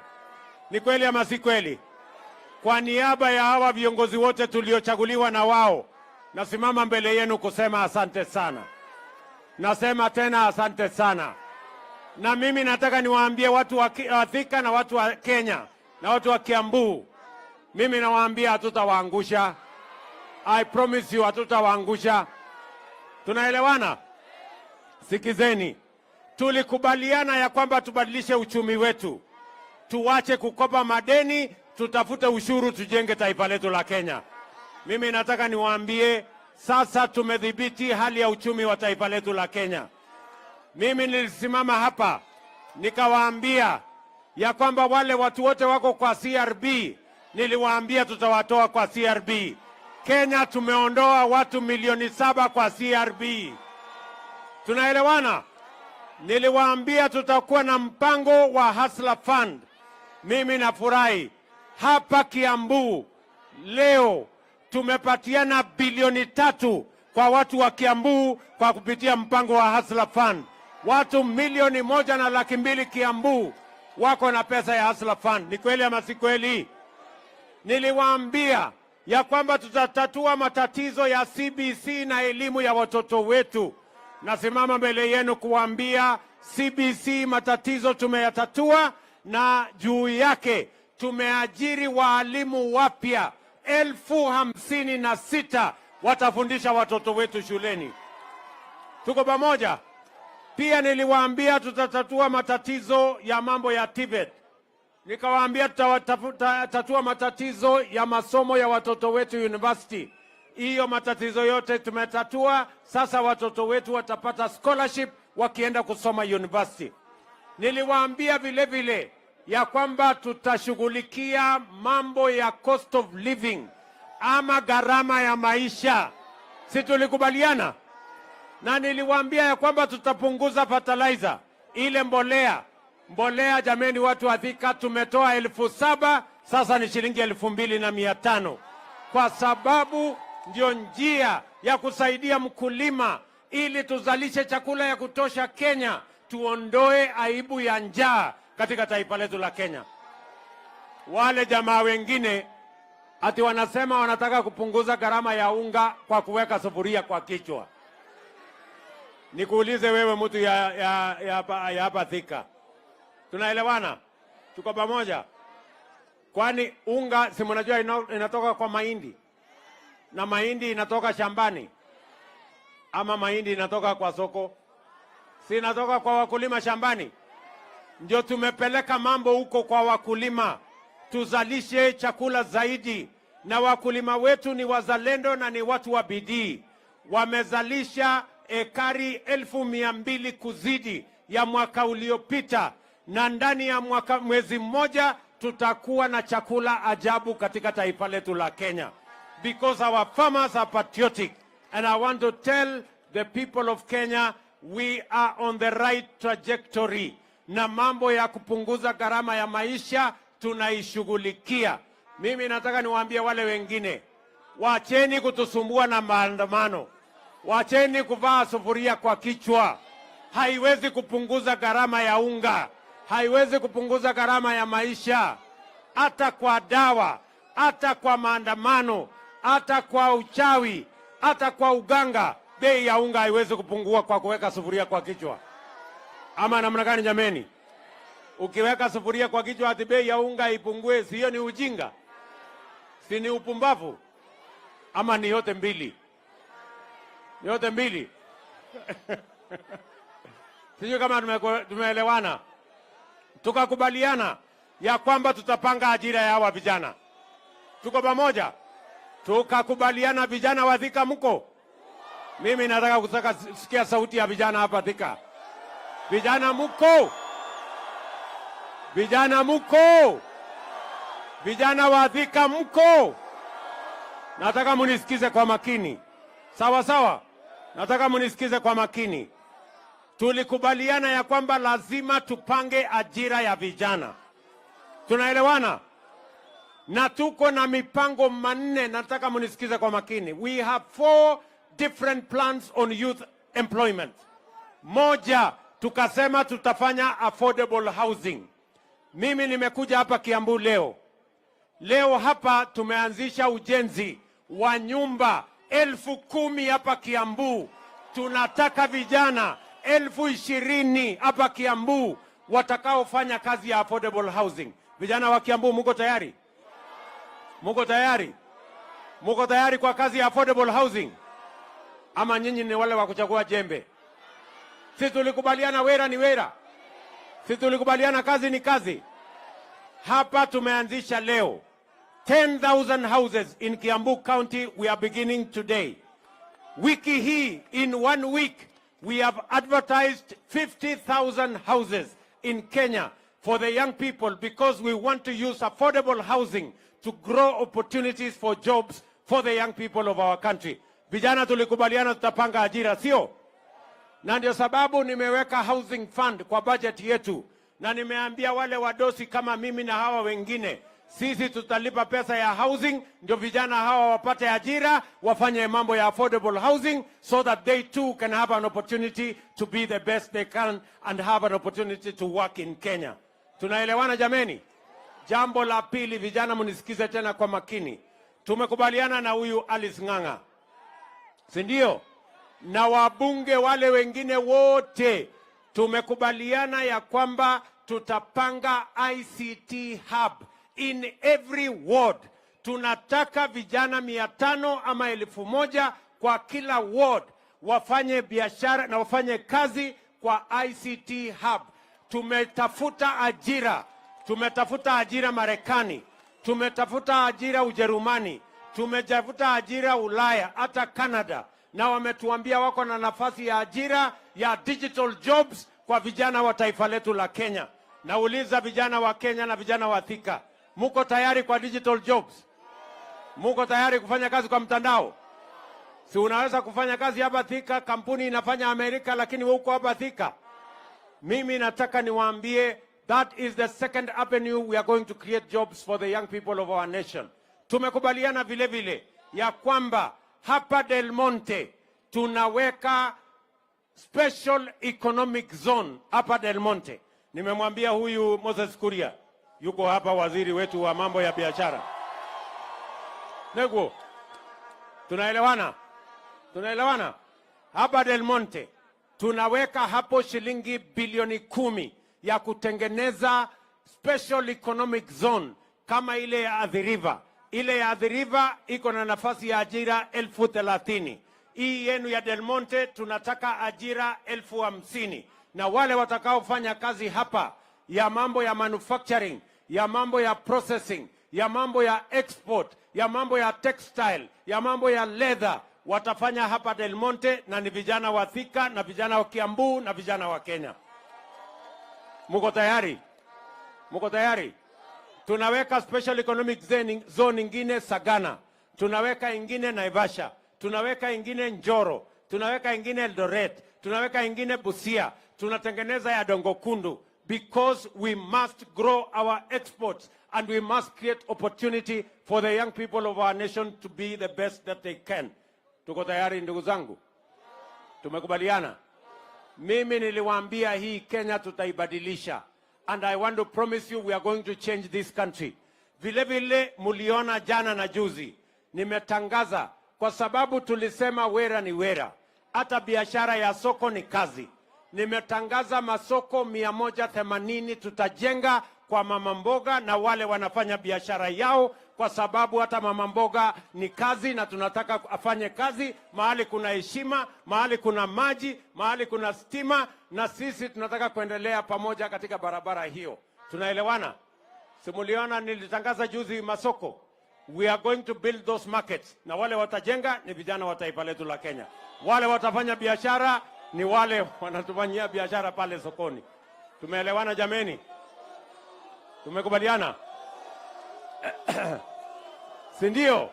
Ni kweli ama si kweli? Kwa niaba ya hawa viongozi wote tuliochaguliwa na wao, nasimama mbele yenu kusema asante sana. Nasema tena asante sana. Na mimi nataka niwaambie watu wa Thika na watu wa Kenya na watu wa Kiambu, mimi nawaambia hatutawaangusha. I promise you hatutawaangusha. Tunaelewana? Sikizeni. Tulikubaliana ya kwamba tubadilishe uchumi wetu. Tuwache kukopa madeni, tutafute ushuru, tujenge taifa letu la Kenya. Mimi nataka niwaambie sasa tumedhibiti hali ya uchumi wa taifa letu la Kenya. Mimi nilisimama hapa nikawaambia ya kwamba wale watu wote wako kwa CRB, niliwaambia tutawatoa kwa CRB. Kenya tumeondoa watu milioni 7 kwa CRB. Tunaelewana? Niliwaambia tutakuwa na mpango wa Hustler Fund. Mimi nafurahi hapa Kiambu leo tumepatiana bilioni 3 kwa watu wa Kiambu kwa kupitia mpango wa Hustler Fund. Watu milioni 1.2 Kiambu wako na pesa ya Hustler Fund. Ni kweli ama si kweli? Niliwaambia ya kwamba tutatatua matatizo ya CBC na elimu ya watoto wetu. Nasimama mbele yenu kuambia CBC matatizo tumeyatatua, na juu yake tumeajiri waalimu wapya 56,000 watafundisha watoto wetu shuleni. Tuko pamoja? Pia niliwaambia tutatatua matatizo ya mambo ya TVET. Nikawaambia tutatatua matatizo ya masomo ya watoto wetu university. Hiyo matatizo yote tumetatua. Sasa watoto wetu watapata scholarship wakienda kusoma university. Niliwaambia vile vile ya kwamba tutashughulikia mambo ya cost of living ama gharama ya maisha. Si tulikubaliana? Na niliwaambia ya kwamba tutapunguza fertilizer, ile mbolea. Mbolea jameni, watu wa Thika, tumetoa 7,000 sasa ni shilingi 2,500, kwa sababu ndio njia ya kusaidia mkulima ili tuzalishe chakula ya kutosha Kenya, tuondoe aibu ya njaa katika taifa letu la Kenya. Wale jamaa wengine ati wanasema wanataka kupunguza gharama ya unga kwa kuweka sufuria kwa kichwa. Nikuulize wewe mtu ya hapa Thika, tunaelewana? Tuko pamoja? Kwani unga si mnajua inatoka kwa mahindi, na mahindi inatoka shambani, ama mahindi inatoka kwa soko? Si inatoka kwa wakulima shambani? Ndio tumepeleka mambo huko kwa wakulima, tuzalishe chakula zaidi. Na wakulima wetu ni wazalendo na ni watu wa bidii. Wamezalisha ekari 1,200 kuzidi ya mwaka uliopita, na ndani ya mwezi mmoja tutakuwa na chakula ajabu katika taifa letu la Kenya, because our farmers are patriotic. And I want to tell the people of Kenya, we are on the right trajectory. Na mambo ya kupunguza gharama ya maisha tunaishughulikia. Mimi nataka niwaambie wale wengine, wacheni kutusumbua na maandamano. Wacheni kuvaa sufuria kwa kichwa. Haiwezi kupunguza gharama ya unga, haiwezi kupunguza gharama ya maisha. Hata kwa dawa, hata kwa maandamano, hata kwa uchawi, hata kwa uganga, bei ya unga haiwezi kupungua kwa kuweka sufuria kwa kichwa. Ama namna gani jameni? Ukiweka sufuria kwa kichwa ati bei ya unga ipungue, sio ni ujinga? Si ni upumbavu? Ama ni yote mbili? Yote mbili. Sijui kama tumeelewana. Tukakubaliana ya kwamba tutapanga ajira ya hawa vijana. Tuko pamoja? Tukakubaliana vijana wa Thika mko? Mimi nataka kusikia sauti ya vijana hapa Thika. Vijana mko? Vijana mko? Vijana wa Thika mko? Nataka munisikize kwa makini. Sawa sawa? Nataka munisikize kwa makini. Tulikubaliana ya kwamba lazima tupange ajira ya vijana. Tunaelewana? Na tuko na mipango manne, nataka munisikize kwa makini. We have 4 different plans on youth employment. Moja, tukasema tutafanya affordable housing. Mimi nimekuja hapa Kiambu leo. Leo hapa tumeanzisha ujenzi wa nyumba 10,000 hapa Kiambu. Tunataka vijana 20,000 hapa Kiambu watakaofanya kazi ya affordable housing. Vijana wa Kiambu muko tayari? Muko tayari? Muko tayari kwa kazi ya affordable housing? Ama nyinyi ni wale wa kuchagua jembe? Sisi tulikubaliana wera ni wera. Sisi tulikubaliana kazi ni kazi. Hapa tumeanzisha leo 10,000 houses in Kiambu County. We are beginning today. Wiki hii, in 1 week, we have advertised 50,000 houses in Kenya for the young people because we want to use affordable housing to grow opportunities for jobs for the young people of our country. Vijana tulikubaliana tutapanga ajira, sio? Na ndio sababu nimeweka housing fund kwa budget yetu, na nimeambia wale wadosi kama mimi na hawa wengine, sisi tutalipa pesa ya housing ndio vijana hawa wapate ajira, wafanye mambo ya affordable housing so that they too can have an opportunity to be the best they can and have an opportunity to work in Kenya. Tunaelewana jameni? Jambo la pili, vijana munisikize tena kwa makini. Tumekubaliana na huyu Alice Ng'ang'a, si ndio? Na wabunge wale wengine wote tumekubaliana ya kwamba tutapanga ICT hub in every ward. Tunataka vijana 500 ama 1,000 kwa kila ward wafanye biashara na wafanye kazi kwa ICT hub. Tumetafuta ajira Marekani, tumetafuta ajira Ujerumani, tumetafuta ajira Ulaya, hata Canada, na wametuambia wako na nafasi ya ajira ya digital jobs kwa vijana wa taifa letu la Kenya. Nauliza vijana wa Kenya na vijana wa Thika, muko tayari kwa digital jobs? Muko tayari kufanya kazi kwa mtandao? Si unaweza kufanya kazi hapa Thika, kampuni inafanya Amerika, lakini wewe uko hapa Thika. Mimi nataka niwaambie, that is the second avenue we are going to create jobs for the young people of our nation. Tumekubaliana vile vile ya kwamba hapa Del Monte tunaweka special economic zone hapa Del Monte. Nimemwambia huyu Moses Kuria, yuko hapa, waziri wetu wa mambo ya biashara. Nego, tunaelewana? Tunaelewana? Hapa Del Monte tunaweka hapo shilingi bilioni 10 ya kutengeneza special economic zone kama ile ya Athi River. Ile ya Athi River iko na nafasi ya ajira 30,000. Hii yenu ya Del Monte tunataka ajira 50,000. Na wale watakaofanya kazi hapa ya mambo ya manufacturing, ya mambo ya processing, ya mambo ya export, ya mambo ya textile, ya mambo ya leather, watafanya hapa Del Monte, na ni vijana wa Thika na vijana wa Kiambu na vijana wa Kenya. Muko tayari? Muko tayari? Tunaweka special economic zone ingine Sagana, tunaweka ingine Naivasha, tunaweka ingine Njoro, tunaweka ingine Eldoret, tunaweka ingine Busia, tunatengeneza ya Dongo Kundu, because we must grow our exports and we must create opportunity for the young people of our nation to be the best that they can. Tuko tayari ndugu zangu? Tumekubaliana? Mimi niliwaambia hii Kenya tutaibadilisha, and I want to promise you we are going to change this country. Vile vile muliona jana na juzi nimetangaza, kwa sababu tulisema wera ni wera, hata biashara ya soko ni kazi. nimetangaza masoko 180 tutajenga kwa mama mboga na wale wanafanya biashara yao, kwa sababu hata mama mboga ni kazi na tunataka afanye kazi mahali kuna heshima, mahali kuna maji, mahali kuna stima, na sisi tunataka kuendelea pamoja katika barabara hiyo. Tunaelewana? Simuliona nilitangaza juzi masoko. We are going to build those markets. Na wale watajenga ni vijana wa taifa letu la Kenya. Wale watafanya biashara ni wale wanatufanyia biashara pale sokoni. Tumeelewana jameni? Tumekubaliana? Si ndio?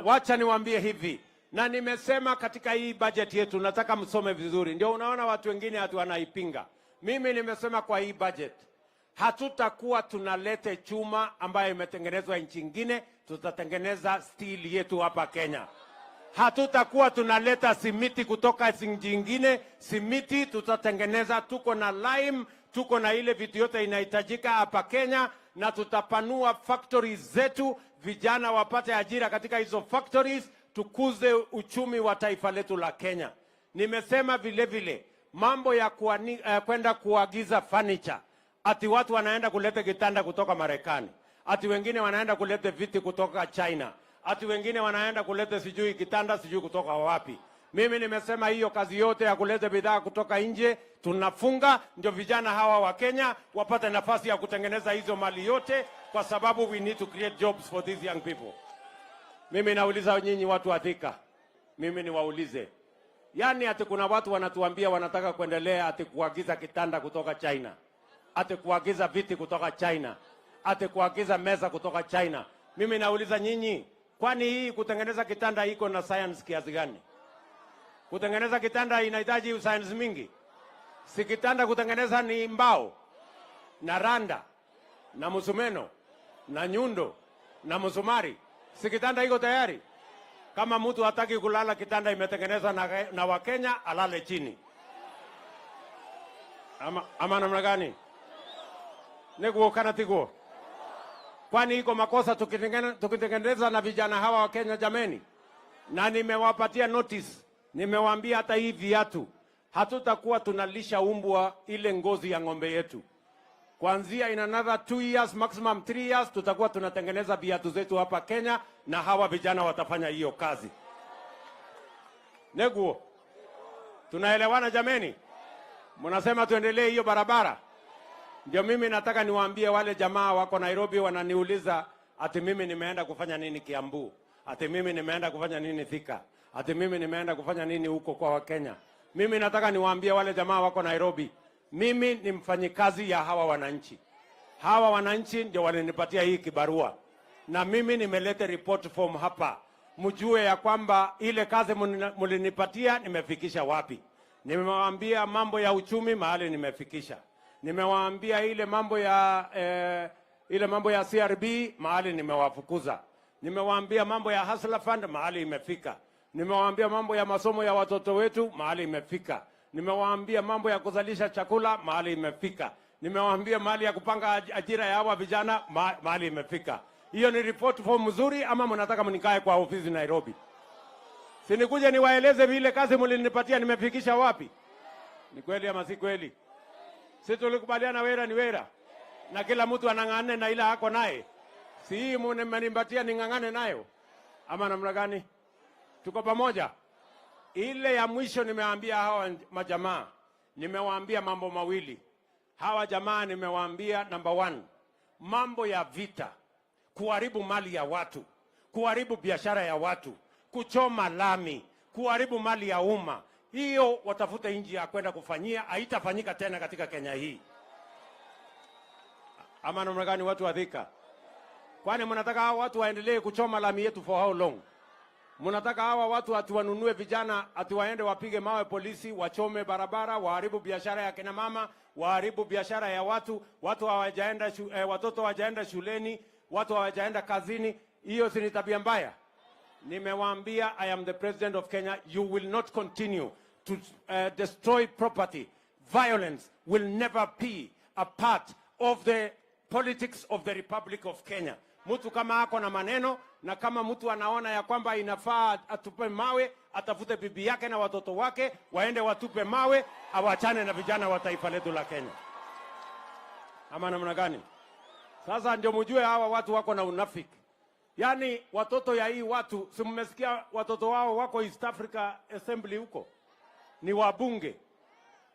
Wacha niwaambie hivi. Na nimesema katika hii budget yetu nataka msome vizuri. Ndio unaona watu wengine hatu wanaipinga. Mimi nimesema kwa hii budget hatutakuwa tunalete chuma ambayo imetengenezwa nchi nyingine, tutatengeneza steel yetu hapa Kenya. Hatutakuwa tunaleta simiti kutoka nchi nyingine, simiti tutatengeneza, tuko na lime, tuko na ile vitu yote inahitajika hapa Kenya, na tutapanua factories zetu, vijana wapate ajira katika hizo factories, tukuze uchumi wa taifa letu la Kenya. Nimesema vile vile mambo ya kwenda kuagiza furniture. Ati watu wanaenda kuleta kitanda kutoka Marekani. Ati wengine wanaenda kuleta viti kutoka China. Ati wengine wanaenda kuleta sijui kitanda sijui kutoka wapi. Mimi nimesema hiyo kazi yote ya kuleta bidhaa kutoka nje tunafunga, ndio vijana hawa wa Kenya wapate nafasi ya kutengeneza hizo mali yote, kwa sababu we need to create jobs for these young people. Mimi nauliza nyinyi watu wa Thika. Mimi niwaulize. Yaani ati kuna watu wanatuambia wanataka kuendelea ati kuagiza kitanda kutoka China. Ati kuagiza viti kutoka China, ati kuagiza meza kutoka China. Mimi nauliza nyinyi, kwani hii kutengeneza kitanda iko na science kiasi gani? Kutengeneza kitanda inahitaji science mingi? Si kitanda kutengeneza ni mbao na randa na musumeno na nyundo na musumari. Si kitanda iko tayari? Kama mtu hataki kulala kitanda imetengenezwa na Wakenya, alale chini. Ama namna gani? Neguo kana tiguo. Kwani iko makosa tukitengeneza na vijana hawa wa Kenya jameni? Na nimewapatia notice. Nimewaambia hata hii viatu hatutakuwa tunalisha umbwa ile ngozi ya ng'ombe yetu. Kuanzia in another 2 years maximum 3 years tutakuwa tunatengeneza viatu zetu hapa Kenya, na hawa vijana watafanya hiyo kazi. Neguo. Tunaelewana jameni? Mnasema tuendelee hiyo barabara? Ndio mimi nataka niwaambie wale jamaa wako Nairobi wananiuliza ati mimi nimeenda kufanya nini Kiambu, ati mimi nimeenda kufanya nini Thika, ati mimi nimeenda kufanya nini huko kwa Wakenya. Mimi nataka niwaambie wale jamaa wako Nairobi, mimi ni mfanyikazi ya hawa wananchi. Hawa wananchi ndio walinipatia hii kibarua, na mimi nimeleta report form hapa, mjue ya kwamba ile kazi mlinipatia nimefikisha wapi. Nimewaambia mambo ya uchumi mahali nimefikisha. Nimewaambia ile mambo ya CRB mahali nimewafukuza. Nimewaambia mambo ya Hustler Fund mahali imefika. Nimewaambia mambo ya masomo ya watoto wetu mahali imefika. Nimewaambia mambo ya kuzalisha chakula mahali imefika. Nimewaambia mahali ya kupanga ajira ya hawa vijana mahali imefika. Hiyo ni report form mzuri ama mnataka mnikae kwa ofisi Nairobi? Si nikuje niwaeleze vile kazi mlinipatia nimefikisha wapi? Ni kweli ama si kweli? Sisi tulikubaliana wera ni wera. Na kila mtu anang'ane na ila hako naye. Si hii mmenipatia ning'ang'ane nayo. Ama namna gani? Tuko pamoja? Ile ya mwisho nimewaambia hawa majamaa. Nimewaambia mambo mawili. Hawa jamaa nimewaambia number 1. Mambo ya vita. Kuharibu mali ya watu. Kuharibu biashara ya watu. Kuchoma lami. Kuharibu mali ya umma. Hiyo watafuta nchi ya kwenda kufanyia, haitafanyika tena katika Kenya hii. Ama namna gani watu wa Thika? Kwani mnataka hawa watu waendelee kuchoma lami yetu for how long? Mnataka hawa watu atuwanunue vijana, atuwaende wapige mawe polisi, wachome barabara, waharibu biashara ya kina mama, waharibu biashara ya watu, watoto hawajaenda shuleni, watu hawajaenda kazini. Hiyo si tabia mbaya? Nimewaambia, I am the president of Kenya. You will not continue to destroy property. Violence will never be a part of the politics of the Republic of Kenya. Mtu kama ako na maneno na kama mtu anaona ya kwamba inafaa atupe mawe, atafute bibi yake na watoto wake waende watupe mawe, awachane na vijana wa taifa letu la Kenya. Ama namna gani? Sasa ndio mjue hawa watu wako na unafiki. Yaani watoto ya hii watu, si mmesikia watoto wao wako East Africa Assembly huko? Ni wabunge.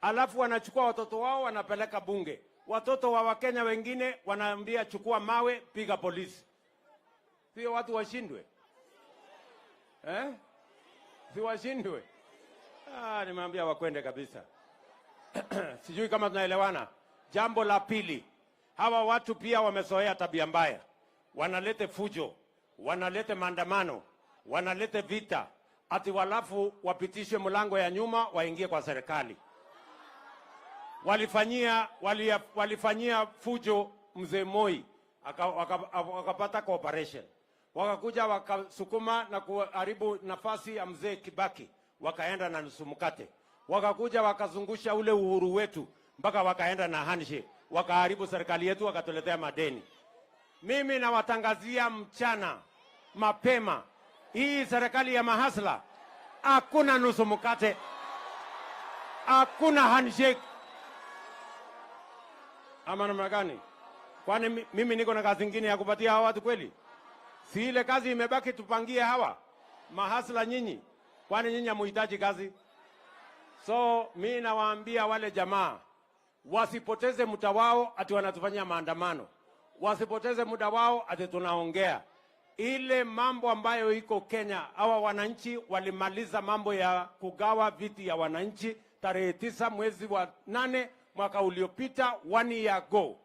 Alafu wanachukua watoto wao wanapeleka bunge. Watoto wa Wakenya wengine wanaambia chukua mawe, piga polisi. Sio watu washindwe? Si washindwe? Nimeambia wakwende kabisa. Sijui kama tunaelewana. Jambo la pili, hawa watu pia wamezoea tabia mbaya. Wanalete fujo, wanalete maandamano, wanalete vita, ati walafu wapitishe mlango ya nyuma waingie kwa serikali. Walifanyia fujo mzee Moi, wakapata cooperation. Wakakuja wakasukuma na kuharibu nafasi ya mzee Kibaki, wakaenda na nusu mkate. Wakakuja wakazungusha ule uhuru wetu mpaka wakaenda na handshake, wakaharibu serikali yetu, wakatuletea madeni. Mimi nawatangazia mchana mapema, hii serikali ya mahasla, hakuna nusu mkate, hakuna handshake. Ama namna gani? Kwani mimi niko na kazi nyingine ya kupatia hawa watu kweli? Si ile kazi imebaki tupangie hawa mahasla nyinyi? Kwani nyinyi hamuhitaji kazi? So mimi nawaambia wale jamaa wasipoteze muda wao ati wanatufanyia maandamano. Wasipoteze muda wao ati tunaongea. Ile mambo ambayo iko Kenya, hawa wananchi walimaliza mambo ya kugawa viti ya wananchi tarehe 9 mwezi wa 8 mwaka uliopita, 1 year ago.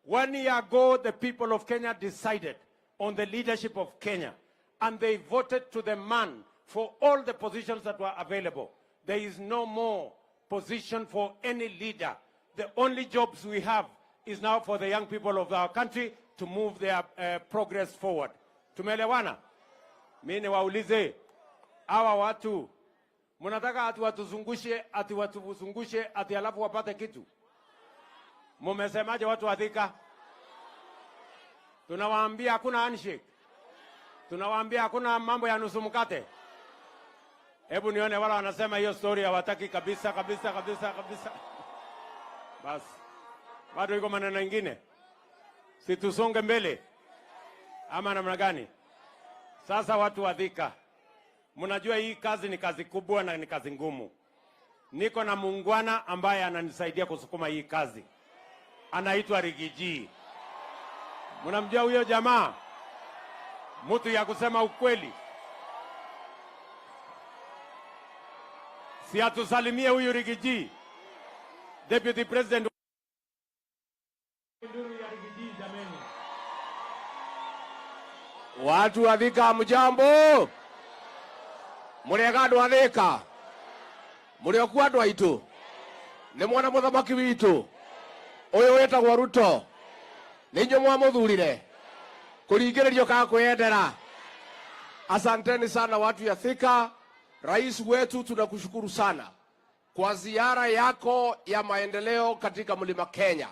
1 year ago, the people of Kenya decided on the leadership of Kenya, and they voted to the man for all the positions that were available. There is no more position for any leader. The only jobs we have is now for the young people of our country to move their progress forward. Tumeelewana? Mimi niwaulize hawa watu, mnataka ati watuzungushe ati alafu wapate kitu? Mumesemaje watu wa Thika? Tunawaambia hakuna handshake. Tunawaambia hakuna mambo ya nusu mkate. Hebu nione wala wanasema hiyo story hawataki kabisa. Basi. Bado iko maneno mengine. Si tusonge mbele. Ama namna gani? Sasa watu wa Thika, mnajua hii kazi ni kazi kubwa na ni kazi ngumu. Niko na muungwana ambaye ananisaidia kusukuma hii kazi. Anaitwa Rigiji. Mnamjua huyo jamaa? Mtu ya kusema ukweli. Si atusalimie huyu Rigiji. Deputy President Watu wa Thika mjambo. Murega andu a Thika. Murioku andu aitu. Ni mwana muthamaki witu. Uyu wetagwo Ruto. Ninyo mwamuthurire. Kuringiririo ka kwendera. Asanteni sana watu ya Thika. Rais wetu tunakushukuru sana kwa ziara yako ya maendeleo katika Mlima Kenya.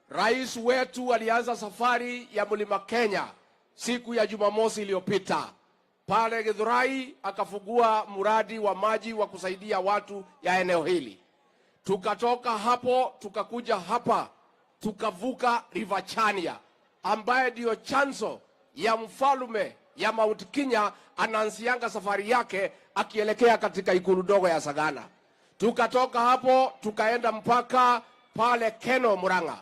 Rais wetu alianza safari ya Mlima Kenya siku ya Jumamosi iliyopita. Pale Githurai akafungua mradi wa maji wa kusaidia watu ya eneo hili. Tukatoka hapo tukakuja hapa tukavuka River Chania ambaye ndio chanzo ya mfalume ya Mount Kenya anaanzianga safari yake akielekea katika ikulu ndogo ya Sagana. Tukatoka hapo tukaenda mpaka pale Keno Murang'a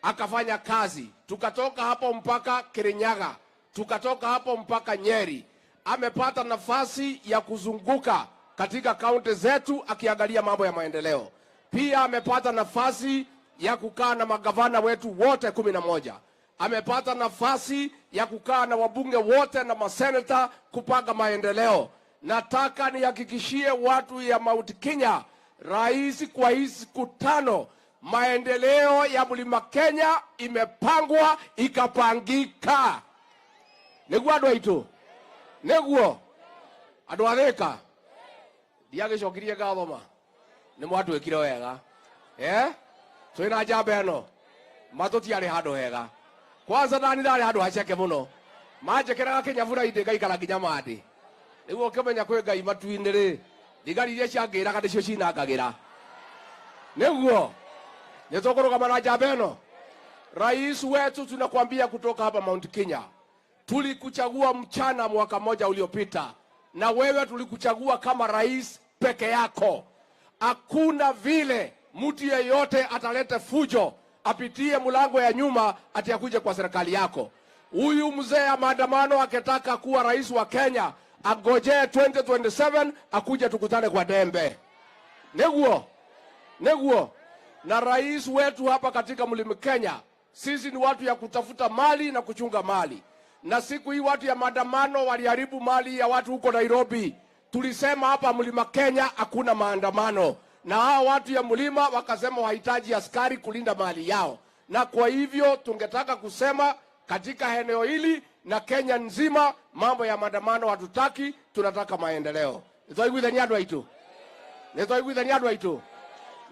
akafanya kazi. Tukatoka hapo mpaka Kirinyaga, tukatoka hapo mpaka Nyeri. Amepata nafasi ya kuzunguka katika kaunti zetu akiangalia mambo ya maendeleo. Pia amepata nafasi ya kukaa na magavana wetu wote 11. Amepata nafasi ya kukaa na wabunge wote na maseneta kupanga maendeleo. Nataka nihakikishie watu ya Mount Kenya, rais kwa hizi siku 5 maendeleo ya Mlima Kenya imepangwa ikapangika. Niguo andu aitu. Niguo andu a Thika. Ndiagicokirie ngathoma. Ni mwatwikire wega. Twina njamba eno. Matutiari handu hega. Kwanza nani ndari handu haceke muno. maje kera Kenya vura ide gai kala ginyamadi niguo kemenya kwe gai matuini ri thigari iria ciangira kana cio cinangagira niguo nitokoroga na jambo eno. Rais wetu, tunakwambia kutoka hapa Mount Kenya, tulikuchagua mchana mwaka moja uliopita, na wewe tulikuchagua kama rais peke yako. Hakuna vile mtu yeyote atalete fujo apitie mlango ya nyuma ati akuje kwa serikali yako. Huyu mzee ya maandamano akitaka kuwa rais wa Kenya, angojee 2027 akuje tukutane kwa dembe. Neguo. Na rais wetu hapa katika Mlima Kenya, sisi ni watu ya kutafuta mali na kuchunga mali. Na siku hii watu ya maandamano waliharibu mali ya watu huko Nairobi. Tulisema hapa Mlima Kenya hakuna maandamano. Na hao watu ya mlima wakasema wahitaji askari kulinda mali yao. Na kwa hivyo tungetaka kusema katika eneo hili na Kenya nzima, mambo ya maandamano hatutaki, tunataka maendeleo. Nitoiguithania andũ aitũ.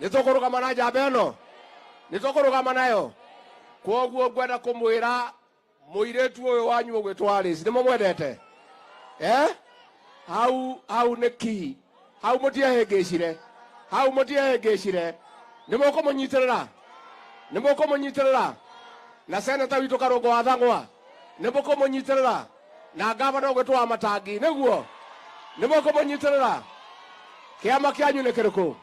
Nitokoroga na jambo eno. Nitokoroga nayo. Kwoguo ngwenda kumwira muiretu uyu wanyu ugwitwa Alice nimo mwendete hau neki hau mutiahengecire nimo kũmũnyitirĩra na seneta witũ Karũngũ wa Thang'wa nimo kũmũnyitirĩra na gavana ugwitwa wa Matangi niguo nimo kũmũnyitirĩra. Kiama kĩanyu nĩ kĩrĩkũ?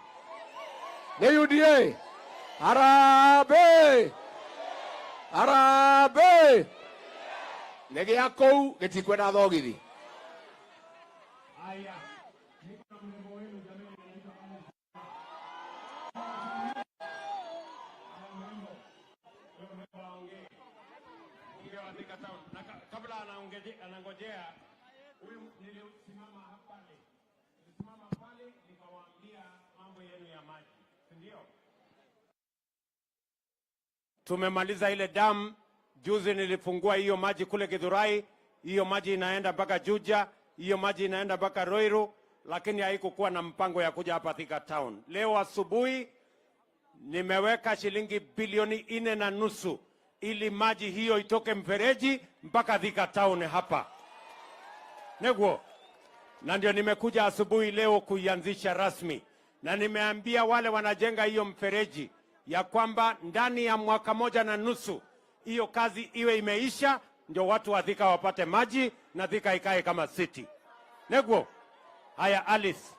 Nĩ UDA? Harambee nĩ gĩa kũu gĩtikwenda thogithi. Kabla anangojea huyu, nilisimama pale nikawaambia mambo yenu ya maji, ndio tumemaliza ile damu. Juzi nilifungua hiyo maji kule Githurai, hiyo maji inaenda mpaka Juja, hiyo maji inaenda mpaka Ruiru, lakini haikukuwa na mpango ya kuja hapa Thika Town. Leo asubuhi nimeweka shilingi bilioni 4.5 ili maji hiyo itoke mfereji mpaka Thika Town hapa. Neguo. Na ndio nimekuja asubuhi leo kuianzisha rasmi. Na nimeambia wale wanajenga hiyo mfereji ya kwamba ndani ya mwaka 1.5 hiyo kazi iwe imeisha, ndio watu wa Thika wapate maji na Thika ikae kama city. Neguo. Haya Alice.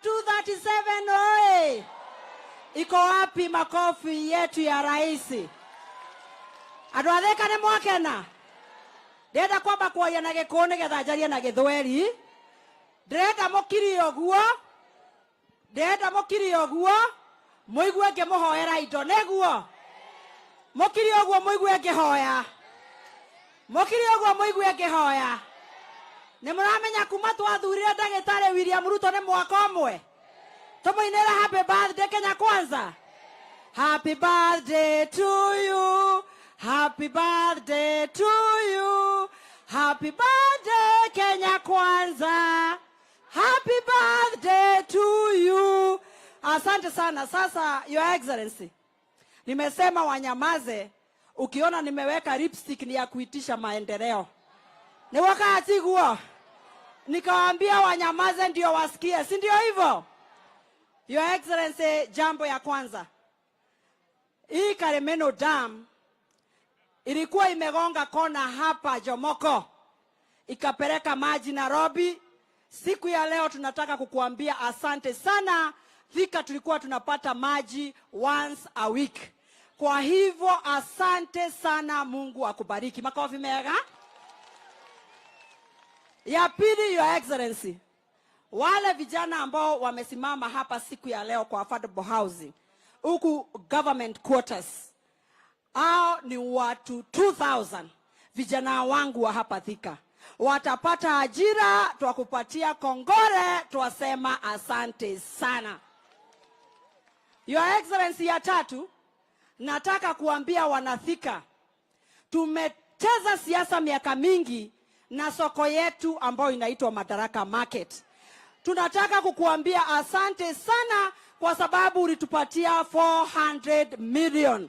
237 oye! Iko wapi makofi yetu ya rais? Andũ a Thika nĩ mwakena? Ndĩrenda kwamba kuoya na Gĩkũyũ nĩgetha njarie na Gĩthweri. Ndĩrenda mũkiri ũguo mũigue ngĩmũhoera indo. Nĩguo mũkiri ũguo mũigue ngĩhoya. Nĩ mũramenya kuma twathurire ndagĩtarĩ William Ruto nĩ mwaka ũmwe. Tũmũinĩre happy birthday Kenya Kwanza. Happy birthday to you. Happy birthday to you. Happy birthday Kenya Kwanza. Happy birthday to you. Asante sana. Sasa Your Excellency, nimesema wanyamaze. Ukiona nimeweka lipstick ni ya kuitisha maendeleo. Ni wakati guo nikawaambia wanyamaze ndio wasikie, si ndio hivyo? Your Excellency, jambo ya kwanza, hii Karemeno Dam ilikuwa imegonga kona hapa Jomoko ikapeleka maji Nairobi. Siku ya leo tunataka kukuambia asante sana. Thika tulikuwa tunapata maji once a week. Kwa hivyo asante sana, Mungu akubariki. Makofi mega. Ya pili, Your Excellency, wale vijana ambao wamesimama hapa siku ya leo kwa affordable housing huku government quarters, hao ni watu 2000 vijana wangu wa hapa Thika. Watapata ajira, tuwakupatia kongore, tuwasema asante sana. Your Excellency, ya tatu, nataka kuambia wanathika, tumecheza siasa miaka mingi na soko yetu ambayo inaitwa Madaraka Market. Tunataka kukuambia asante sana kwa sababu ulitupatia 400 million.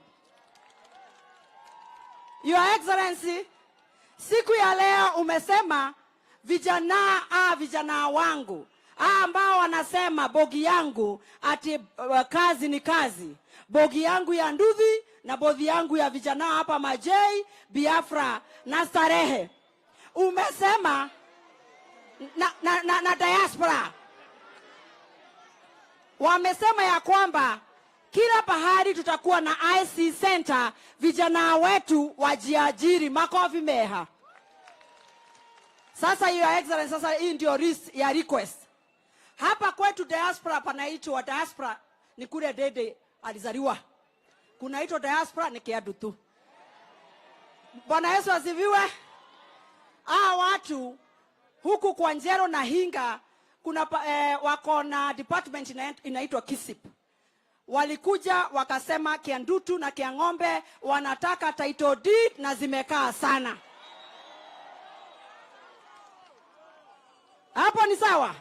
Your Excellency, siku ya leo umesema vijana wangu ambao wanasema bogi yangu ati kazi ni kazi. Bogi yangu ya Nduthi na bogi yangu ya vijana hapa Majei, Biafra na Starehe. Umesema na diaspora. Wamesema ya kwamba kila pahali tutakuwa na IC center, vijana wetu wajiajiri. Makofi meha. Sasa Your Excellency, sasa hii ndio ya request. Hapa kwetu diaspora panaitwa diaspora ni kule Dede alizaliwa. Kunaitwa diaspora ni Kiadu tu. Bwana Yesu asifiwe. Watu huku kwa Njero na Hinga kuna wako na department inaitwa KISIP. Walikuja wakasema Kiandutu na Kiang'ombe wanataka title deed na zimekaa sana. Hapo ni sawa?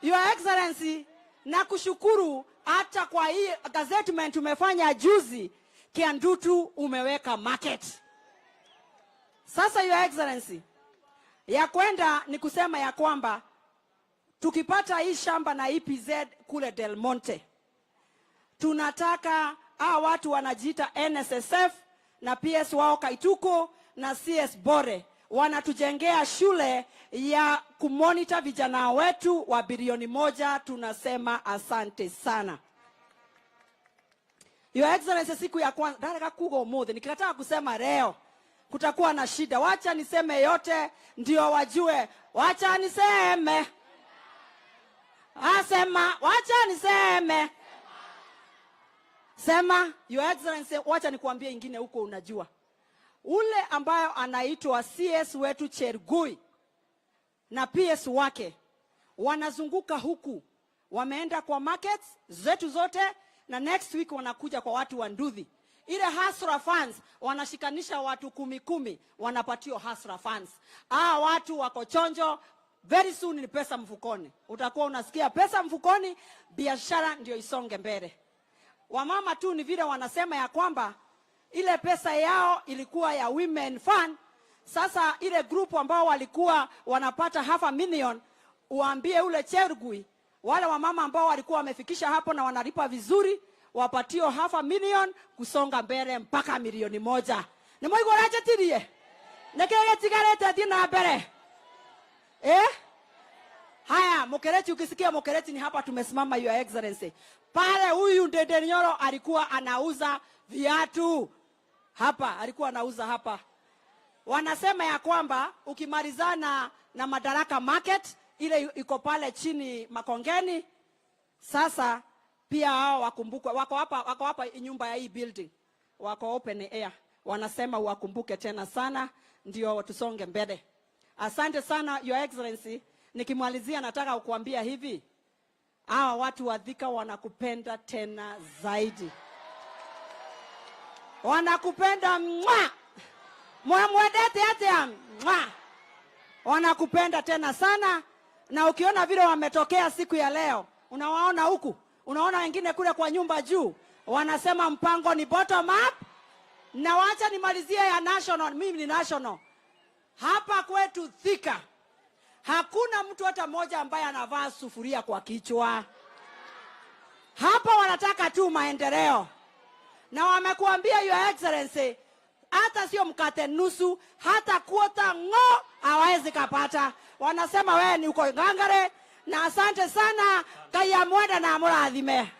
Your Excellency, na kushukuru hata kwa hii gazettement umefanya juzi, Kiandutu umeweka market. Sasa Your Excellency, ya kwenda ni kusema ya kwamba tukipata hii shamba na EPZ kule Del Monte, tunataka watu wanajiita NSSF na PS wao Kaituko na CS Bore wanatujengea shule ya kumonita vijana wetu wa bilioni 1. Tunasema asante sana. Your Excellency, siku ya kwanza daraka kugo mode nikitaka kusema leo kutakuwa na shida. Wacha niseme yote ndio wajue. Wacha niseme. Asema wacha niseme. Sema. Your Excellency, wacha nikuambie ingine huko unajua. Ule ambayo anaitwa CS wetu Chergui na PS wake wanazunguka huku, wameenda kwa markets zetu zote, na next week wanakuja kwa watu wa Nduthi. Ile Hasra funds wanashikanisha watu 10 wanapatio Hasra funds. Watu wako chonjo, very soon ni pesa mfukoni. Utakuwa unasikia pesa mfukoni, biashara ndio isonge mbele. Wamama tu ni vile wanasema ya kwamba ile pesa yao ilikuwa ya women fund. Sasa ile group ambao walikuwa wanapata 500,000, uambie ule Chergui wale wamama ambao walikuwa wamefikisha hapo na wanalipa vizuri, wapatio 500,000 kusonga mbele mpaka 1,000,000. Ni moigo raje tirie. Nekege tigarete tina mbele. Haya, Mokereti, ukisikia Mokereti ni hapa tumesimama Your Excellency. Pale huyu Ndende Nyoro alikuwa anauza viatu. Hapa alikuwa anauza hapa. Wanasema ya kwamba ukimalizana na Madaraka Market ile iko pale chini Makongeni, sasa pia hao wakumbuke wako hapa nyumba ya hii building. Wako open air. Wanasema uwakumbuke tena sana ndio tusonge mbele. Asante sana Your Excellency. Nikimalizia nataka kukuambia hivi. Watu wa Thika wanakupenda tena zaidi. Wanakupenda mwa. Mwamwedete hata mwa. Wanakupenda tena sana, na ukiona vile wametokea siku ya leo, unawaona huku, unaona wengine kule kwa nyumba juu, wanasema mpango ni bottom up. Na wacha nimalizie ya national, mimi ni national. Hapa kwetu Thika hakuna mtu hata mmoja ambaye anavaa sufuria kwa kichwa. Hapa wanataka tu maendeleo. Na wamekuambia Your Excellency, hata sio mkate nusu, hata kuota ngo hawezi kapata. Wanasema wewe ni uko ngangare, na asante sana. Kaya mwenda na muradhime.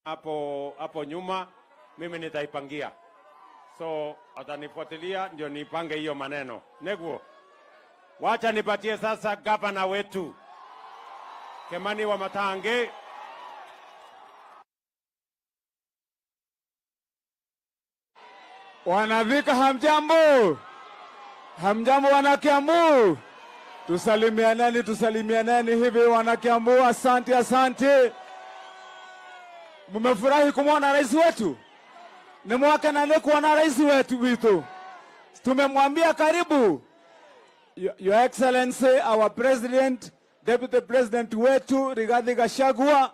Hapo nyuma mimi nitaipangia. So atanifuatilia ndio nipange hiyo maneno. Neguo. Wacha nipatie sasa gavana wetu Kimani wa Matange. Wanathika hamjambo. Hamjambo wanakiambu. Tusalimianeni hivi wanakiambu. Asante. Mmefurahi kumwona rais wetu? Ni mwaka na kuona rais wetu. Tumemwambia karibu. Your Excellency, our President, Deputy President wetu Rigathi Gachagua,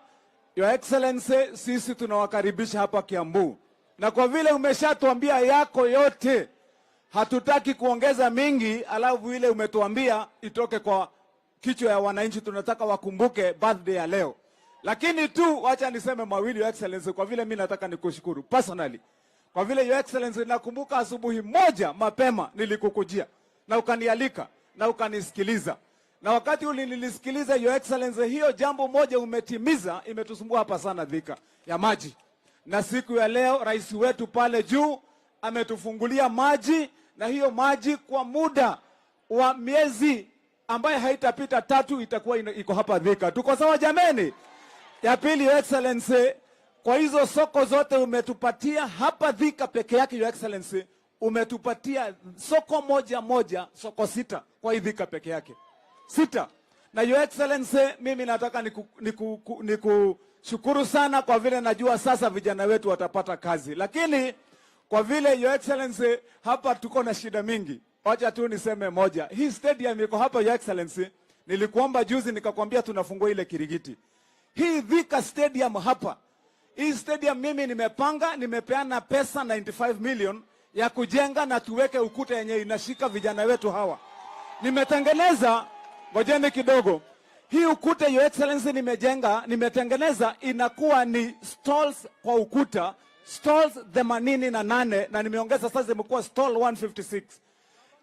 Your Excellency, sisi tunawakaribisha hapa Kiambu. Na kwa vile umeshatuambia yako yote, hatutaki kuongeza mingi, alafu ile umetuambia itoke kwa kichwa ya wananchi, tunataka wakumbuke birthday ya leo. Lakini tu wacha niseme mawili, Your Excellency, kwa vile mimi nataka nikushukuru personally. Kwa vile Your Excellency, nakumbuka asubuhi moja mapema nilikukujia na ukanialika na ukanisikiliza. Na wakati ule nilisikiliza, Your Excellency, hiyo jambo moja umetimiza, imetusumbua hapa sana Thika ya maji. Na siku ya leo rais wetu pale juu ametufungulia maji, na hiyo maji kwa muda wa miezi ambaye haitapita 3 itakuwa iko hapa Thika. Tuko sawa jameni? Ya pili, Your Excellency, kwa hizo soko zote umetupatia hapa Thika peke yake, Your Excellency, umetupatia soko moja, soko 6 kwa hii Thika peke yake. 6. Na Your Excellency, mimi nataka nikushukuru sana kwa vile najua sasa vijana wetu watapata kazi. Lakini kwa vile Your Excellency, hapa tuko na shida mingi. Wacha tu niseme moja. Hii stadium iko hapa Your Excellency. Nilikuomba juzi nikakwambia tunafungua ile Kirigiti. Hii Thika stadium hapa. Hii stadium mimi nimepeana pesa 95 million ya kujenga na tuweke ukuta yenye inashika vijana wetu hawa. Nimetengeneza, ngojeni kidogo. Hii ukuta Your Excellency nimetengeneza inakuwa ni stalls kwa ukuta, stalls 88 na nimeongeza sasa imekuwa stall 156.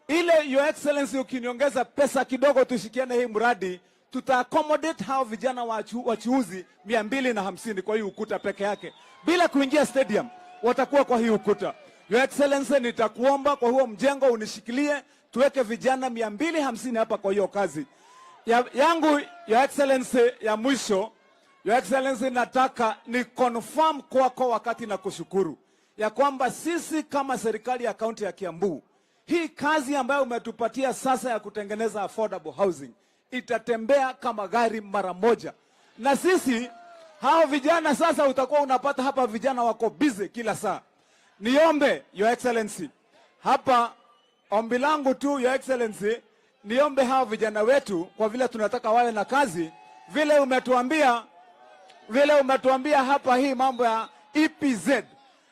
Ile Your Excellency, ukiniongeza pesa kidogo tushikiane hii mradi, tuta accommodate hao vijana wachuuzi 250 kwa hii ukuta peke yake. Bila kuingia stadium, watakuwa kwa hii ukuta. Your Excellency, nitakuomba kwa huo mjengo unishikilie, tuweke vijana 250 hapa kwa hiyo kazi. Yangu Your Excellency, ya mwisho, Your Excellency, nataka ni confirm kwako wakati na kushukuru ya kwamba sisi kama serikali ya kaunti ya Kiambu, hii kazi ambayo umetupatia sasa ya kutengeneza affordable housing itatembea kama gari mara moja. Na sisi hao vijana sasa utakuwa unapata hapa vijana wako busy kila saa. Niombe Your Excellency, hapa ombi langu tu Your Excellency, niombe hao vijana wetu kwa vile tunataka wawe na kazi, vile umetuambia hapa hii mambo ya EPZ.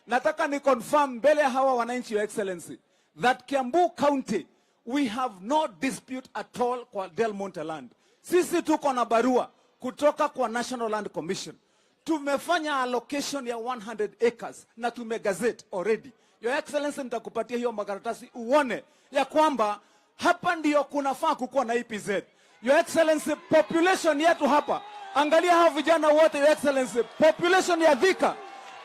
Nataka ni confirm mbele hawa wananchi Your Excellency that Kiambu County we have no dispute at all kwa Del Monte land. Sisi tuko na barua kutoka kwa National Land Commission. Tumefanya allocation ya 100 acres na tumegazette already. Your Excellency, nitakupatia hiyo makaratasi uone ya kwamba hapa ndio kunafaa kukuwa na EPZ. Your Excellency, population yetu hapa, angalia hao vijana wote Your Excellency, population ya Thika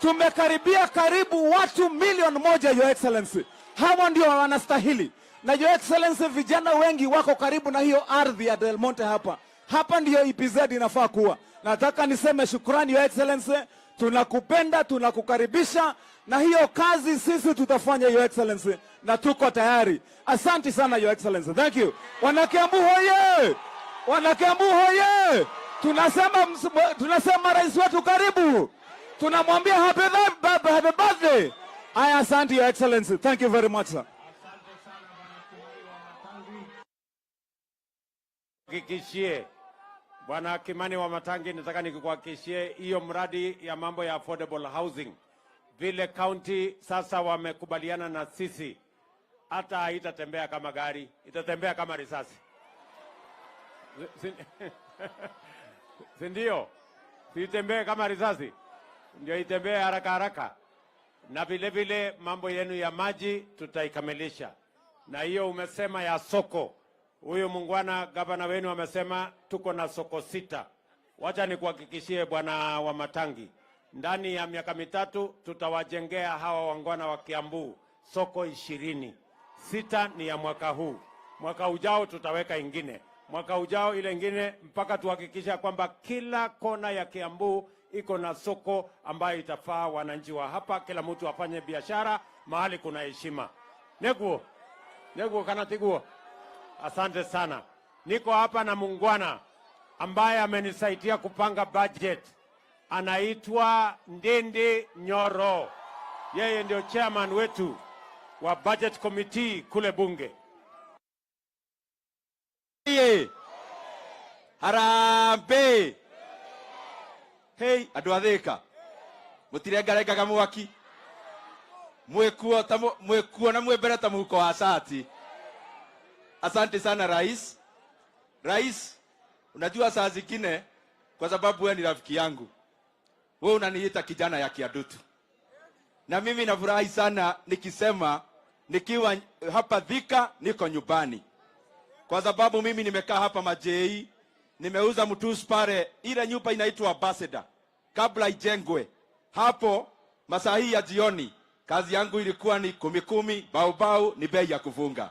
tumekaribia karibu watu 1,000,000 Your Excellency. Hawa ndio wanastahili. Na Your Excellency, vijana wengi wako karibu na hiyo ardhi ya Del Monte hapa. Hapa ndio EPZ inafaa kuwa. Nataka niseme shukrani Your Excellency, tunakupenda, tunakukaribisha, na hiyo kazi sisi tutafanya Your Excellency, na tuko tayari. Asante sana Your Excellency. Thank you. Wanakiambu hoye! Wanakiambu hoye! Tunasema rais wetu karibu. Tunamwambia happy birthday. Aya, asante Your Excellency. Thank you very much, sir. Kikishie Bwana Kimani wa Matangi, nataka nikuhakikishie hiyo mradi ya mambo ya affordable housing, vile county sasa wamekubaliana na sisi, hata haitatembea kama gari, itatembea kama risasi. Sindio? Itembee kama risasi, ndio itembee haraka haraka. Na vile vile mambo yenu ya maji tutaikamilisha. Na hiyo umesema ya soko, huyu mungwana gavana wenu amesema tuko na soko 6. Wacha nikuhakikishie Bwana wa Matangi, ndani ya miaka 3 tutawajengea hawa wangwana wa Kiambu soko 20. 6 ni ya mwaka huu. Mwaka ujao tutaweka ingine. Mwaka ujao ile ingine, mpaka tuhakikisha kwamba kila kona ya Kiambu iko na soko ambayo itafaa wananchi wa hapa, kila mtu afanye biashara mahali kuna heshima. Neguo kanatiguo. Asante sana. Niko hapa na mungwana ambaye amenisaidia kupanga budget. Anaitwa Ndende Nyoro. Yeye ndio chairman wetu wa budget committee kule bunge. Harambe. Hey, andu athika. Mutirengarengaga mwaki. Mwekuo na mwembere ta muhuko wa shati. Asante sana rais. Rais, unajua saa zingine kwa sababu wewe ni rafiki yangu, wewe unaniita kijana ya Kiadutu, na mimi nafurahi sana nikisema nikiwa hapa Thika niko nyumbani, kwa sababu mimi nimekaa hapa Majei, nimeuza mtusi pale, ile nyumba inaitwa Ambassador kabla ijengwe. Hapo masaa hii ya jioni kazi yangu ilikuwa ni 10 bau ni bei ya kufunga.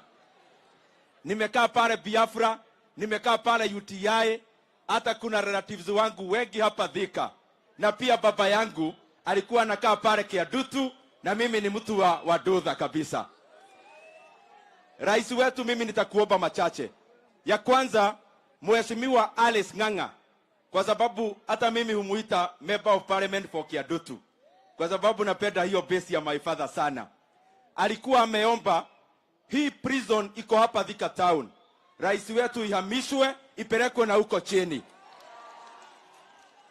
Nimekaa pale Biafra, nimekaa pale UTI, hata kuna relatives wangu wengi hapa Thika, na pia baba yangu alikuwa anakaa pale Kiadutu, na mimi ni mtu wa Dudha kabisa. Rais wetu, mimi nitakuomba machache. Ya kwanza, Mheshimiwa Alice Ng'ang'a, kwa sababu hata mimi humuita Member of Parliament for Kiadutu, kwa sababu napenda hiyo base ya my father sana. Alikuwa ameomba hii prison iko hapa Thika town, rais wetu ihamishwe ipelekwe na huko chini,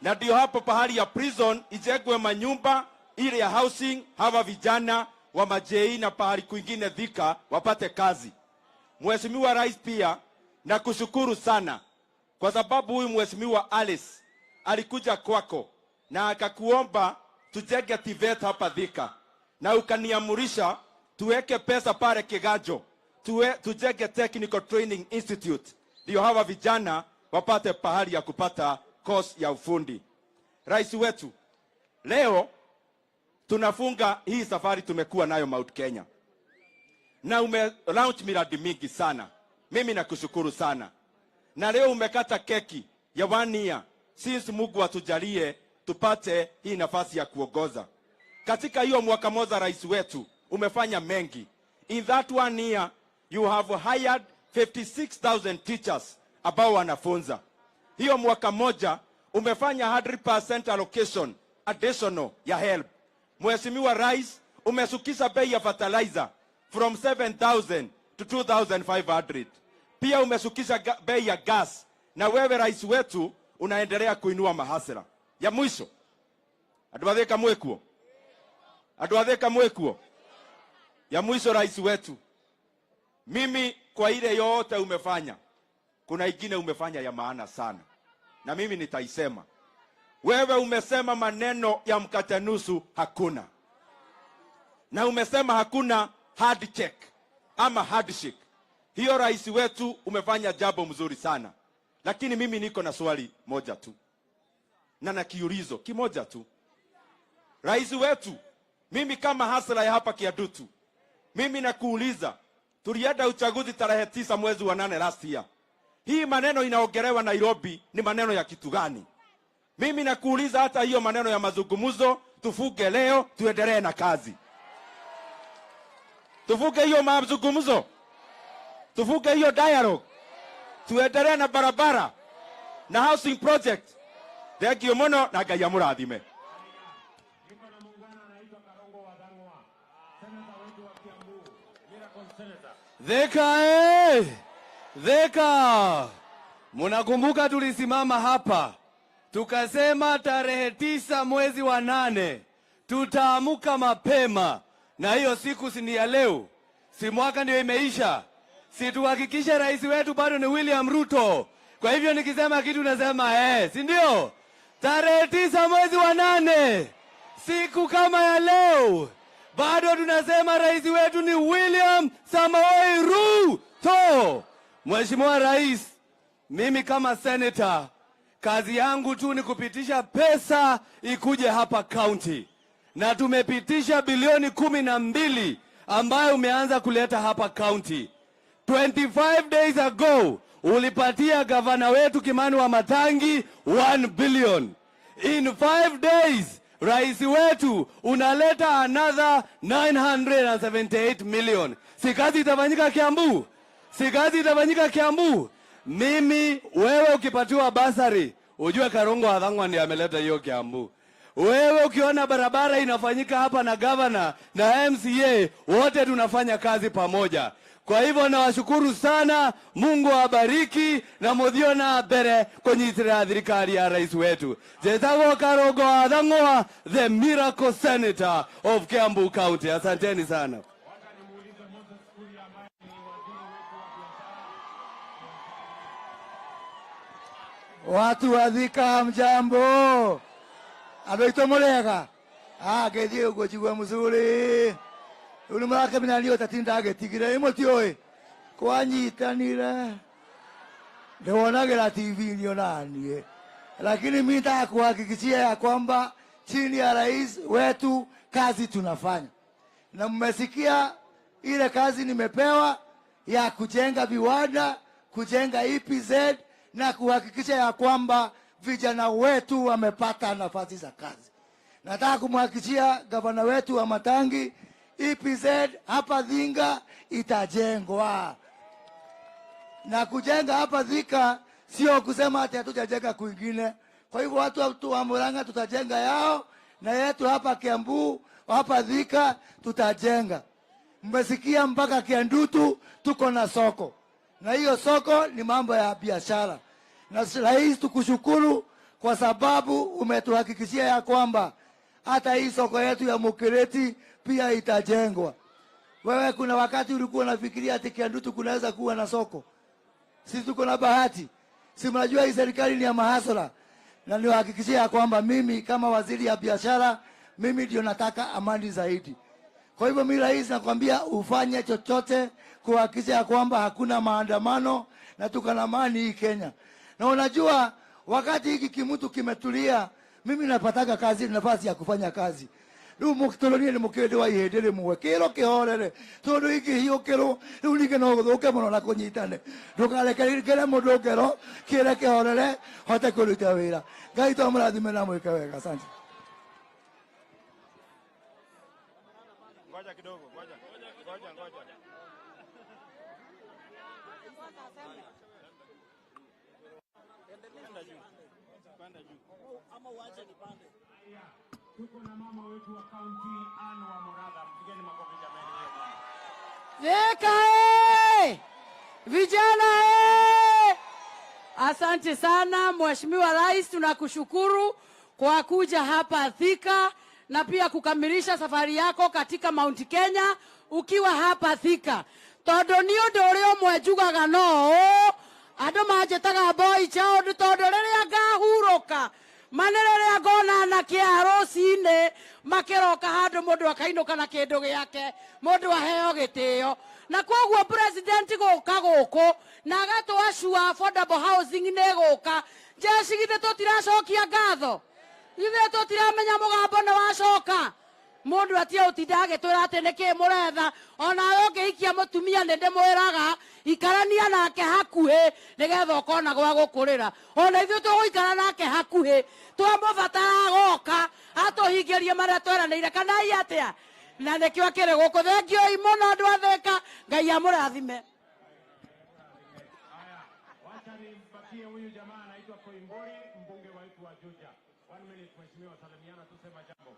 na ndio hapo pahali ya prison ijengwe manyumba ile ya housing, hawa vijana wa Majei na pahali kwingine Thika wapate kazi. Mheshimiwa Rais, pia na kushukuru sana kwa sababu huyu Mheshimiwa Alice alikuja kwako na akakuomba tujenge TVET hapa Thika, na ukaniamurisha tuweke pesa pale Kiganjo tujenge Technical Training Institute, ndio hawa vijana wapate pahali ya kupata course ya ufundi. Rais wetu, leo tunafunga hii safari tumekuwa nayo Mount Kenya, na launch miradi mingi sana. Mimi nakushukuru sana, na leo umekata keki ya 1 year since Mungu atujalie tupate hii nafasi ya kuongoza. Katika hiyo mwaka moja rais wetu umefanya mengi. In that 1 year you have hired 56,000 teachers ambao wanafunza. Hiyo mwaka moja umefanya 100% allocation additional ya help. Mheshimiwa Rais, umesukisha bei ya fertilizer from 7,000 to 2,500. Pia umesukisha bei ya gas, na wewe rais wetu unaendelea kuinua mahasira. Ya mwisho, aduadheka mwekuo. Ya mwisho rais wetu, mimi kwa ile yote umefanya, kuna ingine umefanya ya maana sana, na mimi nitaisema. Wewe umesema maneno ya mkate nusu hakuna, na umesema hakuna handshake ama handshake. Hiyo rais wetu umefanya jambo mzuri sana, lakini mimi niko na swali moja tu na kiulizo kimoja tu. Rais wetu, mimi kama hasla ya hapa Kiadutu, mimi nakuuliza, tulienda uchaguzi tarehe 9 mwezi wa 8 last year. Hii maneno inaongelewa Nairobi ni maneno ya kitu gani? Mimi nakuuliza, hata hiyo maneno ya mazungumzo tufuge leo, tuendelee na kazi. Tufuge hiyo mazungumzo, tufuge hiyo dialogue, tuendelee na barabara na housing project. Thank you muno, na Ngai amurathime. Thika, munakumbuka tulisimama hapa tukasema tarehe 9 mwezi wa 8 tutaamuka mapema, na hiyo siku si ni ya leo, si mwaka ndio imeisha, si tuhakikishe rais wetu bado ni William Ruto. Kwa hivyo nikisema kitu nasema si ndio? Tarehe 9 mwezi wa 8, siku kama ya leo, bado tunasema rais wetu ni William Samoei Ruto. Mheshimiwa Rais, mimi kama senator, kazi yangu tu ni kupitisha pesa ikuje hapa county, na tumepitisha bilioni 12 ambayo umeanza kuleta hapa county. 25 days ago ulipatia gavana wetu Kimani wa Matangi 1 billion. In 5 days rais wetu unaleta another 978 million. Si kazi itafanyika Kiambu? Si kazi itafanyika Kiambu? Mimi wewe ukipatiwa basari, ujue Karongo Athang'wa ndiye ameleta hiyo Kiambu. Wewe ukiona barabara inafanyika hapa na governor na MCA, wote tunafanya kazi pamoja. Kwa hivyo nawashukuru sana, Mungu awabariki na muthiona mbere kunyitira thirikari ya rais wetu. Jetagwo Karogo Athang'wa, the miracle senator of Kiambu County. Asanteni sana. Watu wa Thika hamjambo. Abeito Mulega. Gethi ugo jigwa muzuri. Uli mwake minalio tatinda agetigire. Imoti oe. Kwanyitanire. Ndewonagira TV nionanie. Lakini mimi nataka kuhakikishia ya kwamba chini ya rais wetu kazi tunafanya. Na mmesikia ile kazi nimepewa ya kujenga viwanda, kujenga EPZ na kuhakikisha ya kwamba vijana wetu wamepata nafasi za kazi. Nataka kumhakikishia gavana wetu wa Matangi, EPZ hapa Thinga itajengwa. Na kujenga hapa Thika sio kusema ati hatujajenga kwingine. Kwa hivyo watu wa Murang'a tutajenga yao, na yetu hapa Kiambu, hapa Thika tutajenga. Mmesikia mpaka Kiandutu tuko na soko. Na hiyo soko ni mambo ya biashara. Na rais tukushukuru kwa sababu umetuhakikishia ya kwamba hata hii soko yetu ya Mukireti pia itajengwa. Wewe kuna wakati ulikuwa unafikiria ati Kiandutu kunaweza kuwa na soko? Sisi tuko na bahati. Si mnajua hii serikali ni ya mahasala. Na niwahakikishia ya kwamba mimi kama waziri ya biashara, mimi ndio nataka amani zaidi. Kwa hivyo mimi rais nakwambia ufanye chochote kuhakikisha ya kwamba hakuna maandamano na tuko na amani hii Kenya. Na unajua wakati hiki kimutu kimetulia, mimi napataka kazi, nafasi ya kufanya kazi. Ndio mukitolonia ni mukende wa ihendere muwe kero kihorere tondu iki hiyo kero riu ninge no guthuke muno na kunyitane ndukarekerekere mundu kero kire kihorere hote kuruta wira. Ngai to murathime na mwike wega. Asante. Ngoja kidogo, ngoja. Panda juu. Ama uache nipande. Tuko na mama wetu wa kaunti Anne wa Moradha. Mpigeni makofi jamani hiyo mama. Thika vijana asante sana Mheshimiwa Rais, tunakushukuru kwa kuja hapa Thika na pia kukamilisha safari yako katika Mount Kenya ukiwa hapa Thika. Tondu ni undu uria mwejugaga no andu manjetaga boy chao tondu riria ngahuruka manererea ngona na kiarocine makiroka handu mundu akainuka na kindu giake mundu aheo gitio na koguo president guka guku na agatwacua affordable housing ne guka jeshi githe tutiracokia ngatho githe tutiramenya mugambo ni wacoka mundu atia utinda agitwira ati niki muretha ona ungiikia mutumia ni ndimwiraga ikarania nake hakuhi nigetha ukona gwa gukurira ona ithuĩ tũgũikara nake hakuhi twamubatara goka atuhingirie maria tweranĩire kana i atia na nikio akiri guku. Thengioi muno andu a Thika, Ngai amũrathime. Wacha nimpatie huyu jamaa anaitwa Koimburi, mbunge wetu wa Juja. 1 minute mheshimiwa, salimiana tusema jambo.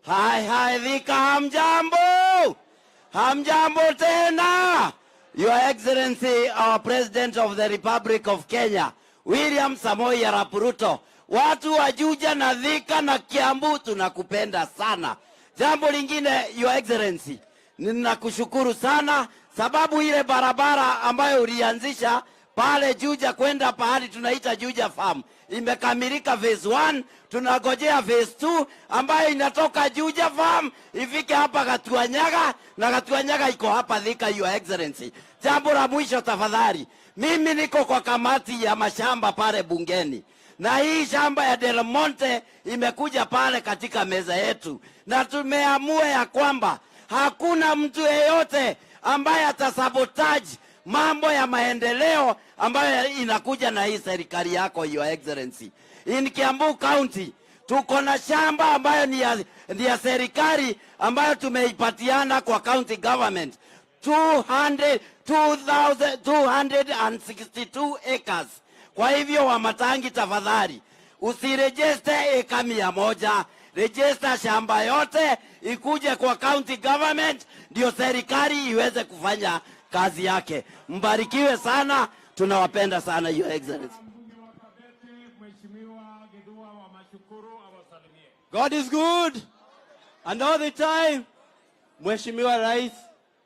Hai Thika hamjambo. Hamjambo tena. Your Excellency, our President of the Republic of Kenya, William Samoei Arap Ruto, watu wa Juja na Thika na Kiambu tunakupenda sana. Jambo lingine, Your Excellency, ninakushukuru sana sababu ile barabara ambayo ulianzisha pale Juja kwenda pahali tunaita Juja Farm imekamilika phase 1, tunagojea phase 2 ambayo inatoka Juja Farm ifike hapa Gatuanyaga na Gatuanyaga iko hapa Thika, Your Excellency. Jambo la mwisho tafadhali, mimi niko kwa kamati ya mashamba pale bungeni na hii shamba ya Del Monte imekuja pale katika meza yetu na tumeamua ya kwamba hakuna mtu yeyote ambaye atasabotage mambo ya maendeleo ambayo inakuja na hii serikali yako, Your Excellency. In Kiambu County tuko na shamba ambayo ni ya serikali ambayo tumeipatiana kwa county government 262 acres. Kwa hivyo Wamatangi, tafadhali usirejeste eka 100, register shamba yote ikuje kwa county government, ndio serikali iweze kufanya kazi yake. Mbarikiwe sana, tunawapenda sana Your Excellency. God is good and all the time. Mheshimiwa Rais,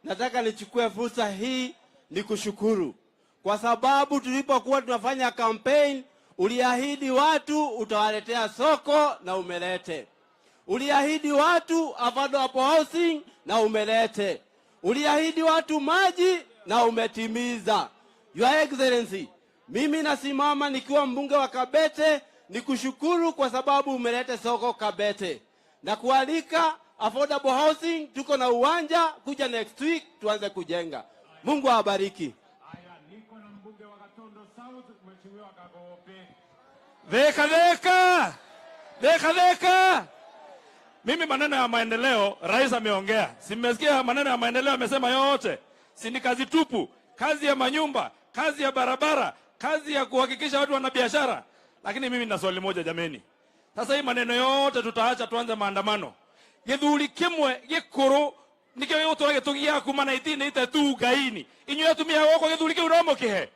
nataka nichukue fursa hii ni kushukuru kwa sababu tulipokuwa tunafanya campaign uliahidi watu utawaletea soko na umelete. Uliahidi watu affordable housing na umelete. Uliahidi watu maji na umetimiza. Your Excellency, mimi nasimama nikiwa mbunge wa Kabete nikushukuru kwa sababu umelete soko Kabete. Na kualika affordable housing, tuko na uwanja, kuja next week tuanze kujenga. Mungu awabariki. Dheka. Mimi maneno ya maendeleo rais ameongea. Simesikia maneno ya maendeleo amesema yote. Si ni kazi tupu, kazi ya manyumba, kazi ya barabara, kazi ya kuhakikisha watu wana biashara. Lakini mimi nina swali moja jameni. Sasa hii maneno yote tutaacha tuanze maandamano. Githuri kimwe gikuru nikyo yotora gitugia kumana itine ite tu gaini. Inyo yatumia wako githuri kiu no mukihe.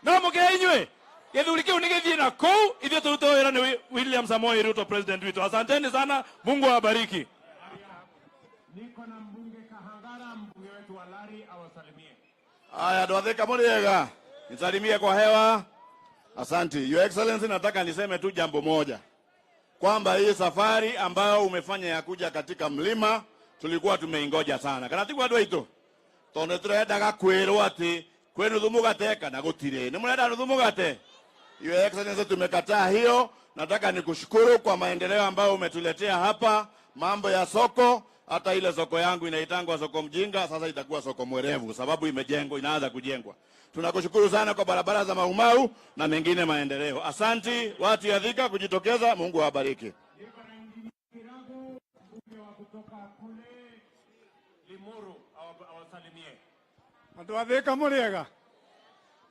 No mukihe inywe. Githuri kiu nigithie na kou ithio turutoera ni William Samoei Ruto president wetu. Asanteni sana, Mungu awabariki. Niko na mbunge Kahangara, mbunge wetu wa Lari awasalimie. Aya, Dwadheka Muriega, nisalimie kwa hewa. Asante. Your Excellency, nataka niseme tu jambo moja. Kwamba hii safari ambayo umefanya ya kuja katika mlima tulikuwa tumeingoja sana. Kana tigwa andũ aitũ. Tondu turendaga kwirwo ati kwenu thumugate kana gutire. Ni murenda thumugate. Your Excellency, tumekataa hiyo. Nataka nikushukuru kwa maendeleo ambayo umetuletea hapa, mambo ya soko. Hata ile soko yangu inaitangwa soko mjinga, sasa itakuwa soko mwerevu sababu imejengwa, inaanza kujengwa. Tunakushukuru sana kwa barabara za Maumau na mengine maendeleo. Asanti watu ya Thika kujitokeza, Mungu awabariki. Andũ a Thika Muriega,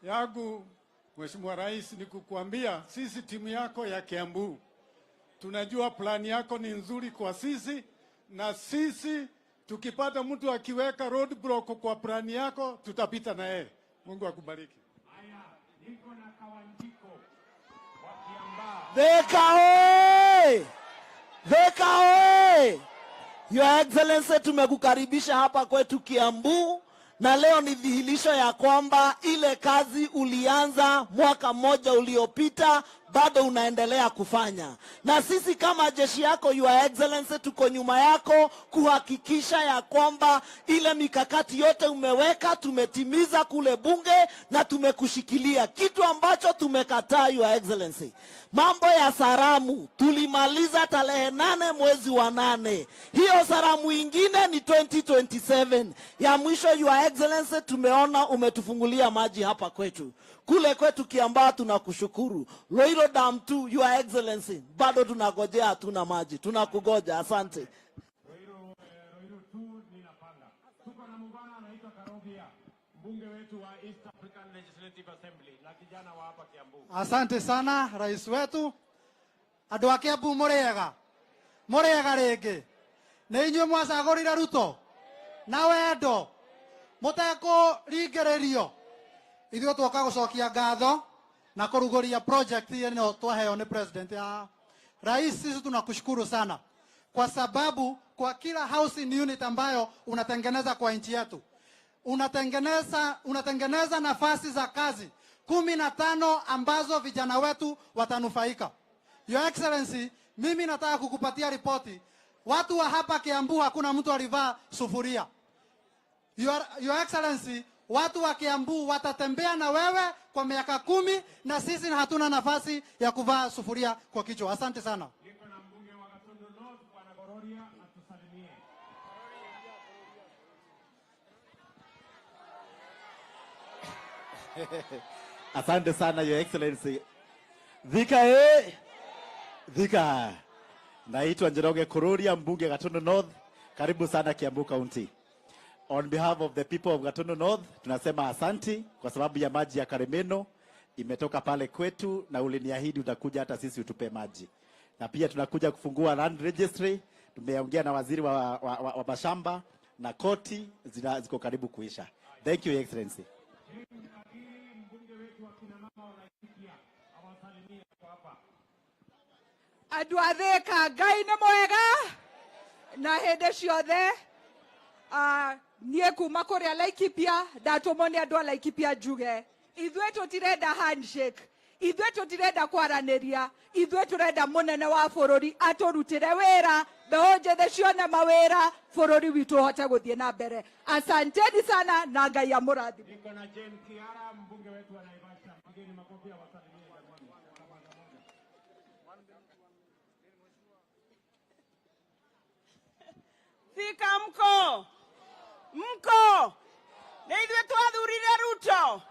yangu Mheshimiwa Rais, ni kukuambia sisi timu yako ya Kiambu tunajua plani yako ni nzuri kwa sisi, na sisi tukipata mtu akiweka roadblock kwa plani yako tutapita na yeye. Mungu akubariki. Haya, niko na Kawanjiko wa Kiambaa. Thika oye! Thika oye! Your Excellency, tumekukaribisha hapa kwetu Kiambu, na leo ni dhihirisho ya kwamba ile kazi ulianza mwaka mmoja uliopita bado unaendelea kufanya. Na sisi kama jeshi yako Your Excellency tuko nyuma yako kuhakikisha ya kwamba ile mikakati yote umeweka tumetimiza kule bunge na tumekushikilia. Kitu ambacho tumekataa Your Excellency, mambo ya saramu tulimaliza tarehe 8 mwezi wa 8. Hiyo saramu ingine ni 2027. Ya mwisho Your Excellency, tumeona umetufungulia maji hapa kwetu. Kule kwetu Kiambaa tunakushukuru. Loiro Dam tu Your Excellency, bado tunagojea, hatuna maji. Tunakugoja, asante. Loiro tu ninapanga. Tuko na mbwana anaitwa Karobia, mbunge wetu wa East African Legislative Assembly na kijana wa hapa Kiambu. Asante sana rais wetu. Andũ a Kiambu Muriega. Muriega rĩngĩ. Nĩ inyuĩ mwacagũrire Ruto na wendo mũtekũringĩrĩrio. Ithuĩ twoka gũcokia ngatho na kũrugũria project ĩno twaheo nĩ president ya rais. Sisi tunakushukuru sana kwa sababu kwa kila housing unit ambayo unatengeneza kwa nchi yetu unatengeneza nafasi za kazi 15 ambazo vijana wetu watanufaika. Your Excellency, mimi nataka kukupatia ripoti. Watu wa hapa Kiambu hakuna mtu alivaa sufuria. Your Excellency, watu wa Kiambu watatembea na wewe kwa miaka 10 na sisi hatuna nafasi ya kuvaa sufuria kwa kichwa. Asante sana. Niko na mbunge wa Gatundu North Bwana Gororia atusalimie. Asante sana Your Excellency. Thika Thika. Naitwa Njoroge Kururia, mbunge Gatundu North. Karibu sana Kiambu County. On behalf of the people of Gatundu North, tunasema asanti kwa sababu ya maji ya Karemeno imetoka pale kwetu na uliniahidi utakuja hata sisi utupe maji. na pia tunakuja kufungua land registry. Tumeongea na waziri wa mashamba na koti ziko karibu kuisha. Thank you, Your Excellency. Andũ a Thika, Ngai nĩ mwega na hĩndĩ ciothe. Niĩ kuma kũrĩa Laikipia ndatũmwo nĩ andũ a Laikipia njuge ithuĩ tũtirenda handshake, ithuĩ tũtirenda kwaranĩria, ithuĩ tũrenda mũnene wa bũrũri atũrutĩre wĩra, mbeũ njĩthĩ cione mawĩra, bũrũri witũ ũhote gũthiĩ na mbere. Asanteni sana na Ngai amũrathime. Niko na Jane Kiara, mbunge wetu wa Naivasha. Pigeni makofi awasalimie jamani. Thika mko nĩ ithuĩ twathurire Ruto,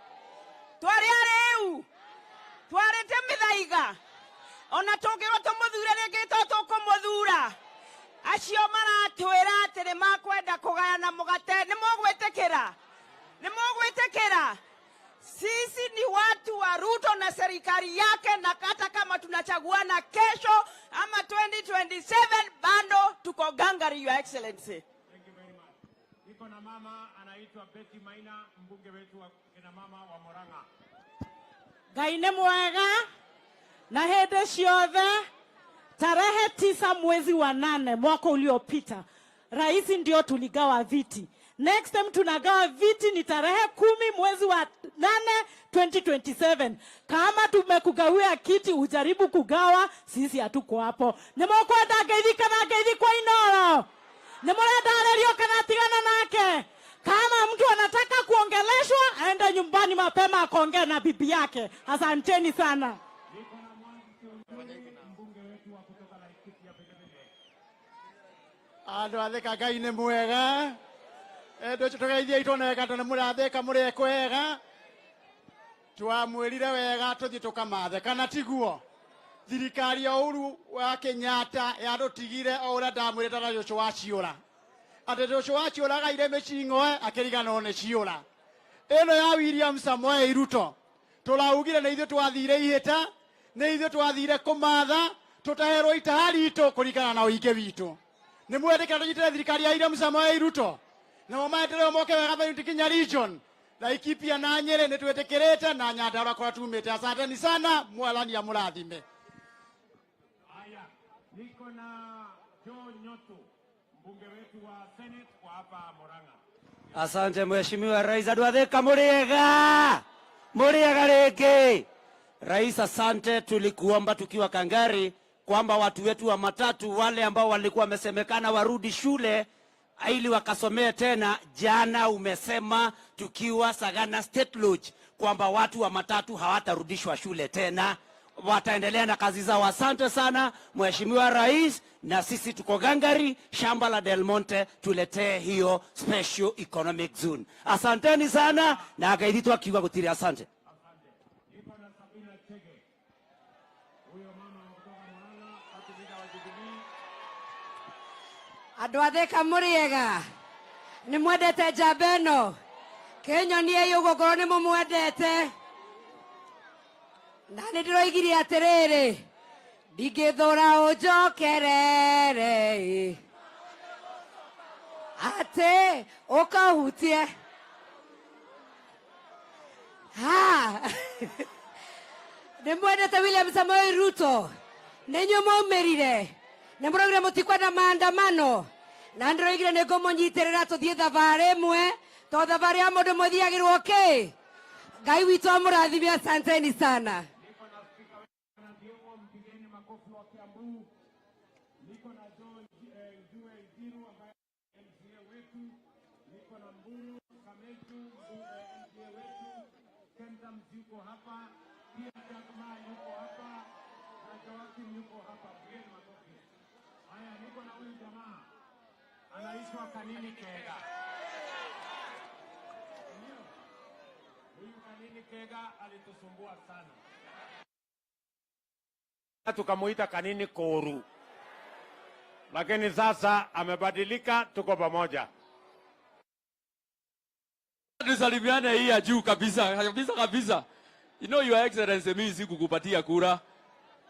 twarĩ arĩu, twarĩte mĩthaiga, ona tũngĩrwo tũmũthure rĩngĩ to tũkũmũthura. Acio maratwĩra atĩ nĩ makwenda kũgayana mũgate, nĩ mũgwĩtĩkĩra? Sisi ni watu wa Ruto na serikali yake, na hata kama tunachaguana kesho ama 2027 bado tuko gangari, Your Excellency. Thank you very much. Niko na mama anaitwa Betty Maina, mbunge wetu wa kina mama wa Murang'a. Ngai nĩ mwega na hĩndĩ ciothe. Tarehe 9 mwezi wa 8 mwaka uliopita, rais ndio tuligawa viti. Next time tunagawa viti ni tarehe 10 mwezi wa 8 2027. Kama tumekugawia kiti ujaribu kugawa, sisi hatuko hapo. Nĩmũkwenda ngeithi kana ngeithi kwa inoro? Nĩmũrenda arerio kana tigana nake? Kama mtu anataka kuongeleshwa aende nyumbani mapema akaongea na bibi yake. Asanteni sana. Andũ a Thika, Ngai nĩ mwega. Endũ tũgeithie itoneka tondũ mũrathĩka mũrĩ kwega. Twamwĩrire wega tũthiĩ tũkamathe, kana tiguo? Thirikari ya Uhuru wa Kenyatta yatũtigire o ũrĩa ndamwĩrĩte na Joshua wa ciũra. Atĩ Joshua wa ciũra gaire mĩcing'oe akĩriganĩrwo nĩ ciũra. Ĩno ya William Samoei Ruto tũraugire nĩ ithuĩ twathire ihĩta, nĩ ithuĩ twathire kũmatha, tũtaherwo itaha ritũ kũringana na ũingĩ witũ. Nĩ mwendekera tũnyitĩre thirikari ya William Samoei Ruto na maendeleo moke wega thĩinĩ Kinya region, Laikipia na Nyeri nĩ twĩtĩkĩrĩte na Nyandarua kwa tumĩte. Asanteni sana, Mwathani amũrathime. Haya, niko na Joe Nyoto, mbunge wetu wa Senate kwa hapa Murang'a. Asante Mheshimiwa Rais. Andũ a Thika mũrĩega rĩngĩ. Rais, asante. Tulikuomba tukiwa Kangari kwamba watu wetu wa matatu wale ambao walikuwa wamesemekana warudi shule ili wakasomee tena. Jana umesema tukiwa Sagana State Lodge kwamba watu wa matatu hawatarudishwa shule tena, wataendelea na kazi zao. Asante sana Mheshimiwa Rais, na sisi tuko gangari shamba la Del Monte tuletee hiyo special economic zone. Asanteni sana na akaidhitu akiwa kutiri. Asante. Andũ a Thika mũrĩega, nĩ mwendete njamba ĩno? Kĩnyoniei ũguo ngorwo nĩ mũmwendete. Na nĩ ndĩroigire atĩrĩrĩ, ndingĩthũra ũnjokerere atĩ ũkahutie. Nĩ mwendete William Samoei Ruto? Nĩ inyuĩ mwaumĩrire? Nĩ mũraugire mũtikwenda maandamano? Na ndĩroigire nĩ ngũmũnyitĩrĩra tũthiĩ thabarĩ ĩmwe, tondũ thabarĩ ya mũndũ mũthiagĩrwo kĩ? Ngai witũ amũrathime. Asanteni sana. Anaitwa Kanini Kega. Huyu Kanini Kega alitusumbua sana, tukamuita Kanini Koru, lakini sasa amebadilika, tuko pamoja. Tusalimiane hii ya juu kabisa. You know, Your Excellency, mimi sikukupatia kura.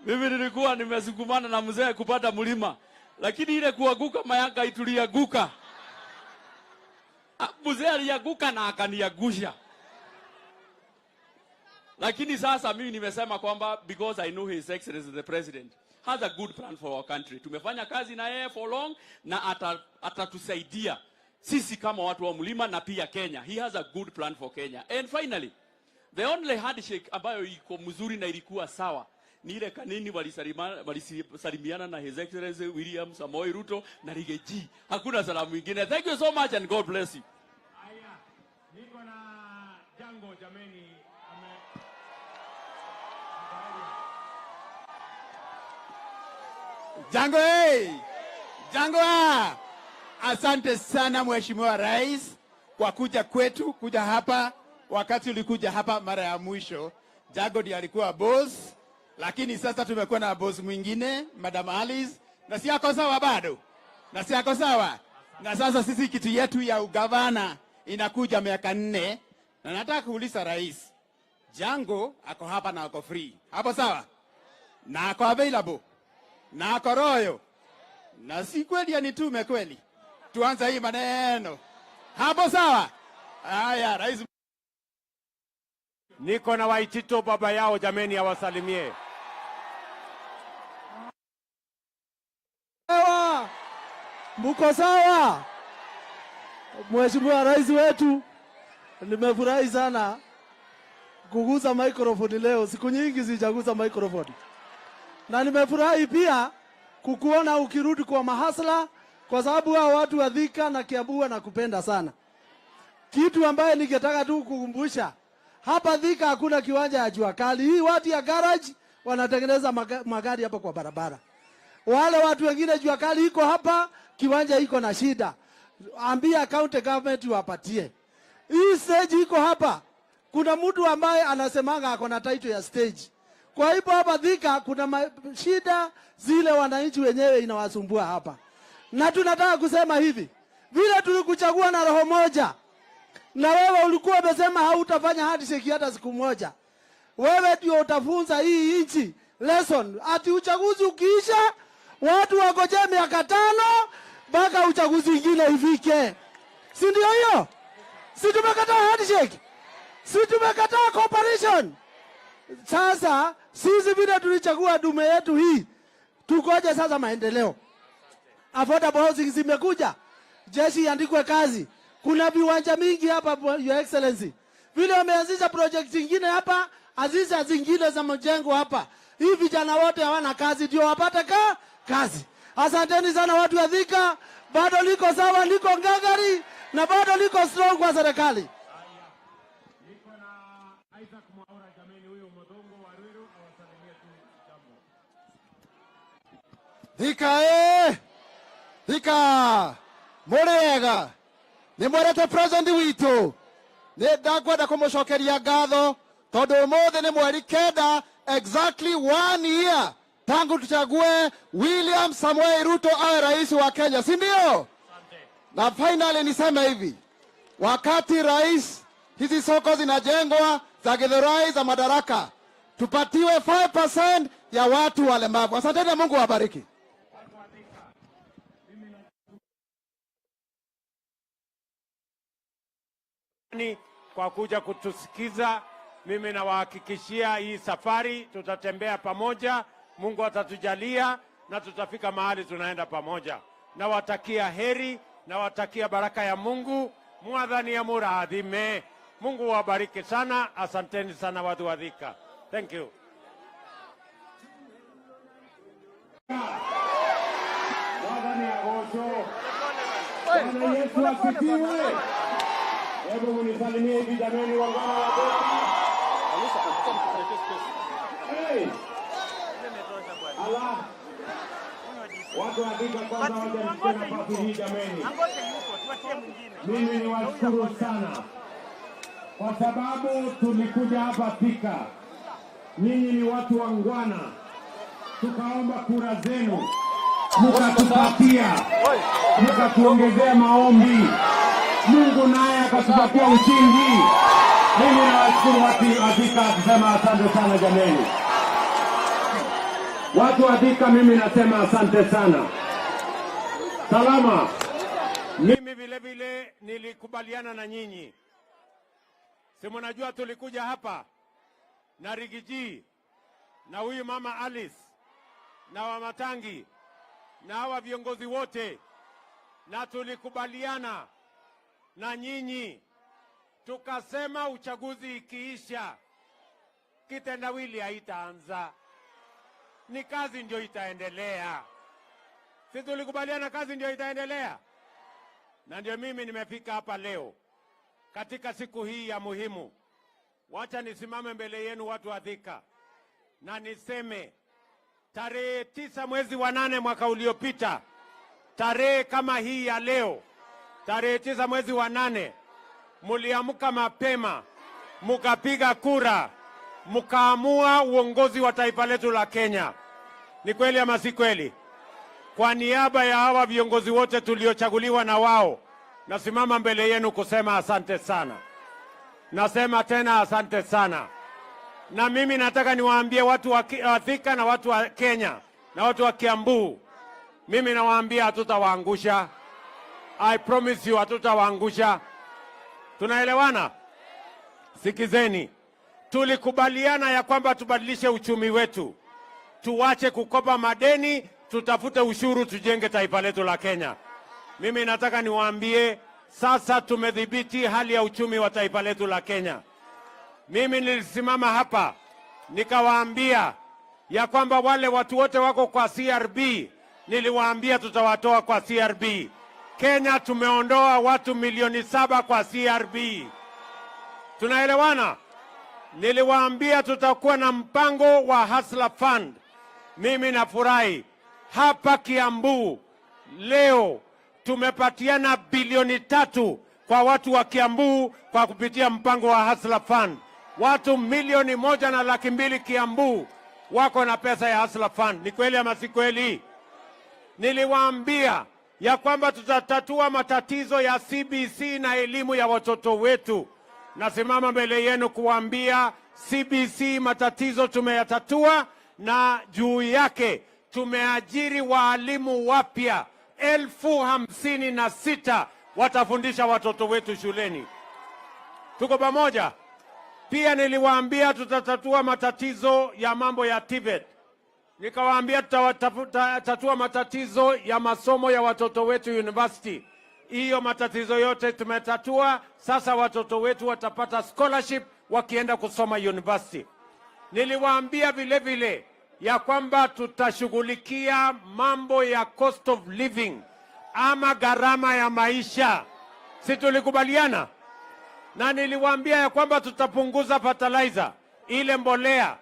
Mimi nilikuwa nimesukumana na mzee kupata mlima, lakini ile kuanguka mayanga itulianguka. Mzee alianguka na akaniagusha. Lakini sasa mimi nimesema kwamba because I know His Excellency the President has a good plan for our country. Tumefanya kazi na yeye for long na atatusaidia sisi kama watu wa mlima na pia Kenya. He has a good plan for Kenya. And finally, the only handshake ambayo iko mzuri na ilikuwa sawa ni ile kanini walisalimiana na His Excellency William Samoei Ruto na Rigathi. Hakuna salamu nyingine. Thank you so much and God bless you. Aya, niko na Jango jameni. Jango Jango asante sana Mheshimiwa Rais kwa kuja kwetu, kuja hapa. Wakati ulikuja hapa mara ya mwisho, Jango ndiye alikuwa boss, lakini sasa tumekuwa na boss mwingine, Madam Alice, na si yako sawa bado. Na si yako sawa. Na sasa sisi kitu yetu ya ugavana inakuja miaka 4, na nataka kuuliza Rais, Jango ako hapa na ako free. Hapo sawa? Na ako available. Na ako royo. Na si kweli anitume kweli. Tuanze hii maneno. Hapo sawa? Haya, Rais. Niko na Waitito baba yao jameni, awasalimie. Sawa. Mko sawa? Mheshimiwa Rais wetu, nimefurahi sana kuguza microphone leo. Siku nyingi sijaguza microphone. Na nimefurahi pia kukuona ukirudi kwa mahasla, kwa sababu hao watu wa Thika na Kiambu na kupenda sana. Kitu ambaye ningetaka tu kukumbusha, hapa Thika hakuna kiwanja ya jua kali. Hii watu ya garage wanatengeneza magari hapa kwa barabara. Wale watu wengine jua kali iko hapa, kiwanja iko na shida. Ambia county government wapatie. Hii stage iko hapa. Kuna mtu ambaye anasemanga ako na title ya stage. Kwa hivyo hapa Thika kuna shida zile wananchi wenyewe inawasumbua hapa. Na tunataka kusema hivi, vile tulikuchagua na roho moja, na wewe ulikuwa umesema hautafanya handshake hata siku moja. Wewe ndio utafunza hii nchi lesson. Ati uchaguzi ukiisha, watu wagoje miaka 5 mpaka uchaguzi mwingine ifike. Si ndio hiyo? Si tumekataa handshake? Si tumekataa cooperation? Sasa sisi vile tulichagua dume yetu hii, tukoje sasa maendeleo? Affordable housing zimekuja, jeshi iandikwe kazi. Kuna viwanja mingi hapa Your Excellency. Vile wameanzisha project zingine hapa, azisha zingine za mjengo hapa. Hii vijana wote hawana kazi, ndio wapate kazi. Asanteni sana watu wa Thika, bado liko sawa, liko ngangari na bado liko strong kwa serikali. Thika Thika Murega ni mwerete president witu ni ndakwenda kumucokeria ngatho tondu umuthi ni mweri 9 exactly 1 year tangu tuchague William Samoei Ruto awe rais wa Kenya, si ndio? Na finally niseme hivi, wakati rais hizi soko zinajengwa za Githurai za Madaraka, tupatiwe 5% ya watu walemavu. Asanteni na Mungu awabariki. Kwa kuja kutusikiza. Mimi nawahakikishia hii safari tutatembea pamoja. Mungu atatujalia na tutafika mahali tunaenda pamoja. Nawatakia heri, nawatakia baraka ya Mungu. Mwadhani ya muradhime. Mungu wabariki sana. Asanteni sana watu wa Thika. Thank you. Mwadhani ya gozo. Bwana Yesu asifiwe. Hebu munisalimie hivi jameni, wangwana wa Bomas. Hey! Allah. Watu wa Thika kwanza wajanichukua nafasi hii jameni. Mimi ni washukuru sana kwa sababu tulikuja hapa Thika. Ninyi ni watu wangwana. Tukaomba kura zenu. Mukatupatia. Mukatuongezea maombi. Mungu naye akatupatia ushindi. Mimi nawashukuru watu wa Thika, kusema asante sana jameni. Watu wa Thika, mimi nasema asante sana. Salama. Mimi vile vile nilikubaliana na nyinyi. Si mnajua tulikuja hapa na Rigiji na huyu mama Alice na Wamatangi na hawa viongozi wote, na tulikubaliana na nyinyi tukasema uchaguzi ikiisha kitendawili haitaanza, ni kazi ndio itaendelea. Si tulikubaliana kazi ndio itaendelea? Na ndio mimi nimefika hapa leo katika siku hii ya muhimu. Wacha nisimame mbele yenu watu wa Thika na niseme tarehe 9 mwezi wa 8 mwaka uliopita, tarehe kama hii ya leo, tarehe 9 mwezi wa 8, muliamka mapema, mukapiga kura, mukaamua uongozi wa taifa letu la Kenya. Ni kweli ama si kweli? Kwa niaba ya hawa viongozi wote tuliochaguliwa na wao, nasimama mbele yenu kusema asante sana. Nasema tena asante sana. Na mimi nataka niwaambie watu wa Thika na watu wa Kenya na watu wa Kiambu, mimi nawaambia hatutawaangusha. I promise you hatutawaangusha. Tunaelewana? Sikizeni. Tulikubaliana ya kwamba tubadilishe uchumi wetu. Tuwache kukopa madeni, tutafute ushuru, tujenge taifa letu la Kenya. Mimi nataka niwaambie sasa tumedhibiti hali ya uchumi wa taifa letu la Kenya. Mimi nilisimama hapa nikawaambia ya kwamba wale watu wote wako kwa CRB, niliwaambia tutawatoa kwa CRB. Kenya tumeondoa watu milioni 7 kwa CRB. Tunaelewana? Niliwaambia tutakuwa na mpango wa Hustler Fund. Mimi nafurahi hapa Kiambu leo tumepatiana bilioni 3 kwa watu wa Kiambu kwa kupitia mpango wa Hustler Fund. Watu milioni 1.2 Kiambu wako na pesa ya Hustler Fund. Ni kweli ama si kweli? Niliwaambia ya kwamba tutatatua matatizo ya CBC na elimu ya watoto wetu. Nasimama mbele yenu kuambia CBC matatizo tumeyatatua, na juu yake tumeajiri waalimu wapya 56,000 watafundisha watoto wetu shuleni. Tuko pamoja? Pia niliwaambia tutatatua matatizo ya mambo ya Tibet. Nikawaambia tutatatua matatizo ya masomo ya watoto wetu university. Hiyo matatizo yote tumetatua. Sasa watoto wetu watapata scholarship wakienda kusoma university. Niliwaambia vile vile ya kwamba tutashughulikia mambo ya cost of living ama gharama ya maisha. Si tulikubaliana? Na niliwaambia ya kwamba tutapunguza fertilizer, ile mbolea.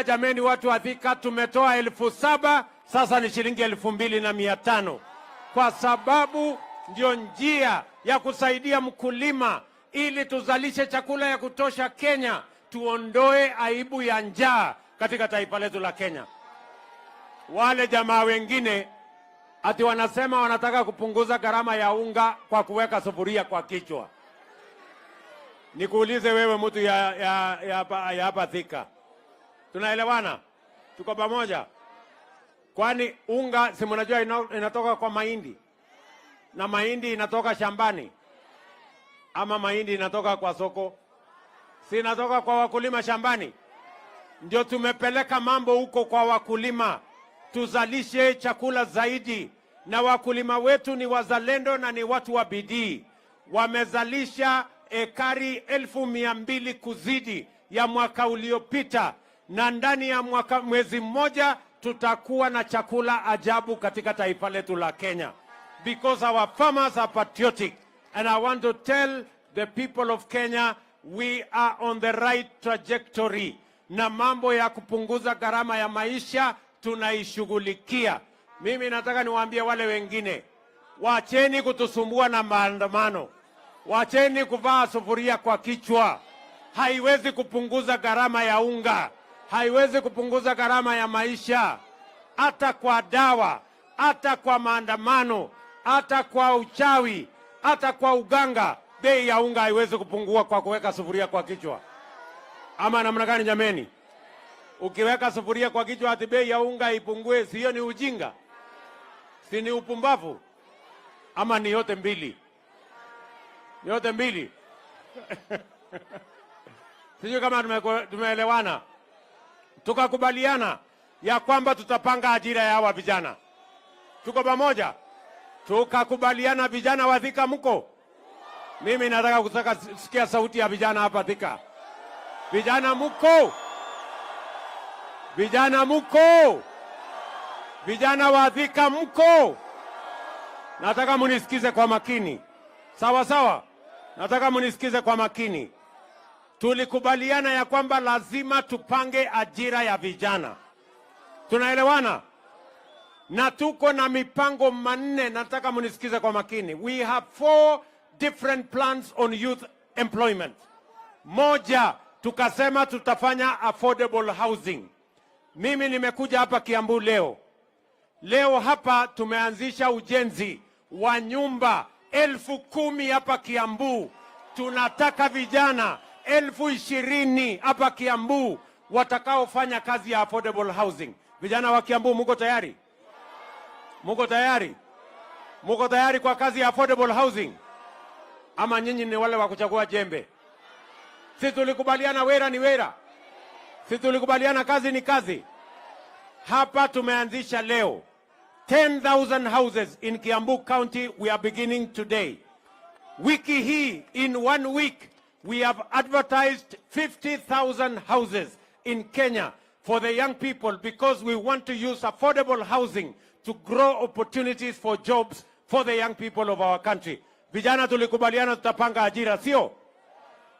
Jameni, watu wa Thika, tumetoa 7,000 sasa ni shilingi 2,500, kwa sababu ndio njia ya kusaidia mkulima ili tuzalishe chakula ya kutosha Kenya, tuondoe aibu ya njaa katika taifa letu la Kenya. Wale jamaa wengine ati wanasema wanataka kupunguza gharama ya unga kwa kuweka sufuria kwa kichwa. Nikuulize wewe mtu ya hapa Thika, tunaelewana? Tuko pamoja? Kwani unga si mnajua inatoka kwa mahindi, na mahindi inatoka shambani, ama mahindi inatoka kwa soko? Si inatoka kwa wakulima shambani? Ndio tumepeleka mambo huko kwa wakulima, tuzalishe chakula zaidi. Na wakulima wetu ni wazalendo na ni watu wa bidii. Wamezalisha ekari 200,000 kuzidi ya mwaka uliopita, na ndani ya mwezi mmoja tutakuwa na chakula ajabu katika taifa letu la Kenya, because our farmers are patriotic. And I want to tell the people of Kenya, we are on the right trajectory. Na mambo ya kupunguza gharama ya maisha tunaishughulikia. Mimi nataka niwaambie wale wengine, wacheni kutusumbua na maandamano. Wacheni kuvaa sufuria kwa kichwa. Haiwezi kupunguza gharama ya unga. Haiwezi kupunguza gharama ya maisha. Hata kwa dawa, hata kwa maandamano, hata kwa uchawi, hata kwa uganga, bei ya unga haiwezi kupungua kwa kuweka sufuria kwa kichwa. Ama namna gani jameni? Ukiweka sufuria kwa kichwa ati bei ya unga ipungue, sio ni ujinga? Si ni upumbavu? Ama ni yote mbili? Yote mbili. Sijui kama tumeelewana. Tukakubaliana ya kwamba tutapanga ajira ya hawa vijana. Tuko pamoja? Tukakubaliana vijana wa Thika mko? Mimi nataka kusikia sauti ya vijana hapa Thika. Vijana mko? Vijana mko? Vijana wa Thika mko? Nataka munisikize kwa makini. Sawa sawa? Nataka munisikize kwa makini. Tulikubaliana ya kwamba lazima tupange ajira ya vijana. Tunaelewana? Na tuko na mipango manne, nataka munisikize kwa makini. We have 4 different plans on youth employment. Moja, tukasema tutafanya affordable housing. Mimi nimekuja hapa Kiambu leo. Leo hapa tumeanzisha ujenzi wa nyumba 10,000 hapa Kiambu. Tunataka vijana 20,000 hapa Kiambu watakaofanya kazi ya affordable housing. Vijana wa Kiambu muko tayari? Muko tayari? Muko tayari kwa kazi ya affordable housing? Ama nyinyi ni wale wa kuchagua jembe? Si tulikubaliana wera ni wera? Si tulikubaliana kazi ni kazi? Hapa tumeanzisha leo 10,000 houses in Kiambu County. We are beginning today. Wiki hii, in 1 week, we have advertised 50,000 houses in Kenya for the young people because we want to use affordable housing to grow opportunities for jobs for the young people of our country. Vijana tulikubaliana tutapanga ajira, sio?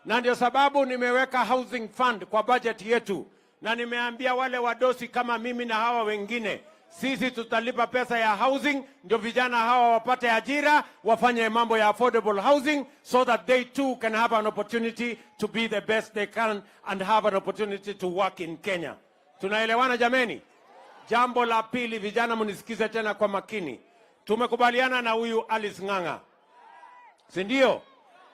Na ndio sababu nimeweka housing fund kwa budget yetu, na nimeambia wale wadosi kama mimi na hawa wengine, sisi tutalipa pesa ya housing ndio vijana hawa wapate ajira, wafanye mambo ya affordable housing so that they too can have an opportunity to be the best they can and have an opportunity to work in Kenya. Tunaelewana jameni? Jambo la pili, vijana munisikize tena kwa makini. Tumekubaliana na huyu Alice Ng'ang'a, si ndio?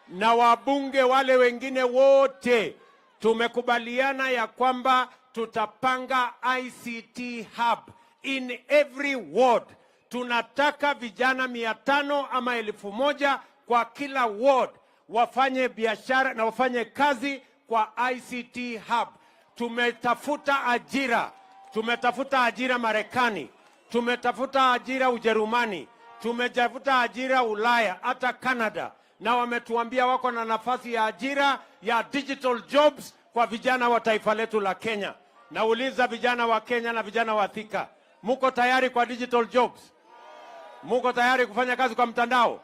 Na wabunge wale wengine wote tumekubaliana ya kwamba tutapanga ICT hub in every ward. Tunataka vijana 500 ama 1,000 kwa kila ward wafanye biashara na wafanye kazi kwa ICT hub. Tumetafuta ajira Marekani, tumetafuta ajira Ujerumani, tumetafuta ajira Ulaya, hata Canada, na wametuambia wako na nafasi ya ajira ya digital jobs kwa vijana wa taifa letu la Kenya. Nauliza vijana wa Kenya na vijana wa Thika, muko tayari kwa digital jobs? Muko tayari kufanya kazi kwa mtandao?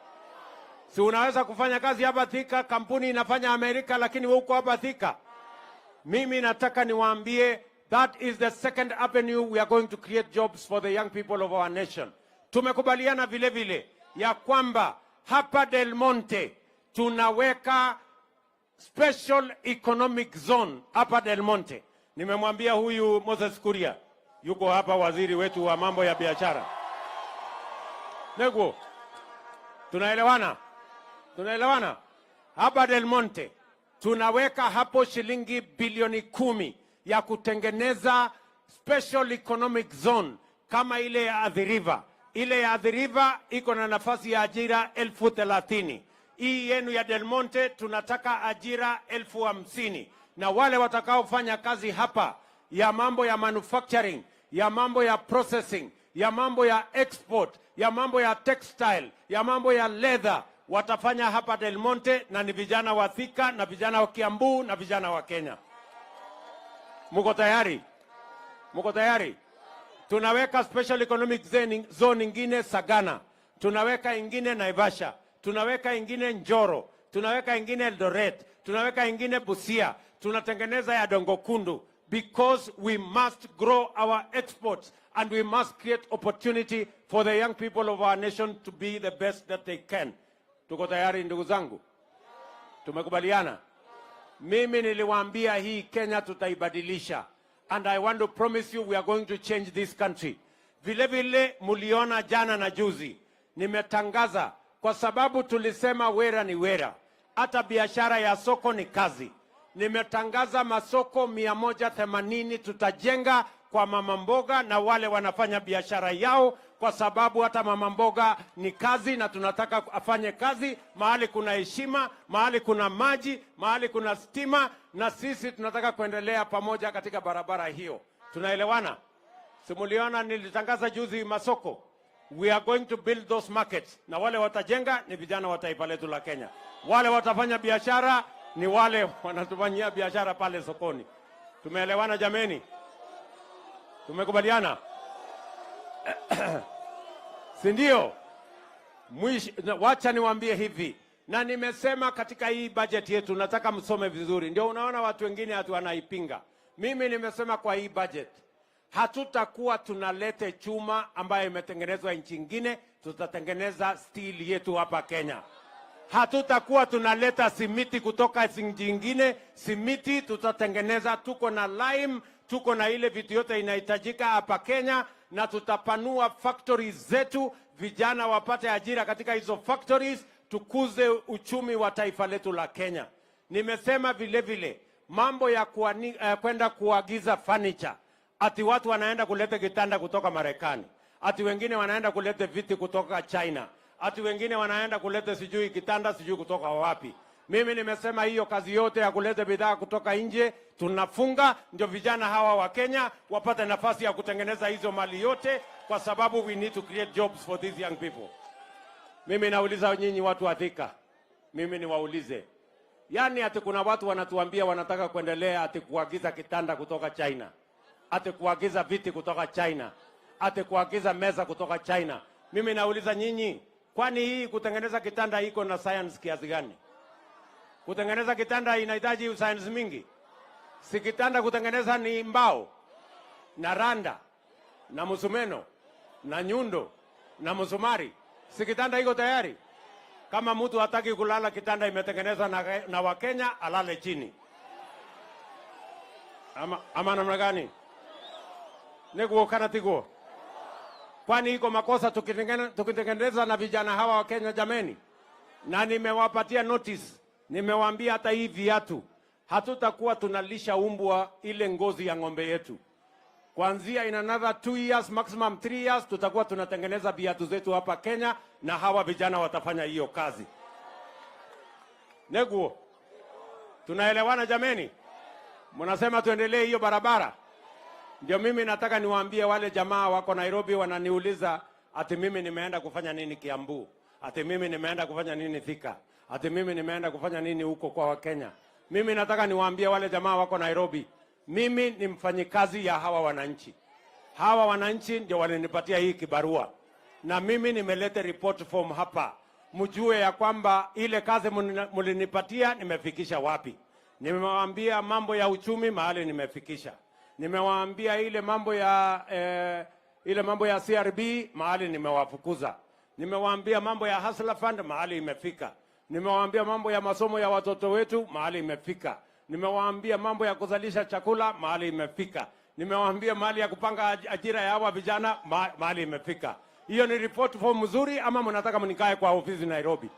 Si unaweza kufanya kazi hapa Thika, kampuni inafanya Amerika, lakini wewe uko hapa Thika. Mimi nataka niwaambie, that is the second avenue we are going to create jobs for the young people of our nation. Tumekubaliana vile vile ya kwamba hapa Del Monte tunaweka special economic zone hapa Del Monte. Nimemwambia huyu Moses Kuria, yuko hapa waziri wetu wa mambo ya biashara. Nego, tunaelewana? Tunaelewana? Hapa Del Monte tunaweka hapo shilingi bilioni 10 ya kutengeneza special economic zone kama ile ya Athi River. Ile ya Athi River iko na nafasi ya ajira 30,000. Hii yenu ya Del Monte tunataka ajira 50,000. Na wale watakaofanya kazi hapa ya mambo ya manufacturing, ya mambo ya processing, ya mambo ya export, ya mambo ya textile, ya mambo ya leather, watafanya hapa Del Monte, na ni vijana wa Thika na vijana wa Kiambu na vijana wa Kenya. Muko tayari? Muko tayari? Tunaweka special economic zone ingine Sagana, tunaweka ingine Naivasha, tunaweka ingine Njoro, tunaweka ingine Eldoret, tunaweka ingine Busia, tunatengeneza ya Dongo Kundu, because we must grow our exports and we must create opportunity for the young people of our nation to be the best that they can. Tuko tayari ndugu zangu? Tumekubaliana? Mimi niliwaambia hii Kenya tutaibadilisha, and I want to promise you we are going to change this country. Vile vile muliona jana na juzi nimetangaza, kwa sababu tulisema wera ni wera, hata biashara ya soko ni kazi. nimetangaza masoko 180 tutajenga kwa mama mboga na wale wanafanya biashara yao, kwa sababu hata mama mboga ni kazi na tunataka afanye kazi mahali kuna heshima, mahali kuna maji, mahali kuna stima, na sisi tunataka kuendelea pamoja katika barabara hiyo. Tunaelewana? Simuliona nilitangaza juzi masoko. We are going to build those markets. Na wale watajenga ni vijana wa taifa letu la Kenya. Wale watafanya biashara ni wale wanatufanyia biashara pale sokoni. Tumeelewana jameni? Tumekubaliana? Si ndio? Wacha niwaambie hivi. Na nimesema katika hii budget yetu nataka msome vizuri. Ndio unaona watu wengine hatu wanaipinga. Mimi nimesema kwa hii budget hatutakuwa tunalete chuma ambayo imetengenezwa nchi nyingine, tutatengeneza steel yetu hapa Kenya. Hatutakuwa tunaleta simiti kutoka nchi nyingine, simiti tutatengeneza, tuko na lime, tuko na ile vitu yote inahitajika hapa Kenya, na tutapanua factories zetu, vijana wapate ajira katika hizo factories, tukuze uchumi wa taifa letu la Kenya. Nimesema vile vile mambo ya kwenda kuagiza furniture. Ati watu wanaenda kuleta kitanda kutoka Marekani. Ati wengine wanaenda kuleta viti kutoka China. Ati wengine wanaenda kuleta sijui kitanda sijui kutoka wapi. Mimi nimesema hiyo kazi yote ya kuleta bidhaa kutoka nje tunafunga, ndio vijana hawa wa Kenya wapate nafasi ya kutengeneza hizo mali yote, kwa sababu we need to create jobs for these young people. Mimi nauliza nyinyi watu wa Thika. Mimi niwaulize. Yaani ati kuna watu wanatuambia wanataka kuendelea ati kuagiza kitanda kutoka China. Ate kuagiza viti kutoka China, ate kuagiza meza kutoka China. Mimi nauliza nyinyi, kwani hii kutengeneza kitanda iko na science kiasi gani? Kutengeneza kitanda inahitaji science mingi? Si kitanda kutengeneza ni mbao na randa na musumeno na nyundo na musumari. Si kitanda iko tayari? Kama mtu hataki kulala kitanda imetengenezwa na Wakenya, alale chini. Ama namna gani? Nego kana tigo. Kwani iko makosa tukitengeneza na vijana hawa wa Kenya jameni? Na nimewapatia notice. Nimewaambia hata hii viatu hatutakuwa tunalisha umbwa ile ngozi ya ng'ombe yetu. Kuanzia in another 2 years, maximum 3 years, tutakuwa tunatengeneza viatu zetu hapa Kenya, na hawa vijana watafanya hiyo kazi. Nego. Tunaelewana jameni? Mnasema tuendelee hiyo barabara? Ndio mimi nataka niwaambie wale jamaa wako Nairobi wananiuliza ati mimi nimeenda kufanya nini Kiambu, ati mimi nimeenda kufanya nini Thika, ati mimi nimeenda kufanya nini huko kwa Wakenya. Mimi nataka niwaambie wale jamaa wako Nairobi, mimi ni mfanyikazi ya hawa wananchi. Hawa wananchi ndio walinipatia hii kibarua, na mimi nimeleta report form hapa, mjue ya kwamba ile kazi mlinipatia nimefikisha wapi. Nimewaambia mambo ya uchumi mahali nimefikisha. Nimewaambia ile mambo ya CRB mahali nimewafukuza. Nimewaambia mambo ya Hustler Fund mahali imefika. Nimewaambia mambo ya masomo ya watoto wetu mahali imefika. Nimewaambia mambo ya kuzalisha chakula mahali imefika. Nimewaambia mahali ya kupanga ajira ya hawa vijana mahali imefika. Hiyo ni report form mzuri, ama mnataka mnikae kwa ofisi Nairobi?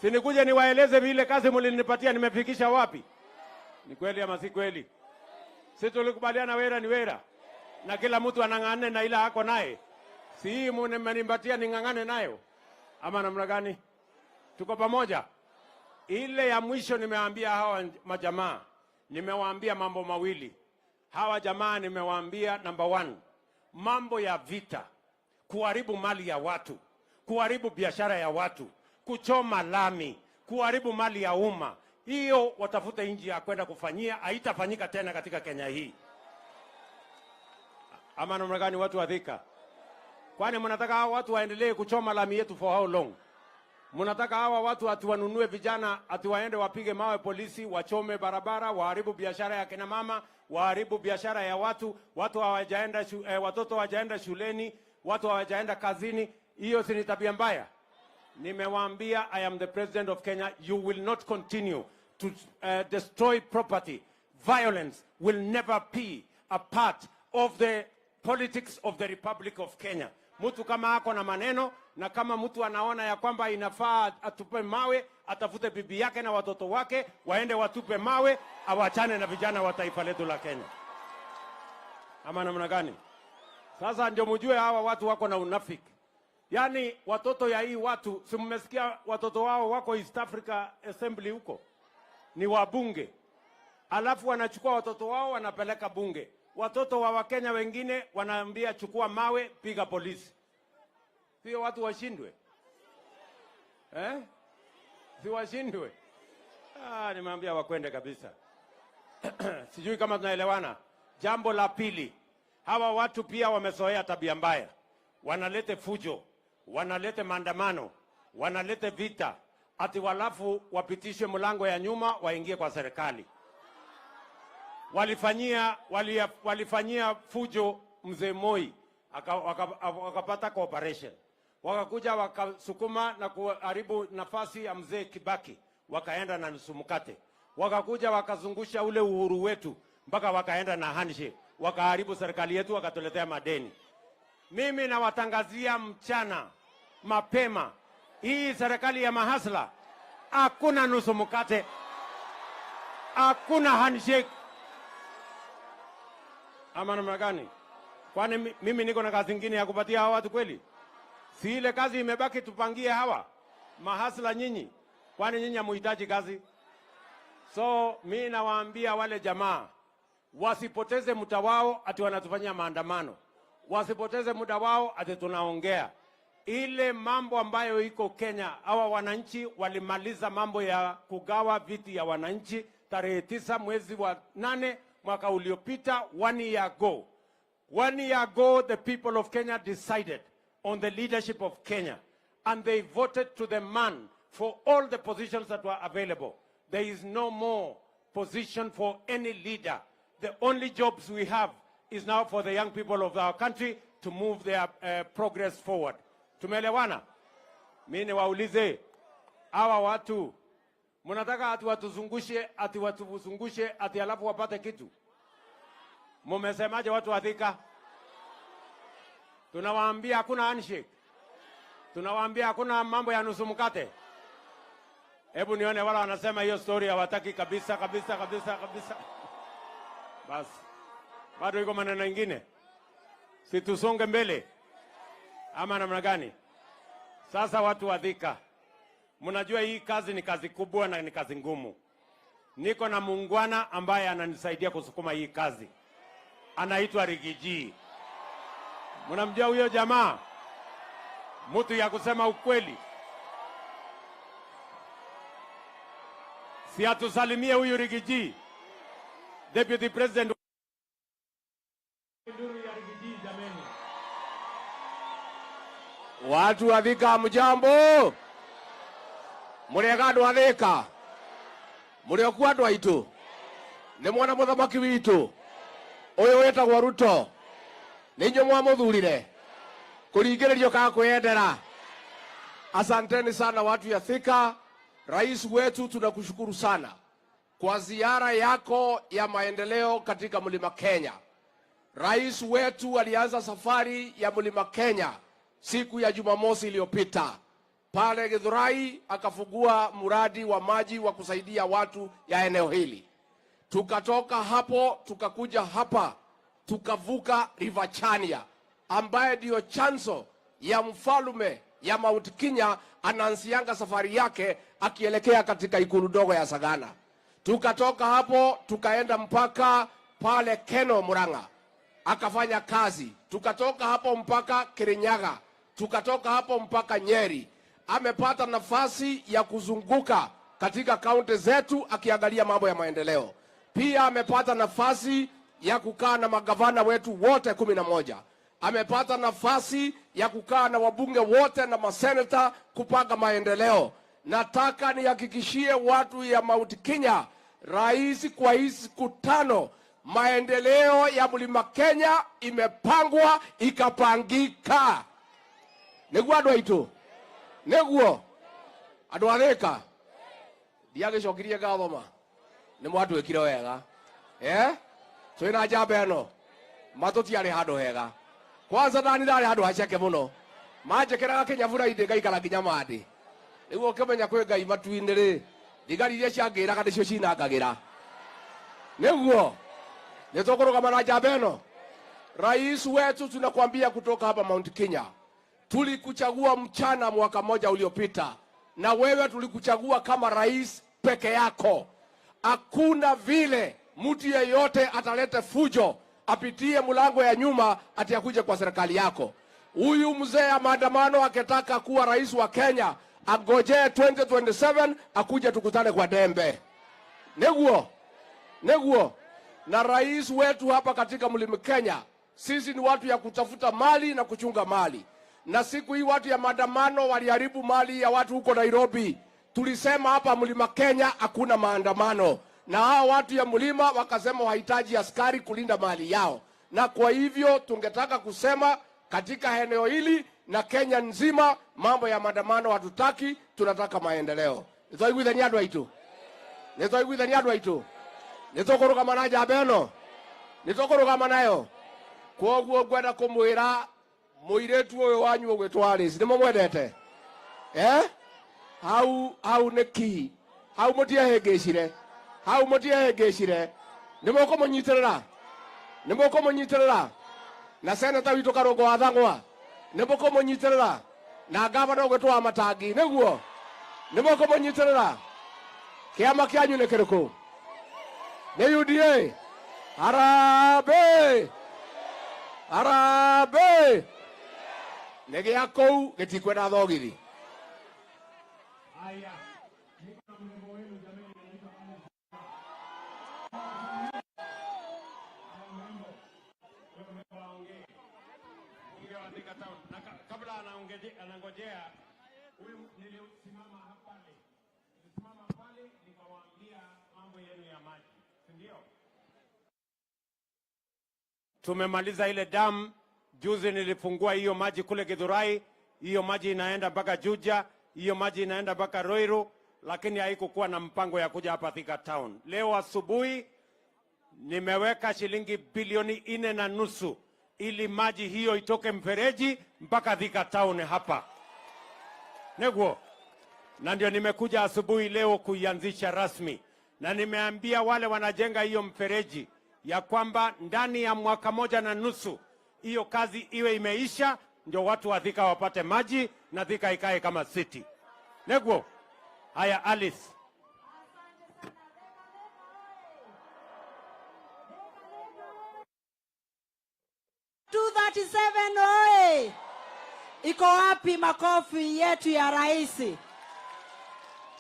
Sinikuje niwaeleze vile kazi mlinipatia nimefikisha wapi? Ni kweli ama si kweli? Sisi tulikubaliana wera ni wera. Na kila mtu anang'ane na ila hako naye. Si hii mmenipatia ning'ang'ane nayo? Ama namna gani? Tuko pamoja? Ile ya mwisho nimewaambia hawa majamaa. Nimewaambia mambo mawili. Hawa jamaa nimewaambia number 1. Mambo ya vita. Kuharibu mali ya watu. Kuharibu biashara ya watu. Kuchoma lami. Kuharibu mali ya umma. Hiyo watafute nchi ya kwenda kufanyia, haitafanyika tena katika Kenya hii. Ama namna gani watu wa Thika? Kwani mnataka hawa watu waendelee kuchoma lami yetu for how long? Mnataka hawa watu atuwanunue vijana, atiwaende wapige mawe polisi, wachome barabara, waharibu biashara ya kina mama, waharibu biashara ya watu, watoto hawajaenda shuleni, watu hawajaenda kazini. Hiyo si ni tabia mbaya? Nimewaambia, I am the president of Kenya. You will not continue to destroy property. Violence will never be a part of the politics of the Republic of Kenya. Mtu kama ako na maneno, na kama mtu anaona ya kwamba inafaa atupe mawe, atafute bibi yake na watoto wake, waende watupe mawe, awachane na vijana wa taifa letu la Kenya. Ama namna gani? Sasa ndio mjue hawa watu wako na unafiki. Yaani watoto ya hii watu, si mmesikia watoto wao wako East Africa Assembly huko? Ni wabunge. Alafu wanachukua watoto wao wanapeleka bunge. Watoto wa Wakenya wengine wanaambia chukua mawe, piga polisi. Sio watu washindwe? Si washindwe? Nimeambia wakwende kabisa. Sijui kama tunaelewana. Jambo la pili, hawa watu pia wamezoea tabia mbaya. Wanalete fujo, wanalete maandamano, wanalete vita, ati walafu wapitishe mlango ya nyuma waingie kwa serikali. Walifanyia fujo mzee Moi, wakapata cooperation. Wakakuja wakasukuma na kuharibu nafasi ya mzee Kibaki, wakaenda na nusu mkate. Wakakuja wakazungusha ule uhuru wetu mpaka wakaenda na handshake, wakaharibu serikali yetu, wakatuletea madeni. Mimi nawatangazia mchana mapema, hii serikali ya mahasla, hakuna nusu mkate, hakuna handshake. Ama namna gani? Kwani mimi niko na kazi nyingine ya kupatia hawa watu kweli? Si ile kazi imebaki tupangie hawa mahasla nyinyi? Kwani nyinyi hamuhitaji kazi? So mimi nawaambia wale jamaa wasipoteze muda wao ati wanatufanyia maandamano. Wasipoteze muda wao ati tunaongea. Ile mambo ambayo iko Kenya, hawa wananchi walimaliza mambo ya kugawa viti ya wananchi tarehe 9 mwezi wa 8 mwaka uliopita, 1 year ago. 1 year ago, the people of Kenya decided on the leadership of Kenya, and they voted to the man for all the positions that were available. There is no more position for any leader. The only jobs we have is now for the young people of our country to move their progress forward. Tumeelewana? Mimi niwaulize hawa watu, mnataka ati watuzungushe ati alafu wapate kitu? Mumesemaje watu wa Thika? Tunawaambia hakuna handshake. Tunawaambia hakuna mambo ya nusu mkate. Hebu nione wala wanasema hiyo story hawataki kabisa. Basi. Bado iko maneno mengine. Si tusonge mbele. Ama namna gani? Sasa watu wa Thika, mnajua hii kazi ni kazi kubwa na ni kazi ngumu. Niko na muungwana ambaye ananisaidia kusukuma hii kazi. Anaitwa Rigiji. Mnamjua huyo jamaa? Mtu ya kusema ukweli. Si atusalimie huyu Rigiji. Deputy President Watu wa Thika mjambo. Murega andu a Thika. Muriokuwa andu aitu. Ni mwana muthamaki witu. Uyu wetagwo Ruto. Ninyo mwamuthurire. Kuringiririo kana kwendera. Asanteni sana watu ya Thika. Rais wetu tunakushukuru sana kwa ziara yako ya maendeleo katika Mlima Kenya. Rais wetu alianza safari ya Mlima Kenya siku ya Jumamosi iliyopita. Pale Githurai akafungua mradi wa maji wa kusaidia watu ya eneo hili. Tukatoka hapo tukakuja hapa tukavuka River Chania ambaye ndio chanzo ya mfalume ya Mount Kenya anaanzianga safari yake akielekea katika ikulu ndogo ya Sagana. Tukatoka hapo tukaenda mpaka pale Keno Murang'a akafanya kazi. Tukatoka hapo mpaka Kirinyaga, tukatoka hapo mpaka Nyeri. Amepata nafasi ya kuzunguka katika kaunti zetu akiangalia mambo ya maendeleo. Pia amepata nafasi ya kukaa na magavana wetu wote 11. Amepata nafasi ya kukaa na wabunge wote na maseneta kupanga maendeleo. Nataka nihakikishie watu ya Mount Kenya, rais kwa hizi siku 5 maendeleo ya Mlima Kenya imepangwa ikapangika. Neguo andu aitu. Neguo andu a Thika. Ndiagicokirie gathoma. Ni mwatwikire wega. Twina njamba eno. Matutiari handu hega. Kwanza ndani ndari handu haceke muno. Manjekeraga Kenya bura inde ngaikara nginya mandi. niguo kimenya kwi ngai matu-ini ri thigari iria ciangiraga nicio cinangagira niguo nitukurugama na njamba ino. Rais wetu, tunakwambia kutoka hapa Mount Kenya, tulikuchagua mchana mwaka moja uliopita, na wewe tulikuchagua kama rais peke yako. Hakuna vile mtu yeyote atalete fujo apitie mlango ya nyuma ati akuje kwa serikali yako. Huyu mzee ya maandamano akitaka kuwa rais wa Kenya, agojee 2027 akuje tukutane kwa dembe. Neguo. Na rais wetu hapa katika Mlima Kenya, sisi ni watu ya kutafuta mali na kuchunga mali. Na siku hii watu ya maandamano waliharibu mali ya watu huko Nairobi. Tulisema hapa Mlima Kenya hakuna maandamano. Na hao watu ya mlima wakasema wahitaji askari kulinda mali yao. Na kwa hivyo tungetaka kusema katika eneo hili na Kenya nzima, mambo ya maandamano hatutaki, tunataka maendeleo. Nitoiguithani andu aitu. Nitokurugama na njamba ino. Nitokurugama nayo. Kwoguo ngwenda kumwira muiretu uyu wanyu ugwitwa Alice ni mumwendete hau neki hau mutiehĩngĩcire nĩ mũkũmũnyitirĩra na seneta witũ Karũngũ wa Thang'wa nĩ mũkũmũnyitirĩra na ngavana ũgwĩtwo wa Matangi nĩguo nĩ mũkũmũnyitirĩra. Kĩama kĩanyu nĩ kĩrĩkũ? Nĩ UDA? Harambee nĩ gĩa kũu gĩtikwenda thogithi. Kabla anangojea huyu, nilisimama pale nikawaambia mambo yenu ya maji, si ndio? Tumemaliza ile damu juzi, nilifungua hiyo maji kule Githurai. Hiyo maji inaenda mpaka Juja, hiyo maji inaenda mpaka Ruiru, lakini haikukuwa na mpango ya kuja hapa Thika Town. Leo asubuhi nimeweka shilingi bilioni 4.5 ili maji hiyo itoke mfereji mpaka Thika Town hapa. Neguo. Na ndio nimekuja asubuhi leo kuianzisha rasmi. Na nimeambia wale wanajenga hiyo mfereji ya kwamba ndani ya mwaka 1.5 hiyo kazi iwe imeisha, ndio watu wa Thika wapate maji na Thika ikae kama city. Neguo. Haya Alice. 237 oye! Iko wapi makofi yetu ya rais?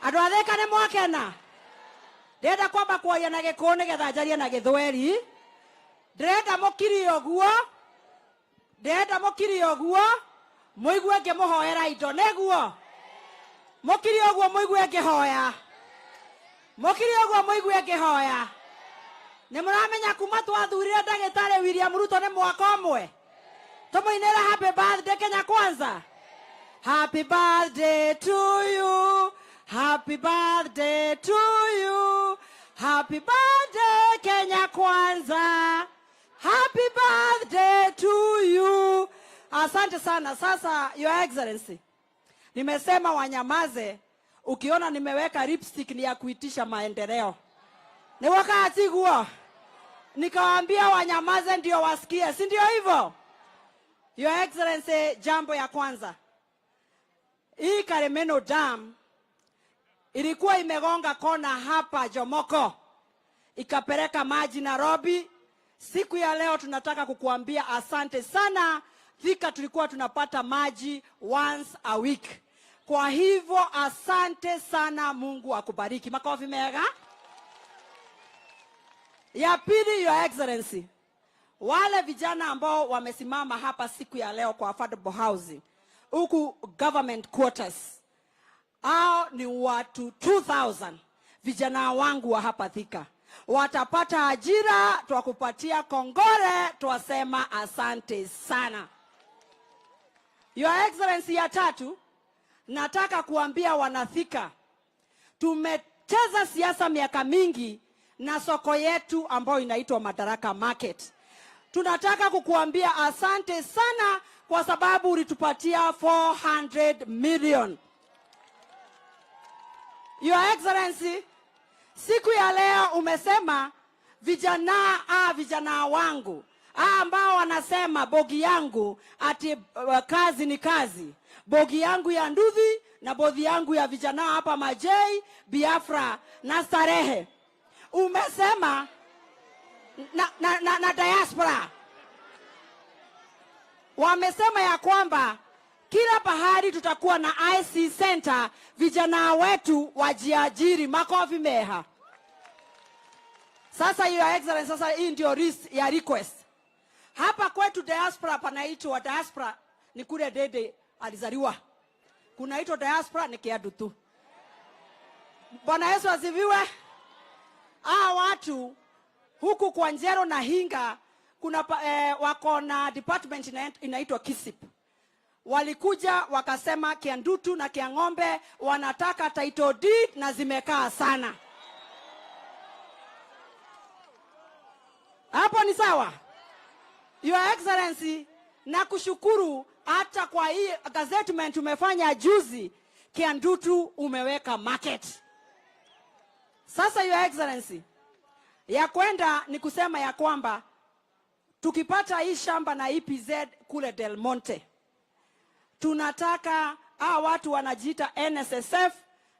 Andu a Thika ni mwakena? Ndenda kwamba kuoya na Gĩkũyũ nĩgetha njarie na Gĩthweri. Ndĩrenda mũkiri ũguo mũigue ngĩmũhoera indo nĩguo. Mũkiri ũguo mũigue ngĩhoya. Nĩ mũramenya kuma twathurire ndagĩtarĩ William Ruto nĩ mwaka ũmwe. Tũmũinĩra happy birthday Kenya Kwanza. Happy birthday to you. Happy birthday to you. Happy birthday Kenya Kwanza. Happy birthday to you. Asante sana. Sasa Your Excellency, nimesema wanyamaze. Ukiona nimeweka lipstick ni ya kuitisha maendeleo. Ni wakati huo nikawaambia wanyamaze ndio wasikie, si ndio hivyo? Your Excellency, jambo ya kwanza, hii Karemeno Dam ilikuwa imegonga kona hapa Jomoko ikapeleka maji Nairobi. Siku ya leo tunataka kukuambia asante sana. Thika tulikuwa tunapata maji once a week. Kwa hivyo asante sana, Mungu akubariki. Makofi mega. Ya pili, Your Excellency, wale vijana ambao wamesimama hapa siku ya leo kwa affordable housing huku government quarters, hao ni watu 2000 vijana wangu wa hapa Thika. Watapata ajira, twakupatia kongole, twasema asante sana. Your Excellency, ya tatu, nataka kuambia wanathika, tumecheza siasa miaka mingi na soko yetu ambayo inaitwa Madaraka Market. Tunataka kukuambia asante sana kwa sababu ulitupatia 400 million. Your Excellency, siku ya leo umesema vijana wangu ambao wanasema bogi yangu ati kazi ni kazi. Bogi yangu ya Nduthi na bogi yangu ya vijana hapa Majei, Biafra na Starehe. Umesema na diaspora. Wamesema ya kwamba kila pahali tutakuwa na IC center, vijana wetu wajiajiri. Makofi meha. Sasa Your Excellency, sasa hii ndio ya request. Hapa kwetu diaspora panaitwa diaspora ni kule Dede alizaliwa. Kunaitwa diaspora ni Kiadu tu. Bwana Yesu asifiwe. Watu huku kwa Njero na Hinga kuna wako na department inaitwa KISIP. Walikuja wakasema Kiandutu na Kiang'ombe wanataka title deed na zimekaa sana. Hapo ni sawa? Your Excellency, na kushukuru hata kwa hii gazettement umefanya juzi, Kiandutu umeweka market. Sasa Your Excellency, ya kwenda ni kusema ya kwamba tukipata hii shamba na EPZ kule Del Monte, tunataka watu wanajiita NSSF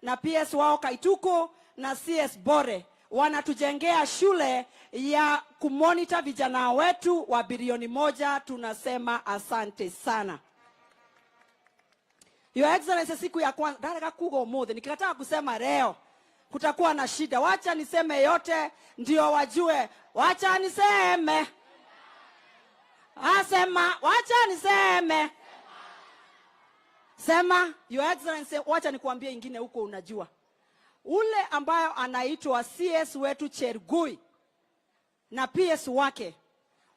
na PS wao Kaituko na CS Bore wanatujengea shule ya kumonitor vijana wetu wa bilioni 1. Tunasema asante sana. Your Excellency, siku ya kwanza daraka kugo mode nikataka kusema leo kutakuwa na shida. Wacha niseme yote ndio wajue. Wacha niseme. Asema wacha niseme. Sema. Your Excellency, wacha nikuambie ingine huko unajua. Ule ambayo anaitwa CS wetu Chergui na PS wake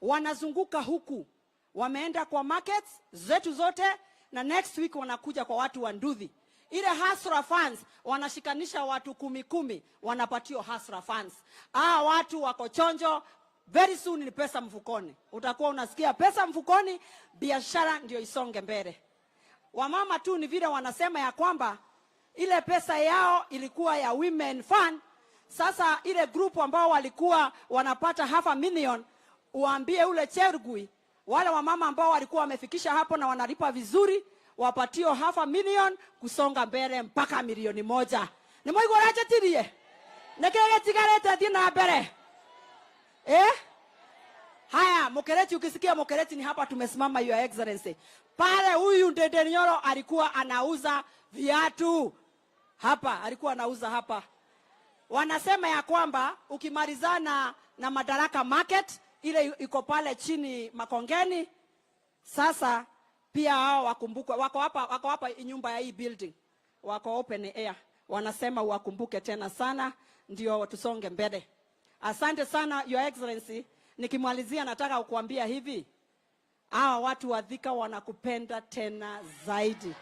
wanazunguka huku, wameenda kwa markets zetu zote, na next week wanakuja kwa watu wa Nduthi. Ile Hasra funds wanashikanisha watu 10 wanapatio Hasra funds. Watu wako chonjo, very soon ni pesa mfukoni. Utakuwa unasikia pesa mfukoni, biashara ndio isonge mbele. Wamama tu ni vile wanasema ya kwamba ile pesa yao ilikuwa ya women fund. Sasa ile group ambao walikuwa wanapata $500,000, uambie ule Chergui wale wamama ambao walikuwa wamefikisha hapo na wanalipa vizuri, wapatio $500,000 kusonga mbele mpaka milioni 1. Ni moyo goraje tirie. Nekege tigarete dina mbele. Haya, Mokereti, ukisikia Mokereti ni hapa tumesimama Your Excellency. Pale huyu Ndede Nyoro alikuwa anauza viatu. Hapa alikuwa anauza hapa. Wanasema ya kwamba ukimalizana na Madaraka Market ile iko pale chini Makongeni, sasa pia hao wakumbuke wako hapa nyumba ya hii building. Wako open air. Wanasema wakumbuke tena sana ndio tusonge mbele. Asante sana Your Excellency. Nikimalizia nataka kukuambia hivi. Watu wa Thika wanakupenda tena zaidi.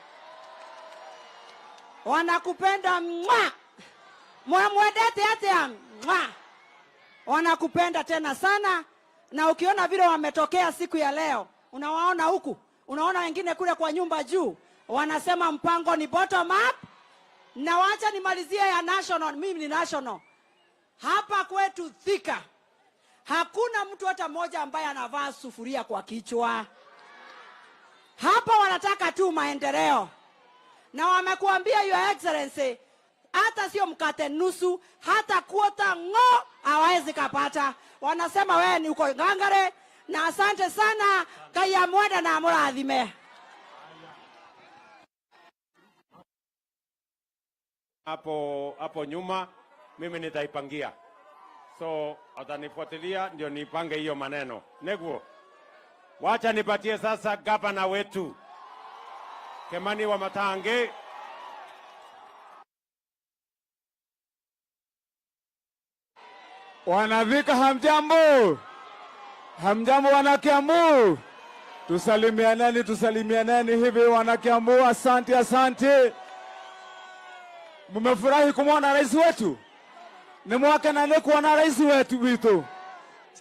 Wanakupenda mwa. Mwamwedete hata mwa. Wanakupenda tena sana, na ukiona vile wametokea siku ya leo, unawaona huku, unaona wengine kule kwa nyumba juu, wanasema mpango ni bottom up. Na wacha nimalizie ya national, mimi ni national. Hapa kwetu Thika hakuna mtu hata mmoja ambaye anavaa sufuria kwa kichwa. Hapa wanataka tu maendeleo. Na wamekuambia Your Excellency, hata sio mkate nusu, hata kuota hawezi kapata. Wanasema wewe ni uko ngangare, na asante sana. Kaya mwenda na murathime. Hapo nyuma mimi nitaipangia. So atanifuatilia ndio nipange hiyo maneno. Neguo. Wacha nipatie sasa gavana wetu Kimani wa Matange. Wanavika hamjambo. Hamjambo wanakiambu. Tusalimianeni hivi wanakiambu. Asante. Mmefurahi kumwona rais wetu? Ni mwaka nane kuona rais wetu vitu.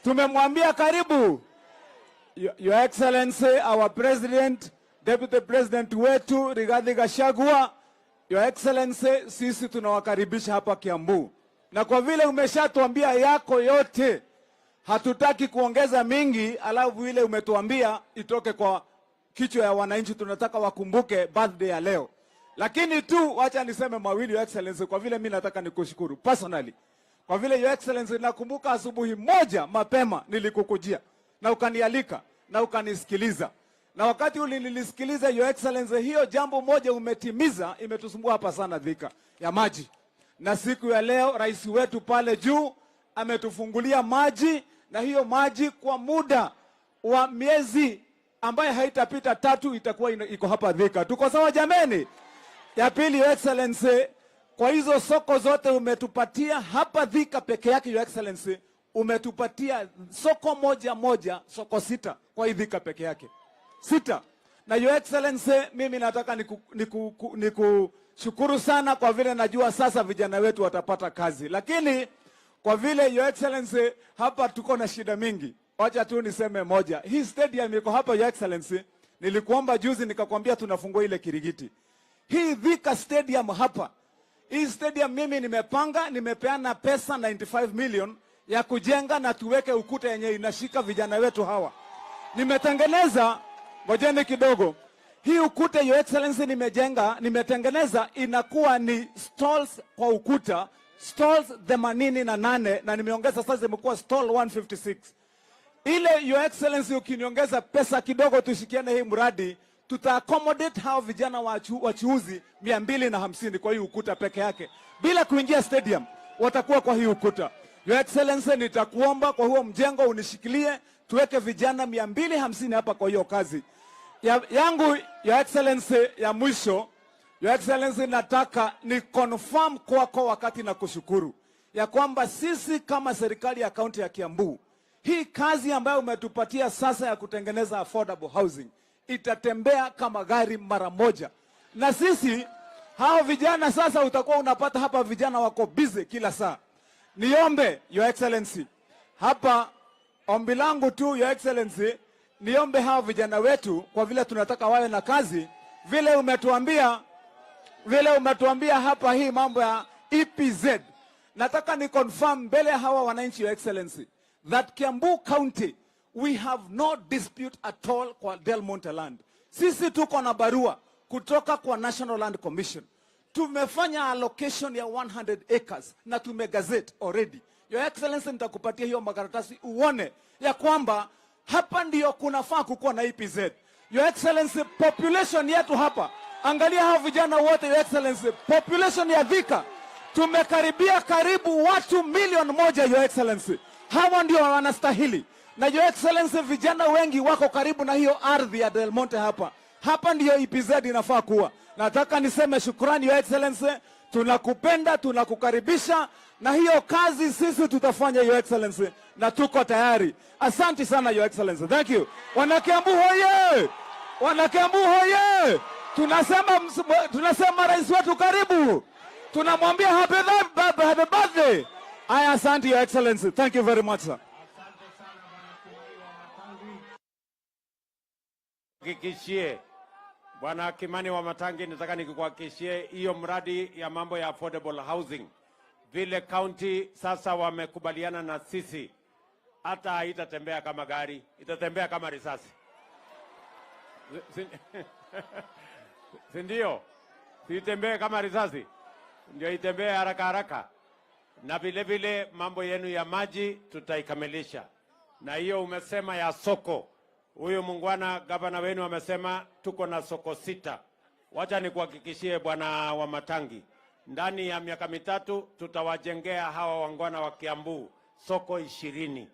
Tumemwambia karibu. Your Excellency, our President, Deputy President wetu Rigathi Gachagua, Your Excellency, sisi tunawakaribisha hapa Kiambu, na kwa vile umeshatuambia yako yote, hatutaki kuongeza mingi, alafu ile umetuambia itoke kwa kichwa ya wananchi. Tunataka wakumbuke birthday ya leo. Lakini tu wacha niseme mawili, Your Excellency, kwa vile mimi nataka nikushukuru personally. Kwa vile Your Excellency, nakumbuka asubuhi moja mapema nilikukujia na ukanialika na ukanisikiliza. Na wakati ulinilisikiliza Your Excellency, hiyo jambo moja umetimiza, imetusumbua hapa sana Thika ya maji. Na siku ya leo rais wetu pale juu ametufungulia maji, na hiyo maji kwa muda wa miezi ambaye haitapita 3 itakuwa iko hapa Thika. Tuko sawa jameni? Ya pili, Your Excellency, kwa hizo soko zote umetupatia hapa Thika peke yake, Your Excellency, umetupatia soko moja, soko 6 kwa Thika peke yake. 6. Na Your Excellency, mimi nataka nikushukuru sana kwa vile najua sasa vijana wetu watapata kazi. Lakini kwa vile Your Excellency, hapa tuko na shida mingi. Wacha tu niseme moja. Hii stadium iko hapa Your Excellency. Nilikuomba juzi nikakwambia tunafungua ile Kirigiti. Hii Thika stadium hapa. Hii stadium mimi nimepeana pesa 95 million ya kujenga na tuweke ukuta yenye inashika vijana wetu hawa. Nimetengeneza, ngojeni kidogo. Hii ukuta Your Excellency nimetengeneza inakuwa ni stalls kwa ukuta, stalls 88 na nimeongeza sasa zimekuwa stall 156. Ile Your Excellency, ukiniongeza pesa kidogo tushikiane hii mradi, tuta accommodate hao vijana wachuuzi 250 kwa hii ukuta peke yake. Bila kuingia stadium, watakuwa kwa hii ukuta. Your Excellency, nitakuomba kwa huo mjengo unishikilie, tuweke vijana 250 hapa kwa hiyo kazi. Yangu Your Excellency, ya mwisho, Your Excellency, nataka ni confirm kwako wakati na kushukuru ya kwamba sisi kama serikali ya kaunti ya Kiambu, hii kazi ambayo umetupatia sasa ya kutengeneza affordable housing itatembea kama gari mara moja. Na sisi hao vijana sasa utakuwa unapata hapa vijana wako busy kila saa. Niombe Your Excellency, hapa ombi langu tu Your Excellency, niombe hao vijana wetu kwa vile tunataka wawe na kazi, vile umetuambia hapa hii mambo ya EPZ. Nataka ni confirm mbele hawa wananchi Your Excellency that Kiambu County we have no dispute at all kwa Del Monte land. Sisi tuko na barua kutoka kwa National Land Commission. Tumefanya allocation ya 100 acres na tumegazette already. Your Excellency, nitakupatia hiyo makaratasi uone ya kwamba hapa ndio kunafaa kukuwa na EPZ. Your Excellency, population yetu hapa, angalia hao vijana wote Your Excellency, population ya Thika tumekaribia karibu watu 1,000,000 Your Excellency. Hawa ndio wanastahili. Na Your Excellency, vijana wengi wako karibu na hiyo ardhi ya Del Monte hapa. Hapa ndio EPZ inafaa kuwa. Nataka niseme shukrani Your Excellency, tunakupenda, tunakukaribisha, na hiyo kazi sisi tutafanya Your Excellency, na tuko tayari. Asante sana Your Excellency. Thank you. Wanakiambu hoye! Wanakiambu hoye! Tunasema rais wetu karibu. Tunamwambia happy birthday. Aya, asante Your Excellency. Thank you very much, sir. Kikishie Bwana Kimani wa Matangi, nataka nikuhakikishie hiyo mradi ya mambo ya affordable housing, vile county sasa wamekubaliana na sisi, hata haitatembea kama gari, itatembea kama risasi. Si ndio? Itembee kama risasi, ndio itembee haraka haraka. Na vile mambo yenu ya maji tutaikamilisha. Na hiyo umesema ya soko, huyu mungwana gavana wenu amesema tuko na soko 6. Wacha nikuhakikishie Bwana wa Matangi, ndani ya miaka 3 tutawajengea hawa wangwana wa Kiambu soko 20.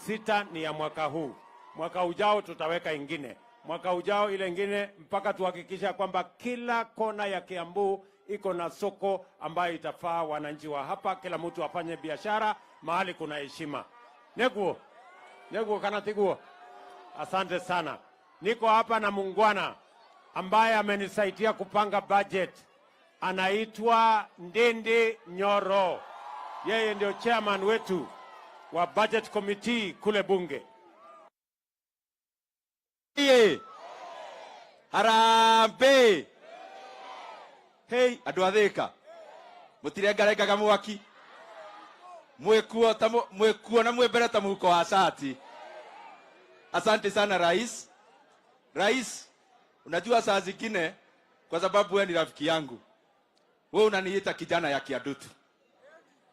6 ni ya mwaka huu. Mwaka ujao tutaweka ingine. Mwaka ujao ile ingine, mpaka tuhakikisha kwamba kila kona ya Kiambu iko na soko ambayo itafaa wananchi wa hapa, kila mtu afanye biashara mahali kuna heshima. Neguo kanatiguo. Asante sana. Niko hapa na mungwana ambaye amenisaidia kupanga budget. Anaitwa Ndende Nyoro. Yeye ndio chairman wetu wa budget committee kule bunge. Harambe. Hey, andũ a Thĩka mũtirengarengaga mwaki mwĩkuo na mwĩmbere ta mũhuko wa shati. Asante sana rais. Rais, unajua saa zingine kwa sababu wewe ni rafiki yangu, wewe unaniita kijana ya Kiadutu,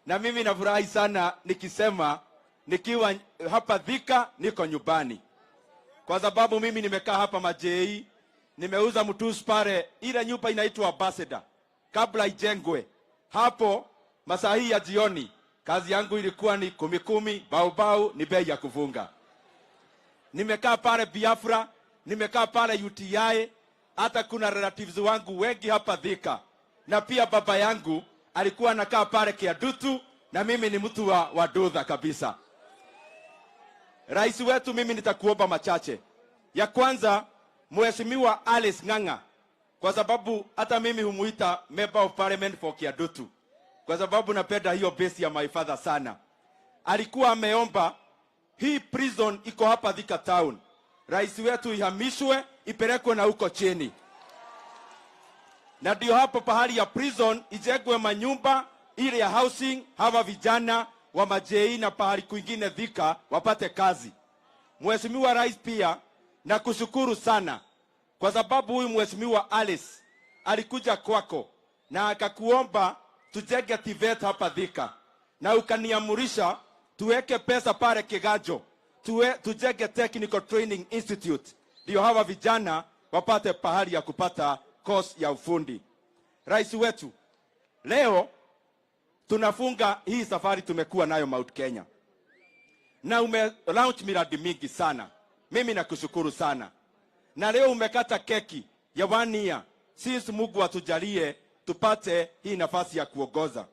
na mimi nafurahi sana nikisema nikiwa hapa Thika niko nyumbani, kwa sababu mimi nimekaa hapa Majei, nimeuza mtusi pale, ile nyumba inaitwa Ambassador kabla ijengwe. Hapo masaa hii ya jioni kazi yangu ilikuwa ni 10 baubau ni bei ya kufunga. Nimekaa pale Biafra, nimekaa pale UTI, hata kuna relatives wangu wengi hapa Thika, na pia baba yangu alikuwa anakaa pale Kiadutu, na mimi ni mtu wa Dudha kabisa. Rais wetu, mimi nitakuomba machache. Ya kwanza, Mheshimiwa Alice Ng'ang'a, kwa sababu hata mimi humuita member of parliament for Kiadutu, kwa sababu napenda hiyo base ya my father sana. Alikuwa ameomba hii prison iko hapa Thika town, rais wetu ihamishwe ipelekwe na huko chini, na ndio hapo pahali ya prison ijengwe manyumba ile ya housing, hawa vijana wa Majei na pahali kwingine Thika wapate kazi. Mheshimiwa Rais, pia na kushukuru sana kwa sababu huyu Mheshimiwa Alice alikuja kwako na akakuomba tujenge TVET hapa Thika, na ukaniamurisha tuweke pesa pale Kigajo tujenge Technical Training Institute, ndio hawa vijana wapate pahali ya kupata course ya ufundi. Rais wetu, leo tunafunga hii safari tumekuwa nayo Mount Kenya, na launch miradi mingi sana. Mimi nakushukuru sana, na leo umekata keki ya 1 year since Mungu atujalie tupate hii nafasi ya kuongoza.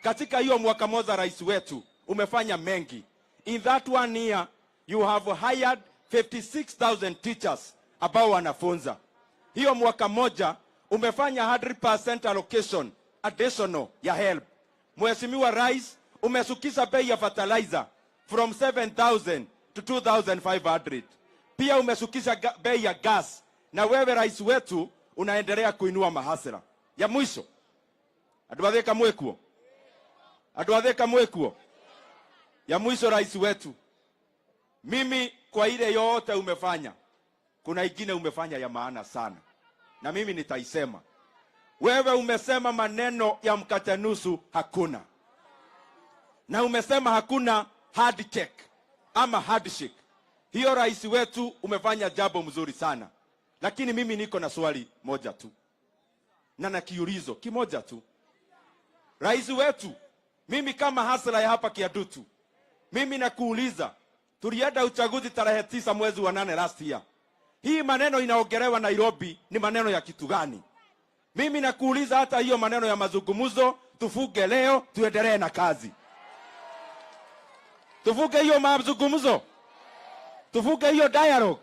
Katika hiyo mwaka moja rais wetu umefanya mengi. In that 1 year you have hired 56,000 teachers ambao wanafunza. Hiyo mwaka moja umefanya 100% allocation additional ya help. Mheshimiwa Rais, umesukisha bei ya fertilizer from 7,000 to 2,500. Pia umesukisha bei ya gas, na wewe rais wetu unaendelea kuinua mahasira. Ya mwisho, aduadheka mwekuo. Ya mwisho rais wetu, mimi kwa ile yote umefanya, kuna ingine umefanya ya maana sana, na mimi nitaisema. Wewe umesema maneno ya mkate nusu hakuna, na umesema hakuna handshake ama handshake. Hiyo rais wetu umefanya jambo mzuri sana, lakini mimi niko na swali moja tu na kiulizo kimoja tu. Rais wetu, mimi kama hasla ya hapa Kiadutu, mimi nakuuliza, tulienda uchaguzi tarehe 9 mwezi wa 8 last year. Hii maneno inaongelewa Nairobi ni maneno ya kitu gani? Mimi nakuuliza, hata hiyo maneno ya mazungumzo tufuge leo, tuendelee na kazi. Tufuge hiyo mazungumzo, tufuge hiyo dialogue,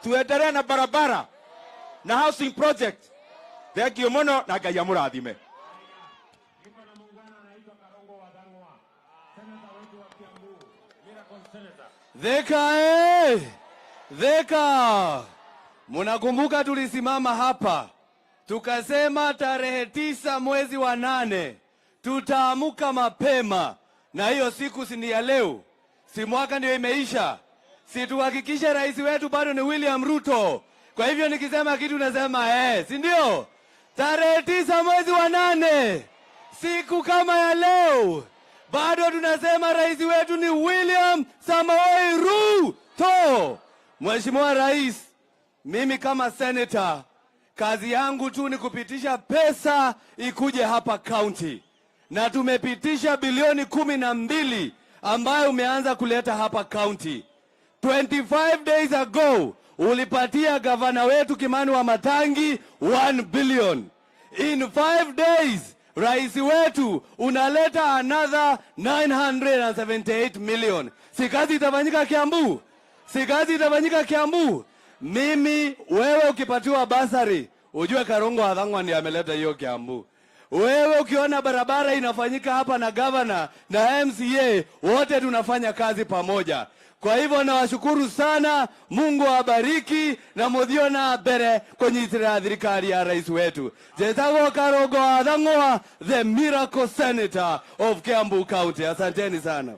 tuendelee na barabara na housing project. Thank you mono, na Ngai amurathime. Thika Thika, munakumbuka tulisimama hapa tukasema tarehe 9 mwezi wa 8 tutaamuka mapema, na hiyo siku si ni ya leo, si mwaka ndio imeisha, si tuhakikishe rais wetu bado ni William Ruto. Kwa hivyo nikisema kitu nasema si ndio? Tarehe 9 mwezi wa 8, siku kama ya leo, bado tunasema rais wetu ni William Samoei Ruto. Mheshimiwa Rais, mimi kama senator, kazi yangu tu ni kupitisha pesa ikuje hapa county, na tumepitisha bilioni 12 ambayo umeanza kuleta hapa county. 25 days ago ulipatia gavana wetu Kimani wa Matangi 1 billion. In 5 days rais wetu unaleta another 978 million. Si kazi itafanyika Kiambu? Si kazi itafanyika Kiambu? Mimi wewe ukipatiwa basari, ujue Karongo Athang'wa ndiye ameleta hiyo Kiambu. Wewe ukiona barabara inafanyika hapa na governor na MCA, wote tunafanya kazi pamoja. Kwa hivyo nawashukuru sana, Mungu awabariki na muthio na mbere kunyitira thirikari ya rais wetu. Jetagwo Karongo Athang'wa, the miracle senator of Kiambu County. Asanteni sana.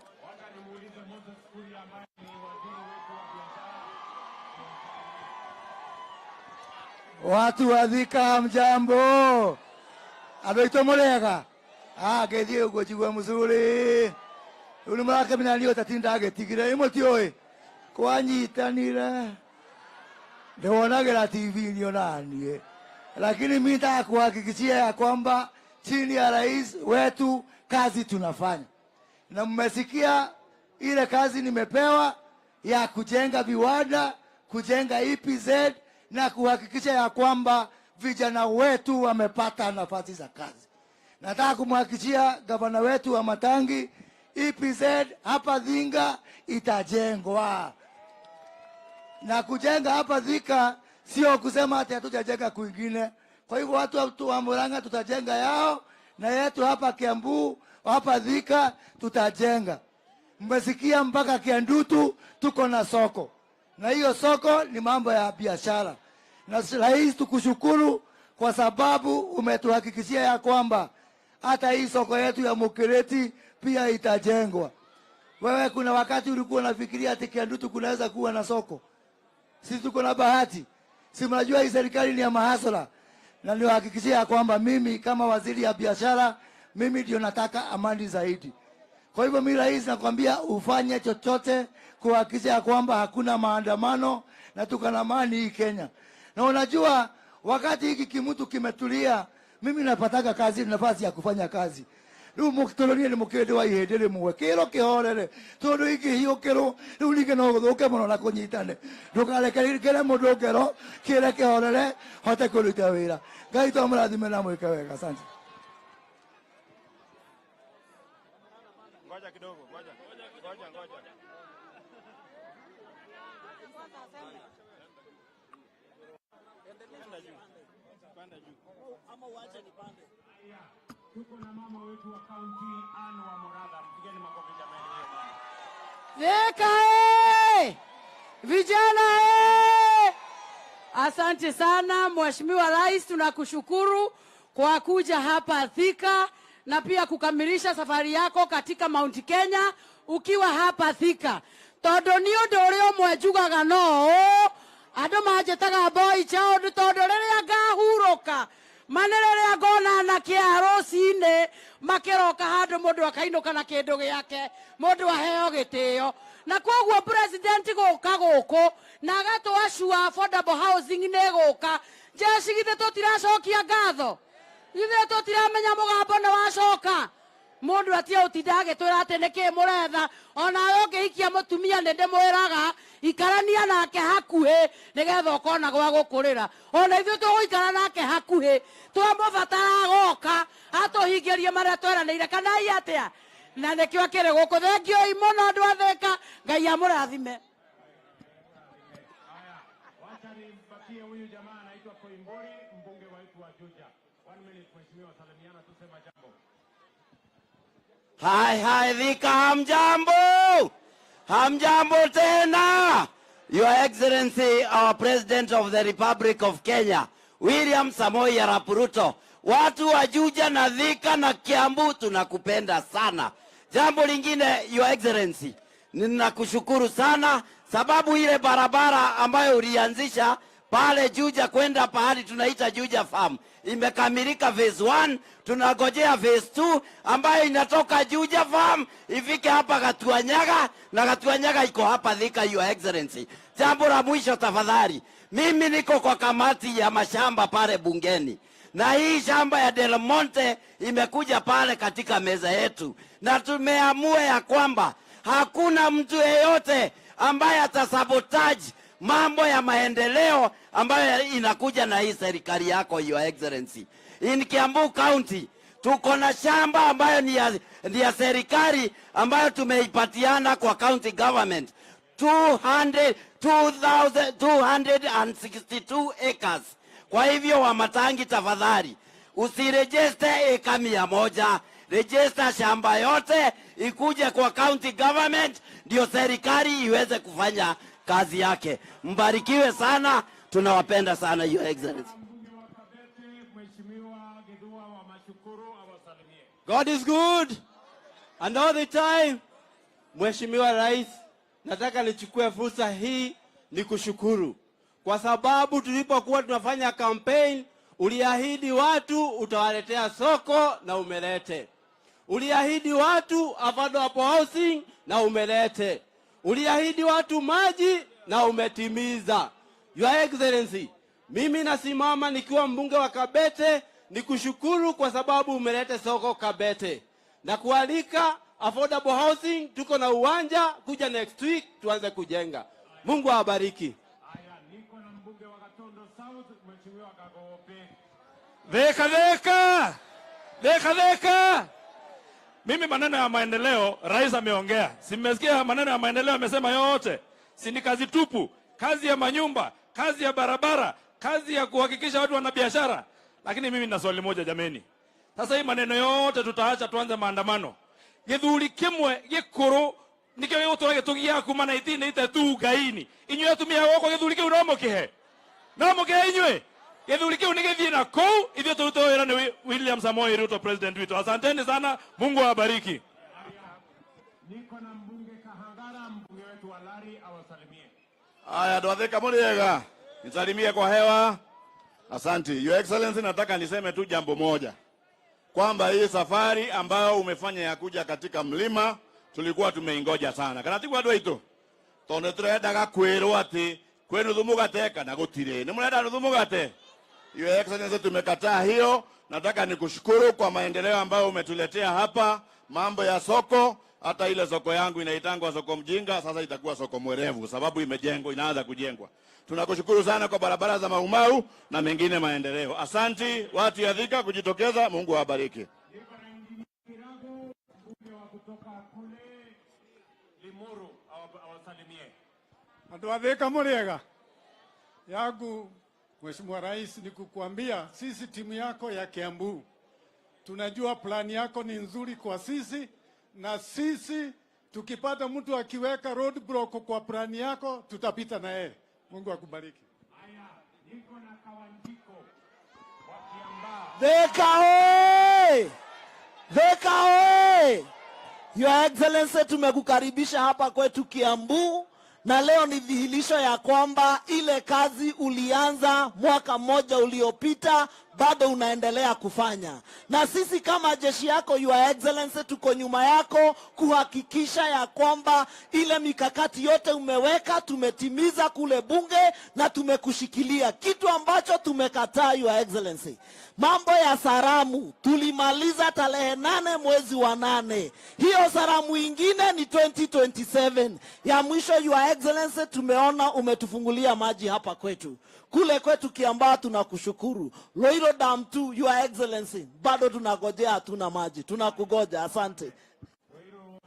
Watu wa Thika hamjambo. Andũ aitũ mũrega. Ngĩthiĩ ũguo njigua mũcuri. Rĩu nĩ mũrakĩmenya niĩ ũtatinda ngĩtigire. Mũtiũĩ kwanyitanire. Ndĩwonagĩra TV-inĩ ona niĩ. Lakini mimi nataka kuhakikishia ya kwamba chini ya rais wetu kazi tunafanya. Na mmesikia ile kazi nimepewa ya kujenga viwanda, kujenga EPZ na kuhakikisha ya kwamba vijana wetu wamepata nafasi za kazi. Nataka kumhakikishia gavana wetu wa Matangi, EPZ hapa Thinga itajengwa. Na kujenga hapa Thika sio kusema ati hatujajenga kwingine. Kwa hivyo watu wa Murang'a tutajenga yao, na yetu hapa Kiambu, hapa Thika tutajenga. Mmesikia mpaka Kiandutu tuko na soko. Na hiyo soko ni mambo ya biashara. Na rais tukushukuru kwa sababu umetuhakikishia ya kwamba hata hii soko yetu ya Mukireti pia itajengwa. Wewe kuna wakati ulikuwa unafikiria ati Kiandutu kunaweza kuwa na soko? Sisi tuko na bahati. Si mnajua hii serikali ni ya mahasala. Na niwahakikishia ya kwamba mimi kama waziri ya biashara, mimi ndio nataka amani zaidi. Kwa hivyo mimi rais nakwambia ufanye chochote kuhakikisha ya kwamba hakuna maandamano na tuko na amani hii Kenya. Na unajua wakati hiki kimutu kimetulia, mimi napataka kazi, nafasi ya kufanya kazi. Riu mukitolonia ni mukende wa ihendere mwekero kihorere tondu iki hiukiro riu ninge no guthuke muno na kunyitane ndukarekere mundu ngero kire kihorere hote kuruta wira. Ngai to murathime na mwike wega. Asante. Ngoja kidogo, ngoja. Tuko na mama wetu wa kaunti Anne wa Moradha. Mpigeni makofi jamani. Thika vijana asante sana Mheshimiwa Rais, tunakushukuru kwa kuja hapa Thika na pia kukamilisha safari yako katika Mount Kenya ukiwa hapa Thika. Tondu ni undu uria mwejugaga no andu manjetaga boy child tondu riria ngahuruka manere ngona na kiarocine makiroka handu mundu akainuka na kindu giake mundu aheo gitio na koguo president guka guku na agatwashua affordable housing ne guka jeshi githe tutiracokia ngatho githe tutiramenya mugambo ne wacoka mundu atia utinda agitwira ati niki muretha ona ungiikia mutumia nende mwiraga ikarania nake hakuhe nigetha ukona gwa gukurira ona ithu tuguikara nake hakuhe twamubatara goka atuhingirie maria tweranire kana iatia na nikio akire guku. Thengio imono andu a Thika, Ngai amurathime. Wacha nimpatie huyu jamaa anaitwa Koimburi, mbunge wetu wa Juja. 1 minute mheshimiwa, salimiana tusema jambo. Hai Thika hamjambo. Hamjambo tena. Your Excellency, our President of the Republic of Kenya, William Samoei Arap Ruto. Watu wa Juja na Thika na Kiambu tunakupenda sana. Jambo lingine, Your Excellency, ninakushukuru sana sababu ile barabara ambayo ulianzisha pale Juja kwenda pahali tunaita Juja Farm imekamilika phase 1, tunagojea phase 2 ambayo inatoka Juja Farm ifike hapa Gatuanyaga na Gatuanyaga iko hapa Thika, Your Excellency. Jambo la mwisho tafadhali, mimi niko kwa kamati ya mashamba pale bungeni na hii shamba ya Del Monte imekuja pale katika meza yetu na tumeamua ya kwamba hakuna mtu yeyote ambaye atasabotage mambo ya maendeleo ambayo inakuja na hii serikali yako, Your Excellency. In Kiambu County tuko na shamba ambayo ni ya serikali ambayo tumeipatiana kwa county government 262 acres. Kwa hivyo Wamatangi, tafadhali usirejeste eka 100, register shamba yote ikuje kwa county government, ndio serikali iweze kufanya kazi yake. Mbarikiwe sana, tunawapenda sana Your Excellency. God is good and all the time. Mheshimiwa Rais, nataka nichukue fursa hii ni kushukuru kwa sababu tulipokuwa tunafanya campaign uliahidi watu utawaletea soko na umelete. Uliahidi watu affordable housing na umelete. Uliahidi watu maji na umetimiza. Your Excellency, mimi nasimama nikiwa mbunge wa Kabete nikushukuru kwa sababu umelete soko Kabete. Na kualika affordable housing, tuko na uwanja, kuja next week tuanze kujenga. Mungu awabariki. Dheka. Mimi maneno ya maendeleo rais ameongea. Simesikia maneno ya maendeleo amesema yote. Si ni kazi tupu, kazi ya manyumba, kazi ya barabara, kazi ya kuhakikisha watu wana biashara. Lakini mimi nina swali moja jameni. Sasa hii maneno yote tutaacha tuanze maandamano. Githuri kimwe gikuru nikyo yotorage tugia kumana itine ite tu gaini. Inywe tumia woko githuri kiu no mukihe. No mukihe inywe. Githuri kiu nigithie na kou ithio turutoera ni William Samoei Ruto president wetu. Asanteni sana, Mungu awabariki. Niko na mbunge Kahangara, mbunge wetu Walari awasalimie. Aya, Dwadheka Muriega, nisalimie kwa hewa. Asante. Your Excellency, nataka niseme tu jambo moja. Kwamba hii safari ambayo umefanya ya kuja katika mlima tulikuwa tumeingoja sana. Kana tiku adwa ito. Tonde turendaga kwirwo ati kwenu thumugate kana gutire. Ni murenda thumugate. Your Excellency, tumekataa hiyo. Nataka nikushukuru kwa maendeleo ambayo umetuletea hapa, mambo ya soko. Hata ile soko yangu inaitangwa soko mjinga, sasa itakuwa soko mwerevu sababu imejengwa, inaanza kujengwa. Tunakushukuru sana kwa barabara za Maumau na mengine maendeleo. Asanti watu ya Thika kujitokeza, Mungu awabariki. Adwadheka Muriega. Yangu Mheshimiwa Rais, ni kukuambia sisi timu yako ya Kiambu tunajua plani yako ni nzuri kwa sisi, na sisi tukipata mtu akiweka roadblock kwa plani yako tutapita na yeye. Mungu akubariki. Haya, niko na Kawanjiko wa Kiambaa. Dheka oye! Your Excellency, tumekukaribisha hapa kwetu Kiambu, na leo ni dhihirisho ya kwamba ile kazi ulianza mwaka mmoja uliopita bado unaendelea kufanya. Na sisi kama jeshi yako Your Excellency tuko nyuma yako kuhakikisha ya kwamba ile mikakati yote umeweka tumetimiza kule bunge na tumekushikilia. Kitu ambacho tumekataa Your Excellency, mambo ya saramu tulimaliza tarehe 8 mwezi wa 8. Hiyo saramu ingine ni 2027. Ya mwisho Your Excellency, tumeona umetufungulia maji hapa kwetu. Kule kwetu Kiambaa tunakushukuru. Loiro Dam tu Your Excellency, bado tunagojea, hatuna maji. Tunakugoja, asante. Loiro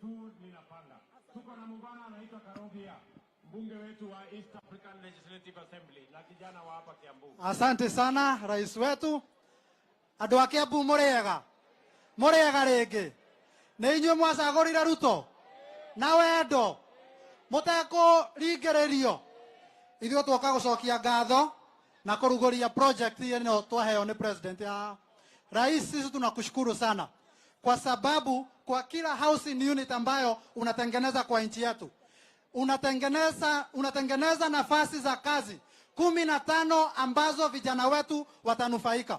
tu ninapanda. Tuko na mungana anaitwa Karobia, mbunge wetu wa East African Legislative Assembly, na kijana wa hapa Kiambu. Asante sana rais wetu. Andu a Kiambu Muriega. Muriega rege. Ni inywe mwacagurire Ruto. Na wendo. Muteko ringererio. Ithuĩ twoka gũcokia ngatho na kũrugũria project ĩno twaheo ni president ya rais. Sisi tunakushukuru sana kwa sababu kwa kila housing unit ambayo unatengeneza kwa nchi yetu unatengeneza nafasi za kazi 15 ambazo vijana wetu watanufaika.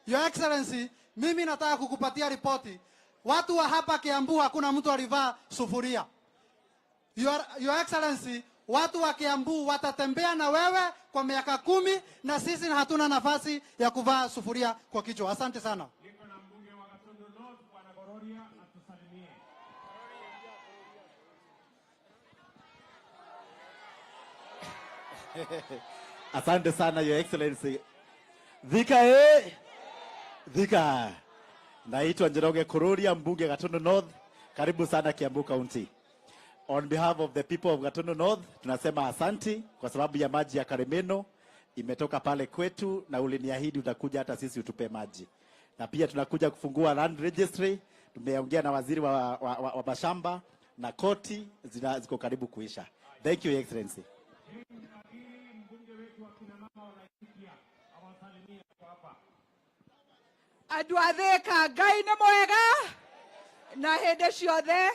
Your Excellency, mimi nataka kukupatia ripoti. Watu wa hapa Kiambu hakuna mtu alivaa sufuria. Your Excellency, watu wa Kiambu watatembea na wewe kwa miaka 10 na sisi hatuna nafasi ya kuvaa sufuria kwa kichwa. Asante sana. Niko na mbunge wa Gatundu North, Bwana Gororia, atusalimie. Asante sana Your Excellency. Thika. Naitwa Njoroge Kururia, mbunge Gatundu North. Karibu sana Kiambu County. On behalf of the people of Gatundu North, tunasema asanti kwa sababu ya maji ya Karemeno imetoka pale kwetu na uliniahidi utakuja hata sisi utupe maji. na pia tunakuja kufungua land registry. Tumeongea na waziri wa mashamba na koti ziko karibu kuisha. Thank you, Your Excellency. Andũ a Thika, Ngai nĩ mwega na hĩndĩ ciothe.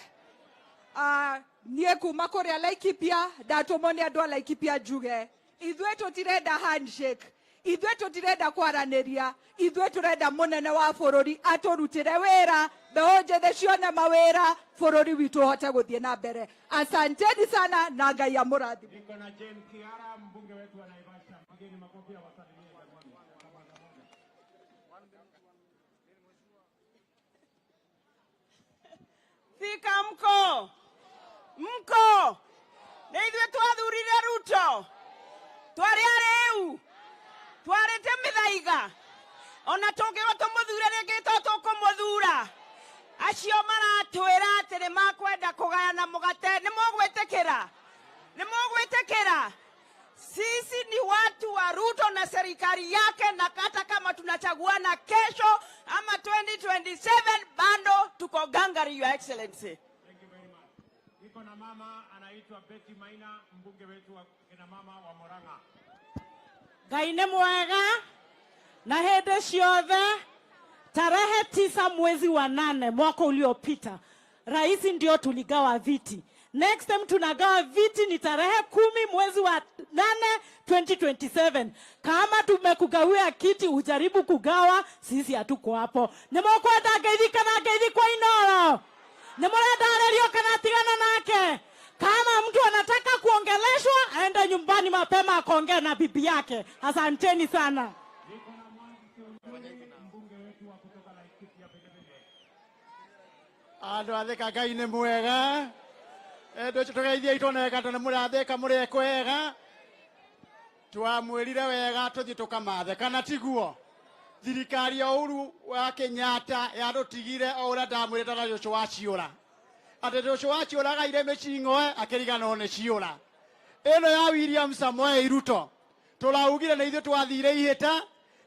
Niĩ kuma kũrĩa Laikipia ndatũmwo nĩ andũ a Laikipia njuge ithuĩ tũtirenda handshake, ithuĩ tũtirenda kwaranĩria, ithuĩ tũrenda mũnene wa bũrũri atũrutĩre wĩra, mbeũ njĩthĩ cione mawĩra, bũrũri witũ ũhote gũthiĩ na mbere. Asanteni sana na Ngai amũrathime. Thika mko na ithuĩ twathurire Ruto, twarĩ arĩu, twarĩte mĩthaiga, ona tũngĩrwo tũmũthure rĩngĩ to tũkũmũthura. Acio maratwĩra atĩ nĩ makwenda kũgayana mũgate, nĩ mũgwĩtĩkĩra? Sisi ni watu wa Ruto na serikali yake, na hata kama tunachaguana kesho ama 2027 bado tuko gangari, Your Excellency. Thank you very much. Niko na mama anaitwa Betty Maina, mbunge wetu wa kina mama wa Murang'a. Ngai nĩ mwega na hĩndĩ ciothe. Tarehe 9 mwezi wa 8 mwaka uliopita, rais ndio tuligawa viti. Next time tunagawa viti ni tarehe 10 mwezi wa 8 2027. Kama tumekugawia kiti ujaribu kugawa, sisi hatuko hapo. Nimekwenda ngeithi kana ngeithi kwa inoro. Nimurenda arerio kana tigana nake. Kama mtu anataka kuongeleshwa aende nyumbani mapema akaongea na bibi yake. Asanteni sana. Andũ a Thika, Ngai nĩ mwega. Endũ tũgeithie itoneka tondũ mũrathĩka mũrĩ kwega. Twamwĩrire wega tũthiĩ tũkamathe, kana tiguo? Thirikari ya ũru wa Kenyatta yarũtigire o ũrĩa ndamwĩrĩte na Joshua wa ciũra. Atĩ Joshua wa ciũra agaire mĩcing'oe akĩriganĩrwo nĩ ciũra. Ĩno ya William Samoei Ruto tũraugire nĩ ithuĩ twathire ihĩta,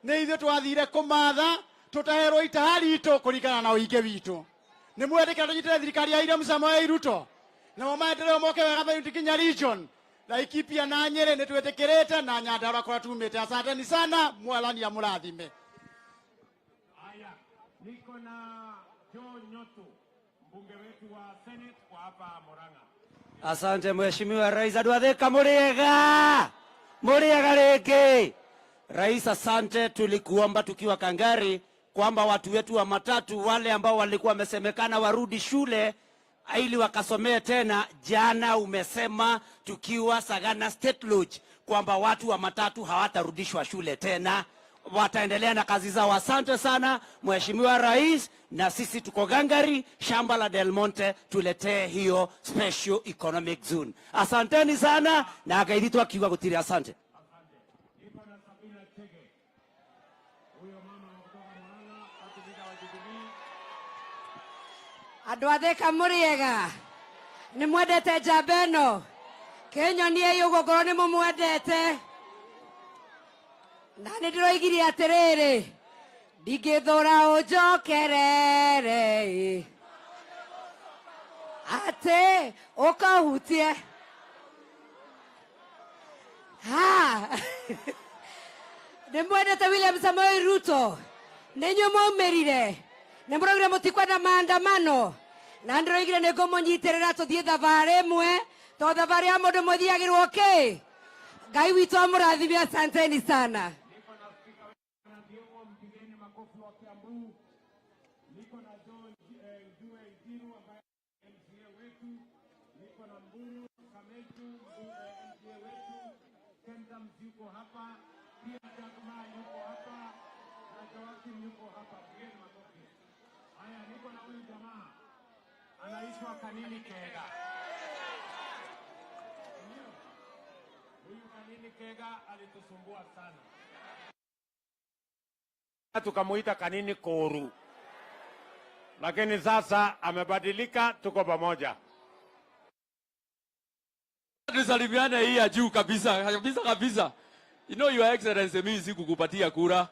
nĩ ithuĩ twathire kũmatha, tũtaherwo itaha ritũ kũringana na ũingĩ witũ. Nĩ mwendeka tũnyitĩre thirikari ya William Samoei Ruto na maendeleo moke wega thĩinĩ Kinya region, Laikipia na Nyeri nĩ twĩtĩkĩrĩte na Nyandarua kũrĩa tumĩte. Asanteni sana, Mwathani amũrathime. Haya, niko na John Nyotu, mbunge wetu wa Senate kwa hapa Murang'a. Asante Mheshimiwa Rais. Andũ a Thika mũrĩega rĩngĩ. Rais, asante. Tulikuomba tukiwa Kangari kwamba watu wetu wa matatu wale ambao walikuwa wamesemekana warudi shule ili wakasomee tena. Jana umesema tukiwa Sagana State Lodge kwamba watu wa matatu hawatarudishwa shule tena, wataendelea na kazi zao. Asante sana Mheshimiwa Rais, na sisi tuko gangari shamba la Del Monte tuletee hiyo special economic zone. Asanteni sana na akaidhitu akiwa gutiri. Asante. Andũ a Thika mũrĩega, nĩ mwendete njamba ĩno? Kĩnyonie ũguo ngoro nĩ mũmwendete. Na nĩ ndĩroigire atĩrĩrĩ, ndingĩthũra ũnjokerere atĩ ũkahutie. Nĩ mwendete William Samoei Ruto, nĩ inyuĩ mwaumĩrire, nĩ mũraugire mũtikwenda maandamano, na ndĩroigire nĩ ngũmũnyitĩrĩra tũthiĩ thabarĩ ĩmwe, tondũ thabarĩ ya mũndũ ũmwe thiagĩrwo kĩ? Ngai witũ amũrathime. Asanteni sana. Anaitwa Kanini Kega. Huyu Kanini Kega alitusumbua sana, tukamuita Kanini Koru, lakini sasa amebadilika, tuko pamoja. Tusalimiane hii ya juu kabisa. You know, Your Excellency, mimi sikukupatia kura.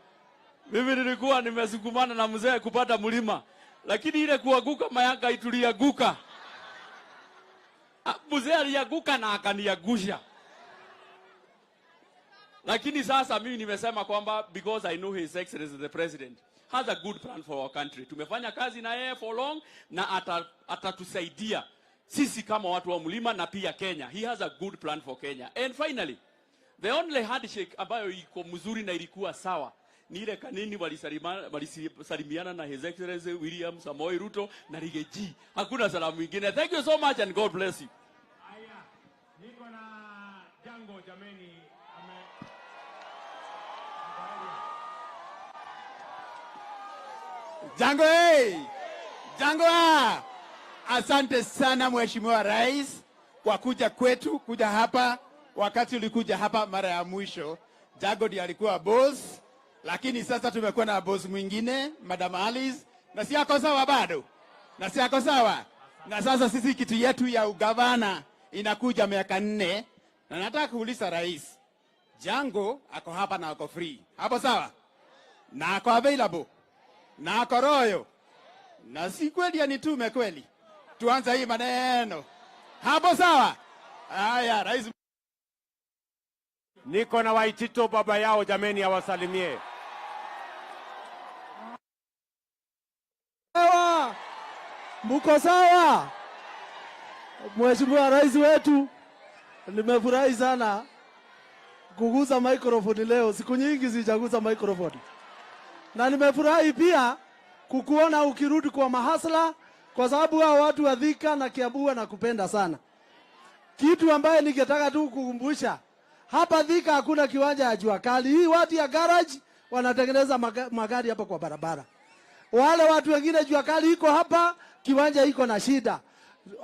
Mimi nilikuwa nimesukumana na mzee kupata mlima, lakini ile kuaguka mayanga ituliaguka. Mzee aliaguka na akaniagusha. Lakini sasa mimi nimesema kwamba because I know His Excellency the President has a good plan for our country. Tumefanya kazi na yeye for long na atatusaidia sisi kama watu wa mlima na pia Kenya. He has a good plan for Kenya. And finally, the only handshake ambayo iko mzuri na ilikuwa sawa ni ile kanini walisalimiana na His Excellency William Samoei Ruto na Rigathi. Hakuna salamu nyingine. Thank you so much and God bless you. Aya, niko na Jango jameni. Jango Jango asante sana Mheshimiwa Rais kwa kuja kwetu, kuja hapa. Wakati ulikuja hapa mara ya mwisho, Jango ndiye alikuwa boss, lakini sasa tumekuwa na boss mwingine, Madam Alice, na si yako sawa bado. Na si yako sawa. Na sasa sisi kitu yetu ya ugavana inakuja miaka 4, na nataka kuuliza Rais, Jango ako hapa na ako free. Hapo sawa? Na ako available. Na ako royo. Na si kweli anitume kweli. Tuanze hii maneno. Hapo sawa? Haya, Rais. Niko na Waitito baba yao jameni, awasalimie. Sawa. Mko sawa? Mheshimiwa Rais wetu, nimefurahi sana kugusa microphone leo. Siku nyingi sijagusa microphone. Na nimefurahi pia kukuona ukirudi kwa mahasla, kwa sababu hao watu wa Thika na Kiambu na kupenda sana. Kitu ambaye ningetaka tu kukumbusha, hapa Thika hakuna kiwanja ya jua kali. Hii watu ya garage wanatengeneza magari hapa kwa barabara. Wale watu wengine jua kali iko hapa, kiwanja iko na shida.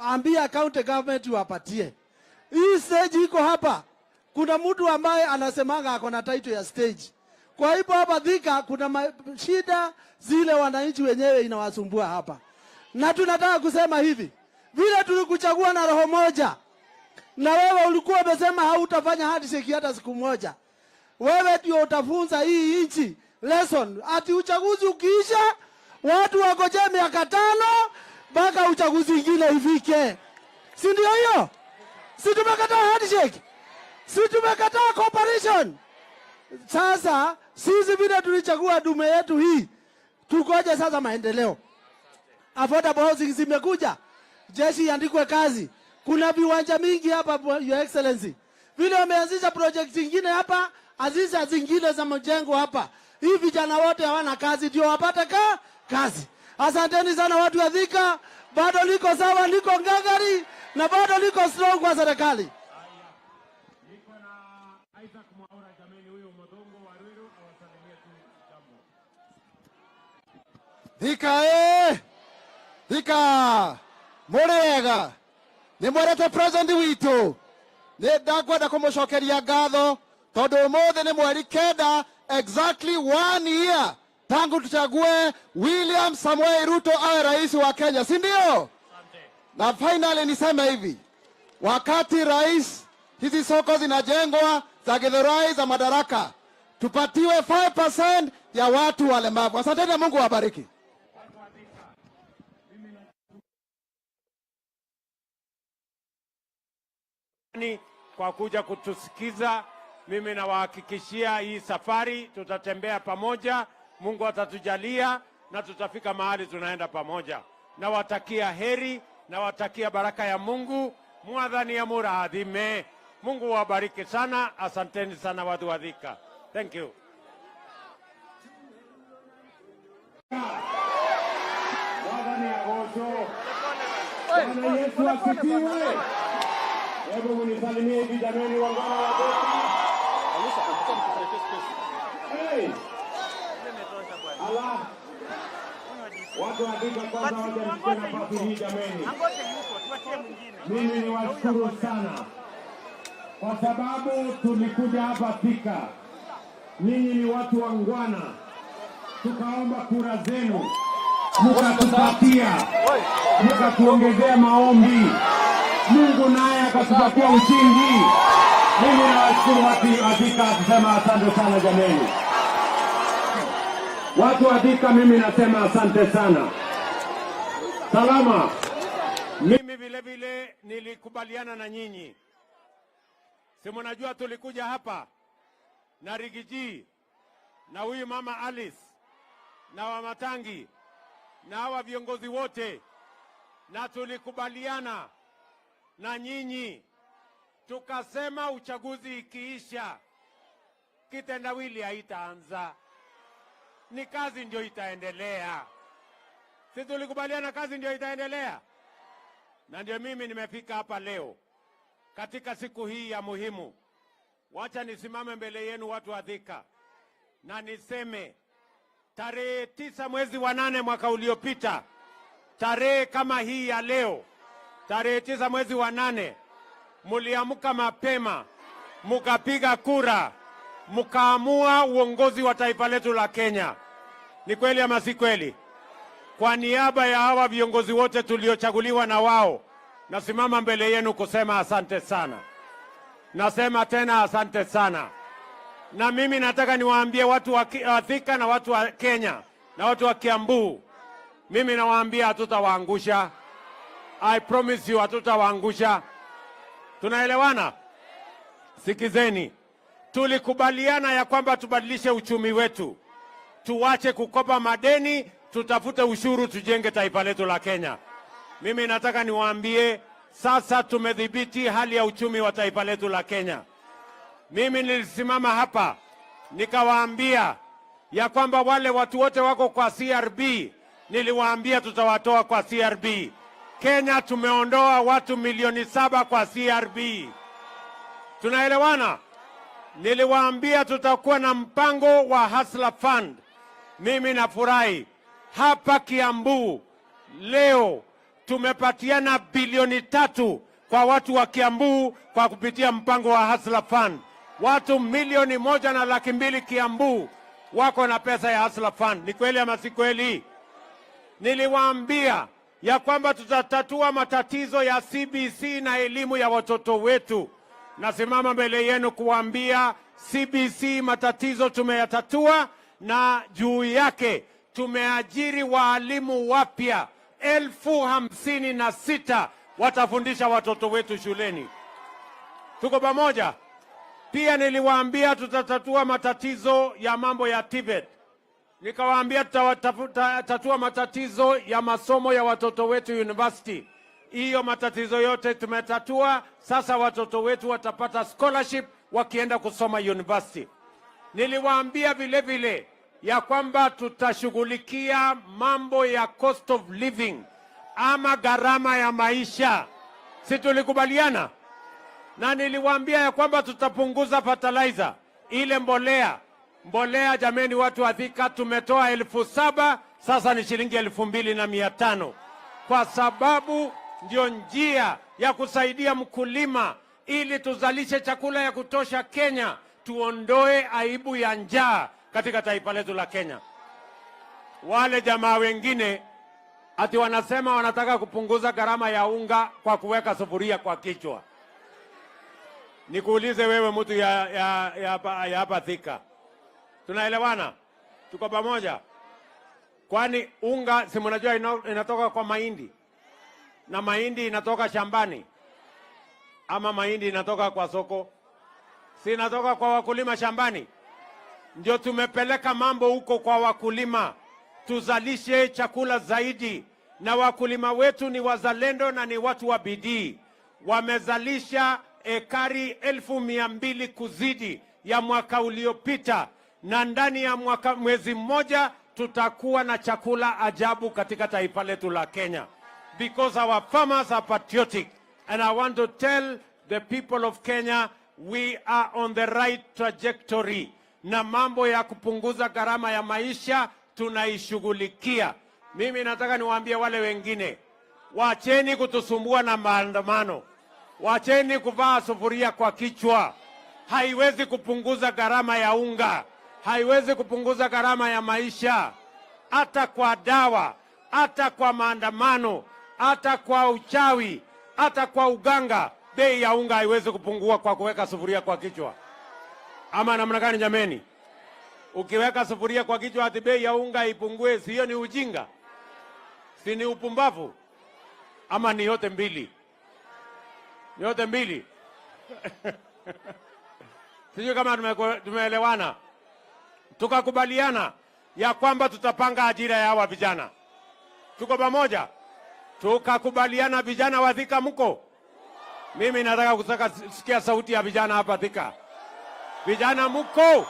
Ambia county government wapatie. Hii stage iko hapa. Kuna mtu ambaye anasemanga ako na title ya stage. Kwa hivyo hapa Thika kuna shida zile wananchi wenyewe inawasumbua hapa. Na tunataka kusema hivi, vile tulikuchagua na roho moja, na wewe ulikuwa umesema hautafanya handshake hata siku moja. Wewe ndio utafunza hii nchi lesson. Ati uchaguzi ukiisha, watu wagoje miaka 5 mpaka uchaguzi mwingine ifike. Si ndio hiyo? Si tumekataa handshake? Si tumekataa cooperation? Sasa sisi vile tulichagua dume yetu hii, tukoje sasa maendeleo? Affordable housing zimekuja, jeshi iandikwe kazi. Kuna viwanja mingi hapa Your Excellency. Vile wameanzisha project nyingine hapa, azisha zingine za mjengo hapa. Hii vijana wote hawana kazi, ndio wapate kazi. Asanteni sana watu wa Thika, bado liko sawa, liko ngangari na bado liko strong kwa serikali. Thika Thika Murega ni mwerete president witu ni ndakwenda kumucokeria ngatho tondu umuthi ni mweri 9 exactly 1 year tangu tuchague William Samoei Ruto awe rais wa Kenya, si ndio? Na finally niseme hivi, wakati rais hizi soko zinajengwa za Githurai za Madaraka, tupatiwe 5% ya watu walemavu. Asanteni na Mungu awabariki. Kwa kuja kutusikiza. Mimi nawahakikishia hii safari tutatembea pamoja. Mungu atatujalia na tutafika mahali tunaenda pamoja. Nawatakia heri, nawatakia baraka ya Mungu. Mwadhani ya muradhime. Mungu wabariki sana. Asanteni sana watu wa Thika. Thank you. Mwadhani ya gozo. Bwana Yesu asifiwe. Hebu munisalimie hivi jameni, wangwana wa Thika. Hey! Allah. Watu wa Thika kwanza waje msikie nafasi hii jameni. Mimi ni washukuru sana kwa sababu tulikuja hapa Thika. Ninyi ni watu wangwana. Tukaomba kura zenu. Mkatupatia. Mkatuongezea maombi. Mungu naye akatupatia ushindi. Mimi nawashukuru watu wa Thika, kusema asante sana jameni. Watu wa Thika, mimi nasema asante sana. Salama. Mimi vile vile nilikubaliana na nyinyi. Si mnajua tulikuja hapa na Rigiji na huyu mama Alice na Wamatangi na hawa viongozi wote, na tulikubaliana na nyinyi tukasema uchaguzi ikiisha kitendawili haitaanza, ni kazi ndio itaendelea. Si tulikubaliana kazi ndio itaendelea? Na ndio mimi nimefika hapa leo katika siku hii ya muhimu. Wacha nisimame mbele yenu watu wa Thika na niseme tarehe 9 mwezi wa 8 mwaka uliopita, tarehe kama hii ya leo, tarehe 9 mwezi wa 8, muliamka mapema, mukapiga kura, mukaamua uongozi wa taifa letu la Kenya. Ni kweli ama si kweli? Kwa niaba ya hawa viongozi wote tuliochaguliwa na wao, nasimama mbele yenu kusema asante sana. Nasema tena asante sana. Na mimi nataka niwaambie watu wa Thika na watu wa Kenya na watu wa Kiambu, mimi nawaambia hatutawaangusha. I promise you hatutawaangusha. Tunaelewana? Sikizeni. Tulikubaliana ya kwamba tubadilishe uchumi wetu. Tuwache kukopa madeni, tutafute ushuru, tujenge taifa letu la Kenya. Mimi nataka niwaambie sasa tumedhibiti hali ya uchumi wa taifa letu la Kenya. Mimi nilisimama hapa nikawaambia ya kwamba wale watu wote wako kwa CRB, niliwaambia tutawatoa kwa CRB. Kenya tumeondoa watu milioni 7 kwa CRB. Tunaelewana? Niliwaambia tutakuwa na mpango wa Hustler Fund. Mimi nafurahi hapa Kiambu leo tumepatiana bilioni 3 kwa watu wa Kiambu kwa kupitia mpango wa Hustler Fund. Watu milioni 1.2 Kiambu wako na pesa ya Hustler Fund. Ni kweli ama si kweli? Niliwaambia ya kwamba tutatatua matatizo ya CBC na elimu ya watoto wetu. Nasimama mbele yenu kuambia CBC matatizo tumeyatatua, na juu yake tumeajiri waalimu wapya 56,000 watafundisha watoto wetu shuleni. Tuko pamoja? Pia niliwaambia tutatatua matatizo ya mambo ya Tibet. Nikawaambia tutatatua matatizo ya masomo ya watoto wetu university. Hiyo matatizo yote tumetatua. Sasa watoto wetu watapata scholarship wakienda kusoma university. Niliwaambia vile vile ya kwamba tutashughulikia mambo ya cost of living ama gharama ya maisha. Si tulikubaliana? Na niliwaambia ya kwamba tutapunguza fertilizer, ile mbolea. Mbolea jameni, watu wa Thika, tumetoa 7,000 sasa ni shilingi 2,500, kwa sababu ndio njia ya kusaidia mkulima ili tuzalishe chakula ya kutosha Kenya, tuondoe aibu ya njaa katika taifa letu la Kenya. Wale jamaa wengine ati wanasema wanataka kupunguza gharama ya unga kwa kuweka sufuria kwa kichwa. Nikuulize wewe mtu ya hapa Thika, tunaelewana? Tuko pamoja? Kwani unga si mnajua inatoka kwa mahindi, na mahindi inatoka shambani, ama mahindi inatoka kwa soko? Si inatoka kwa wakulima shambani? Ndio tumepeleka mambo huko kwa wakulima, tuzalishe chakula zaidi. Na wakulima wetu ni wazalendo na ni watu wa bidii. Wamezalisha ekari 200,000 kuzidi ya mwaka uliopita, na ndani ya mwezi mmoja tutakuwa na chakula ajabu katika taifa letu la Kenya, because our farmers are patriotic. And I want to tell the people of Kenya, we are on the right trajectory. Na mambo ya kupunguza gharama ya maisha tunaishughulikia. Mimi nataka niwaambie wale wengine, wacheni kutusumbua na maandamano. Wacheni kuvaa sufuria kwa kichwa. Haiwezi kupunguza gharama ya unga. Haiwezi kupunguza gharama ya maisha. Hata kwa dawa, hata kwa maandamano, hata kwa uchawi, hata kwa uganga, bei ya unga haiwezi kupungua kwa kuweka sufuria kwa kichwa. Ama namna gani jameni? Ukiweka sufuria kwa kichwa ati bei ya unga ipungue, sio ni ujinga? Si ni upumbavu? Ama ni yote mbili? Yote mbili. Sijui kama tumeelewana. Tukakubaliana ya kwamba tutapanga ajira ya hawa vijana. Tuko pamoja? Tukakubaliana vijana wa Thika mko? Mimi nataka kusikia sauti ya vijana hapa Thika. Vijana mko?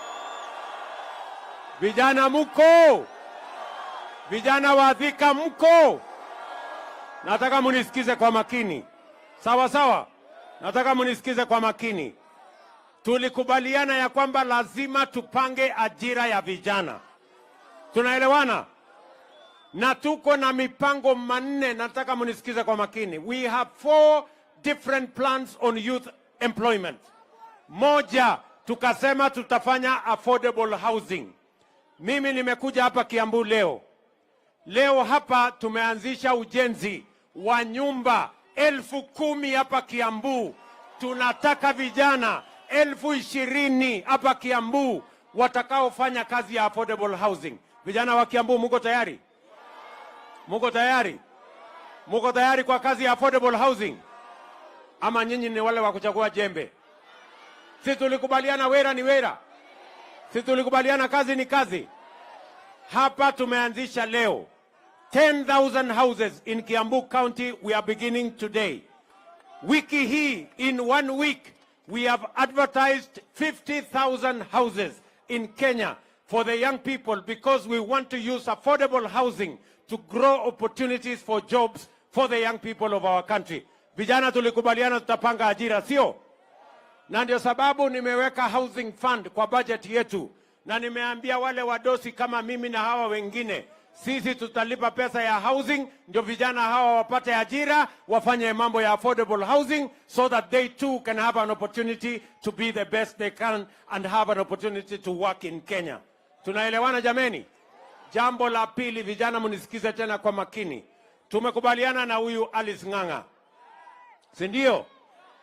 Vijana mko? Vijana wa Thika mko? Nataka munisikize kwa makini. Sawa sawa? Nataka munisikize kwa makini. Tulikubaliana ya kwamba lazima tupange ajira ya vijana. Tunaelewana? Na tuko na mipango manne, nataka munisikize kwa makini. We have 4 different plans on youth employment. Moja, tukasema tutafanya affordable housing. Mimi nimekuja hapa Kiambu leo. Leo hapa tumeanzisha ujenzi wa nyumba 10,000 hapa Kiambu. Tunataka vijana 20,000 hapa Kiambu watakaofanya kazi ya affordable housing. Vijana wa Kiambu muko tayari? Muko tayari? Muko tayari kwa kazi ya affordable housing? Ama nyinyi ni wale wa kuchagua jembe? Si tulikubaliana wera ni wera? Si tulikubaliana kazi ni kazi? Hapa tumeanzisha leo 10,000 houses in Kiambu County. We are beginning today. Wiki hii, in 1 week, we have advertised 50,000 houses in Kenya for the young people because we want to use affordable housing to grow opportunities for jobs for the young people of our country. Vijana tulikubaliana tutapanga ajira, sio? Na ndio sababu nimeweka housing fund kwa budget yetu, na nimeambia wale wadosi kama mimi na hawa wengine, sisi tutalipa pesa ya housing ndio vijana hawa wapate ajira, wafanye mambo ya affordable housing so that they too can have an opportunity to be the best they can and have an opportunity to work in Kenya. Tunaelewana jameni? Jambo la pili, vijana munisikize tena kwa makini. Tumekubaliana na huyu Alice Ng'ang'a, si ndio?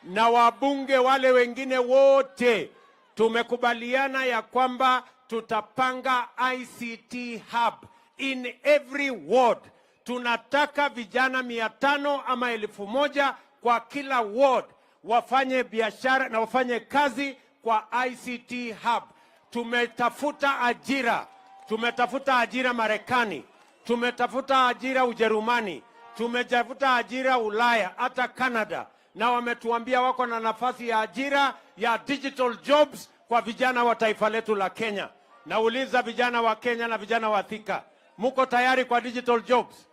Na wabunge wale wengine wote tumekubaliana ya kwamba tutapanga ICT hub in every ward. Tunataka vijana 500 ama 1,000 kwa kila ward wafanye biashara na wafanye kazi kwa ICT hub. Tumetafuta ajira. Tumetafuta ajira Marekani. Tumetafuta ajira Ujerumani. Tumetafuta ajira Ulaya, hata Canada. Na wametuambia wako na nafasi ya ajira ya digital jobs kwa vijana wa taifa letu la Kenya. Nauliza vijana wa Kenya na vijana wa Thika, muko tayari kwa digital jobs?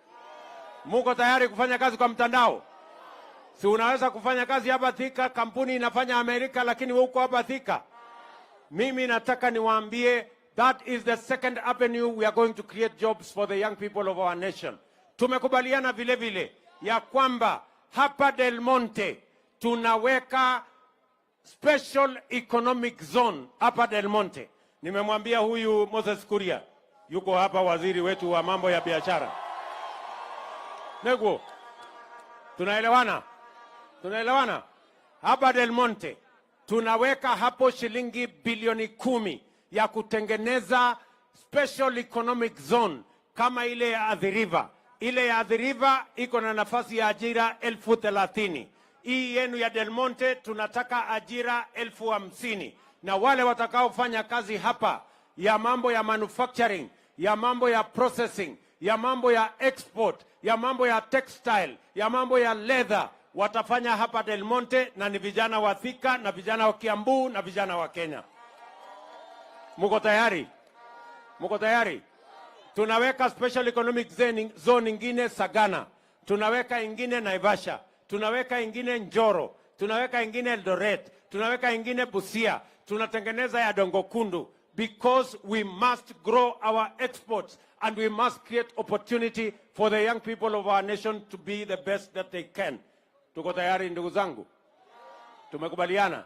Muko tayari kufanya kazi kwa mtandao? Si unaweza kufanya kazi hapa Thika, kampuni inafanya Amerika, lakini wewe uko hapa Thika. Mimi nataka niwaambie, that is the second avenue we are going to create jobs for the young people of our nation. Tumekubaliana vile vile ya kwamba hapa Del Monte tunaweka special economic zone hapa Del Monte. Nimemwambia huyu Moses Kuria, yuko hapa waziri wetu wa mambo ya biashara. Nego, tunaelewana? Tunaelewana? Hapa Del Monte tunaweka hapo shilingi bilioni 10 ya kutengeneza special economic zone kama ile ya Athi River. Ile ya Athi River iko na nafasi ya ajira 30,000. Hii yenu ya Del Monte tunataka ajira 50,000. Na wale watakaofanya kazi hapa ya mambo ya manufacturing, ya mambo ya processing, ya mambo ya export, ya mambo ya textile, ya mambo ya leather, watafanya hapa Del Monte, na ni vijana wa Thika na vijana wa Kiambu na vijana wa Kenya. Muko tayari? Muko tayari? Tunaweka special economic zone ingine Sagana, tunaweka ingine Naivasha, tunaweka ingine Njoro, tunaweka ingine Eldoret, tunaweka ingine Busia, tunatengeneza ya Dongo Kundu, because we must grow our exports and we must create opportunity for the young people of our nation to be the best that they can. Tuko tayari ndugu zangu? Tumekubaliana?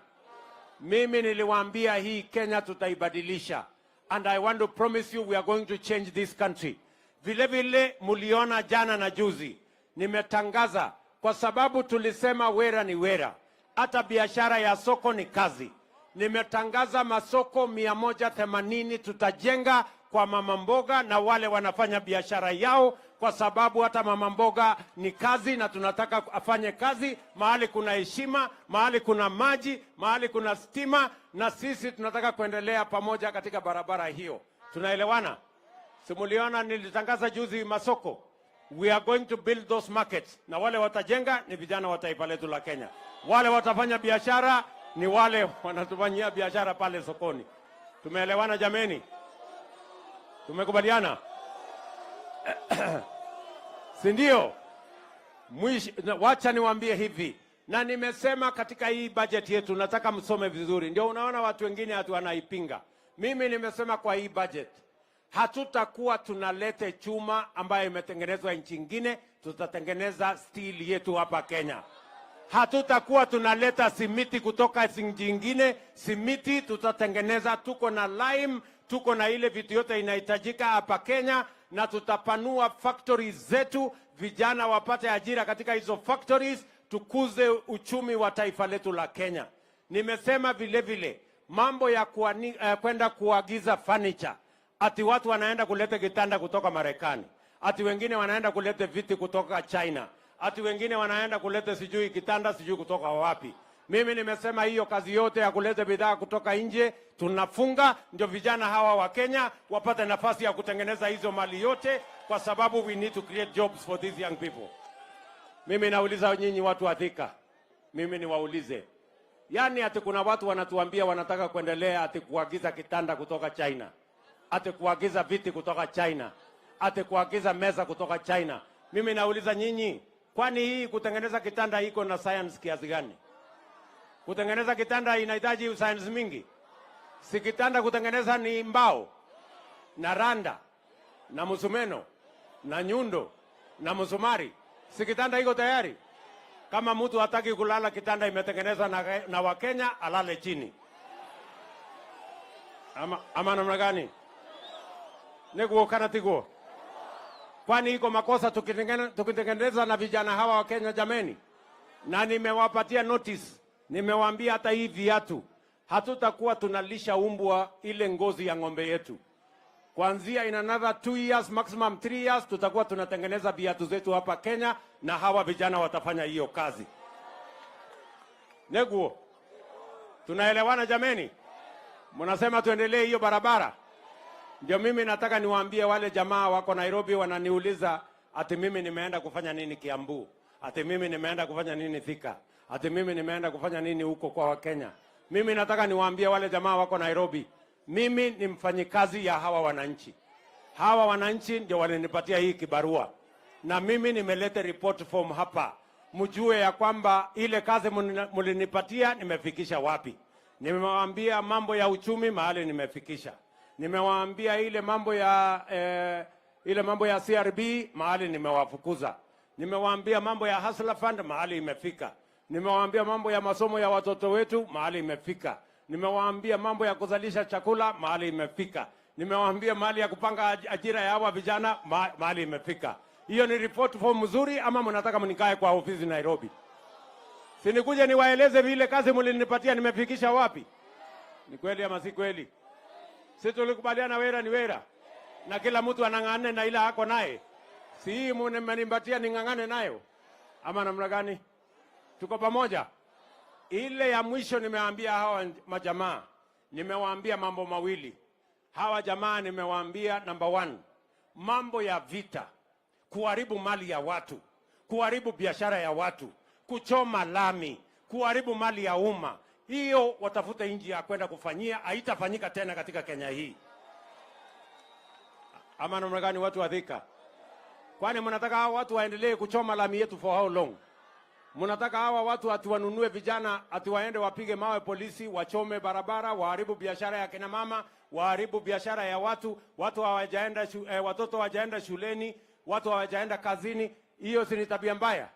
Mimi niliwaambia hii Kenya tutaibadilisha. And I want to promise you we are going to change this country. Vile vile muliona jana na juzi, nimetangaza kwa sababu tulisema wera ni wera. Hata biashara ya soko ni kazi. nimetangaza masoko 180 tutajenga kwa mama mboga na wale wanafanya biashara yao, kwa sababu hata mama mboga ni kazi na tunataka afanye kazi mahali kuna heshima, mahali kuna maji, mahali kuna stima, na sisi tunataka kuendelea pamoja katika barabara hiyo. Tunaelewana? Simuliona nilitangaza juzi masoko. We are going to build those markets. Na wale watajenga ni vijana wa taifa letu la Kenya. Wale watafanya biashara ni wale wanatufanyia biashara pale sokoni. Tumeelewana jameni? Tumekubaliana? Si ndio? Wacha niwaambie hivi. Na nimesema katika hii budget yetu nataka msome vizuri. Ndio unaona watu wengine hatu wanaipinga. Mimi nimesema kwa hii budget hatutakuwa tunalete chuma ambayo imetengenezwa nchi nyingine, tutatengeneza steel yetu hapa Kenya. Hatutakuwa tunaleta simiti kutoka nchi nyingine, simiti tutatengeneza, tuko na lime, tuko na ile vitu yote inahitajika hapa Kenya, na tutapanua factories zetu, vijana wapate ajira katika hizo factories, tukuze uchumi wa taifa letu la Kenya. Nimesema vile vile mambo ya kwenda kuagiza furniture. Ati watu wanaenda kuleta kitanda kutoka Marekani. Ati wengine wanaenda kuleta viti kutoka China. Ati wengine wanaenda kuleta sijui kitanda sijui kutoka wapi. Mimi nimesema hiyo kazi yote ya kuleta bidhaa kutoka nje tunafunga, ndio vijana hawa wa Kenya wapate nafasi ya kutengeneza hizo mali yote, kwa sababu we need to create jobs for these young people. Mimi nauliza nyinyi watu wa Thika. Mimi niwaulize. Yaani ati kuna watu wanatuambia wanataka kuendelea ati kuagiza kitanda kutoka China. Ate kuagiza viti kutoka China, ate kuagiza meza kutoka China. Mimi nauliza nyinyi, kwani hii kutengeneza kitanda iko na science kiasi gani? Kutengeneza kitanda inahitaji science mingi? Si kitanda kutengeneza ni mbao na randa na musumeno na nyundo na musumari. Si kitanda iko tayari? Kama mtu hataki kulala kitanda imetengenezwa na Wakenya, alale chini. Ama namna gani? Neguo kana tiguo. Kwani iko makosa tukitengeneza na vijana hawa wa Kenya jameni? Na nimewapatia notice. Nimewaambia hata hii viatu hatutakuwa tunalisha umbwa ile ngozi ya ng'ombe yetu. Kuanzia in another 2 years, maximum 3 years, tutakuwa tunatengeneza viatu zetu hapa Kenya, na hawa vijana watafanya hiyo kazi. Neguo. Tunaelewana jameni? Mnasema tuendelee hiyo barabara? Ndio mimi nataka niwaambie wale jamaa wako Nairobi wananiuliza ati mimi nimeenda kufanya nini Kiambu, ati mimi nimeenda kufanya nini Thika, ati mimi nimeenda kufanya nini huko kwa Wakenya. Mimi nataka niwaambie wale jamaa wako Nairobi, mimi ni mfanyikazi ya hawa wananchi. Hawa wananchi ndio walinipatia hii kibarua, na mimi nimeleta report form hapa, mjue ya kwamba ile kazi mulinipatia nimefikisha wapi. Nimewaambia mambo ya uchumi mahali nimefikisha. Nimewaambia ile mambo ya CRB mahali nimewafukuza. Nimewaambia mambo ya Hustler Fund mahali imefika. Nimewaambia mambo ya masomo ya watoto wetu mahali imefika. Nimewaambia mambo ya kuzalisha chakula mahali imefika. Nimewaambia mahali ya kupanga ajira ya hawa vijana mahali imefika. Hiyo ni report form mzuri, ama mnataka mnikae kwa ofisi Nairobi? Sinikuje niwaeleze vile kazi mlinipatia nimefikisha wapi? Ni kweli ama si kweli? Sisi tulikubaliana wera ni wera, na kila mtu anang'ane na ila hako naye. Si hii mmenipatia ning'ang'ane nayo, ama namna gani? Tuko pamoja? Ile ya mwisho nimewaambia hawa majamaa, nimewaambia mambo mawili. Hawa jamaa nimewaambia, number 1, mambo ya vita, kuharibu mali ya watu, kuharibu biashara ya watu, kuchoma lami, kuharibu mali ya umma. Hiyo watafuta nchi ya kwenda kufanyia, haitafanyika tena katika Kenya hii. Ama namna gani watu wa Thika? Kwani mnataka hawa watu waendelee kuchoma lami yetu for how long? Mnataka hawa watu atiwanunue vijana, atiwaende wapige mawe polisi, wachome barabara, waharibu biashara ya kina mama, waharibu biashara ya watu, watoto hawajaenda shuleni, watu hawajaenda kazini. Hiyo si tabia mbaya?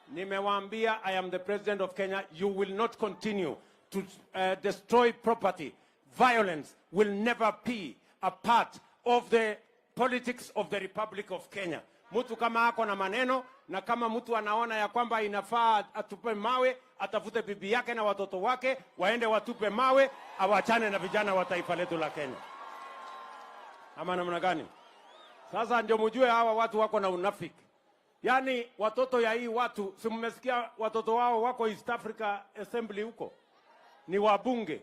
Nimewaambia, I am the president of Kenya. You will not continue to destroy property. Violence will never be a part of the politics of the Republic of Kenya. Mtu kama ako na maneno, na kama mtu anaona ya kwamba inafaa atupe mawe, atafute bibi yake na watoto wake waende watupe mawe, awachane na vijana wa taifa letu la Kenya. Ama namna gani? Sasa ndio mjue hawa watu wako na unafiki. Yaani watoto ya hii watu, si mmesikia watoto wao wako East Africa Assembly huko? Ni wabunge.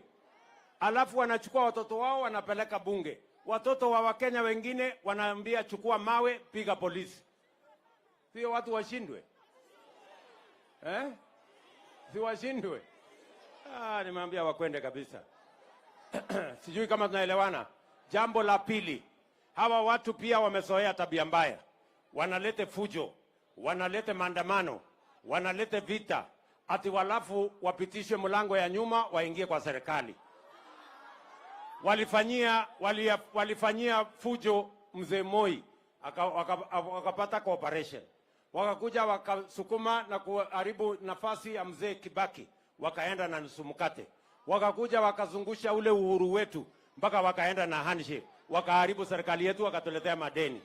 Alafu wanachukua watoto wao wanapeleka bunge. Watoto wa Wakenya wengine wanaambia chukua mawe, piga polisi. Sio watu washindwe? Si washindwe? Nimeambia wakwende kabisa. Sijui kama tunaelewana. Jambo la pili, hawa watu pia wamezoea tabia mbaya. Wanalete fujo, wanalete maandamano, wanalete vita, ati walafu wapitishe mlango ya nyuma waingie kwa serikali. Walifanyia fujo mzee Moi, wakapata cooperation. Wakakuja wakasukuma na kuharibu nafasi ya mzee Kibaki, wakaenda na nusu mkate. Wakakuja wakazungusha ule uhuru wetu mpaka wakaenda na handshake, wakaharibu serikali yetu, wakatuletea madeni.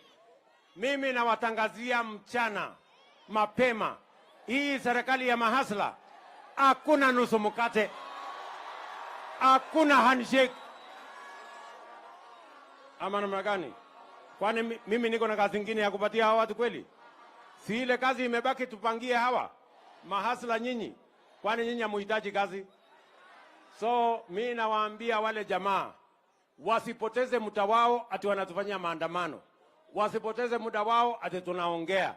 Mimi nawatangazia mchana mapema, hii serikali ya mahasla, hakuna nusu mkate, hakuna handshake. Ama namna gani? Kwani mimi niko na kazi nyingine ya kupatia hawa watu kweli? Si ile kazi imebaki tupangie hawa mahasla nyinyi? Kwani nyinyi hamuhitaji kazi? So mimi nawaambia wale jamaa wasipoteze muda wao ati wanatufanyia maandamano. Wasipoteze muda wao ati tunaongea.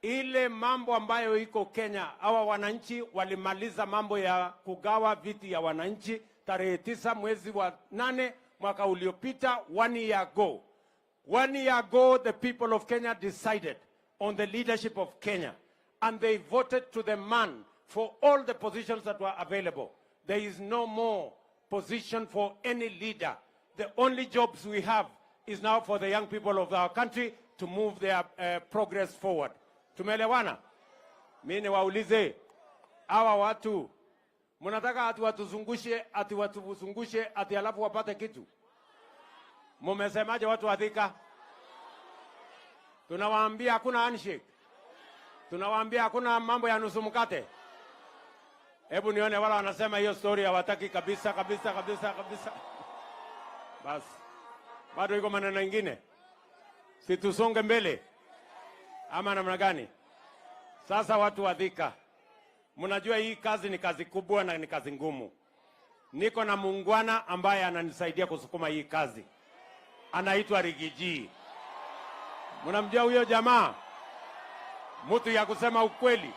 Ile mambo ambayo iko Kenya, hawa wananchi walimaliza mambo ya kugawa viti ya wananchi tarehe 9 mwezi wa 8 mwaka uliopita, 1 year ago. 1 year ago, the people of Kenya decided on the leadership of Kenya, and they voted to the man for all the positions that were available. There is no more position for any leader. The only jobs we have is now for the young people of our country to move their progress forward. Tumeelewana? Mimi niwaulize hawa watu, mnataka watuzungushe ati alafu wapate kitu? Mumesemaje watu wa Thika? Tunawaambia hakuna handshake. Tunawaambia hakuna mambo ya nusu mkate. Hebu nione wala wanasema hiyo story hawataki kabisa. Basi. Bado iko maneno mengine. Si tusonge mbele. Ama namna gani? Sasa watu wa Thika, mnajua hii kazi ni kazi kubwa na ni kazi ngumu. Niko na muungwana ambaye ananisaidia kusukuma hii kazi. Anaitwa Rigiji. Mnamjua huyo jamaa? Mtu ya kusema ukweli.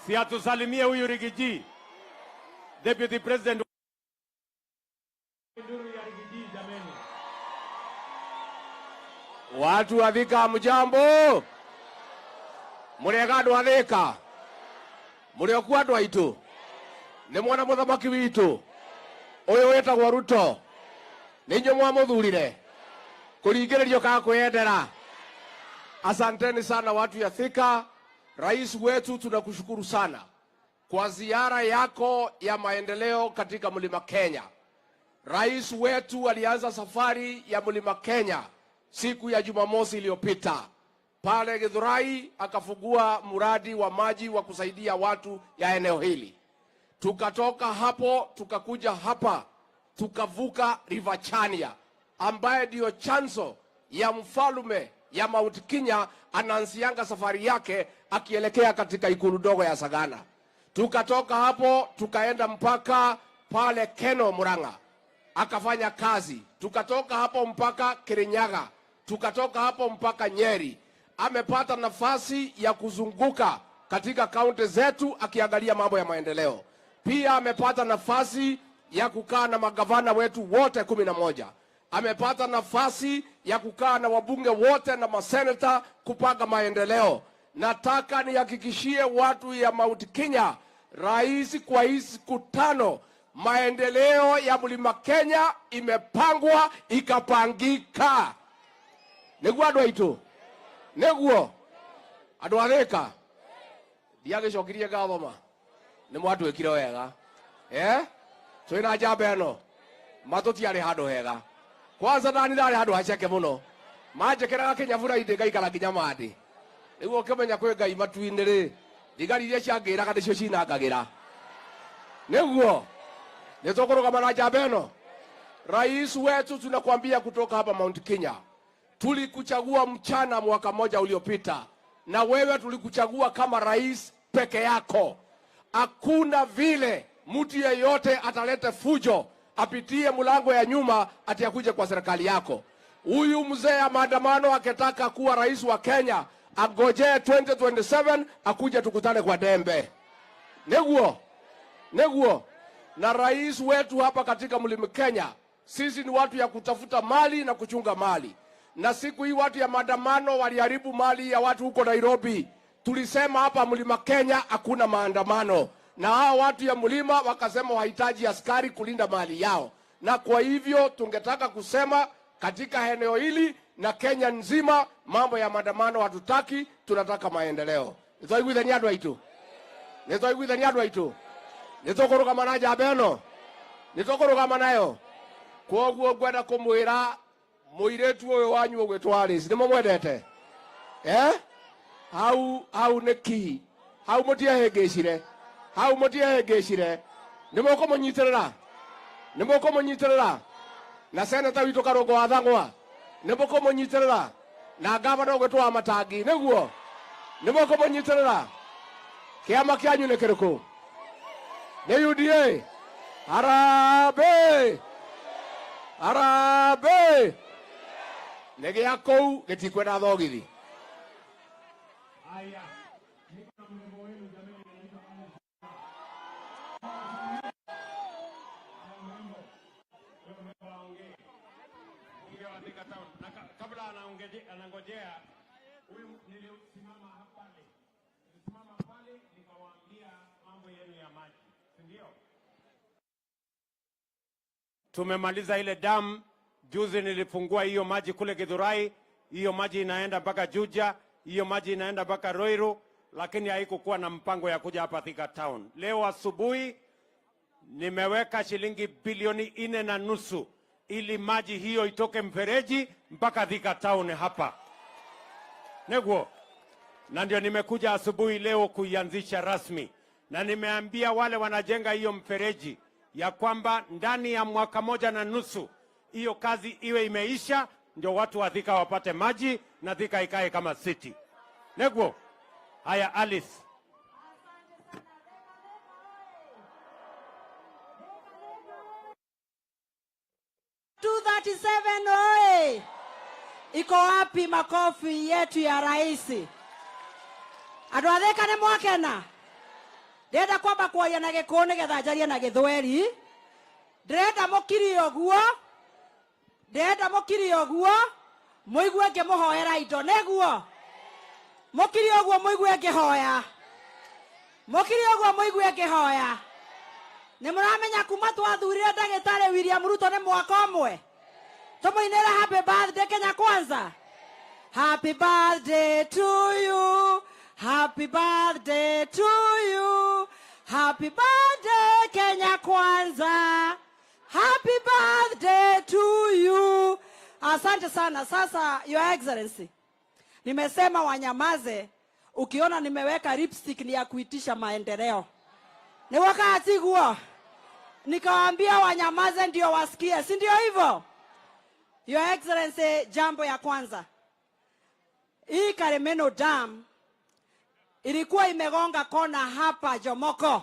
Si atusalimie huyu Rigiji. Deputy President Watu wa Thika mjambo. Murega andu a Thika. Muriokuwa andu aitu. Ni mwana muthamaki witu. Uyu wetagwo Ruto. Ninyo mwamuthurire. Kuringiririo ka kwendera. Asanteni sana watu ya Thika. Rais wetu tunakushukuru sana kwa ziara yako ya maendeleo katika Mlima Kenya. Rais wetu alianza safari ya Mlima Kenya siku ya Jumamosi iliyopita. Pale Githurai akafungua mradi wa maji wa kusaidia watu ya eneo hili. Tukatoka hapo tukakuja hapa tukavuka River Chania ambaye ndio chanzo ya mfalume ya Mount Kenya anaanzianga safari yake akielekea katika ikulu ndogo ya Sagana. Tukatoka hapo tukaenda mpaka pale Keno Murang'a akafanya kazi. Tukatoka hapo mpaka Kirinyaga, tukatoka hapo mpaka Nyeri. Amepata nafasi ya kuzunguka katika kaunti zetu akiangalia mambo ya maendeleo. Pia amepata nafasi ya kukaa na magavana wetu wote 11. Amepata nafasi ya kukaa na wabunge wote na maseneta kupanga maendeleo. Nataka nihakikishie watu ya Mount Kenya, rais kwa hizi siku 5 maendeleo ya Mlima Kenya imepangwa ikapangika. Niguo andu aitu. Niguo andu a Thika. Ndiagicokirie ngathoma. Ni mwatwikire wega. Twina njamba eno. Matutiari handu hega. Kwanza ndani ndari handu haceke muno. Manjekeraga kinyabura inde ngaikara nginya mandi. Niguo kimenya kwi Ngai matu-ini ri. Thigari iria ciangiraga nicio cinangagira. Niguo. Nitukurugama na njamba ino. Rais wetu tunakwambia kutoka hapa Mount Kenya. Tulikuchagua mchana mwaka moja uliopita. Na wewe tulikuchagua kama rais peke yako. Hakuna vile mtu yeyote atalete fujo apitie mlango ya nyuma ati akuje kwa serikali yako. Huyu mzee ya maandamano akitaka kuwa rais wa Kenya agojee 2027 akuje tukutane kwa Dembe. Neguo. Na rais wetu hapa katika Mlima Kenya, sisi ni watu ya kutafuta mali na kuchunga mali. Na siku hii watu ya maandamano waliharibu mali ya watu huko Nairobi. Tulisema hapa Mlima Kenya hakuna maandamano. Na hao watu ya mlima wakasema wahitaji askari kulinda mali yao. Na kwa hivyo tungetaka kusema katika eneo hili na Kenya nzima mambo ya maandamano hatutaki, tunataka maendeleo. Nitoiguithania andu aitu. Nitukurugama na njamba ino. Nitukurugama nayo. Kwoguo ngwenda kumwira muiretu uyu wanyu ugwitwa Alice nimo mwendete. Hau neki. Hau mutiahengecire. Nimukumunyitirira. Na seneta witu Karungo wa Thang'wa. Nimukumunyitirira. Na gavana ugwitwa Matangi. Niguo. Nimukumunyitirira. Kiama kianyu ni kiriku? Ni UDA. Harambee. Nĩ gĩa kũu gĩtikwenda thogithi. Kabla anangojea huyu nilisimama pale nikawaambia mambo yenu ya maji, si ndio? Tumemaliza ile damu juzi, nilifungua hiyo maji kule Githurai. Hiyo maji inaenda mpaka Juja, hiyo maji inaenda mpaka Ruiru, lakini haikukuwa na mpango ya kuja hapa Thika Town. Leo asubuhi nimeweka shilingi bilioni 4.5 ili maji hiyo itoke mfereji mpaka Thika Town hapa. Neguo. Na ndio nimekuja asubuhi leo kuianzisha rasmi. Na nimeambia wale wanajenga hiyo mfereji ya kwamba ndani ya mwaka 1.5 hiyo kazi iwe imeisha, ndio watu wa Thika wapate maji na Thika ikae kama city. Neguo. Haya Alice. Oye! Iko wapi makofi yetu ya rais? Andu a Thika ni mwakena. Ndenda kwamba kwaria na Gikuyu nigetha njarie na Githweri. Ndenda mukiri oguo muigue ngimuhoera indo neguo. Mukiri oguo muigue ngihoya. Nimuramenya kuma twathurire ndagitari William Ruto ni mwaka umwe. Tumuinira happy birthday Kenya Kwanza. Happy birthday to you. Happy birthday to you. Happy birthday Kenya Kwanza. Happy birthday to you. Asante sana. Sasa Your Excellency, nimesema wanyamaze. Ukiona nimeweka lipstick ni ya kuitisha maendeleo. Ni wakati guo. Nikawaambia wanyamaze ndio wasikie. Si ndio hivyo? Your Excellency, jambo ya kwanza. Hii Karemeno Dam ilikuwa imegonga kona hapa Jomoko.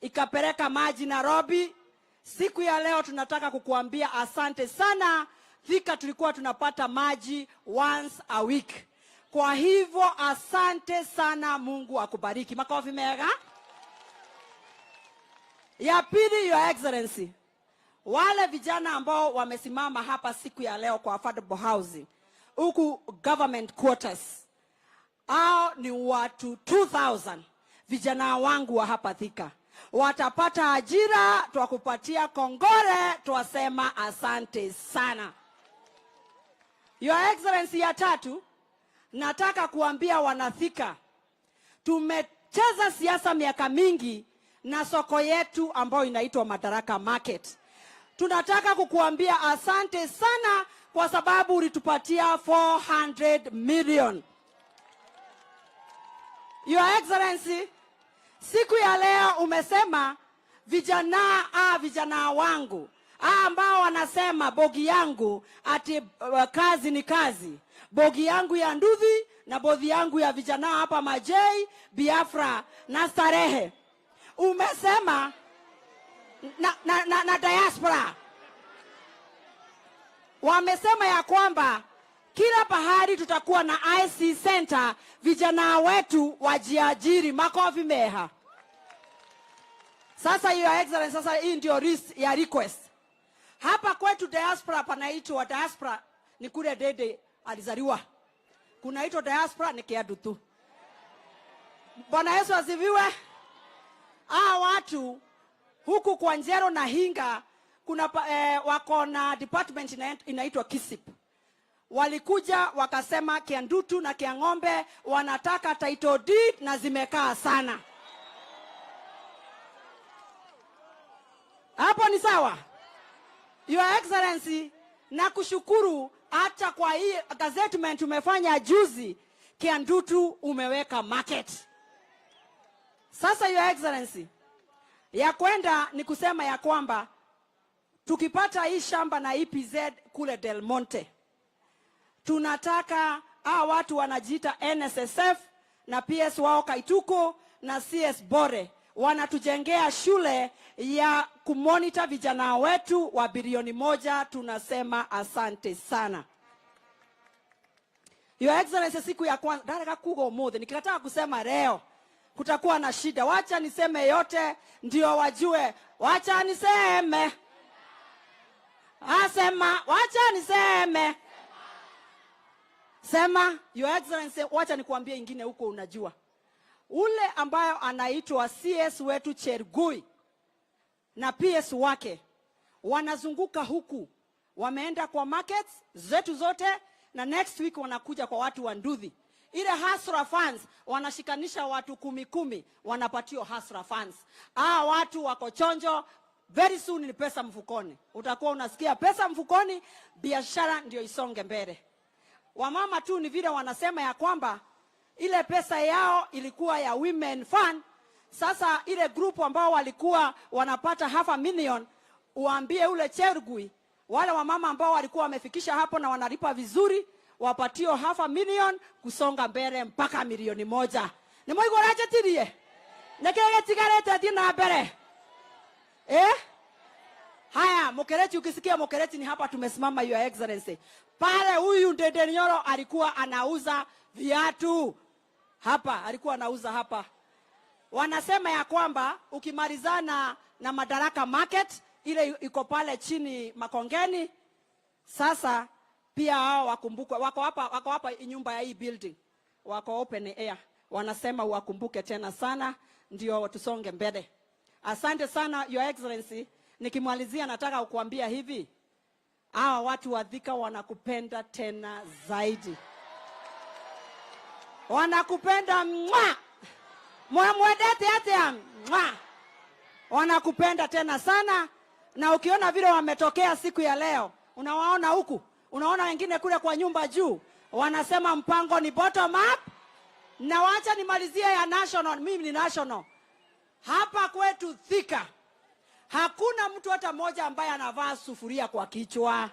Ikapeleka maji Nairobi. Siku ya leo tunataka kukuambia asante sana. Thika tulikuwa tunapata maji once a week. Kwa hivyo asante sana, Mungu akubariki. Makofi mega. Ya pili, Your Excellency, wale vijana ambao wamesimama hapa siku ya leo kwa affordable housing huku government quarters, hao ni watu 2000 vijana wangu wa hapa Thika. Watapata ajira, twakupatia kongore, twasema asante sana. Your Excellency, ya tatu, nataka kuambia wanathika, tumecheza siasa miaka mingi na soko yetu ambayo inaitwa Madaraka Market. tunataka kukuambia asante sana kwa sababu ulitupatia 400 million. Your Excellency, siku ya leo umesema vijana wangu ambao wanasema bogi yangu ati kazi ni kazi. Bogi yangu ya Nduthi na bogi yangu ya vijana hapa Majei, Biafra na Starehe. Umesema na diaspora. Wamesema ya kwamba kila pahali tutakuwa na IC center, vijana wetu wajiajiri. Makofi meha. Sasa Your Excellency, sasa hii ndio list ya request. Hapa kwetu diaspora panaitwa diaspora ni kule Dede alizaliwa. Kunaitwa diaspora ni Kiadu tu. Bwana Yesu asifiwe. Watu huku kwa Njero na Hinga kuna wako na department inaitwa KISIP. Walikuja wakasema Kiandutu na Kiang'ombe wanataka title deed na zimekaa sana. Hapo ni sawa? Your Excellency, na kushukuru hata kwa hii gazettement umefanya juzi, Kiandutu umeweka market. Sasa Your Excellency, ya kwenda ni kusema ya kwamba tukipata hii shamba na EPZ kule Del Monte, tunataka watu wanajiita NSSF na PS wao Kaituko na CS Bore wanatujengea shule ya kumonitor vijana wetu wa bilioni 1. Tunasema asante sana. Your Excellency, siku ya kwanza daraka kugo mode nikitaka kusema leo kutakuwa na shida. Wacha niseme yote ndio wajue. Wacha niseme. Asema wacha niseme. Sema. Your Excellency, wacha nikuambie ingine huko unajua. Ule ambayo anaitwa CS wetu Chergui na PS wake wanazunguka huku, wameenda kwa markets zetu zote, na next week wanakuja kwa watu wa Nduthi. Ile Hasra funds wanashikanisha watu 10 wanapatio Hasra funds. Watu wako chonjo, very soon ni pesa mfukoni. Utakuwa unasikia pesa mfukoni, biashara ndio isonge mbele. Wamama tu ni vile wanasema ya kwamba ile pesa yao ilikuwa ya women fund. Sasa ile group ambao walikuwa wanapata 500,000, uambie ule Chergui wale wamama ambao walikuwa wamefikisha hapo na wanalipa vizuri, wapatio 500,000 kusonga mbele mpaka 1,000,000. Ni moigo raje tirie. Nekege tigarete tina mbele. Haya, Mokereti, ukisikia Mokereti ni hapa tumesimama Your Excellency. Pale huyu Ndede Nyoro alikuwa anauza viatu. Hapa alikuwa anauza hapa. Wanasema ya kwamba ukimalizana na Madaraka Market ile iko pale chini Makongeni, sasa pia hao wakumbuke wako hapa nyumba ya hii building. Wako open air. Wanasema uwakumbuke tena sana ndio tusonge mbele. Asante sana Your Excellency. Nikimalizia nataka kukuambia hivi. Watu wa Thika wanakupenda tena zaidi. Wanakupenda mwa. Mwedete ate mwa. Wanakupenda tena sana, na ukiona vile wametokea siku ya leo, unawaona huku, unaona wengine kule kwa nyumba juu, wanasema mpango ni bottom up. Na wacha nimalizie ya national, mimi ni national. Hapa kwetu Thika hakuna mtu hata mmoja ambaye anavaa sufuria kwa kichwa.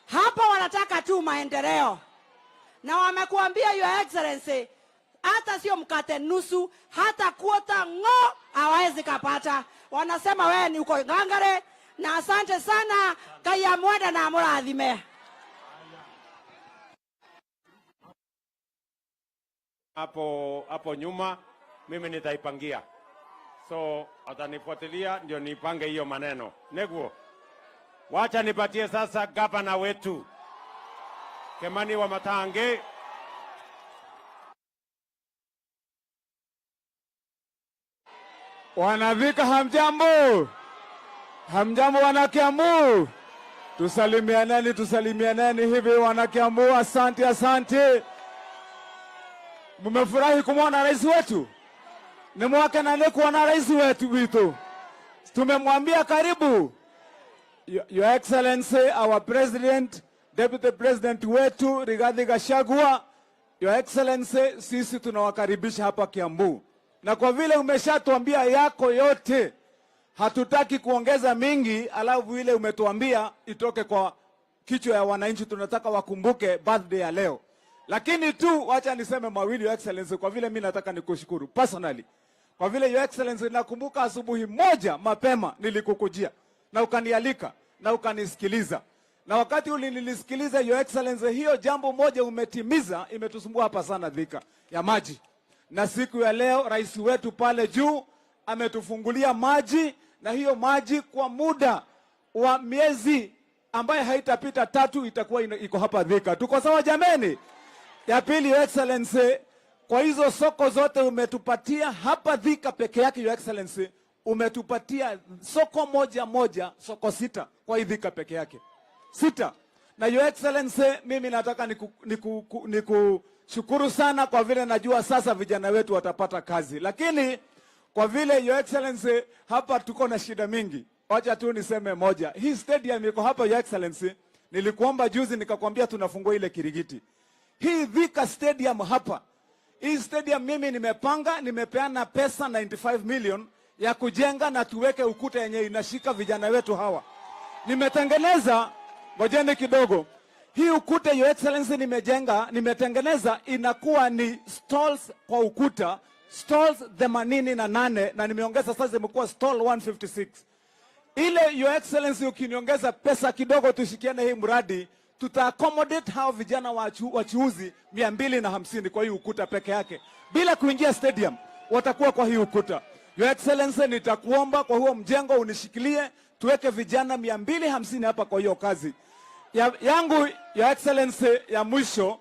Hapa wanataka tu maendeleo. Na wamekuambia Your Excellency, hata sio mkate nusu, hata kuota hawezi kapata. Wanasema wewe ni uko ngangare, na asante sana kaya mwenda na muradhime. Hapo nyuma mimi nitaipangia. So atanifuatilia ndio nipange hiyo maneno. Neguo. Wacha nipatie sasa gavana wetu Kimani wa Matange. Wanavika hamjambo. Hamjambo wanakiambu. Tusalimianeni hivi wanakiambu. Asante. Mmefurahi kumwona rais wetu? Ni mwaka na kuona rais wetu. Tumemwambia karibu. Your Excellency, our President, Deputy President wetu Rigathi Gachagua, Your Excellency, sisi tunawakaribisha hapa Kiambu. Na kwa vile umeshatuambia yako yote, hatutaki kuongeza mingi, alafu ile umetuambia itoke kwa kichwa ya wananchi. Tunataka wakumbuke birthday ya leo. Lakini tu wacha niseme mawili, Your Excellency, kwa vile mimi nataka nikushukuru personally. Kwa vile Your Excellency, nakumbuka asubuhi moja mapema nilikukujia na ukanialika na ukanisikiliza. Na wakati ule nilisikiliza, Your Excellency, hiyo jambo moja umetimiza, imetusumbua hapa sana Thika ya maji. Na siku ya leo rais wetu pale juu ametufungulia maji, na hiyo maji kwa muda wa miezi ambaye haitapita 3 itakuwa iko hapa Thika. Tuko sawa jameni? Ya pili, Your Excellency, kwa hizo soko zote umetupatia hapa Thika peke yake, Your Excellency, umetupatia soko moja, soko 6 kwa hii Thika peke yake. 6. Na Your Excellency, mimi nataka nikushukuru sana kwa vile najua sasa vijana wetu watapata kazi. Lakini kwa vile Your Excellency, hapa tuko na shida mingi. Wacha tu niseme moja. Hii stadium iko hapa Your Excellency. Nilikuomba juzi nikakwambia tunafungua ile Kirigiti. Hii Thika stadium hapa. Hii stadium mimi nimepeana pesa 95 million ya kujenga na tuweke ukuta yenye inashika vijana wetu hawa. Nimetengeneza, ngojeni kidogo. Hii ukuta Your Excellency nimetengeneza inakuwa ni stalls kwa ukuta, stalls 88 na nimeongeza sasa imekuwa stall 156. Ile Your Excellency, ukiniongeza pesa kidogo tushikiane hii mradi, tuta accommodate hao vijana wachuuzi 250 kwa hii ukuta peke yake. Bila kuingia stadium, watakuwa kwa hii ukuta. Your Excellency, nitakuomba kwa huo mjengo unishikilie, tuweke vijana 250 hapa kwa hiyo kazi. Yangu Your Excellency, ya mwisho,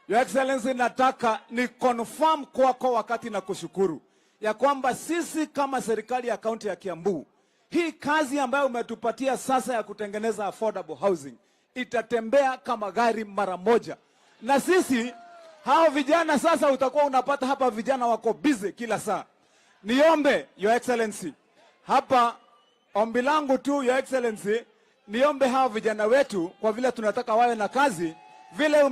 Your Excellency, nataka ni confirm kwako wakati na kushukuru ya kwamba sisi kama serikali ya kaunti ya Kiambu, hii kazi ambayo umetupatia sasa ya kutengeneza affordable housing itatembea kama gari mara moja. Na sisi hao vijana sasa utakuwa unapata hapa vijana wako busy kila saa. Niombe Your Excellency, hapa ombi langu tu Your Excellency, niombe hao vijana wetu kwa vile tunataka wawe na kazi, vile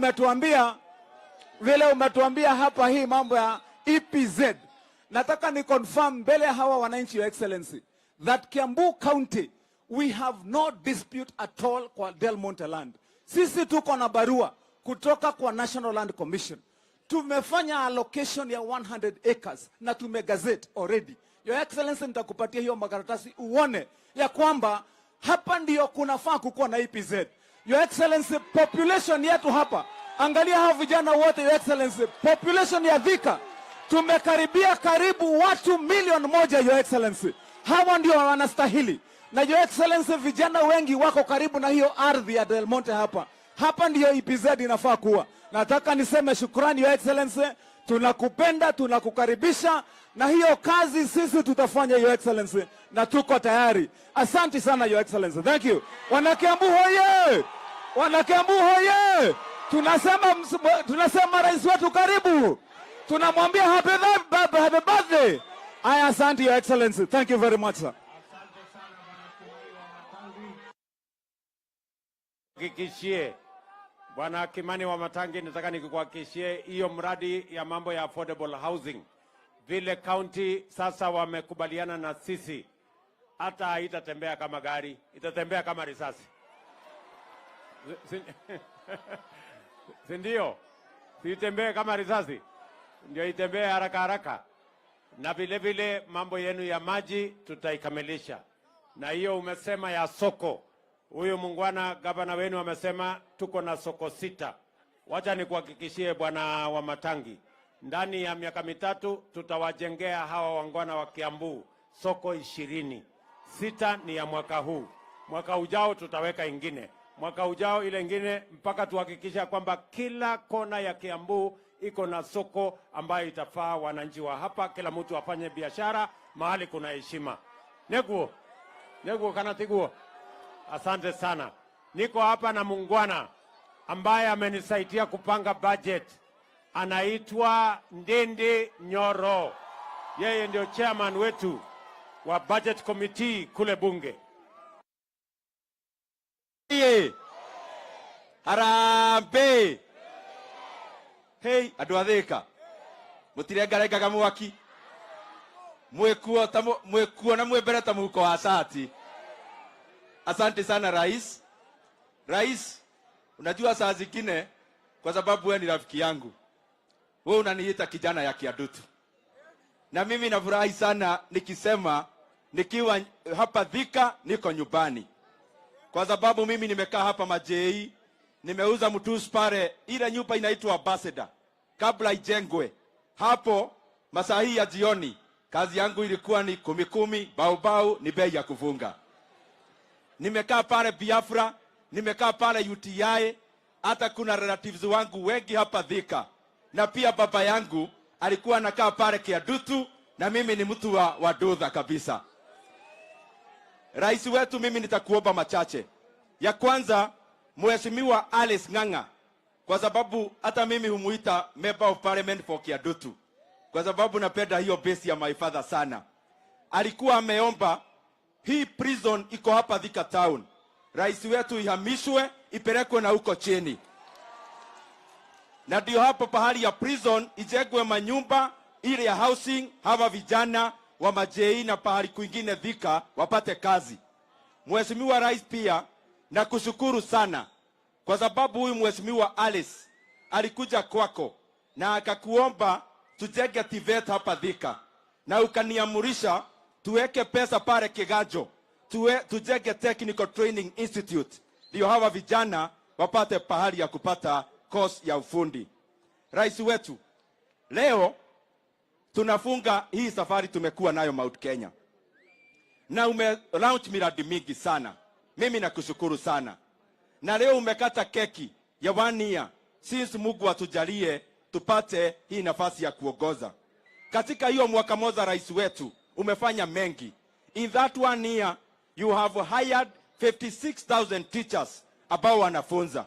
umetuambia hapa hii mambo ya EPZ. Nataka ni confirm mbele hawa wananchi Your Excellency that Kiambu County we have no dispute at all kwa Del Monte land. Sisi tuko na barua kutoka kwa National Land Commission. Tumefanya allocation ya 100 acres na tumegazette already. Your Excellency, nitakupatia hiyo makaratasi uone ya kwamba hapa ndio kunafaa kukuwa na EPZ. Your Excellency, population yetu hapa, angalia hao vijana wote Your Excellency, population ya Thika tumekaribia karibu watu 1,000,000 Your Excellency. Hawa ndio wanastahili. Na Your Excellency, vijana wengi wako karibu na hiyo ardhi ya Del Monte hapa. Hapa ndio EPZ inafaa kuwa. Nataka niseme shukrani Your Excellency, tunakupenda, tunakukaribisha na hiyo kazi sisi tutafanya Your Excellency na tuko tayari. Asante sana Your Excellency. Thank you. Wanakiambu hoye! Wanakiambu hoye! Tunasema rais wetu karibu. Tunamwambia happy birthday. Asante Your Excellency. Thank you very much sir. Kikishie Bwana Kimani wa Matangi, nataka nikuhakikishie hiyo mradi ya mambo ya affordable housing, vile county sasa wamekubaliana na sisi, hata haitatembea kama gari, itatembea kama risasi. Sindio? Siitembee kama risasi, ndio itembee haraka haraka. Na vile vile mambo yenu ya maji tutaikamilisha. Na hiyo umesema ya soko, huyu mungwana gavana wenu amesema tuko na soko 6. Wacha nikuhakikishie Bwana wa Matangi, ndani ya miaka 3 tutawajengea hawa wangwana wa Kiambu soko 20. 6 ni ya mwaka huu. Mwaka ujao tutaweka ingine. Mwaka ujao ile ingine, mpaka tuhakikisha kwamba kila kona ya Kiambu iko na soko ambayo itafaa wananchi wa hapa, kila mtu afanye biashara mahali kuna heshima. Neguo kana tiguo. Asante sana. Niko hapa na mungwana ambaye amenisaidia kupanga budget. Anaitwa Ndende Nyoro. Yeye ndio chairman wetu wa budget committee kule bunge. UDA harambe. Hey, andu athika mutirengarengaga mwaki mwekuo na mwembere ta muhuko wa shati. Asante sana rais. Rais, unajua saa zingine kwa sababu wewe ni rafiki yangu, wewe unaniita kijana ya Kiadutu, na mimi nafurahi sana nikisema nikiwa hapa Thika niko nyumbani, kwa sababu mimi nimekaa hapa Majei, nimeuza mtusi pale, ile nyumba inaitwa Ambassador kabla ijengwe. Hapo masaa hii ya jioni kazi yangu ilikuwa ni 10 baubau ni bei ya kufunga. Nimekaa pale Biafra, nimekaa pale UTI, hata kuna relatives wangu wengi hapa Thika, na pia baba yangu alikuwa anakaa pale Kiadutu, na mimi ni mtu wa Dudha kabisa. Rais wetu, mimi nitakuomba machache. Ya kwanza, Mheshimiwa Alice Ng'ang'a, kwa sababu hata mimi humuita member of parliament for Kiadutu, kwa sababu napenda hiyo base ya my father sana. Alikuwa ameomba hii prison iko hapa Thika town, rais wetu ihamishwe ipelekwe na huko chini, na ndio hapo pahali ya prison ijengwe manyumba ile ya housing, hawa vijana wa Majei na pahali kwingine Thika wapate kazi. Mheshimiwa Rais, pia na kushukuru sana kwa sababu huyu Mheshimiwa Alice alikuja kwako na akakuomba tujenge TVET hapa Thika, na ukaniamurisha tuweke pesa pale Kigajo tujenge Technical Training Institute, ndio hawa vijana wapate pahali ya kupata course ya ufundi. Rais wetu, leo tunafunga hii safari tumekuwa nayo Mount Kenya, na launch miradi mingi sana. Mimi nakushukuru sana, na leo umekata keki ya 1 year since Mungu atujalie tupate hii nafasi ya kuongoza. Katika hiyo mwaka moja rais wetu umefanya mengi. In that 1 year you have hired 56,000 teachers ambao wanafunza.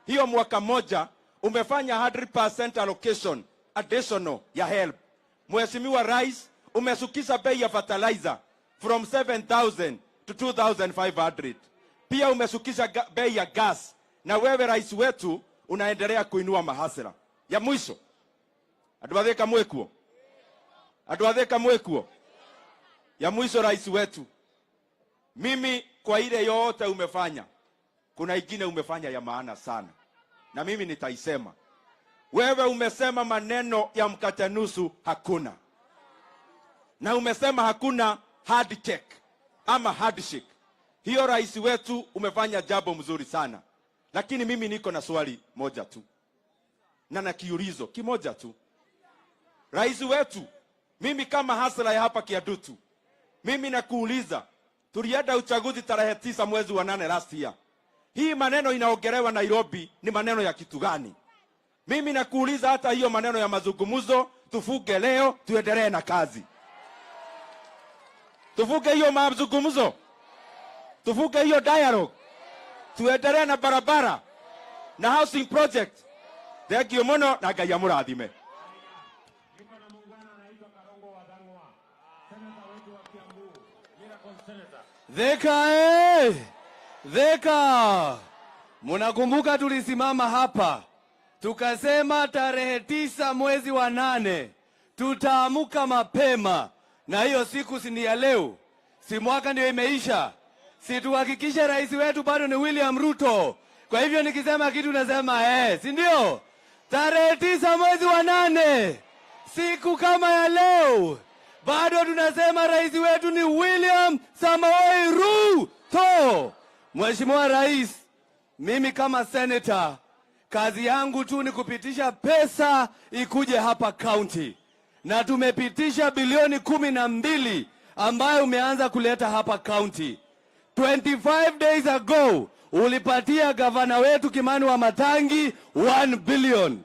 Hiyo mwaka moja umefanya 100% allocation additional ya help. Mheshimiwa Rais, umesukisha bei ya fertilizer from 7,000 to 2,500. Pia umesukisha bei ya gas, na wewe rais wetu unaendelea kuinua mahasira. Ya mwisho, aduatheka mwekuo. Ya mwisho rais wetu, mimi kwa ile yote umefanya, kuna ingine umefanya ya maana sana, na mimi nitaisema. Wewe umesema maneno ya mkate nusu hakuna, na umesema hakuna handshake ama handshake. Hiyo rais wetu umefanya jambo mzuri sana, lakini mimi niko na swali moja tu na kiulizo kimoja tu. Rais wetu, mimi kama hasla ya hapa Kiadutu, mimi nakuuliza, tulienda uchaguzi tarehe 9 mwezi wa 8 last year. Hii maneno inaongelewa Nairobi ni maneno ya kitu gani? Mimi nakuuliza, hata hiyo maneno ya mazungumzo tufuge leo, tuendelee na kazi. Tufuge hiyo mazungumzo, tufuge hiyo dialogue, tuendelee na barabara na housing project. Thank you muno, na Ngai amurathime. Thika Thika, munakumbuka tulisimama hapa tukasema tarehe 9 mwezi wa 8 tutaamuka mapema, na hiyo siku si ni ya leo, si mwaka ndio imeisha, si tuhakikishe rais wetu bado ni William Ruto. Kwa hivyo nikisema kitu nasema si ndio? Tarehe 9 mwezi wa 8, siku kama ya leo, bado tunasema rais wetu ni William Samoei Ruto. Mheshimiwa Rais, mimi kama senator, kazi yangu tu ni kupitisha pesa ikuje hapa county, na tumepitisha bilioni 12 ambayo umeanza kuleta hapa county. 25 days ago ulipatia gavana wetu Kimani wa Matangi 1 billion.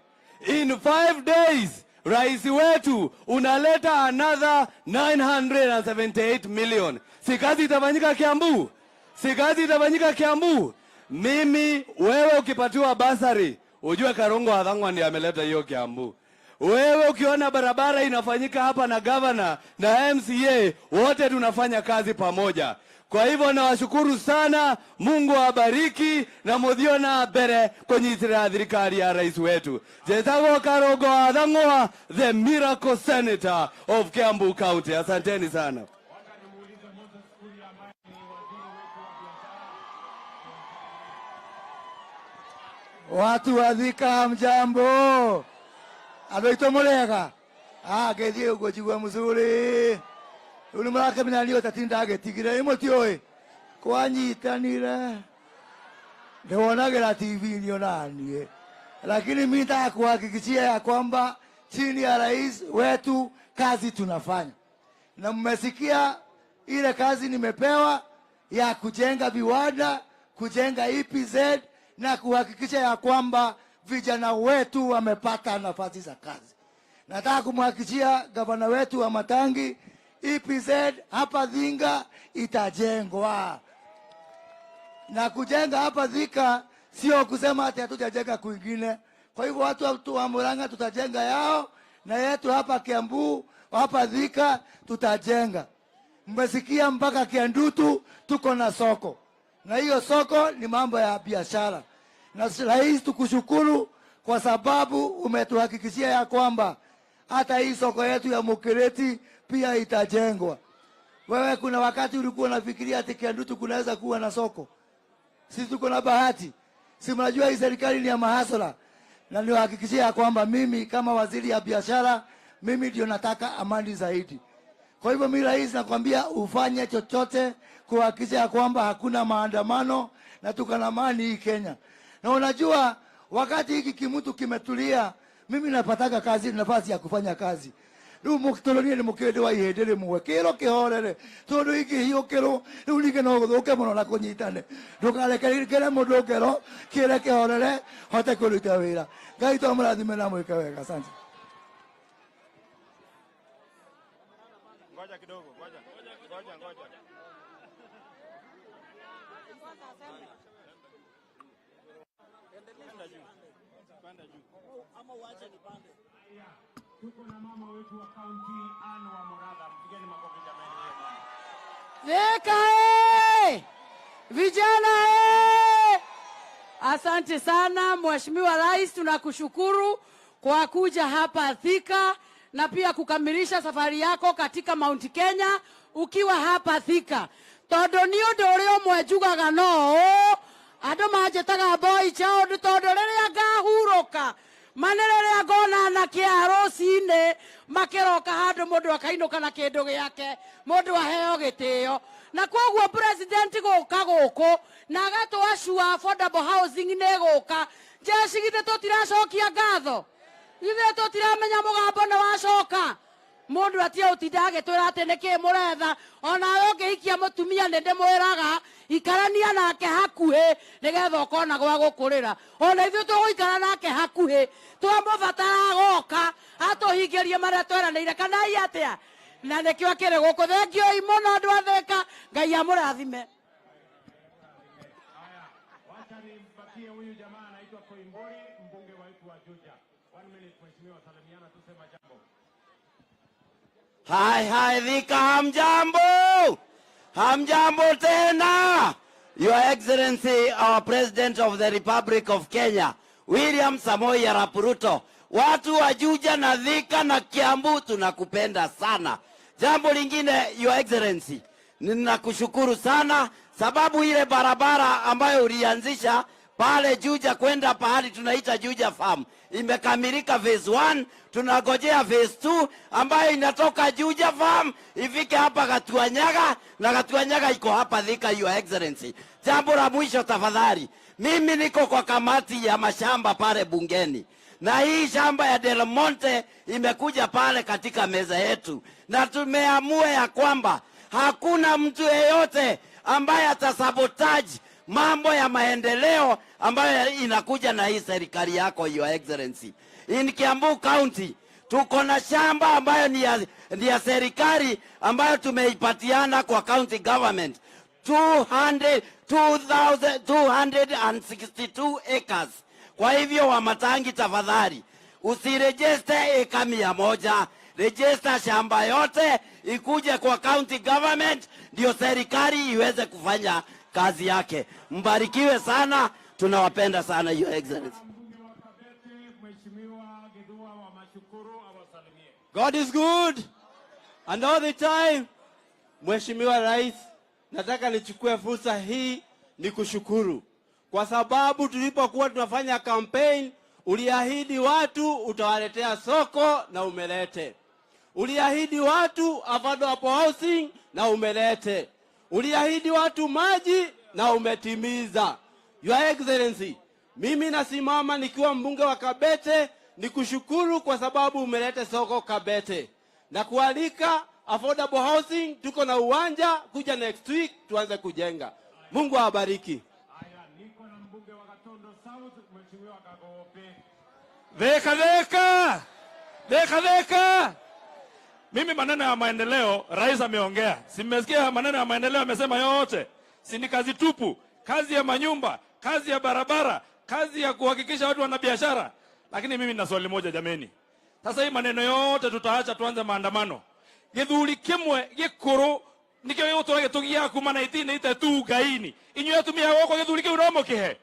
In 5 days rais wetu unaleta another 978 million. Si kazi itafanyika Kiambu? Si kazi itafanyika Kiambu? Mimi wewe ukipatiwa basari, ujue Karongo Athang'wa ndiye ameleta hiyo Kiambu. Wewe ukiona barabara inafanyika hapa na governor na MCA, wote tunafanya kazi pamoja. Kwa hivyo nawashukuru sana, Mungu awabariki na muthio na mbere kunyitira thirikari ya rais wetu. Jetagwo Karogo Athang'wa, the miracle senator of Kiambu County. Asanteni sana. Watu wa Thika mjambo. Adoito Mulega. Ngethie ugo jigwa muzuri. Uli murake minalio tatinda agetigire imotioe. Kwanyitanire. Ndonagira TV nionanie. Lakini mimi nataka kuhakikishia ya kwamba chini ya rais wetu kazi tunafanya. Na mmesikia ile kazi nimepewa ya kujenga viwanda, kujenga EPZ na kuhakikisha ya kwamba vijana wetu wamepata nafasi za kazi. Nataka kumhakikishia gavana wetu wa Matangi, EPZ hapa Thinga itajengwa. Na kujenga hapa Thika sio kusema ati hatujajenga kwingine. Kwa hivyo watu wa Murang'a tutajenga yao, na yetu hapa Kiambu, hapa Thika tutajenga. Mmesikia mpaka Kiandutu tuko na soko. Na hiyo soko ni mambo ya biashara. Na rais tukushukuru kwa sababu umetuhakikishia ya kwamba hata hii soko yetu ya Mukireti pia itajengwa. Wewe kuna wakati ulikuwa unafikiria ati Kiandutu kunaweza kuwa na soko? Sisi tuko na bahati. Si mnajua hii serikali ni ya mahasala. Na niwahakikishia ya kwamba mimi kama waziri ya biashara, mimi ndio nataka amani zaidi. Kwa hivyo mimi rais nakwambia ufanye chochote kuhakikisha ya kwamba hakuna maandamano na tuko na amani hii Kenya. Na unajua wakati hiki kimutu kimetulia, mimi napataka kazi, nafasi ya kufanya kazi. Riu mukitolonie ni mukende wa ihendere mwe kiro kihorere tondu hiki hiyo kiro riu nige no guthuke muno na kunyitane ndukarekerekere mundu ngero kire kihorere hote kuruta wira. Ngai to murathime na mwike wega. Asante. Ngoja kidogo, ngoja. Panda juu. Ama uache nipande. Tuko na mama wetu wa county Anne wa Murang'a. Mpigeni makofi jamani. Thika vijana asante sana Mheshimiwa Rais, tunakushukuru kwa kuja hapa Thika na pia kukamilisha safari yako katika Mount Kenya ukiwa hapa Thika. Tondu ni undu uria umwe njugaga no andu manjetaga boy chao tondu riria ngahuruka manere ngona na kiarocine makiroka handu mundu akainuka na kindu giake mundu aheo gitio na koguo president guka guku na gatwashua affordable housing ne guka jeshi githe tutiracokia ngatho githe tutiramenya mugambo na wacoka mundu atia utinda agitwira ati niki muretha ona ungihikia mutumia ninde mwiraga ikarania nake hakuhi nigetha ukona gwa gukurira ona ithu tuguikara nake hakuhi twamubatara goka atuhingirie maria tweranire kana iatia na nikio akire guku. Thengio muno andu a Thika, Ngai amurathime. Wacha nimpatie huyu jamaa anaitwa Koimburi, mbunge wetu wa Juja. 1 minute mheshimiwa, salimiana tusema jambo. Hai Thika, hamjambo. Hamjambo tena. Your Excellency, our President of the Republic of Kenya, William Samoei Arap Ruto. Watu wa Juja na Thika na Kiambu tunakupenda sana. Jambo lingine, Your Excellency, ninakushukuru sana sababu ile barabara ambayo ulianzisha pale Juja kwenda pahali tunaita Juja Farm imekamilika phase 1, tunagojea phase 2 ambayo inatoka Juja Farm ifike hapa Gatuanyaga na Gatuanyaga iko hapa Thika, Your Excellency. Jambo la mwisho tafadhali, mimi niko kwa kamati ya mashamba pale bungeni na hii shamba ya Del Monte imekuja pale katika meza yetu na tumeamua ya kwamba hakuna mtu yeyote ambaye atasabotage mambo ya maendeleo ambayo inakuja na hii serikali yako, Your Excellency. In Kiambu County tuko na shamba ambayo ni ya serikali ambayo tumeipatiana kwa county government 262 acres. Kwa hivyo Wamatangi, tafadhali usirejeste eka 100, register shamba yote ikuje kwa county government, ndio serikali iweze kufanya kazi yake. Mbarikiwe sana, tunawapenda sana Your Excellency. God is good and all the time. Mheshimiwa Rais, nataka nichukue fursa hii ni kushukuru kwa sababu tulipokuwa tunafanya campaign uliahidi watu utawaletea soko na umelete. Uliahidi watu affordable housing na umelete. Uliahidi watu maji na umetimiza. Your Excellency, mimi nasimama nikiwa mbunge wa Kabete nikushukuru kwa sababu umelete soko Kabete. Na kualika affordable housing, tuko na uwanja, kuja next week tuanze kujenga. Mungu awabariki. Dheka. Mimi maneno ya maendeleo rais ameongea. Si mmesikia maneno ya maendeleo amesema yote. Si ni kazi tupu, kazi ya manyumba, kazi ya barabara, kazi ya kuhakikisha watu wana biashara. Lakini mimi nina swali moja jameni. Sasa hii maneno yote tutaacha tuanze maandamano. Githuri kimwe gikuru nikyo yoto gitugia kumana itine ite tu gaini. Inywe tumia goko githuri kiu no mukihe.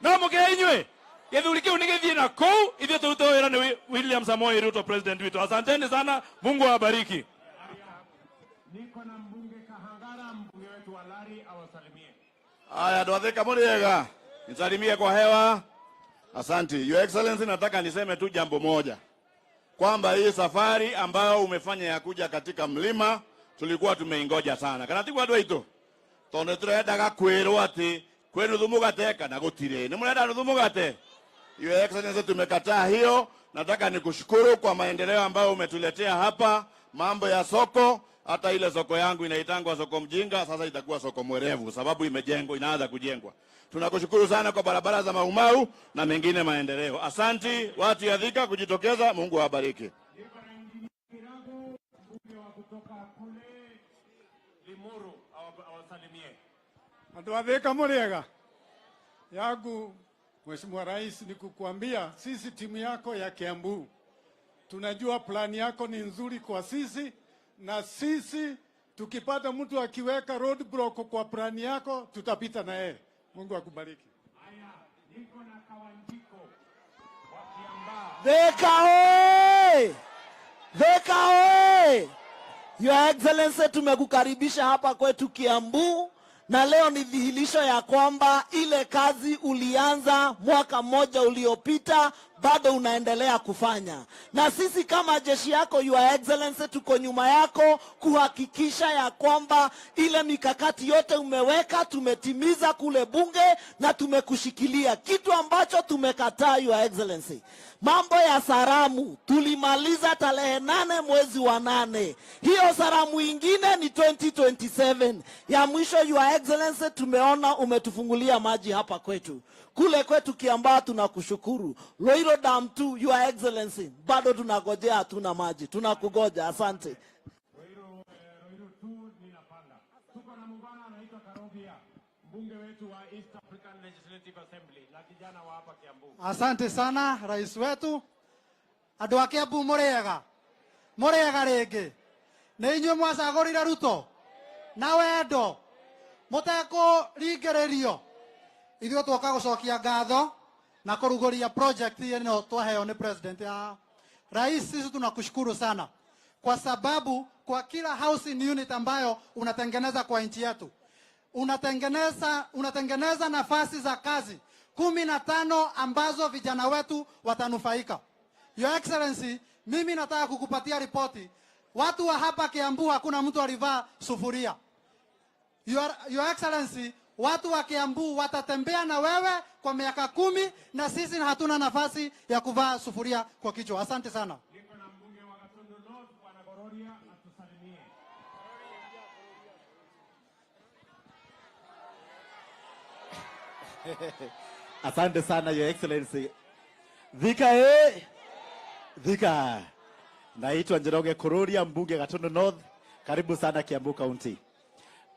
No mukihe inywe. Githuri kiu nigithie na kou ithio tutoera ni William Samoei Ruto president wetu. Asanteni sana, Mungu awabariki. Niko na mbunge Kahangara, mbunge wetu wa Lari awasalimie. Aya, Dwadheka Muriega, nisalimie kwa hewa. Asante. Your Excellency, nataka niseme tu jambo moja. Kwamba hii safari ambayo umefanya ya kuja katika mlima tulikuwa tumeingoja sana. Kana tigwa andũ aitũ. Tondu turendaga kwirwo ati kwenu thumugate kana gutire. Ni murenda thumugate? Your Excellency, tumekataa hiyo. Nataka nikushukuru kwa maendeleo ambayo umetuletea hapa, mambo ya soko. Hata ile soko yangu inaitangwa soko mjinga, sasa itakuwa soko mwerevu sababu imejengwa, inaanza kujengwa. Tunakushukuru sana kwa barabara za Maumau na mengine maendeleo. Asanti watu ya Thika kujitokeza, Mungu awabariki. Adwadheka Muriega. Yangu Mheshimiwa Rais, ni kukuambia sisi timu yako ya Kiambu tunajua plani yako ni nzuri kwa sisi, na sisi tukipata mtu akiweka roadblock kwa plani yako tutapita na yeye. Mungu akubariki. Haya, niko na Kawanjiko wa Kiambaa. Dheka oye! Your Excellency, tumekukaribisha hapa kwetu Kiambu, na leo ni dhihirisho ya kwamba ile kazi ulianza mwaka mmoja uliopita bado unaendelea kufanya. Na sisi kama jeshi yako Your Excellency tuko nyuma yako kuhakikisha ya kwamba ile mikakati yote umeweka tumetimiza kule bunge na tumekushikilia. Kitu ambacho tumekataa Your Excellency, mambo ya saramu tulimaliza tarehe 8 mwezi wa 8. Hiyo saramu ingine ni 2027. Ya mwisho Your Excellency, tumeona umetufungulia maji hapa kwetu. Kule kwetu Kiambaa tunakushukuru. Loiro Dam 2 Your Excellency, bado tunagojea, hatuna maji. Tunakugoja, asante. Loiro 2 ninapanda. Tuko na mungwana anaitwa Karobia, mbunge wetu wa East African Legislative Assembly na kijana wa hapa Kiambu. Asante sana rais wetu. Andu a Kiambu Muriega ringi. Ni inyuĩ mwacagũrire Ruto na wendo mutekũringĩrĩrio. Ithuĩ twoka gũcokia ngatho na kũrugũria project ĩno twaheo ni president ya rais. Sisi tunakushukuru sana kwa sababu kwa kila housing unit ambayo unatengeneza kwa nchi yetu unatengeneza nafasi za kazi 15 ambazo vijana wetu watanufaika. Your Excellency, mimi nataka kukupatia ripoti. Watu wa hapa Kiambu hakuna mtu alivaa sufuria. Your Excellency, watu wa Kiambu watatembea na wewe kwa miaka 10 na sisi hatuna nafasi ya kuvaa sufuria kwa kichwa. Asante sana. Niko na mbunge wa Gatundu North Bwana Gororia atusalimie. Asante sana Your Excellency. Thika. Naitwa Njoroge Kururia, mbunge Gatundu North. Karibu sana Kiambu County.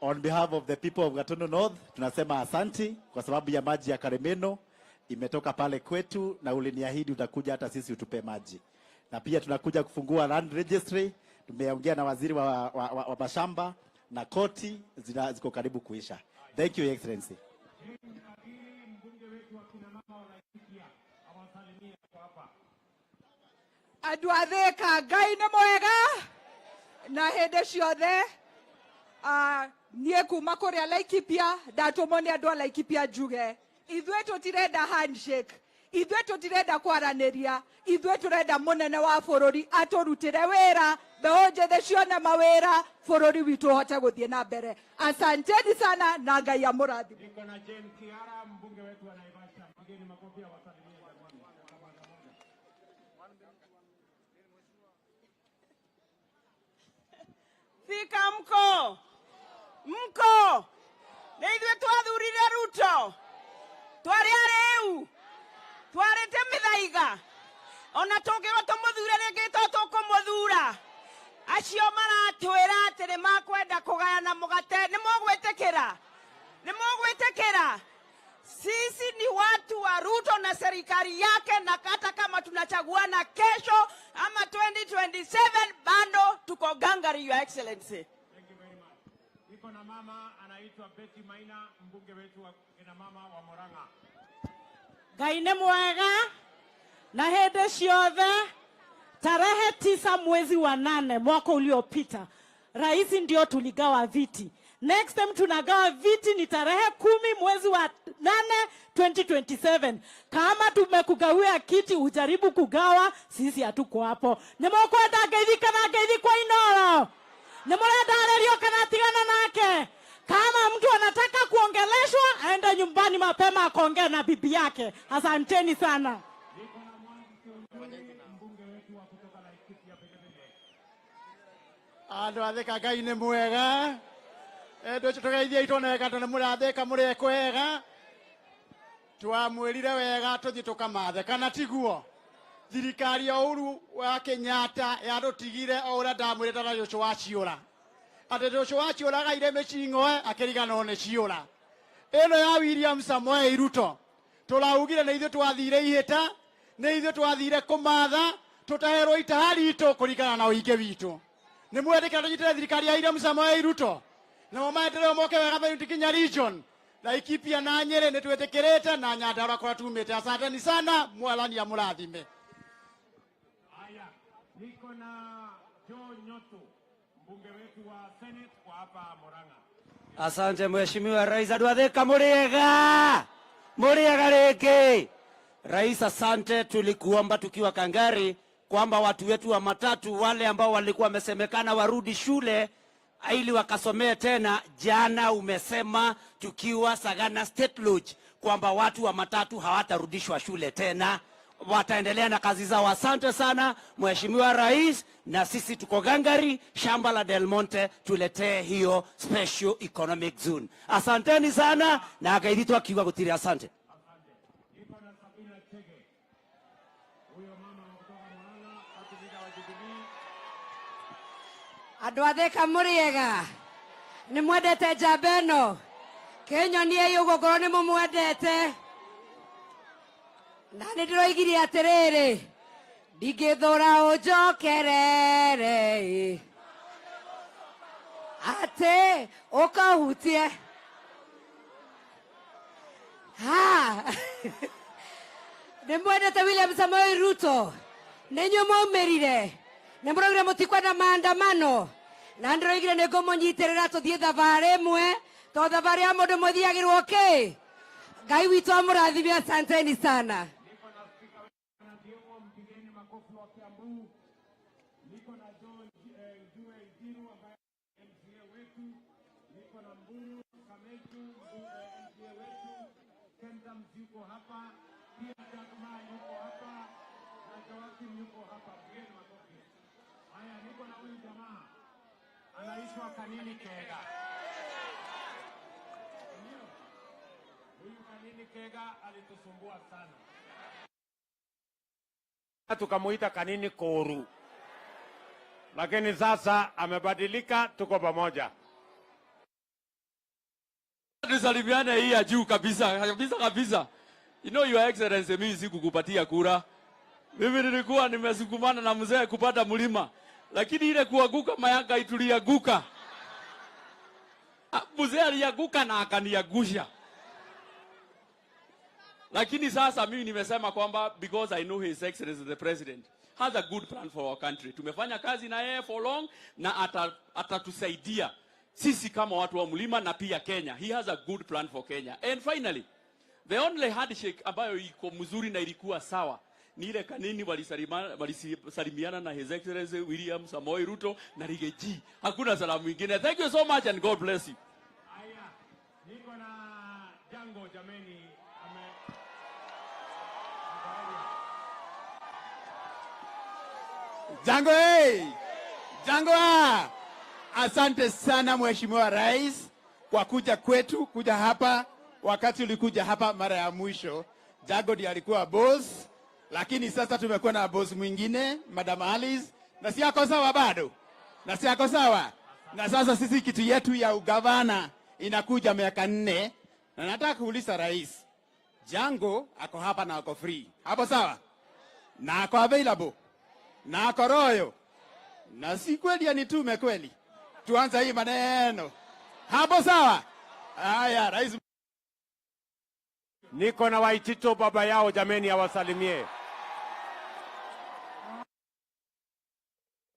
On behalf of the people of Gatundu North, tunasema asanti kwa sababu ya maji ya Karemeno imetoka pale kwetu na uliniahidi utakuja hata sisi utupe maji. na pia tunakuja kufungua land registry. Tumeongea na waziri wa mashamba na koti ziko karibu kuisha. Thank you, Your Excellency. Andũ a Thika, Ngai nĩ mwega na hĩndĩ ciothe. Niĩ kuma kũrĩa Laikipia ndatũmwo nĩ andũ a Laikipia njuge ithuĩ tũtirenda handshake, ithuĩ tũtirenda kwaranĩria, ithuĩ tũrenda mũnene wa bũrũri atũrutĩre wĩra, mbeũ njĩthĩ cione mawĩra, bũrũri witũ ũhote gũthiĩ na mbere. Asanteni sana na Ngai amũrathime. Thika mko na ithuĩ twathurire Ruto, twarĩ arĩu, twarĩte mĩthaiga, ona tũngĩrwo tũmũthure rĩngĩ to tũkũmũthura. Acio maratwĩra atĩ nĩ makwenda kũgayana mũgate, nĩ mũgwĩtĩkĩra? Sisi ni watu wa Ruto na serikali yake, na hata kama tunachaguana kesho ama 2027 bado tuko gangari, Your Excellency. Thank you very much. Niko na mama anaitwa Betty Maina, mbunge wetu wa kina mama wa Murang'a. Ngai nĩ mwega na hĩndĩ ciothe. Tarehe 9 mwezi wa 8 mwaka uliopita, rais ndio tuligawa viti. Next time tunagawa viti ni tarehe 10 mwezi wa 8 2027. Kama tumekugawia kiti ujaribu kugawa, sisi hatuko hapo. Nĩmũkwenda ngeithi kana ngeithi kwa inoro? Nĩmũrenda arĩrio kana tigana nake? Kama mtu anataka kuongeleshwa aende nyumbani mapema akaongea na bibi yake. Asanteni sana. Andũ a Thika, Ngai nĩ mwega. Tũgeithie itoneka tondũ mũrathĩka mũrĩ kwega. Twamwĩrire wega tũthiĩ tũkamathe, kana tiguo? Thirikari ya Uhuru wa Kenyatta yarũtigire o ũrĩa ndamwĩrĩte na Joshua Ciũra. Atĩ Joshua Ciũra agaire mĩcing'oe akĩriganĩrwo nĩ Ciũra. Ĩno ya William Samoei Ruto tũraugire nĩ ithuĩ twathire ihĩta, nĩ ithuĩ twathire kũmatha, tũtaherwo itaha ritũ kũringana na ũingĩ witũ. Nĩ mwendekera tũnyitĩre thirikari ya William Samoei Ruto na maendeleo moke wega Mount Kenya region, Laikipia na Nyeri nĩ twĩtĩkĩrĩte na Nyandarua kwa tumĩte. Asanteni sana, Mwathani amũrathime. Haya, niko na Joe Nyoto, mbunge wetu wa Senate kwa hapa Murang'a. Asante Mheshimiwa Rais. Andũ a Thika mũrĩega rĩngĩ. Rais, asante. Tulikuomba tukiwa Kangari kwamba watu wetu wa matatu wale ambao walikuwa wamesemekana warudi shule ili wakasomee tena. Jana umesema tukiwa Sagana State Lodge kwamba watu wa matatu hawatarudishwa shule tena, wataendelea na kazi zao. Asante sana Mheshimiwa Rais, na sisi tuko gangari shamba la Del Monte tuletee hiyo special economic zone. Asanteni sana na akaiditwa kiwa gutiri. Asante. Andũ a Thika mũrĩega, nĩ mwendete njamba ĩno? Kĩnyoniei ũguo ngorwo nĩ mũmwendete. Na nĩ ndĩroigire atĩrĩrĩ, ndingĩthũra ũnjokerere atĩ ũkahutie. Nĩ mwendete William Samoei Ruto? Nĩ inyuĩ mwaumĩrire? Nĩ mũraugire mũtikwenda maandamano? Na ndĩroigire nĩ ngũmũnyitĩrĩra tũthiĩ thabarĩ ĩmwe, tondũ thabarĩ ya mũndũ mũthiagĩrwo kĩ? Ngai witũ amũrathime. Asanteni sana. Anaitwa Kanini Kega. Huyu Kanini Kega alitusumbua sana, tukamuita Kanini Koru, lakini sasa amebadilika, tuko pamoja. Tusalimiane hii ya juu kabisa. You know, Your Excellency, mimi sikukupatia kura. Mimi nilikuwa nimesukumana na mzee kupata mlima, lakini ile kuanguka mayanga itulianguka. Mzee alianguka na akaniangusha. Lakini sasa mimi nimesema kwamba because I know His Excellency the President has a good plan for our country. Tumefanya kazi na yeye for long na atatusaidia sisi kama watu wa mlima na pia Kenya. He has a good plan for Kenya. And finally, the only handshake ambayo iko mzuri na ilikuwa sawa ni ile kanini walisalimiana na His Excellency William Samoei Ruto na Rigathi. Hakuna salamu nyingine. Thank you so much and God bless you. Aya, niko na Jango jameni. Jango Jango asante sana Mheshimiwa Rais kwa kuja kwetu, kuja hapa. Wakati ulikuja hapa mara ya mwisho, Jango ndiye alikuwa boss, lakini sasa tumekuwa na boss mwingine, Madam Alice, na si yako sawa bado. Na si yako sawa. Na sasa sisi kitu yetu ya ugavana inakuja miaka 4, na nataka kuuliza Rais, Jango ako hapa na ako free. Hapo sawa? Na ako available. Na ako royo. Na si kweli anitume kweli. Tuanze hii maneno. Hapo sawa? Haya, Rais. Niko na Waitito baba yao jameni, awasalimie.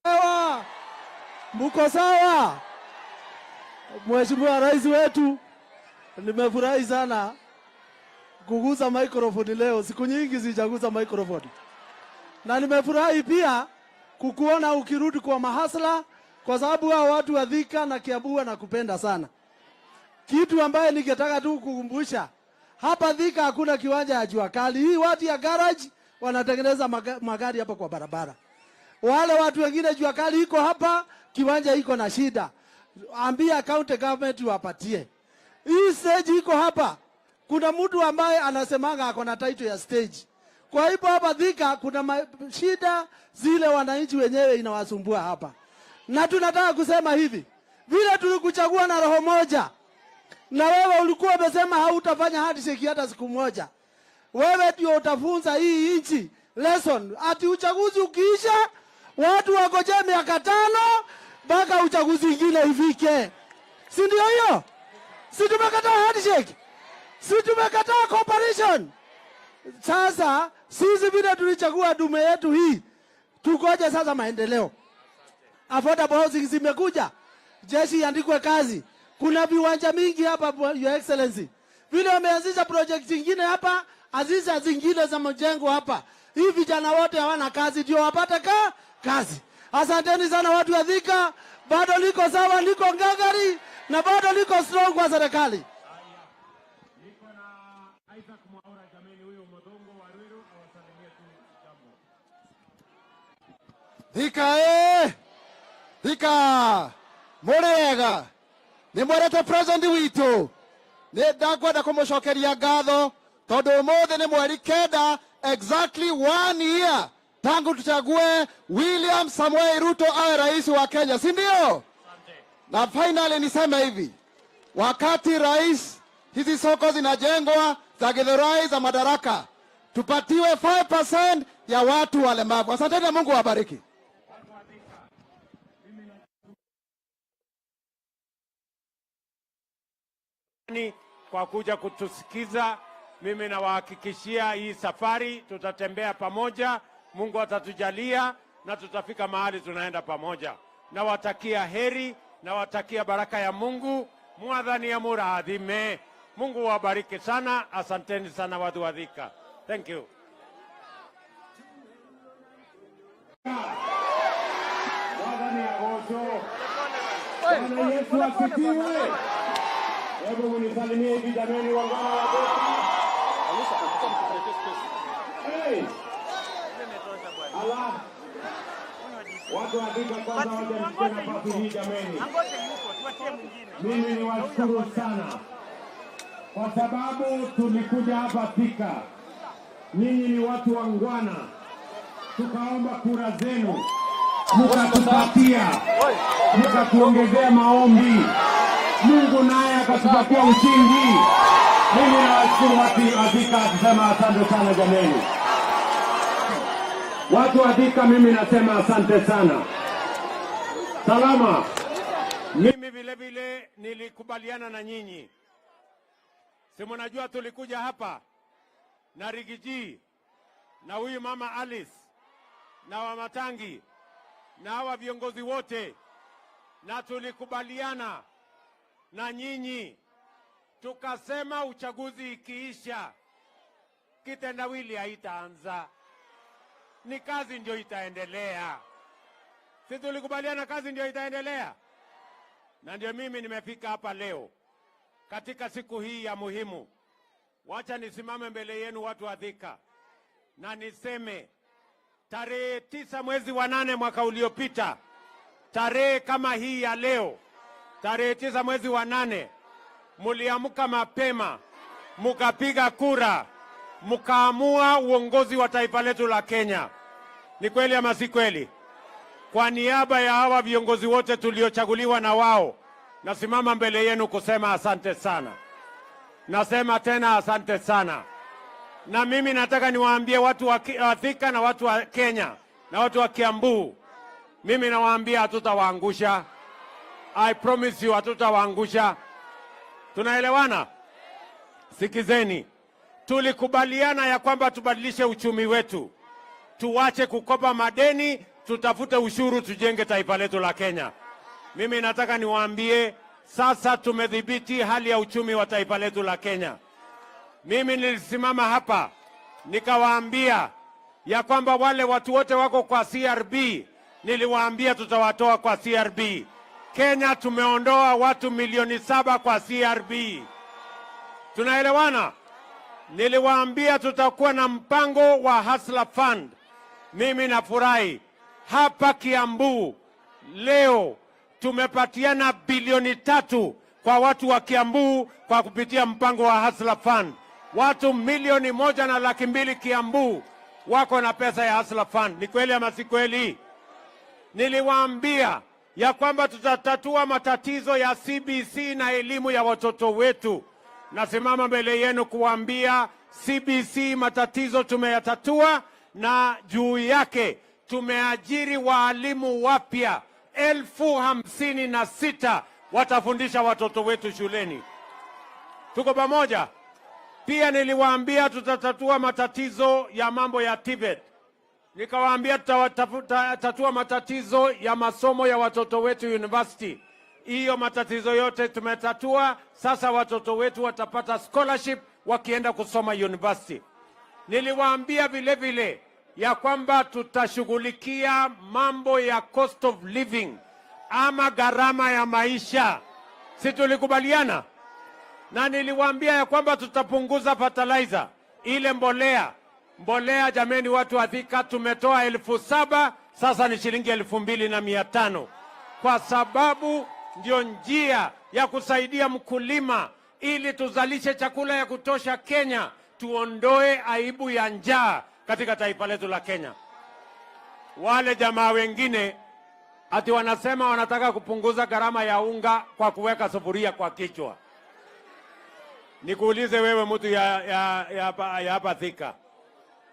Sawa. Mko sawa? Mheshimiwa Rais wetu, nimefurahi sana kuguza microphone leo. Siku nyingi sijaguza microphone. Na nimefurahi pia kukuona ukirudi kwa mahasla, kwa sababu hao watu wa Thika na Kiambu na kupenda sana. Kitu ambaye ningetaka tu kukumbusha, hapa Thika hakuna kiwanja ya jua kali. Hii watu ya garage wanatengeneza magari hapa kwa barabara. Wale watu wengine jua kali iko hapa, kiwanja iko na shida. Ambia county government wapatie. Hii stage iko hapa. Kuna mtu ambaye anasemanga ako na title ya stage. Kwa hivyo hapa Thika kuna shida zile wananchi wenyewe inawasumbua hapa. Na tunataka kusema hivi, vile tulikuchagua na roho moja, na wewe ulikuwa umesema hautafanya handshake hata siku moja. Wewe ndio utafunza hii nchi lesson. Ati uchaguzi ukiisha, watu wagoje miaka 5 mpaka uchaguzi mwingine ifike. Si ndio hiyo? Si tumekataa handshake? Si tumekataa cooperation? Sasa sisi vile tulichagua dume yetu hii, tukoje sasa maendeleo? Affordable housing zimekuja, jeshi iandikwe kazi. Kuna viwanja mingi hapa Your Excellency. Vile wameanzisha project nyingine hapa, azisha zingine za mjengo hapa. Hii vijana wote hawana kazi, ndio wapate kazi. Asanteni sana watu wa Thika. Bado liko sawa, liko ngangari na bado liko strong kwa serikali. Thika Thika Murega ni mwerete president witu ni ndakwenda kumucokeria ngatho tondu umuthi ni mweri 9 exactly 1 year tangu tuchague William Samoei Ruto awe rais wa Kenya, si ndio? Na finally niseme hivi, wakati rais hizi soko zinajengwa za Githurai za Madaraka, tupatiwe 5% ya watu walemavu. Asante na Mungu awabariki. Kwa kuja kutusikiza. Mimi nawahakikishia hii safari tutatembea pamoja. Mungu atatujalia na tutafika mahali tunaenda pamoja. Nawatakia heri, nawatakia baraka ya Mungu. Mwadhani ya muradhime. Mungu wabariki sana. Asanteni sana watu wa Thika. Thank you. Mwadhani ya gozo. Bwana Yesu asifiwe. Hebu munisalimie hivi jameni wangwana wa Thika. Hey! Allah. Watu wa Thika kwanza waje nafasi hii jameni. Mimi ni washukuru sana kwa sababu tulikuja hapa Thika. Ninyi ni watu wangwana. Tukaomba kura zenu. Mukatupatia. Mukatuongezea maombi. Mungu naye akatupatia ushindi. Mimi nawashukuru watu wa Thika, kusema asante sana jameni. Watu wa Thika, mimi nasema asante sana. Salama. Mimi vile vile nilikubaliana na nyinyi. Si mnajua tulikuja hapa na Rigiji na huyu mama Alice na Wamatangi na hawa viongozi wote, na tulikubaliana na nyinyi tukasema uchaguzi ikiisha kitendawili haitaanza, ni kazi ndio itaendelea. Si tulikubaliana kazi ndio itaendelea? Na ndio mimi nimefika hapa leo katika siku hii ya muhimu. Wacha nisimame mbele yenu watu wa Thika na niseme tarehe 9 mwezi wa 8 mwaka uliopita, tarehe kama hii ya leo, tarehe 9 mwezi wa 8, muliamka mapema, mukapiga kura, mukaamua uongozi wa taifa letu la Kenya. Ni kweli ama si kweli? Kwa niaba ya hawa viongozi wote tuliochaguliwa na wao, nasimama mbele yenu kusema asante sana. Nasema tena asante sana. Na mimi nataka niwaambie watu wa Thika na watu wa Kenya na watu wa Kiambu, mimi nawaambia hatutawaangusha. I promise you hatutawaangusha. Tunaelewana? Sikizeni. Tulikubaliana ya kwamba tubadilishe uchumi wetu. Tuache kukopa madeni, tutafute ushuru, tujenge taifa letu la Kenya. Mimi nataka niwaambie sasa tumedhibiti hali ya uchumi wa taifa letu la Kenya. Mimi nilisimama hapa nikawaambia ya kwamba wale watu wote wako kwa CRB, niliwaambia tutawatoa kwa CRB. Kenya tumeondoa watu milioni 7 kwa CRB. Tunaelewana? Niliwaambia tutakuwa na mpango wa Hustler Fund. Mimi nafurahi hapa Kiambu leo tumepatiana bilioni 3 kwa watu wa Kiambu kwa kupitia mpango wa Hustler Fund. Watu 1.2 Kiambu wako na pesa ya Hustler Fund. Ni kweli ama si kweli? Niliwaambia ya kwamba tutatatua matatizo ya CBC na elimu ya watoto wetu. Nasimama mbele yenu kuambia CBC matatizo tumeyatatua, na juu yake tumeajiri waalimu wapya 56,000 watafundisha watoto wetu shuleni. Tuko pamoja? Pia niliwaambia tutatatua matatizo ya mambo ya Tibet. Nikawaambia tutatatua matatizo ya masomo ya watoto wetu university. Hiyo matatizo yote tumetatua. Sasa watoto wetu watapata scholarship wakienda kusoma university. Niliwaambia vile vile ya kwamba tutashughulikia mambo ya cost of living ama gharama ya maisha. Si tulikubaliana? Na niliwaambia ya kwamba tutapunguza fertilizer, ile mbolea. Mbolea jameni, watu wa Thika, tumetoa 7,000 sasa ni shilingi 2,500, kwa sababu ndio njia ya kusaidia mkulima ili tuzalishe chakula ya kutosha Kenya, tuondoe aibu ya njaa katika taifa letu la Kenya. Wale jamaa wengine ati wanasema wanataka kupunguza gharama ya unga kwa kuweka sufuria kwa kichwa. Nikuulize wewe mtu ya hapa Thika,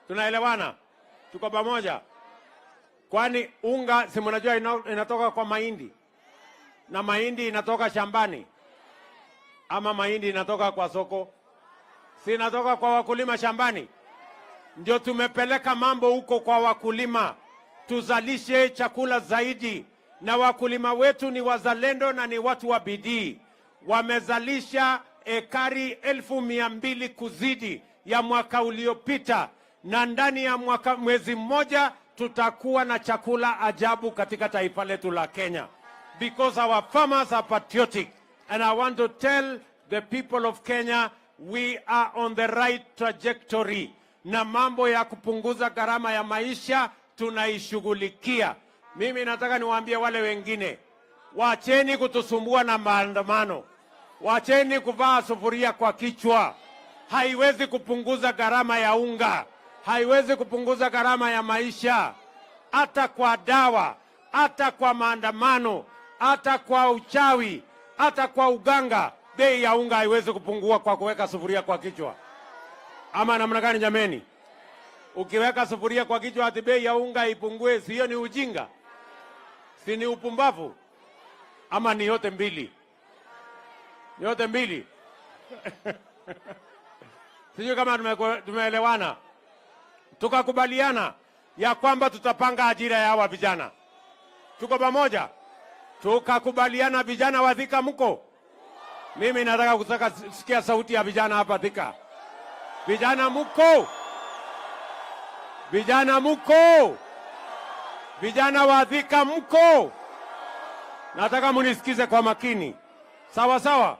tunaelewana? Tuko pamoja? Kwani unga si mnajua inatoka kwa mahindi, na mahindi inatoka shambani, ama mahindi inatoka kwa soko? Si inatoka kwa wakulima shambani? Ndio tumepeleka mambo huko kwa wakulima, tuzalishe chakula zaidi. Na wakulima wetu ni wazalendo na ni watu wa bidii. Wamezalisha ekari 1,200 kuzidi ya mwaka uliopita, na ndani ya mwezi mmoja tutakuwa na chakula ajabu katika taifa letu la Kenya, because our farmers are patriotic. And I want to tell the people of Kenya, we are on the right trajectory. Na mambo ya kupunguza gharama ya maisha tunaishughulikia. Mimi nataka niwaambie wale wengine, wacheni kutusumbua na maandamano. Wacheni kuvaa sufuria kwa kichwa. Haiwezi kupunguza gharama ya unga. Haiwezi kupunguza gharama ya maisha. Hata kwa dawa, hata kwa maandamano, hata kwa uchawi, hata kwa uganga, bei ya unga haiwezi kupungua kwa kuweka sufuria kwa kichwa. Ama namna gani jameni? Ukiweka sufuria kwa kichwa ati bei ya unga ipungue, sio ni ujinga? Si ni upumbavu? Ama ni yote mbili? Ni yote mbili? Sijui kama tumeelewana. Tukakubaliana ya kwamba tutapanga ajira ya hawa vijana. Tuko pamoja? Tukakubaliana vijana wa Thika mko? Mimi nataka kusikia sauti ya vijana hapa Thika. Vijana mko? Vijana mko? Vijana wa Thika mko? Nataka munisikize kwa makini. Sawa sawa?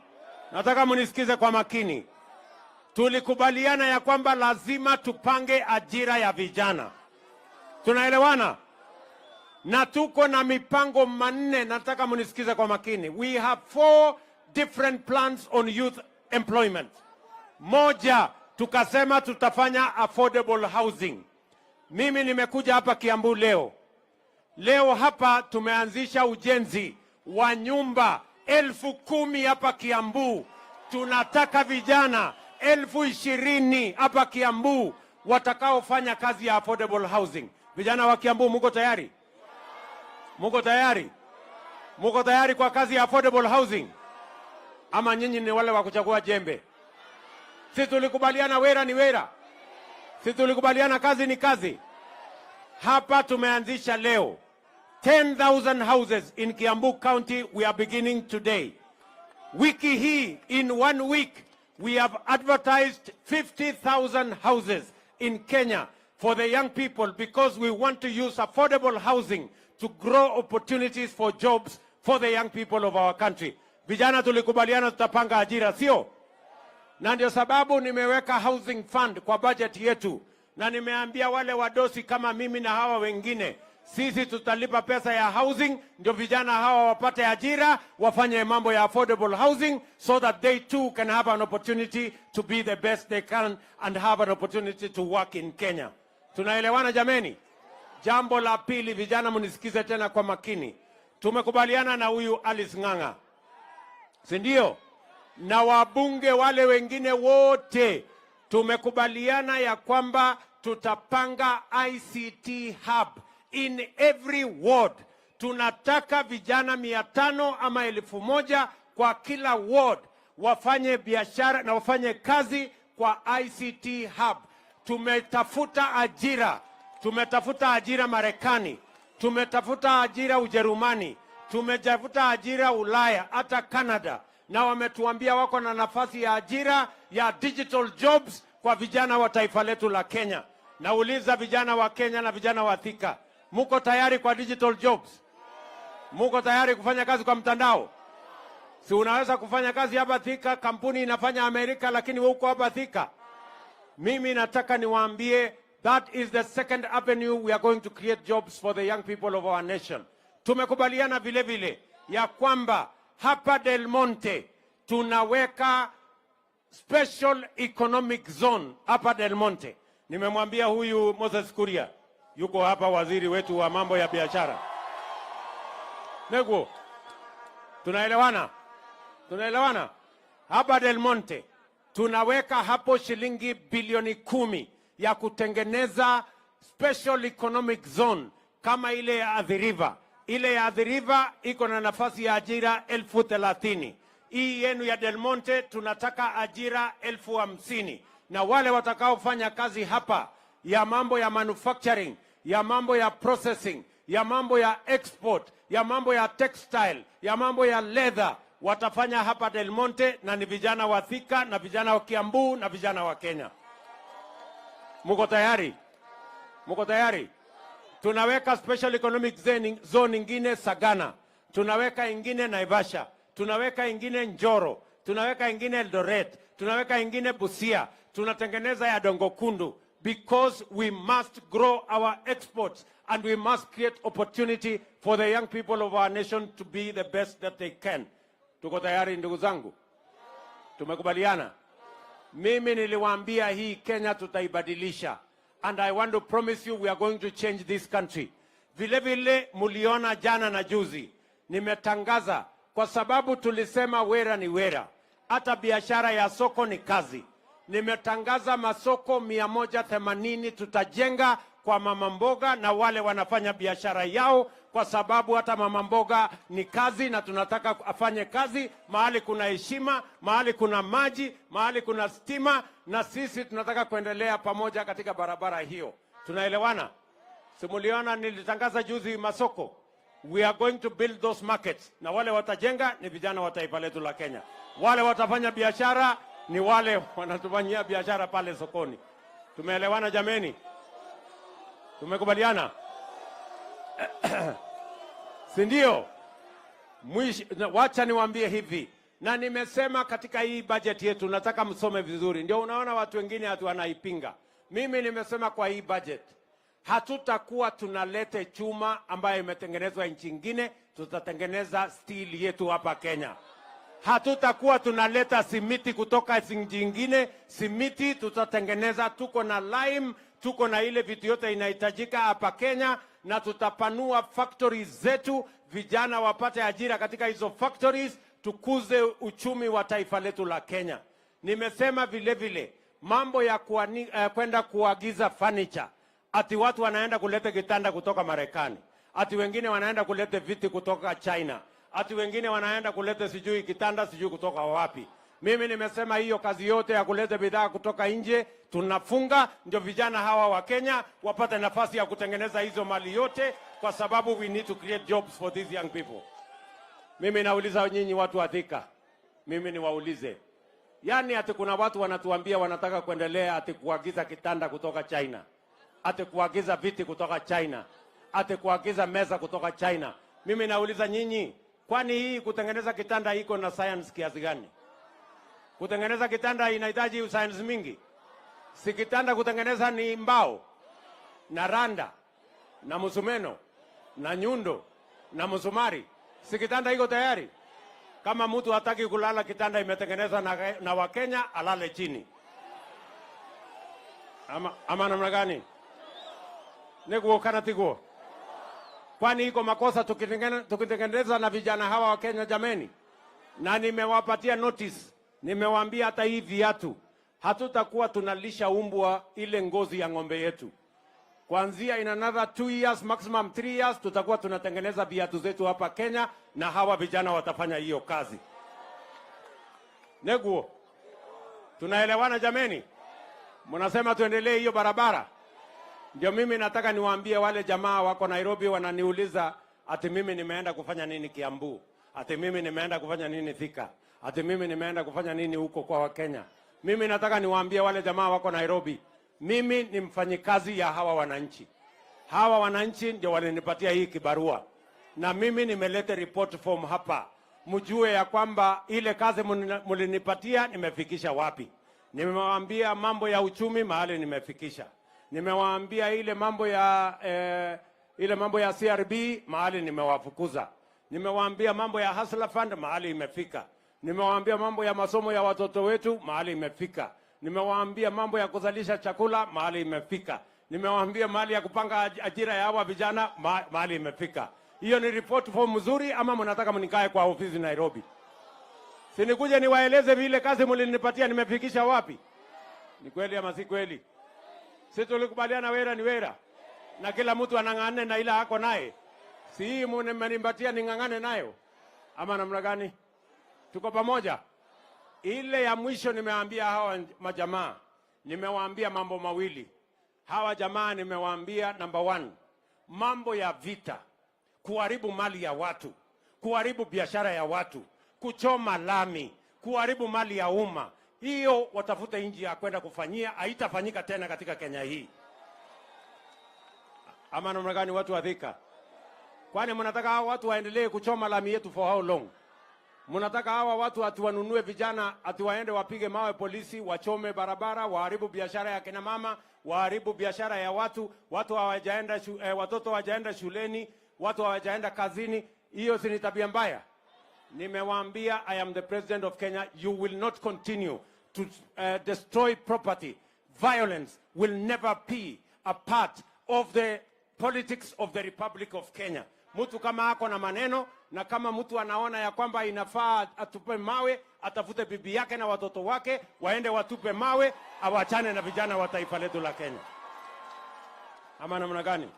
Nataka munisikize kwa makini. Tulikubaliana ya kwamba lazima tupange ajira ya vijana. Tunaelewana? Na tuko na mipango manne, nataka munisikize kwa makini. We have 4 different plans on youth employment. Moja, tukasema tutafanya affordable housing. Mimi nimekuja hapa Kiambu leo. Leo hapa tumeanzisha ujenzi wa nyumba 10,000 hapa Kiambu. Tunataka vijana 20,000 hapa Kiambu watakaofanya kazi ya affordable housing. Vijana wa Kiambu muko tayari? Muko tayari? Muko tayari kwa kazi ya affordable housing? Ama nyinyi ni wale wa kuchagua jembe? Si tulikubaliana wera ni wera? Si tulikubaliana kazi ni kazi? Hapa tumeanzisha leo 10,000 houses in Kiambu County. We are beginning today. Wiki hii, in 1 week, we have advertised 50,000 houses in Kenya for the young people because we want to use affordable housing to grow opportunities for jobs for the young people of our country. Vijana tulikubaliana tutapanga ajira, sio? Na ndio sababu nimeweka housing fund kwa budget yetu, na nimeambia wale wadosi kama mimi na hawa wengine, sisi tutalipa pesa ya housing ndio vijana hawa wapate ajira, wafanye mambo ya affordable housing so that they too can have an opportunity to be the best they can and have an opportunity to work in Kenya. Tunaelewana jameni? Jambo la pili, vijana munisikize tena kwa makini. Tumekubaliana na huyu Alice Ng'ang'a, si ndio? Na wabunge wale wengine wote tumekubaliana ya kwamba tutapanga ICT hub in every ward. Tunataka vijana 500 ama 1,000 kwa kila ward wafanye biashara na wafanye kazi kwa ICT hub. Tumetafuta ajira Marekani, tumetafuta ajira Ujerumani, tumetafuta ajira Ulaya, hata Canada, na wametuambia wako na nafasi ya ajira ya digital jobs kwa vijana wa taifa letu la Kenya. Nauliza vijana wa Kenya na vijana wa Thika, muko tayari kwa digital jobs? Muko tayari kufanya kazi kwa mtandao? Si unaweza kufanya kazi hapa Thika, kampuni inafanya Amerika, lakini wewe uko hapa Thika. Mimi nataka niwaambie, that is the second avenue we are going to create jobs for the young people of our nation. Tumekubaliana vile vile ya kwamba hapa Del Monte tunaweka special economic zone hapa Del Monte. Nimemwambia huyu Moses Kuria, yuko hapa waziri wetu wa mambo ya biashara. Nego, tunaelewana? Tunaelewana? Hapa Del Monte tunaweka hapo shilingi bilioni 10 ya kutengeneza special economic zone kama ile ya Athi River. Ile ya Athi River iko na nafasi ya ajira 30,000. Hii yenu ya Del Monte tunataka ajira 50,000. Na wale watakaofanya kazi hapa ya mambo ya manufacturing, ya mambo ya processing, ya mambo ya export, ya mambo ya textile, ya mambo ya leather, watafanya hapa Del Monte, na ni vijana wa Thika na vijana wa Kiambu na vijana wa Kenya. Muko tayari? Muko tayari? Tunaweka special economic zone ingine Sagana, tunaweka ingine Naivasha, tunaweka ingine Njoro, tunaweka ingine Eldoret, tunaweka ingine Busia, tunatengeneza ya Dongo Kundu, because we must grow our exports and we must create opportunity for the young people of our nation to be the best that they can. Tuko tayari ndugu zangu? Tumekubaliana? Mimi niliwaambia hii Kenya tutaibadilisha, and I want to promise you we are going to change this country. Vile vile muliona jana na juzi nimetangaza, kwa sababu tulisema wera ni wera, hata biashara ya soko ni kazi. nimetangaza masoko 180 tutajenga kwa mama mboga na wale wanafanya biashara yao, kwa sababu hata mama mboga ni kazi na tunataka afanye kazi mahali kuna heshima, mahali kuna maji, mahali kuna stima, na sisi tunataka kuendelea pamoja katika barabara hiyo. Tunaelewana? Simuliona nilitangaza juzi masoko. We are going to build those markets. Na wale watajenga ni vijana wa taifa letu la Kenya. Wale watafanya biashara ni wale wanatufanyia biashara pale sokoni. Tumeelewana jameni? Tumekubaliana? Si ndio? Wacha niwaambie hivi. Na nimesema katika hii budget yetu nataka msome vizuri. Ndio unaona watu wengine hatu wanaipinga. Mimi nimesema kwa hii budget hatutakuwa tunalete chuma ambayo imetengenezwa nchi nyingine, tutatengeneza steel yetu hapa Kenya. Hatutakuwa tunaleta simiti kutoka nchi nyingine, simiti tutatengeneza, tuko na lime, tuko na ile vitu yote inahitajika hapa Kenya, na tutapanua factories zetu, vijana wapate ajira katika hizo factories, tukuze uchumi wa taifa letu la Kenya. Nimesema vile vile mambo ya kwenda kuagiza furniture. Ati watu wanaenda kuleta kitanda kutoka Marekani. Ati wengine wanaenda kuleta viti kutoka China. Ati wengine wanaenda kuleta sijui kitanda sijui kutoka wapi. Mimi nimesema hiyo kazi yote ya kuleta bidhaa kutoka nje tunafunga, ndio vijana hawa wa Kenya wapate nafasi ya kutengeneza hizo mali yote, kwa sababu we need to create jobs for these young people. Mimi nauliza nyinyi watu wa Thika. Mimi niwaulize. Yaani ati kuna watu wanatuambia wanataka kuendelea ati kuagiza kitanda kutoka China. Ati kuagiza viti kutoka China. Ati kuagiza meza kutoka China. Mimi nauliza nyinyi, kwani hii kutengeneza kitanda iko na science kiasi gani? Kutengeneza kitanda inahitaji science mingi? Si kitanda kutengeneza ni mbao na randa na musumeno na nyundo na musumari. Si kitanda iko tayari? Kama mtu hataki kulala kitanda imetengenezwa na Wakenya, alale chini. Ama namna gani? Niguo kana tiguo? Kwani iko makosa tukitengeneza na vijana hawa wa Kenya jameni? Na nimewapatia notice. Nimewaambia hata hii viatu hatutakuwa tunalisha umbwa ile ngozi ya ng'ombe yetu. Kuanzia in another 2 years, maximum 3 years, tutakuwa tunatengeneza viatu zetu hapa Kenya, na hawa vijana watafanya hiyo kazi. Neguo, tunaelewana jameni? Mnasema tuendelee hiyo barabara? Ndio mimi nataka niwaambie wale jamaa wako Nairobi wananiuliza ati mimi nimeenda kufanya nini Kiambu, ati mimi nimeenda kufanya nini Thika, ati mimi nimeenda kufanya nini huko kwa Wakenya. Mimi nataka niwaambie wale jamaa wako Nairobi, mimi ni mfanyikazi ya hawa wananchi. Hawa wananchi ndio walinipatia hii kibarua, na mimi nimeleta report form hapa, mjue ya kwamba ile kazi mulinipatia nimefikisha wapi. Nimewaambia mambo ya uchumi mahali nimefikisha. Nimewaambia ile mambo ya CRB mahali nimewafukuza. Nimewaambia mambo ya Hustler Fund mahali imefika. Nimewaambia mambo ya masomo ya watoto wetu mahali imefika. Nimewaambia mambo ya kuzalisha chakula mahali imefika. Nimewaambia mahali ya kupanga ajira ya hawa vijana mahali imefika. Hiyo ni report form mzuri, ama mnataka mnikae kwa ofisi Nairobi? Si nikuje niwaeleze vile kazi mlinipatia nimefikisha wapi? Ni kweli ama si kweli? Si tulikubaliana wera ni wera, na kila mtu anang'ane na ila hako naye? Si hii mmenipatia ning'ang'ane nayo ama namna gani? Tuko pamoja? Ile ya mwisho nimewaambia hawa majamaa, nimewaambia mambo mawili. Hawa jamaa nimewaambia, number 1, mambo ya vita, kuharibu mali ya watu, kuharibu biashara ya watu, kuchoma lami, kuharibu mali ya umma. Hiyo watafuta nchi ya kwenda kufanyia, haitafanyika tena katika Kenya hii. Ama namna gani watu wa Thika? Kwani mnataka hawa watu waendelee kuchoma lami yetu for how long? Mnataka hawa watu atuwanunue vijana, atiwaende wapige mawe polisi, wachome barabara, waharibu biashara ya kina mama, waharibu biashara ya watu, watoto hawajaenda shuleni, watu hawajaenda kazini. Hiyo si tabia mbaya? Nimewaambia, I am the president of Kenya. You will not continue to destroy property. Violence will never be a part of the politics of the Republic of Kenya. Mtu kama ako na maneno na kama mtu anaona ya kwamba inafaa atupe mawe, atafute bibi yake na watoto wake waende watupe mawe, awachane na vijana wa taifa letu la Kenya. Ama namna gani?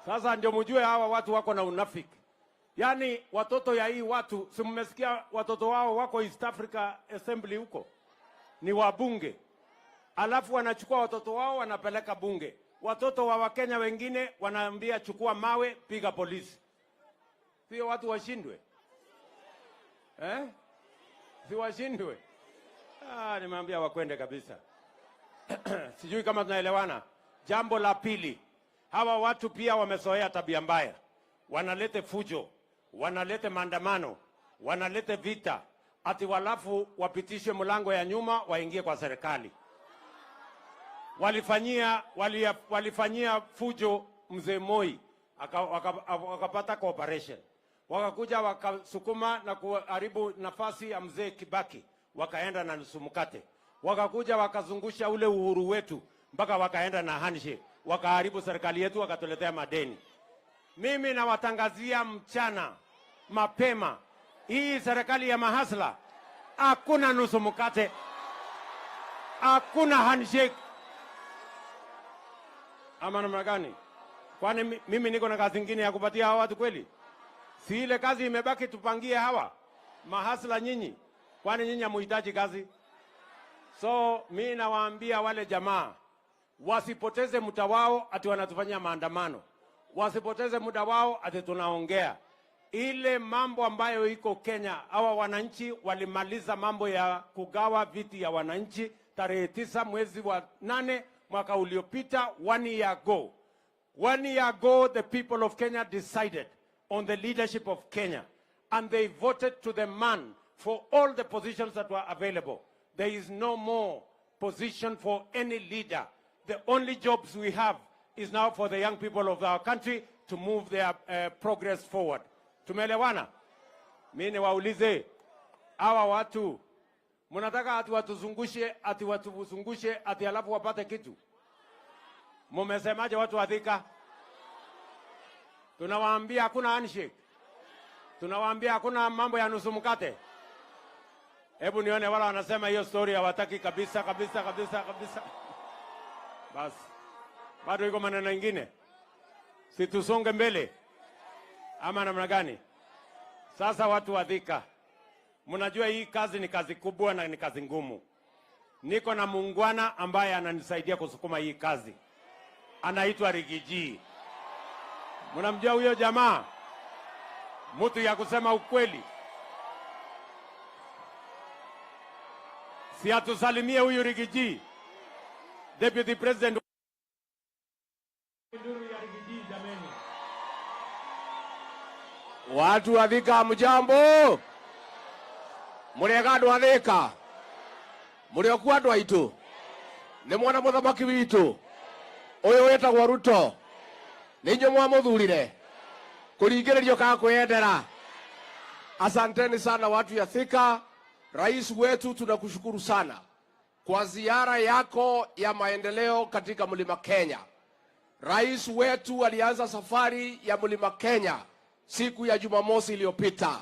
Sasa ndio mjue hawa watu wako na unafiki. Yaani watoto ya hii watu, si mmesikia watoto wao wako East Africa Assembly huko? Ni wabunge. Alafu wanachukua watoto wao wanapeleka bunge. Watoto wa Wakenya wengine wanaambia chukua mawe, piga polisi. Sio watu washindwe? Si washindwe? Nimeambia wakwende kabisa. Sijui kama tunaelewana. Jambo la pili, hawa watu pia wamezoea tabia mbaya. Wanalete fujo, wanalete maandamano, wanalete vita, ati walafu wapitishe mlango ya nyuma waingie kwa serikali. Walifanyia fujo mzee Moi, wakapata cooperation. Wakakuja wakasukuma na kuharibu nafasi ya mzee Kibaki, wakaenda na nusu mkate. Wakakuja wakazungusha ule uhuru wetu mpaka wakaenda na handshake, wakaharibu serikali yetu, wakatuletea madeni. Mimi nawatangazia mchana mapema, hii serikali ya mahasla, hakuna nusu mkate, hakuna handshake. Ama namna gani? Kwani mimi niko na kazi nyingine ya kupatia hawa watu kweli? Si ile kazi imebaki tupangie hawa mahasla nyinyi? Kwani nyinyi hamuhitaji kazi? So mimi nawaambia wale jamaa wasipoteze muda wao ati wanatufanyia maandamano. Wasipoteze muda wao ati tunaongea. Ile mambo ambayo iko Kenya, hawa wananchi walimaliza mambo ya kugawa viti ya wananchi tarehe 9 mwezi wa 8 mwaka uliopita, 1 year ago. 1 year ago, the people of Kenya decided on the leadership of Kenya, and they voted to the man for all the positions that were available. There is no more position for any leader. The only jobs we have is now for the young people of our country to move their progress forward. Tumeelewana? Mimi niwaulize hawa watu, mnataka ati watuzungushe ati alafu wapate kitu? Mumesemaje watu wa Thika? Tunawaambia hakuna handshake. Tunawaambia hakuna mambo ya nusu mkate. Hebu nione wala wanasema hiyo story hawataki kabisa. Basi. Bado iko maneno mengine. Si tusonge mbele. Ama namna gani? Sasa watu wa Thika, mnajua hii kazi ni kazi kubwa na ni kazi ngumu. Niko na muungwana ambaye ananisaidia kusukuma hii kazi. Anaitwa Rigiji. Mnamjua huyo jamaa? Mtu ya kusema ukweli. Si atusalimie huyu Rigiji. Deputy President Watu wa Thika mjambo. Murega andu a Thika. Murioku andu aitu. Ni mwana muthamaki witu. Uyu wetagwo Ruto. Ninyo mwamuthurire. Kuringiririo ka kwendera. Asanteni sana watu ya Thika. Rais wetu tunakushukuru sana kwa ziara yako ya maendeleo katika Mlima Kenya. Rais wetu alianza safari ya Mlima Kenya siku ya Jumamosi iliyopita.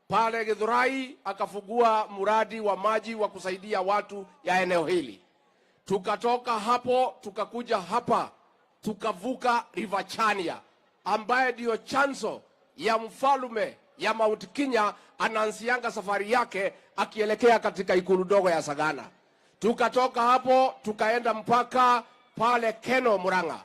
Pale Githurai akafungua mradi wa maji wa kusaidia watu ya eneo hili. Tukatoka hapo tukakuja hapa tukavuka River Chania ambaye ndio chanzo ya mfalume ya Mount Kenya anaanzianga safari yake akielekea katika ikulu ndogo ya Sagana. Tukatoka hapo tukaenda mpaka pale Keno Murang'a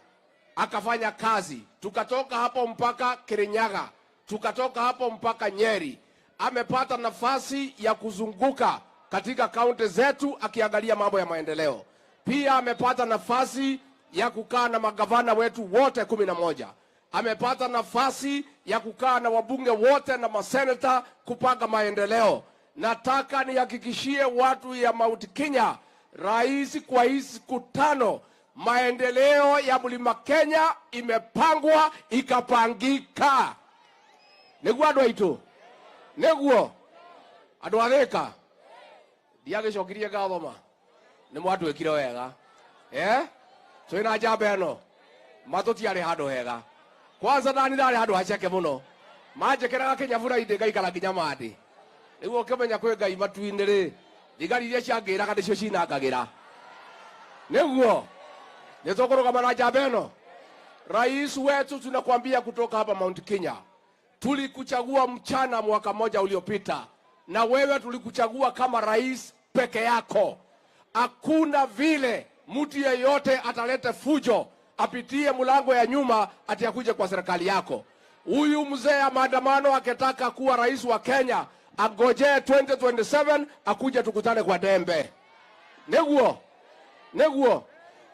akafanya kazi. Tukatoka hapo mpaka Kirinyaga, tukatoka hapo mpaka Nyeri. Amepata nafasi ya kuzunguka katika kaunti zetu akiangalia mambo ya maendeleo. Pia amepata nafasi ya kukaa na magavana wetu wote 11. Amepata nafasi ya kukaa na wabunge wote na maseneta kupanga maendeleo. Nataka nihakikishie watu ya Mount Kenya, rais kwa hii siku 5 maendeleo ya Mlima Kenya imepangwa ikapangika. Niguo andu aitu. Niguo andu a Thika. Ndiagicokirie ngathoma. Ni mwatwikire wega. Twina njamba eno. matutiarĩ handũ hega. Kwanza nani ndarĩ handũ haceke mũno, manjekeraga Kĩnyabura inde ngaikara nginya mandi. Nĩguo ũkĩmenya kwĩ Ngai matu-inĩ rĩ, thigari iria ciangĩraga nĩcio cinangagĩra. Nĩguo nĩtũkũrũgama na njamba ĩno. Rais wetu, tunakwambia kutoka hapa Mount Kenya, tulikuchagua mchana mwaka moja uliopita, na wewe tulikuchagua kama rais peke yako. Hakuna vile mtu yeyote atalete fujo apitie mlango ya nyuma ati akuje kwa serikali yako. Huyu mzee ya maandamano akitaka kuwa rais wa Kenya, angojee 2027 akuje tukutane kwa Dembe. Neguo.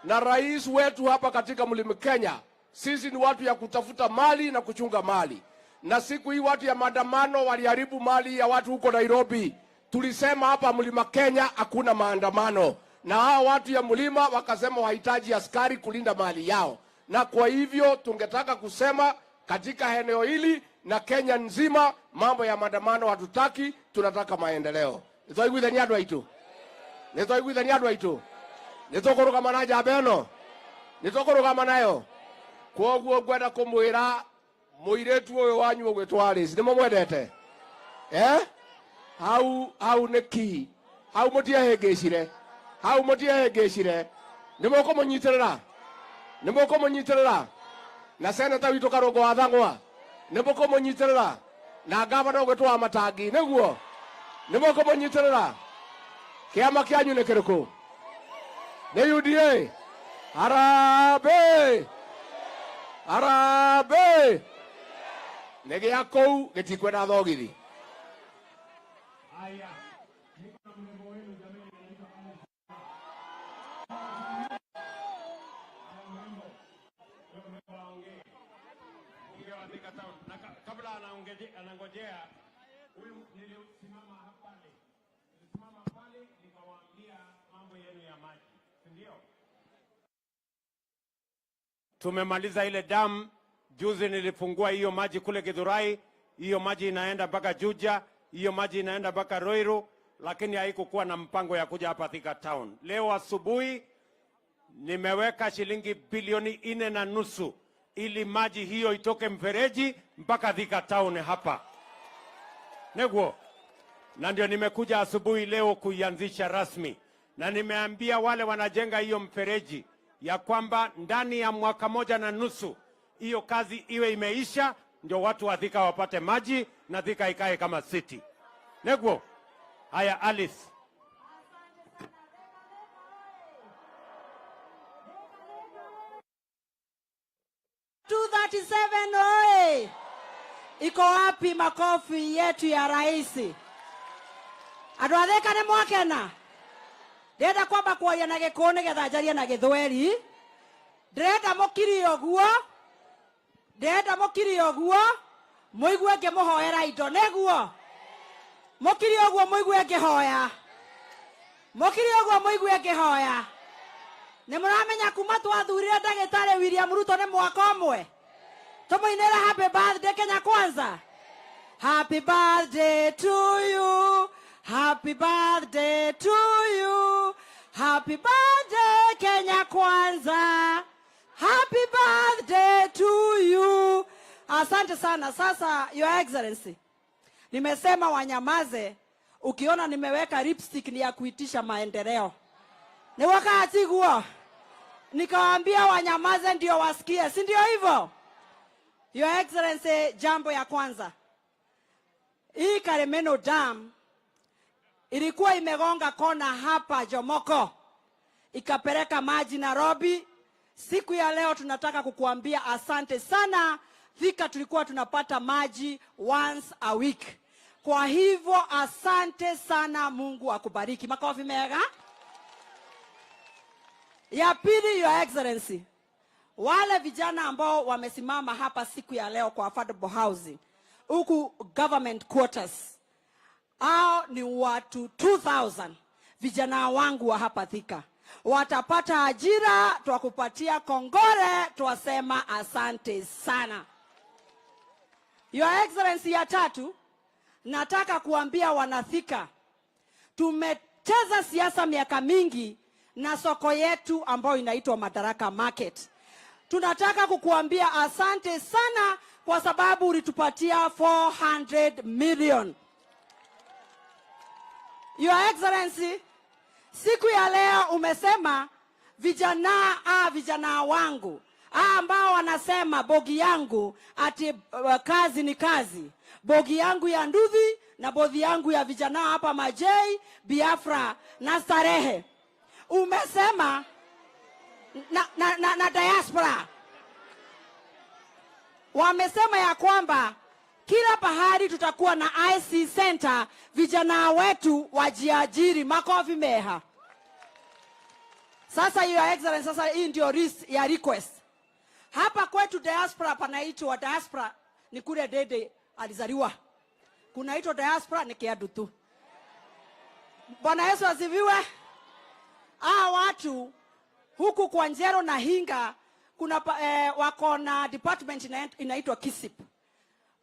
Na rais wetu hapa katika Mlima Kenya, sisi ni watu ya kutafuta mali na kuchunga mali. Na siku hii watu ya maandamano waliharibu mali ya watu huko Nairobi. Tulisema hapa Mlima Kenya hakuna maandamano. Na hao watu ya mlima wakasema wahitaji askari kulinda mali yao. Na kwa hivyo tungetaka kusema katika eneo hili na Kenya nzima, mambo ya maandamano hatutaki, tunataka maendeleo. Nitoiguithania andũ aitũ. Nitũkũrũgama na njamba ĩno. Nitũkũrũgama nayo. Kwoguo ngwenda kũmwĩra mũirĩtu ũyũ wanyu ũgwĩtwo Alice, nĩ mũmwendete? Hau nĩki. Hau mũtiehĩngĩcire. Nĩ mũkũmũnyitĩrĩra. Na seneta witũ Karũngũ wa Thang'wa, nĩ mũkũmũnyitĩrĩra. Na ngavana ũgwĩtwo wa Matangi, nĩguo nĩ mũkũmũnyitĩrĩra. Kĩama kĩanyu nĩ kĩrĩkũ? Nĩ UDA? Harambee! Nĩ gĩa kũu gĩtikwenda thogithi. Kabla anangojea huyu, nilisimama pale nikawaambia mambo yenu ya maji, ndio tumemaliza ile damu. Juzi nilifungua hiyo maji kule Githurai, hiyo maji inaenda mpaka Juja, hiyo maji inaenda mpaka Ruiru, lakini haikukuwa na mpango ya kuja hapa Thika Town. Leo asubuhi nimeweka shilingi bilioni 4.5 ili maji hiyo itoke mfereji mpaka Thika Town hapa. Neguo. Na ndio nimekuja asubuhi leo kuianzisha rasmi. Na nimeambia wale wanajenga hiyo mfereji ya kwamba ndani ya mwaka 1.5 hiyo kazi iwe imeisha, ndio watu wa Thika wapate maji na Thika ikae kama city. Neguo. Haya, Alice. Oye! Iko wapi makofi yetu ya rais? Andũ a Thika nĩ mwakena? Ndĩrenda kwamba kuoya na Gĩkũyũ nĩgetha njarie na Gĩthweri. Ndĩrenda mũkiri ũguo mũigue ngĩmũhoera indo, nĩguo mũkiri ũguo mũigue ngĩhoya. Nĩ mũramenya kuma twathurire ndagĩtarĩ William Ruto nĩ mwaka ũmwe? Tumuinere happy birthday Kenya Kwanza. Happy birthday to you. Happy birthday to you. Happy birthday Kenya Kwanza. Happy birthday to you. Asante sana. Sasa Your Excellency, nimesema wanyamaze. Ukiona nimeweka lipstick ni ya kuitisha maendeleo. Ni wakati guo nikawaambia wanyamaze ndio wasikie, si ndio hivyo? Your Excellency, jambo ya kwanza, hii Karemeno Dam ilikuwa imegonga kona hapa Jomoko, ikapeleka maji Nairobi. Siku ya leo tunataka kukuambia asante sana. Thika tulikuwa tunapata maji once a week. Kwa hivyo asante sana, Mungu akubariki. Makofi mega. Ya pili, Your Excellency, wale vijana ambao wamesimama hapa siku ya leo kwa affordable housing huku government quarters, hao ni watu 2000 vijana wangu wa hapa Thika. Watapata ajira, twakupatia kongore, twasema asante sana. Your Excellency, ya tatu, nataka kuambia wanathika, tumecheza siasa miaka mingi na soko yetu ambayo inaitwa Madaraka Market. tunataka kukuambia asante sana kwa sababu ulitupatia 400 million. Your Excellency, siku ya leo umesema vijana wangu ambao wanasema bogi yangu ati kazi ni kazi. Bogi yangu ya Nduthi na bogi yangu ya vijana hapa Majei, Biafra na Starehe. Umesema na diaspora. Wamesema ya kwamba kila pahali tutakuwa na IC center, vijana wetu wajiajiri. Makofi meha. Sasa Your Excellency, sasa hii ndio ya request. Hapa kwetu diaspora panaitwa diaspora ni kule Dede alizaliwa. Kunaitwa diaspora ni Kiadu tu. Bwana Yesu asifiwe. Watu huku kwa Njero na Hinga kuna wako na department inaitwa Kisip.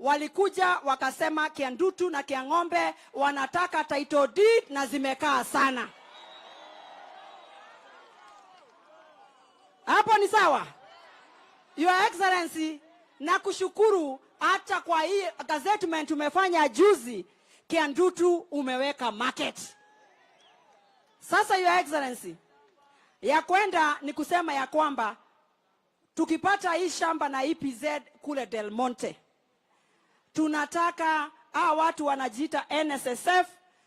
Walikuja wakasema Kiandutu na Kiang'ombe wanataka title deed na zimekaa sana. Hapo ni sawa? Your Excellency, na kushukuru hata kwa hii gazettement umefanya juzi, Kiandutu umeweka market. Sasa Your Excellency, ya kwenda ni kusema ya kwamba tukipata hii shamba na EPZ kule Del Monte, tunataka watu wanajiita NSSF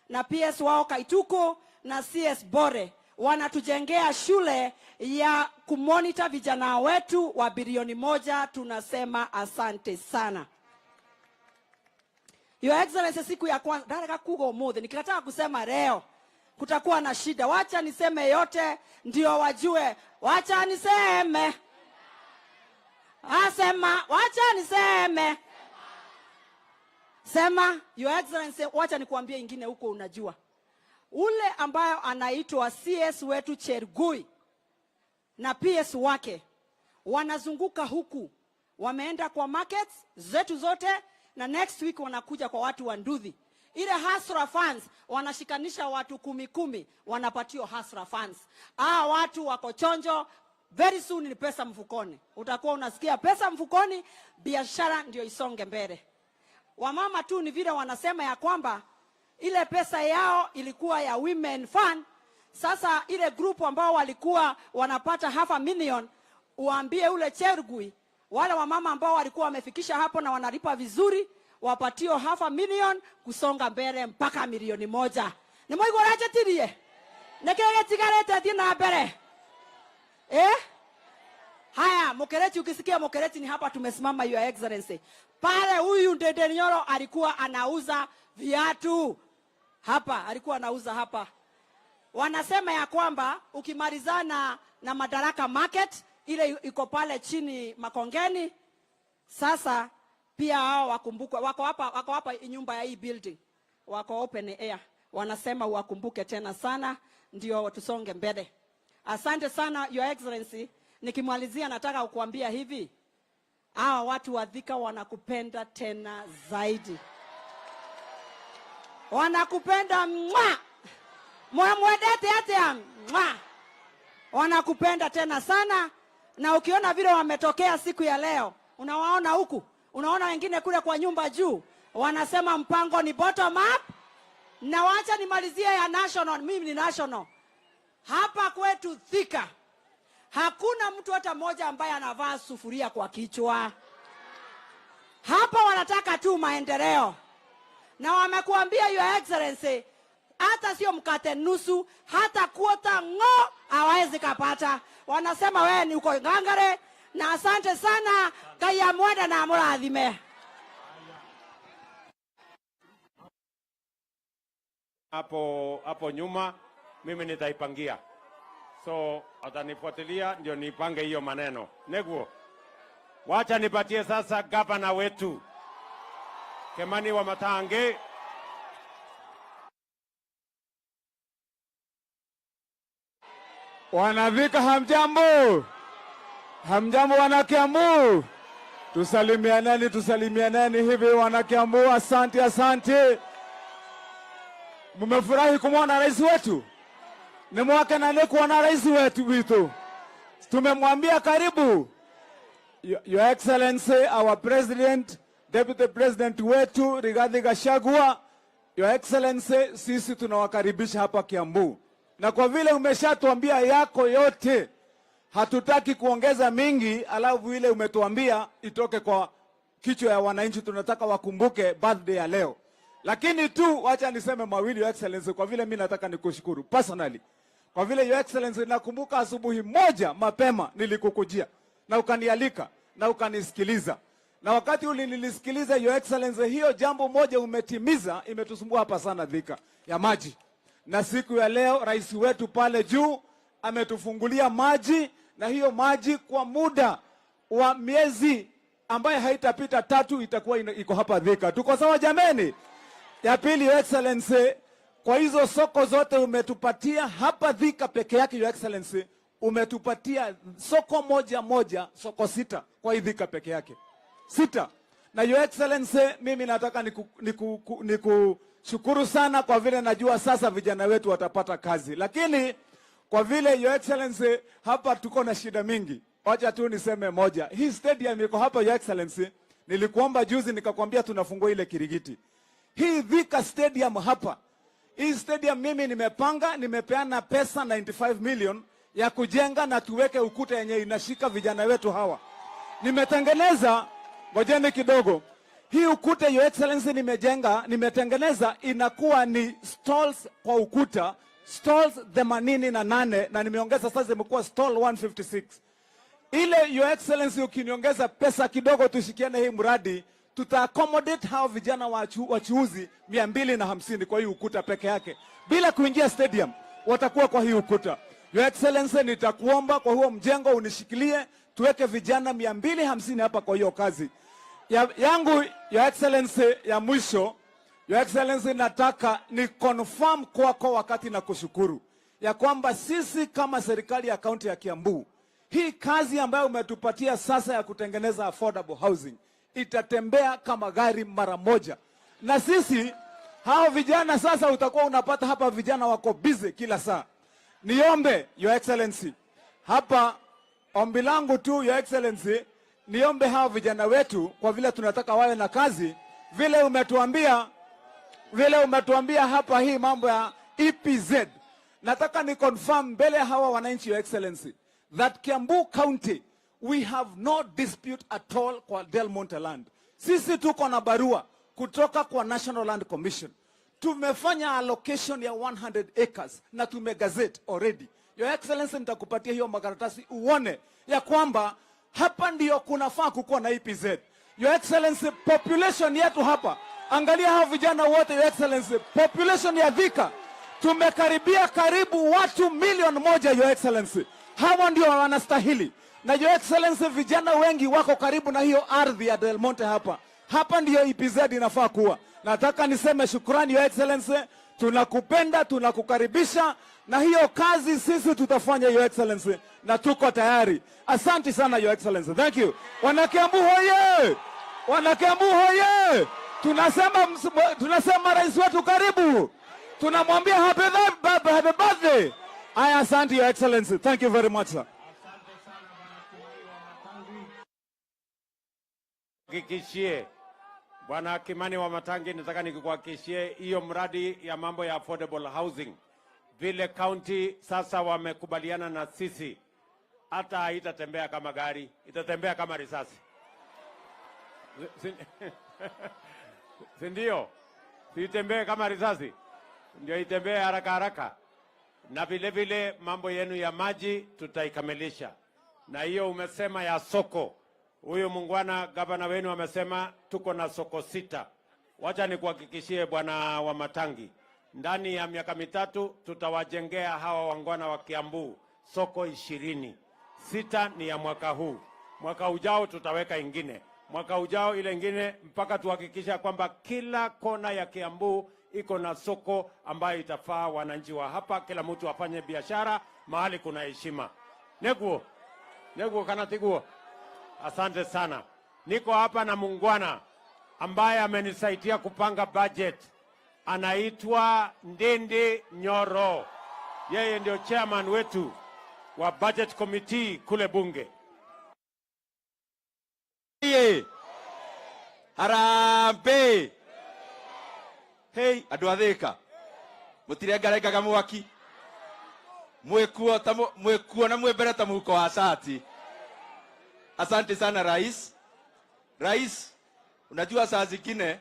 na PS wao Kaituko na CS Bore wanatujengea shule ya kumonita vijana wetu wa bilioni 1. Tunasema asante sana. Your Excellency, siku ya kwanza daraka kugo mode nikitaka kusema leo kutakuwa na shida. Wacha niseme yote ndio wajue. Wacha niseme. Asema wacha niseme. Sema. Your Excellency, wacha nikuambie ingine huko unajua. Ule ambayo anaitwa CS wetu Chergui na PS wake wanazunguka huku, wameenda kwa markets zetu zote, na next week wanakuja kwa watu wa Nduthi. Ile Hasra funds wanashikanisha watu 10 wanapatio Hasra funds. Watu wako chonjo, very soon ni pesa mfukoni. Utakuwa unasikia pesa mfukoni, biashara ndio isonge mbele. Wamama tu ni vile wanasema ya kwamba ile pesa yao ilikuwa ya women fund. Sasa ile group ambao walikuwa wanapata 500,000, uambie ule Chergui wale wamama ambao walikuwa wamefikisha hapo na wanalipa vizuri, wapatio 500,000 kusonga mbele mpaka 1,000,000. Ni moigo racha tirie. Nekege tigarete tina mbele. Haya, Mokereti, ukisikia Mokereti ni hapa tumesimama Your Excellency. Pale huyu Ndede Nyoro alikuwa anauza viatu. Hapa alikuwa anauza hapa. Wanasema ya kwamba ukimalizana na Madaraka Market ile iko pale chini Makongeni, sasa pia hao wakumbuke wako hapa nyumba ya hii building. Wako open air. Wanasema wakumbuke tena sana ndio tusonge mbele. Asante sana Your Excellency. Nikimalizia nataka kukuambia hivi. Watu wa Thika wanakupenda tena zaidi. Wanakupenda mwa. Mwamwedete hata mwa. Wanakupenda tena sana, na ukiona vile wametokea siku ya leo, unawaona huku, unaona wengine kule kwa nyumba juu, wanasema mpango ni bottom up. Na wacha nimalizie ya national, mimi ni national. Hapa kwetu Thika hakuna mtu hata mmoja ambaye anavaa sufuria kwa kichwa. Hapa wanataka tu maendeleo. Na wamekuambia Your Excellency, hata sio mkate nusu, hata kuota hawezi kapata. Wanasema wewe ni uko ngangare, na asante sana. Kaya mwenda na murathime. Hapo nyuma mimi nitaipangia. So atanifuatilia ndio nipange hiyo maneno. Neguo. Wacha nipatie sasa gavana wetu Kimani wa Matange. Wanathika hamjambo. Hamjambo wanakiambu. Tusalimianeni hivi wanakiambu. Asante. Mmefurahi kumwona rais wetu? Ni mwaka na kuona rais wetu. Tumemwambia karibu. Your Excellency, our President, Deputy President wetu Rigathi Gachagua, Your Excellency, sisi tunawakaribisha hapa Kiambu. Na kwa vile umeshatuambia yako yote, hatutaki kuongeza mingi, alafu ile umetuambia itoke kwa kichwa ya wananchi, tunataka wakumbuke birthday ya leo. Lakini tu wacha niseme mawili, Your Excellency, kwa vile mimi nataka nikushukuru personally. Kwa vile Your Excellency, nakumbuka asubuhi moja mapema nilikukujia na ukanialika na ukanisikiliza. Na wakati ule nilisikiliza, Your Excellency, hiyo jambo moja umetimiza, imetusumbua hapa sana Thika ya maji. Na siku ya leo rais wetu pale juu ametufungulia maji, na hiyo maji kwa muda wa miezi ambaye haitapita 3 itakuwa iko hapa Thika. Tuko sawa jameni? Ya pili, Your Excellency, kwa hizo soko zote umetupatia hapa Thika peke yake, Your Excellency, umetupatia soko moja, soko 6 kwa hii Thika peke yake. 6. Na Your Excellency, mimi nataka nikushukuru sana kwa vile najua sasa vijana wetu watapata kazi. Lakini kwa vile Your Excellency, hapa tuko na shida mingi. Wacha tu niseme moja. Hii stadium iko hapa Your Excellency. Nilikuomba juzi nikakwambia tunafungua ile Kirigiti. Hii Thika stadium hapa. Hii stadium mimi nimepeana pesa 95 million ya kujenga na tuweke ukuta yenye inashika vijana wetu hawa. Nimetengeneza, ngojeni kidogo. Hii ukuta Your Excellency nimetengeneza inakuwa ni stalls kwa ukuta, stalls 88 na nimeongeza sasa imekuwa stall 156. Ile Your Excellency, ukiniongeza pesa kidogo tushikiane hii mradi, tuta accommodate hao vijana wachuuzi 250 kwa hii ukuta peke yake. Bila kuingia stadium, watakuwa kwa hii ukuta. Your Excellency, nitakuomba kwa huo mjengo unishikilie, tuweke vijana 250 hapa kwa hiyo kazi. Yangu Your Excellency, ya mwisho, Your Excellency, nataka ni confirm kwako wakati na kushukuru ya kwamba sisi kama serikali ya kaunti ya Kiambu, hii kazi ambayo umetupatia sasa ya kutengeneza affordable housing itatembea kama gari mara moja. Na sisi hao vijana sasa utakuwa unapata hapa vijana wako busy kila saa. Niombe Your Excellency, hapa ombi langu tu Your Excellency, niombe hao vijana wetu kwa vile tunataka wawe na kazi, vile umetuambia hapa hii mambo ya EPZ. Nataka ni confirm mbele hawa wananchi Your Excellency that Kiambu County we have no dispute at all kwa Del Monte land. Sisi tuko na barua kutoka kwa National Land Commission. Tumefanya allocation ya 100 acres na tumegazette already. Your Excellency, nitakupatia hiyo makaratasi uone ya kwamba hapa ndio kunafaa kukuwa na EPZ. Your Excellency, population yetu hapa, angalia hao vijana wote Your Excellency, population ya Thika tumekaribia karibu watu 1,000,000 Your Excellency. Hawa ndio wanastahili. Na Your Excellency, vijana wengi wako karibu na hiyo ardhi ya Del Monte hapa. Hapa ndio EPZ inafaa kuwa. Nataka niseme shukrani Your Excellency, tunakupenda, tunakukaribisha, na hiyo kazi sisi tutafanya Your Excellency, na tuko tayari. Asante sana Your Excellency. Thank you. Wanakiambu hoye! Wanakiambu hoye! Tunasema rais wetu karibu. Tunamwambia happy birthday. Aya, asante Your Excellency. Thank you very much, sir. Kikishie Bwana Kimani wa Matangi, nataka nikuhakikishie hiyo mradi ya mambo ya affordable housing, vile county sasa wamekubaliana na sisi, hata haitatembea kama gari, itatembea kama risasi. Si ndio? Itembee kama risasi, ndio itembee haraka haraka. Na vile vile mambo yenu ya maji tutaikamilisha. Na hiyo umesema ya soko, huyu mungwana gavana wenu amesema tuko na soko 6. Wacha nikuhakikishie Bwana wa Matangi, ndani ya miaka 3 tutawajengea hawa wangwana wa Kiambu soko 20. 6 ni ya mwaka huu. Mwaka ujao tutaweka ingine. Mwaka ujao ile ingine, mpaka tuhakikisha kwamba kila kona ya Kiambu iko na soko ambayo itafaa wananchi wa hapa, kila mtu afanye biashara mahali kuna heshima. Neguo kanatiguo. Asante sana. Niko hapa na mungwana ambaye amenisaidia kupanga budget. Anaitwa Ndende Nyoro. Yeye ndio chairman wetu wa budget committee kule bunge. Harambe. Hey, andũ a Thĩka. Mũtirengarengaga mwaki. Mwekuo na mwembere ta mũhuko wa shati. Asante sana rais. Rais, unajua saa zingine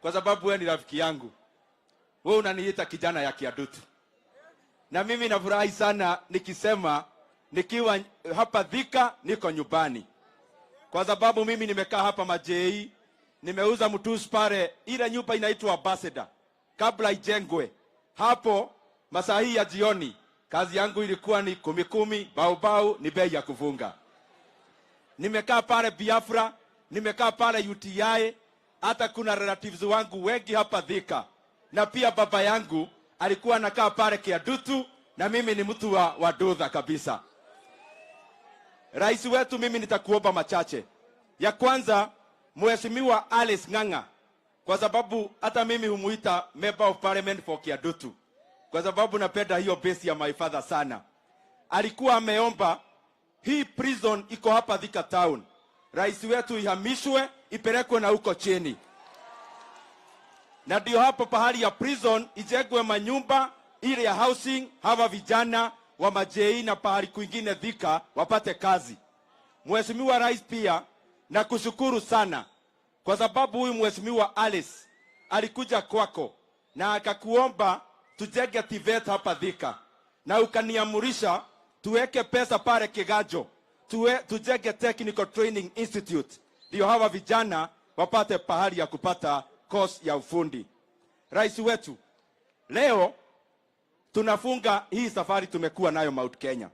kwa sababu wewe ni rafiki yangu, wewe unaniita kijana ya Kiadutu. Na mimi nafurahi sana nikisema nikiwa hapa Thika niko nyumbani. Kwa sababu mimi nimekaa hapa Majei, nimeuza mtusi pale, ile nyumba inaitwa Ambassador kabla ijengwe. Hapo masaa hii ya jioni kazi yangu ilikuwa ni 10 bao ni bei ya kufunga. Nimekaa pale Biafra, nimekaa pale UTI, hata kuna relatives wangu wengi hapa Thika. Na pia baba yangu alikuwa anakaa pale Kiadutu, na mimi ni mtu wa Dutha kabisa. Rais wetu, mimi nitakuomba machache. Ya kwanza, Mheshimiwa Alice Ng'ang'a, kwa sababu hata mimi humuita member of parliament for Kiadutu, kwa sababu napenda hiyo base ya my father sana. Alikuwa ameomba hii prison iko hapa Thika town, rais wetu ihamishwe ipelekwe na huko chini. Na ndio hapo pahali ya prison ijengwe manyumba ile ya housing, hawa vijana wa Majei na pahali kwingine Thika wapate kazi. Mheshimiwa Rais, pia na kushukuru sana kwa sababu huyu Mheshimiwa Alice alikuja kwako na akakuomba tujenge TVET hapa Thika, na ukaniamurisha tuweke pesa pale Kigajo tujenge Technical Training Institute, ndio hawa vijana wapate pahali ya kupata course ya ufundi. Rais wetu, leo tunafunga hii safari tumekuwa nayo Mount Kenya,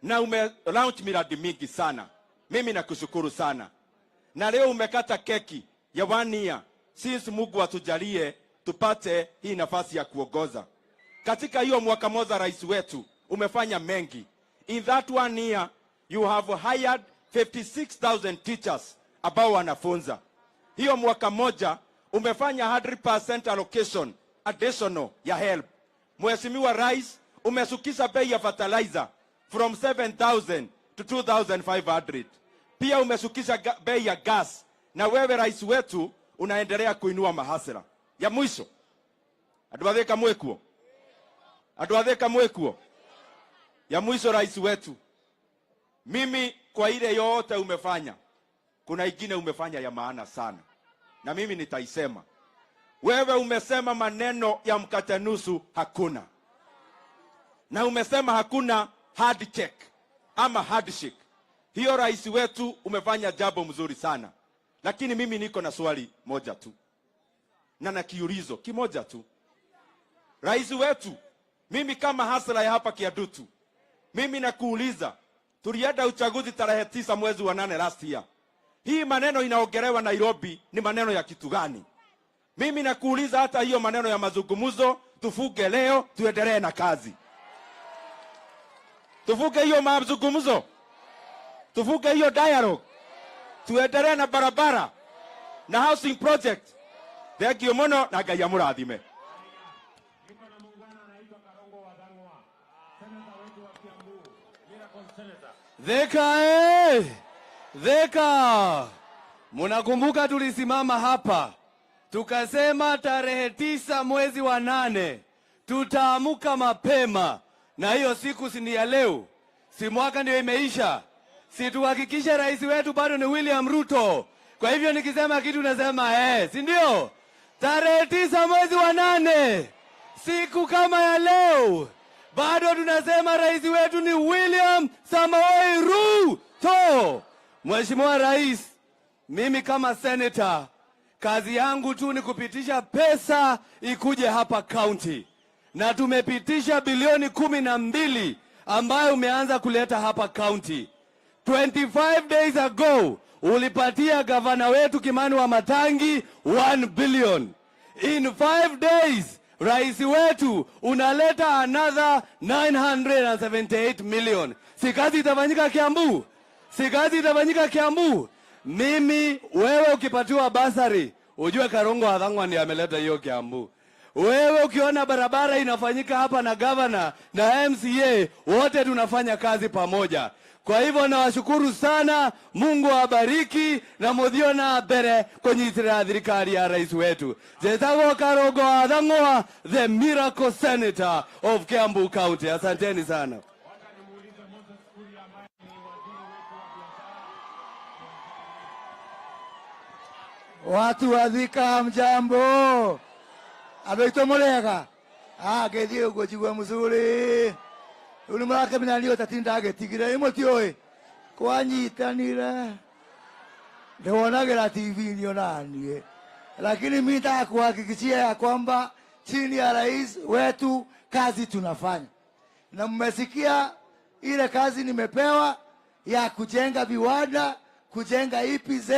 na launch miradi mingi sana. Mimi nakushukuru sana, na leo umekata keki ya 1 year since Mungu atujalie tupate hii nafasi ya kuongoza. Katika hiyo mwaka moja rais wetu umefanya mengi. In that 1 year you have hired 56,000 teachers ambao wanafunza. Hiyo mwaka moja umefanya 100% allocation additional ya help. Mheshimiwa Rais, umesukisha bei ya fertilizer from 7,000 to 2,500. Pia umesukisha bei ya gas, na wewe rais wetu unaendelea kuinua mahasira. Ya mwisho, andũ a Thĩka mwekuo, andũ a Thĩka mwekuo. Ya mwisho rais wetu, mimi kwa ile yote umefanya, kuna ingine umefanya ya maana sana, na mimi nitaisema. Wewe umesema maneno ya mkate nusu hakuna, na umesema hakuna handshake ama handshake. Hiyo rais wetu umefanya jambo mzuri sana, lakini mimi niko na swali moja tu na kiulizo kimoja tu. Rais wetu, mimi kama hasla ya hapa Kiadutu, mimi nakuuliza, tulienda uchaguzi tarehe 9 mwezi wa 8 last year. Hii maneno inaongelewa Nairobi ni maneno ya kitu gani? Mimi nakuuliza, hata hiyo maneno ya mazungumzo tufuge leo, tuendelee na kazi. Tufuge hiyo mazungumzo, tufuge hiyo dialogue, tuendelee na barabara na housing project. Thank you muno, na Ngai amurathime. Thika Thika, munakumbuka tulisimama hapa tukasema tarehe 9 mwezi wa 8 tutaamuka mapema, na hiyo siku si ya leo, si mwaka ndio imeisha, si tuhakikishe rais wetu bado ni William Ruto. Kwa hivyo nikisema kitu nasema si ndio? Tarehe 9 mwezi wa 8, siku kama ya leo, bado tunasema rais wetu ni William Samoei Ruto. Mheshimiwa Rais, mimi kama senator, kazi yangu tu ni kupitisha pesa ikuje hapa county, na tumepitisha bilioni 12 ambayo umeanza kuleta hapa county. 25 days ago ulipatia gavana wetu Kimani wa Matangi 1 billion. In 5 days rais wetu unaleta another 978 million. Si kazi itafanyika Kiambu? Si kazi itafanyika Kiambu? Mimi wewe ukipatiwa basari, ujue Karongo Athang'wa ndiye ameleta hiyo Kiambu. Wewe ukiona barabara inafanyika hapa na governor na MCA, wote tunafanya kazi pamoja. Kwa hivyo nawashukuru sana, Mungu awabariki na muthio na mbere kunyitira thirikari ya rais wetu. Jetagwo Karogo Athang'wa, the miracle senator of Kiambu County. Asanteni sana. Watu wa Thika mjambo. Adoito Mulega. Gethi ugo jigwa muzuri. Uli murake minanio tatinda agetigire imotioe. Kwanyitanira. Ndewonagira TV nionanie. Lakini mimi nataka kuhakikishia ya kwamba chini ya rais wetu kazi tunafanya. Na mmesikia ile kazi nimepewa ya kujenga viwanda, kujenga EPZ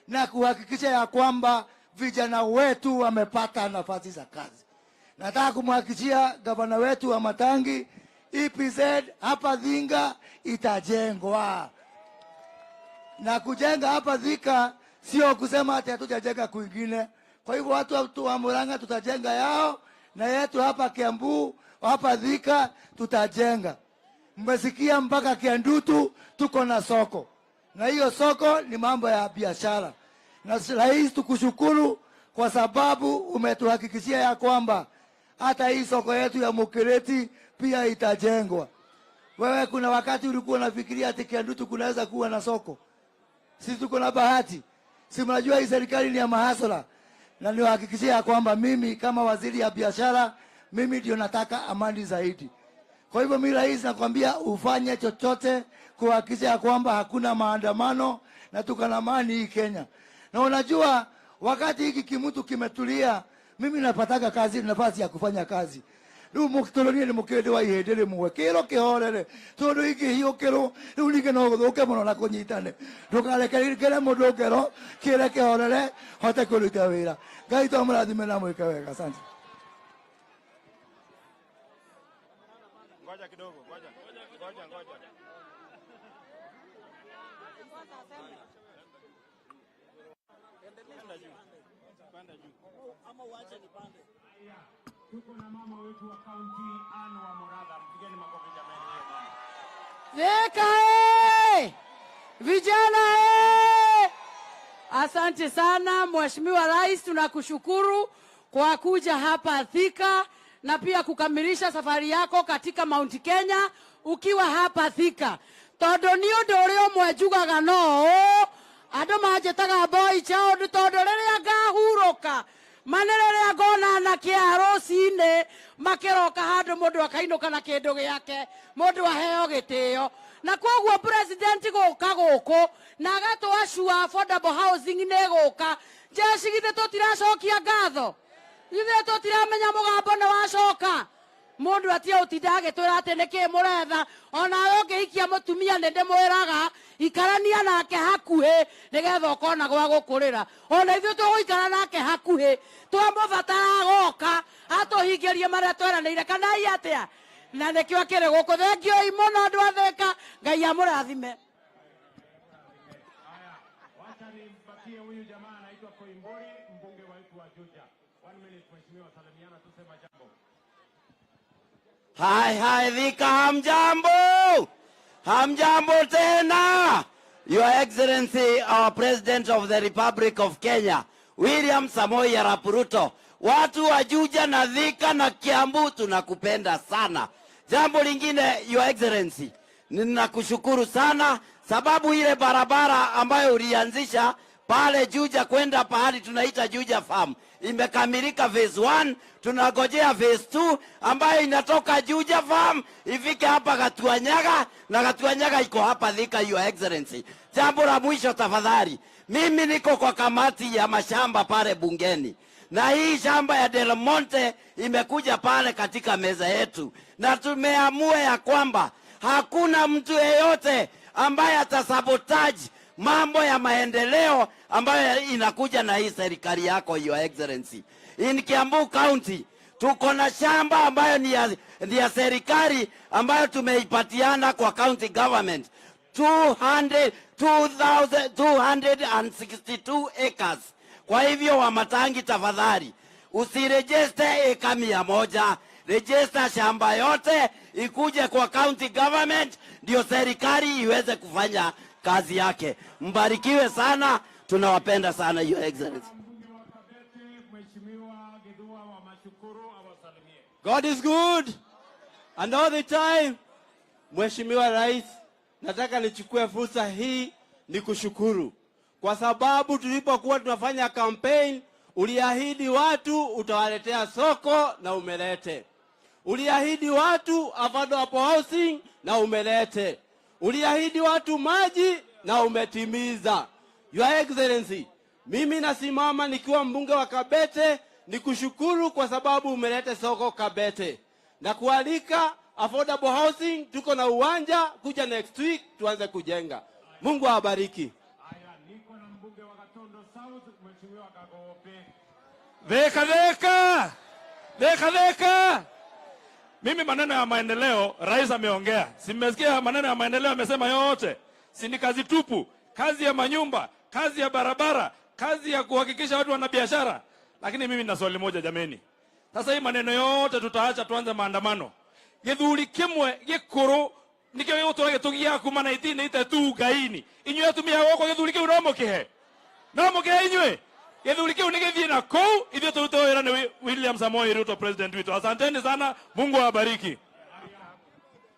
na kuhakikisha ya kwamba vijana wetu wamepata nafasi za kazi. Nataka kumhakikishia gavana wetu wa Matangi, EPZ hapa Thinga itajengwa. Na kujenga hapa Thika sio kusema ati hatujajenga kwingine. Kwa hivyo watu wa Murang'a tutajenga yao, na yetu hapa Kiambu, hapa Thika tutajenga. Mmesikia mpaka Kiandutu tuko na soko. Na hiyo soko ni mambo ya biashara. Na rais, tukushukuru kwa sababu umetuhakikishia ya kwamba hata hii soko yetu ya Mukireti pia itajengwa. Wewe kuna wakati ulikuwa unafikiria ati Kiandutu kunaweza kuwa na soko? Sisi tuko na bahati. Si mnajua hii serikali ni ya mahasla. Na niwahakikishia ya kwamba mimi kama waziri ya biashara, mimi ndio nataka amani zaidi. Kwa hivyo mimi rais nakwambia ufanye chochote kuhakikisha ya kwamba hakuna maandamano na tuko na amani hii Kenya. Na unajua wakati hiki kimutu kimetulia, mimi napataka kazi, nafasi ya kufanya kazi. Ndio mukitolonie ni mukende wa ihendele muwekero kihorere. Tondu hiki hiyo kero unike no guthuke muno na kunyitane. Ndukareke kile mundu kero kire kihorere hote kuruta wira. Ngai to murathime na mwike wega. Asante. Ngoja kidogo, ngoja. Panda juu. Ama uache nipande. Tuko na mama wetu wa county Anne wa Murang'a. Mpigeni makofi jamani. Thika vijana asante sana Mheshimiwa Rais, tunakushukuru kwa kuja hapa Thika na pia kukamilisha safari yako katika Mount Kenya ukiwa hapa Thika. Tondu ni undu uria umwe njugaga no andu manjetaga boy chao tondu riria ngahuruka manererea ngona na kiaro cine makiroka handu mundu akainuka na kindu giake mundu aheo gitio na koguo president guka guku na agatwa sure affordable housing ne guka jeshi githe tutiracokia ngatho githe tutiramenya mugambo ne wacoka mundu atia utindage twirate niki muretha ona ungihikia mutumia nende mwiraga ikarania nake hakuhe nigetha ukona gwa gukurira ona ithu tuguikara nake hakuhe twamubatara goka atuhingirie maria tweranire kana iatia na nikio akire guku thengio imuno andu atheka Ngai amurathime. Wacha nimpatie huyu jamaa anaitwa Koimburi, mbunge wetu wa Juja. 1 minute mheshimiwa, salimiana tusema jambo. Hai Thika hamjambo. Hamjambo tena. Your Excellency, our President of the Republic of Kenya, William Samoei Arap Ruto. Watu wa Juja na Thika na Kiambu tunakupenda sana. Jambo lingine, Your Excellency, ninakushukuru sana sababu ile barabara ambayo ulianzisha pale Juja kwenda pahali tunaita Juja Farm imekamilika phase 1, tunagojea phase 2 ambayo inatoka Juja Farm ifike hapa Gatuanyaga na Gatuanyaga iko hapa Thika, Your Excellency. Jambo la mwisho tafadhali, mimi niko kwa kamati ya mashamba pale bungeni na hii shamba ya Del Monte imekuja pale katika meza yetu na tumeamua ya kwamba hakuna mtu yeyote ambaye atasabotage mambo ya maendeleo ambayo inakuja na hii serikali yako, Your Excellency. In Kiambu County tuko na shamba ambayo ni ya serikali ambayo tumeipatiana kwa county government 262 acres. Kwa hivyo Wamatangi tafadhali, Usirejeste eka 100, register shamba yote ikuje kwa county government, ndio serikali iweze kufanya kazi yake. Mbarikiwe sana, tunawapenda sana Your Excellency. God is good and all the time. Mheshimiwa Rais, nataka nichukue fursa hii ni kushukuru kwa sababu tulipokuwa tunafanya campaign uliahidi watu utawaletea soko na umelete. Uliahidi watu affordable housing na umelete. Uliahidi watu maji na umetimiza. Your Excellency, mimi nasimama nikiwa mbunge wa Kabete nikushukuru kwa sababu umelete soko Kabete. Na kualika affordable housing, tuko na uwanja, kuja next week tuanze kujenga. Mungu awabariki. Dheka. Mimi maneno ya maendeleo rais ameongea. Simesikia maneno ya maendeleo amesema yote. Si ni kazi tupu, kazi ya manyumba, kazi ya barabara, kazi ya kuhakikisha watu wana biashara. Lakini mimi nina swali moja jameni. Sasa hii maneno yote tutaacha tuanze maandamano. Githuri kimwe gikuru nikyo yotorage tugia kumana itine itetu gaini. Inywe atumia goko githuri kiu no mukihe. No mukihe inywe. Githuri kiu nigithie na kou ithio tutoera ni William Samoei Ruto president wetu. Asanteni sana, Mungu awabariki.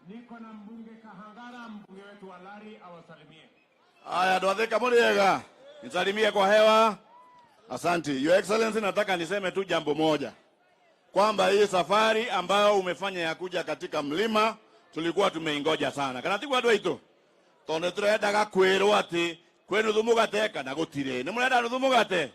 Niko na mbunge Kahangara, mbunge wetu wa Lari awasalimie. Aya, Ndwathika Muriega, nisalimie kwa hewa. Asante. Your Excellency, nataka niseme tu jambo moja. Kwamba hii safari ambayo umefanya ya kuja katika mlima tulikuwa tumeingoja sana. Kana tigwa andũ aitũ. Tondu turendaga kwirwo ati kwenu thumugate kana gutire. Ni murenda thumugate?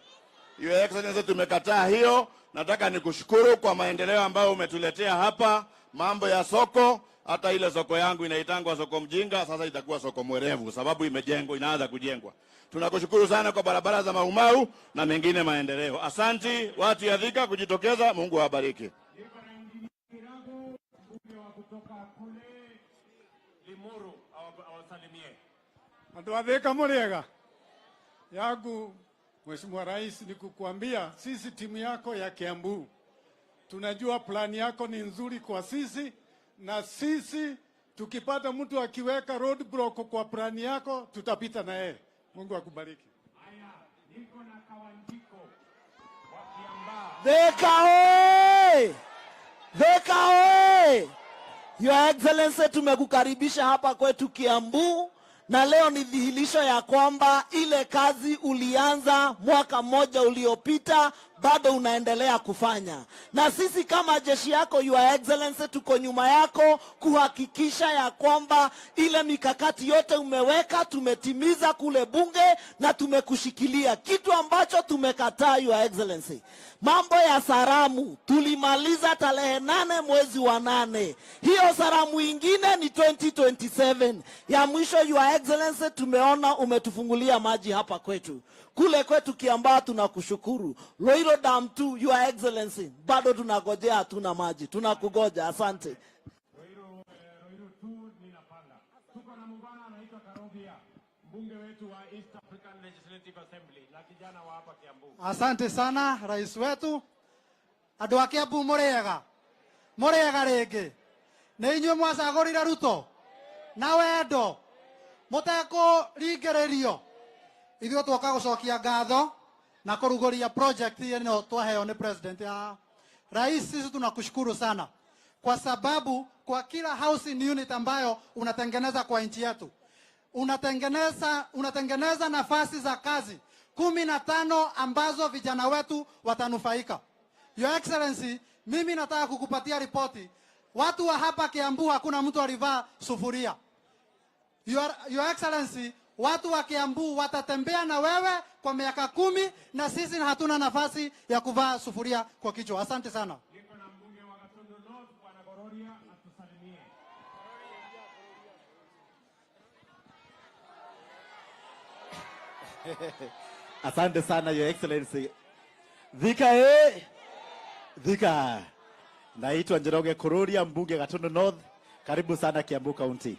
Your Excellency, tumekataa hiyo. Nataka nikushukuru kwa maendeleo ambayo umetuletea hapa, mambo ya soko. Hata ile soko yangu inaitangwa soko mjinga, sasa itakuwa soko mwerevu sababu imejengwa, inaanza kujengwa. Tunakushukuru sana kwa barabara za Maumau na mengine maendeleo. Asanti watu ya Thika kujitokeza, Mungu awabariki. Ndwathika Muriega. Yangu Mheshimiwa Rais, ni kukuambia sisi timu yako ya Kiambu tunajua plani yako ni nzuri kwa sisi, na sisi tukipata mtu akiweka roadblock kwa plani yako tutapita na yeye. Mungu akubariki. Haya, niko na Kawanjiko wa Kiambaa. Thika oye! Thika oye! Your Excellency, tumekukaribisha hapa kwetu Kiambu, na leo ni dhihirisho ya kwamba ile kazi ulianza mwaka mmoja uliopita bado unaendelea kufanya. Na sisi kama jeshi yako Your Excellency tuko nyuma yako kuhakikisha ya kwamba ile mikakati yote umeweka tumetimiza kule bunge na tumekushikilia. Kitu ambacho tumekataa Your Excellency, mambo ya saramu tulimaliza tarehe 8 mwezi wa 8. Hiyo saramu ingine ni 2027. Ya mwisho Your Excellency, tumeona umetufungulia maji hapa kwetu. Kule kwetu Kiambaa tunakushukuru. Loiro Dam 2 Your Excellency, bado tunagojea, hatuna maji. Tunakugoja, asante. Loiro 2 ninapanda. Tuko na mbwana anaitwa Karobia, mbunge wetu wa East African Legislative Assembly na kijana wa hapa Kiambu. Asante sana rais wetu. Andũ a Kiambu Muriega. Muriega rĩngĩ. Nĩ inyuĩ mwacagũrire Ruto na wendo mũtekũringĩrĩrio. Ithuĩ twoka gũcokia ngatho na kũrugũria project ĩno twaheo nĩ president ya rais. Sisi tunakushukuru sana kwa sababu kwa kila housing unit ambayo unatengeneza kwa nchi yetu unatengeneza nafasi za kazi 15 ambazo vijana wetu watanufaika. Your Excellency, mimi nataka kukupatia ripoti. Watu wa hapa Kiambu hakuna mtu alivaa sufuria. Your Excellency, watu wa Kiambu watatembea na wewe kwa miaka 10 na sisi hatuna nafasi ya kuvaa sufuria kwa kichwa. Asante sana. Niko na mbunge wa Gatundu North Bwana Gororia atusalimie. Asante sana Your Excellency. Thika Thika. Naitwa Njoroge Kururia, mbunge Gatundu North. Karibu sana Kiambu County.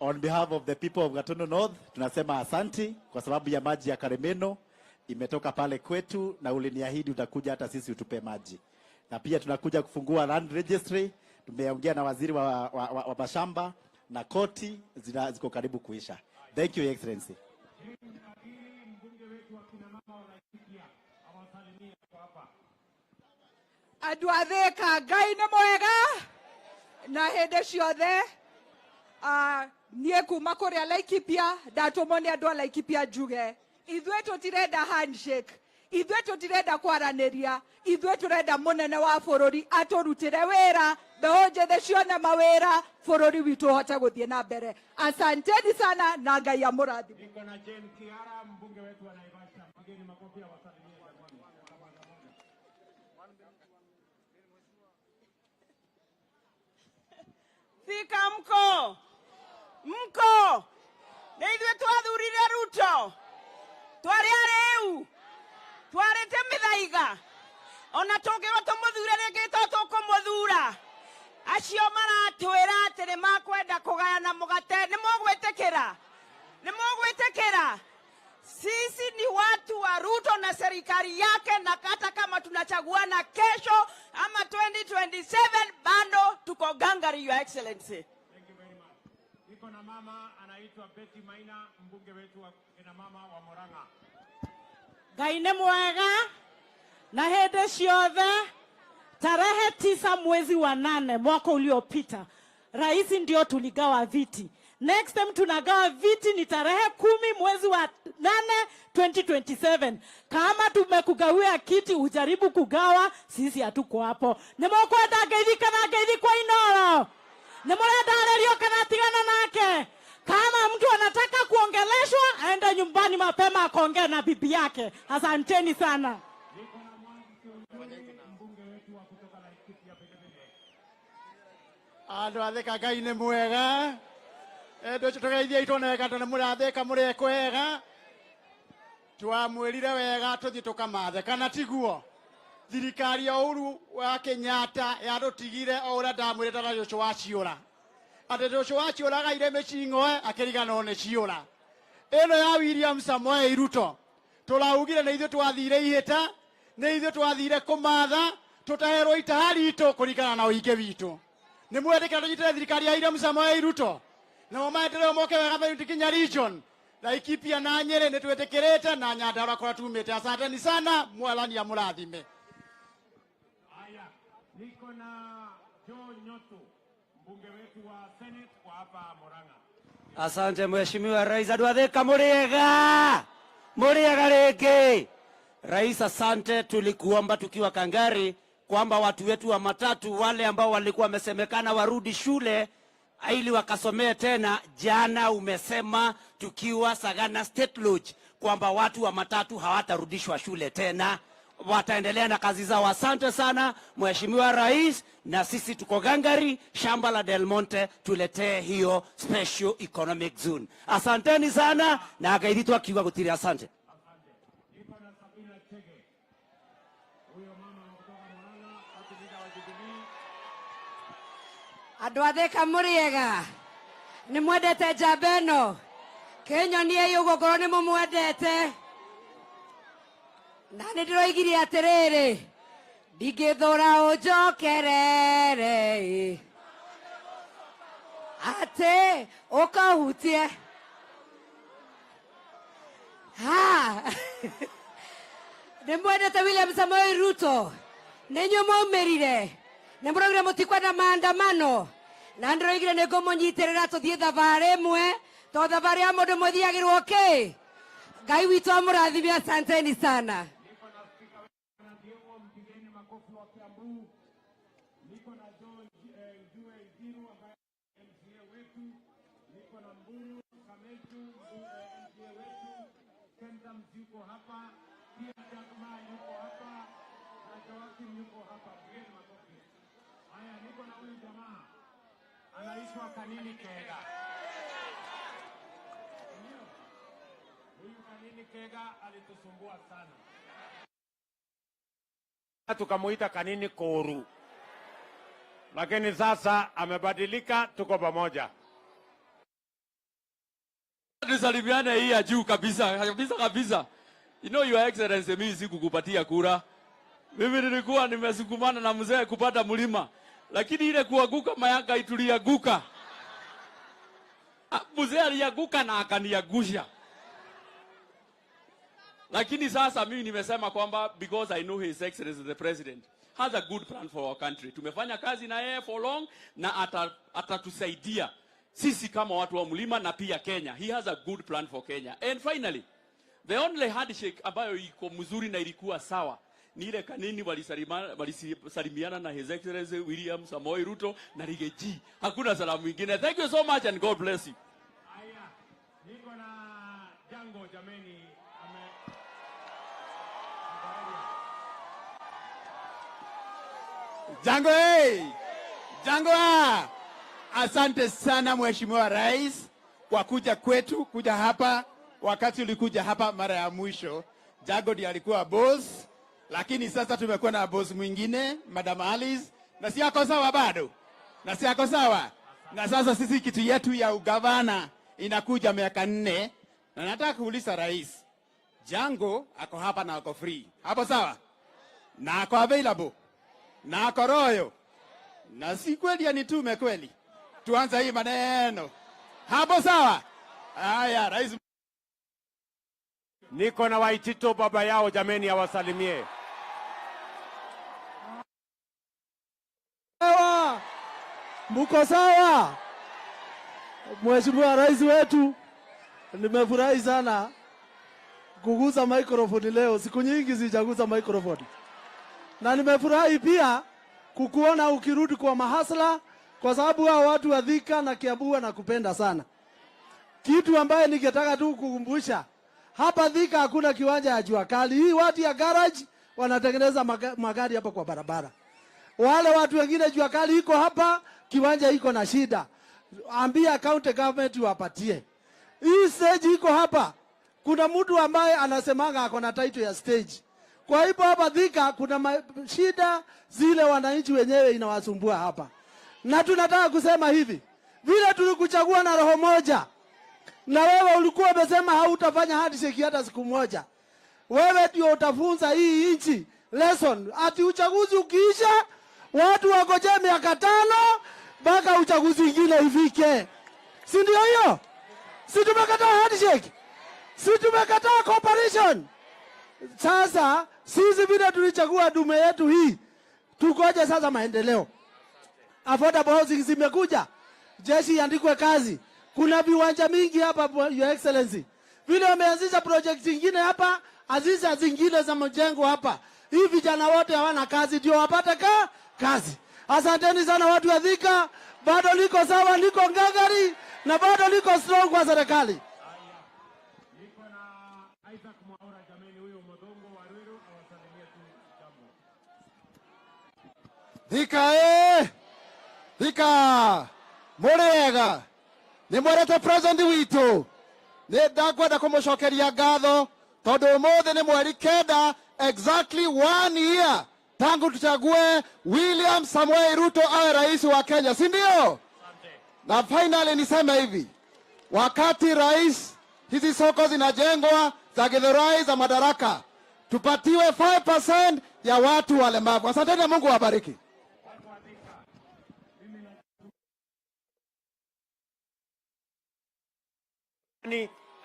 On behalf of the people of Gatundu North, tunasema asanti kwa sababu ya maji ya Karemeno imetoka pale kwetu, na uliniahidi utakuja hata sisi utupe maji, na pia tunakuja kufungua land registry. Tumeongea na waziri wa mashamba na koti ziko karibu kuisha. Thank you, Excellency. Andũ a Thika, Ngai nĩ mwega na hĩndĩ ciothe. Niĩ kuma kũrĩa Laikipia ndatũmwo nĩ andũ a Laikipia njuge ithuĩ tũtirenda handshake, ithuĩ tũtirenda kwaranĩria, ithuĩ tũrenda mũnene wa bũrũri atũrutĩre wĩra, mbeũ njĩthĩ cione mawĩra, bũrũri witũ ũhote gũthiĩ na mbere. Asanteni sana na Ngai amũrathime. Thika mko nĩ ithuĩ twathurire Ruto, twarĩ arĩu, twarĩte mĩthaiga, ona tũngĩrwo tũmũthure rĩngĩ to tũkũmũthura. Acio maratwĩra atĩ nĩ makwenda kũgayana mũgate, nĩ mũgwĩtĩkĩra? Sisi ni watu wa Ruto na serikali yake, na hata kama tunachaguana kesho ama 2027 bado tuko gangari, Your Excellency. Thank you very much. Niko na mama anaitwa Betty Maina, mbunge wetu wa kina mama wa Murang'a. Ngai nĩ mwega na hĩndĩ ciothe. Tarehe 9 mwezi wa 8 mwaka uliopita, rais ndio tuligawa viti. Next time tunagawa viti ni tarehe 10 mwezi wa 8 2027. Kama tumekugawia kiti ujaribu kugawa, sisi hatuko hapo. Nemokwenda ngeithi kana ngeithi kwa inoro. Nemorenda arelio kana tigana nake. Kama mtu anataka kuongeleshwa aende nyumbani mapema akaongea na bibi yake. Asanteni sana. Andũ a Thika, Ngai nĩ mwega. Tũgeithie itoneka tondũ mũrathĩka mũrĩ kwega. Twamwĩrire wega tũthiĩ tũkamathe, kana tiguo? Thirikari ya Uhuru wa Kenyatta yatũtigire o ũrĩa ndamwĩrĩte na Joshua wa ciũra. Atĩ Joshua wa ciũra agaire mĩcing'oe akĩriganĩrwo nĩ ciũra. Ĩno ya William Samoei Ruto tũraugire nĩ ithuĩ twathire ihĩta, nĩ ithuĩ twathire kũmatha, tũtaherwo itaha ritũ kũringana na ũingĩ witũ. Nĩ mwendekera tũnyitĩre thirikari ya William Samoei Ruto na maeterero moke wega Mount Kenya region, Laikipia na Nyeri nĩ twĩtĩkĩrĩte na Nyandarua kũrĩa tumĩte. Asanteni sana, Mwathani amũrathime. Haya, niko na Joe Nyotu, mbunge wetu wa Senate kwa hapa Murang'a. Asante Mheshimiwa Rais. Andũ a Thika mũrĩega rĩngĩ. Rais, asante. Tulikuomba tukiwa Kangari kwamba watu wetu wa matatu wale ambao walikuwa wamesemekana warudi shule ili wakasomee tena. Jana umesema tukiwa Sagana State Lodge kwamba watu wa matatu hawatarudishwa shule tena, wataendelea na kazi zao. Asante sana Mheshimiwa Rais, na sisi tuko gangari shamba la Del Monte, tuletee hiyo special economic zone. Asanteni sana na akaiditwa kiwa gutiri. Asante. Andũ a Thika mũrĩega, nĩ mwendete njamba ĩno? Kĩnyonie ũguo ngorwo nĩ mũmwendete. Na nĩ ndĩroigire atĩrĩrĩ, ndingĩthũra ũnjokerere atĩ ũkahutie. Nĩ mwendete William Samoei Ruto, nĩ inyuĩ mwaumĩrire, nĩ mũraugire mũtikwenda maandamano, na ndĩroigire nĩ ngũmũnyitĩrĩra tũthiĩ thabarĩ ĩmwe, tondũ thabarĩ ya mũndũ ũmwe thiagĩrwo kĩ? Ngai witũ amũrathime. Asanteni sana. Anaitwa Kanini Kega. Huyu Kanini Kega alitusumbua sana, tukamuita Kanini Koru, lakini sasa amebadilika, tuko pamoja. Tusalimiane hii ya juu kabisa. You know, Your Excellency, mimi sikukupatia kura. Mimi nilikuwa nimesukumana na mzee kupata mlima. Lakini ile kuanguka mayanga itulianguka. Mzee alianguka na akaniangusha. Lakini sasa mimi nimesema kwamba because I know His Excellency the President has a good plan for our country. Tumefanya kazi na yeye for long na atatusaidia sisi kama watu wa mlima na pia Kenya. He has a good plan for Kenya. And finally, the only handshake ambayo iko mzuri na ilikuwa sawa ni ile kanini walisalimiana na His Excellency William Samoei Ruto na Rigathi. Hakuna salamu nyingine. Thank you so much and God bless you. Aya, niko na Jango jameni. Jango Jango asante sana Mheshimiwa Rais kwa kuja kwetu, kuja hapa. Wakati ulikuja hapa mara ya mwisho, Jango ndiye alikuwa boss, lakini sasa tumekuwa na boss mwingine, Madam Alice, na si yako sawa bado. Na si yako sawa. Na sasa sisi kitu yetu ya ugavana inakuja miaka 4, na nataka kuuliza Rais, Jango ako hapa na ako free. Hapo sawa? Na ako available. Na ako royo. Na si kweli anitume kweli. Tuanza hii maneno. Hapo sawa? Haya, Rais. Niko na Waitito baba yao jameni, awasalimie. Sawa. Mko sawa? Mheshimiwa Rais wetu, nimefurahi sana kugusa microphone leo. Siku nyingi sijagusa microphone. Na nimefurahi pia kukuona ukirudi kwa mahasla, kwa sababu hao watu wa Thika na Kiambu na kupenda sana. Kitu ambaye ningetaka tu kukumbusha, hapa Thika hakuna kiwanja ya jua kali. Hii watu ya garage wanatengeneza magari hapa kwa barabara. Wale watu wengine jua kali iko hapa, kiwanja iko na shida. Ambia county government wapatie. Hii stage iko hapa. Kuna mtu ambaye anasemanga ako na title ya stage. Kwa hivyo hapa Thika kuna shida zile wananchi wenyewe inawasumbua hapa. Na tunataka kusema hivi, vile tulikuchagua na roho moja, na wewe ulikuwa umesema hautafanya handshake hata siku moja. Wewe ndio utafunza hii nchi lesson. Ati uchaguzi ukiisha, watu wagoje miaka 5 mpaka uchaguzi mwingine ifike. Si ndio hiyo? Si tumekataa handshake? Si tumekataa cooperation? Sasa sisi vile tulichagua dume yetu hii, tukoje sasa maendeleo? Affordable housing zimekuja, jeshi iandikwe kazi. Kuna viwanja mingi hapa Your Excellency. Vile wameanzisha project nyingine hapa, azisha zingine za mjengo hapa. Hii vijana wote hawana kazi, ndio wapate kazi. Asanteni sana watu wa Thika, bado liko sawa, liko ngangari na bado liko strong kwa serikali. Thika Thika Murega ni mwerete president witu ni ndakwenda kumucokeria ngatho tondu umuthi ni mweri 9 exactly 1 year tangu tuchague William Samoei Ruto awe rais wa Kenya, si ndio? Na finally niseme hivi, wakati rais hizi soko zinajengwa za Githurai za Madaraka, tupatiwe 5% ya watu walemavu. Asante na Mungu awabariki.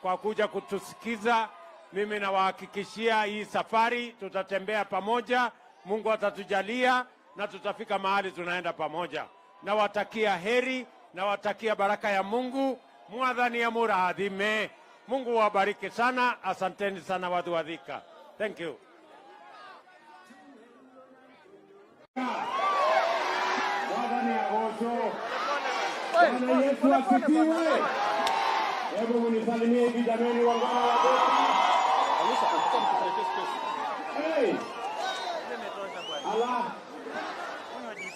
Kwa kuja kutusikiza. Mimi nawahakikishia hii safari tutatembea pamoja, Mungu atatujalia na tutafika mahali tunaenda pamoja. Nawatakia heri, nawatakia baraka ya Mungu, mwadhani ya muradhime. Mungu wabariki sana, asanteni sana watu wa Thika. Thank you. Mwadhani ya gozo. Bwana Yesu asifiwe. Hebu munisalimie hivi jameni, wangwana wa Thika. Hey! Allah!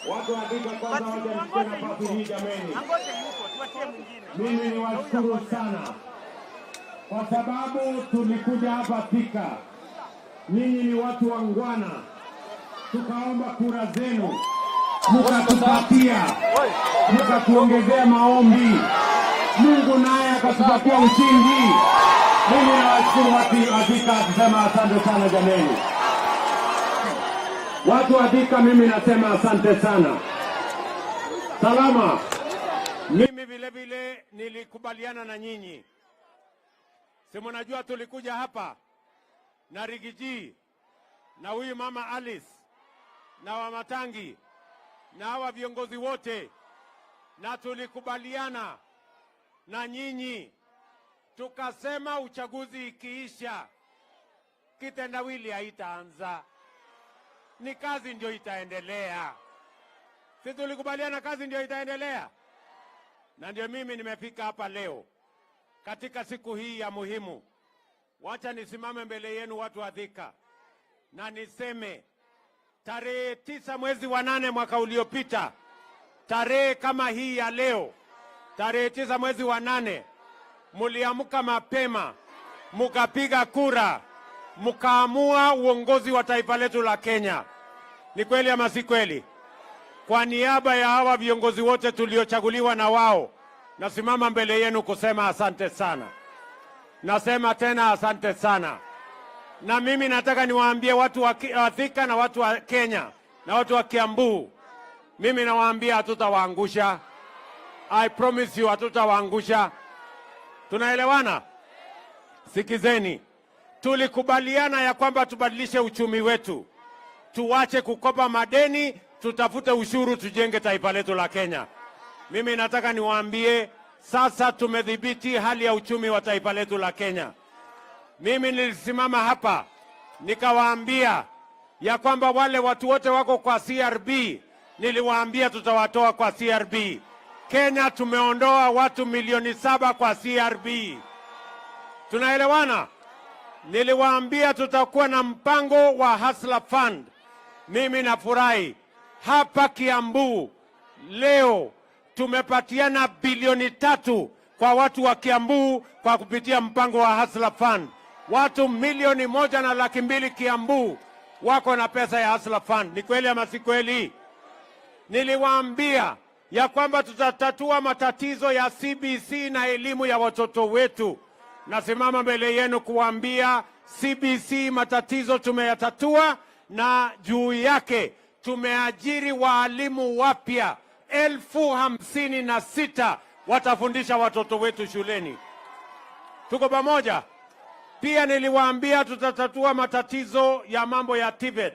Watu wa Thika kwanza wajanipe nafasi hii jameni. Mimi ni washukuru sana kwa sababu tulikuja hapa Thika. Nyinyi ni watu wangwana, tukaomba kura zenu, mkatupatia, mkatuongezea maombi, Mungu naye akatupatia ushindi. Mimi nawashukuru watu wa Thika kusema asante sana jameni. Watu wa Thika, mimi nasema asante sana. Salama. Mimi vile vile nilikubaliana na nyinyi. Si mnajua tulikuja hapa na Rigiji na huyu mama Alice na Wamatangi na hawa viongozi wote, na tulikubaliana na nyinyi tukasema uchaguzi ikiisha kitendawili haitaanza, ni kazi ndio itaendelea. Si tulikubaliana kazi ndio itaendelea? Na ndio mimi nimefika hapa leo katika siku hii ya muhimu. Wacha nisimame mbele yenu watu wa Thika na niseme tarehe 9 mwezi wa 8 mwaka uliopita, tarehe kama hii ya leo, tarehe 9 mwezi wa 8, muliamka mapema, mukapiga kura, mukaamua uongozi wa taifa letu la Kenya. Ni kweli ama si kweli? Kwa niaba ya hawa viongozi wote tuliochaguliwa na wao, nasimama mbele yenu kusema asante sana. Nasema tena asante sana. Na mimi nataka niwaambie watu wa Thika na watu wa Kenya na watu wa Kiambu, mimi nawaambia hatutawaangusha. I promise you hatutawaangusha. Tunaelewana? Sikizeni. Tulikubaliana ya kwamba tubadilishe uchumi wetu. Tuache kukopa madeni, tutafute ushuru, tujenge taifa letu la Kenya. Mimi nataka niwaambie sasa tumedhibiti hali ya uchumi wa taifa letu la Kenya. Mimi nilisimama hapa nikawaambia ya kwamba wale watu wote wako kwa CRB, niliwaambia tutawatoa kwa CRB. Kenya tumeondoa watu milioni 7 kwa CRB. Tunaelewana? Niliwaambia tutakuwa na mpango wa Hustler Fund. Mimi nafurahi hapa Kiambu leo tumepatiana bilioni 3 kwa watu wa Kiambu kwa kupitia mpango wa Hustler Fund. Watu 1.2 Kiambu wako na pesa ya Hustler Fund. Ni kweli ama si kweli? Niliwaambia ya kwamba tutatatua matatizo ya CBC na elimu ya watoto wetu. Nasimama mbele yenu kuambia CBC matatizo tumeyatatua, na juu yake tumeajiri waalimu wapya 56,000 watafundisha watoto wetu shuleni. Tuko pamoja? Pia niliwaambia tutatatua matatizo ya mambo ya TVET.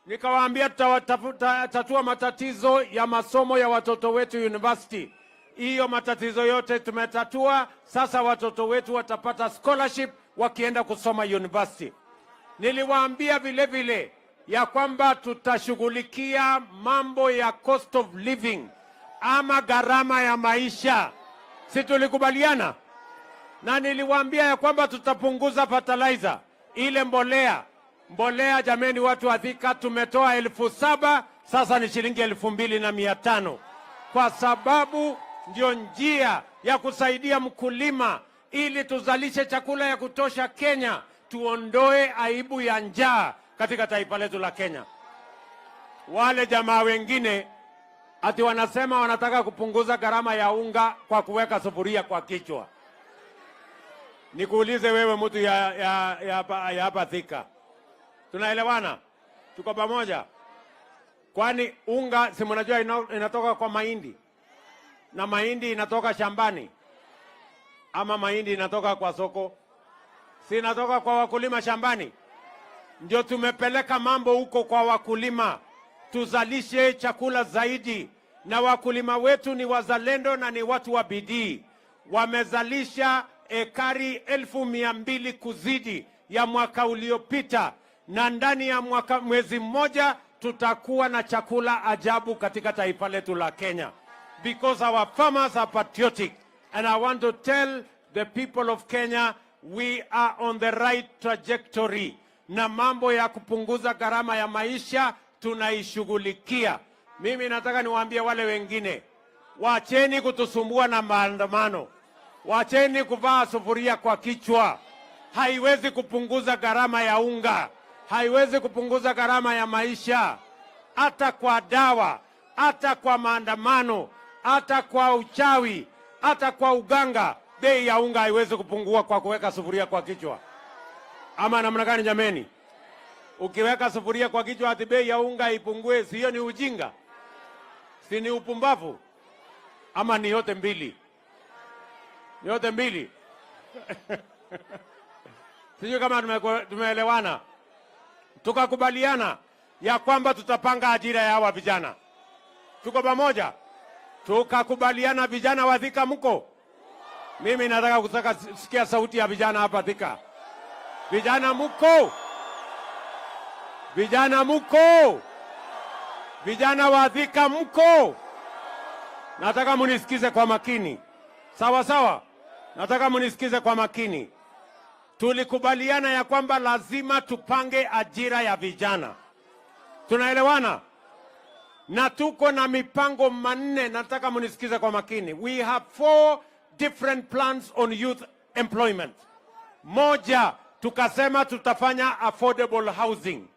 Nikawaambia tutatatua matatizo ya masomo ya watoto wetu university. Hiyo matatizo yote tumetatua. Sasa watoto wetu watapata scholarship wakienda kusoma university. Niliwaambia vile vile ya kwamba tutashughulikia mambo ya cost of living ama gharama ya maisha. Si tulikubaliana? Na niliwaambia ya kwamba tutapunguza fertilizer, ile mbolea. Mbolea jameni, watu wa Thika, tumetoa 7,000 sasa ni shilingi 2,500, kwa sababu ndio njia ya kusaidia mkulima ili tuzalishe chakula ya kutosha Kenya, tuondoe aibu ya njaa katika taifa letu la Kenya. Wale jamaa wengine ati wanasema wanataka kupunguza gharama ya unga kwa kuweka sufuria kwa kichwa. Nikuulize wewe mtu ya hapa Thika, tunaelewana? Tuko pamoja? Kwani unga si mnajua inatoka kwa mahindi, na mahindi inatoka shambani, ama mahindi inatoka kwa soko? Si inatoka kwa wakulima shambani? Ndio tumepeleka mambo huko kwa wakulima, tuzalishe chakula zaidi. Na wakulima wetu ni wazalendo na ni watu wa bidii. Wamezalisha ekari 1,200 kuzidi ya mwaka uliopita, na ndani ya mwezi mmoja tutakuwa na chakula ajabu katika taifa letu la Kenya, because our farmers are patriotic. And I want to tell the people of Kenya, we are on the right trajectory. Na mambo ya kupunguza gharama ya maisha tunaishughulikia. Mimi nataka niwaambie wale wengine, wacheni kutusumbua na maandamano. Wacheni kuvaa sufuria kwa kichwa. Haiwezi kupunguza gharama ya unga. Haiwezi kupunguza gharama ya maisha. Hata kwa dawa, hata kwa maandamano, hata kwa uchawi, hata kwa uganga, bei ya unga haiwezi kupungua kwa kuweka sufuria kwa kichwa, ama namna gani jameni? Ukiweka sufuria kwa kichwa ati bei ya unga ipungue, si hiyo ni ujinga? Si ni upumbavu? Ama ni yote mbili? Ni yote mbili? Sijui kama tumeelewana. Tukakubaliana ya kwamba tutapanga ajira ya hawa vijana. Tuko pamoja? Tukakubaliana vijana wa Thika mko? Mimi nataka kusikia sauti ya vijana hapa Thika. Vijana mko? Vijana mko? Vijana wa Thika mko? Nataka munisikize kwa makini. Sawa sawa? Nataka munisikize kwa makini. Tulikubaliana ya kwamba lazima tupange ajira ya vijana. Tunaelewana? Na tuko na mipango manne, nataka munisikize kwa makini. We have 4 different plans on youth employment. Moja, tukasema tutafanya affordable housing.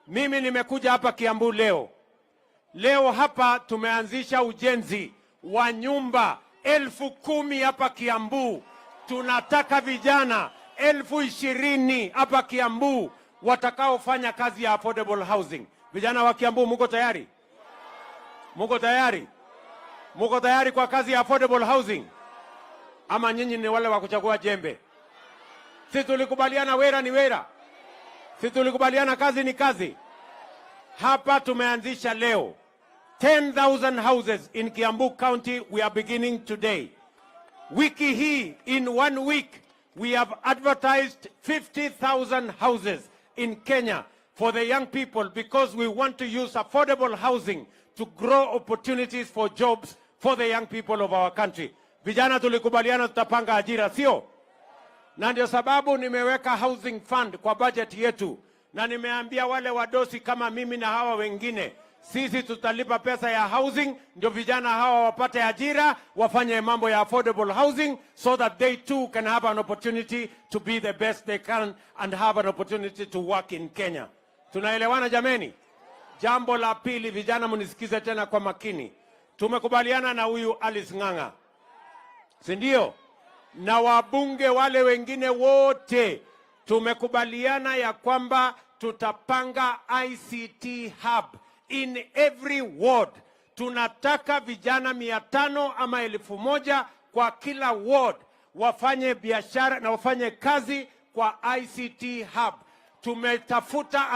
Mimi nimekuja hapa Kiambu leo. Leo hapa tumeanzisha ujenzi wa nyumba 10,000 hapa Kiambu. Tunataka vijana 20,000 hapa Kiambu watakaofanya kazi ya affordable housing. Vijana wa Kiambu muko tayari? Muko tayari? Muko tayari kwa kazi ya affordable housing? Ama nyinyi ni wale wa kuchagua jembe? Si tulikubaliana wera ni wera? Si tulikubaliana kazi ni kazi? Hapa tumeanzisha leo 10,000 houses in Kiambu County. We are beginning today. Wiki hii, in 1 week, we have advertised 50,000 houses in Kenya for the young people because we want to use affordable housing to grow opportunities for jobs for the young people of our country. Vijana tulikubaliana tutapanga ajira, sio? Na ndio sababu nimeweka housing fund kwa budget yetu, na nimeambia wale wadosi kama mimi na hawa wengine, sisi tutalipa pesa ya housing ndio vijana hawa wapate ajira, wafanye mambo ya affordable housing so that they too can have an opportunity to be the best they can and have an opportunity to work in Kenya. Tunaelewana jameni? Jambo la pili, vijana munisikize tena kwa makini. Tumekubaliana na huyu Alice Ng'ang'a, si ndio? Na wabunge wale wengine wote tumekubaliana ya kwamba tutapanga ICT hub in every ward. Tunataka vijana 500 ama 1,000 kwa kila ward wafanye biashara na wafanye kazi kwa ICT hub. Tumetafuta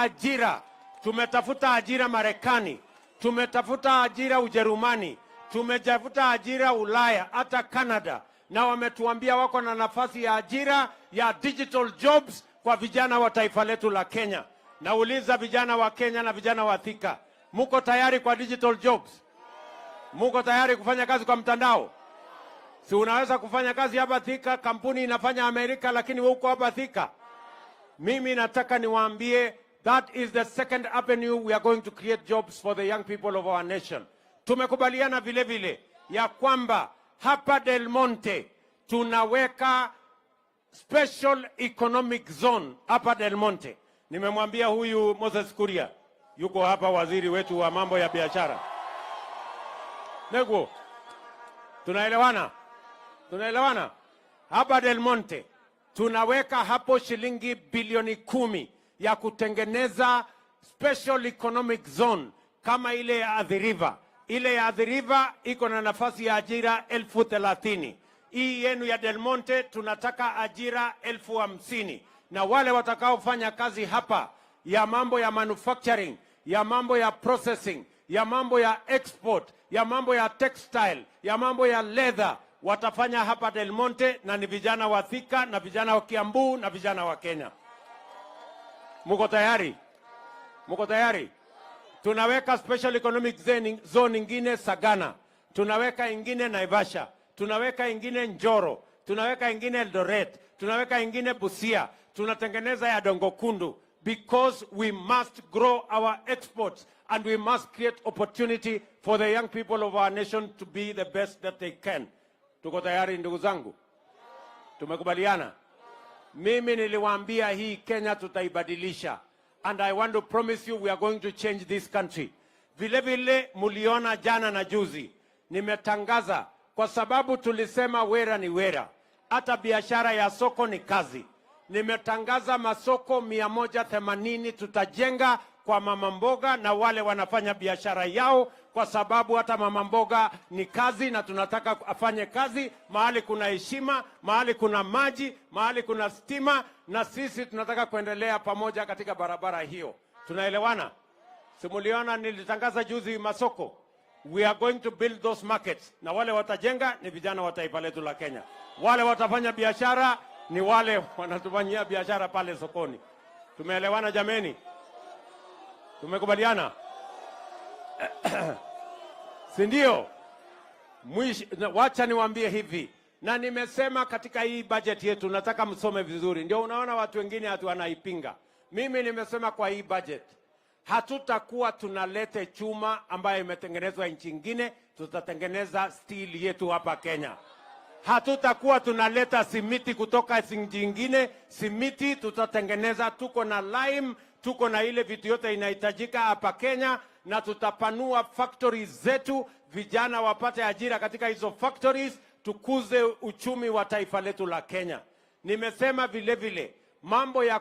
ajira Marekani, tumetafuta ajira Ujerumani, tumetafuta ajira Ulaya, hata Canada, na wametuambia wako na nafasi ya ajira ya digital jobs kwa vijana wa taifa letu la Kenya. Nauliza vijana wa Kenya na vijana wa Thika, muko tayari kwa digital jobs? Muko tayari kufanya kazi kwa mtandao? Si unaweza kufanya kazi hapa Thika, kampuni inafanya Amerika, lakini wewe uko hapa Thika. Mimi nataka niwaambie, that is the second avenue we are going to create jobs for the young people of our nation. Tumekubaliana vile vile ya kwamba hapa Del Monte tunaweka special economic zone hapa Del Monte. Nimemwambia huyu Moses Kuria, yuko hapa waziri wetu wa mambo ya biashara. Nego, tunaelewana? Tunaelewana? Hapa Del Monte tunaweka hapo shilingi bilioni 10 ya kutengeneza special economic zone kama ile ya Athi River. Ile ya Athi River iko na nafasi ya ajira 30,000. Hii yenu ya Del Monte tunataka ajira 50,000. Na wale watakaofanya kazi hapa ya mambo ya manufacturing, ya mambo ya processing, ya mambo ya export, ya mambo ya textile, ya mambo ya leather, watafanya hapa Del Monte, na ni vijana wa Thika na vijana wa Kiambu na vijana wa Kenya. Muko tayari? Muko tayari? Tunaweka special economic zone ingine Sagana, tunaweka ingine Naivasha, tunaweka ingine Njoro, tunaweka ingine Eldoret, tunaweka ingine Busia, tunatengeneza ya Dongo Kundu, because we must grow our exports and we must create opportunity for the young people of our nation to be the best that they can. Tuko tayari ndugu zangu? Tumekubaliana? Mimi niliwaambia hii Kenya tutaibadilisha, and I want to promise you we are going to change this country. Vile vile muliona jana na juzi nimetangaza, kwa sababu tulisema wera ni wera, hata biashara ya soko ni kazi. Nimetangaza masoko 180 tutajenga kwa mama mboga na wale wanafanya biashara yao, kwa sababu hata mama mboga ni kazi na tunataka afanye kazi mahali kuna heshima, mahali kuna maji, mahali kuna stima, na sisi tunataka kuendelea pamoja katika barabara hiyo. Tunaelewana? Simuliona nilitangaza juzi masoko. We are going to build those markets. Na wale watajenga ni vijana wa taifa letu la Kenya. Wale watafanya biashara ni wale wanatufanyia biashara pale sokoni. Tumeelewana jameni? Tumekubaliana? Si ndio? Wacha niwaambie hivi. Na nimesema katika hii budget yetu nataka msome vizuri. Ndio unaona watu wengine hatu wanaipinga. Mimi nimesema kwa hii budget hatutakuwa tunalete chuma ambayo imetengenezwa nchi nyingine, tutatengeneza steel yetu hapa Kenya. Hatutakuwa tunaleta simiti kutoka nchi nyingine, simiti tutatengeneza, tuko na lime, tuko na ile vitu yote inahitajika hapa Kenya, na tutapanua factories zetu, vijana wapate ajira katika hizo factories, tukuze uchumi wa taifa letu la Kenya. Nimesema vile vile mambo ya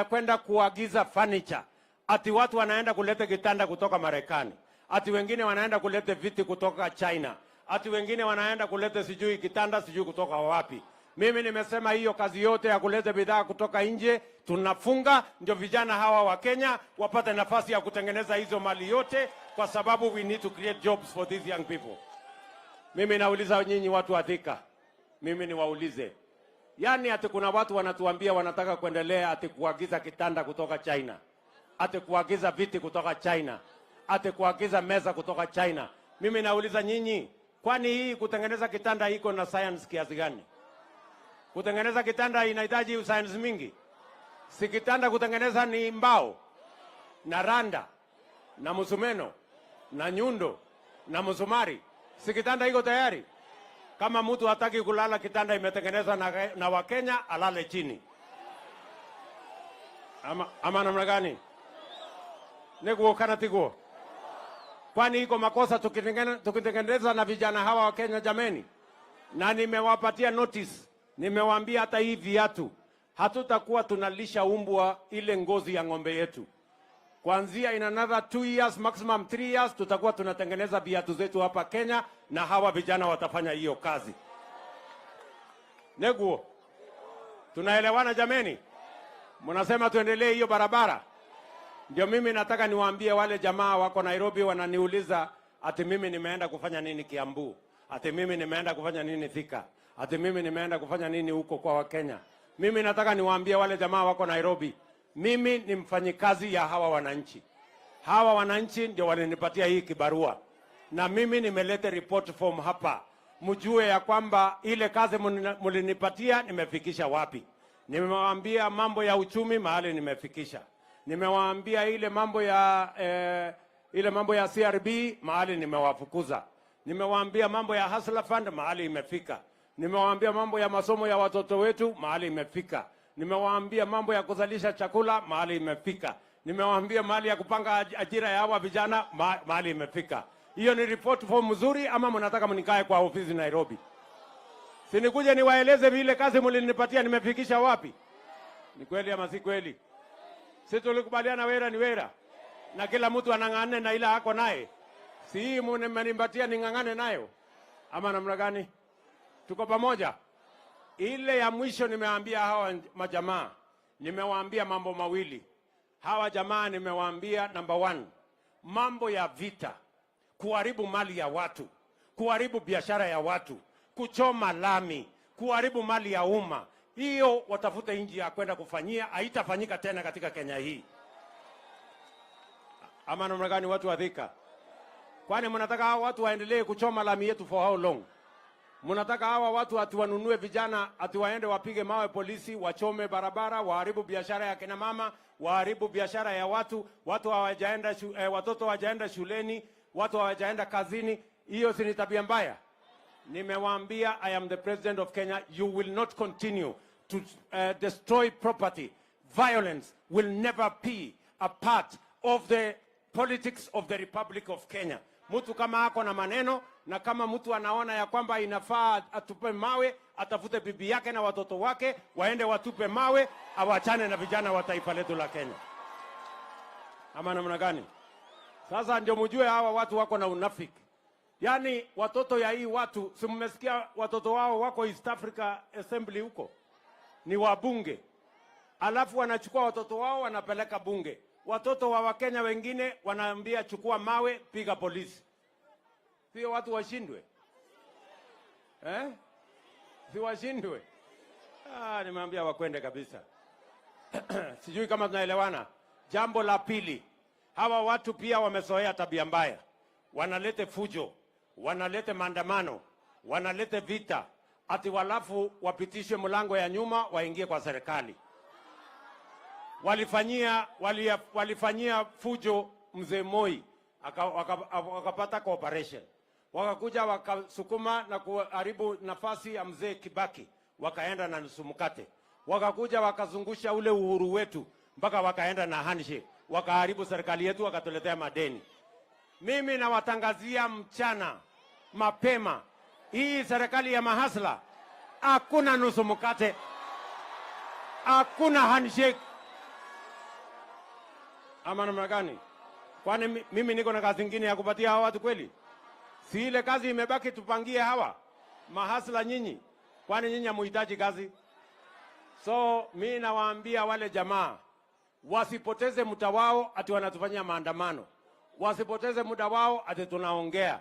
kwenda kuagiza furniture. Ati watu wanaenda kuleta kitanda kutoka Marekani. Ati wengine wanaenda kuleta viti kutoka China. Ati wengine wanaenda kuleta sijui kitanda sijui kutoka wapi. Mimi nimesema hiyo kazi yote ya kuleta bidhaa kutoka nje tunafunga, ndio vijana hawa wa Kenya wapate nafasi ya kutengeneza hizo mali yote, kwa sababu we need to create jobs for these young people. Mimi nauliza nyinyi watu wa Thika. Mimi niwaulize. Yaani ati kuna watu wanatuambia wanataka kuendelea ati kuagiza kitanda kutoka China. Ate kuagiza viti kutoka China, ate kuagiza meza kutoka China. Mimi nauliza nyinyi, kwani hii kutengeneza kitanda iko na science kiasi gani? Kutengeneza kitanda inahitaji science mingi? Si kitanda kutengeneza ni mbao na randa na musumeno na nyundo na musumari, si kitanda iko tayari? Kama mtu hataki kulala kitanda imetengenezwa na Wakenya, alale chini. Ama namna gani? Neguo kana tiguo. Kwani iko makosa tukitengeneza na vijana hawa wa Kenya jameni? Na nimewapatia notice. Nimewaambia hata hii viatu hatutakuwa tunalisha umbwa ile ngozi ya ng'ombe yetu. Kuanzia in another 2 years maximum 3 years tutakuwa tunatengeneza viatu zetu hapa Kenya, na hawa vijana watafanya hiyo kazi. Neguo. Tunaelewana jameni? Mnasema tuendelee hiyo barabara? Ndio mimi nataka niwaambie wale jamaa wako Nairobi wananiuliza ati mimi nimeenda kufanya nini Kiambu, ati mimi nimeenda kufanya nini Thika, ati mimi nimeenda kufanya nini huko kwa Wakenya. Mimi nataka niwaambie wale jamaa wako Nairobi, mimi ni mfanyikazi ya hawa wananchi. Hawa wananchi ndio walinipatia hii kibarua, na mimi nimeleta report form hapa, mjue ya kwamba ile kazi mlinipatia nimefikisha wapi. Nimewaambia mambo ya uchumi mahali nimefikisha. Nimewaambia ile mambo ya CRB mahali nimewafukuza. Nimewaambia mambo ya Hustler Fund mahali imefika. Nimewaambia mambo ya masomo ya watoto wetu mahali imefika. Nimewaambia mambo ya kuzalisha chakula mahali imefika. Nimewaambia mahali ya kupanga ajira ya hawa vijana mahali imefika. Hiyo ni report form mzuri ama mnataka mnikae kwa ofisi Nairobi? Sinikuje niwaeleze vile kazi mlinipatia nimefikisha wapi? Ni kweli ama si kweli? Sisi tulikubaliana wera ni wera. Na kila mtu anang'ane na ila hako naye. Si hii mmenipatia ning'ang'ane nayo? Ama namna gani? Tuko pamoja? Ile ya mwisho nimewaambia hawa majamaa. Nimewaambia mambo mawili. Hawa jamaa nimewaambia number 1. Mambo ya vita. Kuharibu mali ya watu. Kuharibu biashara ya watu. Kuchoma lami. Kuharibu mali ya umma. Hiyo watafute nchi ya kwenda kufanyia, haitafanyika tena katika Kenya hii. Ama namna gani watu wa Thika? Kwani mnataka hawa watu waendelee kuchoma lami yetu for how long? Mnataka hawa watu atiwanunue vijana, atiwaende wapige mawe polisi, wachome barabara, waharibu biashara ya kina mama, waharibu biashara ya watu hawajaenda watoto hawajaenda shuleni, watu hawajaenda kazini. Hiyo si tabia mbaya? Nimewaambia I am the president of Kenya, you will not continue to destroy property. Violence will never be a part of the politics of the Republic of Kenya. Mtu kama ako na maneno na kama mtu anaona ya kwamba inafaa atupe mawe, atafute bibi yake na watoto wake, waende watupe mawe, awachane na vijana wa taifa letu la Kenya. Ama namna gani? Sasa ndio mjue hawa watu wako na unafiki. Yaani watoto ya hii watu, si mmesikia watoto wao wako East Africa Assembly huko? Ni wabunge. Alafu wanachukua watoto wao wanapeleka bunge. Watoto wa Wakenya wengine wanaambia chukua mawe, piga polisi. Sio watu washindwe? Si washindwe? Nimeambia wakwende kabisa. Sijui kama tunaelewana. Jambo la pili, hawa watu pia wamezoea tabia mbaya. Wanalete fujo, wanalete maandamano, wanalete vita, ati walafu wapitishe mlango ya nyuma waingie kwa serikali. Walifanyia fujo mzee Moi, wakapata cooperation. Wakakuja wakasukuma na kuharibu nafasi ya mzee Kibaki, wakaenda na nusu mkate. Wakakuja wakazungusha ule uhuru wetu mpaka wakaenda na handshake, wakaharibu serikali yetu, wakatuletea madeni. Mimi nawatangazia mchana mapema, hii serikali ya mahasla, hakuna nusu mkate, hakuna handshake. Ama namna gani? Kwani mimi niko na kazi nyingine ya kupatia hawa watu kweli? Si ile kazi imebaki tupangie hawa mahasla nyinyi? Kwani nyinyi hamuhitaji kazi? So mimi nawaambia wale jamaa wasipoteze muda wao ati wanatufanyia maandamano. Wasipoteze muda wao ati tunaongea.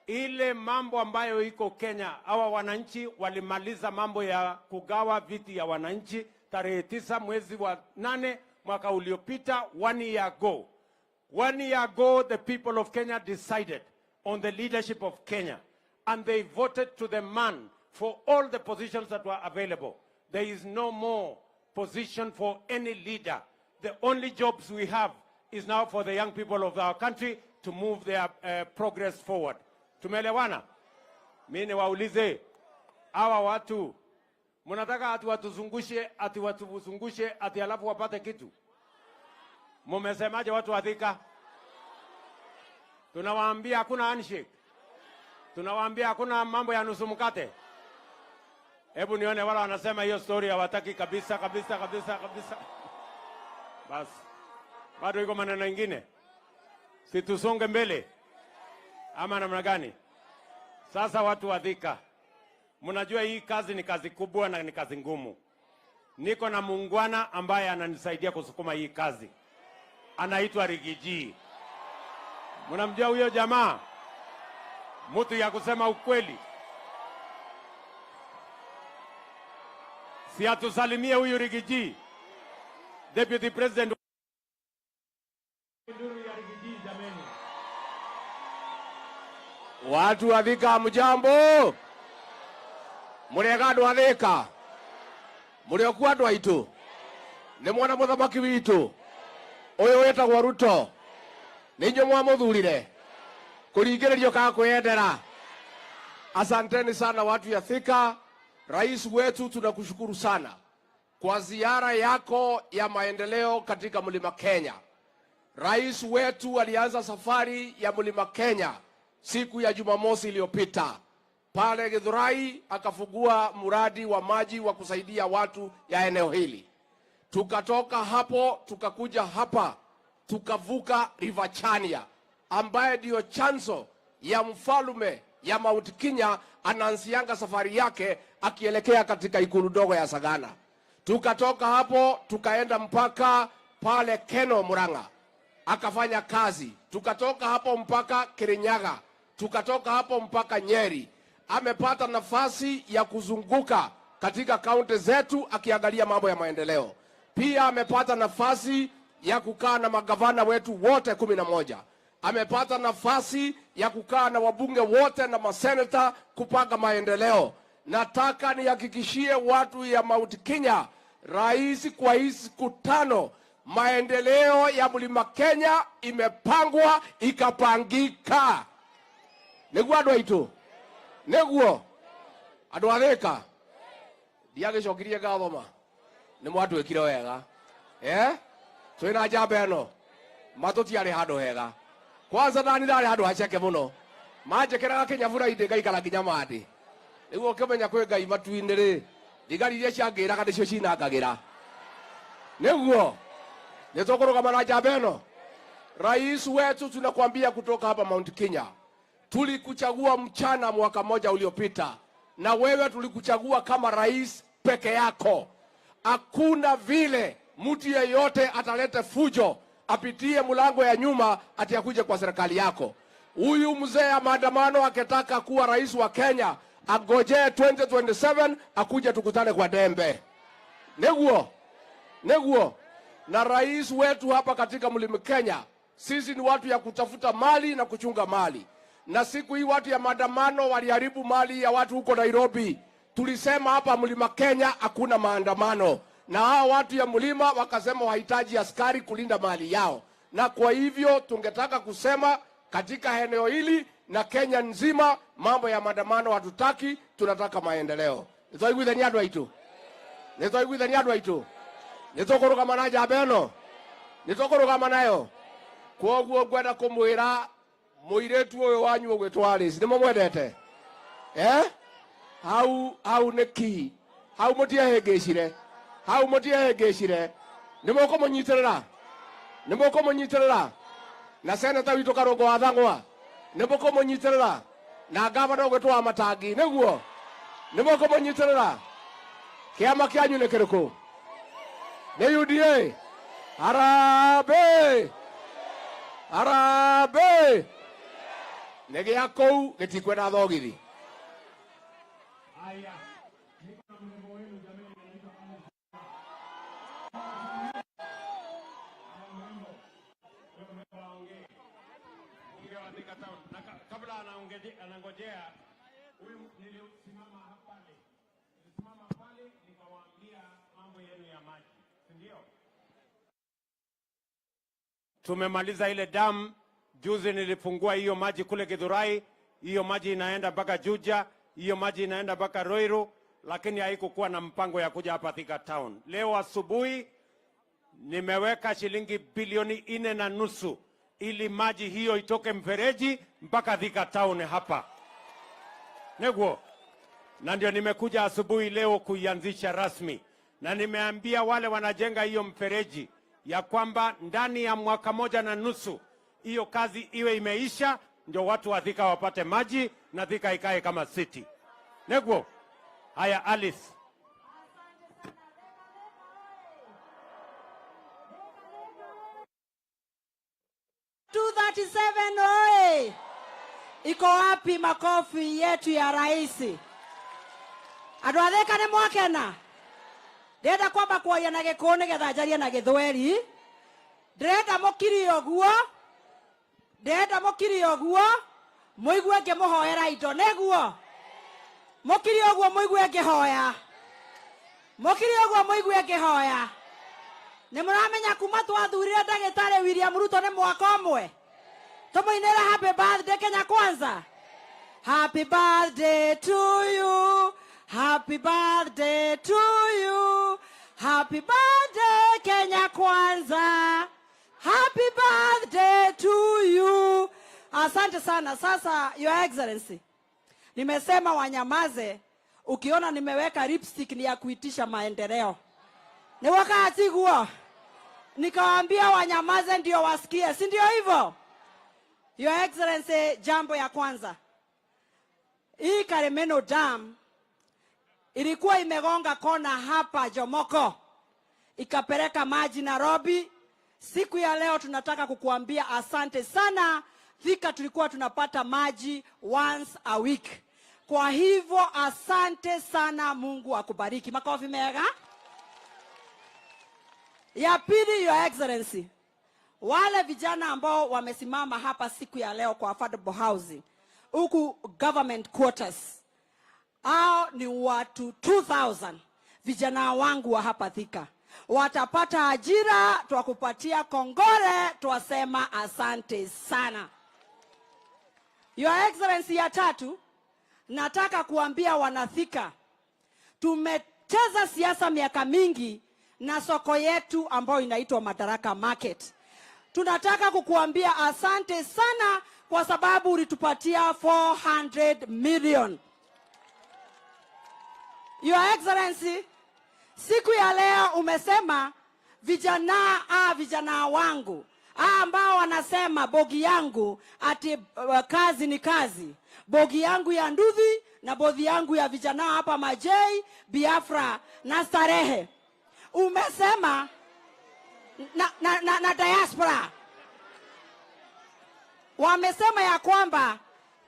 Ile mambo ambayo iko Kenya, hawa wananchi walimaliza mambo ya kugawa viti ya wananchi tarehe 9 mwezi wa 8 mwaka uliopita, 1 year ago. 1 year ago, the people of Kenya decided on the leadership of Kenya, and they voted to the man for all the positions that were available. There is no more position for any leader. The only jobs we have is now for the young people of our country to move their progress forward. Tumeelewana? Mimi niwaulize hawa watu, mnataka ati watuzungushe ati alafu wapate kitu? Mumesemaje watu wa Thika? Tunawaambia hakuna handshake. Tunawaambia hakuna mambo ya nusu mkate. Hebu nione wala wanasema hiyo story hawataki kabisa. Basi. Bado iko maneno mengine. Si tusonge mbele. Ama namna gani? Sasa watu wa Thika, mnajua hii kazi ni kazi kubwa na ni kazi ngumu. Niko na muungwana ambaye ananisaidia kusukuma hii kazi. Anaitwa Rigiji. Mnamjua huyo jamaa? Mtu ya kusema ukweli. Si atusalimie huyu Rigiji. Deputy President Watu wa Thika mjambo. Murega andu a Thika. Muriokuwa andu aitu. Ni mwana muthamaki witu. Uyu wetagwo Ruto. Ninyo mwamuthurire. Kuringiririo ka kwendera. Asanteni sana watu ya Thika. Rais wetu tunakushukuru sana kwa ziara yako ya maendeleo katika Mlima Kenya. Rais wetu alianza safari ya Mlima Kenya siku ya Jumamosi iliyopita. Pale Githurai akafungua mradi wa maji wa kusaidia watu ya eneo hili. Tukatoka hapo tukakuja hapa tukavuka River Chania ambaye ndio chanzo ya mfalume ya Mount Kenya anaanzianga safari yake akielekea katika ikulu ndogo ya Sagana. Tukatoka hapo tukaenda mpaka pale Keno Murang'a akafanya kazi. Tukatoka hapo mpaka Kirinyaga, tukatoka hapo mpaka Nyeri. Amepata nafasi ya kuzunguka katika kaunti zetu akiangalia mambo ya maendeleo. Pia amepata nafasi ya kukaa na magavana wetu wote 11. Amepata nafasi ya kukaa na wabunge wote na maseneta kupanga maendeleo. Nataka nihakikishie watu ya Mount Kenya, rais kwa hii siku 5 maendeleo ya Mlima Kenya imepangwa ikapangika. Neguo andu aitu. Neguo andu a Thika. Ndiagicokirie ngathoma. Ni mwatwikire wega. Twina njamba eno. Matutiari handu hega. Kwanza nani ndari handu haceke muno. Manjekeraga Kenya bura inde ngaikara nginya mandi. niguo kimenya kwi ngai matu-ini ri thigari iria ciangiraga nicio cinangagira niguo nitukurugama na njamba ino. Rais wetu, tunakwambia kutoka hapa Mount Kenya, tulikuchagua mchana mwaka moja uliopita, na wewe tulikuchagua kama rais peke yako. Hakuna vile mtu yeyote atalete fujo apitie mlango ya nyuma ati akuje kwa serikali yako. Huyu mzee ya maandamano akitaka kuwa rais wa Kenya, angojee 2027 akuje tukutane kwa Dembe. Neguo. Na rais wetu hapa katika Mlima Kenya, sisi ni watu ya kutafuta mali na kuchunga mali. Na siku hii watu ya maandamano waliharibu mali ya watu huko Nairobi. Tulisema hapa Mlima Kenya hakuna maandamano. Na hao watu ya mlima wakasema wahitaji askari kulinda mali yao. Na kwa hivyo tungetaka kusema katika eneo hili na Kenya nzima, mambo ya maandamano hatutaki, tunataka maendeleo. Nitoiguithania andu aitu. Nitukurugama na njamba ino. Nitukurugama nayo. Kwoguo ngwenda kumwira muiretu uyu wanyu ugwitwa Alice, nimo mwendete? Hau niki. Hau mutiehĩngĩcire. Nĩmũkũmũnyitĩrĩra. Na seneta witũ Karũngũ wa Thang'wa nĩmũkũmũnyitĩrĩra. Na ngavana ũgwĩtwo wa Matangi nĩguo nĩmũkũmũnyitĩrĩra. Kĩama kĩanyu nĩ kĩrĩkũ? Nĩ UDA? Harambee! Nĩ gĩa kũu gĩtikwenda thogithi. Kabla anangojea huyu, nilisimama pale nikawaambia mambo yenu ya maji, ndio tumemaliza ile damu. Juzi nilifungua hiyo maji kule Githurai, hiyo maji inaenda mpaka Juja, hiyo maji inaenda mpaka Ruiru, lakini haikukuwa na mpango ya kuja hapa Thika Town. Leo asubuhi nimeweka shilingi bilioni 4.5 ili maji hiyo itoke mfereji mpaka Thika Town hapa. Neguo. Na ndio nimekuja asubuhi leo kuianzisha rasmi. Na nimeambia wale wanajenga hiyo mfereji ya kwamba ndani ya mwaka 1.5 hiyo kazi iwe imeisha, ndio watu wa Thika wapate maji na Thika ikae kama city. Neguo. Haya Alice. 237 oye! Iko wapi makofi yetu ya rais? Andu a Thika ni mwakena? Ndenda kwamba kwaria na Gikuyu nigetha njarie na Githweri. Ndenda mukiri oguo muigue ngimuhoera indo neguo. Mukiri oguo muigue ngihoya. Ni muramenya kuma twathurire Ndagĩtarĩ William Ruto ni mwaka umwe. Tumuinira happy birthday Kenya Kwanza. Happy birthday to you. Happy birthday to you. Happy birthday Kenya Kwanza. Happy birthday to you. Asante sana. Sasa Your Excellency, nimesema wanyamaze. Ukiona nimeweka lipstick ni ya kuitisha maendeleo. Ni wakati guo nikawaambia wanyamaze ndio wasikie, si ndio hivyo? Your Excellency, jambo ya kwanza, hii Karemeno Dam ilikuwa imegonga kona hapa Jomoko ikapeleka maji Nairobi. Siku ya leo tunataka kukuambia asante sana. Thika tulikuwa tunapata maji once a week. Kwa hivyo asante sana, Mungu akubariki. Makofi mega. Ya pili, Your Excellency, wale vijana ambao wamesimama hapa siku ya leo kwa affordable housing huku government quarters, hao ni watu 2000 vijana wangu wa hapa Thika. Watapata ajira, twakupatia kongole, twasema asante sana. Your Excellency, ya tatu, nataka kuambia wanathika, tumecheza siasa miaka mingi na soko yetu ambayo inaitwa Madaraka Market. Tunataka kukuambia asante sana kwa sababu ulitupatia 400 million. Your Excellency, siku ya leo umesema vijana wangu ambao wanasema bogi yangu ati kazi ni kazi. Bogi yangu ya Nduthi na bogi yangu ya vijana hapa Majei, Biafra na Starehe. Umesema na diaspora. Wamesema ya kwamba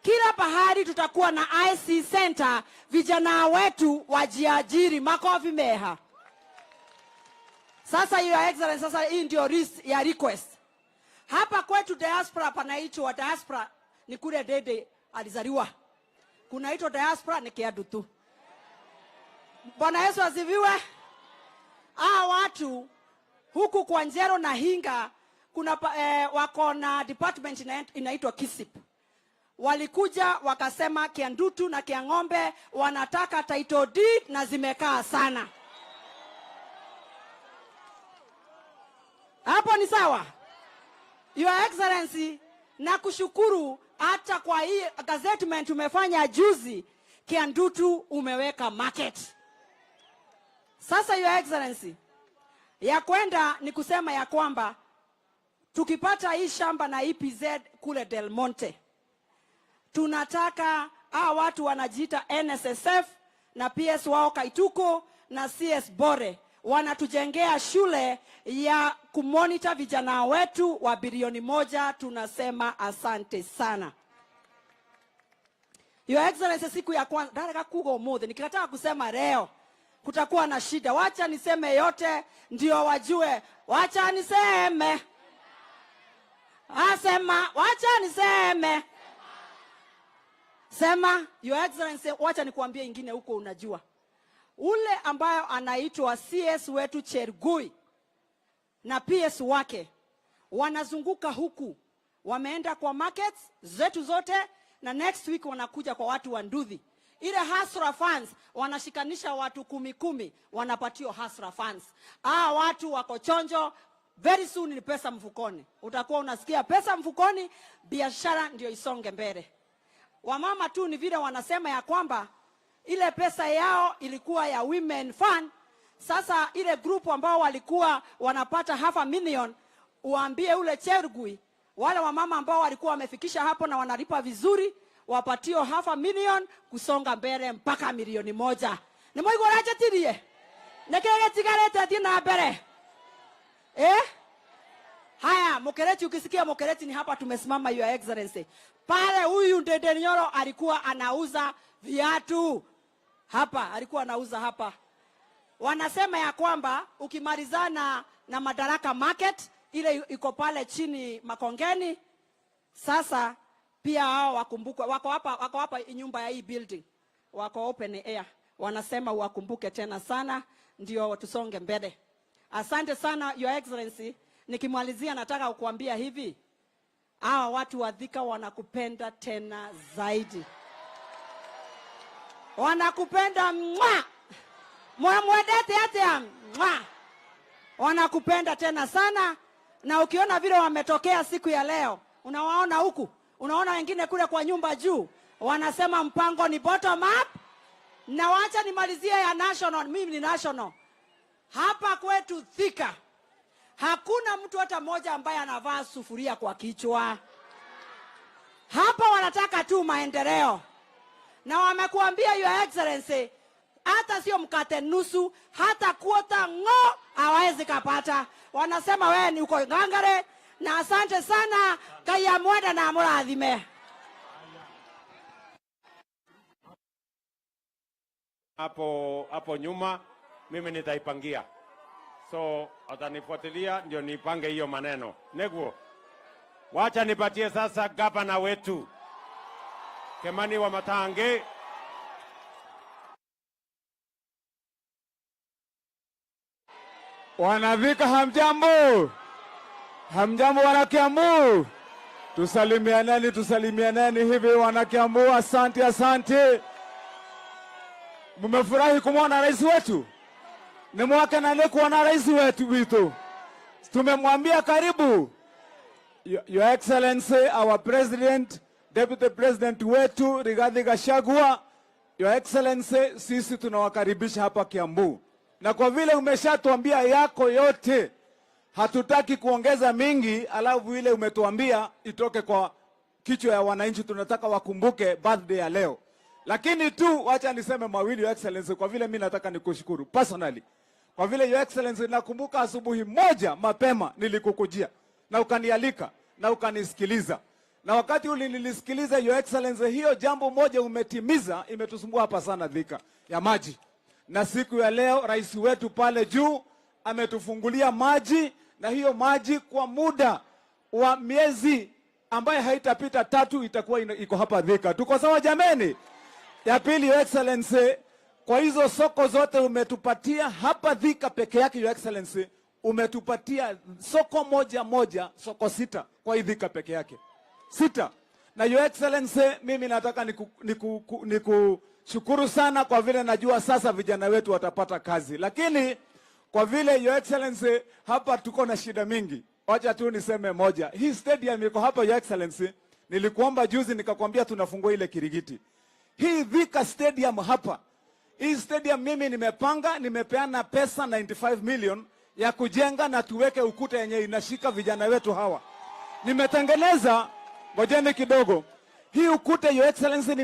kila pahali tutakuwa na IC center, vijana wetu wajiajiri. Makofi meha. Sasa Your Excellency, sasa hii ndio ya request. Hapa kwetu diaspora panaitwa diaspora ni kule Dede alizaliwa. Kunaitwa diaspora ni Kiadu tu. Bwana Yesu asifiwe. Watu huku kwa Njero na Hinga kuna wako na department inaitwa KISIP. Walikuja wakasema Kiandutu na Kiang'ombe wanataka title deed na zimekaa sana. Hapo ni sawa? Your Excellency, na kushukuru hata kwa hii gazettement umefanya juzi, Kiandutu umeweka market. Sasa Your Excellency, ya kwenda ni kusema ya kwamba tukipata hii shamba na EPZ kule Del Monte, tunataka watu wanajiita NSSF na PS wao Kaituko na CS Bore wanatujengea shule ya kumonitor vijana wetu wa bilioni 1. Tunasema asante sana. Your Excellency, siku ya kwanza daraka kugo mode nikataka kusema leo kutakuwa na shida. Wacha niseme yote ndio wajue. Wacha niseme. Wacha niseme. Sema. Your Excellency, wacha nikuambie ingine huko unajua. Ule ambayo anaitwa CS wetu Chergui na PS wake wanazunguka huku. Wameenda kwa markets zetu zote na next week wanakuja kwa watu wa Nduthi. Ile Hasra funds wanashikanisha watu 10 wanapatio Hasra funds. Watu wako chonjo, very soon ni pesa mfukoni. Utakuwa unasikia pesa mfukoni, biashara ndio isonge mbele. Wamama tu ni vile wanasema ya kwamba ile pesa yao ilikuwa ya women fund. Sasa ile group ambao walikuwa wanapata 500,000, uambie ule Chergui wale wamama ambao walikuwa wamefikisha hapo na wanalipa vizuri wapatio 500,000 kusonga mbele mpaka milioni 1. Ni moyo goraje tirie. Nekege tigarete tina mbele. Haya, Mokereti, ukisikia Mokereti ni hapa tumesimama Your Excellency. Pale huyu Ndede Nyoro alikuwa anauza viatu. Hapa alikuwa anauza hapa. Wanasema ya kwamba ukimalizana na Madaraka Market ile iko pale chini Makongeni, sasa pia hao wakumbukwe. Wako hapa nyumba ya hii building. Wako open air. Wanasema wakumbuke tena sana ndio tusonge mbele. Asante sana Your Excellency. Nikimalizia nataka kukuambia hivi. Watu wa Thika wanakupenda tena zaidi. Wanakupenda mwa. Mwamwedete hata mwa. Wanakupenda tena sana. Na ukiona vile wametokea siku ya leo, unawaona huku, unaona wengine kule kwa nyumba juu, wanasema mpango ni bottom up. Na wacha nimalizie ya national, mimi ni national. Hapa kwetu Thika, hakuna mtu hata mmoja ambaye anavaa sufuria kwa kichwa. Hapa wanataka tu maendeleo. Na wamekuambia Your Excellency, hata sio mkate nusu, hata kuota ngo hawezi kapata. Wanasema wewe ni uko ngangare. Na asante sana, kaya mwenda na amurathime. Hapo nyuma mimi nitaipangia. So atanifuatilia ndio nipange hiyo maneno. Neguo. Wacha nipatie sasa gavana wetu Kimani wa Matange. Wanavika hamjambo. Hamjambo wanakiambu. Tusalimianeni hivi wanakiambu. Asante. Mmefurahi kumwona rais wetu? Ni mwaka na kuona rais wetu wito. Tumemwambia karibu. Your Excellency, our President, Deputy President wetu Rigathi Gachagua Your Excellency, sisi tunawakaribisha hapa Kiambu, na kwa vile umeshatuambia yako yote, hatutaki kuongeza mingi, alafu ile umetuambia itoke kwa kichwa ya wananchi. Tunataka wakumbuke birthday ya leo. Lakini tu wacha niseme mawili, Your Excellency, kwa vile mimi nataka nikushukuru personally. Kwa vile Your Excellency, nakumbuka asubuhi moja mapema nilikukujia na ukanialika na ukanisikiliza. Na wakati ule nilisikiliza, Your Excellency, hiyo jambo moja umetimiza, imetusumbua hapa sana Thika ya maji. Na siku ya leo rais wetu pale juu ametufungulia maji, na hiyo maji kwa muda wa miezi ambaye haitapita 3 itakuwa iko hapa Thika. Tuko sawa jameni? Ya pili, Your Excellency, kwa hizo soko zote umetupatia hapa Thika peke yake, Your Excellency, umetupatia soko moja, soko 6 kwa hii Thika peke yake. 6. Na Your Excellency, mimi nataka nikushukuru sana kwa vile najua sasa vijana wetu watapata kazi. Lakini kwa vile Your Excellency, hapa tuko na shida mingi. Wacha tu niseme moja. Hii stadium iko hapa Your Excellency. Nilikuomba juzi nikakwambia tunafungua ile Kirigiti. Hii Thika stadium hapa. Hii stadium mimi nimepeana pesa 95 million ya kujenga na tuweke ukuta yenye inashika vijana wetu hawa. Nimetengeneza, ngojeni kidogo. Hii ukuta Your Excellency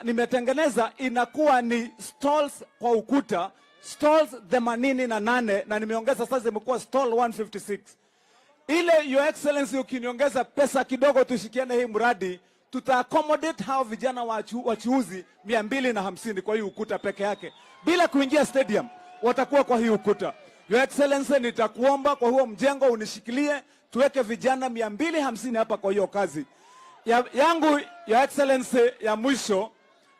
nimetengeneza inakuwa ni stalls kwa ukuta, stalls 88 na nimeongeza sasa imekuwa stall 156. Ile Your Excellency, ukiniongeza pesa kidogo tushikiane hii mradi, tuta accommodate hao vijana wachuuzi 250 kwa hii ukuta peke yake. Bila kuingia stadium, watakuwa kwa hii ukuta. Your Excellency, nitakuomba kwa huo mjengo unishikilie, tuweke vijana 250 hapa kwa hiyo kazi. Yangu Your Excellency, ya mwisho,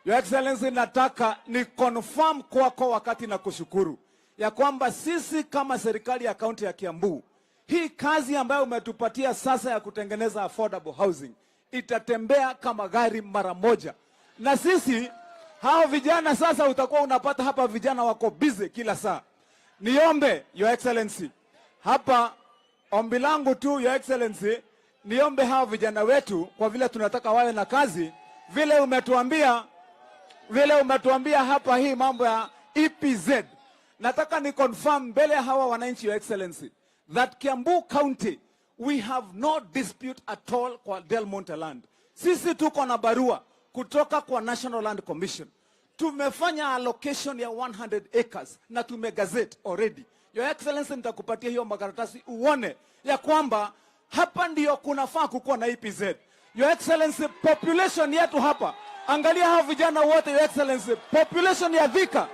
Your Excellency, nataka ni confirm kwako wakati na kushukuru ya kwamba sisi kama serikali ya kaunti ya Kiambu, hii kazi ambayo umetupatia sasa ya kutengeneza affordable housing itatembea kama gari mara moja. Na sisi hao vijana sasa utakuwa unapata hapa vijana wako busy kila saa. Niombe Your Excellency, hapa ombi langu tu Your Excellency, niombe hao vijana wetu kwa vile tunataka wawe na kazi, vile umetuambia hapa hii mambo ya EPZ. Nataka ni confirm mbele hawa wananchi Your Excellency that Kiambu County we have no dispute at all kwa Del Monte land. Sisi tuko na barua kutoka kwa National Land Commission. Tumefanya allocation ya 100 acres na tumegazette already. Your Excellency, nitakupatia hiyo makaratasi uone ya kwamba hapa ndio kunafaa kukuwa na EPZ. Your Excellency, population yetu hapa, angalia hao vijana wote Your Excellency, population ya Thika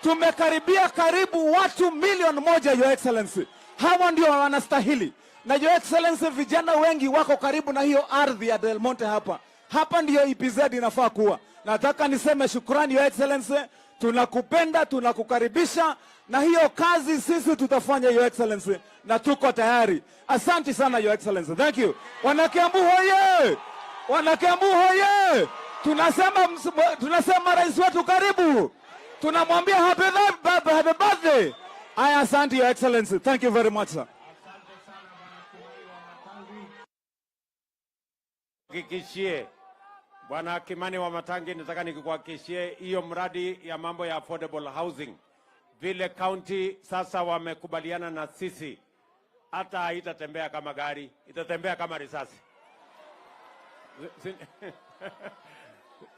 tumekaribia karibu watu 1,000,000 Your Excellency. Hawa ndio wanastahili. Na Your Excellency, vijana wengi wako karibu na hiyo ardhi ya Del Monte hapa. Hapa ndio EPZ inafaa kuwa. Nataka niseme shukrani Your Excellency, tunakupenda, tunakukaribisha, na hiyo kazi sisi tutafanya Your Excellency, na tuko tayari. Asante sana Your Excellency. Thank you. Wanakiambu hoye! Wanakiambu hoye! Tunasema rais wetu karibu. Tunamwambia happy birthday. Asante Your Excellency. Thank you very much, sir. Kikishie Bwana Kimani wa Matangi, nataka nikuhakikishie hiyo mradi ya mambo ya affordable housing, vile county sasa wamekubaliana na sisi, hata haitatembea kama gari, itatembea kama risasi.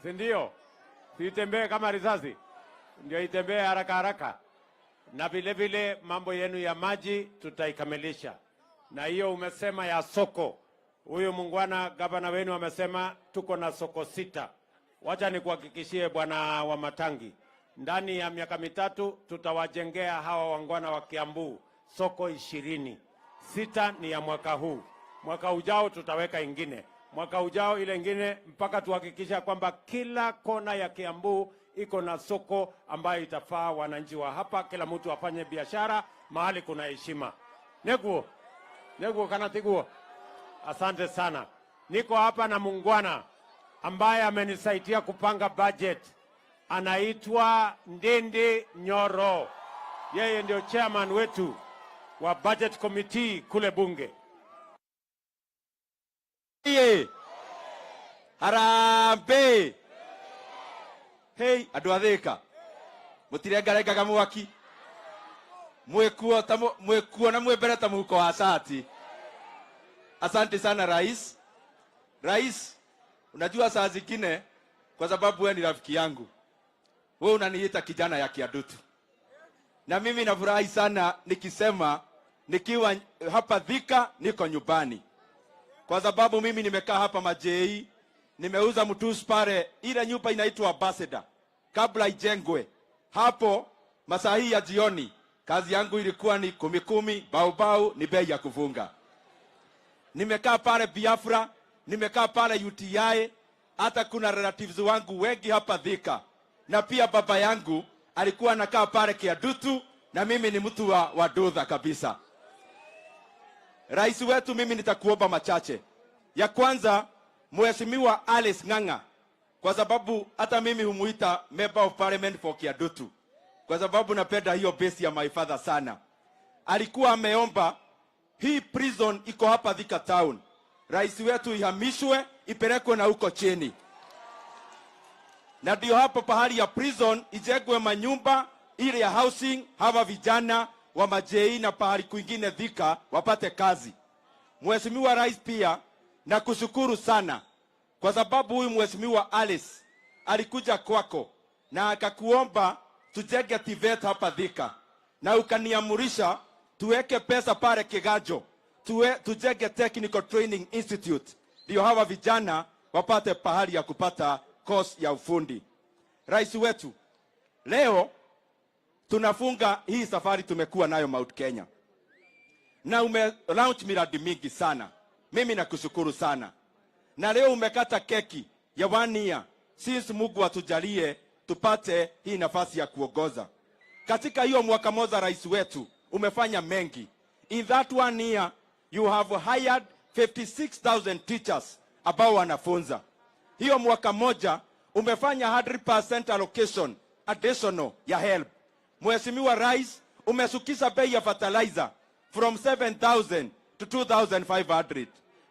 Sindio? Siitembee kama risasi, ndio itembee haraka haraka. Na vile vile mambo yenu ya maji tutaikamilisha. Na hiyo umesema ya soko, huyu mungwana gavana wenu amesema tuko na soko 6. Wacha nikuhakikishie Bwana wa Matangi, ndani ya miaka 3 tutawajengea hawa wangwana wa Kiambu soko 20. 6 ni ya mwaka huu. Mwaka ujao tutaweka ingine. Mwaka ujao ile ingine, mpaka tuhakikisha kwamba kila kona ya Kiambu iko na soko ambayo itafaa wananchi wa hapa, kila mtu afanye biashara mahali kuna heshima. Neguo kanatiguo. Asante sana. Niko hapa na mungwana ambaye amenisaidia kupanga budget. Anaitwa Ndende Nyoro. Yeye ndio chairman wetu wa budget committee kule bunge. Harambe. hey andu athika mutirengarengaga mwaki mwekuo na mwembere ta muhuko wa shati. Asante sana rais. Rais, unajua saa zingine kwa sababu wewe ni rafiki yangu, wewe unaniita kijana ya Kiadutu, na mimi nafurahi sana nikisema nikiwa hapa Thika niko nyumbani, kwa sababu mimi nimekaa hapa Majei, nimeuza mtusi pale, ile nyumba inaitwa Ambassador kabla ijengwe. Hapo masaa hii ya jioni kazi yangu ilikuwa ni 10 baubau ni bei ya kufunga. Nimekaa pale Biafra, nimekaa pale UTI, hata kuna relatives wangu wengi hapa Thika, na pia baba yangu alikuwa anakaa pale Kiadutu, na mimi ni mtu wa Dudha kabisa. Rais wetu, mimi nitakuomba machache. Ya kwanza, Mheshimiwa Alice Ng'ang'a, kwa sababu hata mimi humuita member of parliament for Kiadutu, kwa sababu napenda hiyo base ya my father sana. Alikuwa ameomba hii prison iko hapa Thika town, rais wetu ihamishwe ipelekwe na huko chini, na ndio hapo pahali ya prison ijengwe manyumba ile ya housing, hawa vijana wa Majei na pahali kwingine Thika wapate kazi. Mheshimiwa rais, pia na kushukuru sana kwa sababu huyu Mheshimiwa Alice alikuja kwako na akakuomba tujenge TVET hapa Thika, na ukaniamurisha tuweke pesa pale Kigajo tujenge Technical Training Institute, ndio hawa vijana wapate pahali ya kupata course ya ufundi. Rais wetu, leo tunafunga hii safari tumekuwa nayo Mount Kenya, na launch miradi mingi sana. Mimi nakushukuru sana, na leo umekata keki ya 1 year since Mungu atujalie tupate hii nafasi ya kuongoza. Katika hiyo mwaka moja rais wetu umefanya mengi. In that 1 year you have hired 56,000 teachers ambao wanafunza. Hiyo mwaka moja umefanya 100% allocation additional ya help. Mheshimiwa rais, umesukisha bei ya fertilizer from 7,000 to 2,500.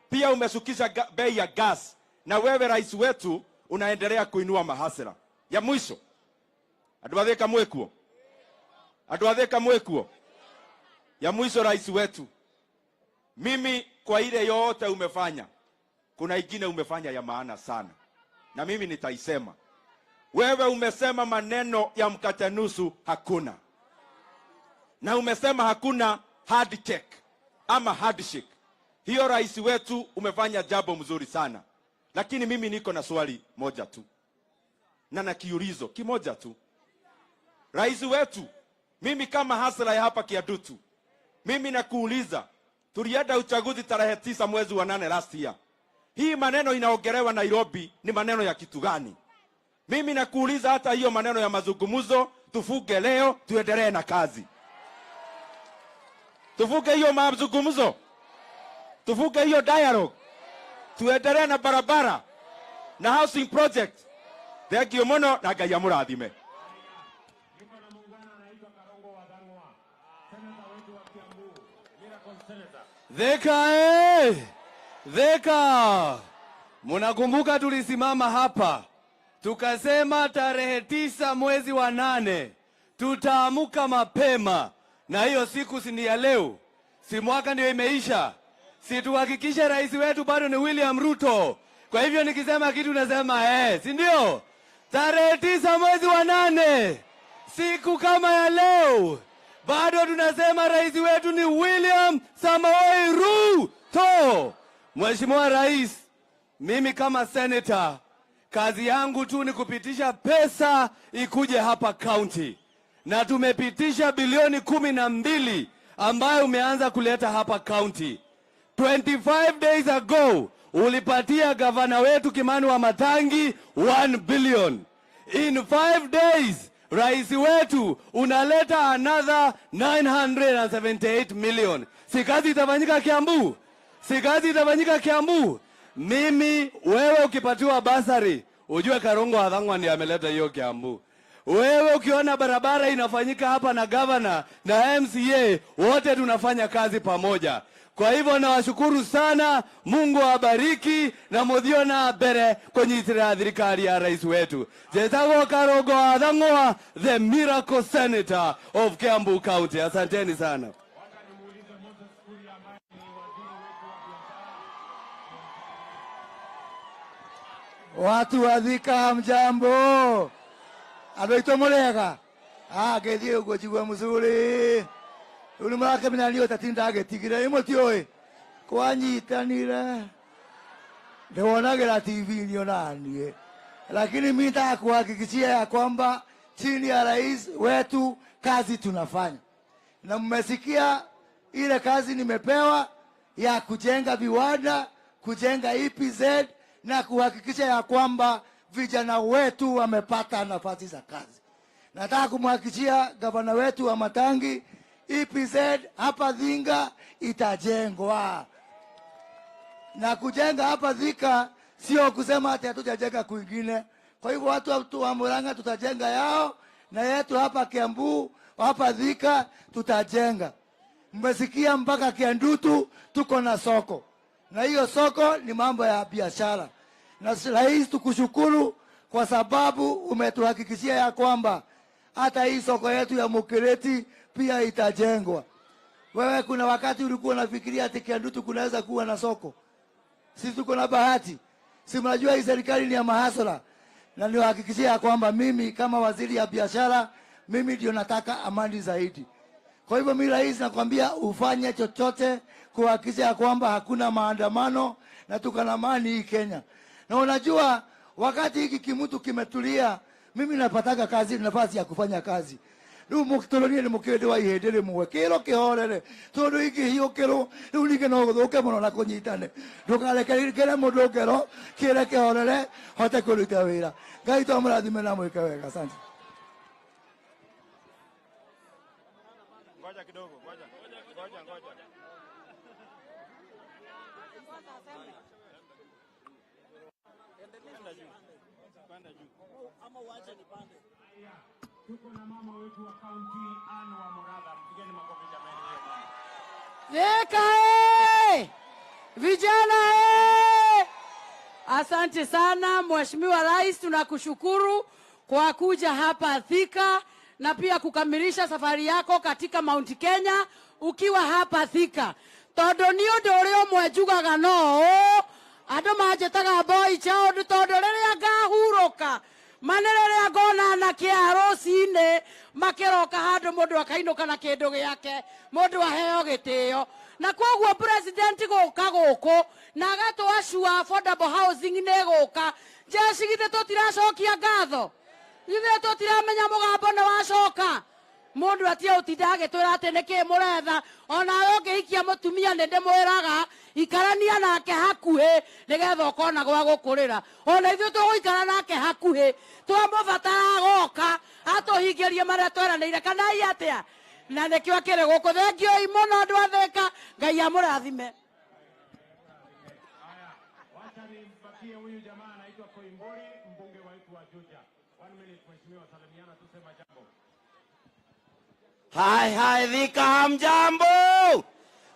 Pia umesukisha bei ya gas, na wewe rais wetu unaendelea kuinua mahasira. Ya mwisho, aduatheka mwekuo. Ya mwisho rais wetu, mimi kwa ile yote umefanya, kuna ingine umefanya ya maana sana, na mimi nitaisema. Wewe umesema maneno ya mkate nusu hakuna, na umesema hakuna handshake ama handshake. Hiyo rais wetu umefanya jambo mzuri sana, lakini mimi niko na swali moja tu na kiulizo kimoja tu. Rais wetu, mimi kama hasla ya hapa Kiadutu, mimi nakuuliza, tulienda uchaguzi tarehe 9 mwezi wa 8 last year. Hii maneno inaongelewa Nairobi ni maneno ya kitu gani? Mimi nakuuliza, hata hiyo maneno ya mazungumzo tufuge leo, tuendelee na kazi. Tufuge hiyo mazungumzo, tufuge hiyo dialogue, tuendelee na barabara na housing project. Thank you muno, na Ngai amurathime. Thika Thika, munakumbuka tulisimama hapa tukasema tarehe 9 mwezi wa 8 tutaamuka mapema, na hiyo siku si ya leo, si mwaka ndio imeisha, si tuhakikishe rais wetu bado ni William Ruto. Kwa hivyo nikisema kitu nasema si ndio? Tarehe 9 mwezi wa 8, siku kama ya leo, bado tunasema rais wetu ni William Samoei Ruto. Mheshimiwa Rais, mimi kama senator, kazi yangu tu ni kupitisha pesa ikuje hapa county, na tumepitisha bilioni 12 ambayo umeanza kuleta hapa county. 25 days ago ulipatia gavana wetu Kimani wa Matangi 1 billion. In 5 days rais wetu unaleta another 978 million. Si kazi itafanyika Kiambu? Si kazi itafanyika Kiambu? Mimi wewe ukipatiwa basari, ujue Karongo Athang'wa ndiye ameleta hiyo Kiambu. Wewe ukiona barabara inafanyika hapa na governor na MCA, wote tunafanya kazi pamoja. Kwa hivyo nawashukuru sana, Mungu awabariki na muthio na mbere kunyitira thirikari ya rais wetu. Jetagwo Karogo Athang'wa, the miracle senator of Kiambu County. Asanteni sana. Watu wa Thika hamjambo. Anaitwa Mulega. Ngethie ugo jigwa muzuri. Uli mwake minalio tatinda agetigire imotioe. Kwanyitanira. Ndonagira TV nionanie. Lakini mimi nataka kuhakikishia ya kwamba chini ya rais wetu kazi tunafanya. Na mmesikia ile kazi nimepewa ya kujenga viwanda, kujenga EPZ na kuhakikisha ya kwamba vijana wetu wamepata nafasi za kazi. Nataka kumhakikishia gavana wetu wa Matangi, EPZ hapa Thinga itajengwa. Na kujenga hapa Thika sio kusema ati hatujajenga kwingine. Kwa hivyo watu wa Murang'a tutajenga yao, na yetu hapa Kiambu, hapa Thika tutajenga. Mmesikia mpaka Kiandutu tuko na soko. Na hiyo soko ni mambo ya biashara. Na rais, tukushukuru kwa sababu umetuhakikishia ya kwamba hata hii soko yetu ya Mukireti pia itajengwa. Wewe kuna wakati ulikuwa unafikiria ati Kiandutu kunaweza kuwa na soko? Sisi tuko na bahati. Si mnajua hii serikali ni ya mahasala. Na niwahakikishia ya kwamba mimi kama waziri ya biashara, mimi ndio nataka amani zaidi. Kwa hivyo mimi rais nakwambia ufanye chochote kuhakikisha ya kwamba hakuna maandamano na tuko na amani hii Kenya. Na unajua wakati hiki kimutu kimetulia, mimi napataka kazi, nafasi ya kufanya kazi. Ndio mukitolonie ni mukende wa ihendere mwekero kihorere. Tondu hiki hiyo kero ndio nige no guthuke muno na kunyitane. Ndukareke kire mundu ngero kire kihorere hote kuruta wira. Ngai to murathime na mwike wega. Asante. Ngoja kidogo, ngoja. Ama uache nipande. Tuko na mama wetu wa kaunti Anne wa Murang'a. Mpigeni makofi jamani. Thika vijana asante sana Mheshimiwa Rais, tunakushukuru kwa kuja hapa Thika na pia kukamilisha safari yako katika Mount Kenya ukiwa hapa Thika. Tondu ni undu uria umwe njugaga no andu manjetaga boy chao tondu riria ngahuruka manererea ngona na kiarocine makiroka handu mundu akainuka na kindu giake mundu aheo gitio na koguo president guka guku na agatwacua affordable housing ne guka jeshi githe tutiracokia ngatho githe tutiramenya mugambo ne wacoka mundu atia utinda agitwira ati niki muretha ona ungihikia mutumia ninde mwiraga ikarania nake hakuhi nigetha ukona gwa gukurira ona ithuĩ tũgũikara nake hakuhi twamubatara goka atuhingirie maria tweranĩire kana atia na nĩkĩo akĩrĩ gũkũ. Thengiũi mũno andũ a Thika, Ngai amũrathime. Wacha nimpatie huyu jamaa anaitwa Koimburi, mbunge wetu wa Juja. 1 minute mheshimiwa, salimiana tusema jambo. Hai Thika hamjambo.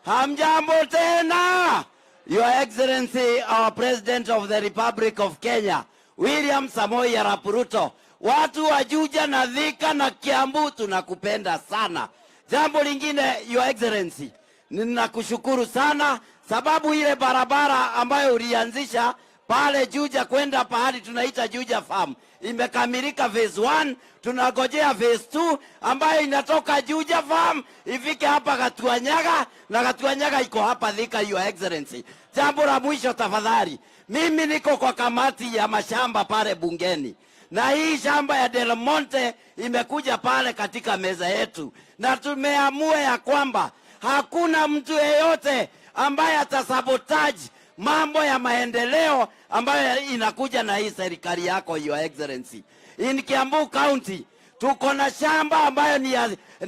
Hamjambo tena. Your Excellency, our President of the Republic of Kenya, William Samoei Arap Ruto. Watu wa Juja na Thika na Kiambu tunakupenda sana. Jambo lingine, Your Excellency, ninakushukuru sana sababu ile barabara ambayo ulianzisha pale Juja kwenda pahali tunaita Juja Farm imekamilika phase 1, tunagojea phase 2 ambayo inatoka Juja Farm ifike hapa Gatuanyaga na Gatuanyaga iko hapa Thika, Your Excellency. Jambo la mwisho tafadhali, mimi niko kwa kamati ya mashamba pale bungeni na hii shamba ya Del Monte imekuja pale katika meza yetu na tumeamua ya kwamba hakuna mtu yeyote ambaye atasabotage mambo ya maendeleo ambayo inakuja na hii serikali yako, Your Excellency. In Kiambu County tuko na shamba ambayo ni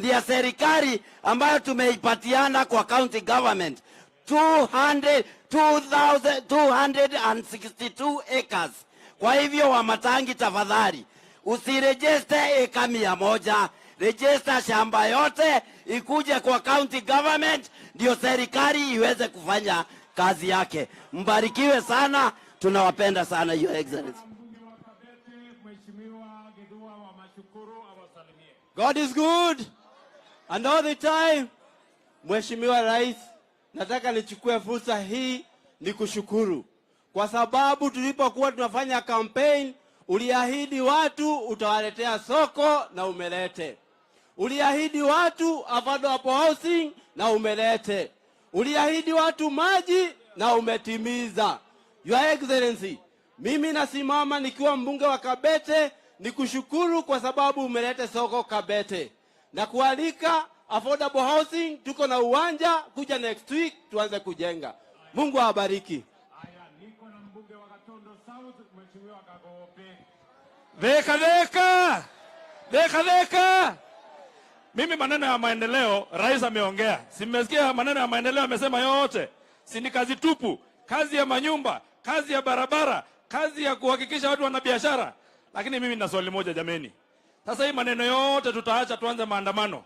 ya serikali ambayo tumeipatiana kwa county government 262 acres. Kwa hivyo Wamatangi, tafadhali usirejeste eka 100, register shamba yote ikuje kwa county government ndio serikali iweze kufanya kazi yake. Mbarikiwe sana, tunawapenda sana Your Excellency. God is good and all the time. Mheshimiwa Rais, nataka nichukue fursa hii ni kushukuru kwa sababu tulipokuwa tunafanya campaign uliahidi watu utawaletea soko na umelete. Uliahidi watu affordable housing na umelete. Uliahidi watu maji na umetimiza. Your Excellency, mimi nasimama nikiwa mbunge wa Kabete nikushukuru kwa sababu umelete soko Kabete. Na kualika affordable housing, tuko na uwanja, kuja next week tuanze kujenga. Mungu awabariki. Dheka. Mimi maneno ya maendeleo rais ameongea. Simesikia maneno ya maendeleo amesema yote. Si ni kazi tupu, kazi ya manyumba, kazi ya barabara, kazi ya kuhakikisha watu wana biashara. Lakini mimi nina swali moja jameni. Sasa hii maneno yote tutaacha tuanze maandamano.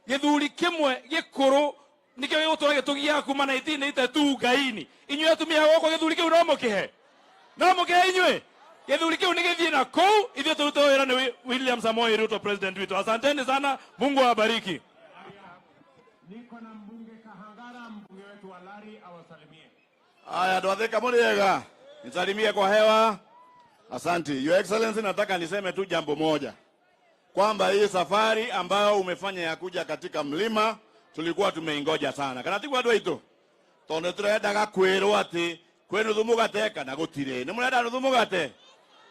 Githuri kimwe gikuru nikyo yotorage tugia kumana itine itatu gaini. Inywe atumia wako githuri kiu no mukihe. No mukihe inywe. Githuri kiu nigithie na kou ithio tutoera ni William Samoei Ruto president wetu. Asanteni sana, Mungu awabariki. Niko na mbunge Kahangara, mbunge wetu wa Lari awasalimie. Aya, Ndwathika Muriega, nisalimie kwa hewa. Asante. Your Excellency, nataka niseme tu jambo moja. Kwamba hii safari ambayo umefanya ya kuja katika mlima tulikuwa tumeingoja sana. Kana tigwa andũ aitũ. Tondu turendaga kwirwo ati kwenu thumugate kana gutire. Ni murenda thumugate?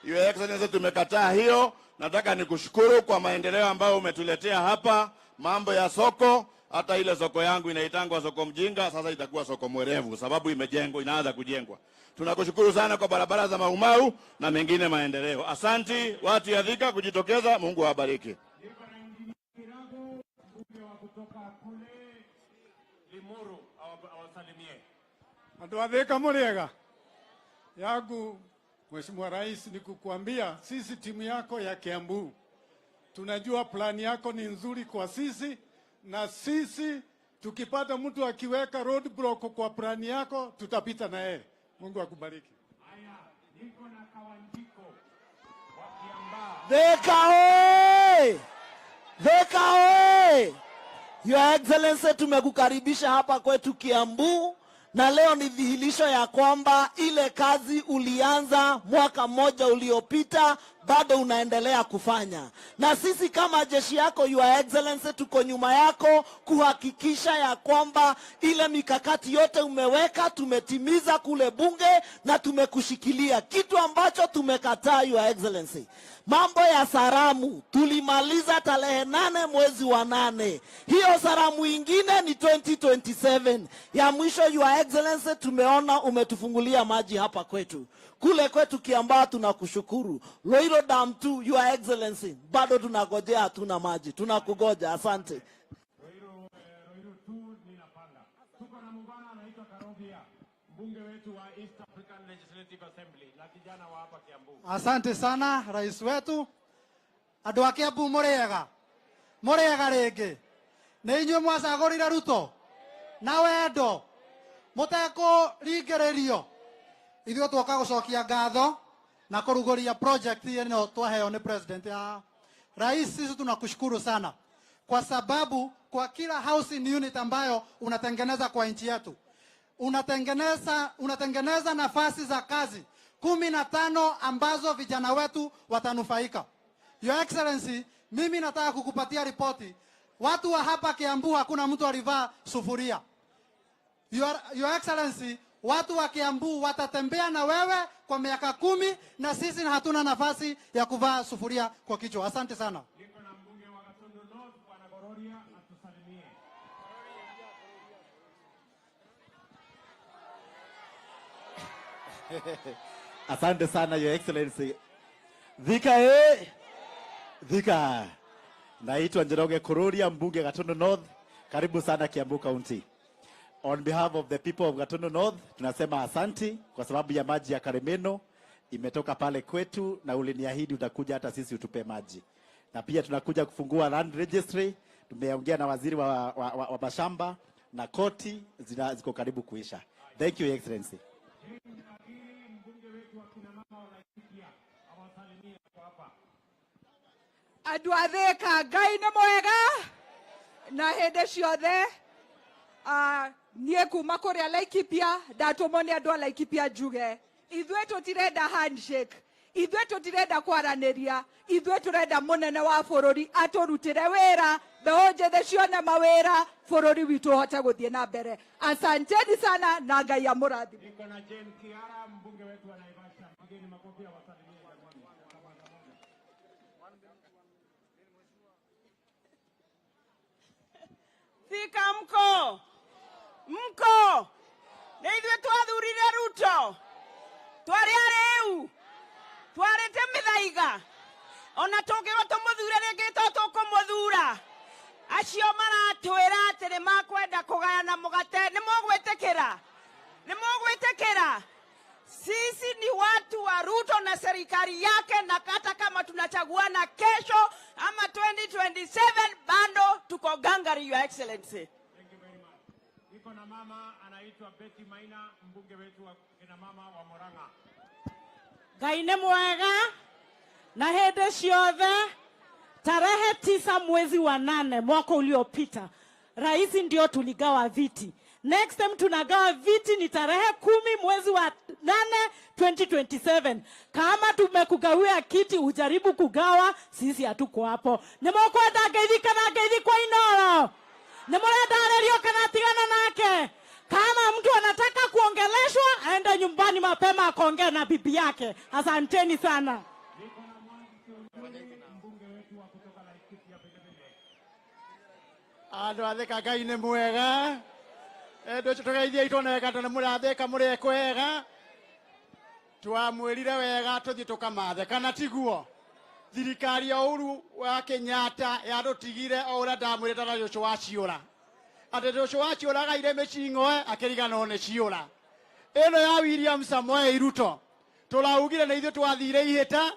Your Excellency, tumekataa hiyo. Nataka nikushukuru kwa maendeleo ambayo umetuletea hapa, mambo ya soko. Hata ile soko yangu inaitangwa soko mjinga, sasa itakuwa soko mwerevu sababu imejengwa, inaanza kujengwa. Tunakushukuru sana kwa barabara za Maumau na mengine maendeleo. Asanti watu ya Thika kujitokeza, Mungu awabariki. Ndwathika Muriega. Yangu Mheshimiwa Rais, ni kukuambia sisi timu yako ya Kiambu tunajua plani yako ni nzuri kwa sisi, na sisi tukipata mtu akiweka roadblock kwa plani yako tutapita na yeye. Mungu akubariki. Haya, niko na Kawanjiko wa Kiambaa. Thika oye! Your Excellency, tumekukaribisha hapa kwetu Kiambu, na leo ni dhihirisho ya kwamba ile kazi ulianza mwaka mmoja uliopita bado unaendelea kufanya. Na sisi kama jeshi yako Your Excellency tuko nyuma yako kuhakikisha ya kwamba ile mikakati yote umeweka tumetimiza kule bunge na tumekushikilia. Kitu ambacho tumekataa Your Excellency, mambo ya saramu tulimaliza tarehe 8 mwezi wa 8. Hiyo saramu ingine ni 2027. Ya mwisho Your Excellency, tumeona umetufungulia maji hapa kwetu. Kule kwetu Kiambaa tunakushukuru. Loiro Dam 2 Your Excellency, bado tunagojea, hatuna maji. Tunakugoja, asante. Loiro 2 ninapanga. Tuko na mungwana anaitwa Karobia, mbunge wetu wa East African Legislative Assembly na kijana wa hapa Kiambu. Asante sana rais wetu. Andu a Kiambu Muriega ringi. Ni inyuĩ mwacagũrire Ruto na wendo mutekũringĩrĩrio. Ithuĩ twoka gũcokia ngatho na kũrugũria project ĩno twaheo ni president ya rais. Sisi tunakushukuru sana kwa sababu kwa kila housing unit ambayo unatengeneza kwa nchi yetu unatengeneza nafasi za kazi 15 ambazo vijana wetu watanufaika. Your Excellency, mimi nataka kukupatia ripoti. Watu wa hapa Kiambu hakuna mtu alivaa sufuria. Your Excellency, watu wa Kiambu watatembea na wewe kwa miaka 10 na sisi hatuna nafasi ya kuvaa sufuria kwa kichwa. Asante sana. Niko na mbunge wa Gatundu North Bwana Gororia atusalimie. Asante sana Your Excellency. Thika. Naitwa Njoroge Kururia, mbunge Gatundu North. Karibu sana Kiambu County. On behalf of the people of Gatundu North, tunasema asanti kwa sababu ya maji ya Karemeno imetoka pale kwetu, na uliniahidi utakuja hata sisi utupe maji. Na pia tunakuja kufungua land registry. Tumeongea na waziri wa mashamba, na koti ziko karibu kuisha. Thank you, Your Excellency. Andũ a Thika, Ngai nĩ mwega na hĩndĩ ciothe. Niĩ kuma kũrĩa Laikipia ndatũmwo nĩ andũ a Laikipia njuge ithuĩ tũtirenda handshake, ithuĩ tũtirenda kwaranĩria, ithuĩ tũrenda mũnene wa bũrũri atũrutĩre wĩra, mbeũ njĩthĩ cione mawĩra, bũrũri witũ ũhote gũthiĩ na mbere. Asanteni sana na Ngai amũrathime. Thika mko nĩ ithuĩ twathurire Ruto, twarĩ arĩu, twarĩte mĩthaiga, ona tũngĩgo tũmũthure rĩngĩ to tũkũmũthura. Acio maratwĩra atĩ nĩ makwenda kũgayana mũgate, nĩ mũgwĩtĩkĩra? Sisi ni watu wa Ruto na serikali yake, na hata kama tunachaguana kesho ama 2027 bado tuko gangari, Your Excellency. Thank you very much. Niko na mama anaitwa Betty Maina, mbunge wetu wa kina mama wa Murang'a. Ngai nĩ mwega na hĩndĩ ciothe. Tarehe 9 mwezi wa 8 mwaka uliopita, rais ndio tuligawa viti. Next time tunagawa viti ni tarehe 10 mwezi wa 8 2027. Kama tumekugawia kiti ujaribu kugawa, sisi hatuko hapo. Nĩmũkwenda ngeithi kana ngeithi kwa inoro? Nĩmũrenda arĩrio kana tigana nake? Kama mtu anataka kuongeleshwa aende nyumbani mapema akaongea na bibi yake. Asanteni sana. Andũ a Thika, Ngai nĩ mwega. Endũ tũgeithie itoneka tondũ mũrathĩka mũrĩ kwega. Twamwĩrire wega tũthiĩ tũkamathe, kana tiguo? Thirikari ya Uhuru wa Kenyatta yarũtigire o ũrĩa ndamwĩrĩte na Joshua wa ciũra. Atĩ Joshua wa ciũra agaire mĩcing'oe akĩriganĩrwo nĩ ciũra. Ĩno ya William Samoei Ruto tũraugire nĩ ithuĩ twathire ihĩta,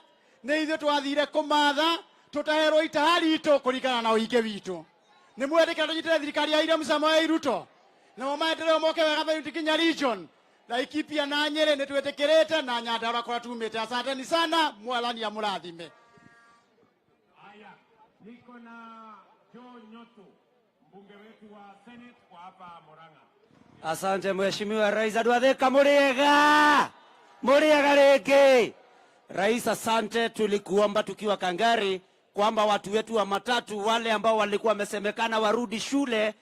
nĩ ithuĩ twathire kũmatha, tũtaherwo itaha ritũ kũringana na ũingĩ witũ. Nĩ mwendekera tũnyitĩre thirikari ya William Samoei Ruto na maendeleo moke wega thĩinĩ Kinya region, Laikipia na Nyeri nĩ twĩtĩkĩrĩte na Nyandarua kũrĩa tumĩte. Asanteni sana, Mwathani amũrathime. Haya, niko na Joe Nyotu, mbunge wetu wa Senate kwa hapa Murang'a. Asante Mheshimiwa Rais. Andũ a Thika mũrĩega rĩngĩ. Rais, asante. Tulikuomba tukiwa Kangari kwamba watu wetu wa matatu wale ambao walikuwa wamesemekana warudi shule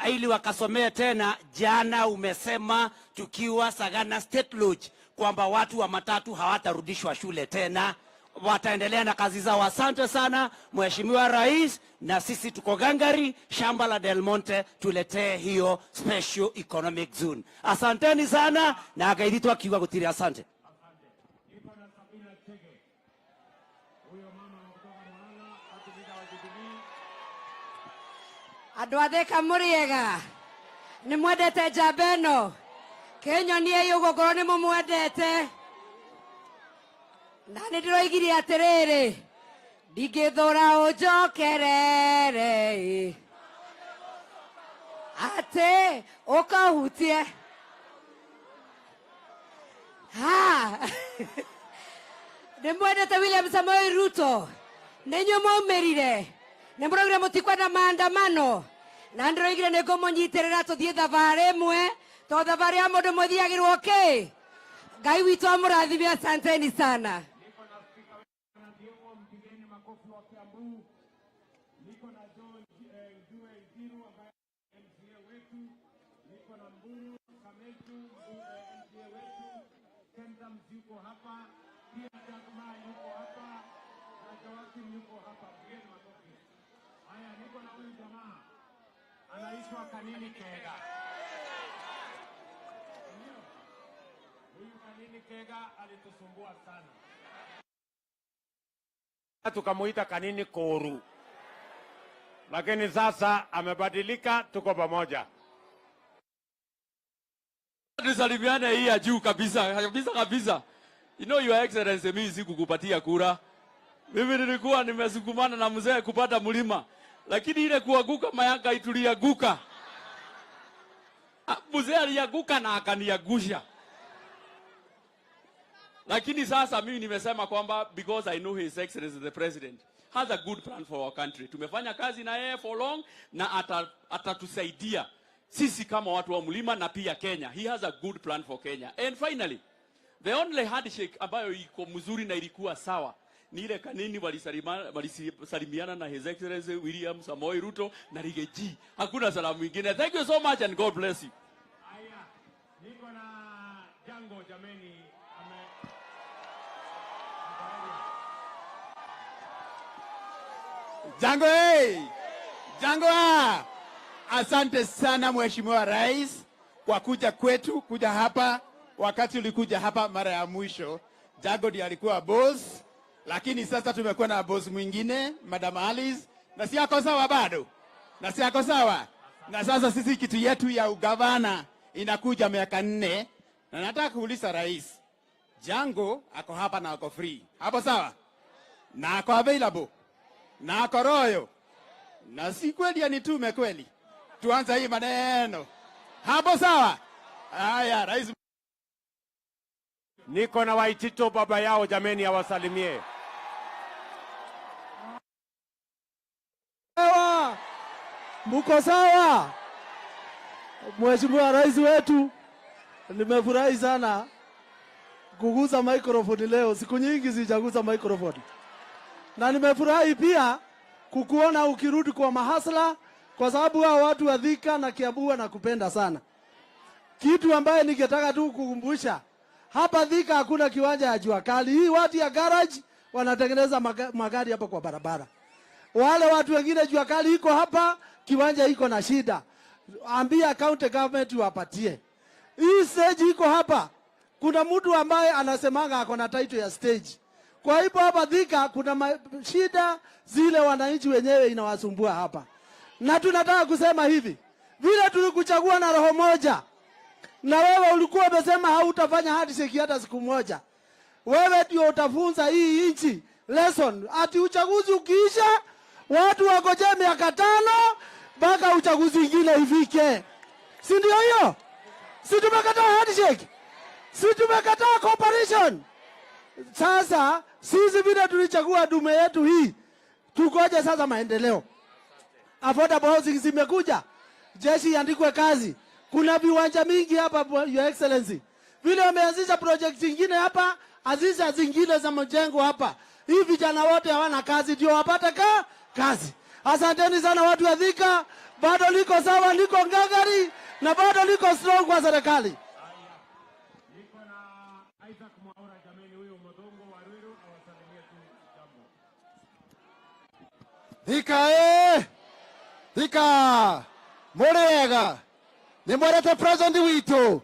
ili wakasomee tena. Jana umesema tukiwa Sagana State Lodge kwamba watu wa matatu hawatarudishwa shule tena, wataendelea na kazi zao. Asante sana Mheshimiwa Rais, na sisi tuko gangari shamba la Del Monte tuletee hiyo special economic zone. Asanteni sana na akaiditwa kiwa gutiri. Asante. Andũ a Thika mũrĩega, nĩ mwendete njamba ĩno? Kĩnyonie ũgũkorwo nĩ mũmwendete. Na nĩ ndĩroigire atĩrĩrĩ, ndingĩthũra ũnjokerere atĩ ũkahutie. Nĩ mwendete William Samoei Ruto, nĩ inyuĩ mwaumĩrire, nĩ mũraugire mũtikwenda maandamano, na ndĩroigire nĩ ngũmũnyitĩrĩra tũthiĩ thabarĩ ĩmwe, tondũ thabarĩ ya mũndũ ũmwe thiagĩrwo kĩ? Ngai witũ amũrathime. Asanteni sana. Anaitwa Kanini Kega. Huyu Kanini Kega alitusumbua sana, tukamuita Kanini Koru, lakini sasa amebadilika, tuko pamoja. Tusalimiane hii ya juu kabisa. You know, Your Excellency, mimi sikukupatia kura. Mimi nilikuwa nimesukumana na mzee kupata mlima, lakini ile kuanguka mayanga itulianguka. Mzee alianguka na akaniagusha. Lakini sasa mimi nimesema kwamba because I know His Excellency the President has a good plan for our country. Tumefanya kazi na yeye for long na atatusaidia sisi kama watu wa mlima na pia Kenya. He has a good plan for Kenya. And finally, the only handshake ambayo iko mzuri na ilikuwa sawa ni ile kanini walisalimiana na His Excellency William Samoei Ruto na Rigathi. Hakuna salamu nyingine. Thank you so much and God bless you. Aya, niko na Jango jameni. Jango Jango asante sana Mheshimiwa Rais kwa kuja kwetu, kuja hapa. Wakati ulikuja hapa mara ya mwisho, Jango ndiye alikuwa boss, lakini sasa tumekuwa na boss mwingine, Madam Alice, na si yako sawa bado. Na si yako sawa. Na sasa sisi kitu yetu ya ugavana inakuja miaka 4, na nataka kuuliza Rais, Jango ako hapa na ako free. Hapo sawa? Na ako available. Na ako royo. Na si kweli anitume kweli. Tuanze hii maneno. Hapo sawa? Haya, Rais. Niko na Waitito baba yao jameni, awasalimie. Sawa. Mko sawa? Mheshimiwa Rais wetu, nimefurahi sana kugusa microphone leo. Siku nyingi sijagusa microphone. Na nimefurahi pia kukuona ukirudi kwa mahasla, kwa sababu hao watu wa Thika na Kiambu na kupenda sana. Kitu ambaye ningetaka tu kukumbusha, hapa Thika hakuna kiwanja ya jua kali. Hii watu ya garage wanatengeneza magari hapa kwa barabara. Wale watu wengine jua kali iko hapa, kiwanja iko na shida. Ambia county government wapatie. Hii stage iko hapa. Kuna mtu ambaye anasemanga ako na title ya stage. Kwa hivyo hapa Thika kuna shida zile wananchi wenyewe inawasumbua hapa. Na tunataka kusema hivi, vile tulikuchagua na roho moja, na wewe ulikuwa umesema hautafanya handshake hata siku moja. Wewe ndio utafunza hii nchi lesson. Ati uchaguzi ukiisha, watu wagoje miaka 5 mpaka uchaguzi mwingine ifike. Si ndio hiyo? Si tumekataa handshake? Si tumekataa cooperation? Sasa sisi vile tulichagua dume yetu hii, tukoje sasa maendeleo? Affordable housing zimekuja, jeshi iandikwe kazi. Kuna viwanja mingi hapa Your Excellency. Vile wameanzisha project nyingine hapa, anzisha zingine za mjengo hapa. Hii vijana wote hawana kazi, ndio wapate kazi. Asanteni sana watu wa Thika, bado liko sawa, liko ngangari na bado liko strong kwa serikali. Thika Thika Murega ni mwerete president witu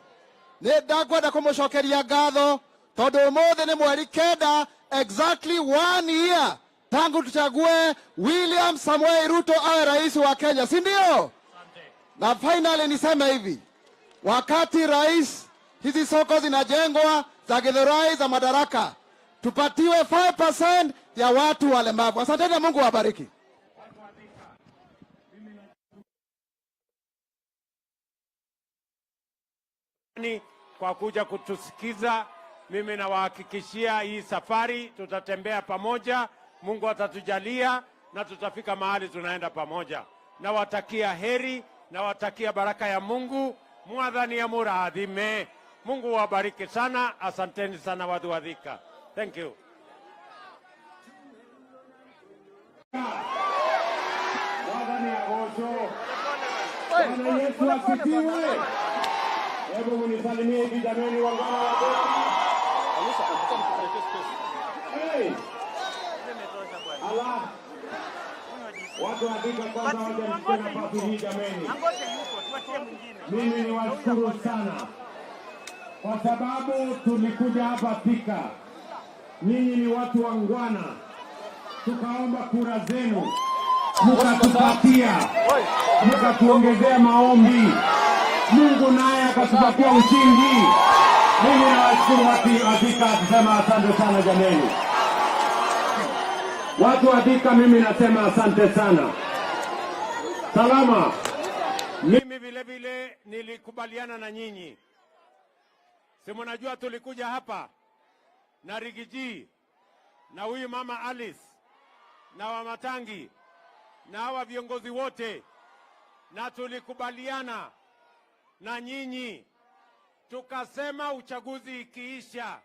ni ndakwenda kumucokeria ngatho tondu umuthi ni mweri 9 exactly 1 year tangu tuchague William Samoei Ruto awe rais wa Kenya, si ndio? Na finally niseme hivi, wakati rais hizi soko zinajengwa za Githurai za Madaraka, tupatiwe 5% ya watu walemavu. Asante na Mungu awabariki. Kwa kuja kutusikiza. Mimi nawahakikishia hii safari tutatembea pamoja, Mungu atatujalia na tutafika mahali tunaenda pamoja. Nawatakia heri, nawatakia baraka ya Mungu, mwadhani ya muradhime. Mungu wabariki sana, asanteni sana watu wa Thika. Thank you. Mwadhani ya gozo. Bwana Yesu asifiwe. Hebu munisalimie hivi jameni wangwana wa Thika. Hey! Allah! Watu wa Thika kwanza wajamsikia nafasi hii jameni. Mimi ni washukuru sana kwa sababu tulikuja hapa Thika. Ninyi ni watu wangwana, tukaomba kura zenu, mkatupatia, mkatuongezea maombi, Mungu naye akatupatia ushindi. Mimi nawashukuru watu wa Thika, kusema asante sana jameni. Watu wa Thika, mimi nasema asante sana. Salama. Mimi vile vile vile nilikubaliana na nyinyi. Si mnajua tulikuja hapa na Rigiji na huyu mama Alice na Wamatangi na hawa viongozi wote, na tulikubaliana na nyinyi tukasema uchaguzi ikiisha